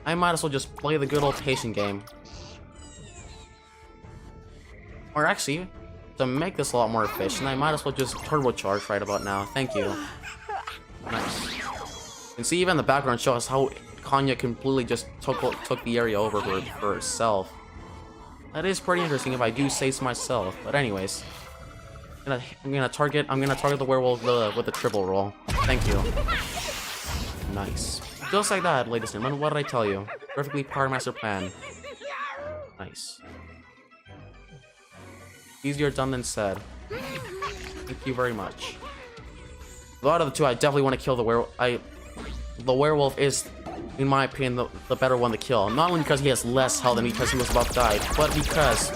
I might as well just play the good old patient game. Or actually, to make this a lot more efficient, I might as well just turbocharge right about now. Thank you. Nice. And see, even the background shows how Kanya completely just took the area over for herself. That is pretty interesting if I do say so myself. But anyways. I'm gonna target the werewolf with a triple roll. Thank you. Nice. Just like that, ladies and gentlemen. What did I tell you? Perfectly Power Master plan. Nice. Easier done than said. Thank you very much. Out of the two, I definitely want to kill the werewolf. The werewolf is, in my opinion, the better one to kill. Not only because he has less health and because he was about to die, but because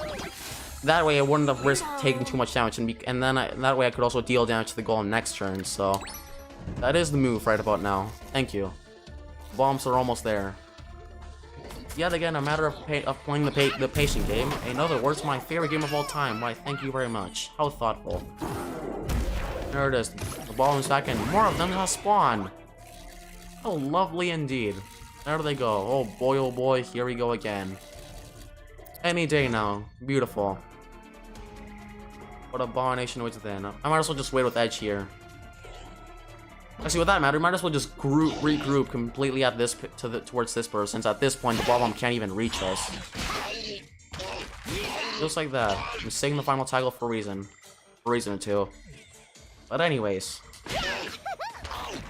that way I wouldn't have risked taking too much damage, and then that way I could also deal damage to the golem next turn. So that is the move right about now. Thank you. Bombs are almost there. yet again a matter of playing the patient game. In other words, my favorite game of all time. Why, thank you very much. How thoughtful. There it is. The ball is back and more of them have spawned. How lovely indeed. There they go. Oh boy, here we go again. Any day now. Beautiful. What abomination waits within. I might as well just wait with Edge here. Actually, with that matter, we might as well just regroup completely at this towards this person, since at this point the bomb can't even reach us. Just like that. I'm saying the final tackle for a reason. For a reason or two. But anyways.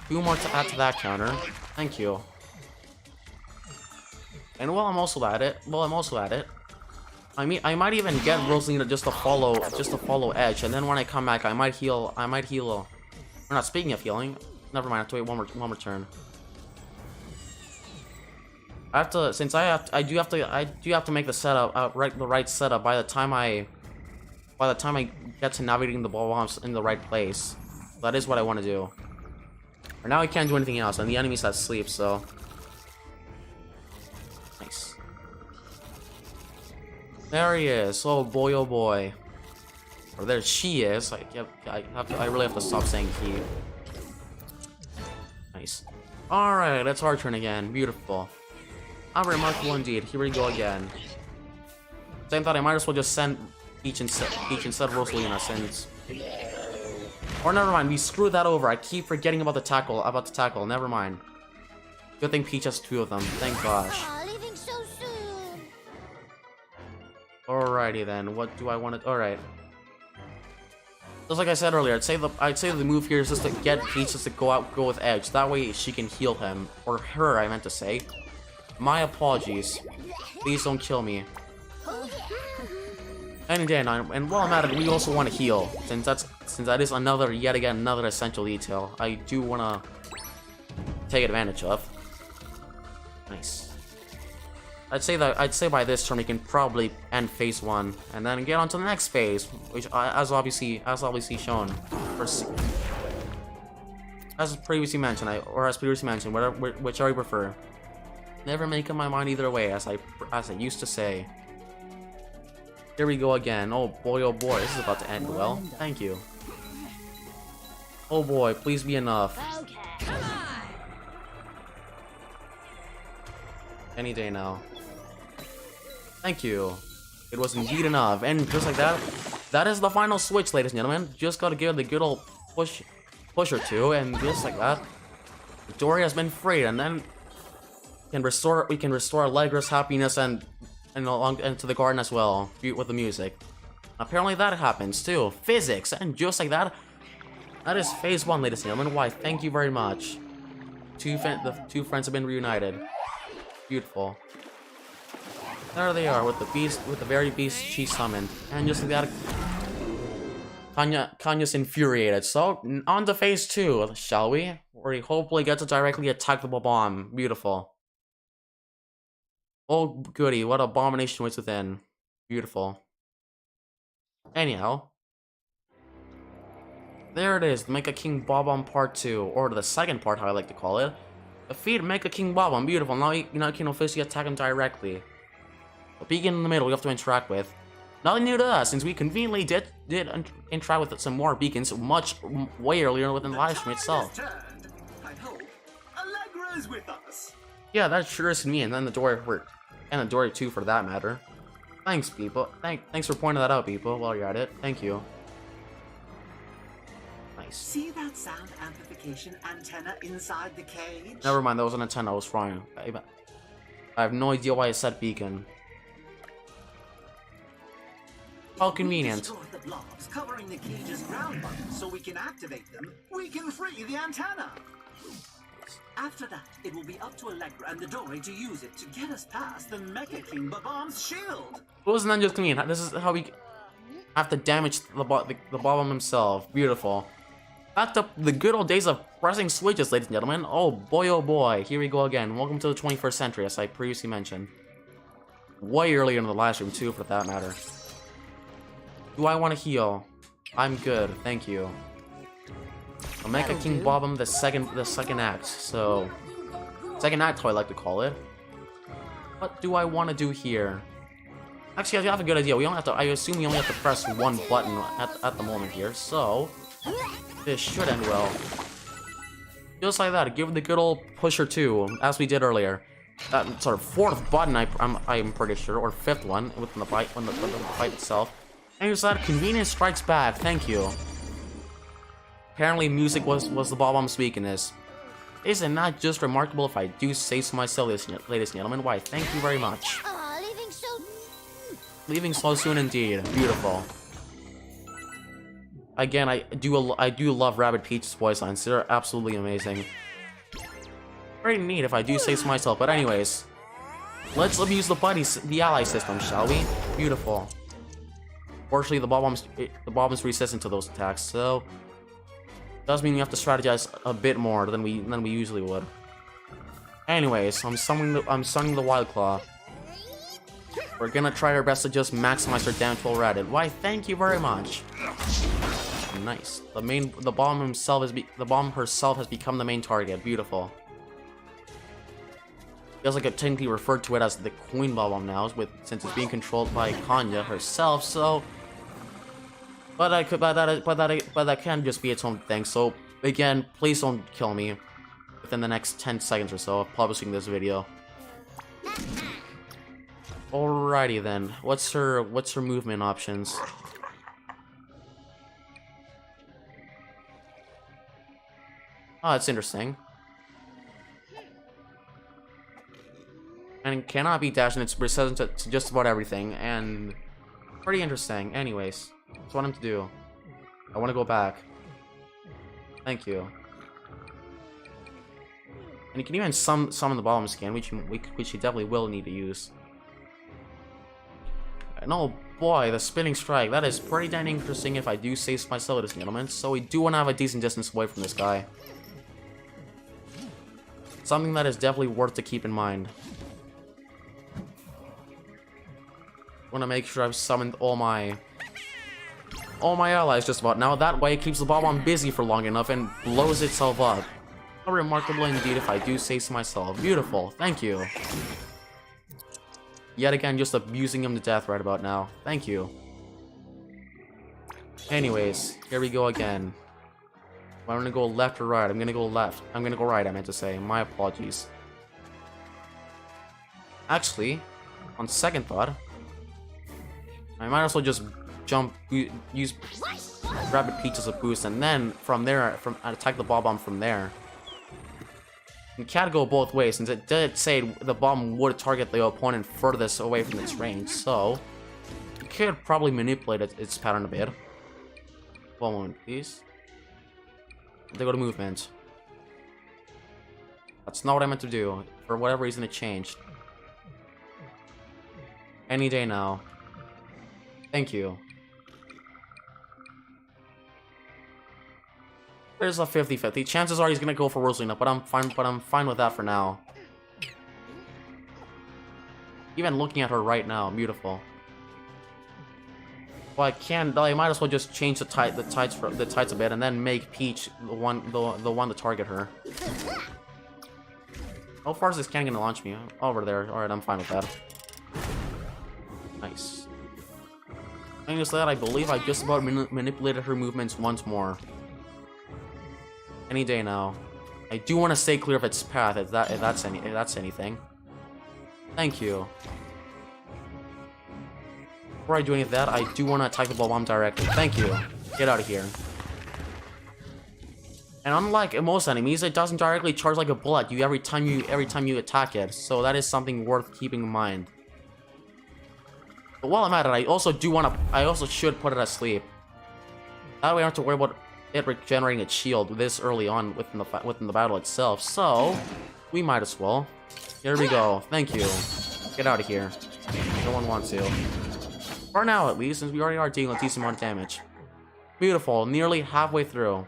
2 more to add to that counter. Thank you. And while I'm also at it, I mean, I might even get Rosalina just to follow Edge, and then when I come back, I might heal. We're not speaking of healing. Never mind. I have to wait one more turn. I have to, since I do have to make the setup the right setup by the time I get to navigating the ball bombs in the right place. That is what I want to do. For now, I can't do anything else, and the enemy's asleep, so. Nice. There he is. Oh boy. Or there she is. I really have to stop saying he. Nice. Alright, it's our turn again. Beautiful. How remarkable indeed. Here we go again. Same thought, I might as well just send Peach instead of Rosalina, since. Or never mind, we screwed that over. I keep forgetting about the tackle. Never mind. Good thing Peach has 2 of them. Thank gosh. Aw, leaving so soon. Alrighty then. What do I want to? Alright. Just like I said earlier, I'd say the move here is just to get Peach just to go with Edge. That way she can heal him, or her. I meant to say. My apologies. Please don't kill me. And again, and while I'm at it, we also want to heal, since that is yet again another essential detail I do want to take advantage of. Nice. I'd say by this turn we can probably end phase 1 and then get on to the next phase, which as obviously shown, as previously mentioned, whichever you prefer. Never make up my mind either way, as I used to say. Here we go again. Oh boy, this is about to end well. Thank you. Oh boy, please be enough. Okay. Come on. Any day now. Thank you. It was indeed enough. And just like that, that is the final switch, ladies and gentlemen. Just gotta give it the good old push or two, and just like that, Dory has been freed, and then we can restore Allegra's happiness and to the garden as well with the music. Apparently that happens too. Physics, and just like that, that is phase 1, ladies and gentlemen. Why, thank you very much. The 2 friends have been reunited. Beautiful. There they are with the very beast she summoned, and just like that, Kanya's infuriated. So on to phase 2, shall we? Where we hopefully get to directly attack the bomb. Beautiful. Oh goody, what abomination waits within. Beautiful. Anyhow. There it is, the Mecha King Bob-omb Part 2, or the second part, how I like to call it. Defeat Mecha King Bob-omb, beautiful. Now you can officially attack him directly. The beacon in the middle we have to interact with. Nothing new to us, since we conveniently did interact with some more beacons way earlier within the live stream itself. I hope Allegra is with us. Yeah, that sure is me, and then the Dory too, for that matter. Thanks, people. Thanks for pointing that out, people. While you're at it, thank you. Nice. See that sound amplification antenna inside the cage? Never mind, that was an antenna. I was wrong. I have no idea why I said beacon. How convenient. If we destroy the blobs covering the cage's ground buttons so we can activate them, we can free the antenna. After that, it will be up to Allegra and the Dory to use it to get us past the Mecha King Bob-omb's shield. It wasn't that just convenient. This is how we have to damage the Bob-omb himself. Beautiful. Back to the good old days of pressing switches, ladies and gentlemen. Oh boy, here we go again. Welcome to the 21st century, as I previously mentioned. Way earlier in the live stream too, for that matter. Do I want to heal? I'm good, thank you. Mecha King Bob-omb, the second act. So, second act, how I like to call it. What do I want to do here? Actually, I have a good idea. We only have to. I assume we only have to press one button at the moment here. So this should end well. Just like that. Give the good old pusher 2, as we did earlier. That sort of 4th button. I'm pretty sure, or 5th one within the fight, within the fight itself. And use that. Convenience strikes back. Thank you. Apparently, music was the Bob-omb's weakness. Is it not just remarkable if I do say so myself, ladies and gentlemen? Why, thank you very much. Aw, leaving so... Leaving so soon indeed. Beautiful. Again, I do love Rabbid Peach's voice lines. They're absolutely amazing. Very neat if I do say so myself. But anyways, let's abuse the ally system, shall we? Beautiful. Fortunately, the Bob-omb's resistant to those attacks, so does mean we have to strategize a bit more than we usually would. Anyways, I'm summoning the Wild Claw. We're gonna try our best to just maximize our damage while we're at it. Why, thank you very much. Nice. The bomb herself has become the main target. Beautiful. Feels like I technically referred to it as the Queen Bob-omb now, since it's being controlled by Kanya herself. So, but that can just be its own thing. So again, please don't kill me within the next 10 seconds or so of publishing this video. Alrighty then. What's her movement options? Oh, that's interesting. And cannot be dashed, and it's resistant to just about everything, and pretty interesting. Anyways, that's what I'm to do. I want to go back. Thank you. And you can even summon the Bob-omb skin, which you definitely will need to use. And oh boy, the spinning strike. That is pretty damn interesting if I do say so myself, ladies and gentlemen. So we do want to have a decent distance away from this guy. Something that is definitely worth to keep in mind. Want to make sure I've summoned all my allies just about now. That way it keeps the Bob-omb busy for long enough and blows itself up. How remarkable indeed if I do say so myself. Beautiful. Thank you. Yet again, just abusing him to death right about now. Thank you. Anyways, here we go again. I'm gonna go left or right. I'm gonna go left. I'm gonna go right, I meant to say. My apologies. Actually, on second thought, I might as well just use Rabbid Peach as a boost, and then from there, attack the Bob-omb from there. It can't go both ways, since it did say the bomb would target the opponent furthest away from its range, so you could probably manipulate its pattern a bit. One moment, please. They go to movement. That's not what I meant to do. For whatever reason, it changed. Any day now. Thank you. There's a 50-50. Chances are he's gonna go for Rosalina, but I'm fine with that for now. Even looking at her right now, beautiful. Well, I might as well just change the tights a bit, and then make Peach the one to target her. How far is this cannon gonna launch me? Over there. All right, I'm fine with that. Nice. And just that, I believe I just about manipulated her movements once more. Any day now. I do want to stay clear of its path, if that's anything. Thank you. Before I do any of that, I do want to attack the Bob-omb directly. Thank you. Get out of here. And unlike most enemies, it doesn't directly charge like a bullet every time you attack it. So that is something worth keeping in mind. But while I'm at it, I also should put it asleep. That way I don't have to worry about it regenerating its shield this early on within the battle itself. So we might as well. Here we go. Thank you. Get out of here. No one wants to. For now, at least, since we already are dealing a decent amount of damage. Beautiful. Nearly halfway through.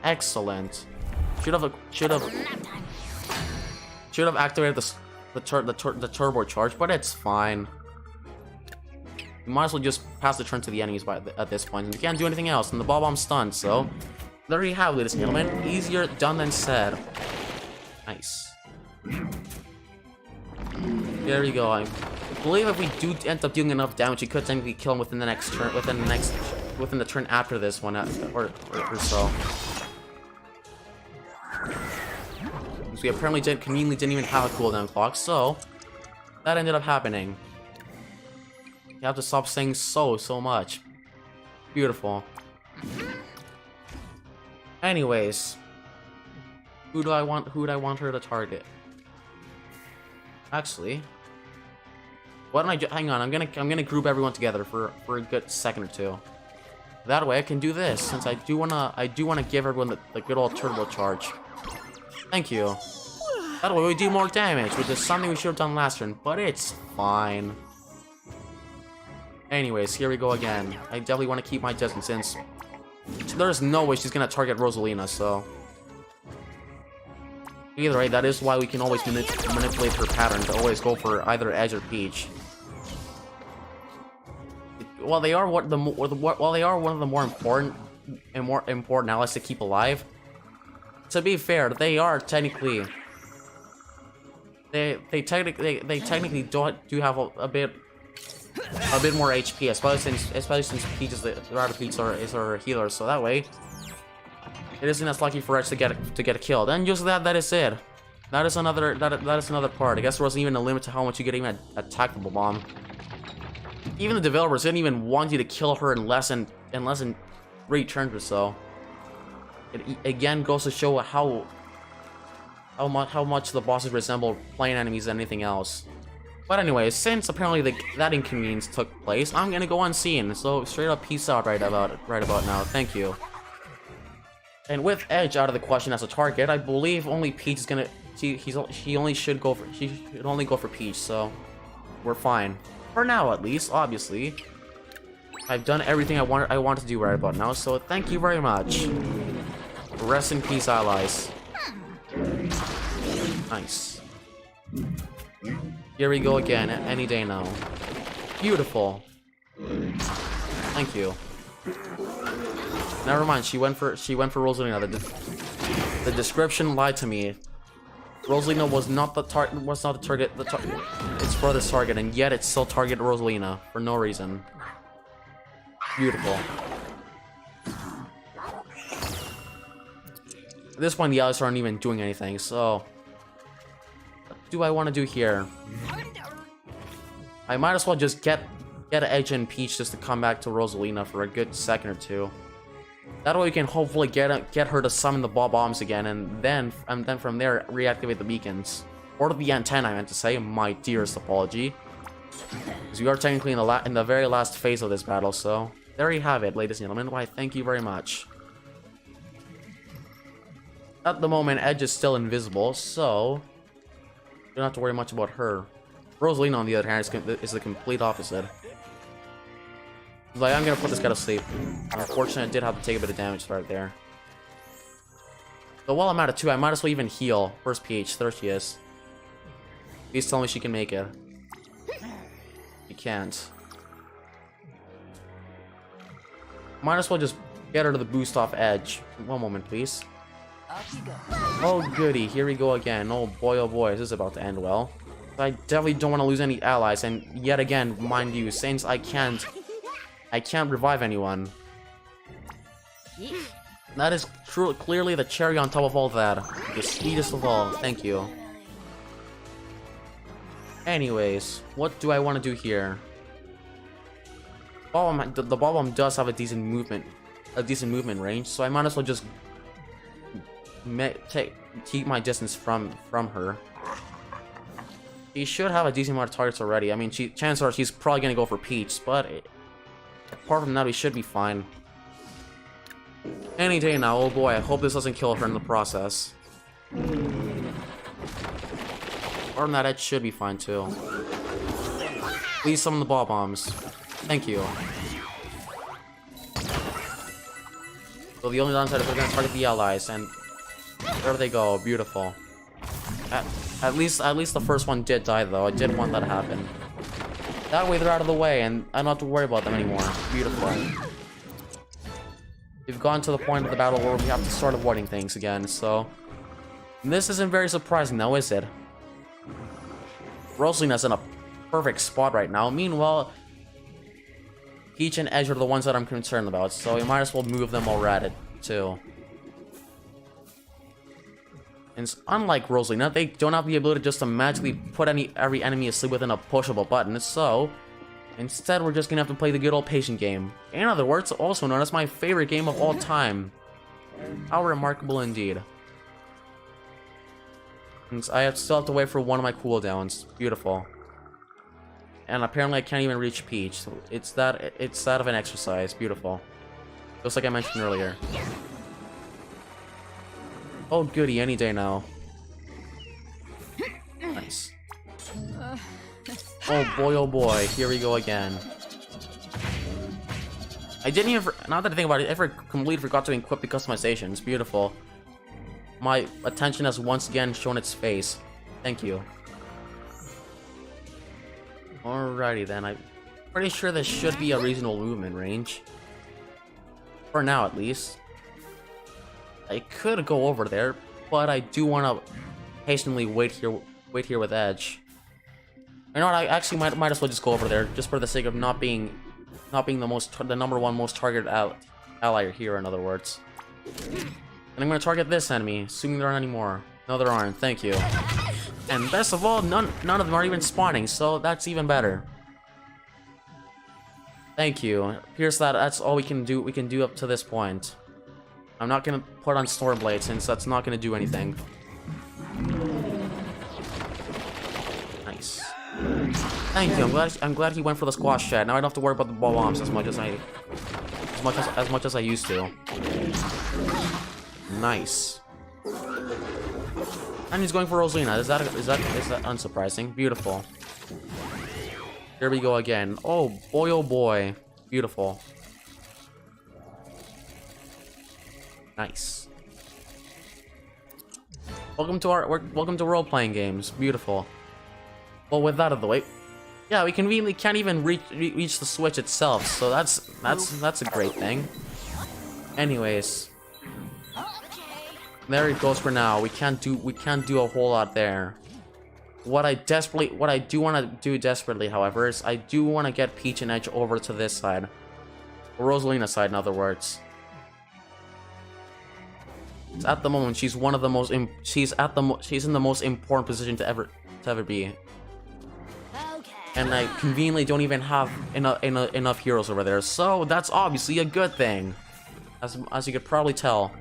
Excellent. Should have activated the turbo charge, but it's fine. You might as well just pass the turn to the enemies at this point. You can't do anything else, and the Bob-omb's stunned, so there you have it, ladies and gentlemen. Easier done than said. Nice. There we go. I believe if we do end up dealing enough damage, we could technically kill him within the next turn, within the turn after this one, or so. Because we apparently conveniently didn't even have a cooldown clock, so that ended up happening. You have to stop saying so much. Beautiful. Anyways, who do I want her to target? Actually, why don't I hang on? I'm gonna group everyone together for a good second or two. That way I can do this, since I do wanna give everyone the good old turbo charge. Thank you. That way we do more damage, which is something we should have done last turn, but it's fine. Anyways, here we go again. I definitely want to keep my distance since there's no way she's gonna target Rosalina, so. Either way, that is why we can always manipulate her pattern to always go for either Edge or Peach. While they are one of the more important allies to keep alive, to be fair, they are technically they technically do have a bit more HP, especially since Peach is is our healer, so that way it isn't as lucky for Edge to get killed. And just that is it. That is another part. I guess there wasn't even a limit to how much you could even attack the bomb. Even the developers didn't even want you to kill her in less than 3 turns or so. It again goes to show how much the bosses resemble plain enemies than anything else. But anyway, since apparently that inconvenience took place, I'm gonna go unseen. So straight up peace out right about now. Thank you. And with Edge out of the question as a target, I believe only Peach is gonna. She should only go for Peach. So we're fine for now, at least. Obviously, I've done everything I want to do right about now. So thank you very much. Rest in peace, allies. Nice. Here we go again. Any day now. Beautiful. Thank you. Never mind. She went for Rosalina. The description lied to me. Rosalina was not the target. Its brother's target, and yet it still targeted Rosalina for no reason. Beautiful. At this point, the allies aren't even doing anything. So, what do I want to do here? I might as well just get Edge and Peach just to come back to Rosalina for a good second or two. That way we can hopefully get her to summon the ball bombs again, and then from there reactivate the beacons or the antenna. I meant to say, my dearest apology, because we are technically in the very last phase of this battle. So there you have it, ladies and gentlemen. Why, thank you very much. At the moment, Edge is still invisible, so you don't have to worry much about her. Rosalina, on the other hand, is the complete opposite. Like, I'm gonna put this guy to sleep. Unfortunately, I did have to take a bit of damage right there. So while I'm at it too, I might as well even heal. Where's Peach? There she is. Please tell me she can make it. She can't. Might as well just get her to the boost off Edge. One moment, please. Up you go. Oh goody, here we go again. Oh boy, this is about to end well. I definitely don't want to lose any allies, and yet again, mind you, since I can't revive anyone. That is clearly the cherry on top of all that. The sweetest of all. Thank you. Anyways, what do I want to do here? The ball bomb does have a decent movement range, so I might as well just keep my distance from her. She should have a decent amount of targets already. I mean, chances are she's probably gonna go for Peach, but apart from that, we should be fine. Any day now. Oh boy, I hope this doesn't kill her in the process. Apart from that, Edge should be fine too. Please summon the ball bombs. Thank you. So the only downside is we're gonna target the allies, and there they go. Beautiful. At least the first one did die, though. I didn't want that to happen. That way they're out of the way, and I don't have to worry about them anymore. Beautiful. We've gone to the point of the battle where we have to start avoiding things again, so... This isn't very surprising, now is it? Rosalina's in a perfect spot right now. Meanwhile, Peach and Edge are the ones that I'm concerned about, so we might as well move them already, too. And unlike Rosalina, they don't have the ability just to magically put every enemy asleep within a pushable button, so instead we're just gonna have to play the good old patient game. In other words, also known as my favorite game of all time. How remarkable indeed. And I still have to wait for one of my cooldowns. Beautiful. And apparently I can't even reach Peach, so it's that of an exercise. Beautiful. Just like I mentioned earlier. Oh goody, any day now. Nice. Oh boy, here we go again. I didn't even, now that I think about it, I completely forgot to equip the customizations. Beautiful. My attention has once again shown its face. Thank you. Alrighty then, I'm pretty sure this should be a reasonable movement range. For now, at least. I could go over there, but I do want to patiently wait here with Edge. You know what? I actually might as well just go over there, just for the sake of not being the number one most targeted ally here. In other words, and I'm gonna target this enemy, assuming there aren't any more. No, there aren't. Thank you. And best of all, none of them are even spawning, so that's even better. Thank you. Here's that's all we can do. We can do up to this point. I'm not gonna put on Stormblade since that's not gonna do anything. Nice. Thank you. I'm glad he went for the squash chat. Now I don't have to worry about the ball bombs as much as I used to. Nice. And he's going for Rosalina. Is that unsurprising? Beautiful. Here we go again. Oh boy. Beautiful. Nice. Welcome to role-playing games. Beautiful. Well, with that out of the way, yeah, we can't even reach the Switch itself, so that's a great thing. Anyways, there it goes for now. We can't do a whole lot there. What I do want to do desperately, however, is I do want to get Peach and Edge over to this side, Rosalina's side, in other words. At the moment, she's one of the most she's in the most important position to ever be. And I conveniently don't even have enough heroes over there, so that's obviously a good thing, as you could probably tell.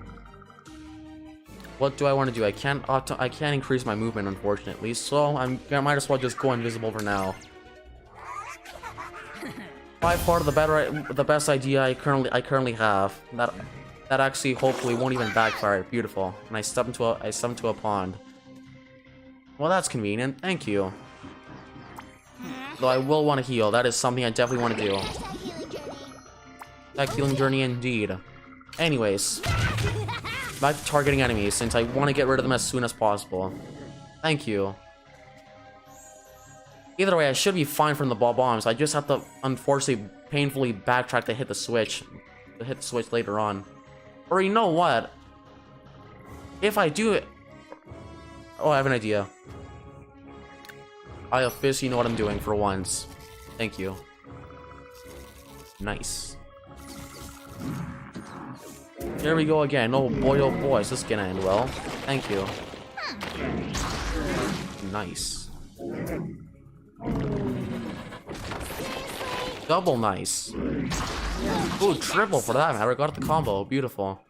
What do I want to do? I can't increase my movement, unfortunately, so I might as well just go invisible for now. By far the best idea I currently have. That actually hopefully won't even backfire. Beautiful. And I step into a pond. Well, that's convenient. Thank you. Though I will want to heal. That is something I definitely want to do. That healing journey indeed. Anyways, back to targeting enemies, since I want to get rid of them as soon as possible. Thank you. Either way, I should be fine from the ball bombs. I just have to, unfortunately, painfully backtrack to hit the switch. Later on. Or you know what? If I do it... Oh, I have an idea. I officially know what I'm doing for once. Thank you. Nice. Here we go again. Oh boy, is this gonna end well? Thank you. Nice. Double nice. Ooh, triple for that matter. I got the combo. Beautiful.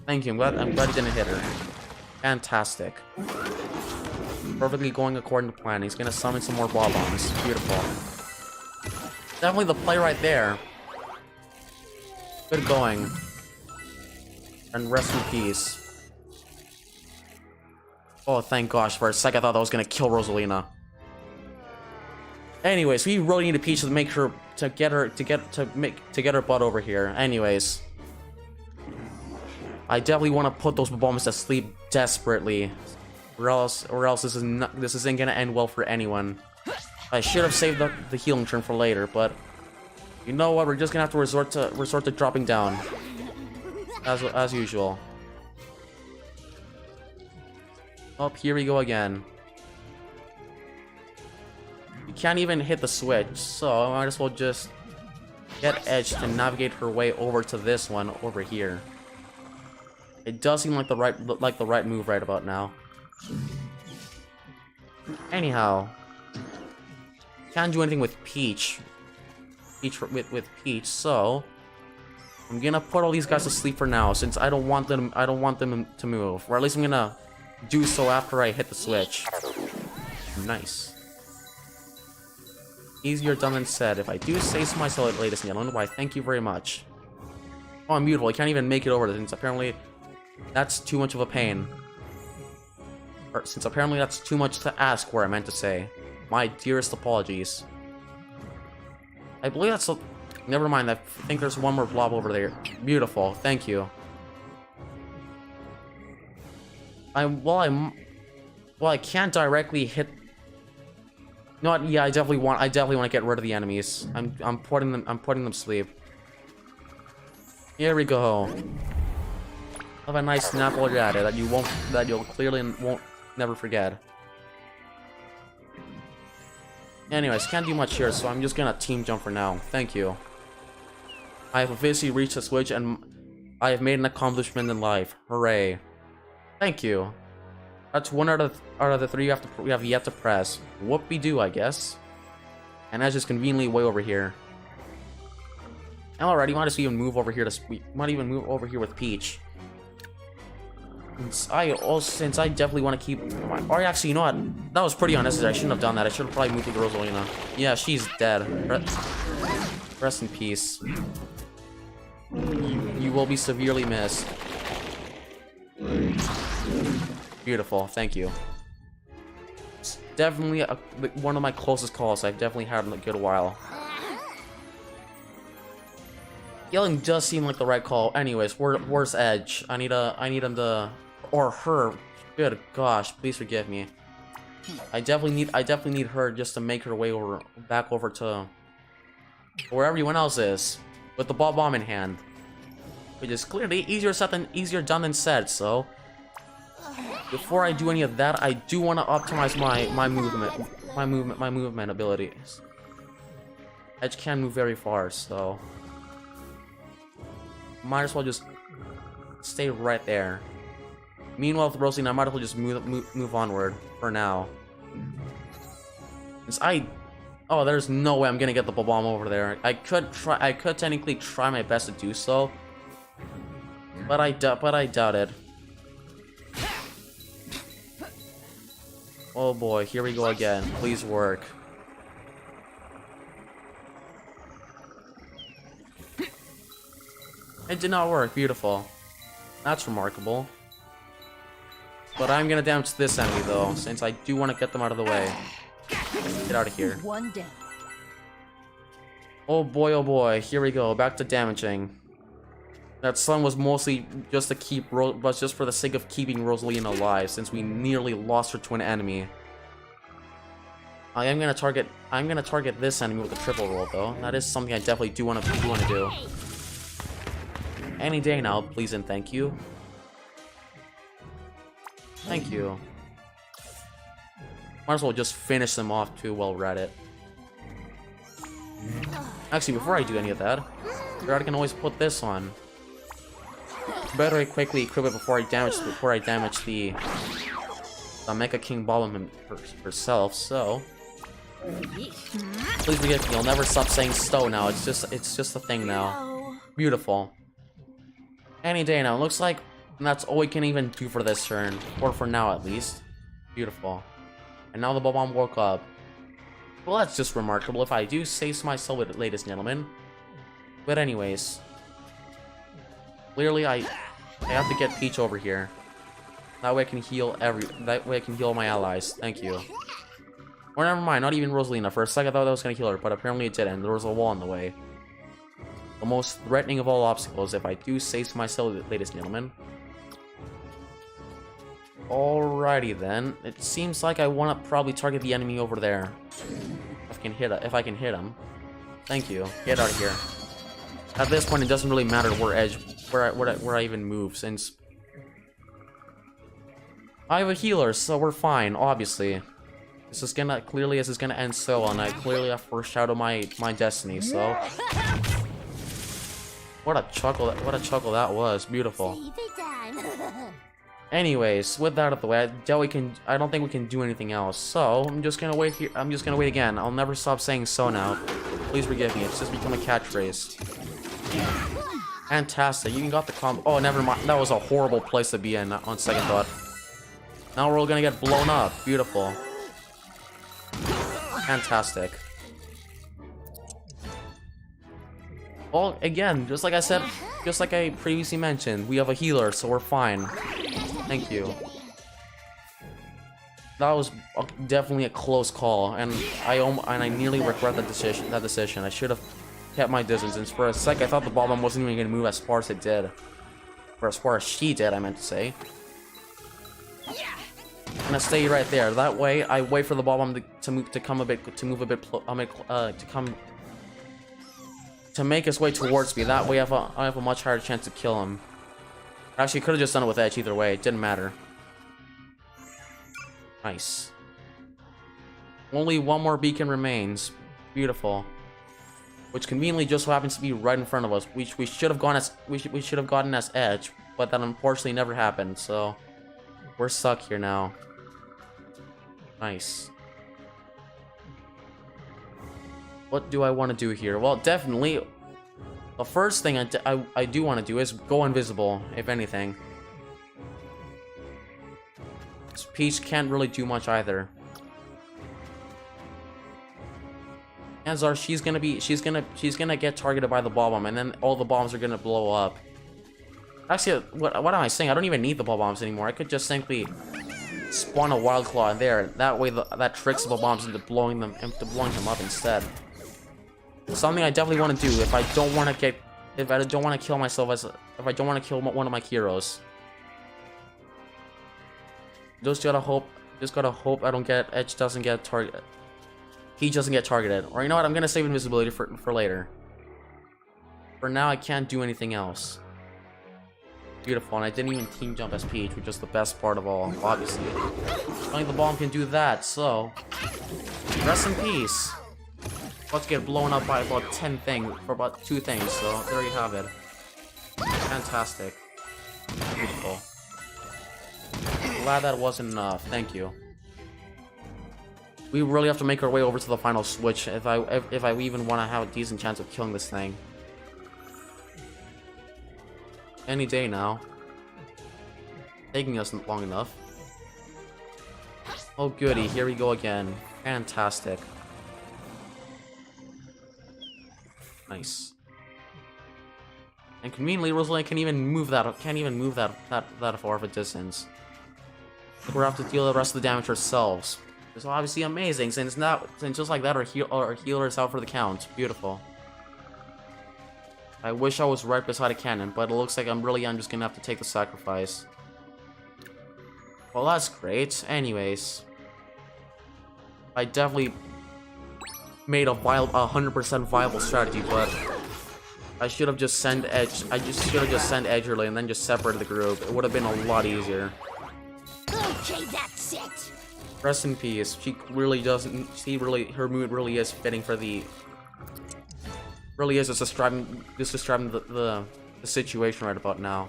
Thank you. I'm glad he didn't hit her. Fantastic. Perfectly going according to plan. He's gonna summon some more ball bombs. Beautiful. Definitely the play right there. Good going. And rest in peace. Oh, thank gosh. For a second, I thought that was gonna kill Rosalina. Anyways, we really need a Peach to make her to get her butt over here. Anyways, I definitely want to put those bombs to sleep desperately, or else this isn't gonna end well for anyone. I should have saved the healing turn for later, but you know what? We're just gonna have to resort to dropping down as usual. Oh, here we go again. You can't even hit the switch, so I might as well just get Edge to navigate her way over to this one over here. It does seem like the right move right about now. Anyhow, can't do anything with Peach. With Peach, so I'm gonna put all these guys to sleep for now, since I don't want them to move, or at least I'm gonna do so after I hit the switch. Nice. Easier done than said. If I do say so myself, ladies and gentlemen, why, thank you very much. Oh, I'm beautiful. I can't even make it over, since apparently that's too much of a pain. Or since apparently that's too much to ask, where I meant to say. My dearest apologies. I believe that's a... Never mind, I think there's one more blob over there. Beautiful, thank you. Well, I can't directly hit... No, yeah, I definitely want to get rid of the enemies. I'm putting them to sleep. Here we go. Have a nice snap while you're at it that you'll clearly won't never forget. Anyways, can't do much here, so I'm just gonna team jump for now. Thank you. I have officially reached the switch, and I have made an accomplishment in life. Hooray! Thank you. That's one out of the three you have yet to press. Whoop-de-doo, I guess. And that's just conveniently way over here. Alright, you might just even move over here with Peach. Since I definitely want to keep or actually, you know what? That was pretty unnecessary. I shouldn't have done that. I should have probably moved with Rosalina. Yeah, she's dead. Rest in peace. You will be severely missed. Beautiful, thank you. It's definitely one of my closest calls I've definitely had in a good while. Yelling does seem like the right call. Anyways, where's Edge? I need him to, or her. Good gosh, please forgive me. I definitely need her just to make her way back over to where everyone else is, with the bomb in hand, which is clearly easier done than said. So before I do any of that, I do want to optimize my movement abilities. Edge can move very far, so might as well just stay right there. Meanwhile, with Rosalina, I might as well just move onward for now. Oh, there's no way I'm gonna get the bomb over there. I could technically try my best to do so, but I doubt it. Oh boy, here we go again. Please work. It did not work. Beautiful. That's remarkable. But I'm gonna damage this enemy though, since I do want to get them out of the way. Get out of here. One down. Oh boy, here we go. Back to damaging. That stun was mostly just to just for the sake of keeping Rosalina alive, since we nearly lost her twin enemy. I'm gonna target this enemy with a triple roll though. That is something I definitely do want to do. Any day now, please and thank you. Thank you. Might as well just finish them off too while we're at it. Actually, before I do any of that, I can always put this on. Better quickly equip it before I damage the Mecha King Ballum herself. So please forgive me. You'll never stop saying "sto" now. It's just a thing now. Beautiful. Any day now. Looks like that's all we can even do for this turn, or for now at least. Beautiful. And now the bomb woke up. Well, that's just remarkable if I do say so myself, ladies and gentlemen. But anyways, clearly I have to get Peach over here. That way I can heal all my allies. Thank you. Or never mind, not even Rosalina. For a second I thought that was gonna heal her, but apparently it didn't. There was a wall in the way. The most threatening of all obstacles, if I do say so myself, ladies and gentlemen. Alrighty then. It seems like I want to probably target the enemy over there. If I can hit him. Thank you. Get out of here. At this point, it doesn't really matter where I even move, since I have a healer, so we're fine, obviously. This is gonna end so, and I clearly have foreshadowed my destiny, so. What a chuckle that was. Beautiful. Save it time. Anyways, with that out of the way, I don't think we can do anything else. So, I'm just gonna wait here. I'm just gonna wait again. I'll never stop saying so now. Please forgive me. It's just become a catchphrase. Fantastic. You got the combo. Oh, never mind. That was a horrible place to be in on second thought. Now we're all gonna get blown up. Beautiful. Fantastic. Well, again, just like I said, just like I previously mentioned, we have a healer, so we're fine. Thank you. That was definitely a close call, and I nearly regret that decision. I should have kept my distance, and for a sec I thought the bomb wasn't even going to move as far as it did. Or as far as she did, I meant to say. I'm gonna stay right there. That way, I wait for the bomb to make its way towards me. That way, I have a much higher chance to kill him. Actually, could have just done it with edge either way. It didn't matter. Nice. Only one more beacon remains. Beautiful. Which conveniently just so happens to be right in front of us. Which we should have gotten as edge, but that unfortunately never happened. So we're stuck here now. Nice. What do I want to do here? Well, definitely, the first thing I do want to do is go invisible, if anything. Peach can't really do much either. Chances are she's gonna get targeted by the ball bomb, and then all the bombs are gonna blow up. Actually, what am I saying? I don't even need the ball bombs anymore. I could just simply spawn a wild claw in there. That way, that tricks the ball bombs into blowing them up instead. Something I definitely want to do if I don't want to kill myself if I don't want to kill one of my heroes. Just gotta hope I don't get Edge doesn't get targeted. He doesn't get targeted. Or you know what? I'm gonna save invisibility for later. For now, I can't do anything else. Beautiful, and I didn't even team jump as Peach, which is the best part of all, obviously. Only the bomb can do that, so rest in peace. About to get blown up by about 2 things, so there you have it. Fantastic. Beautiful. Glad that wasn't enough. Thank you. We really have to make our way over to the final switch if I even want to have a decent chance of killing this thing. Any day now. Taking us long enough. Oh goody, here we go again. Fantastic. Nice. And conveniently, Rosalie can't even move that far of a distance. We'll have to deal the rest of the damage ourselves. It's obviously amazing, since just like that, our healer is out for the count. Beautiful. I wish I was right beside a cannon, but it looks like I'm just gonna have to take the sacrifice. Well, that's great. Anyways, I definitely made a 100% viable strategy, but I should have just sent Edge. I just should have just sent Edge early and then just separated the group. It would have been a lot easier. Okay, that's it. Rest in peace. She really doesn't. Her mood really is fitting for the. Really is just describing the situation right about now.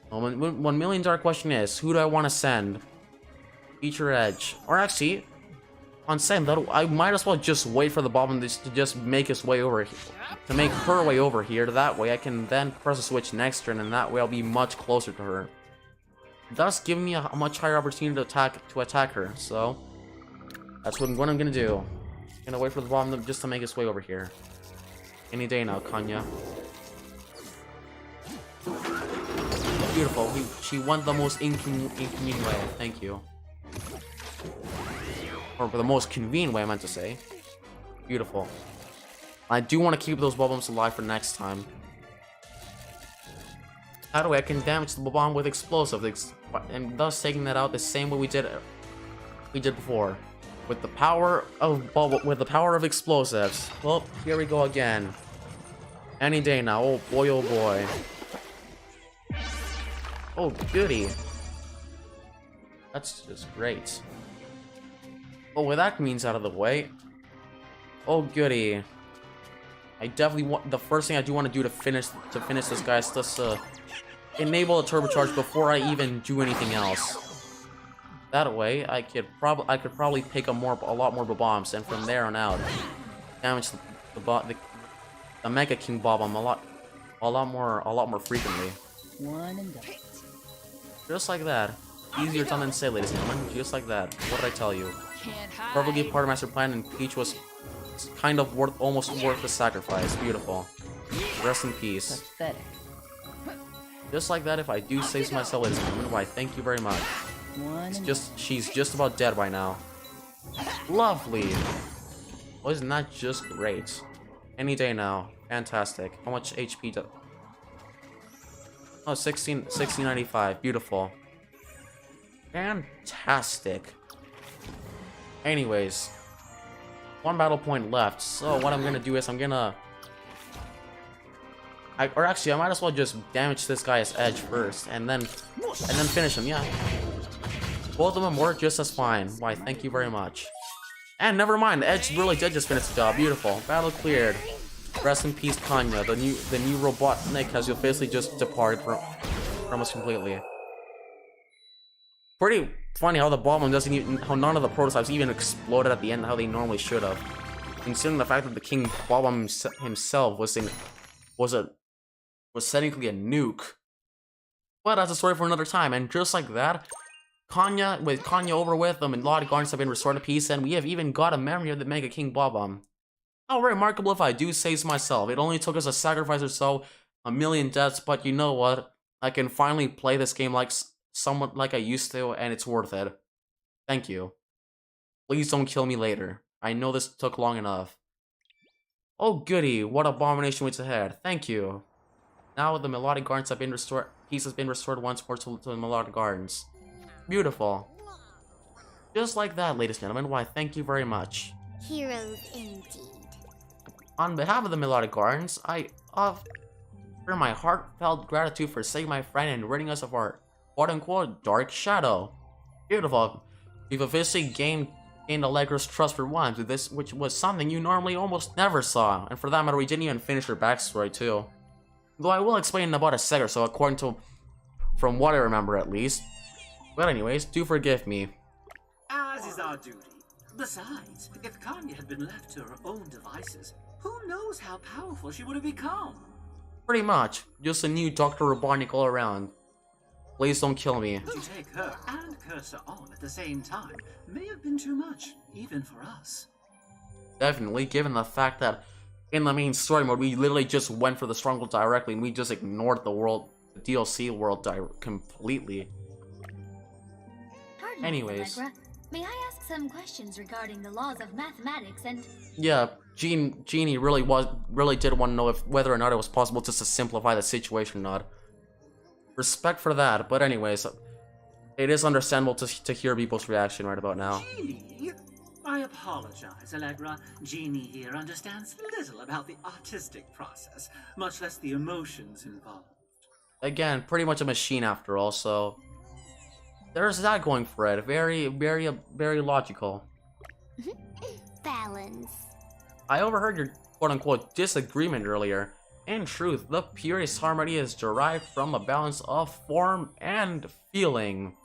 Well, $1 million question is, who do I want to send? Peach or Edge? Or actually, on send, I might as well just wait for the bomb to just make its way over here, to make her way over here. That way, I can then press a switch next turn, and that way I'll be much closer to her, thus giving me a much higher opportunity to attack her. So that's what I'm gonna do. Gonna wait for the bomb just to make its way over here. Any day now, Kanya. Beautiful. She went the most inconvenient way. Thank you. Or the most convenient way, I meant to say. Beautiful. I do want to keep those bombs alive for next time. That way I can damage the bomb with explosives, and thus taking that out the same way we did before. With the power of explosives. Well, here we go again. Any day now. Oh boy, oh boy. Oh, goody. That's just great. Oh, with that means out of the way. Oh, goody. I definitely want, the first thing I do want to do to finish this guy is just enable a turbocharge before I even do anything else. That way, I could probably pick up a lot more bombs, and from there on out, damage the Mega King Bob-omb a lot more frequently. One and done. Just like that. Easier done than say, ladies and gentlemen. Just like that. What did I tell you? Can't hide. Perfectly part of Master Plan, and Peach was kind of almost worth the sacrifice. Beautiful. Rest in peace. Pathetic. Just like that, if I do say so myself, ladies and gentlemen, why, thank you very much. One and She's just about dead by now. Lovely. Wasn't that just great? Any day now. Fantastic. How much HP does... Oh, 1695. Beautiful. Fantastic. Anyways. One battle point left. So what I'm gonna do is I'm gonna... or actually, I might as well just damage this guy's edge first, and then finish him, yeah. Both of them work just as fine. Why, thank you very much. And never mind, the edge really did just finish the job. Beautiful. Battle cleared. Rest in peace, Kanya. The new Robotnik has basically just departed from us completely. Pretty funny how the bomb doesn't even, how none of the prototypes even exploded at the end how they normally should have. Considering the fact that the King Bob-omb himself was technically a nuke. But that's a story for another time, and just like that, with Kanya over with, the melodic gardens have been restored to peace, and we have even got a memory of the Mega King Bob-omb. How remarkable if I do say so myself. It only took us a sacrifice or so, a million deaths, but you know what? I can finally play this game somewhat like I used to, and it's worth it. Thank you. Please don't kill me later. I know this took long enough. Oh goody, what abomination waits ahead. Thank you. Now the melodic gardens have been restored. Peace has been restored once more to the melodic gardens. Beautiful. Just like that, ladies and gentlemen. Why, thank you very much. Heroes indeed. On behalf of the melodic gardens, I offer my heartfelt gratitude for saving my friend and ridding us of our quote-unquote dark shadow. Beautiful. We've officially gained Allegra's trust for once, which was something you normally almost never saw, and for that matter, we didn't even finish her backstory too. Though I will explain in about a sec or so, from what I remember at least. But anyways, do forgive me. As is our duty. Besides, if Kanya had been left to her own devices, who knows how powerful she would have become? Pretty much. Just a new Dr. Robotnik all around. Please don't kill me. To take her and Cursor on at the same time may have been too much, even for us. Definitely, given the fact that in the main story mode, we literally just went for the stronghold directly, and we just ignored the DLC world completely. Pardon Anyways. me, Allegra. May I ask some questions regarding the laws of mathematics and... Yeah, Genie really did want to know whether or not it was possible just to simplify the situation or not. Respect for that, but anyways, it is understandable to hear people's reaction right about now. Genie? I apologize, Allegra. Genie here understands little about the artistic process, much less the emotions involved. Again, pretty much a machine after all, so there's that going for it. Very, very, very logical. balance. I overheard your quote-unquote disagreement earlier. In truth, the purest harmony is derived from a balance of form and feeling.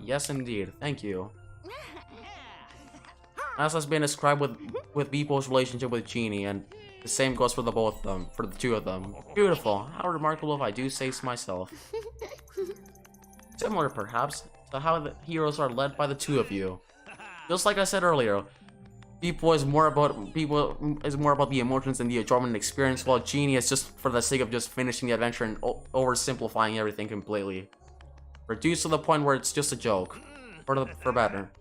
Yes, indeed. Thank you. As has been described with people's relationship with Genie, and the same goes for the two of them. Beautiful. How remarkable if I do say so myself. Similar, perhaps, to how the heroes are led by the two of you. Just like I said earlier, people is more about the emotions and the enjoyment and experience, while Genie is just for the sake of just finishing the adventure and oversimplifying everything completely. Reduced to the point where it's just a joke, for better.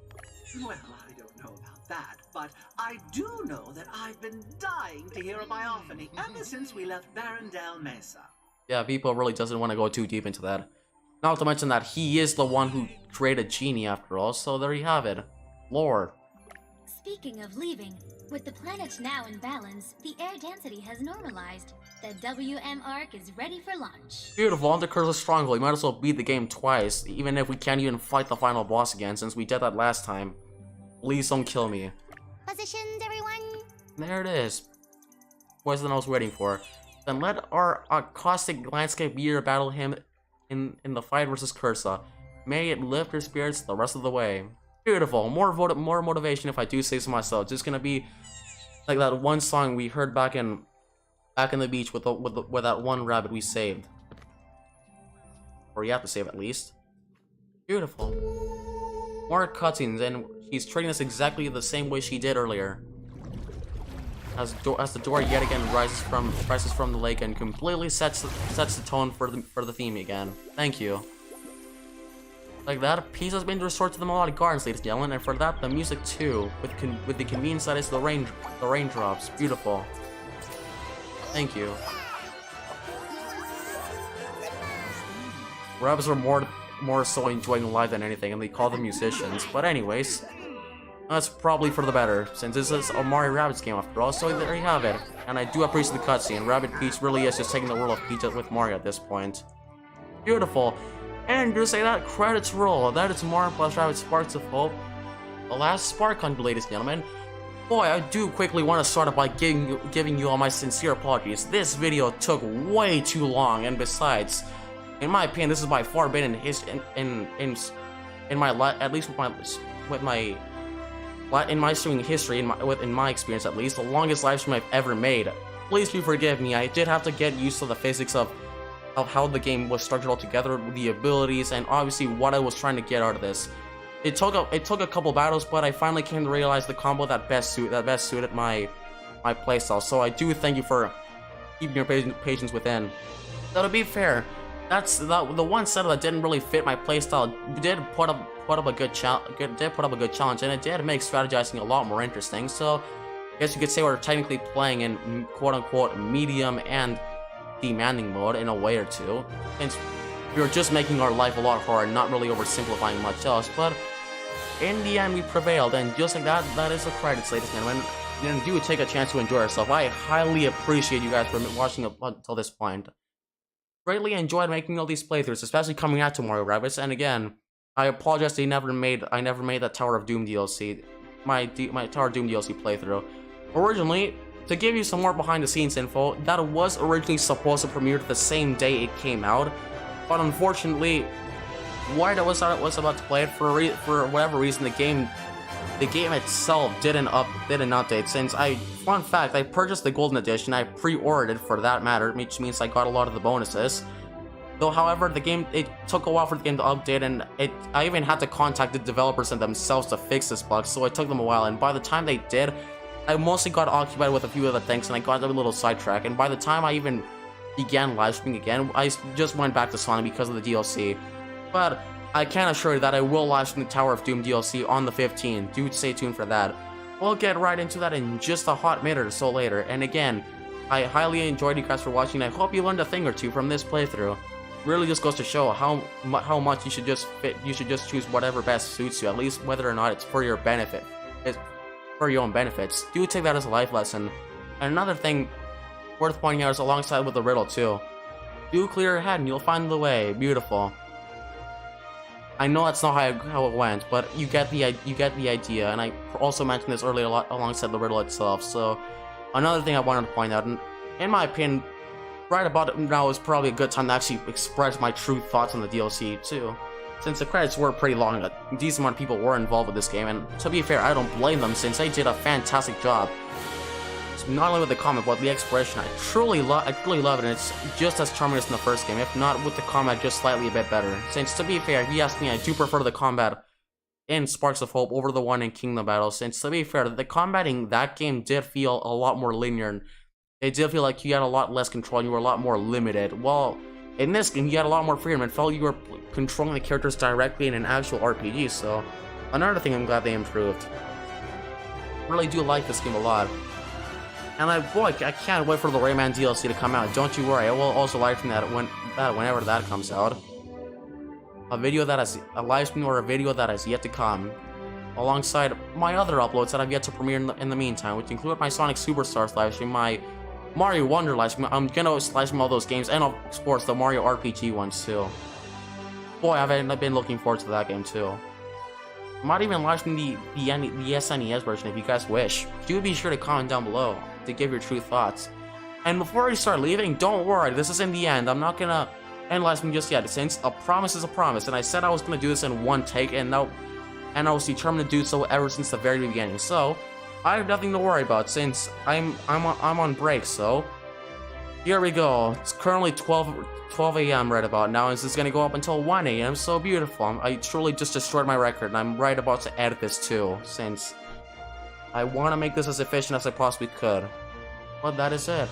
Well, I don't know about that, but I do know that I've been dying to hear a biophony ever since we left Barrendale Mesa. Yeah, people really doesn't want to go too deep into that. Not to mention that he is the one who created Genie after all, so there you have it. Lord. Speaking of leaving, with the planet now in balance, the air density has normalized. The WM arc is ready for launch. Beautiful, under Curse Stronghold. We might as well beat the game twice, even if we can't even fight the final boss again, since we did that last time. Please don't kill me. Positions, everyone. There it is. What's the I was waiting for? Then let our caustic landscape meteor battle him in the fight versus Cursa. May it lift your spirits the rest of the way. Beautiful. More motivation if I do say so myself. Just gonna be like that one song we heard back in the beach with that one rabbit we saved. Or you have to save at least. Beautiful. More cutscenes, and she's treating us exactly the same way she did earlier. As the door yet again rises from the lake and completely sets the tone for the theme again. Thank you. Like that, peace has been restored to the melodic gardens, ladies and gentlemen, and for that, the music too, with the convenience that is the raindrops. Beautiful. Thank you. Rabbids are more so enjoying live than anything, and they call them musicians. But anyways, that's probably for the better, since this is a Mario Rabbids game after all. So there you have it. And I do appreciate the cutscene. Rabbid Peach really is just taking the role of Peach with Mario at this point. Beautiful. And just say that, credits roll. That is Mario plus Rabbids Sparks of Hope. The last Spark Hunt, ladies and gentlemen. Boy, I do quickly want to start off by giving you all my sincere apologies. This video took way too long, and besides, in my opinion, this is by far been in my at least with my streaming history, in my experience at least, the longest live stream I've ever made. Please do forgive me. I did have to get used to the physics of how the game was structured altogether, the abilities, and obviously what I was trying to get out of this. It took a couple battles, but I finally came to realize the combo that best suited my playstyle. So I do thank you for keeping your patience within. Now, to be fair, the one setup that didn't really fit my playstyle did put up a good challenge, and it did make strategizing a lot more interesting. So I guess you could say we're technically playing in quote-unquote medium and demanding mode in a way or two, since we were just making our life a lot harder, not really oversimplifying much else. But in the end, we prevailed, and just like that, that is the credits, ladies and gentlemen. And do take a chance to enjoy yourself. I highly appreciate you guys for watching up until this point. Greatly enjoyed making all these playthroughs, especially coming out to Mario Rabbids. And again, I apologize I never made that Tower of Doom DLC, my Tower of Doom DLC playthrough. Originally, to give you some more behind the scenes info, that was originally supposed to premiere the same day it came out, but unfortunately, while I was about to play it, for whatever reason, the game itself didn't update. Since fun fact, I purchased the Golden Edition, I pre-ordered it for that matter, which means I got a lot of the bonuses. Though, however, it took a while for the game to update, and I even had to contact the developers themselves to fix this bug, so it took them a while, and by the time they did, I mostly got occupied with a few other things, and I got a little sidetracked, and by the time I even began live streaming again, I just went back to Sonic because of the DLC. But I can assure you that I will live stream the Tower of Doom DLC on the 15th. Do stay tuned for that. We'll get right into that in just a hot minute or so later. And again, I highly enjoyed you guys for watching. I hope you learned a thing or two from this playthrough. Really just goes to show how much you should just choose whatever best suits you, at least whether or not it's for your benefit. It's for your own benefits. Do take that as a life lesson. And another thing worth pointing out is alongside with the riddle too. Do clear your head and you'll find the way. Beautiful. I know that's not how it went, but you get the idea, and I also mentioned this earlier alongside the riddle itself. So another thing I wanted to point out, and in my opinion, right about now is probably a good time to actually express my true thoughts on the DLC too. Since the credits were pretty long, a decent amount of people were involved with this game, and to be fair, I don't blame them since they did a fantastic job. Not only with the combat, but the exploration. I truly love it, and it's just as charming as in the first game, if not with the combat just slightly a bit better. Since, to be fair, if you ask me, I do prefer the combat in Sparks of Hope over the one in Kingdom Battle, since, to be fair, the combat in that game did feel a lot more linear, and it did feel like you had a lot less control, and you were a lot more limited. While in this game, you had a lot more freedom, and felt you were controlling the characters directly in an actual RPG, so another thing I'm glad they improved. Really do like this game a lot. And I can't wait for the Rayman DLC to come out. Don't you worry, I will also live stream that whenever that comes out. A live stream or a video that has yet to come, alongside my other uploads that I've yet to premiere in the meantime, which include my Sonic Superstars live stream, my Mario Wonder live stream. I'm gonna live stream all those games, and of course the Mario RPG ones too. Boy, I've been looking forward to that game too. Might even live stream the SNES version if you guys wish. Do be sure to comment down below to give your true thoughts. And before I start leaving, don't worry, this isn't the end. I'm not gonna end live stream just yet, since a promise is a promise, and I said I was gonna do this in one take, and I was determined to do so ever since the very beginning. So I have nothing to worry about since I'm on break. So here we go. It's currently 12 a.m. right about now. This is gonna go up until 1 a.m. So beautiful. I truly just destroyed my record, and I'm right about to edit this too, since I want to make this as efficient as I possibly could. But that is it.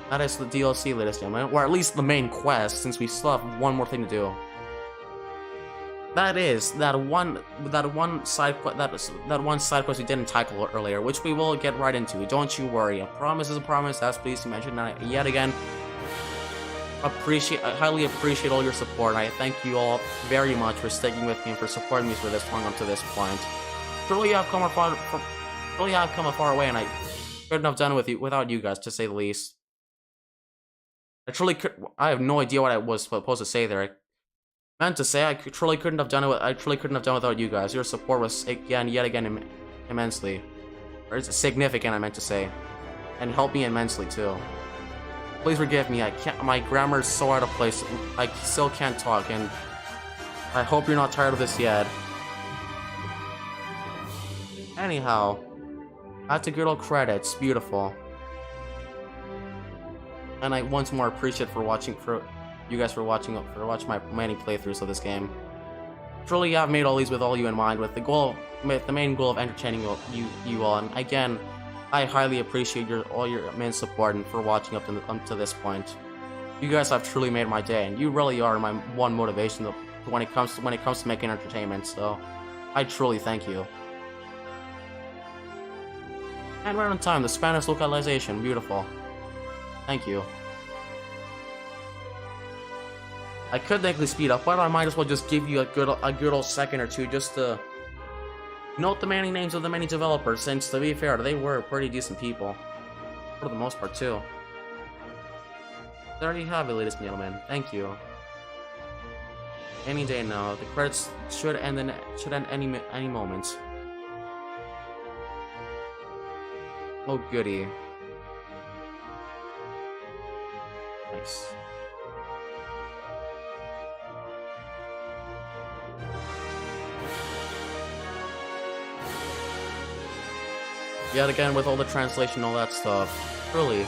That is the DLC, ladies and gentlemen, or at least the main quest, since we still have one more thing to do. That is that one side quest we didn't tackle earlier, which we will get right into. Don't you worry. A promise is a promise. That's pleased to mention. And yet again, I highly appreciate all your support. And I thank you all very much for sticking with me and for supporting me for this long up to this point. Truly, I've come a far way, and I couldn't have done it without you guys, to say the least. I have no idea what I was supposed to say there. I meant to say I truly couldn't have done it. I truly couldn't have done it without you guys. Your support was yet again immensely, or it's significant. I meant to say, and helped me immensely too. Please forgive me. My grammar is so out of place. I still can't talk, and I hope you're not tired of this yet. Anyhow, that's a good old credits. Beautiful. And I once more appreciate you guys for watching my many playthroughs of this game. Truly, I've made all these with all you in mind, with the main goal of entertaining you all. And again, I highly appreciate all your immense support and for watching up to this point. You guys have truly made my day, and you really are my one motivation when it comes to making entertainment. So, I truly thank you. And right on time, the Spanish localization, beautiful. Thank you. I could technically speed up, but I might as well just give you a good old second or two just to note the many names of the many developers, since to be fair, they were pretty decent people. For the most part too. There you have it, ladies and gentlemen. Thank you. Any day now. The credits should end any moment. Oh goody. Nice. Yet again, with all the translation and all that stuff, really,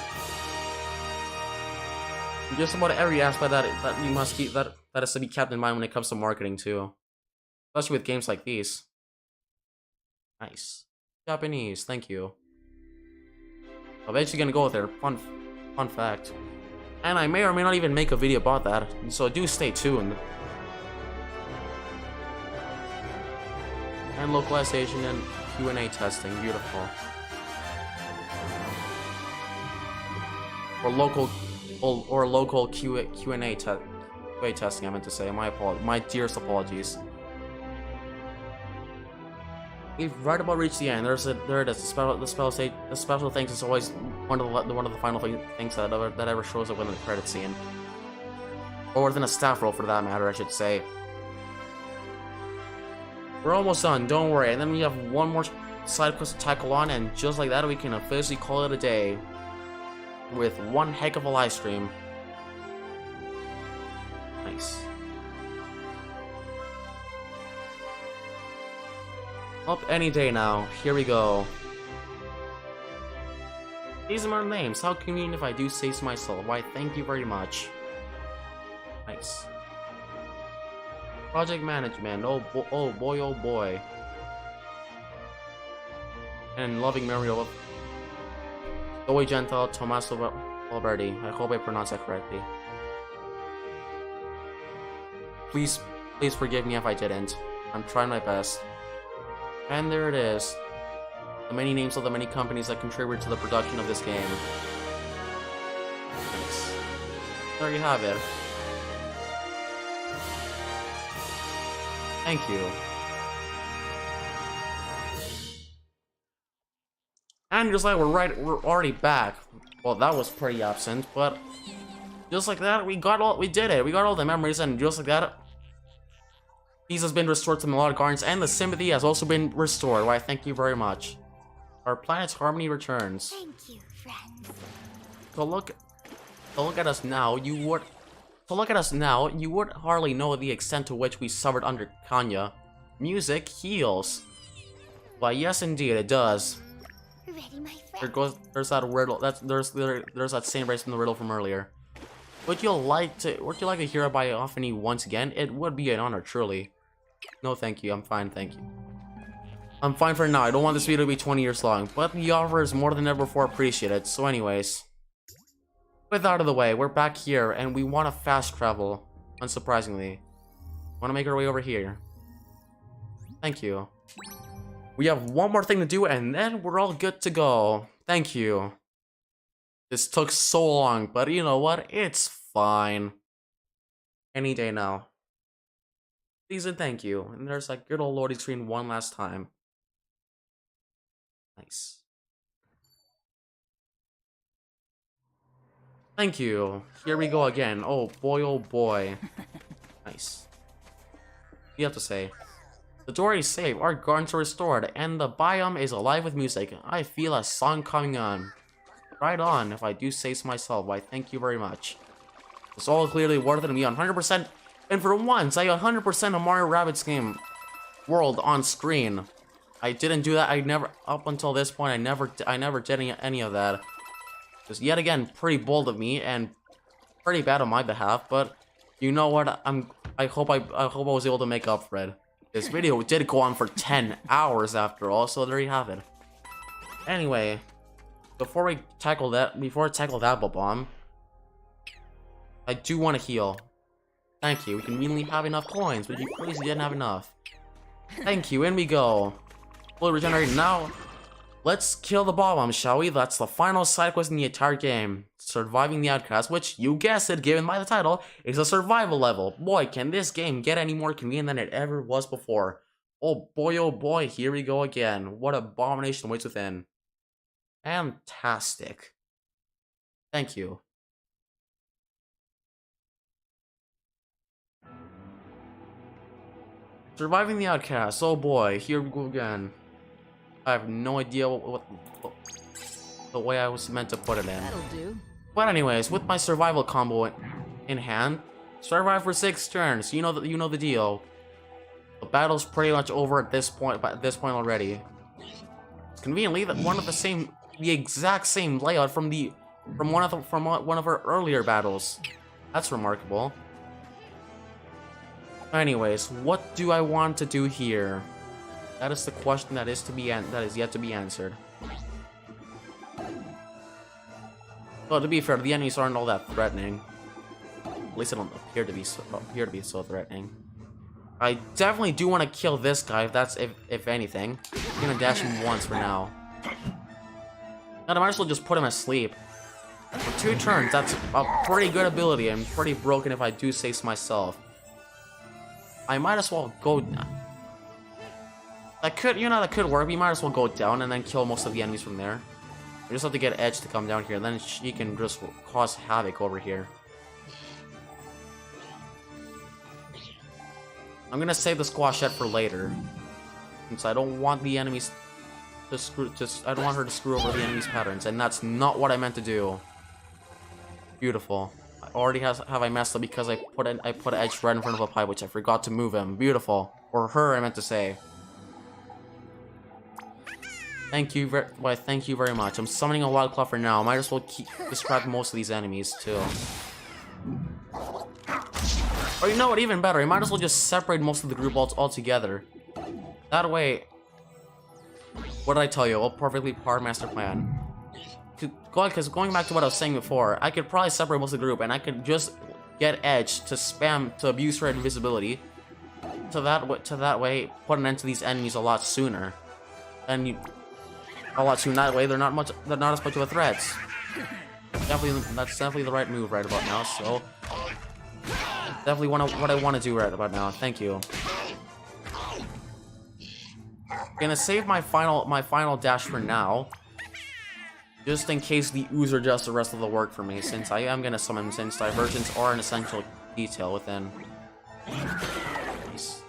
just about every aspect that you must keep that is to be kept in mind when it comes to marketing too, especially with games like these. Nice. Japanese, thank you. I'm eventually gonna go with it. Fun fact. And I may or may not even make a video about that, so do stay tuned. And localization and Q&A testing, beautiful. Or local Q&A testing, I meant to say. My dearest apologies. We've right about reached the end. There it is. The special thanks is always one of the final things that ever shows up within the credit scene, or within a staff role for that matter, I should say. We're almost done. Don't worry. And then we have one more side quest to tackle on, and just like that, we can officially call it a day with one heck of a live stream. Nice. Up any day now. Here we go. These are my names. How convenient if I do say so myself. Why, thank you very much. Nice. Project management. Oh boy, oh boy. And loving memory of Zoe Gentile, Tommaso Alberti. I hope I pronounced that correctly. Please forgive me if I didn't. I'm trying my best. And there it is. The many names of the many companies that contribute to the production of this game. Nice. There you have it. Thank you. And just like we're already back. Well, that was pretty absent, but just like that, we did it. We got all the memories, and just like that, peace has been restored to the Melodic Gardens, and the sympathy has also been restored. Why, thank you very much. Our planet's harmony returns. Thank you, friends. To look at us now, you would hardly know the extent to which we suffered under Kanya. Music heals. Why, yes, indeed, it does. Ready, my friend. There's that riddle. There's that same race from the riddle from earlier. Would you like to hear it by Ophany once again? It would be an honor, truly. No, thank you. I'm fine, thank you. I'm fine for now. I don't want this video to be 20 years long, but the offer is more than ever before appreciated. So anyways, with that out of the way, we're back here, and we want to fast travel, unsurprisingly. Want to make our way over here. Thank you. We have one more thing to do, and then we're all good to go. Thank you. This took so long, but you know what? It's fine. Any day now. Please and thank you. And there's that good old loading screen one last time. Nice. Thank you. Here we go again. Oh boy, oh boy. Nice. What do you have to say? The door is safe, our gardens are restored, and the biome is alive with music. I feel a song coming on. Right on, if I do say so myself. Why, thank you very much. It's all clearly worth it to me 100%. And for once, I 100% a Mario Rabbids game world on screen. I didn't do that. Up until this point, I never did any of that. Just yet again, pretty bold of me and pretty bad on my behalf. But you know what? I hope I was able to make up for it. This video did go on for 10 hours after all, so there you have it. Anyway, before I tackle that bomb, I do want to heal. Thank you. We conveniently have enough coins, but you previously didn't have enough. Thank you, in we go. Fully regenerated now. Let's kill the bomb, shall we? That's the final side quest in the entire game. Surviving the Outcast, which, you guessed it, given by the title, is a survival level. Boy, can this game get any more convenient than it ever was before. Oh boy, here we go again. What abomination waits within. Fantastic. Thank you. Surviving the Outcast. Oh boy, here we go again. I have no idea what the way I was meant to put it in. That'll do. But anyways, with my survival combo in hand, survive for 6 turns. You know the deal. The battle's pretty much over at this point. Already. It's conveniently that the exact same layout from one of our earlier battles. That's remarkable. Anyways, what do I want to do here? That is the question that is yet to be answered. Well, to be fair, the enemies aren't all that threatening. At least they don't appear to be so threatening. I definitely do want to kill this guy if anything. I'm gonna dash him once for now. And I might as well just put him asleep. For 2 turns, that's a pretty good ability and pretty broken if I do say so myself. I might as well go. That could work. We might as well go down and then kill most of the enemies from there. We just have to get Edge to come down here, and then she can just cause havoc over here. I'm gonna save the squashette for later, since I don't want the enemies to I don't want her to screw over the enemies' patterns, and that's not what I meant to do. Beautiful. Already have I messed up because I put Edge right in front of a pipe, which I forgot to move him. Beautiful. Or her, I meant to say. Thank you very much. I'm summoning a wild claw for now. Might as well distract most of these enemies too. Or you know what? Even better. I might as well just separate most of the group altogether. That way. What did I tell you? A perfectly par master plan. Because going back to what I was saying before, I could probably separate most of the group, and I could just get Edge to abuse her invisibility. To that way, put an end to these enemies a lot sooner. And that way they're not as much of a threat. That's definitely the right move right about now. So definitely what I want to do right about now. Thank you. Gonna save my final dash for now. Just in case the oozer does the rest of the work for me, since I am gonna summon, since diversions are an essential detail within. Nice.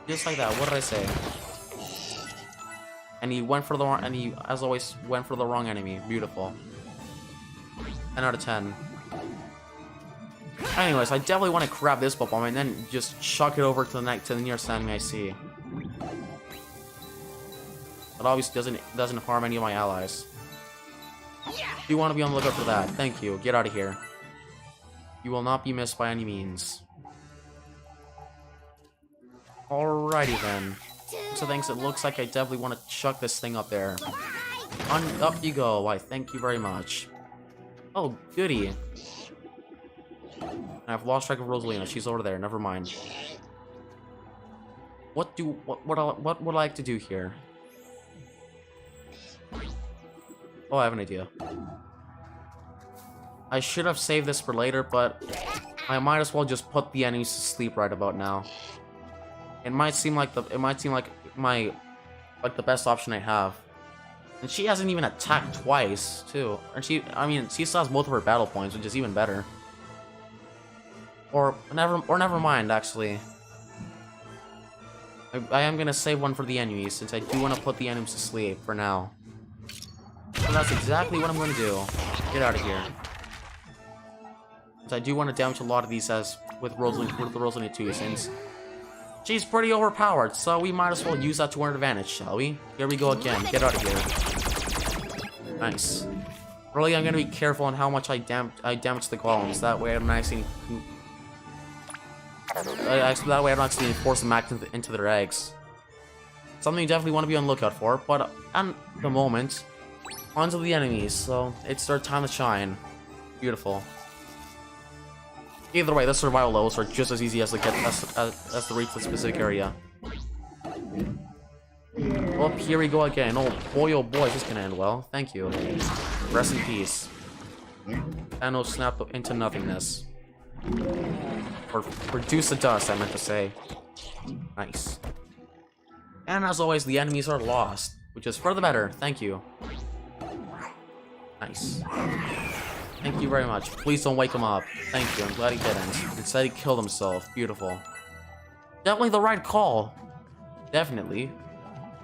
Just like that, what did I say? And he went for the wrong, and he, as always, went for the wrong enemy. Beautiful. 10 out of 10. Anyways, I definitely want to grab this bomb and then just chuck it over to the nearest enemy I see. It obviously doesn't harm any of my allies. You want to be on the lookout for that. Thank you. Get out of here. You will not be missed by any means. Alrighty then. So thanks, it looks like I definitely want to chuck this thing up there. Up you go. Why, thank you very much. Oh, goody. I've lost track of Rosalina. She's over there. Never mind. What would I like to do here? Oh, I have an idea. I should have saved this for later, but I might as well just put the enemies to sleep right about now. It might seem like the best option I have. And she hasn't even attacked twice, too. And she still has both of her battle points, which is even better. Or never mind, actually. I am gonna save one for the enemies, since I do want to put the enemies to sleep for now. So that's exactly what I'm gonna do. Get out of here. Since I do want to damage a lot of these as with the Rosalina 2, since she's pretty overpowered, so we might as well use that to our advantage, shall we? Here we go again. Get out of here. Nice. Really, I'm gonna be careful on how much I damage the golems. That way, I don't actually force them back into their eggs. Something you definitely want to be on the lookout for. But at the moment, onto the enemies. So it's their time to shine. Beautiful. Either way, the survival levels are just as easy as to reach the specific area. Well, here we go again. Oh boy, this is gonna end well. Thank you. Rest in peace. Thanos snapped into nothingness. Or reduce the dust, I meant to say. Nice. And as always, the enemies are lost, which is for the better. Thank you. Nice. Thank you very much. Please don't wake him up. Thank you. I'm glad he didn't. Instead, he killed himself. Beautiful. Definitely the right call. Definitely.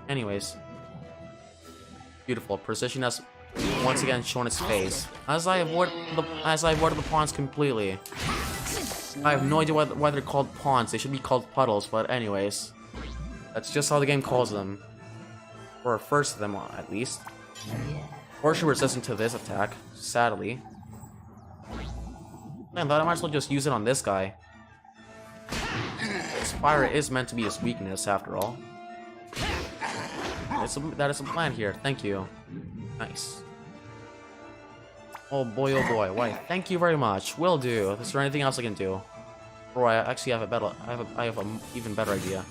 Anyways. Beautiful. Precision has once again shown its face. As I avoided the pawns completely. I have no idea why they're called pawns. They should be called puddles, but anyways. That's just how the game calls them. Or refers to them, at least. Portia resistant to this attack, sadly. Man, thought I might as well just use it on this guy. Fire is meant to be his weakness, after all. That is a plan here. Thank you. Nice. Oh boy, why? Thank you very much. Will do. Is there anything else I can do? Or I actually have I have an even better idea.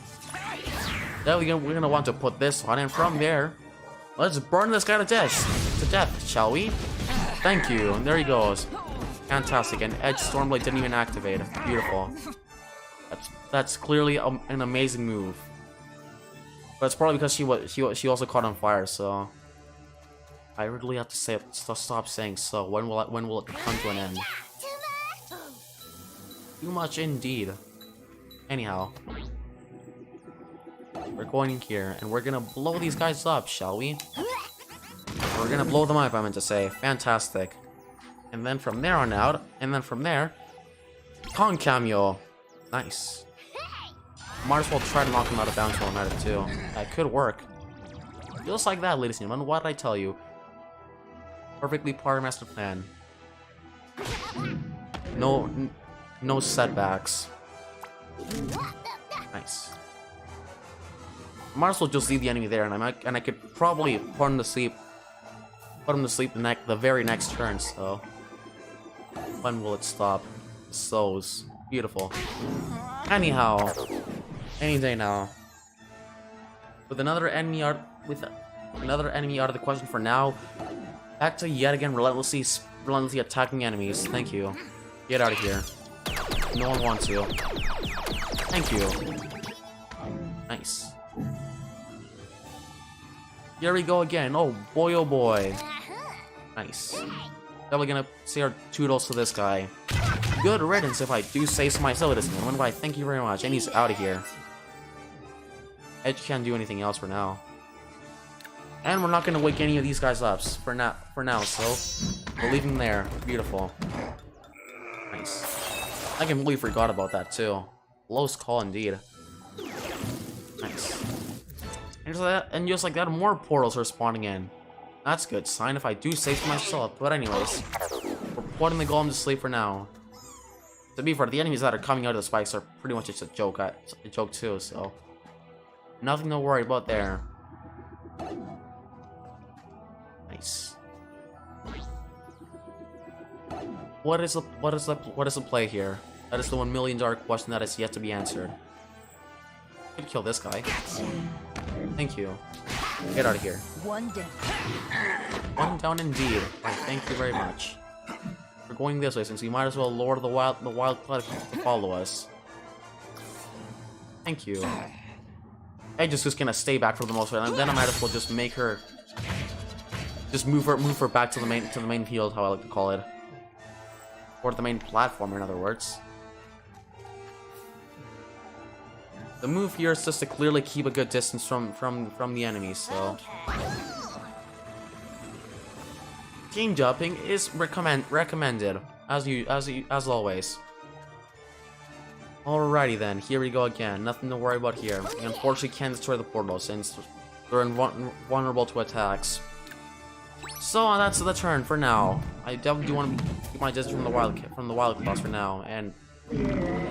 Then we're gonna want to put this on, and from there, let's burn this guy to death, shall we? Thank you. And there he goes. Fantastic. And Edge Stormblade didn't even activate. Beautiful. That's clearly an amazing move. But it's probably because she also caught on fire. So I really have to stop saying so. When will it come to an end? Too much indeed. Anyhow. We're going in here, and we're gonna blow these guys up, shall we? We're gonna blow them up, I meant to say. Fantastic. And then from there on out, and then from there, Kong cameo. Nice. Might as well try to knock him out of bounds while I'm at it too. That could work. Just like that, ladies and gentlemen. What did I tell you? Perfectly part master plan. No setbacks. Nice. Might as well just leave the enemy there, and I could probably put him to sleep. The very next turn. So when will it stop? So's beautiful. Anyhow, any day now. With another enemy out of the question for now. Back to yet again relentlessly attacking enemies. Thank you. Get out of here. No one wants you. Thank you. Nice. Here we go again. Oh boy, oh boy. Nice. Definitely gonna say our toodles to this guy. Good riddance if I do say so myself, this man. Why, thank you very much. And he's out of here. Edge can't do anything else for now. And we're not gonna wake any of these guys up for now, so we'll leave them there. Beautiful. Nice. I completely forgot about that too. Close call indeed. Nice. And just like that, more portals are spawning in. That's a good sign if I do say so myself. But anyways, we're putting the golem to sleep for now. To be fair, the enemies that are coming out of the spikes are pretty much just a joke too, so nothing to worry about there. Nice. What is the play here? That is the $1 million question that is yet to be answered. Could kill this guy. Thank you. Get out of here. One down. One down indeed. Right, thank you very much. We're going this way since we might as well lure the wild plant to follow us. Thank you. Edge is just gonna stay back for the most part, and then I might as well just make her, just move her back to the main field, how I like to call it, or the main platform, in other words. The move here is just to clearly keep a good distance from the enemies, so team jumping is recommended as always. Alrighty then, here we go again. Nothing to worry about here. We unfortunately can't destroy the portal since they're vulnerable to attacks. So that's the turn for now. I definitely do want to keep my distance from the wild claws for now, and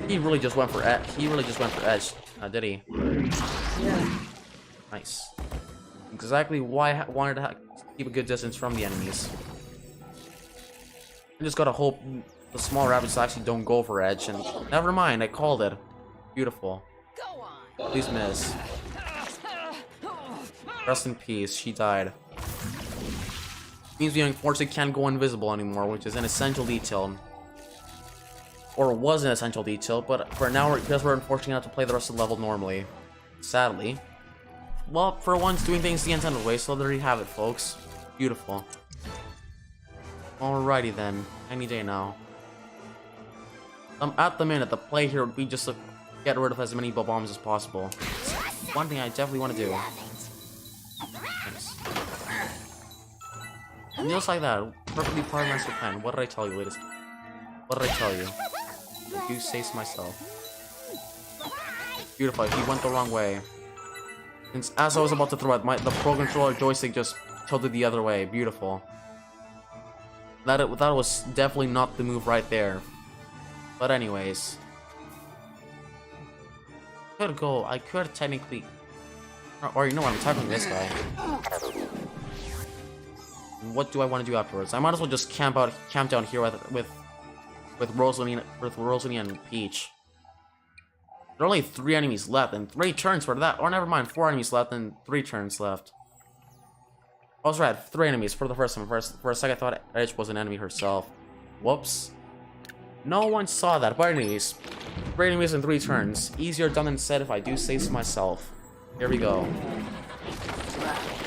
he really just went for edge. Did he? Nice. Exactly why I wanted to keep a good distance from the enemies. I just gotta hope the small rabbits actually don't go for edge, and never mind, I called it. Beautiful. Please miss. Rest in peace, she died. Means we unfortunately can't go invisible anymore, which is an essential detail. Or was an essential detail, but for now, because we're unfortunately have to play the rest of the level normally. Sadly. Well, for once, doing things the intended way, so there you have it, folks. Beautiful. Alrighty then, any day now. At the minute, the play here would be just to get rid of as many bombs as possible. It's one thing I definitely want to do. Nice. And just like that, perfectly par master plan. What did I tell you, ladies? What did I tell you? I do say so myself. Beautiful, he went the wrong way. Since as I was about to throw it, the Pro Controller joystick just tilted the other way. Beautiful. That was definitely not the move right there. But anyways. I could technically... Or you know what, I'm attacking this guy. What do I want to do afterwards? I might as well just camp down here with Rosalie and Peach. There are only 3 enemies left and 3 turns for that. Or never mind, 4 enemies left and 3 turns left. I was right, 3 enemies for the first time. For a second, I thought Edge was an enemy herself. Whoops. No one saw that. But anyways, 3 enemies in 3 turns. Easier done than said if I do say so myself. Here we go.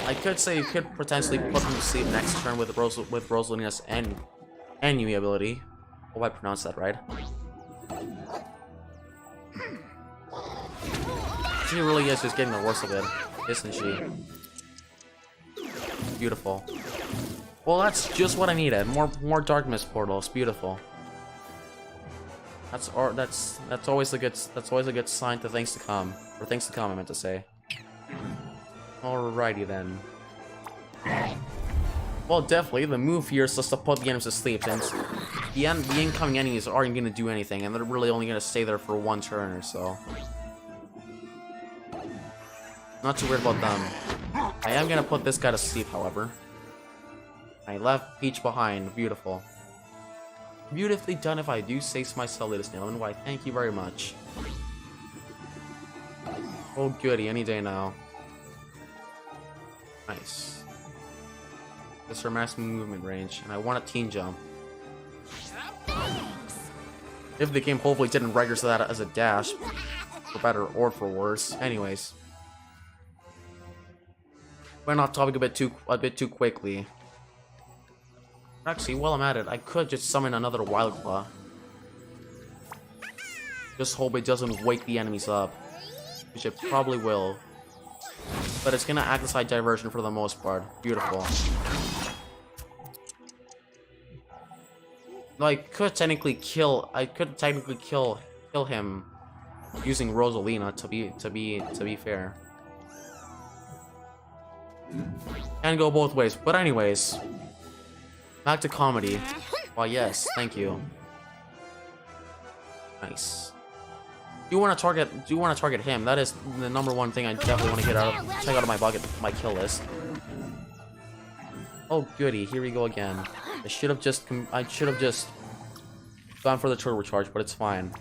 I could say you could potentially put them to sleep next turn with Rosalina's and Yumi ability. Hope I pronounced that right. She really is just getting the worst of it, isn't she? Beautiful. Well, that's just what I needed. More dark mist portals. Beautiful. That's always a good sign to things to come. For things to come, I meant to say. Alrighty then. Well, definitely, the move here is just to put the enemies to sleep, since the incoming enemies aren't going to do anything, and they're really only going to stay there for 1 turn or so. Not too worried about them. I am going to put this guy to sleep, however. I left Peach behind. Beautiful. Beautifully done if I do say so myself, ladies and gentlemen. Why, thank you very much. Oh goody, any day now. Nice. This is her maximum movement range, and I want a teen jump. If the game hopefully didn't register that as a dash, for better or for worse. Anyways, went off topic a bit too quickly. Actually, while I'm at it, I could just summon another Wild Claw. Just hope it doesn't wake the enemies up, which it probably will. But it's gonna act as like diversion for the most part. Beautiful. No, I could technically kill him using Rosalina to be fair. Can go both ways, but anyways. Back to comedy. Why yes, thank you. Nice. Do you want to target him? That is the number 1 thing I definitely want to check out of my kill list. Oh goody, here we go again. I should have just gone for the turtle recharge, but it's fine.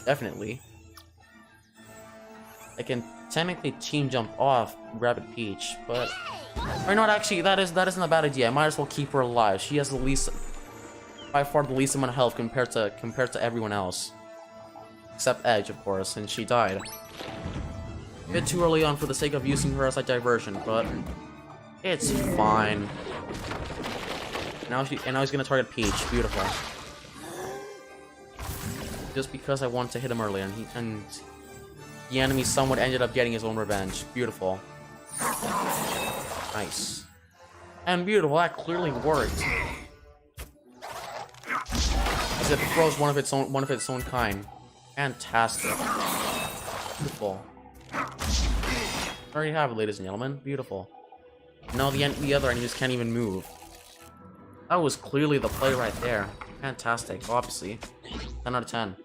Definitely. I can technically team jump off Rabbid Peach, but or not actually, that isn't a bad idea. I might as well keep her alive. She has the least, by far the least amount of health compared to everyone else. Except Edge, of course, and she died. A bit too early on for the sake of using her as a diversion, but it's fine. Now he's gonna target Peach. Beautiful. Just because I wanted to hit him earlier, and the enemy somewhat ended up getting his own revenge. Beautiful. Nice. And beautiful, that clearly worked. As it throws one of its own kind. Fantastic. Beautiful. There you have it, ladies and gentlemen. Beautiful. No, the other enemies can't even move. That was clearly the play right there. Fantastic, obviously. 10 out of 10.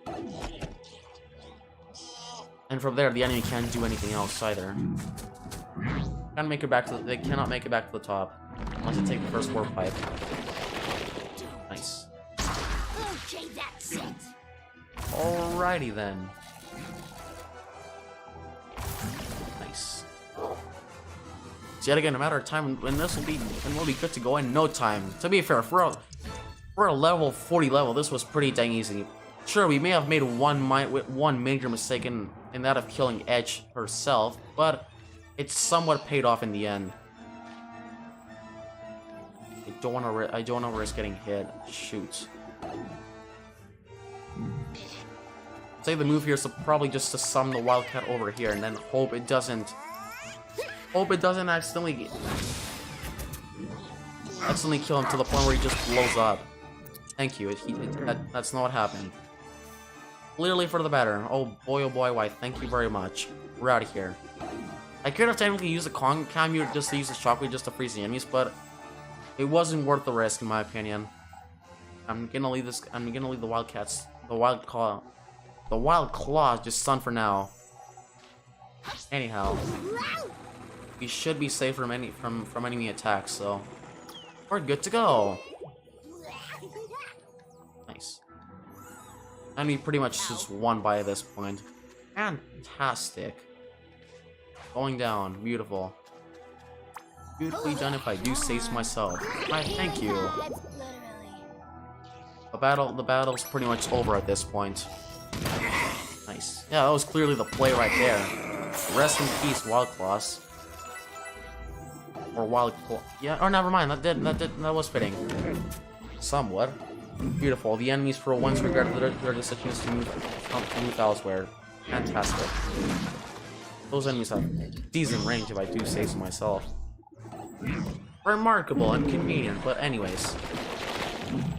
And from there, the enemy can't do anything else either. They cannot make it back to the top unless they take the first warp pipe. Nice. Okay, that's it. Alrighty then. Nice. So yet again, a matter of time, and we'll be good to go in no time. To be fair, for a level 40 level, this was pretty dang easy. Sure, we may have made one major mistake in that of killing Edge herself, but it's somewhat paid off in the end. I don't want to risk getting hit. Shoot. I'd say the move here is probably just to summon the Wildcat over here and then hope it doesn't accidentally kill him to the point where he just blows up. Thank you. That's not what happened. Clearly for the better. Oh boy, why? Thank you very much. We're out of here. I could have technically used a Kamyu just to use the shockwave just to freeze the enemies, but it wasn't worth the risk in my opinion. I'm gonna leave the Wildcats, the Wild Claw just stunned for now. Anyhow, we should be safe from enemy attacks, so we're good to go. Nice. And we pretty much just won by this point. Fantastic. Going down, beautiful. Beautifully done, if I do say so myself. Why, thank you. The battle's pretty much over at this point. Nice. Yeah, that was clearly the play right there. Rest in peace, Wild Claws. Or Wild Claw. Yeah, or never mind. That was fitting. Somewhat. Beautiful. The enemies for once regretted their decisions to move elsewhere. Fantastic. Those enemies have decent range, if I do say so myself. Remarkable and convenient, but anyways.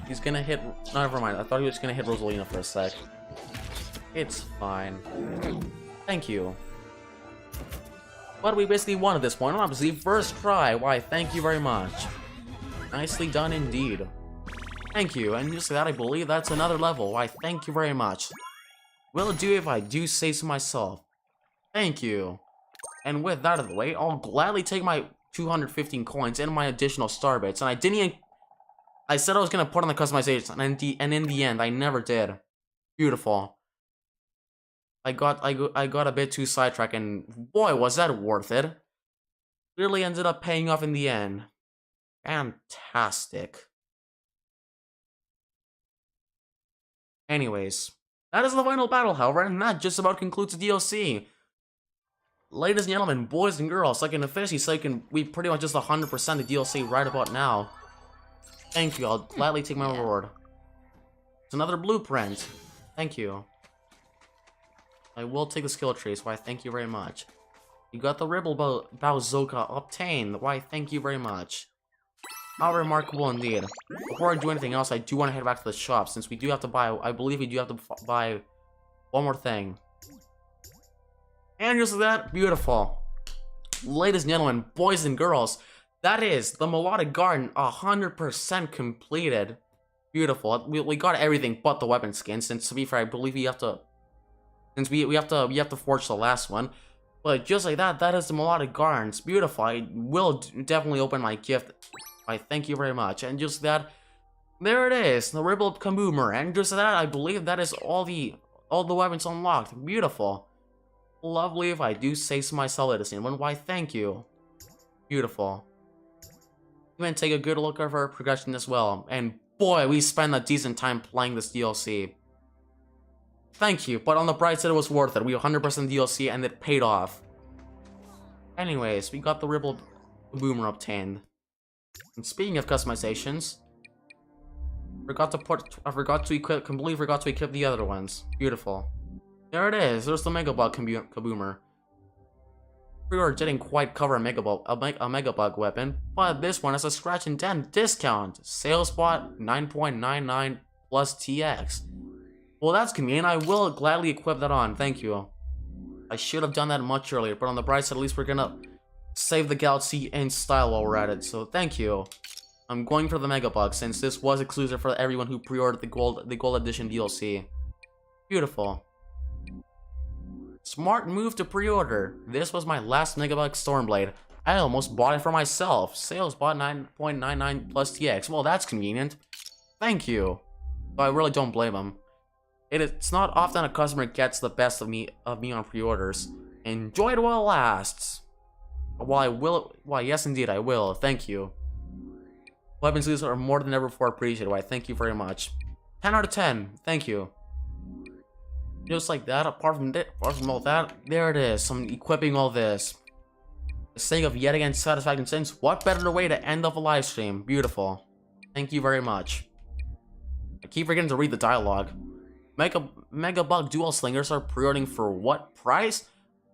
He's gonna hit... No, never mind. I thought he was gonna hit Rosalina for a sec. It's fine. Thank you. But we basically won at this point. Obviously, first try. Why, thank you very much. Nicely done indeed. Thank you. And just that, I believe that's another level. Why, thank you very much. Will do if I do say so myself. Thank you. And with that out of the way, I'll gladly take my 215 coins and my additional star bits. And I didn't even... I said I was going to put on the customization, and in the end, I never did. Beautiful. I got a bit too sidetracked, and boy, was that worth it. Clearly ended up paying off in the end. Fantastic. Anyways, that is the final battle, however, and that just about concludes the DLC. Ladies and gentlemen, boys and girls, I can officially say we pretty much just 100% the DLC right about now. Thank you, I'll gladly take my reward. It's another blueprint. Thank you. I will take the skill trees, why thank you very much. You got the Ribble Bazooka obtained, why thank you very much. How remarkable indeed. Before I do anything else, I do want to head back to the shop, since we do have to buy, I believe we do have to buy one more thing. And just like that, beautiful. Ladies and gentlemen, boys and girls, that is the Melodic Garden 100% completed. Beautiful. We got everything but the weapon skins, since to be fair, I believe we have to, since we have to forge the last one. But just like that, that is the Melodic Gardens. Beautiful. I will definitely open my gift. I thank you very much. And just that, there it is, the Ribble Kaboomer. And just that, I believe that is all the weapons unlocked. Beautiful. Lovely, if I do say so myself, ladies and gentlemen. Why, thank you. Beautiful. Even take a good look at our progression as well. And boy, we spent a decent time playing this DLC. Thank you, but on the bright side, it was worth it. We 100% DLC and it paid off. Anyways, we got the Ribble Boomer obtained. And speaking of customizations, I forgot to equip the other ones. Beautiful. There it is. There's the Megabug Kaboomer. Pre-order didn't quite cover a Megabug weapon, but this one has a scratch and dent discount. Sales spot 9.99 plus TX. Well, that's convenient. I will gladly equip that on. Thank you. I should have done that much earlier, but on the bright side, at least we're gonna save the galaxy in style while we're at it. So thank you. I'm going for the Megabug since this was exclusive for everyone who pre-ordered the gold edition DLC. Beautiful. Smart move to pre-order. This was my last Megabug Stormblade. I almost bought it for myself. Sales bought 9.99 plus TX. Well, that's convenient. Thank you. But I really don't blame him. It's not often a customer gets the best of me on pre-orders. Enjoy it while it lasts. Why, yes indeed, I will. Thank you. Weapon sleeves are more than ever before appreciated. Why, thank you very much. 10 out of 10. Thank you. Just like that, apart from all that, there it is. I'm equipping all this. The sake of yet again satisfaction since, what better way to end off a live stream? Beautiful. Thank you very much. I keep forgetting to read the dialogue. Megabug Dual Slingers are pre-ordering for what price?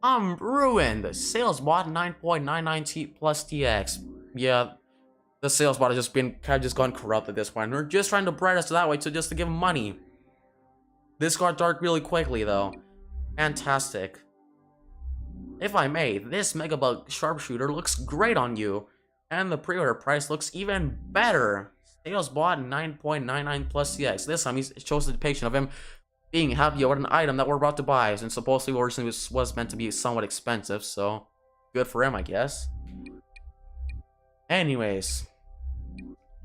I'm ruined. Sales bot 9.99 plus TX. Yeah, the sales bot has just gone corrupt at this point. We're just trying to bright us that way just to give them money. This got dark really quickly though. Fantastic. If I may, this Megabug Sharpshooter looks great on you. And the pre-order price looks even better. Sales bought 9.99 plus TX. This time he shows the depiction of him being happy about an item that we're about to buy, since supposedly originally was meant to be somewhat expensive, so good for him, I guess. Anyways,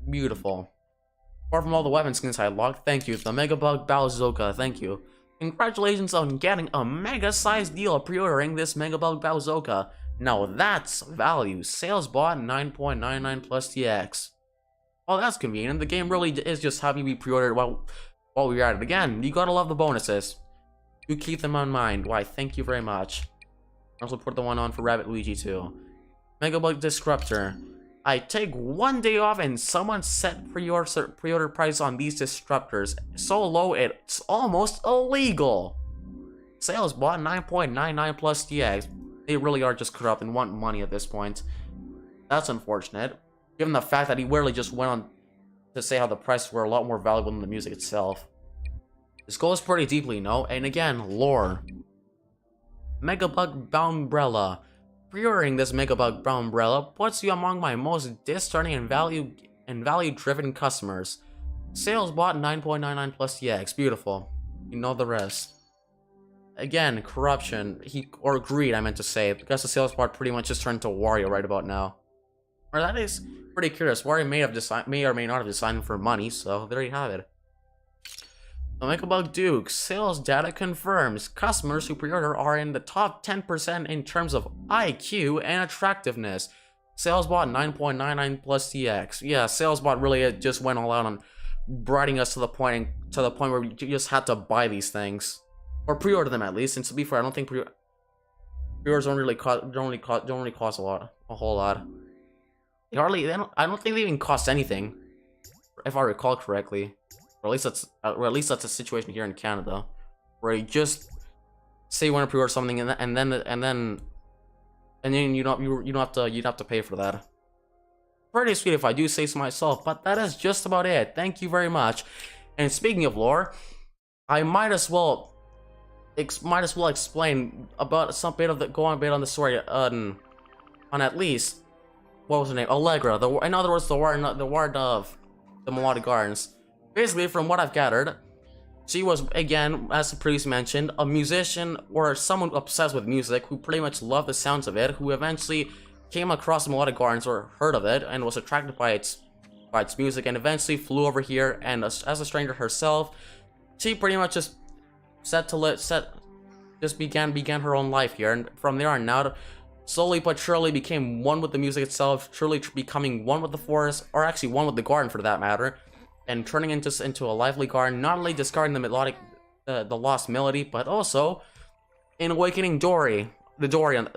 beautiful. Apart from all the weapon skins I locked, thank you. The Megabug Bazooka, thank you. Congratulations on getting a mega-sized deal pre-ordering this Megabug Bazooka. Now that's value. Sales bought 9.99 plus TX. Oh, that's convenient. The game really is just happy we pre-ordered while we were at it. Again, you gotta love the bonuses. You keep them in mind. Why, thank you very much. I also put the one on for Rabbit Luigi too. Megabug Disruptor. I take one day off and someone set pre-order price on these disruptors so low it's almost illegal. Sales bought 9.99 plus TX. They really are just corrupt and want money at this point. That's unfortunate, given the fact that he literally just went on to say how the prices were a lot more valuable than the music itself. This goes pretty deeply, no? And again, lore. Megabug Umbrella. Pre-ordering this Megabug Umbrella puts you among my most discerning and value-driven customers. Sales bought 9.99 plus TX. Beautiful. You know the rest. Again, corruption, or greed, I meant to say, because the sales part pretty much just turned to Wario right about now. Or that is pretty curious. Wario may or may not have designed them for money, so there you have it. The Megabug Duke. Sales data confirms customers who pre-order are in the top 10% in terms of IQ and attractiveness. Sales bought 9.99 plus TX. Yeah, sales bot really just went all out on brightening us to the point where we just had to buy these things. Or pre-order them at least, and to be fair, I don't think pre-orders don't really cost a whole lot. I don't think they even cost anything. if I recall correctly, or at least that's a situation here in Canada, where you just say you want to pre-order something and then you don't have to pay for that. Pretty sweet if I do say so myself, but that is just about it. Thank you very much. And speaking of lore, I might as well explain about some bit of the go on a bit on the story on at least what was her name, Allegra. In other words, the ward of the Melodic Gardens. Basically, from what I've gathered, she was, again, as previously mentioned, a musician or someone obsessed with music who pretty much loved the sounds of it, who eventually came across the Melodic Gardens or heard of it and was attracted by its music, and eventually flew over here, and as a stranger herself, she pretty much just began her own life here, and from there on out, slowly but surely became one with the music itself, truly becoming one with the forest, or actually one with the garden for that matter, and turning into a lively garden, not only discarding the melodic, the lost melody, but also in awakening the Dory of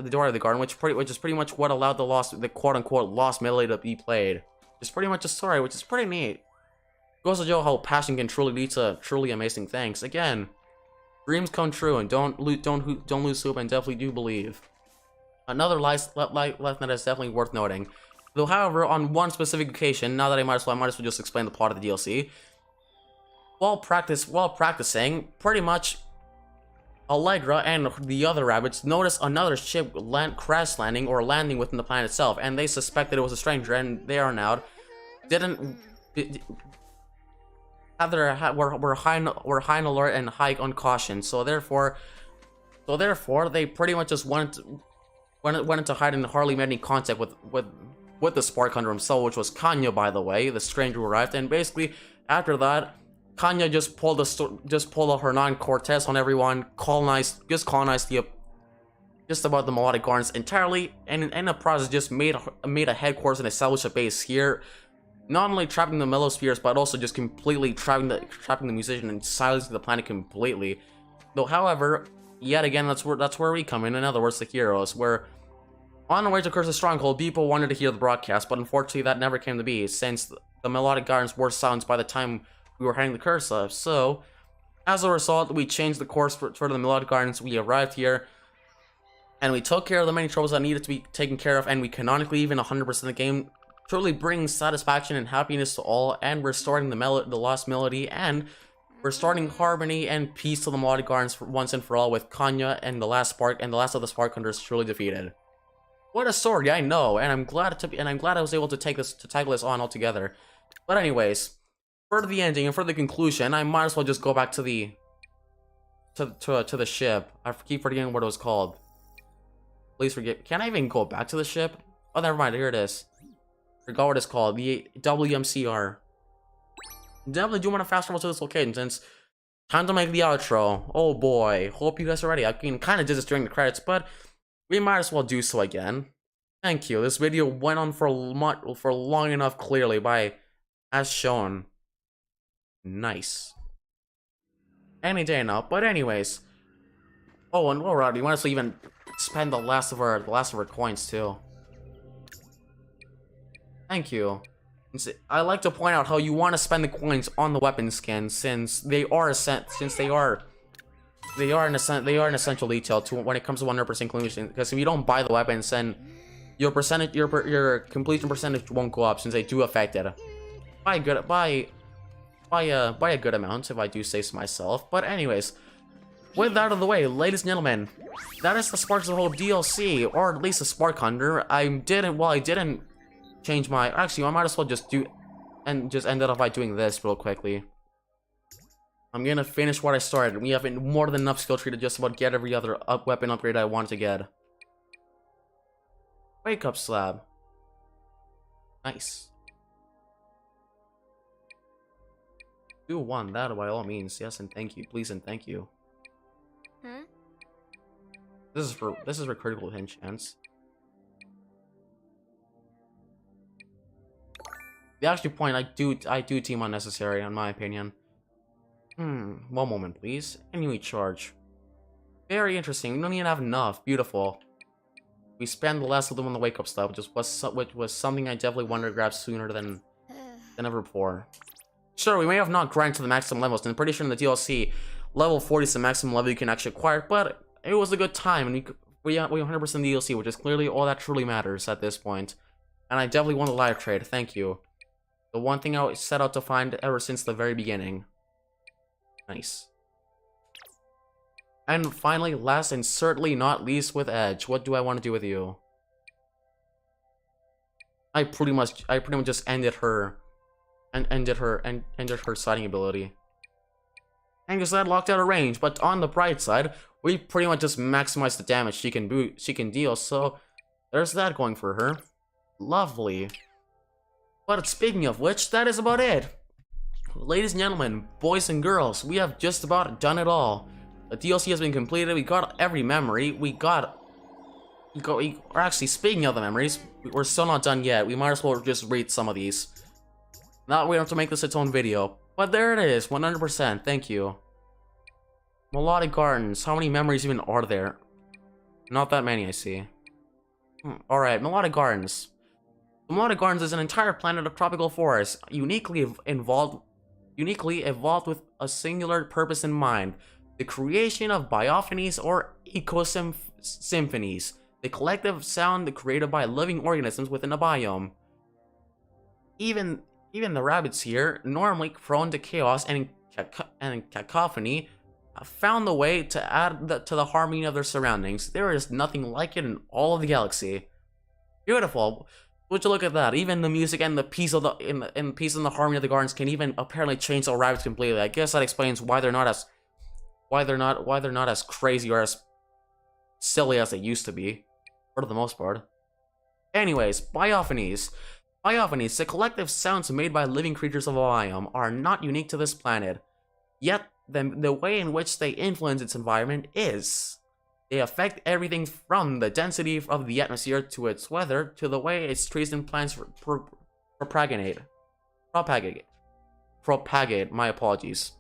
the garden, which is pretty much what allowed the quote-unquote lost melody to be played. It's pretty much a story, which is pretty neat. Goes to show how passion can truly lead to truly amazing things. Again, dreams come true, and don't lose hope, and definitely do believe. Another lesson that is definitely worth noting. Though, however, on one specific occasion, now that I might as well just explain the plot of the DLC. While practicing, pretty much, Allegra and the other Rabbids noticed another ship crash landing within the planet itself, and they suspected it was a stranger, and they are now were high on alert and high on caution. So therefore, they pretty much just went into hiding and hardly made any contact with the Spark Hunter himself, which was Kanya, by the way, the stranger who arrived. And basically, after that, Kanya just pulled a Hernan Cortez on everyone, colonized just about the Melodic Gardens entirely, and in the process just made a headquarters and established a base here, not only trapping the Melospheres, but also just completely trapping the musician and silencing the planet completely. Though, however, yet again, that's where we come in other words, the heroes, where on the way to Curse's Stronghold, people wanted to hear the broadcast, but unfortunately that never came to be, since the Melodic Gardens were silenced by the time we were heading the curse up. So, as a result, we changed the course for the Melodic Gardens. We arrived here, and we took care of the many troubles that needed to be taken care of, and we canonically, even 100% of the game, truly brings satisfaction and happiness to all, and restoring the lost melody, and restoring harmony and peace to the Melodic Gardens once and for all, with Kanya and the last of the Spark Hunters truly defeated. What a story, I know, and I'm glad I was able to tackle this on altogether. But anyways, for the ending and for the conclusion, I might as well just go back to the ship. I keep forgetting what it was called. Please forget. Can I even go back to the ship? Oh, never mind. Here it is. Forgot what it's called. The WMCR. Definitely do want to fast travel to this location, since time to make the outro. Oh boy. Hope you guys are ready. I kind of did this during the credits, but we might as well do so again. Thank you. This video went on for long enough, clearly, as shown. Nice. Any day now. But anyways. Oh, and we're out. We might as well even spend the last of our coins too. Thank you. I like to point out how you want to spend the coins on the weapon skins, since they are an essential detail to when it comes to 100% completion. Because if you don't buy the weapons, then your completion percentage won't go up, since they do affect it by a good amount, if I do say so myself. But anyways, with that out of the way, ladies and gentlemen, that is the Sparks of the whole DLC, or at least the Spark Hunter. I didn't change my. Actually, I might as well just end it off by doing this real quickly. I'm gonna finish what I started. We have more than enough skill tree to just about get every other weapon upgrade I want to get. Wake up slab. Nice. Do want that by all means. Yes, and thank you. Please and thank you. Huh? This is for critical hit chance. The actual point, I do team unnecessary, in my opinion. One moment, please. Anyway, charge. Very interesting. We don't even have enough. Beautiful. We spend the last of them on the wake up stuff, which was something I definitely wanted to grab sooner than ever before. Sure, we may have not grinded to the maximum levels, and I'm pretty sure in the DLC, level 40 is the maximum level you can actually acquire, but it was a good time, and we 100% the DLC, which is clearly all that truly matters at this point. And I definitely won the live trade, thank you. The one thing I set out to find ever since the very beginning. Nice. And finally, last and certainly not least with Edge, what do I want to do with you? I pretty much just ended her sighting ability. And because that locked out of range, but on the bright side, we pretty much just maximized the damage she can deal, so there's that going for her. Lovely. But speaking of which, that is about it. Ladies and gentlemen, boys and girls, we have just about done it all. The DLC has been completed, we got every memory, or actually, speaking of the memories, we're still not done yet. We might as well just read some of these. Not we don't have to make this its own video. But there it is, 100%, thank you. Melodic Gardens, how many memories even are there? Not that many, I see. Alright, Melodic Gardens. Melodic Gardens is an entire planet of tropical forests, uniquely evolved with a singular purpose in mind. The creation of biophonies or ecosymphonies. The collective sound created by living organisms within a biome. Even the Rabbids here, normally prone to chaos and cacophony, found the way to add to the harmony of their surroundings. There is nothing like it in all of the galaxy. Beautiful. Would you look at that? Even the music and the peace of the harmony of the gardens can even apparently change the Rabbids completely. I guess that explains why they're not as crazy or as silly as they used to be, for the most part. Anyways, biophonies. Biophonies, the collective sounds made by living creatures of a biome, are not unique to this planet. Yet, the way in which they influence its environment is. They affect everything from the density of the atmosphere to its weather to the way its trees and plants propagate. My apologies.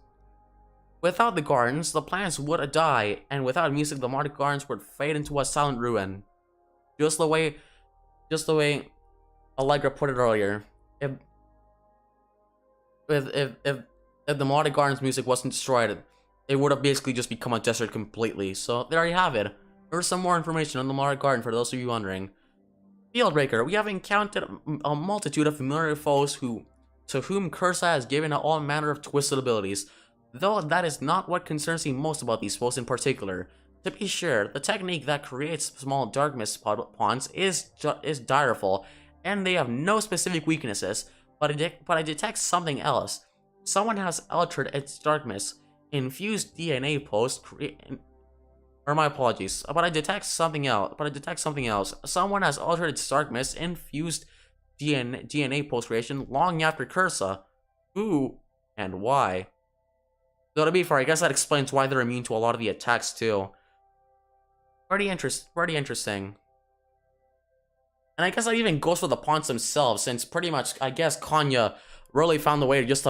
Without the gardens, the plants would die, and without music, the melodic gardens would fade into a silent ruin. Just the way Allegra put it earlier. If the melodic gardens music wasn't destroyed, it would have basically just become a desert completely. So there you have it. Here's some more information on the melodic garden for those of you wondering. Fieldbreaker, we have encountered a multitude of familiar foes to whom Cursa has given all manner of twisted abilities. Though that is not what concerns me most about these foes in particular. To be sure, the technique that creates small dark mist pawns is direful, and they have no specific weaknesses, but I detect something else. Someone has altered its dark mist infused DNA post my apologies, but I detect something else. Someone has altered its dark mist infused DNA post creation long after Cursa. Who and why? Though to be fair, I guess that explains why they're immune to a lot of the attacks too. Pretty interesting. And I guess that even goes for the pawns themselves, since pretty much, I guess, Kanya really found the way to just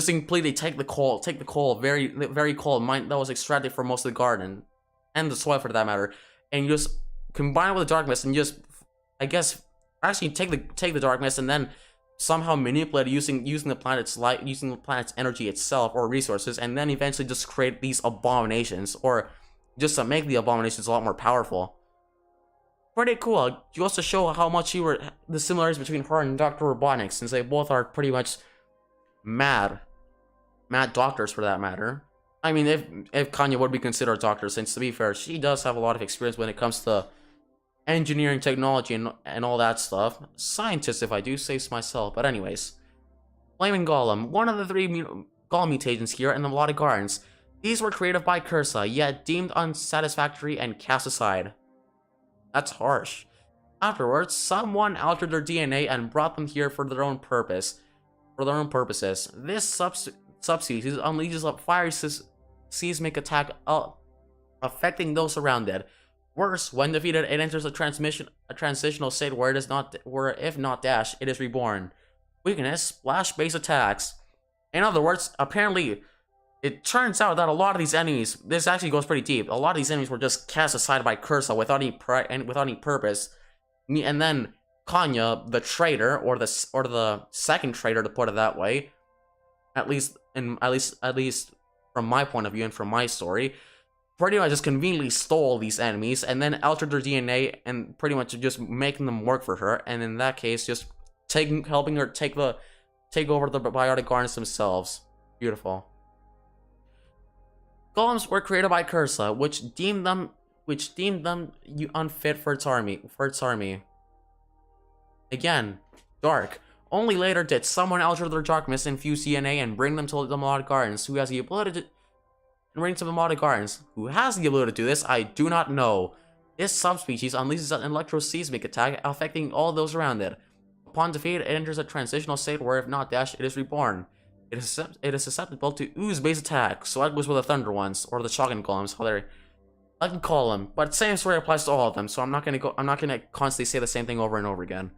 completely take the coal, very, very cold mine that was extracted from most of the garden, and the soil for that matter, and you just combine it with the dark mist and just, I guess, actually take the dark mist and then somehow manipulate it using the planet's light, using the planet's energy itself or resources, and then eventually just create these abominations, or just to make the abominations a lot more powerful. Pretty cool. You also show how much the similarities between her and Dr. Robotnik, since they both are pretty much mad doctors for that matter. I mean, if Kanya would be considered a doctor, since to be fair, she does have a lot of experience when it comes to engineering, technology, and all that stuff. Scientist, if I do say so myself. But anyways, Flaming Golem, one of the 3 Golem mutations here in the Melodic Gardens. These were created by Cursa, yet deemed unsatisfactory and cast aside. That's harsh. Afterwards, someone altered their DNA and brought them here for their own purposes. This subspecies unleashes a fiery seismic attack, affecting those around it. Worse, when defeated, it enters a transitional state where if not dash, it is reborn. Weakness: splash-based attacks. In other words, apparently, it turns out that a lot of these enemies, this actually goes pretty deep. A lot of these enemies were just cast aside by Cursa without any purpose, and then Kanya, the traitor, or the second traitor to put it that way, at least from my point of view and from my story, pretty much just conveniently stole these enemies and then altered their DNA and pretty much just making them work for her. And in that case, just helping her take over the biotic guardians themselves. Beautiful. Golems were created by Cursa, which deemed them unfit for its army. Again, dark. Only later did someone alter their darkness, infuse DNA, and bring them to the melodic guardians, who has the ability to do this, I do not know. This subspecies unleashes an electroseismic attack, affecting all those around it. Upon defeat, it enters a transitional state where, if not dashed, it is reborn. It is susceptible to ooze-based attacks, so that goes with the Thunder ones, or the Shotgun Golems, how they like to call them. But same story applies to all of them, so I'm not gonna constantly say the same thing over and over again.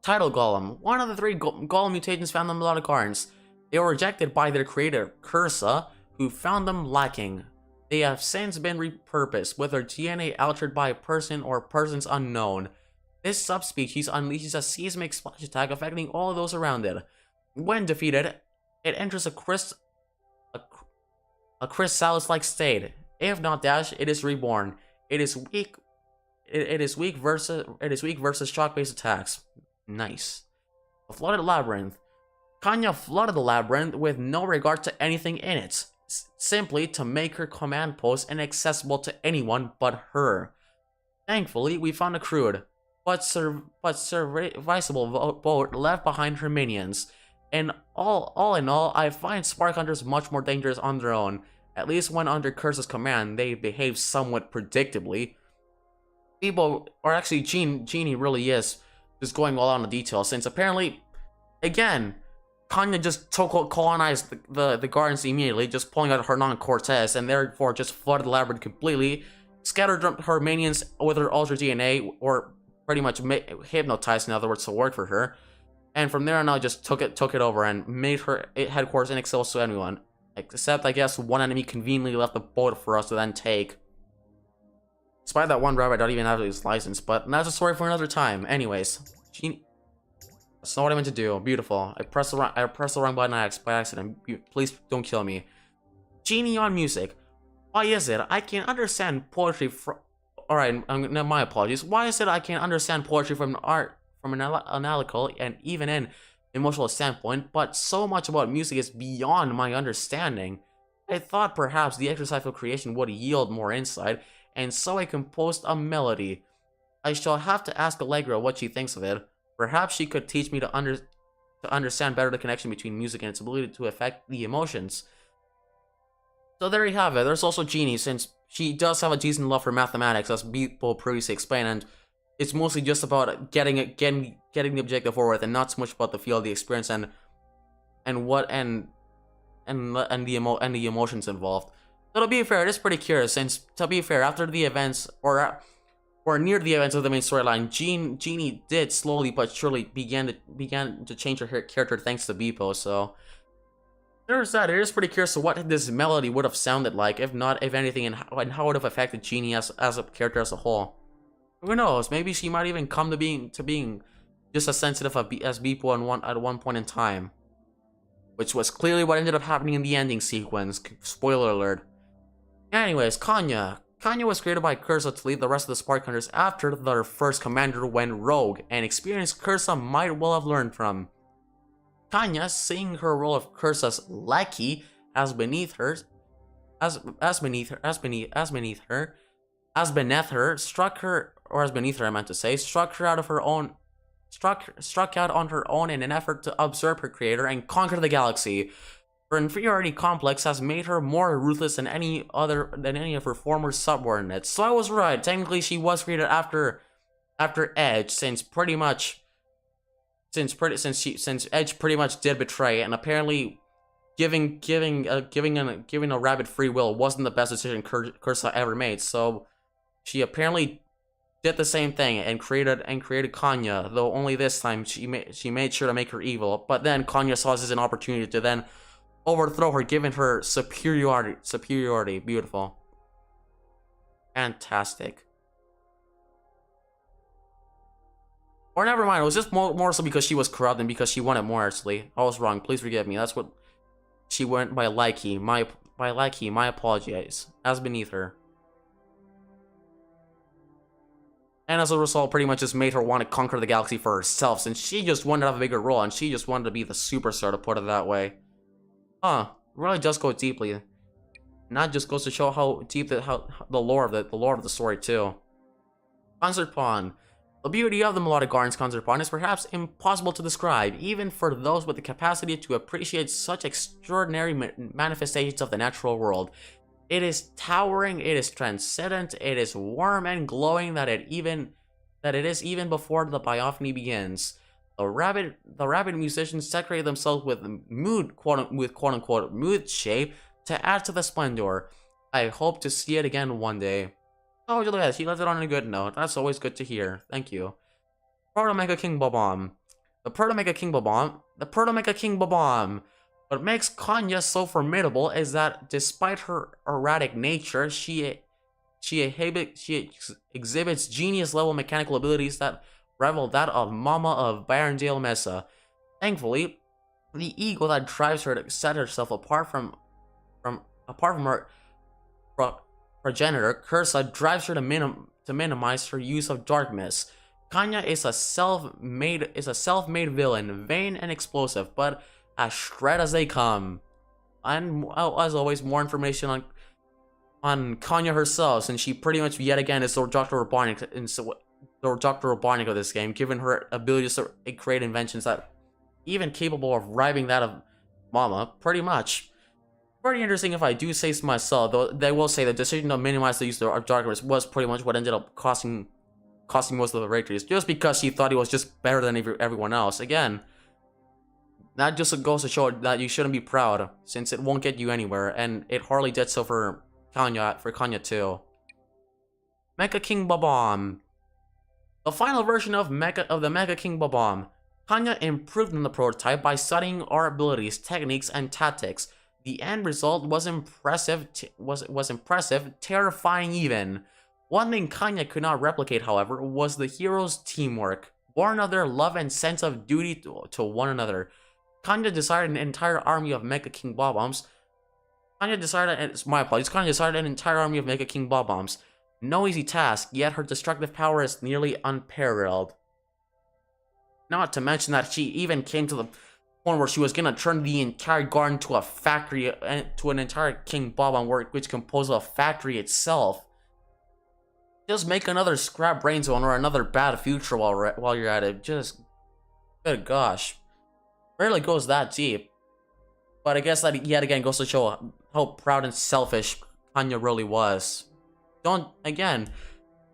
Tidal Golem, one of the 3 Golem mutations found in the melodic guardians. They were rejected by their creator, Cursa, who found them lacking. They have since been repurposed, with their DNA altered by a person or persons unknown. This subspecies unleashes a seismic splash attack, affecting all those around it. When defeated, it enters a chrysalis-like state. If not dashed, it is reborn. It is weak versus shock-based attacks. Nice. A flooded labyrinth. Kanya flooded the labyrinth with no regard to anything in it, simply to make her command post inaccessible to anyone but her. Thankfully, we found a crude but serviceable boat left behind her minions. And all in all, I find Spark Hunters much more dangerous on their own. At least when under Curse's command, they behave somewhat predictably. People, or actually Genie really is just going all out on the details, since apparently, again, Kanya just colonized the Guardians immediately, just pulling out Hernan Cortez, and therefore just flooded the labyrinth completely, scattered her minions with her altered DNA, or pretty much hypnotized, in other words, to work for her. And from there on out, just took it over and made her headquarters inaccessible to anyone. Except, I guess, one enemy conveniently left the boat for us to then take. Despite that one rabbit, I don't even have his license, but that's a story for another time. Anyways, that's not what I meant to do. Beautiful. I pressed the wrong button by accident. Please don't kill me. Genie on music. Why is it I can't understand poetry from... Alright, my apologies. Why is it I can't understand poetry from an analytical and even an emotional standpoint, but so much about music is beyond my understanding? I thought perhaps the exercise of creation would yield more insight, and so I composed a melody. I shall have to ask Allegra what she thinks of it. Perhaps she could teach me to understand better the connection between music and its ability to affect the emotions. So there you have it. There's also Genie, since she does have a decent love for mathematics, as people previously explained, and it's mostly just about getting the objective forward, and not so much about the feel of the experience and the emotions involved. So to be fair, it is pretty curious, since to be fair, after the events or near the events of the main storyline, Genie did slowly but surely began to change her character thanks to Beepo. So there's that. It is pretty curious to what this melody would have sounded like, if anything, and how it would have affected Genie as a character as a whole. Who knows? Maybe she might even come to being just as sensitive as Beepo at one point in time, which was clearly what ended up happening in the ending sequence. Spoiler alert. Anyways, Kanya was created by Cursa to lead the rest of the Spark Hunters after their first commander went rogue, an experience Cursa might well have learned from. Kanya, seeing her role of Cursa's lackey as beneath her, struck out on her own in an effort to usurp her creator and conquer the galaxy. Her inferiority complex has made her more ruthless than any of her former subordinates. So I was right. Technically, she was created after Edge, since Edge pretty much did betray, and apparently giving a rabbit free will wasn't the best decision Cursa ever made. So she apparently did the same thing and created Kanya, though only this time she made sure to make her evil. But then Kanya saw this as an opportunity to then overthrow her, given her superiority. Beautiful. Fantastic. Or never mind, it was just more so because she was corrupt than because she wanted more, actually. I was wrong, please forgive me. That's what she went by Likey. My apologies. As beneath her. And as a result, pretty much just made her want to conquer the galaxy for herself, since she just wanted to have a bigger role, and she just wanted to be the superstar, to put it that way. Huh, really does go deeply. And that just goes to show how deep the lore of the story too. Concert Pawn. The beauty of the Melodic Gardens Concert Pawn is perhaps impossible to describe, even for those with the capacity to appreciate such extraordinary manifestations of the natural world. It is towering, it is transcendent, it is warm and glowing that it is even before the biophony begins. The Rabbid musicians decorate themselves with quote unquote mood shape to add to the splendor. I hope to see it again one day. Oh, look at that, she left it on a good note. That's always good to hear. Thank you. Proto-Mega King Bob-omb. The Proto-Mega King Bob-omb. What makes Kanya so formidable is that despite her erratic nature, she exhibits genius-level mechanical abilities that rival that of Mama of Barondale Mesa. Thankfully, the ego that drives her to set herself apart from her progenitor, Cursa, drives her to minimize her use of darkness. Kanya is a self-made villain, vain and explosive, but as shred as they come. And as always, more information on Kanya herself, since she pretty much yet again is the Dr. Robotnik of this game, given her ability to create inventions that even capable of rivaling that of Mama, pretty much. Pretty interesting if I do say so myself, though they will say the decision to minimize the use of darkness was pretty much what ended up costing most of the victories, just because she thought he was just better than everyone else. Again, that just goes to show that you shouldn't be proud, since it won't get you anywhere, and it hardly did so for Kanya too. Mecha King Bob-omb. The final version of the Mecha King Bob-omb. Kanya improved on the prototype by studying our abilities, techniques, and tactics. The end result was impressive, terrifying even. One thing Kanya could not replicate, however, was the heroes' teamwork, born of their love and sense of duty to one another. Kanya decided an entire army of Mecha King Bob-ombs. Kanya decided an entire army of Mecha King Bob-ombs. No easy task, yet her destructive power is nearly unparalleled. Not to mention that she even came to the point where she was gonna turn the entire garden to a factory, to an entire King Bob-omb which composed of a factory itself. Just make another scrap brain zone or another bad future while you're at it. Just, good gosh, rarely goes that deep. But I guess that yet again goes to show how proud and selfish Kanya really was.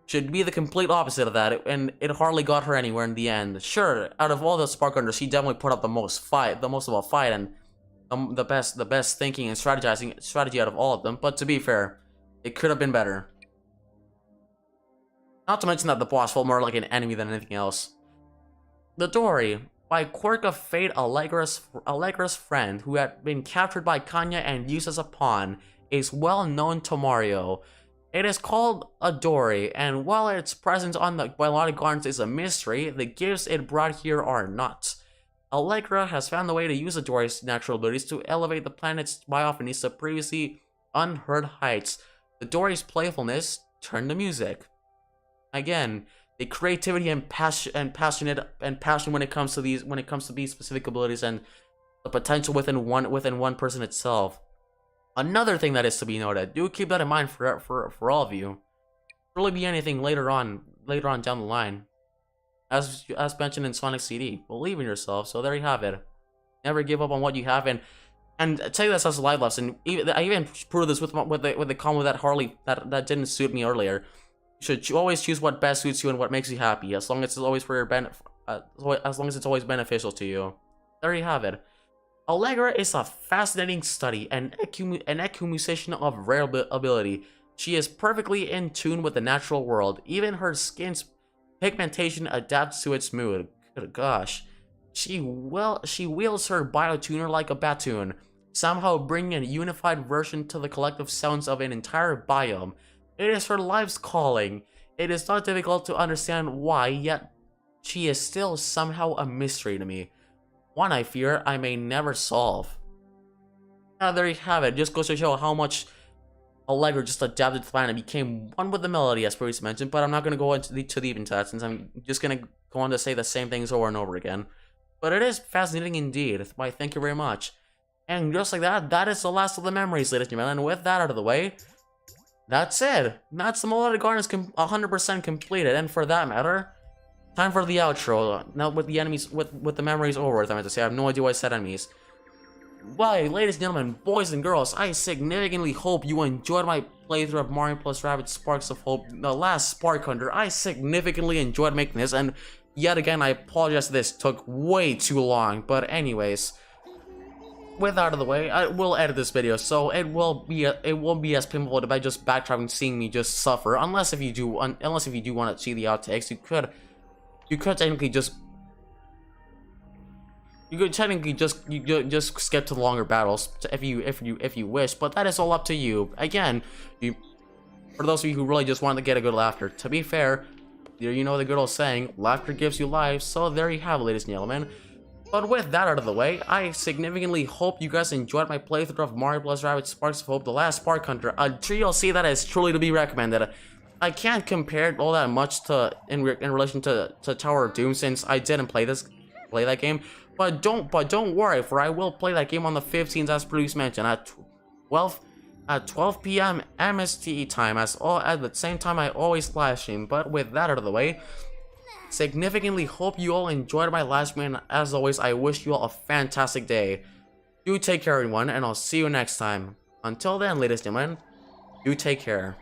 Should be the complete opposite of that, and it hardly got her anywhere in the end. Sure, out of all the Spark Hunters, she definitely put up the most of a fight, and the best thinking and strategy out of all of them. But to be fair, it could have been better. Not to mention that the boss felt more like an enemy than anything else. The Dory, by quirk of fate, Allegra's friend, who had been captured by Kanya and used as a pawn, is well known to Mario. It is called a Dory, and while its presence on the Melodic Gardens is a mystery, the gifts it brought here are not. Allegra has found a way to use the Dory's natural abilities to elevate the planet's biophonies to previously unheard heights. The Dory's playfulness turned to music. Again, the creativity and passion when it comes to these specific abilities and the potential within one person itself. Another thing that is to be noted, do keep that in mind for all of you. Really be anything later on down the line. As mentioned in Sonic CD, believe in yourself. So there you have it. Never give up on what you have, and tell you this as a live lesson. I even proved this with the combo that didn't suit me earlier. You should always choose what best suits you and what makes you happy, as long as it's always for your as long as it's always beneficial to you. There you have it. Allegra is a fascinating study and Eku musician of rare ability. She is perfectly in tune with the natural world. Even her skin's pigmentation adapts to its mood. Good gosh. She wields her biotuner like a batoon, somehow bringing a unified version to the collective sounds of an entire biome. It is her life's calling. It is not difficult to understand why, yet she is still somehow a mystery to me. One I fear I may never solve. Now there you have it. Just goes to show how much Allegra just adapted to the planet and became one with the melody, as previously mentioned, but I'm not going to go too deep into that since I'm just going to go on to say the same things over and over again. But it is fascinating indeed. Why, thank you very much. And just like that, that is the last of the memories, ladies and gentlemen. And with that out of the way, that's it. That's the Melodic Gardens 100% completed. And for that matter, time for the outro. Now with the enemies, with the memories over, I meant to say. I have no idea why I said enemies. Well, ladies and gentlemen, boys and girls, I significantly hope you enjoyed my playthrough of Mario plus Rabbids Sparks of Hope, the last Spark Hunter. I significantly enjoyed making this, and yet again, I apologize this took way too long. But anyways, with that out of the way, I will edit this video, so it won't be as painful by just backtracking, seeing me just suffer. Unless if you do want to see the outtakes, you could technically just. You could technically just skip to the longer battles if you wish, but that is all up to you. Again, for those of you who really just want to get a good laughter. To be fair, you know the good old saying, laughter gives you life. So there you have it, ladies and gentlemen. But with that out of the way, I significantly hope you guys enjoyed my playthrough of Mario plus Rabbids Sparks of Hope, the last Spark Hunter, a DLC that is truly to be recommended. I can't compare it all that much to in relation to Tower of Doom since I didn't play that game. But don't worry, for I will play that game on the 15th, as previously mentioned, at 12 p.m. MST time, at the same time I always live stream. But with that out of the way, significantly hope you all enjoyed my live stream, and as always, I wish you all a fantastic day. Do take care, everyone, and I'll see you next time. Until then, ladies and gentlemen, do take care.